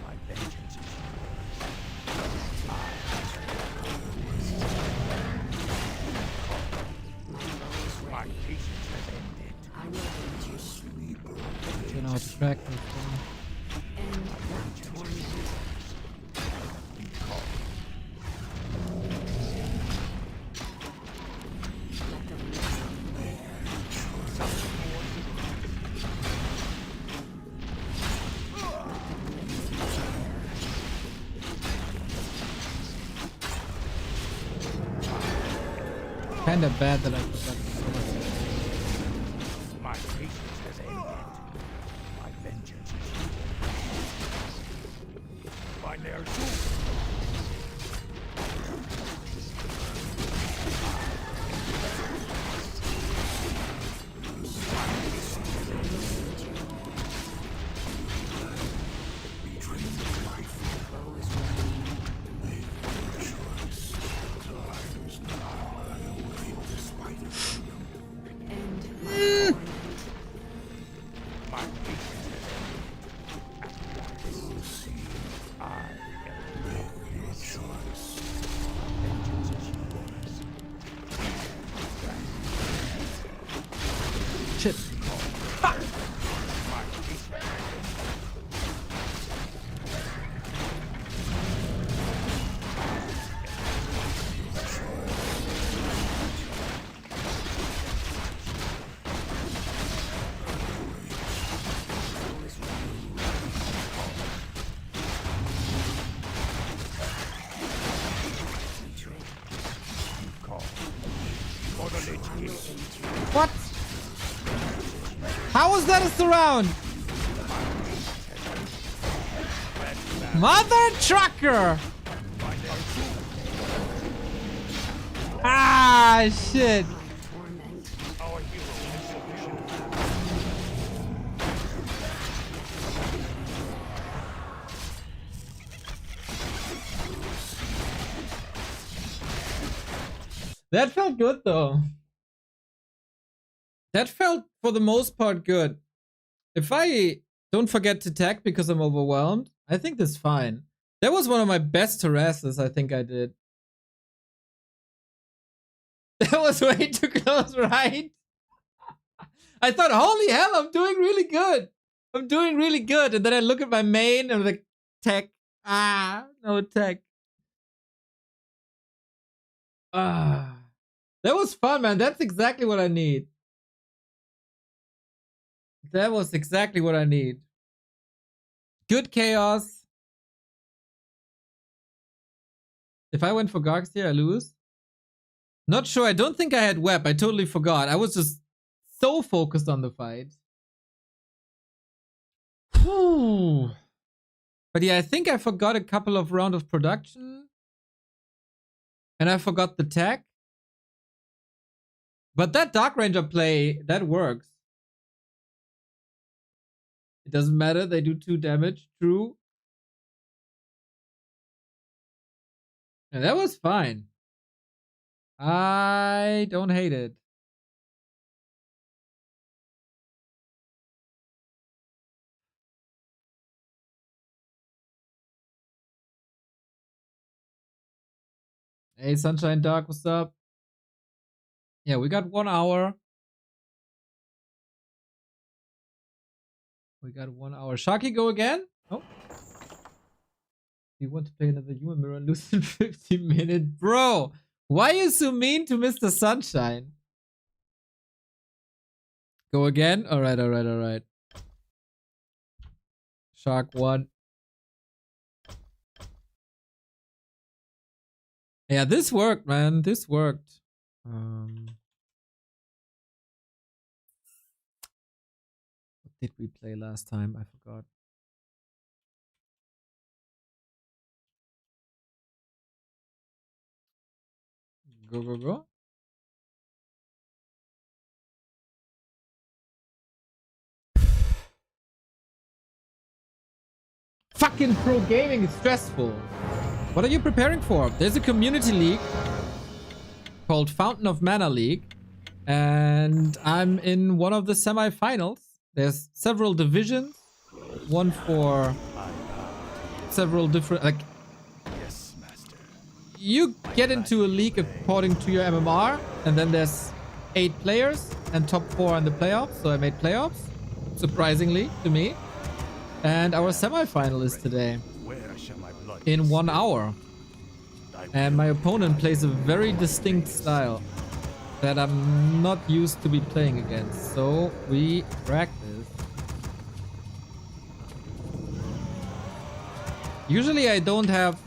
My vengeance is my patience has ended. I will aid you. Don't know how to track this thing. End my torment. Let the living beware. Kinda bad that I forgot to so much. My patience has ended. My vengeance is yours. By their soul. My patience has ended. I am What? How is that a surround? Mother trucker! Ah, shit. That felt good though. That felt for the most part good. If I don't forget to tag because I'm overwhelmed, I think that's fine. That was one of my best harasses I think I did. That was way too close, right? I thought, holy hell, I'm doing really good. I'm doing really good. And then I look at my main and I'm like, tech. Ah, no tech. Ah. That was fun, man. That's exactly what I need. That was exactly what I need. Good chaos. If I went for Garx here, I lose. Not sure. I don't think I had web. I totally forgot. I was just so focused on the fight. Whew. But yeah, I think I forgot a couple of rounds of production. And I forgot the tech. But that Dark Ranger play, that works. It doesn't matter. They do 2 damage. True. And that was fine. I don't hate it. Hey, Sunshine Dark, what's up? Yeah, we got 1 hour. We got 1 hour. Sharky, go again? Oh. You want to play another human mirror and lose in 15 minutes? Bro, why are you so mean to Mr. Sunshine? Go again? Alright, alright, alright. Shark 1. Yeah, this worked, man. This worked. What did we play last time? I forgot. Go, go, go. Fucking pro gaming is stressful. What are you preparing for? There's a community league called Fountain of Mana League. And I'm in one of the semi-finals. There's several divisions. One for several different... Like, you get into a league according to your MMR. And then there's 8 players and top 4 in the playoffs. So I made playoffs. Surprisingly to me. And our semi-final is today. In 1 hour. And my opponent plays a very distinct style that I'm not used to be playing against. So we practice. Usually I don't have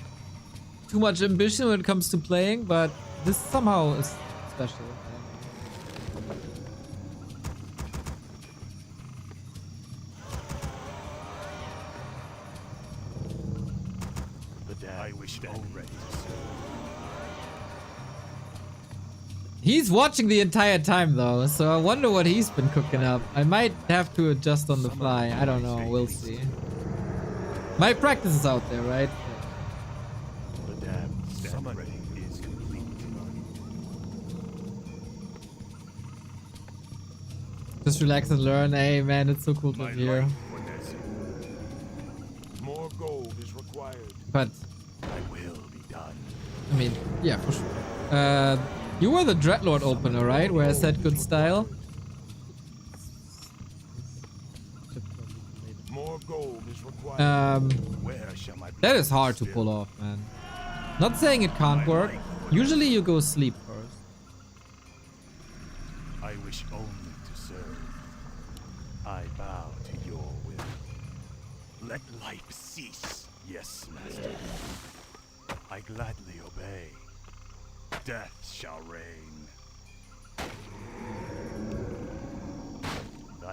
too much ambition when it comes to playing, but this somehow is special. He's watching the entire time though, so I wonder what he's been cooking up. I might have to adjust on the fly. I don't know. We'll see. My practice is out there, right? Just relax and learn. Hey man, it's so cool to hear. More gold is required. But I will be done. I mean, yeah, for sure. You were the Dreadlord opener, right? Where I said good style. More gold is required. That is hard to pull off, man. Not saying it can't work. Usually you go sleep first. I wish only to serve. I bow to your will. Let life cease. Yes, master. I gladly obey. Death shall reign.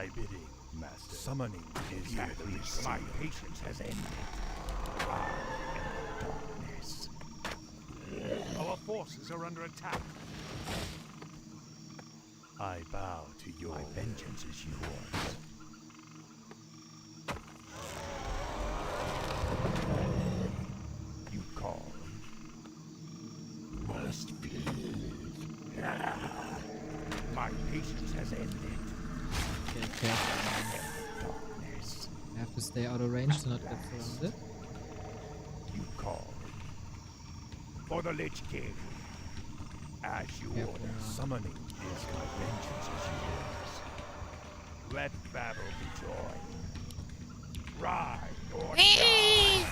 thy bidding, master. Summoning is complete. My patience has ended. I am the darkness. Our forces are under attack. I bow to your My vengeance is yours. You call. Must be. My patience has ended. Okay. Darkness. I have to stay out of range to not get surrounded. You call. For the Lich King. As you order. summoning Is my vengeance is yours. Let battle be joy. Ride or die.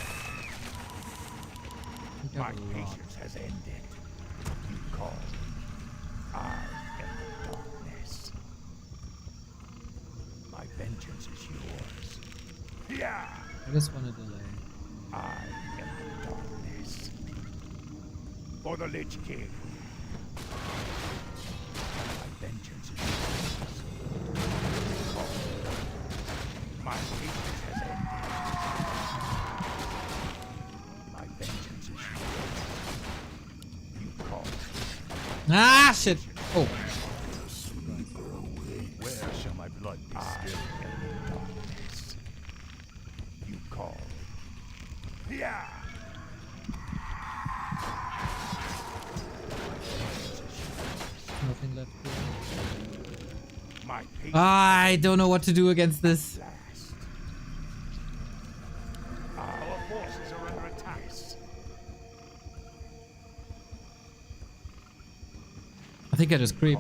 My patience has ended. You call. I am the darkness. My vengeance is yours. Yeah. I just want to delay. I am the darkness. For the Lich King. My vengeance is yours. My patience has ended. My vengeance is yours. You call. Ah, shit! Oh. Where shall my blood be spilled? Darkness. You call. Yeah. Nothing left here. My patience. I don't know what to do against this. Our forces are under attack. I think I just creep.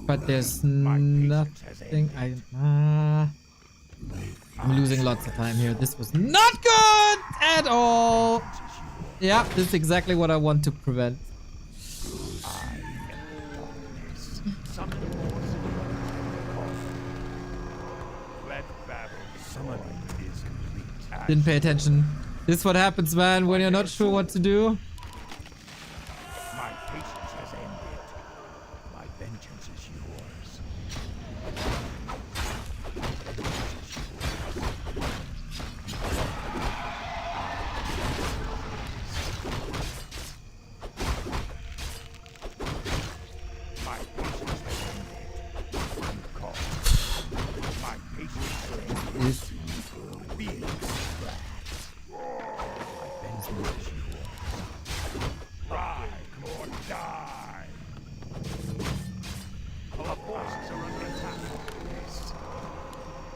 But there's nothing I'm losing lots of time here. This was not good at all. Yeah, this is exactly what I want to prevent. Didn't pay attention. This is what happens, man, when you're not sure what to do. My patience has ended. My vengeance is yours. My patience has ended. You call. My patience has ended. Be ride or die. Our forces are under attack. Yes.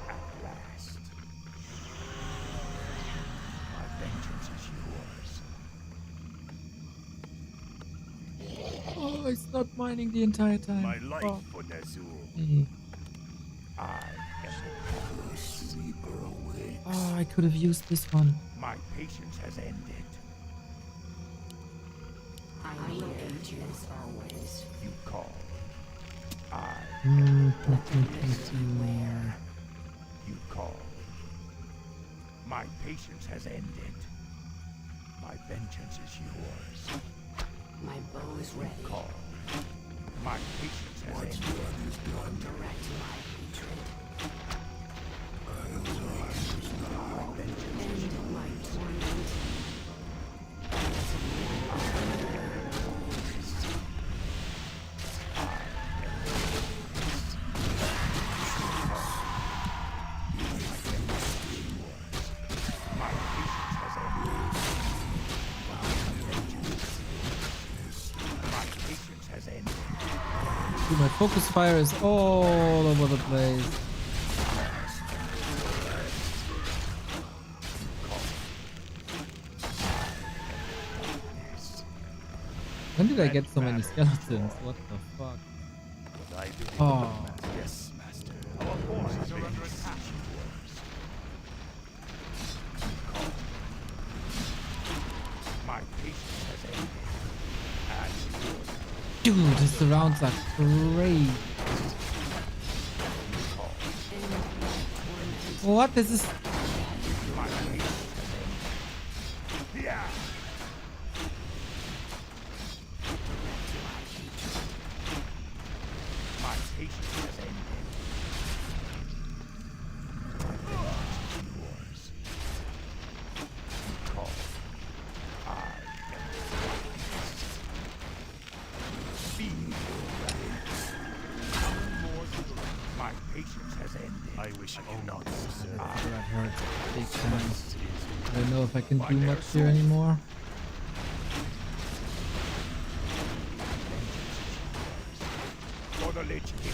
At last. My vengeance is yours. Oh, it's not mining the entire time. My life Oh. for Nazul. I am the sleeper away. Oh, I could have used this one. My patience has ended. I will aid you as always. You call. I Where? You call. My patience has ended. My vengeance is yours. My bow is ready. Call. My patience has ended. Direct my hatred. End my torment. Dude, my focus fire is all over the place. When did I get so many skeletons? What the fuck? Oh. Yes, master. Our forces are under attack. My patience has ended. Dude, the surrounds are great. What? This is... Yeah. My patience Big time. I don't know if I can do much here anymore. For the Lich King.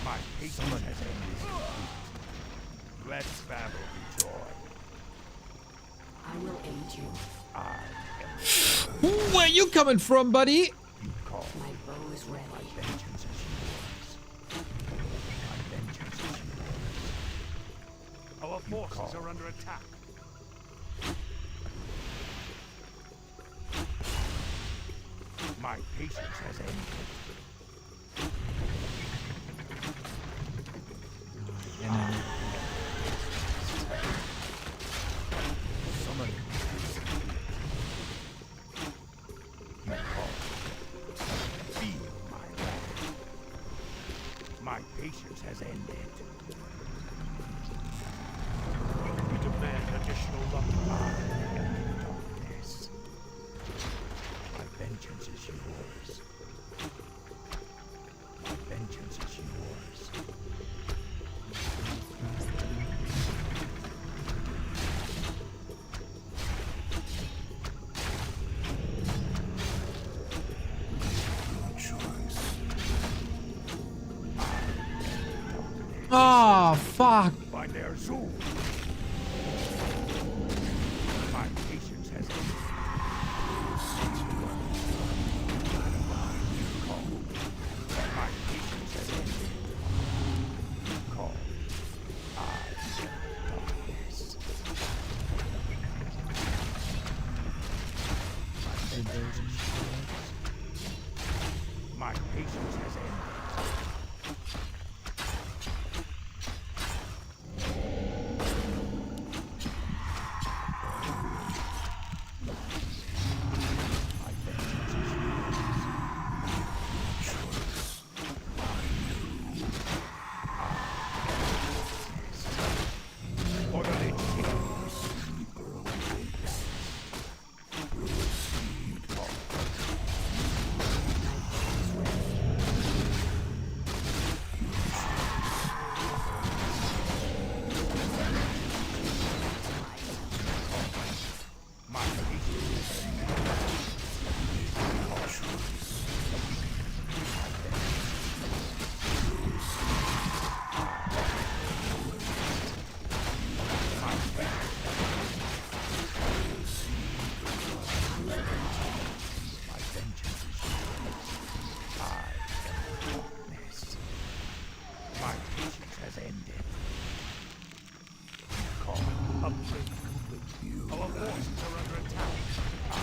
My patience has ended. Let battle be joy. I will aid you. Where you coming from, buddy? My bow is ready. My vengeance is yours. My vengeance is yours. Our forces are under attack. My patience has ended. Summon. You call. Feel my wrath. My patience has ended. You demand additional luck. Darkness. My vengeance is yours. My vengeance is yours. Oh, fuck. By their zoo. My patience has ended. My patience has ended. Call. I am darkness. My patience has ended.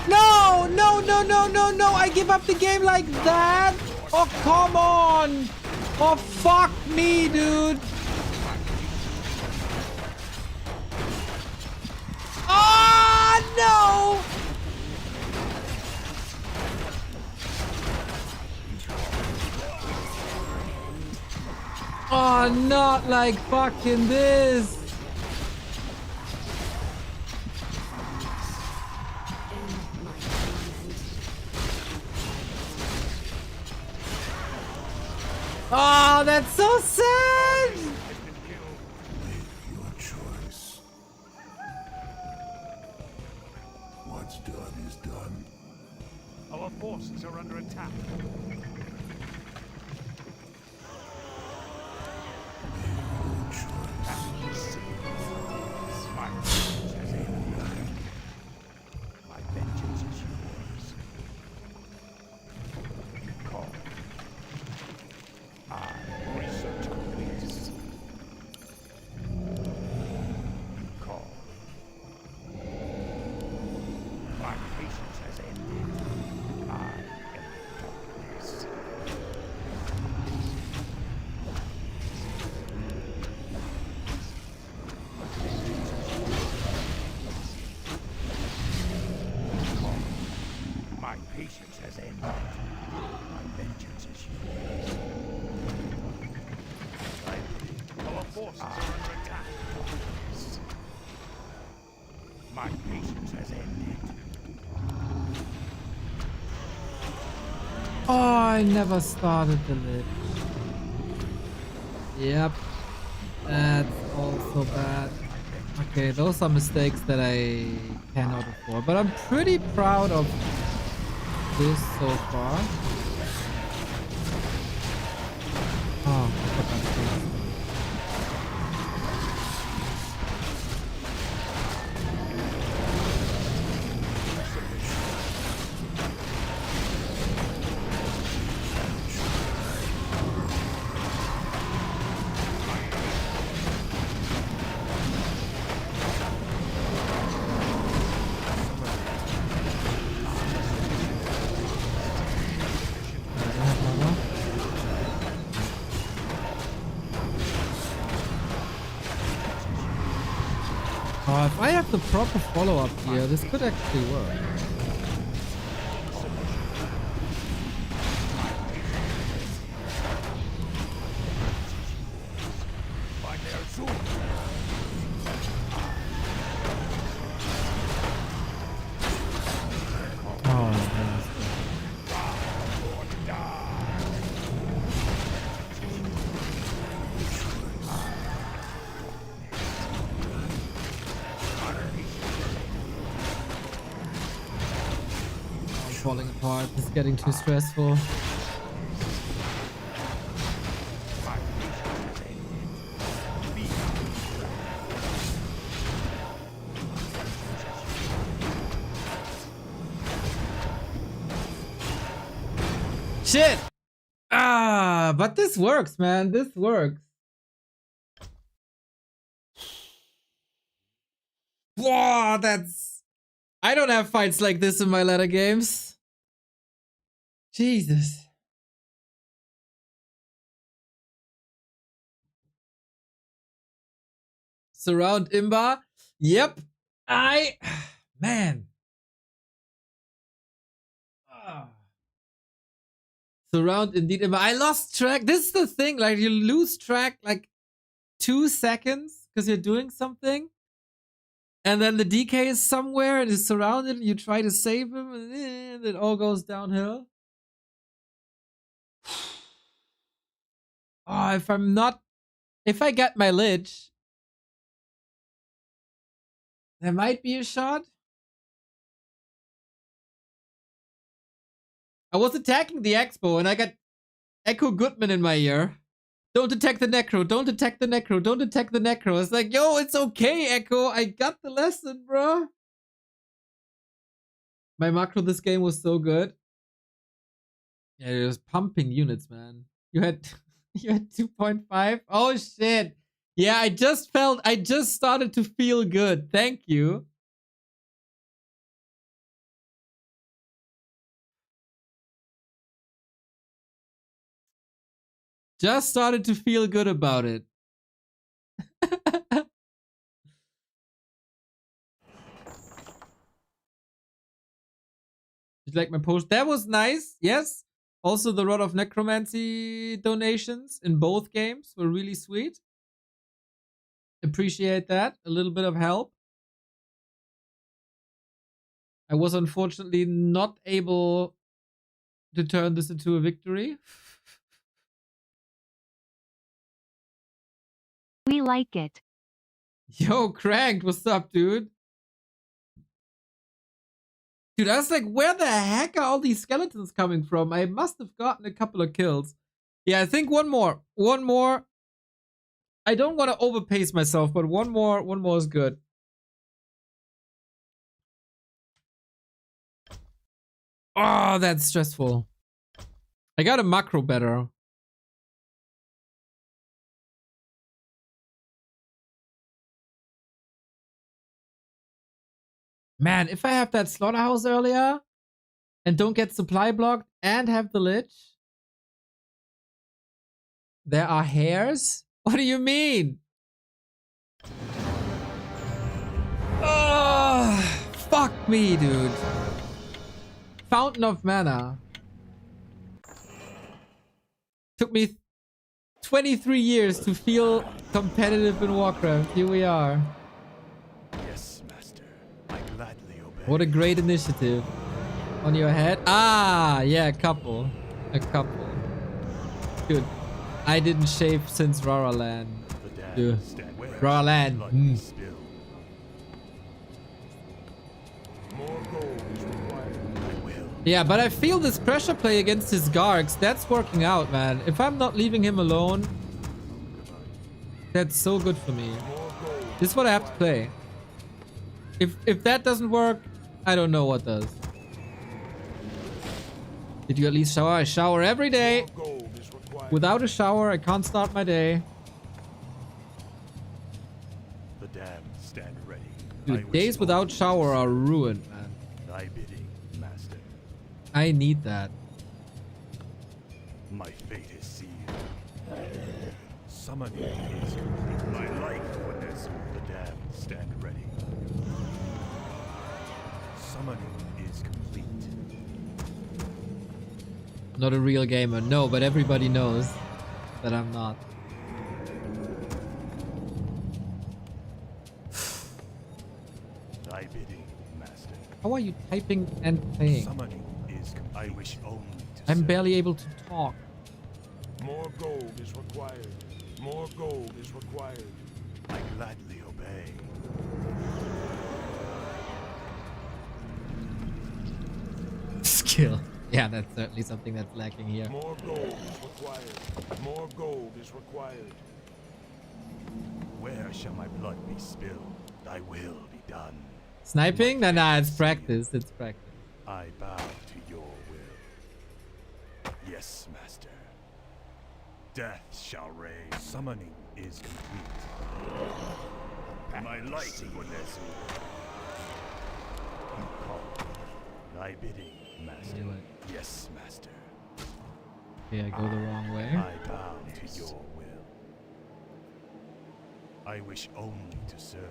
No, no, no, no, no, no. I give up the game like that. Oh, come on. Oh, fuck me, dude. Oh, no. Oh, not like fucking this. Oh, that's so sad! Make your choice. What's done is done. Our forces are under attack. My vengeance has ended. My vengeance is yours. You call. I research completes. You call. My patience has ended. I am darkness. My patience has ended. My vengeance is yours. Our forces are under attack. My patience has ended. Oh, I never started the lid. Yep. That's also bad. Okay, those are mistakes that I cannot afford. But I'm pretty proud of this so far. Oh, for God's sake. Oh, if I have the proper follow-up here, this could actually work. Falling apart. This is getting too stressful. Shit! Ah, but this works, man. This works. Whoa, that's... I don't have fights like this in my ladder games. Jesus. Surround Imba. Yep. Man. Surround indeed Imba. I lost track. This is the thing. Like, you lose track like 2 seconds because you're doing something. And then the DK is somewhere and is surrounded and you try to save him and it all goes downhill. Oh, if I get my Lich, there might be a shot. I was attacking the Expo and I got Echo Goodman in my ear. Don't attack the Necro, don't attack the Necro, don't attack the Necro. It's like, yo, it's okay, Echo. I got the lesson, bro. My macro this game was so good. Yeah, it was pumping units, man. You had 2.5? Oh shit. Yeah, I just started to feel good. Thank you. Just started to feel good about it. Did you like my post? That was nice. Yes. Also, the Rod of Necromancy donations in both games were really sweet. Appreciate that. A little bit of help. I was unfortunately not able to turn this into a victory. We like it. Yo, Cranked, what's up, dude? Dude, I was like, where the heck are all these skeletons coming from? I must have gotten a couple of kills. Yeah, I think one more. One more. I don't want to overpace myself, but one more is good. Oh, that's stressful. I got a macro better. Man, if I have that slaughterhouse earlier and don't get supply blocked and have the Lich. There are hairs? What do you mean? Oh, fuck me, dude. Fountain of Mana. Took me 23 years to feel competitive in Warcraft. Here we are. Yes, master. I gladly obey. What a great initiative. On your head? Ah, yeah, a couple. Dude, I didn't shave since Raraland. Raraland. Yeah, but I feel this pressure play against his Gargs. That's working out, man. If I'm not leaving him alone, that's so good for me. This is what I have to play. If that doesn't work, I don't know what does. Did you at least shower? I shower every day. Without a shower, I can't start my day. The damned stand ready. Dude, days without shower are ruined, man. Thy bidding, master. I need that. My fate is sealed. Summoning is complete. My life witness. The damned stand ready. Summoning is complete. Not a real gamer. No, but everybody knows that I'm not. Thy bidding, master. How are you typing and playing? Summoning is complete. I wish only to I'm serve. barely able to talk. More gold is required. More gold is required. I gladly obey. Skill. Yeah, that's certainly something that's lacking here. More gold is required. More gold is required. Where shall my blood be spilled? Thy will be done. Sniping? Nah, it's practice. It's practice. I bow to your will. Yes, master. Death shall reign. Summoning is complete. My light will Nezul. You call. Thy bidding, master. Do it. Yes, master. Okay, I go the wrong way. I bow to your will. I wish only to serve.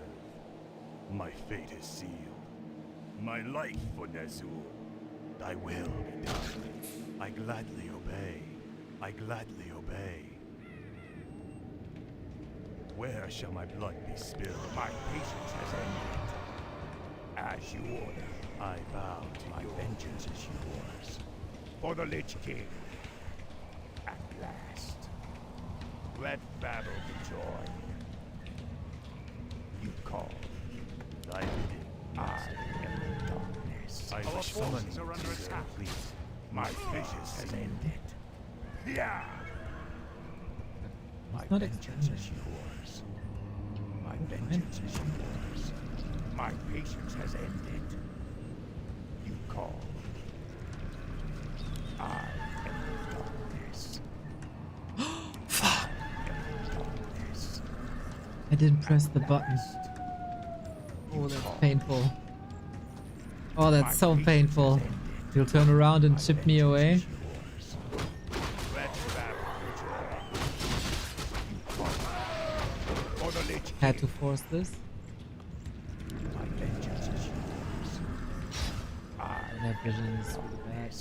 My fate is sealed. My life for Nezul. Thy will be done. I gladly obey. I gladly obey. Where shall my blood be spilled? My patience has ended. As you order. I bow to My your vengeance is yours. For the Lich King. At last. Let battle be joy. You call. Thy bidding. I am the darkness. I Our wish forces summoning are under to attack. complete. My patience has ended. Yeah. My not vengeance is yours. My vengeance is yours. My patience has ended. You call. I am the darkness. Fuck. I am the darkness. I didn't press the button. Oh, that's painful. Oh, that's so painful. You'll turn around and chip me away. Let battle be joy. You call. For the Lich King. Had to force this. My vengeance is yours. I And have visions for the bad.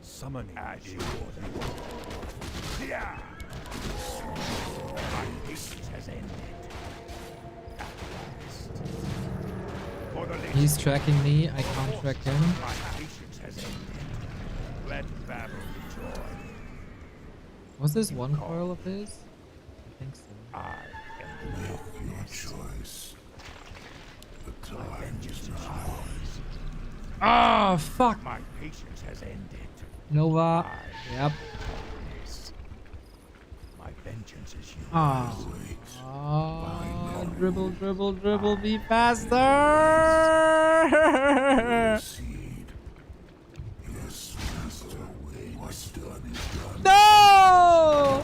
Summoning as is you order. Yeah. My patience has ended. At last. For the Lich He's tracking me. I can't track him. My patience has ended. Let battle be joy. Was this one coil of his? I think so. I am the Make your choice. The time is now. Ah, fuck. My patience has ended. Nova. Yep. Yes. My vengeance is yours. Ah. Dribble, dribble, dribble. Be faster. Proceed. Yes, master. What's done is done. No!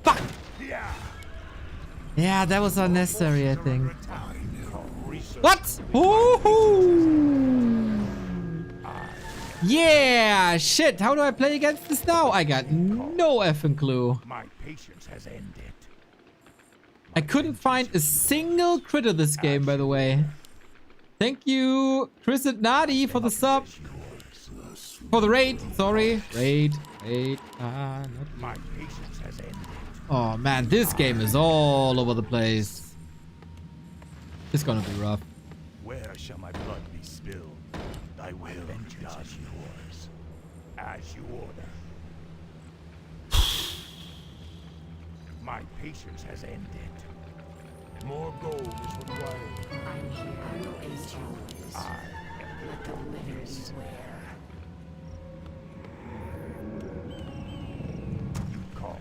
Fuck. Yeah. Yeah, that was unnecessary, I think. What? Woohoo! Yeah! Shit, how do I play against this now? I got no effing clue. My patience has ended. I couldn't find a single critter this game, by the way. Thank you, Chris and Nadi, for the sub. For the raid, sorry. Raid. Not My patience has ended. Oh man, this game is all over the place. It's gonna be rough. Where shall my blood be spilled? Thy will be Vengeance done. is yours. As you order. My patience has ended. More gold is required. I'm here. I will aid you. I Let the living beware. You call.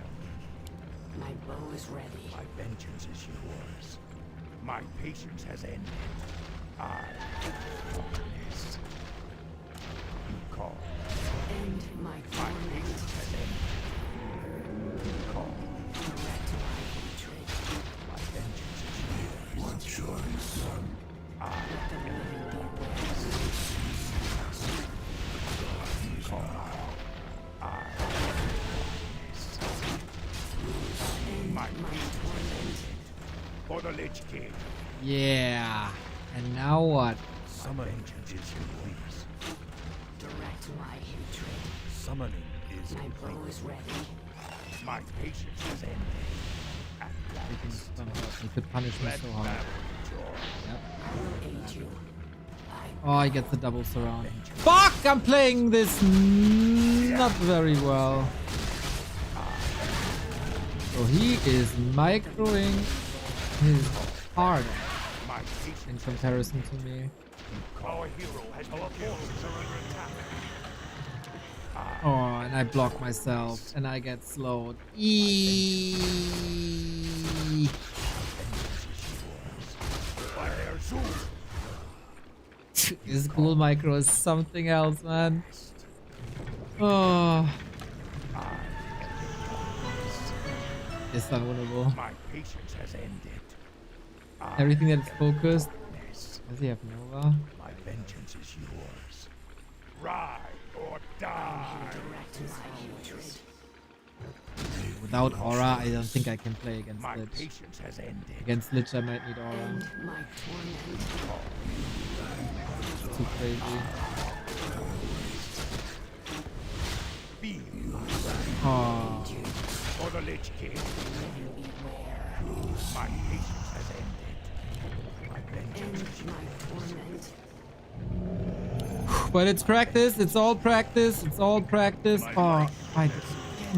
My bow is ready. My vengeance is yours. My patience has ended. I darkness. You call. End my torment. Has ended. You call. Direct my hatred. My vengeance is yours. What choice, son? Let the living beware. You call. I End my my torment. for the Lich King. Yeah. And now what? Summoning is yours. Direct my hatred. Summoning is My bow is ready. my patience has ended. At last. He could punish me so hard. Yep. I will aid you. Oh, he gets the double surround. Fuck! I'm playing this not very well. So he is microing his heart in comparison to me. Our hero has been killed. Are under attack. Oh, and I block myself and I get slowed. Eee. This cool micro is something else, man. Oh. It's unwinnable. My patience has ended. Everything that is focused. Does he have Nova? My vengeance is yours. Ride or die. Direct my hatred. Without aura, I don't think I can play against My Lich. patience has ended. Against Lich, I might need aura. End my torment. It's too crazy. Feel Oh. for the Lich King. My patience has ended. My vengeance End is my yours. torment. But it's practice. It's all practice. It's all practice. Oh,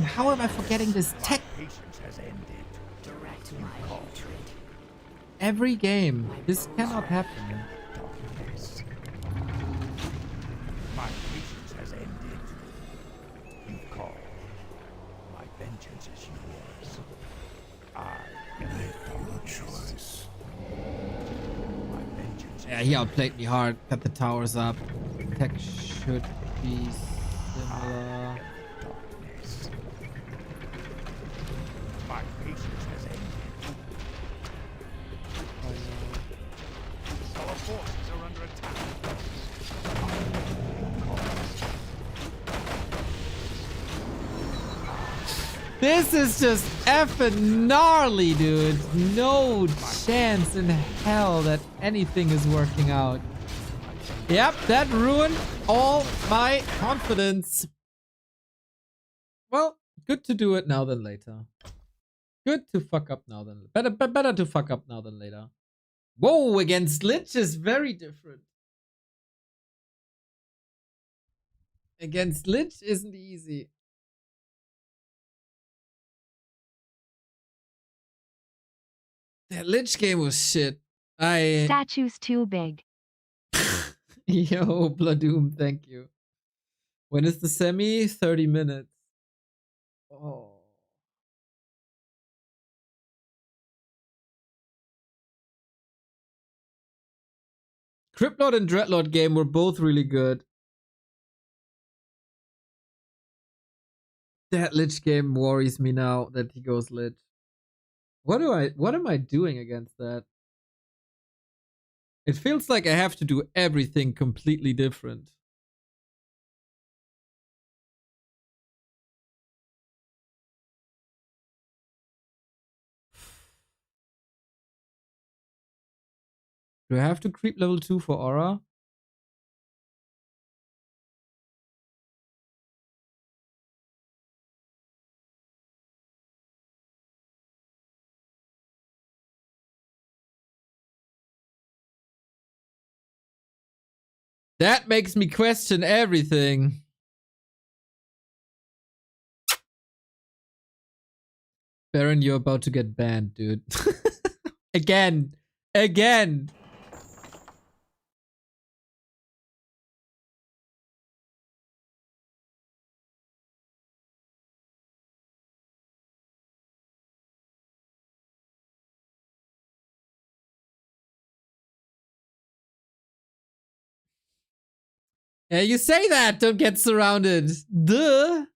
how am I forgetting this tech? Patience has ended. Direct my hatred. Every game. This cannot happen. Darkness. My patience has ended. You call. My vengeance is yours. I Make your choice. my vengeance. Yeah, he outplayed me hard. Got the towers up. Tech should be similar. Darkness. My patience has ended. Our forces are under attack. This is just effing gnarly, dude. No chance in hell that anything is working out. Yep, that ruined all my confidence. Well, good to do it now than later. Good to fuck up now than better to fuck up now than later. Whoa, against Lich is very different. Against Lich isn't easy. That Lich game was shit. Statue's too big. Yo, Bladoom, thank you. When is the semi? 30 minutes. Oh. Cryptlord and Dreadlord game were both really good. That Lich game worries me now that he goes Lich. What am I doing against that? It feels like I have to do everything completely different. Do I have to creep level 2 for aura? That makes me question everything. Baron, you're about to get banned, dude. Again. Again. Yeah, you say that, don't get surrounded. Duh.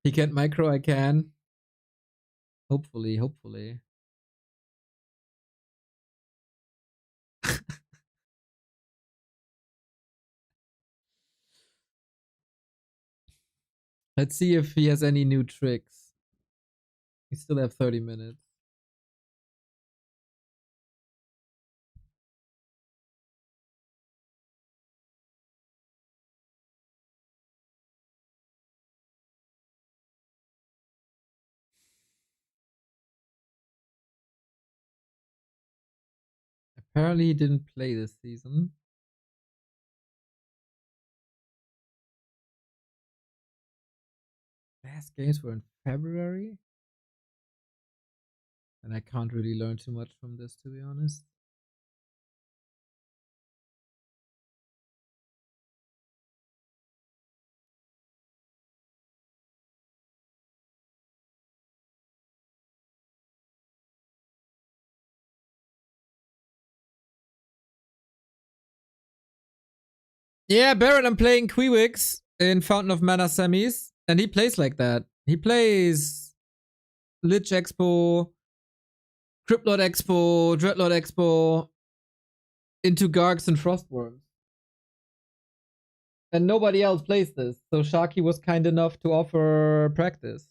He can't micro, I can. Hopefully, hopefully. Let's see if he has any new tricks. We still have 30 minutes. Apparently he didn't play this season. Last games were in February. And I can't really learn too much from this, to be honest. Yeah, Barrett, I'm playing Quewix in Fountain of Mana semis, and he plays like that. He plays Lich Expo, Cryptlord Expo, Dreadlord Expo into Gargs and Frostworms. And nobody else plays this, so Sharky was kind enough to offer practice.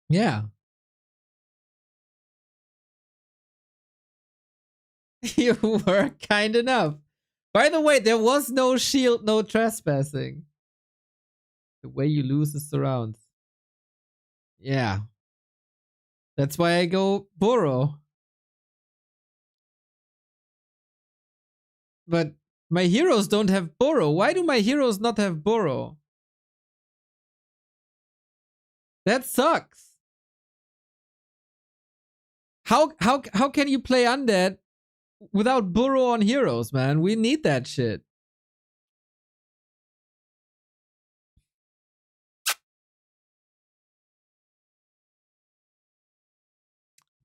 Yeah. You were kind enough. By the way, there was no shield, no trespassing. The way you lose is surrounds. Yeah. That's why I go Burrow. But my heroes don't have Burrow. Why do my heroes not have Burrow? That sucks. How can you play undead without Burrow on heroes, man? We need that shit.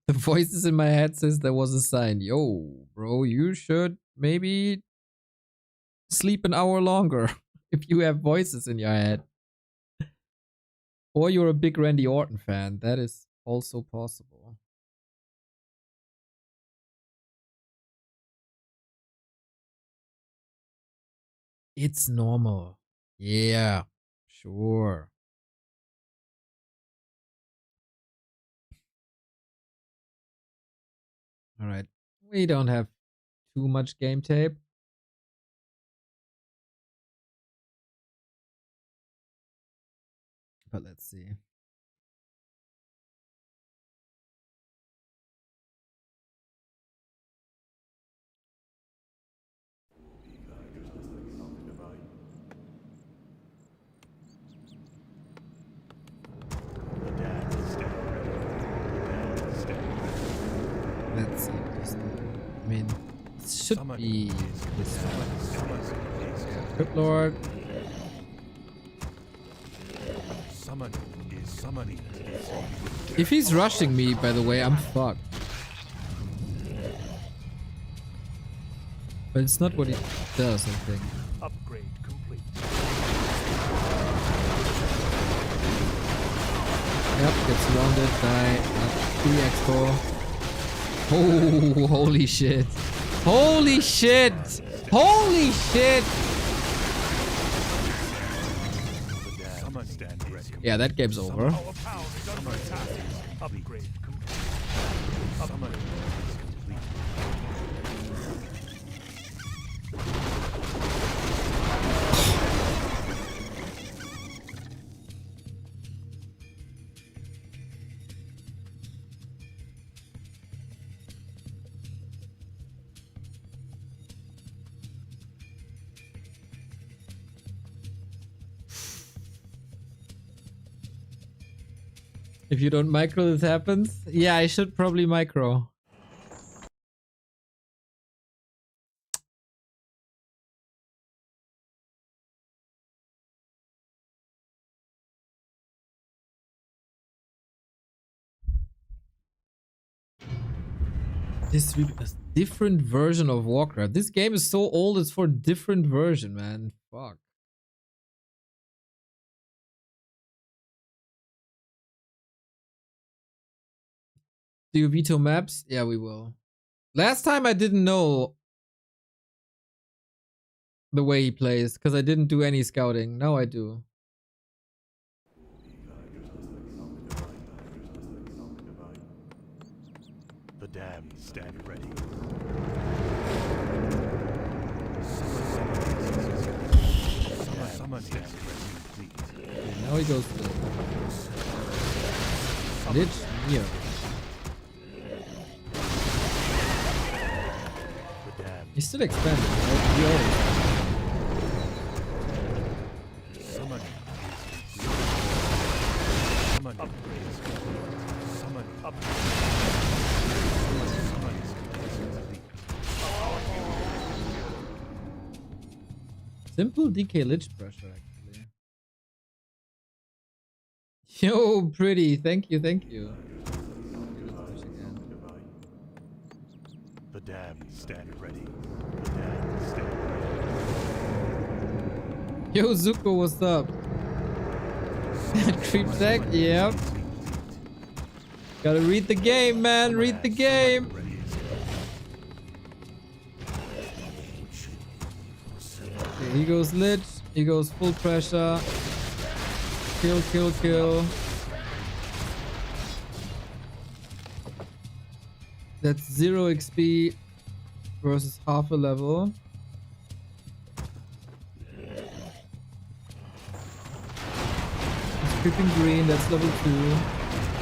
The voices in my head says there was a sign. Yo, bro, you should maybe sleep an hour longer if you have voices in your head. Or you're a big Randy Orton fan. That is also possible. It's normal. Yeah, sure. All right. We don't have too much game tape. But let's see. Let's see. I mean, it should be this one. Cryptlord. If he's rushing me, by the way, I'm fucked. But it's not what he does, I think. Upgrade complete. Yep, gets surrounded by 3 Expo. Oh, holy shit. Holy shit! Holy shit! Yeah, that game's over. If you don't micro, this happens. Yeah, I should probably micro. This a different version of Warcraft. This game is so old, it's for a different version, man. Fuck. Do you veto maps? Yeah, we will. Last time I didn't know the way he plays because I didn't do any scouting. Now I do. The damned stand ready. Summon stand ready, please. Okay, now he goes to Lich Neo. He's still expanding, right? He always Summon. Summon. Up. Summon. Up. simple DK Lich pressure, actually. Yo, pretty. Thank you, thank you. The damned stand ready. The damned stand ready. Yo, Zuko, what's up? Creepjack, yep. Gotta read the game, man. Read the game. Okay, he goes Lich. He goes full pressure. Kill, kill, kill. That's 0 XP versus half a level. It's creeping green, that's level 2.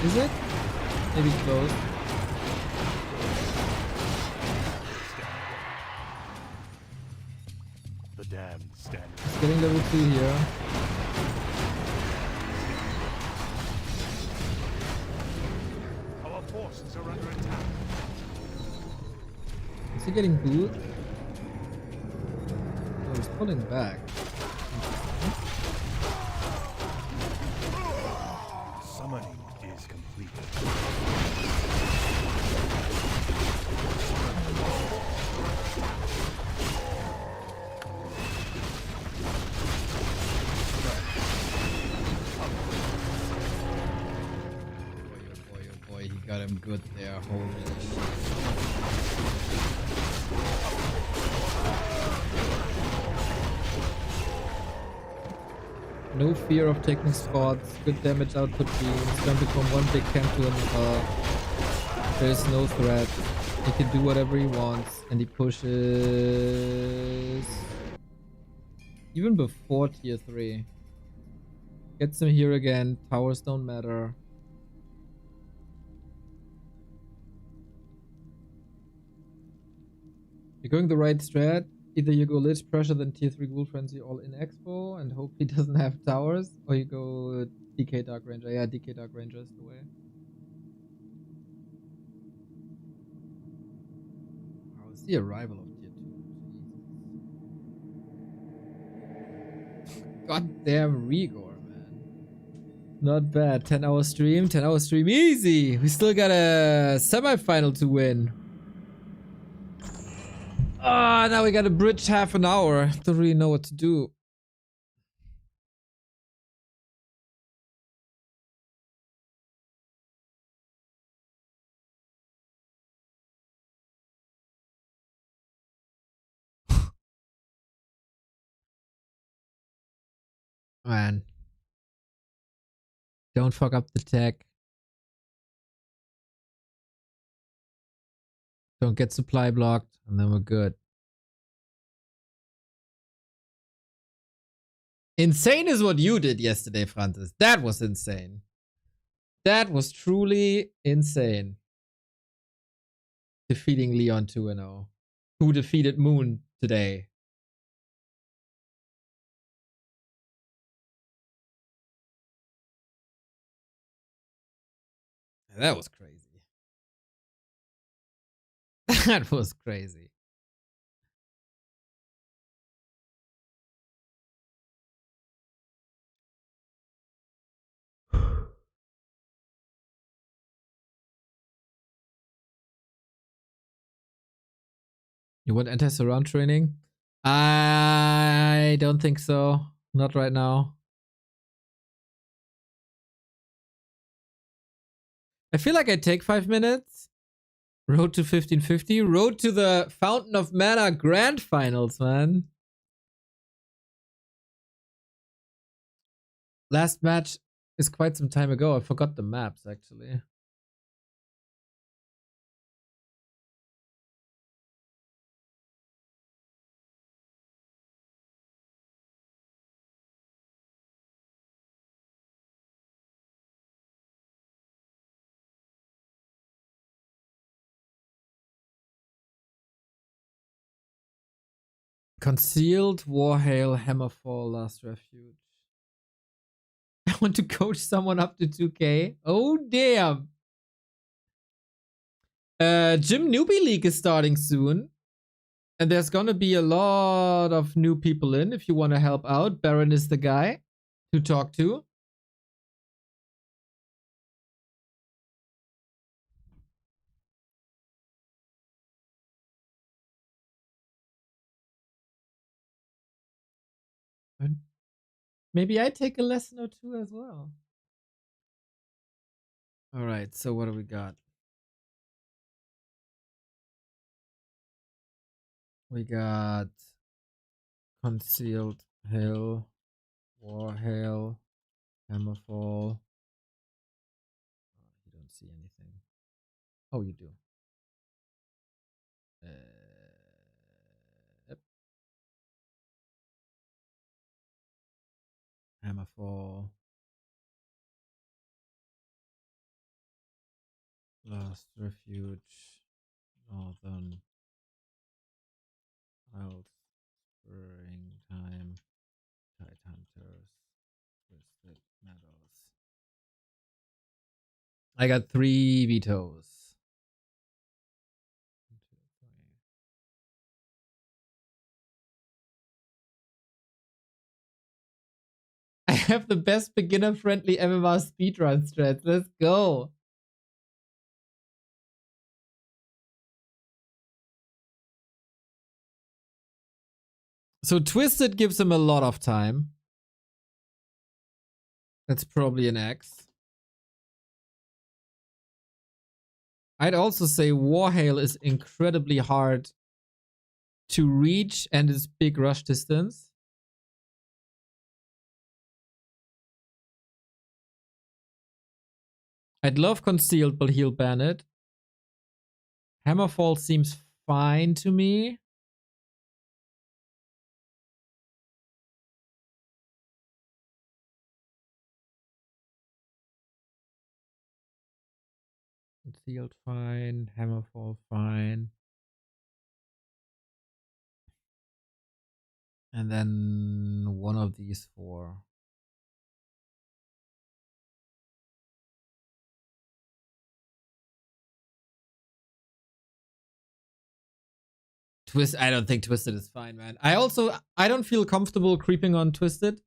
Is it? Maybe close. The damned stand It's getting level 2 here. Our forces are under attack. Is he getting booed? Oh, he's pulling back. Summoning is complete. Oh boy, he got him good there. Holy shit. No fear of taking spots, good damage output beams, jumping from one big camp to another. There is no threat. He can do whatever he wants, and he pushes even before tier 3. Gets him here again. Towers don't matter. You're going the right strat. Either you go Lich pressure, then tier 3 Ghoul Frenzy all in Expo and hope he doesn't have towers, or you go DK Dark Ranger. Yeah, DK Dark Ranger is the way. Oh, it's the arrival of tier 2. Goddamn Rigor, man. Not bad. 10-hour stream. 10-hour stream. Easy. We still got a semi-final to win. Ah, now we got a bridge half an hour. Don't really know what to do. Man. Don't fuck up the tech. Don't get supply blocked, and then we're good. Insane is what you did yesterday, Francis. That was insane. That was truly insane. Defeating Leon 2-0. Who defeated Moon today? That was crazy. That was crazy. You want anti-surround training? I don't think so. Not right now. I feel like I take 5 minutes. Road to 1550. Road to the Fountain of Mana Grand Finals, man. Last match is quite some time ago. I forgot the maps, actually. Concealed, Warhail, Hammerfall, Last Refuge. I want to coach someone up to 2K. Oh, damn. Gym Newbie League is starting soon. And there's gonna be a lot of new people in if you want to help out. Baron is the guy to talk to. And maybe I take a lesson or two as well. All right, so what do we got? We got Concealed Hill, Warhail, Hammerfall. You don't see anything. Oh, you do. Yep. Hammerfall. Last Refuge. Northern. Wild Springtime. Tide Hunters. Twisted Meadows. I got 3 vetoes. I have the best beginner-friendly MMR speedrun strats. Let's go. So Twisted gives him a lot of time. That's probably an X. I'd also say Warhail is incredibly hard to reach and is big rush distance. I'd love Concealed, but he'll ban it. Hammerfall seems fine to me. Concealed fine. Hammerfall fine. And then one of these 4. I don't think Twisted is fine, man. I don't feel comfortable creeping on Twisted.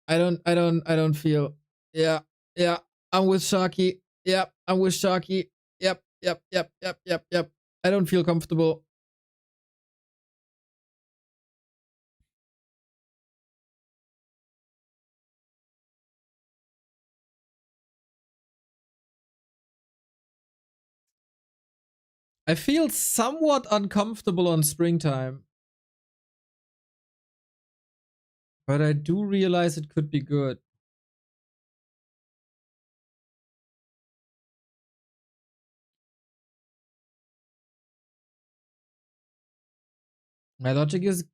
I don't feel. Yeah. I'm with Sharky. Yep. I'm with Sharky. Yep. I don't feel comfortable. I feel somewhat uncomfortable on Springtime. But I do realize it could be good. My logic is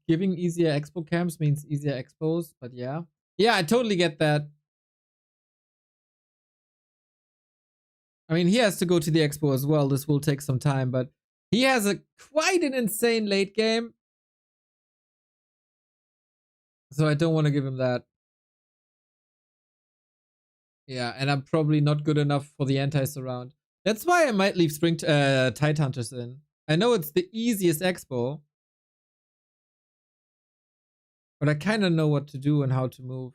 giving easier expo camps means easier expos, but yeah. Yeah, I totally get that. I mean, he has to go to the expo as well. This will take some time, but he has quite an insane late game. So I don't want to give him that. Yeah, and I'm probably not good enough for the anti-surround. That's why I might leave Spring Tide Hunters in. I know it's the easiest expo, but I kind of know what to do and how to move.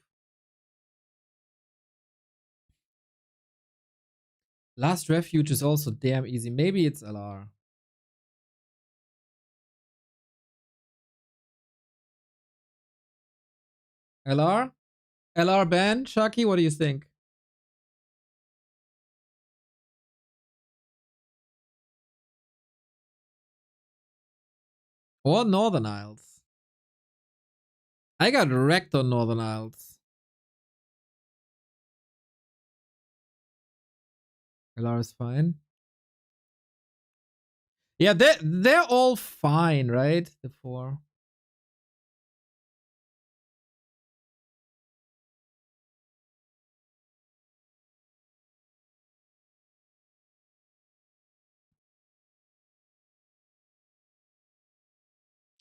Last Refuge is also damn easy. Maybe it's LR. LR? LR ban? Sharky, what do you think? Or Northern Isles? I got wrecked on Northern Isles. LR is fine. Yeah, they're all fine, right? The 4.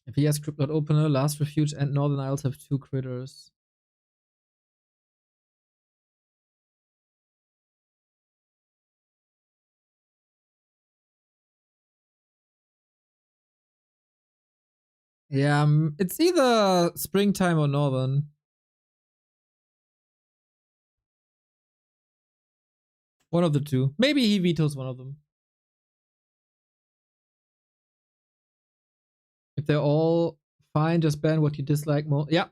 If he has Cryptid Opener, Last Refuge, and Northern Isles have 2 critters. Yeah, it's either Springtime or Northern. One of the two. Maybe he vetoes one of them. If they're all fine, just ban what you dislike more. Yeah.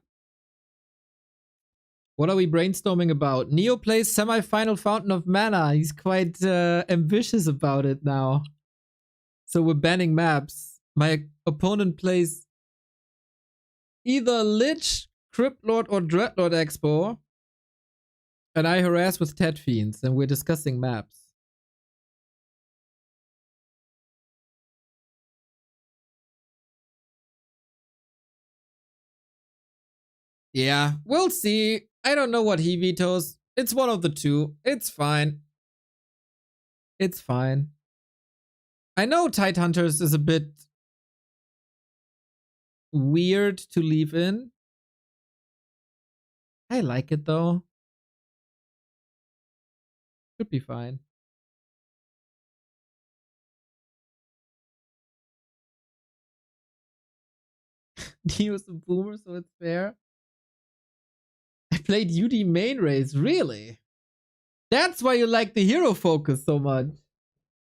What are we brainstorming about? Neo plays semi-final Fountain of Mana. He's quite ambitious about it now. So we're banning maps. My opponent plays either Lich, Cryptlord, or Dreadlord Expo. And I harass with Ted Fiends, and we're discussing maps. Yeah, we'll see. I don't know what he vetoes. It's one of the two. It's fine. It's fine. I know Tidehunters is a bit weird to leave in. I like it though. Should be fine. Neo's a boomer, so it's fair. I played UD main race, really? That's why you like the hero focus so much.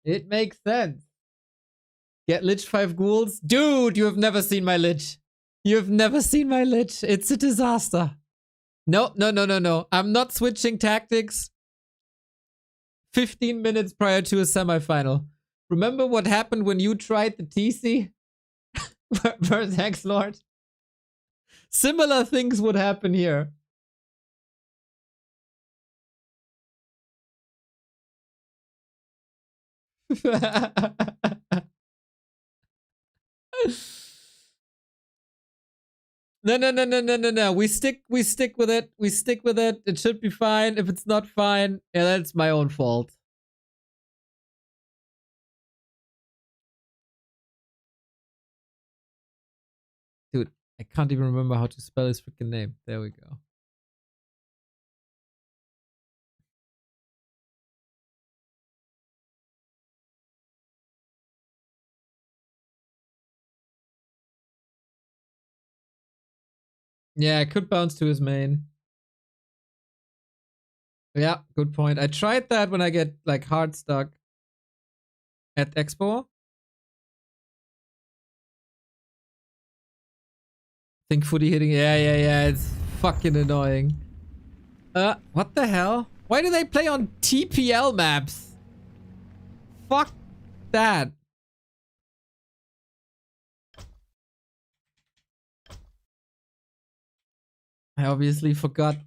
It makes sense. Get Lich 5 ghouls? Dude, you have never seen my Lich. You have never seen my Lich. It's a disaster. No. I'm not switching tactics 15 minutes prior to a semifinal. Remember what happened when you tried the TC versus Hexlord? Similar things would happen here. No. We stick with it. We stick with it. It should be fine. If it's not fine, yeah, that's my own fault. Dude, I can't even remember how to spell his freaking name. There we go. Yeah, I could bounce to his main. Yeah, good point. I tried that when I get like hard stuck at Expo. Think footy hitting. Yeah. It's fucking annoying. What the hell? Why do they play on TPL maps? Fuck that. I obviously forgot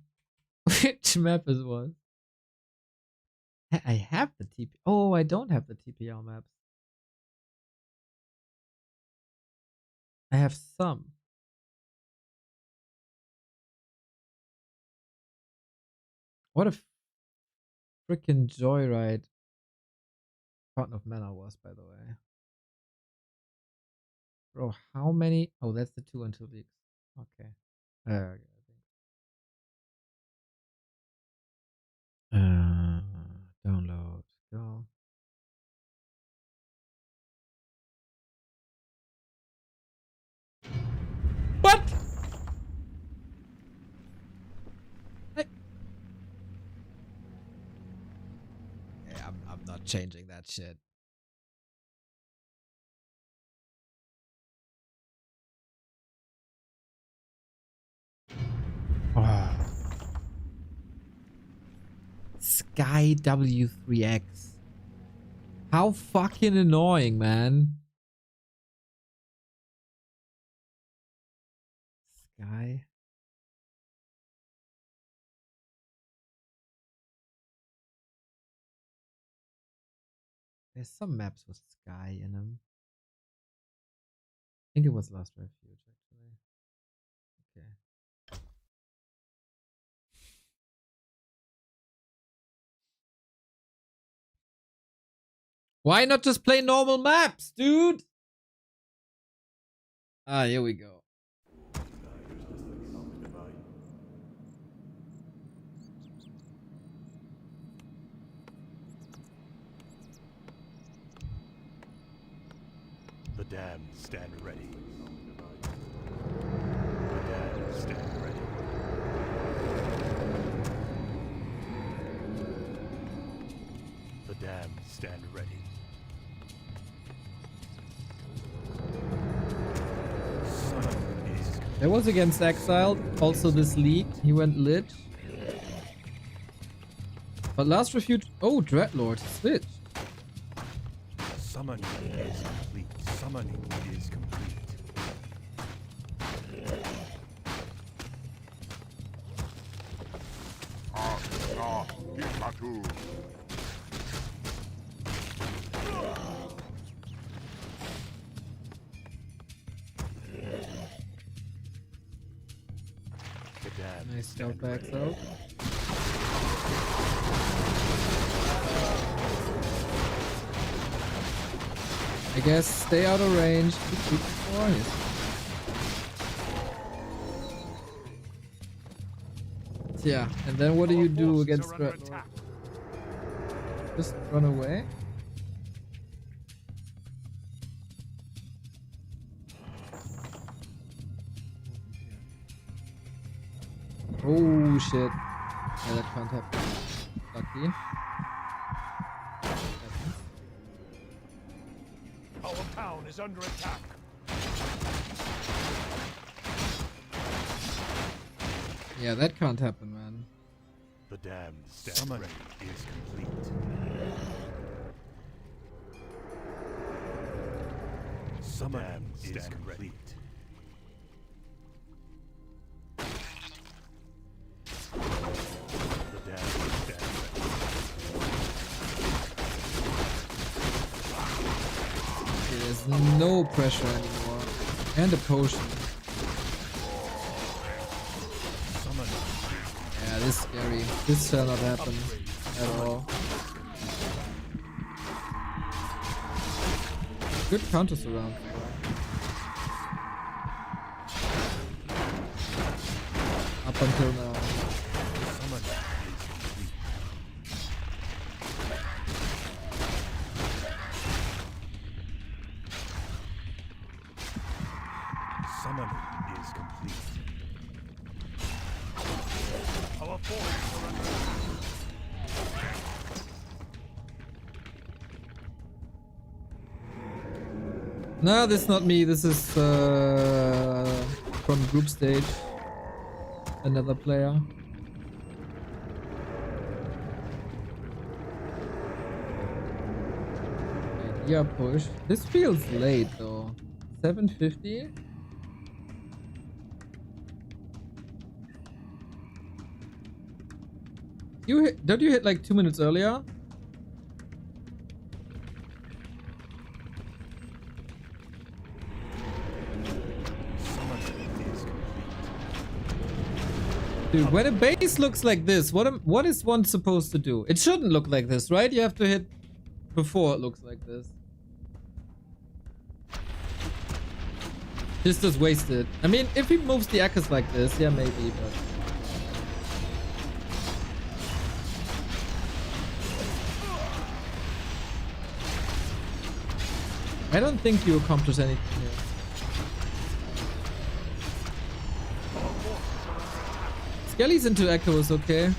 which map it was. I have the TP. Oh, I don't have the TPL maps. I have some. What a freaking joyride Fountain of Mana was, by the way. Bro, how many? Oh, that's the 2 and 2 leagues. Okay. Download. Go. What? Yeah, I'm not changing that shit. Sky W3X. How fucking annoying, man. Sky. There's some maps with sky in them. I think it was Last Refuge, actually. Okay. Why not just play normal maps, dude? Ah, here we go. The damned stand ready. The damned stand ready. The damned stand ready. That was against Exiled. Also this leaked. He went lit. But Last Refuge... Oh, Dreadlord. Switch. Summoning is complete. Summoning is complete. Nice stealth back out. I guess stay out of range. Yeah, and then what do you do against Dreadlord? Just run away? Oh shit. Yeah, that can't happen. Lucky. Our town is under attack. Yeah, that can't happen, man. The damned stand ready is complete. Summon is complete. The damned stand ready. Okay, there's no pressure anymore. And a potion. Yeah, this is scary. This shall not happen at all. Good counters around. Up until now. Summoning is complete. Our forces are under No, this is not me. This is from Groupstage. Another player. Idea push. This feels late though. 750. Don't you hit like 2 minutes earlier? Dude, when a base looks like this, what is one supposed to do? It shouldn't look like this, right? You have to hit before it looks like this. This is wasted. I mean, if he moves the echoes like this, yeah, maybe, but... I don't think you accomplish anything here. Skelly's into echoes, okay.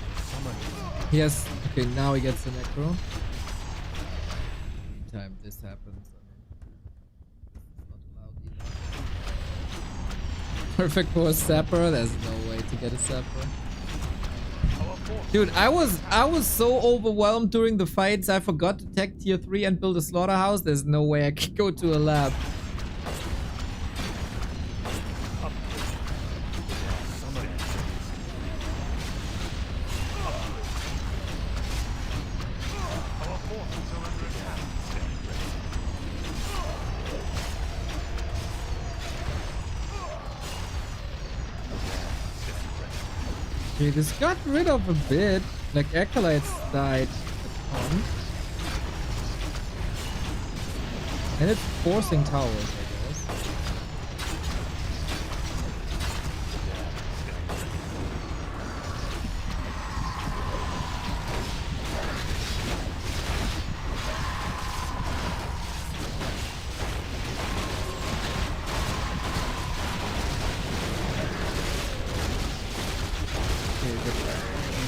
He has... Okay, now he gets an echo. Anytime this happens, I mean... Not allowed either. Perfect for a sapper? There's no way to get a sapper. Dude, I was so overwhelmed during the fights, I forgot to tech tier 3 and build a slaughterhouse. There's no way I can go to a lab. Okay, this got rid of a bit. Like, Acolytes died a ton. And it's forcing towers, I guess.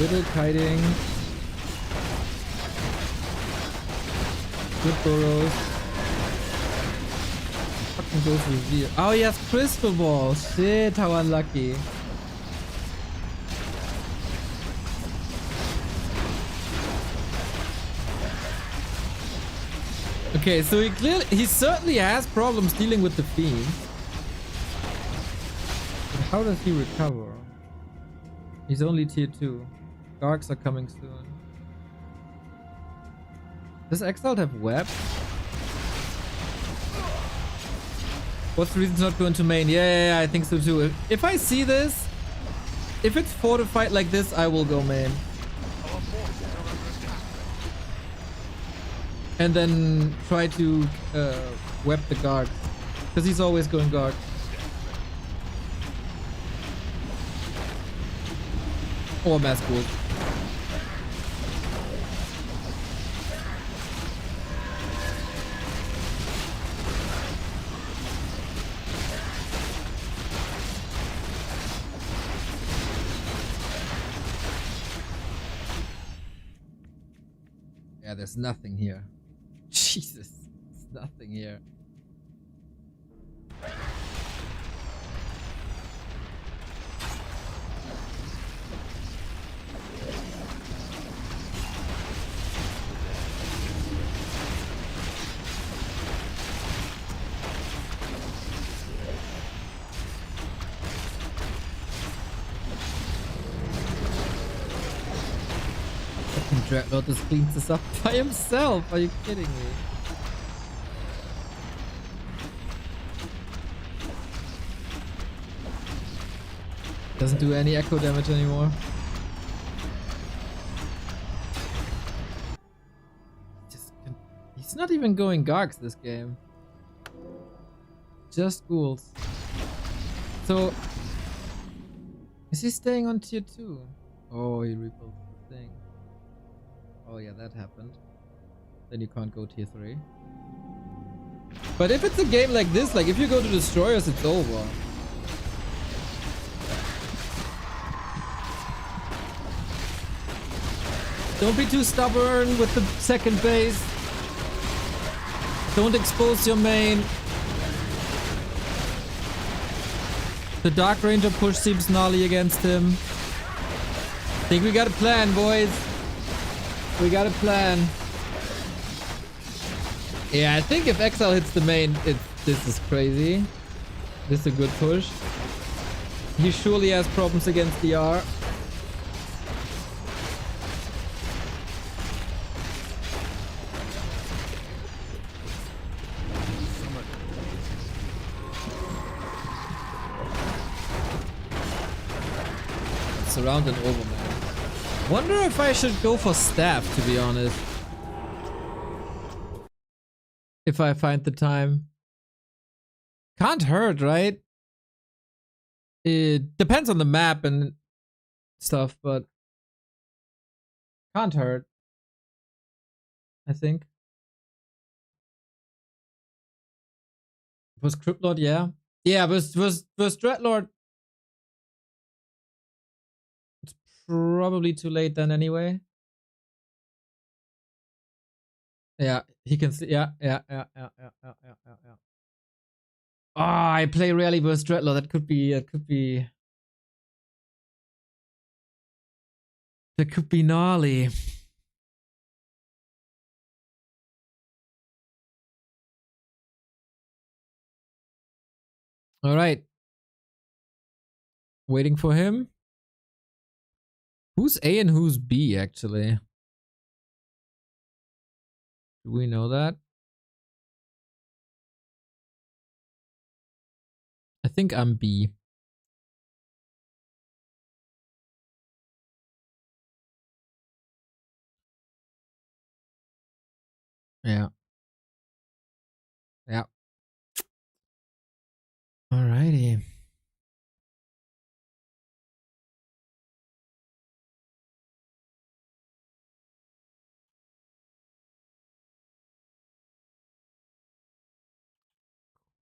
Little kiting. Good burrows. Fucking goes reveal. Oh yes, crystal ball. Shit, how unlucky. Okay, so he certainly has problems dealing with the fiend. But how does he recover? He's only tier 2. Gargs are coming soon. Does Exiled have web? What's the reason to not go into main? Yeah, I think so too. If I see this, if it's fortified like this, I will go main. And then try to web the Garg. Because he's always going Garg. Or Mass Ghoul. Yeah, there's nothing here. Jesus, there's nothing here. Dreadnought just cleans this up by himself. Are you kidding me? Doesn't do any echo damage anymore. He's not even going Gargs this game. Just ghouls. So is he staying on tier 2? Oh, he rebuilt the thing. Oh yeah, that happened. Then you can't go tier 3. But if it's a game like this, like if you go to destroyers, it's over. Don't be too stubborn with the second base. Don't expose your main. The Dark Ranger push seems gnarly against him. Think we got a plan, boys. We got a plan. Yeah, I think if Exile hits the main, this is crazy. This is a good push. He surely has problems against DR. Surround and over, man. Wonder if I should go for staff, to be honest. If I find the time. Can't hurt, right? It depends on the map and stuff, but can't hurt, I think. Was Cryptlord, yeah. Yeah, was Dreadlord. It's probably too late then anyway. Yeah, he can see. Yeah. Oh, I play rarely versus Dreadlord. That could be gnarly. All right. Waiting for him. Who's A and who's B, actually? Do we know that? I think I'm B. Yeah. Yeah. Alrighty.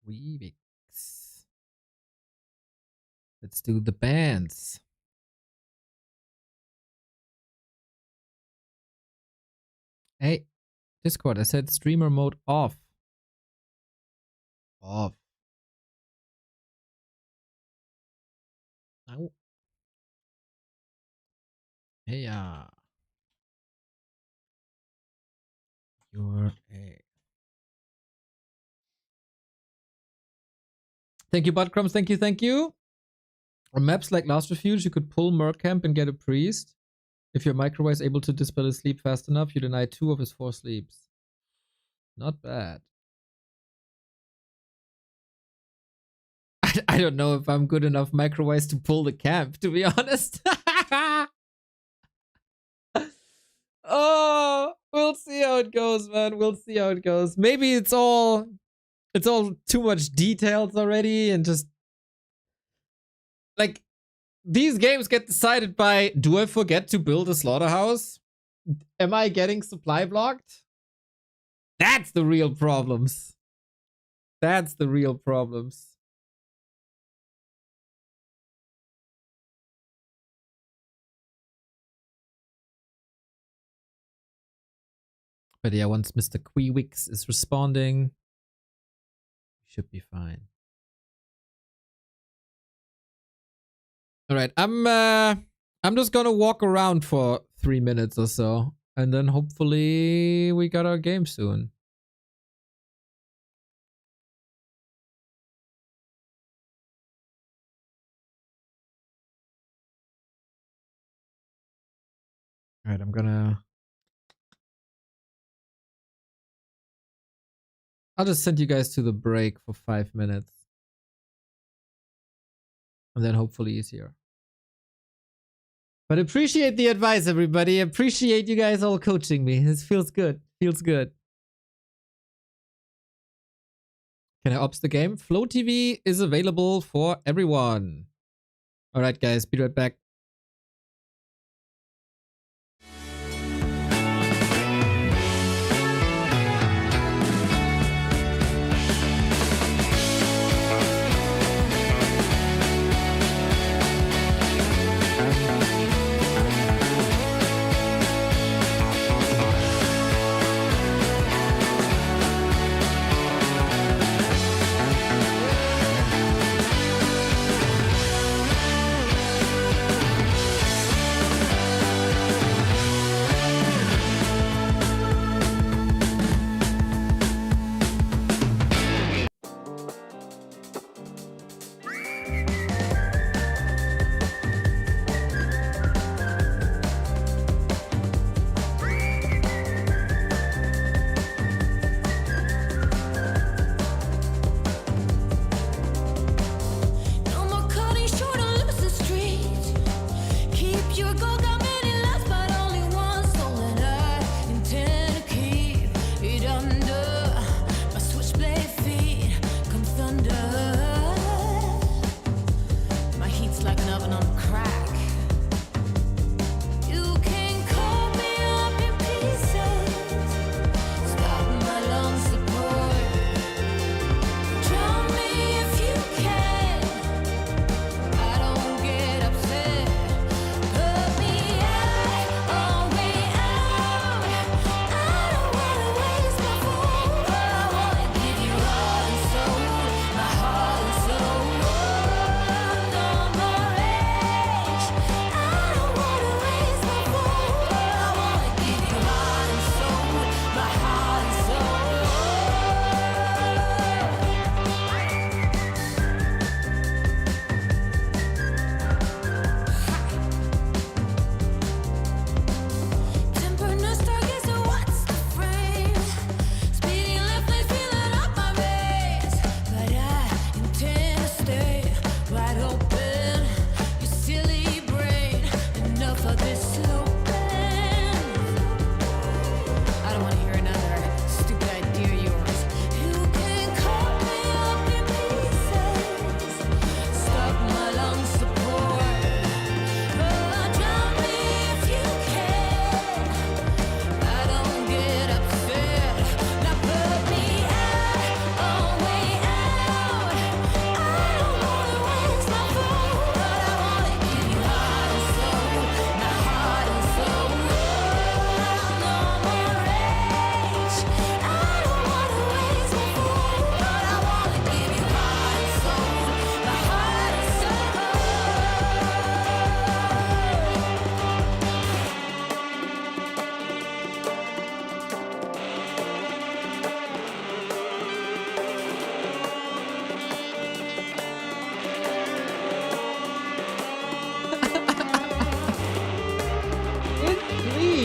Weebix. Let's do the bands. Hey, Discord, I said streamer mode off. Off. Ow. Hey, you're a. Thank you, Buttcrumbs. Thank you, thank you. On maps like Last Refuge, you could pull Mercamp and get a priest. If your microwave is able to dispel his sleep fast enough, you deny 2 of his 4 sleeps. Not bad. I don't know if I'm good enough microwaves to pull the camp, to be honest. Oh, we'll see how it goes, man. We'll see how it goes. Maybe it's all too much details already, and just like these games get decided by, do I forget to build a slaughterhouse? Am I getting supply blocked? That's the real problems. That's the real problems. But yeah, once Mr. Queewix is responding, should be fine. All right, I'm just gonna walk around for 3 minutes or so, and then hopefully we got our game soon. All right, I'll just send you guys to the break for 5 minutes. And then hopefully he's here. But appreciate the advice, everybody. Appreciate you guys all coaching me. This feels good. Feels good. Can I ops the game? Flow TV is available for everyone. All right, guys. Be right back.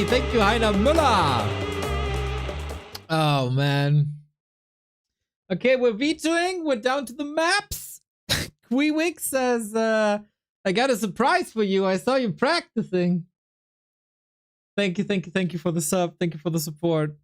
Thank you, Heiner Müller. Oh, man. Okay, we're vetoing. We're down to the maps. Queewick says, I got a surprise for you. I saw you practicing. Thank you for the sub. Thank you for the support.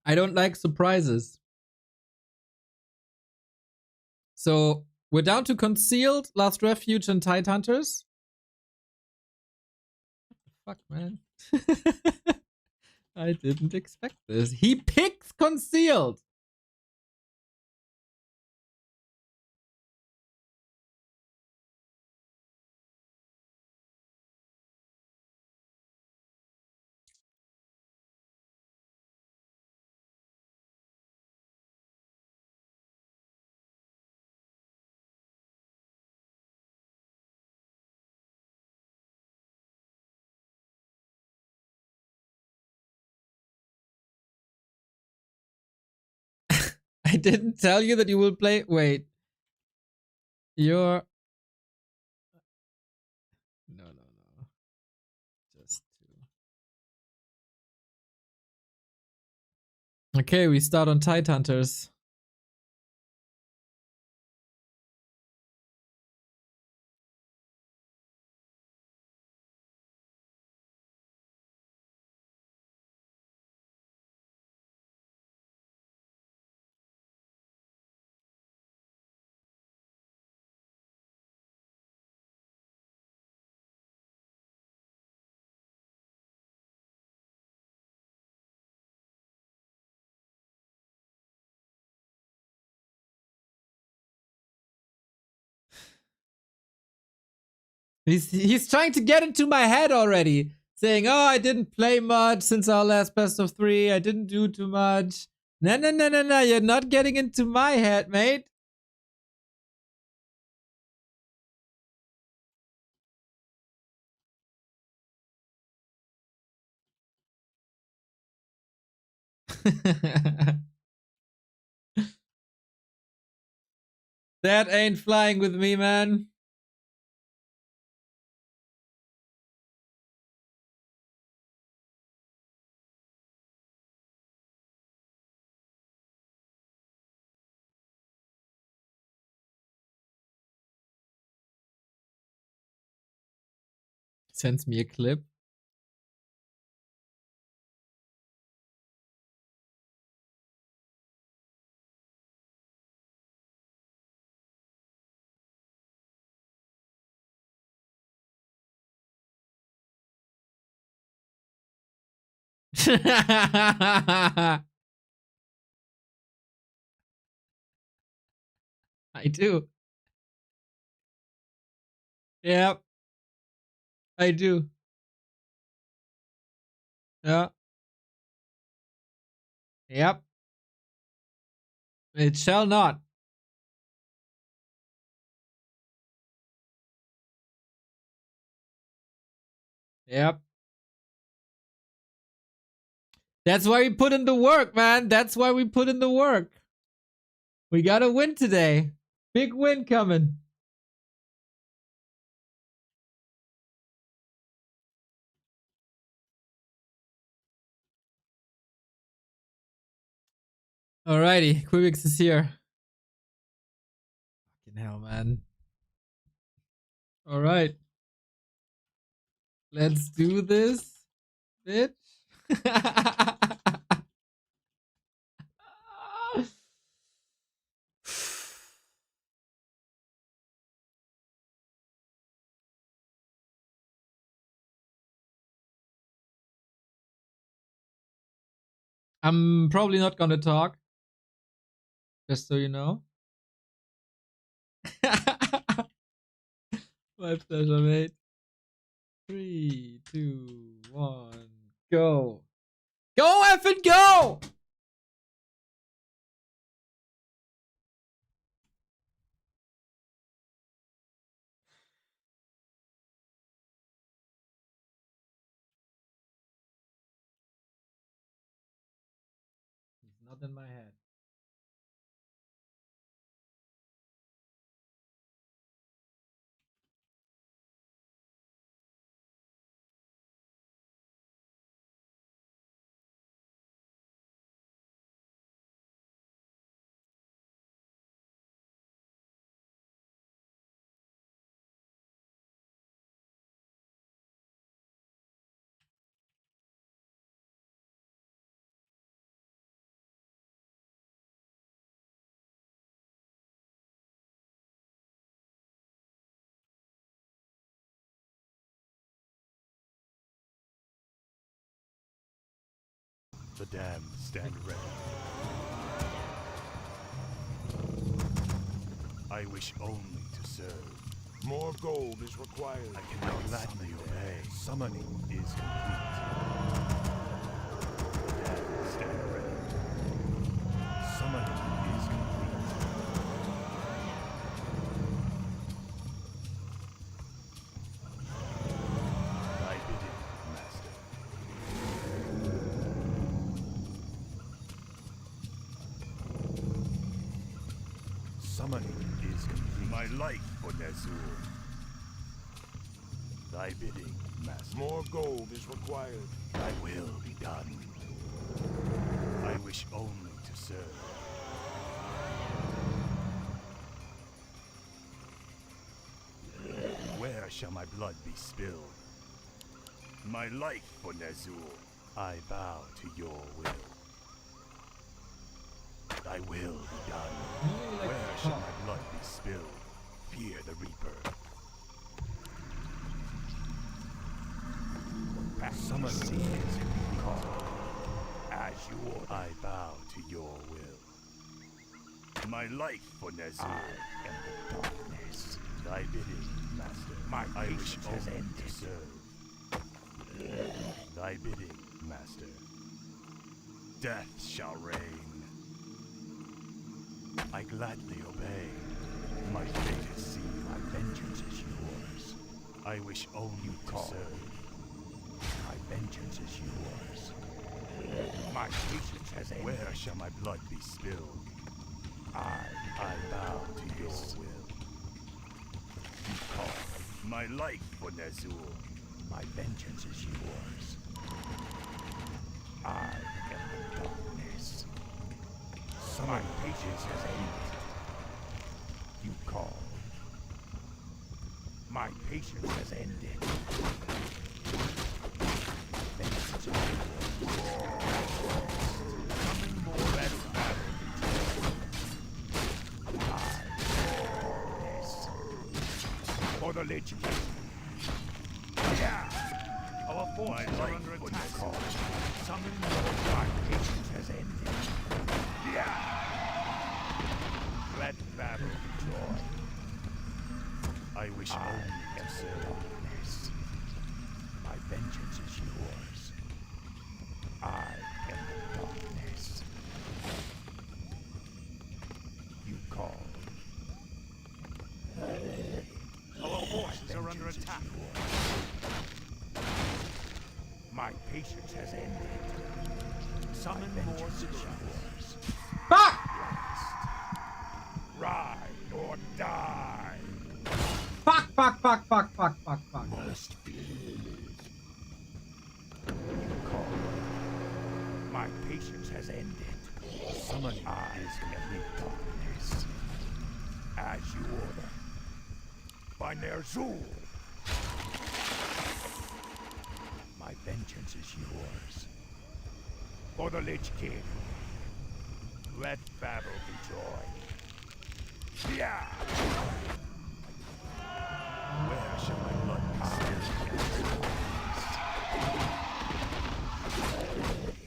I don't like surprises. So we're down to Concealed, Last Refuge, and Tide Hunters. Fuck, man. I didn't expect this. He picks Concealed. I didn't tell you that you will play. Wait. You're. No. Just two. Okay, we start on Tide Hunters. He's trying to get into my head already. Saying, oh, I didn't play much since our last best of 3. I didn't do too much. No. You're not getting into my head, mate. That ain't flying with me, man. Sends me a clip. I do. Yep. I do. Yeah. Yep. It shall not. Yep. That's why we put in the work, man. That's why we put in the work. We gotta win today. Big win coming. Alrighty, Quibix is here. Fucking hell, man. Alright. Let's do this, bitch. I'm probably not gonna talk. Just so you know. My pleasure, mate. 3, 2, 1, go. Go, effing go! Not in my head. The damned stand ready. I wish only to serve. More gold is required. I cannot gladly obey. Summoning is complete. The damned stand ready. Summoning is complete. Thy bidding, master. Summoning is complete. My life for Nazul. Thy bidding, master. More gold is required. Thy will be done. I wish only to serve. Where shall my blood be spilled? My life for Nazul. I bow to your will. Thy will be done. Where shall my blood be spilled? Fear the Reaper. Summoning is called. As you order. I bow to your will. My life for Nazul. I am the darkness. Thy bidding, master. My patience has ended. To serve. Thy bidding, master. Death shall reign. I gladly obey. My fate is sealed. My vengeance is yours. I wish only to serve. My vengeance is yours. My patience has ended. Where shall my blood be spilled? I bow to your will. You call. My life for Nazul. My vengeance is yours. I am the darkness. My patience has ended. You call. My patience has ended. Vengeance is yours. Coming more red battle. For the Lich King. Yeah! Our forces are under attack. Summon more. My patience has ended. Yeah! Let battle be joy. I wish only to serve. My vengeance is yours. I am the darkness. You call. Our forces are under attack. My patience has ended. Summon more yours. Fuck! Ride or die. Fuck, fuck, fuck, fuck, fuck, fuck, fuck. Must be. You call. My patience has ended. Summon eyes complete darkness. As you order. By Ner'zhul. My vengeance is yours. For the Lich King. Let battle be joy. Yeah! Where shall my blood be spilled?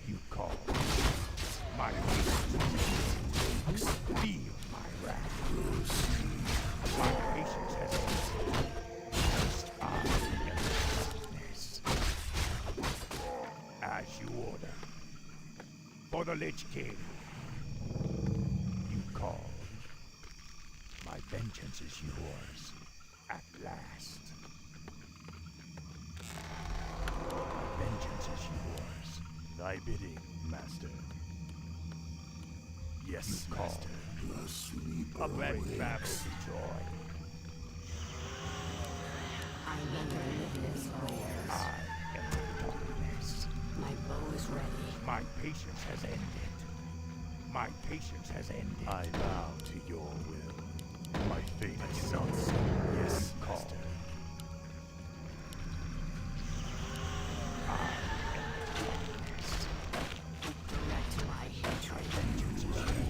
You call. My patience. Feel my wrath. My patience has ended. I am darkness. As you order. For the Lich King. You call. My vengeance is yours. At last. My vengeance is yours. Thy bidding, master. Yes, Master. The sleeper A bad babble awakes. joy. I never live this fire. I am the darkness. My bow is ready. My patience has ended. My patience has ended. I bow to your will. My fate is not so. Yes, Master. Direct my hatred.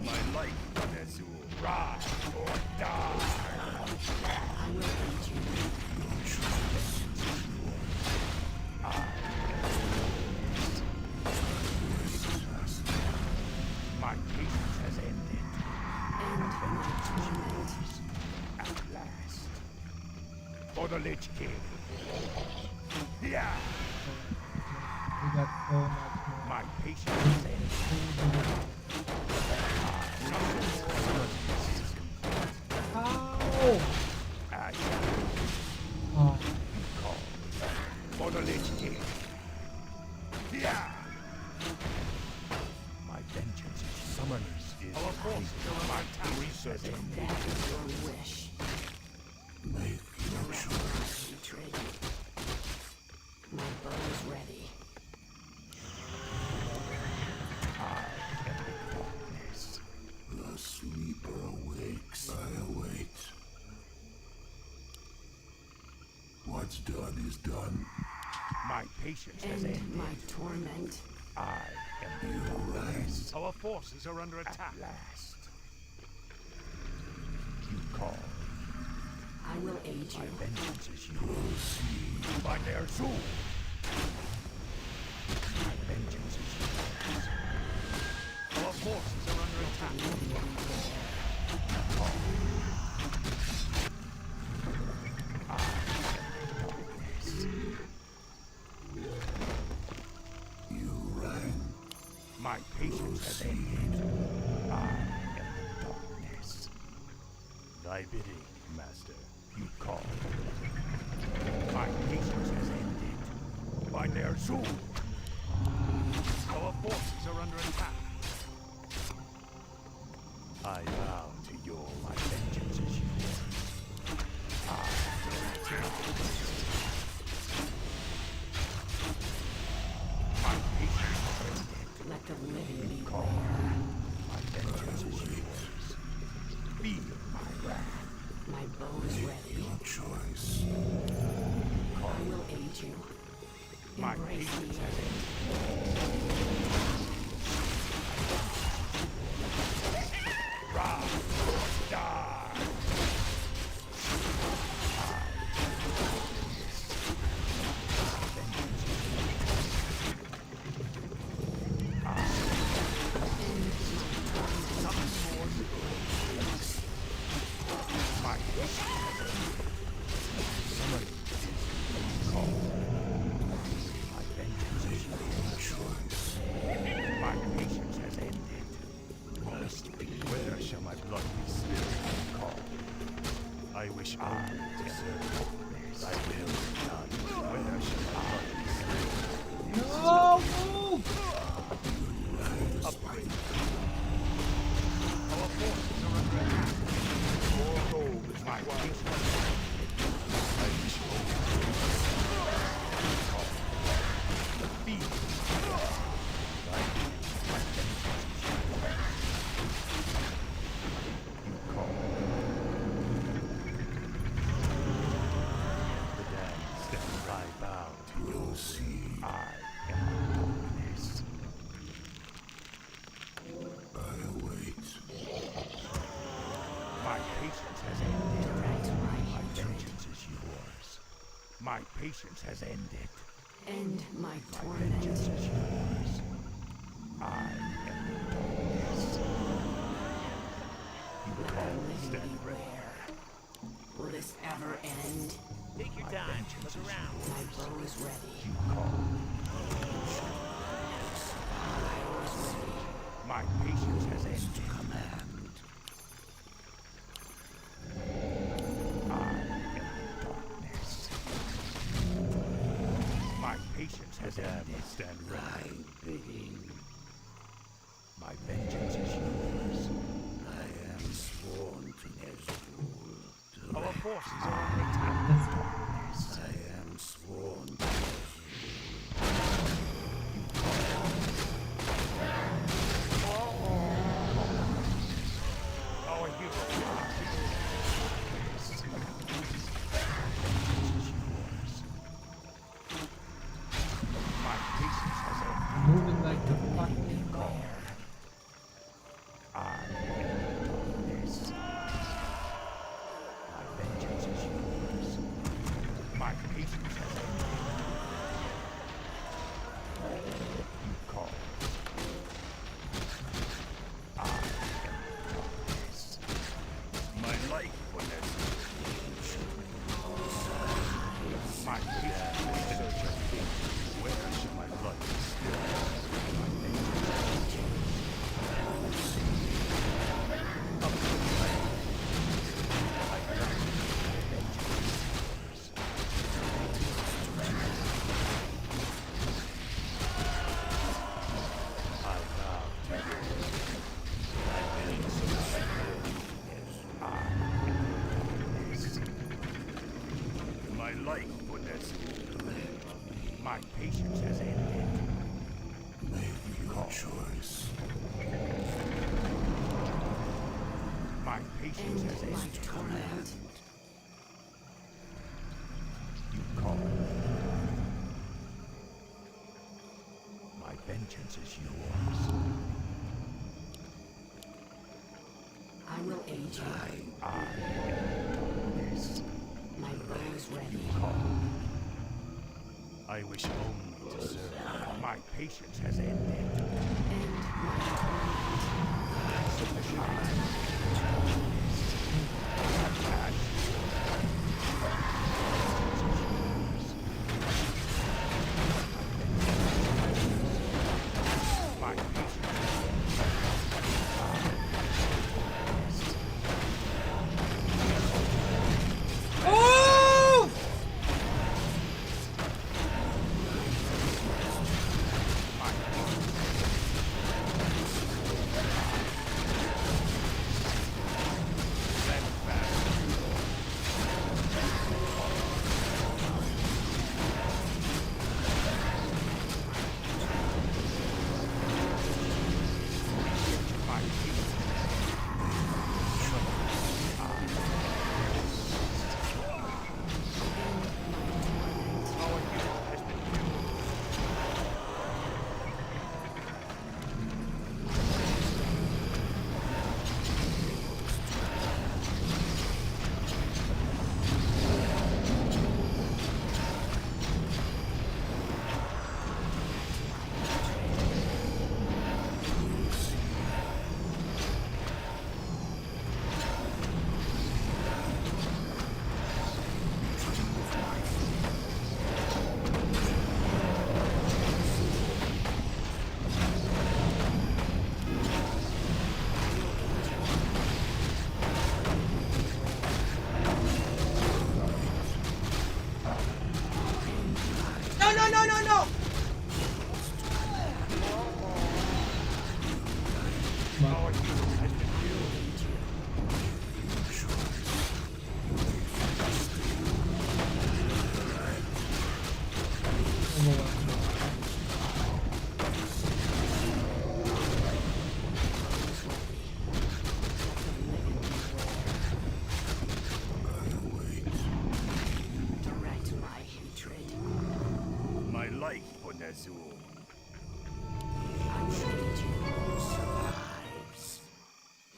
My life on Azul. Rise or die. I will aid you. My patience has ended. End my torment. At last. For the Lich King. Yeah. We got so much more. My patience has ended. Ow! Oh. For the Lich King. Yeah. My vengeance is Summoners is our force. My research has ended. That is your wish. Make your choice. Hatred. My bow is ready. The sleeper awakes. I await. What's done is done. My patience has End ended. my torment. I am You rise. Our forces are under attack. At last. You call. I will aid you. My vengeance is yours. By their soul. My vengeance is yours. Our forces are under attack. You rang. My patience has ended. I am the darkness. thy bidding, Master. You call. My patience has ended. By their soul. Our forces are under attack. I bow to your My vengeance is yours. My patience has ended. Let the living Call. My vengeance is yours. Feel my wrath. My bow is ready. Your choice. I will aid you. My Embrace patience me. has ended. Rise or die. My patience has ended. Somebody is called. My vengeance is yours. My patience has ended. must be. Where shall my blood be spilled? Call. I wish only to serve. Thy will be done. Where shall my blood be spilled? No! Move! Upgrade. Our forces are under attack. Your gold is my patience. I wish only to Call. Feed. thy will. My vengeance is yours. You call. The damned stand I bow to your See, I am the darkness. I await. My patience has ended. My vengeance is yours. My patience has ended. End my My torment. vengeance is yours. I am the darkness. You Let call the me living stand ready. beware. Will this ever end? Take your time. Look around. My bow is ready. You call. My patience has ended. Command. I am the darkness. My patience has ended. Stand ready. Bidding. My vengeance is yours. I am sworn to Nazgul. Our forces are under attack. I am sworn to Our hero. My patience has ended. Moving like the fucking car. I am darkness. My vengeance is yours. My patience has ended. You call. I am darkness. My life for Nazgul. My patience has ended. Where shall my blood be spilled? My life for Nazgul. My patience has ended. make your choice. My patience has ended. Torment. You call. My vengeance is yours. I will aid you. I am darkness. My bow is ready. I wish only to serve. My patience has ended. End my My patience Oh! Nazgul. I'm afraid you survives.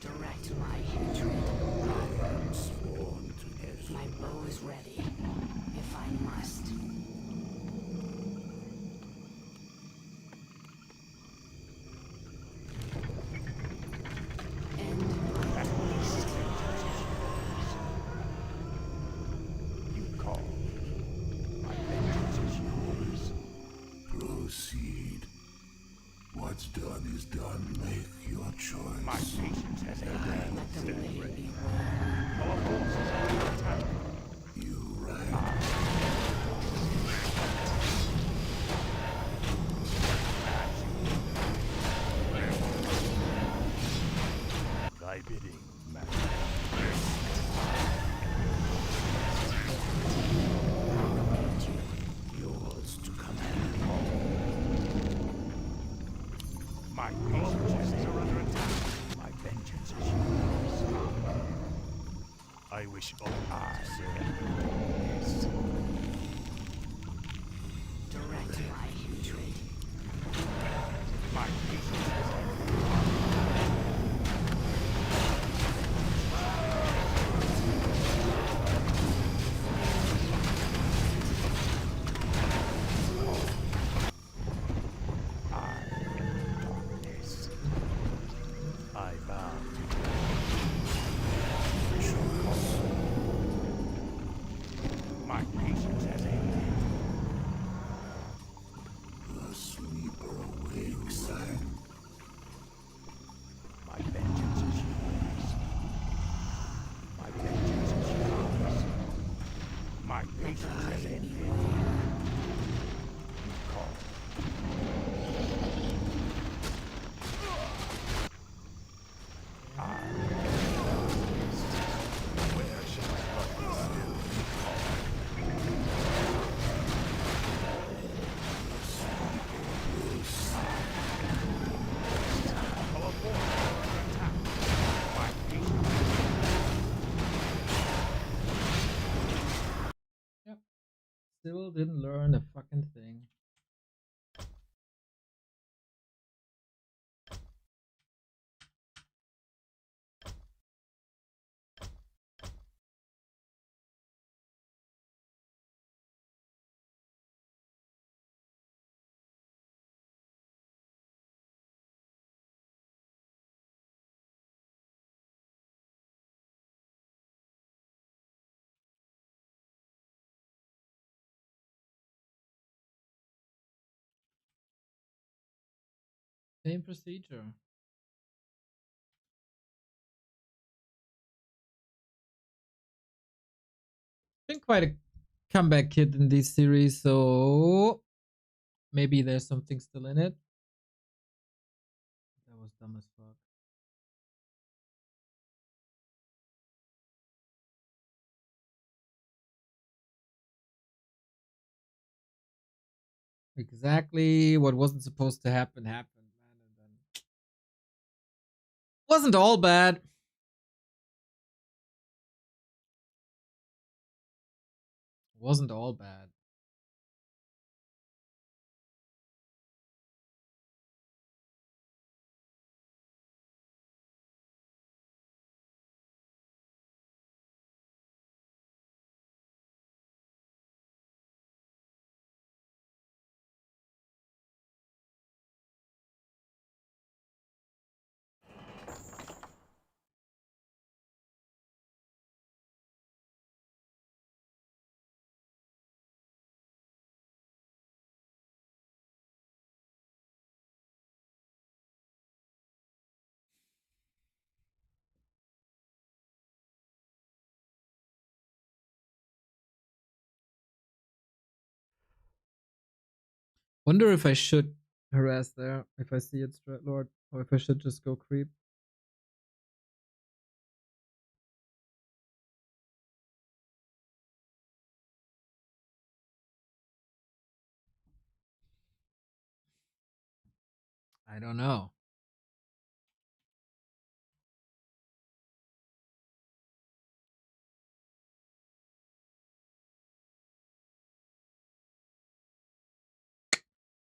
Direct my hatred. I am sworn to Nazgul. My bow is ready, if I must. Proceed. What's done is done. Make your choice. My patience has ended. Let the blade be Our forces are under attack. You right. wish only to serve. Direct my hatred. My patience has I bow my patience has ended. The sleeper awakes. My vengeance is yours. My vengeance is yours. My patience has ended. You call. where shall I find the still? Still didn't learn a fucking thing. Same procedure. Been quite a comeback kid in this series, so maybe there's something still in it. That was dumb as fuck. Exactly what wasn't supposed to happen happened, man, and then wasn't all bad. Wasn't all bad. Wonder if I should harass there if I see it straight lord, or if I should just go creep. I don't know.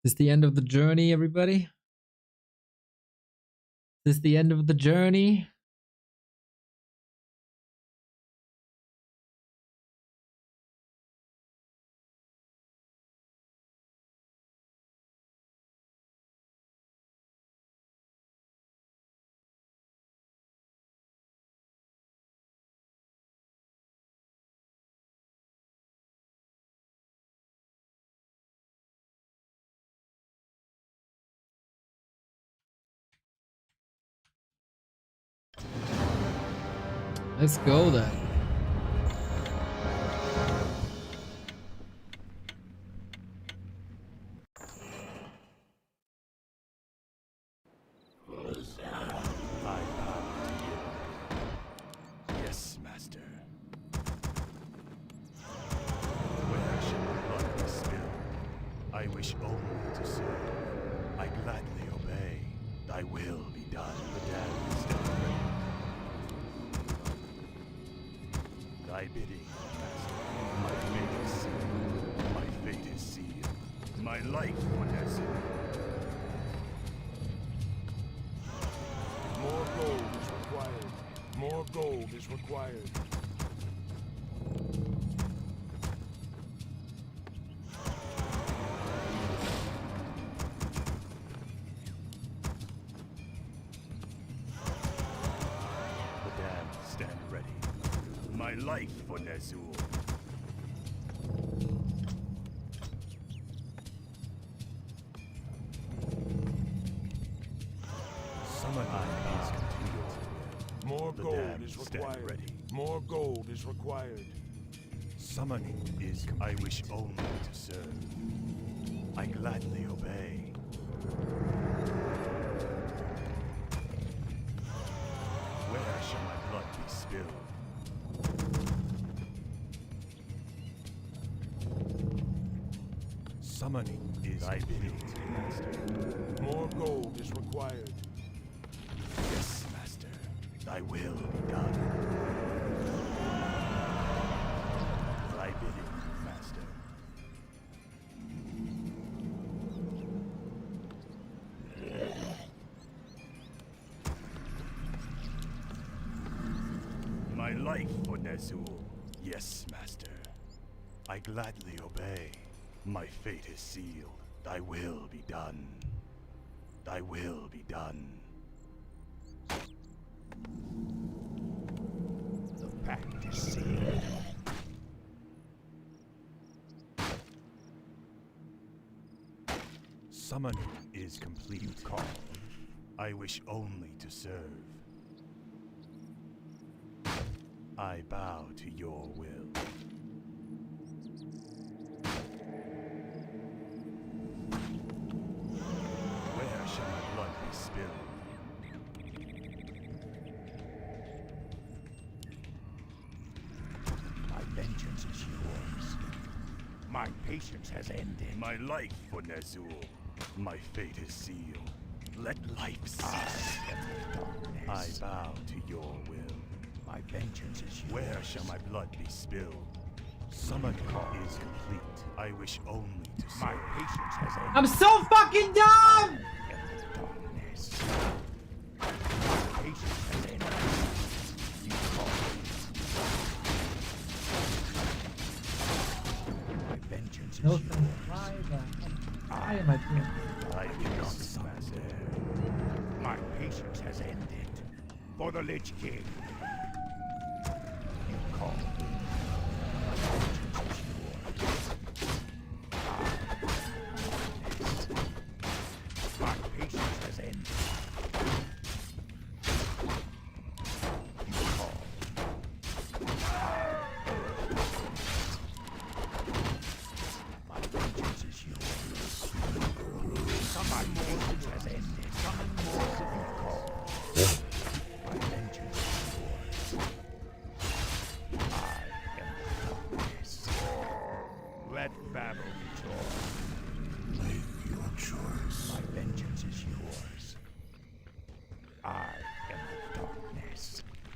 Is this the end of the journey, everybody? Is this the end of the journey? Let's go then. Yes, master. Where shall my blood be spilled? I wish only to serve. I gladly obey. Thy will be done. The damned is ever ready. Thy bidding, master. My fate is sealed. My fate is sealed. My life for Nazul. More gold is required. More gold is required. The damned stand ready. My life for Nazul. Summon is complete. More The gold damned is stand required. ready. More gold is required. Summoning is complete. I wish only to serve. I gladly obey. Where shall my blood be spilled? Summoning is thy bidding, master. More gold is required. Yes, master. Thy will be done. Thy bidding, master. My life for Nazul. Yes, master. I gladly obey. My fate is sealed. Thy will be done. Thy will be done. The pact is sealed. Summoning is complete. Call. I wish only to serve. I bow to your will. Where shall my blood be spilled? My vengeance is yours. My patience has ended. My life for Nazul. My fate is sealed. Let life cease. I bow to your will. My vengeance is yours. Where shall my blood be spilled? Summoning is complete. I wish only to serve. My patience has ended. I'm so fucking dumb! Darkness. My patience has ended. You call. My vengeance is No yours. thanks. Why am I doing this? I cannot master. My patience has ended. For the Lich King. You call. My vengeance is yours. My patience has ended. You call. My vengeance is yours. My vengeance has ended. You call. My vengeance is yours. I am darkness. Let battle be torn. Make your choice. My vengeance is yours. I am the darkness.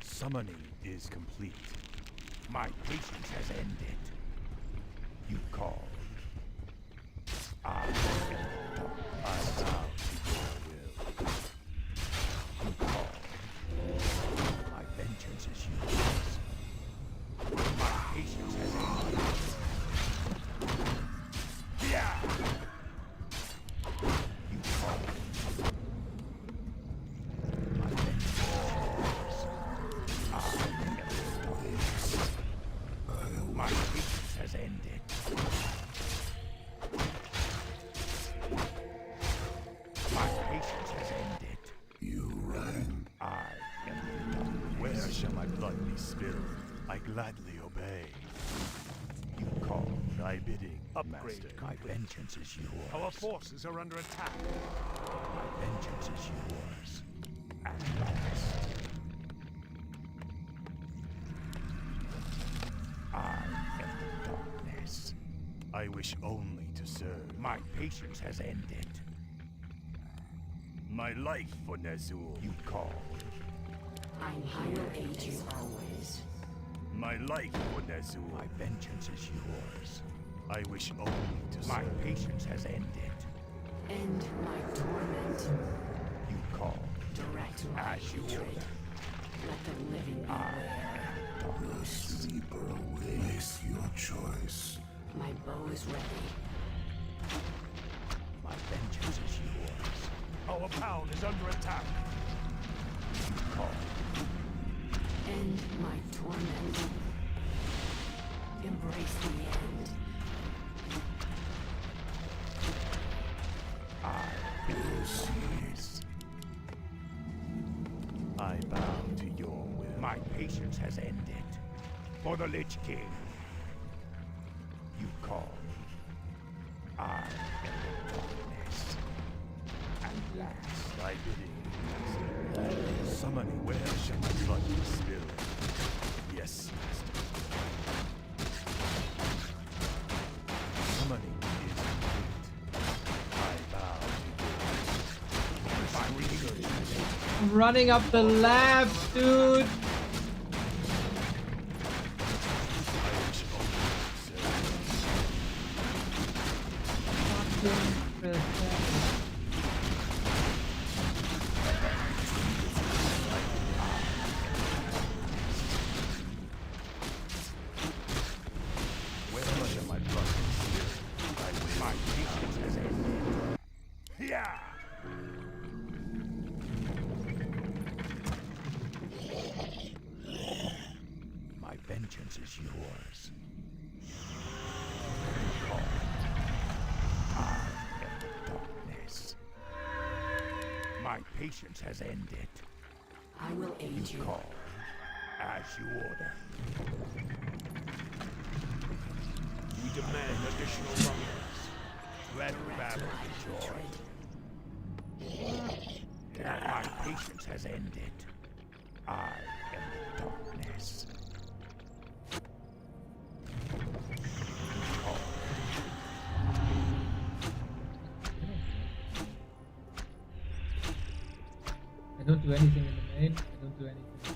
Summoning is complete. My patience has ended. You call. I am the darkness. I bow to your will. You call. My vengeance is yours. My patience has ended. Yeah. You call. My vengeance is yours. I am the darkness. My patience has ended. My patience has ended. You ran. I am the darkness. Where shall my blood be spilled? I gladly obey. You call. Thy bidding, Upgrade. master. My vengeance is yours. Our forces are under attack. My vengeance is yours. At last. I am the darkness. I wish only to serve. My patience has ended. My life for Nazul. You call. I'm higher ages always. My life for Nazul. My vengeance is yours. I wish only to My serve. patience has ended. End my torment. You call Direct my as you hatred. order. Let the living beware. The sleeper awaits your choice. My bow is ready. My vengeance is yours. Our town is under attack. You call. End my torment. Embrace the end. I will cease. I bow to your will. My patience has ended. For the Lich King. You call. I am the darkness. At last. Thy bidding. Summoning, where shall my blood be spilled? Yes, master. Summoning is complete. I bow to your will. I'm running up the lab, dude. Yeah. My vengeance is yours. Call. I am the darkness. My patience has ended. I will aid you. Call. As you order. We demand additional numbers. Red battle joy. My patience has ended. I am the darkness. Call. I don't do anything in the main. I don't do anything.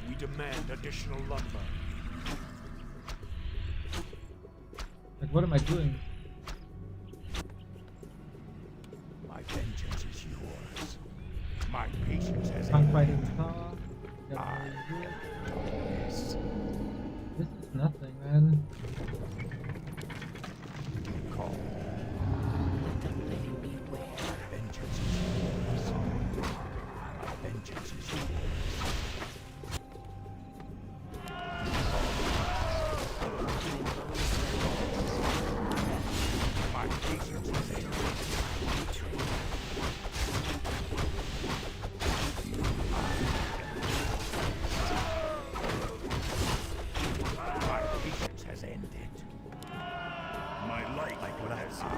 We demand additional lumber. Like, what am I doing? My vengeance is yours. My patience has Punk ended. fighting star. I am the darkness. This is nothing, man. Call. Let the living beware. Vengeance is yours. My vengeance is yours. My patience has ended. My patience has ended. My light like what I have seen.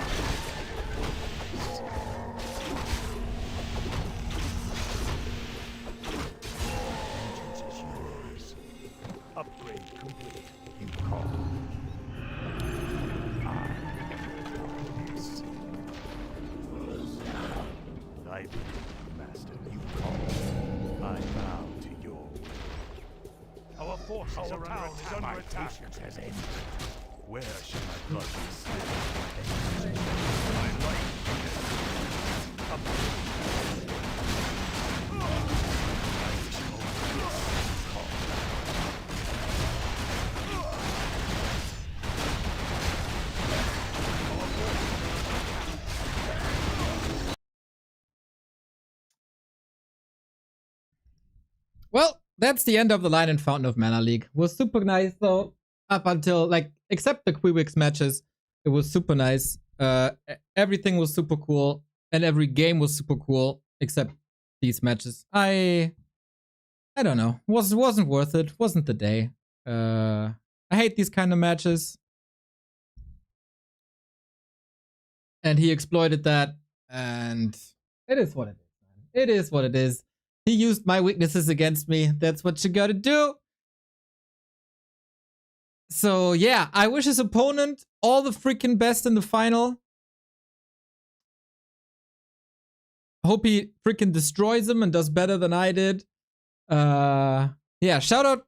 Vengeance is yours. Upgrade complete. You call. I am the darkness. Thy bidding, master. You call. I bow to your will. Our forces Our are town is under My attack. patience has ended. Where shall my blood be spilled? My life is upgrade. I wish only this. Call. Well, that's the end of the Lion and Fountain of Mana League. Was super nice though. Up until, like, except the Queewix matches, it was super nice. Everything was super cool, and every game was super cool, except these matches. I don't know. Wasn't worth it. Wasn't the day. I hate these kind of matches. And he exploited that, and it is what it is, man. It is what it is. He used my weaknesses against me. That's what you gotta do. So yeah, I wish his opponent all the freaking best in the final. Hope he freaking destroys him and does better than I did. yeah, shout out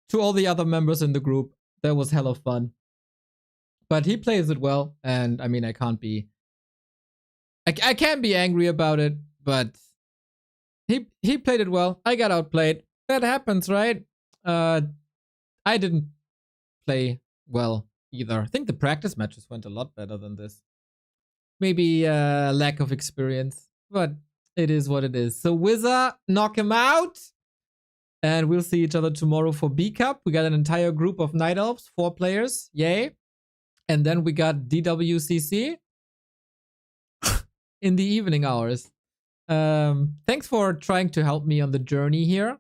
to all the other members in the group. That was hella fun. But he plays it well, and I mean, I can't be angry about it, but he played it well. I got outplayed. That happens, right? I didn't play well either. I think the practice matches went a lot better than this. Maybe lack of experience, but it is what it is. So Wizard, knock him out. And we'll see each other tomorrow for B Cup. We got an entire group of Night Elves, 4 players. Yay. And then we got DWCC in the evening hours. Thanks for trying to help me on the journey here.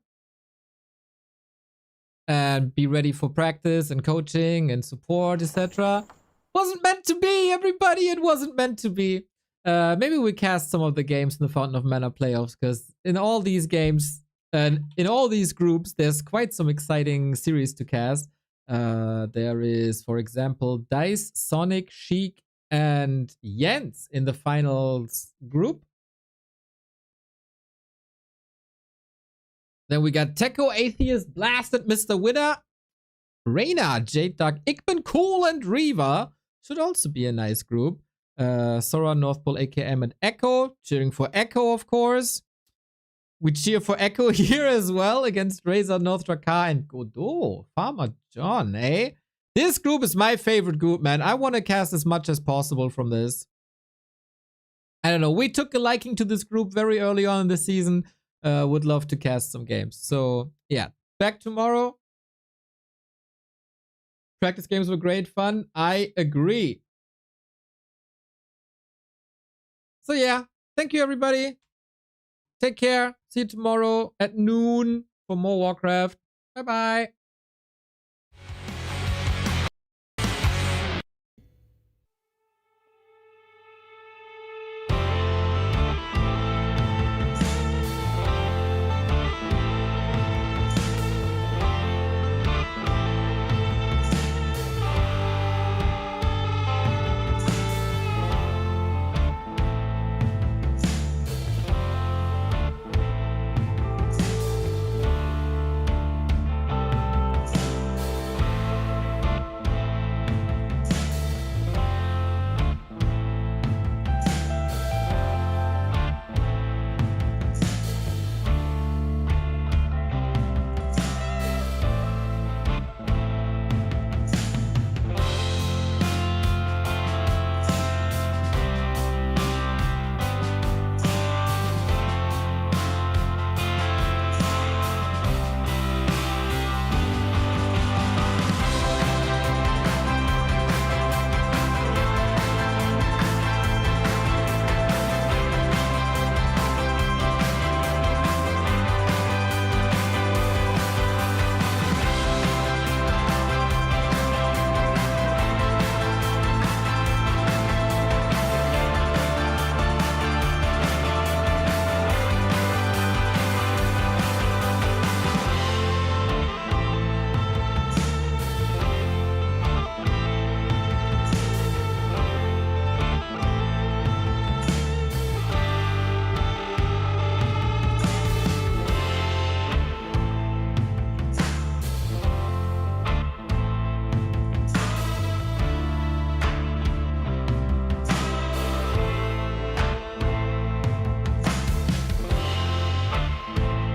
And be ready for practice and coaching and support, etc. Wasn't meant to be, everybody. It wasn't meant to be. Maybe we cast some of the games in the Fountain of Mana playoffs, because in all these games and in all these groups, there's quite some exciting series to cast. There is, for example, Dice, Sonic, Sheik, and Jens in the finals group. Then we got Tekko, Atheist, Blasted, Mr. Winner, Reyna, Jade Dark, Igman, Cool, and Reva. Should also be a nice group. Sora, North Pole, AKM, and Echo. Cheering for Echo, of course. We cheer for Echo here as well against Razor, North Drakar, and Godot. Farmer John, eh? This group is my favorite group, man. I want to cast as much as possible from this. I don't know. We took a liking to this group very early on in the season. Would love to cast some games. So, yeah. Back tomorrow. Practice games were great fun. I agree. So, yeah. Thank you, everybody. Take care. See you tomorrow at noon for more Warcraft. Bye-bye.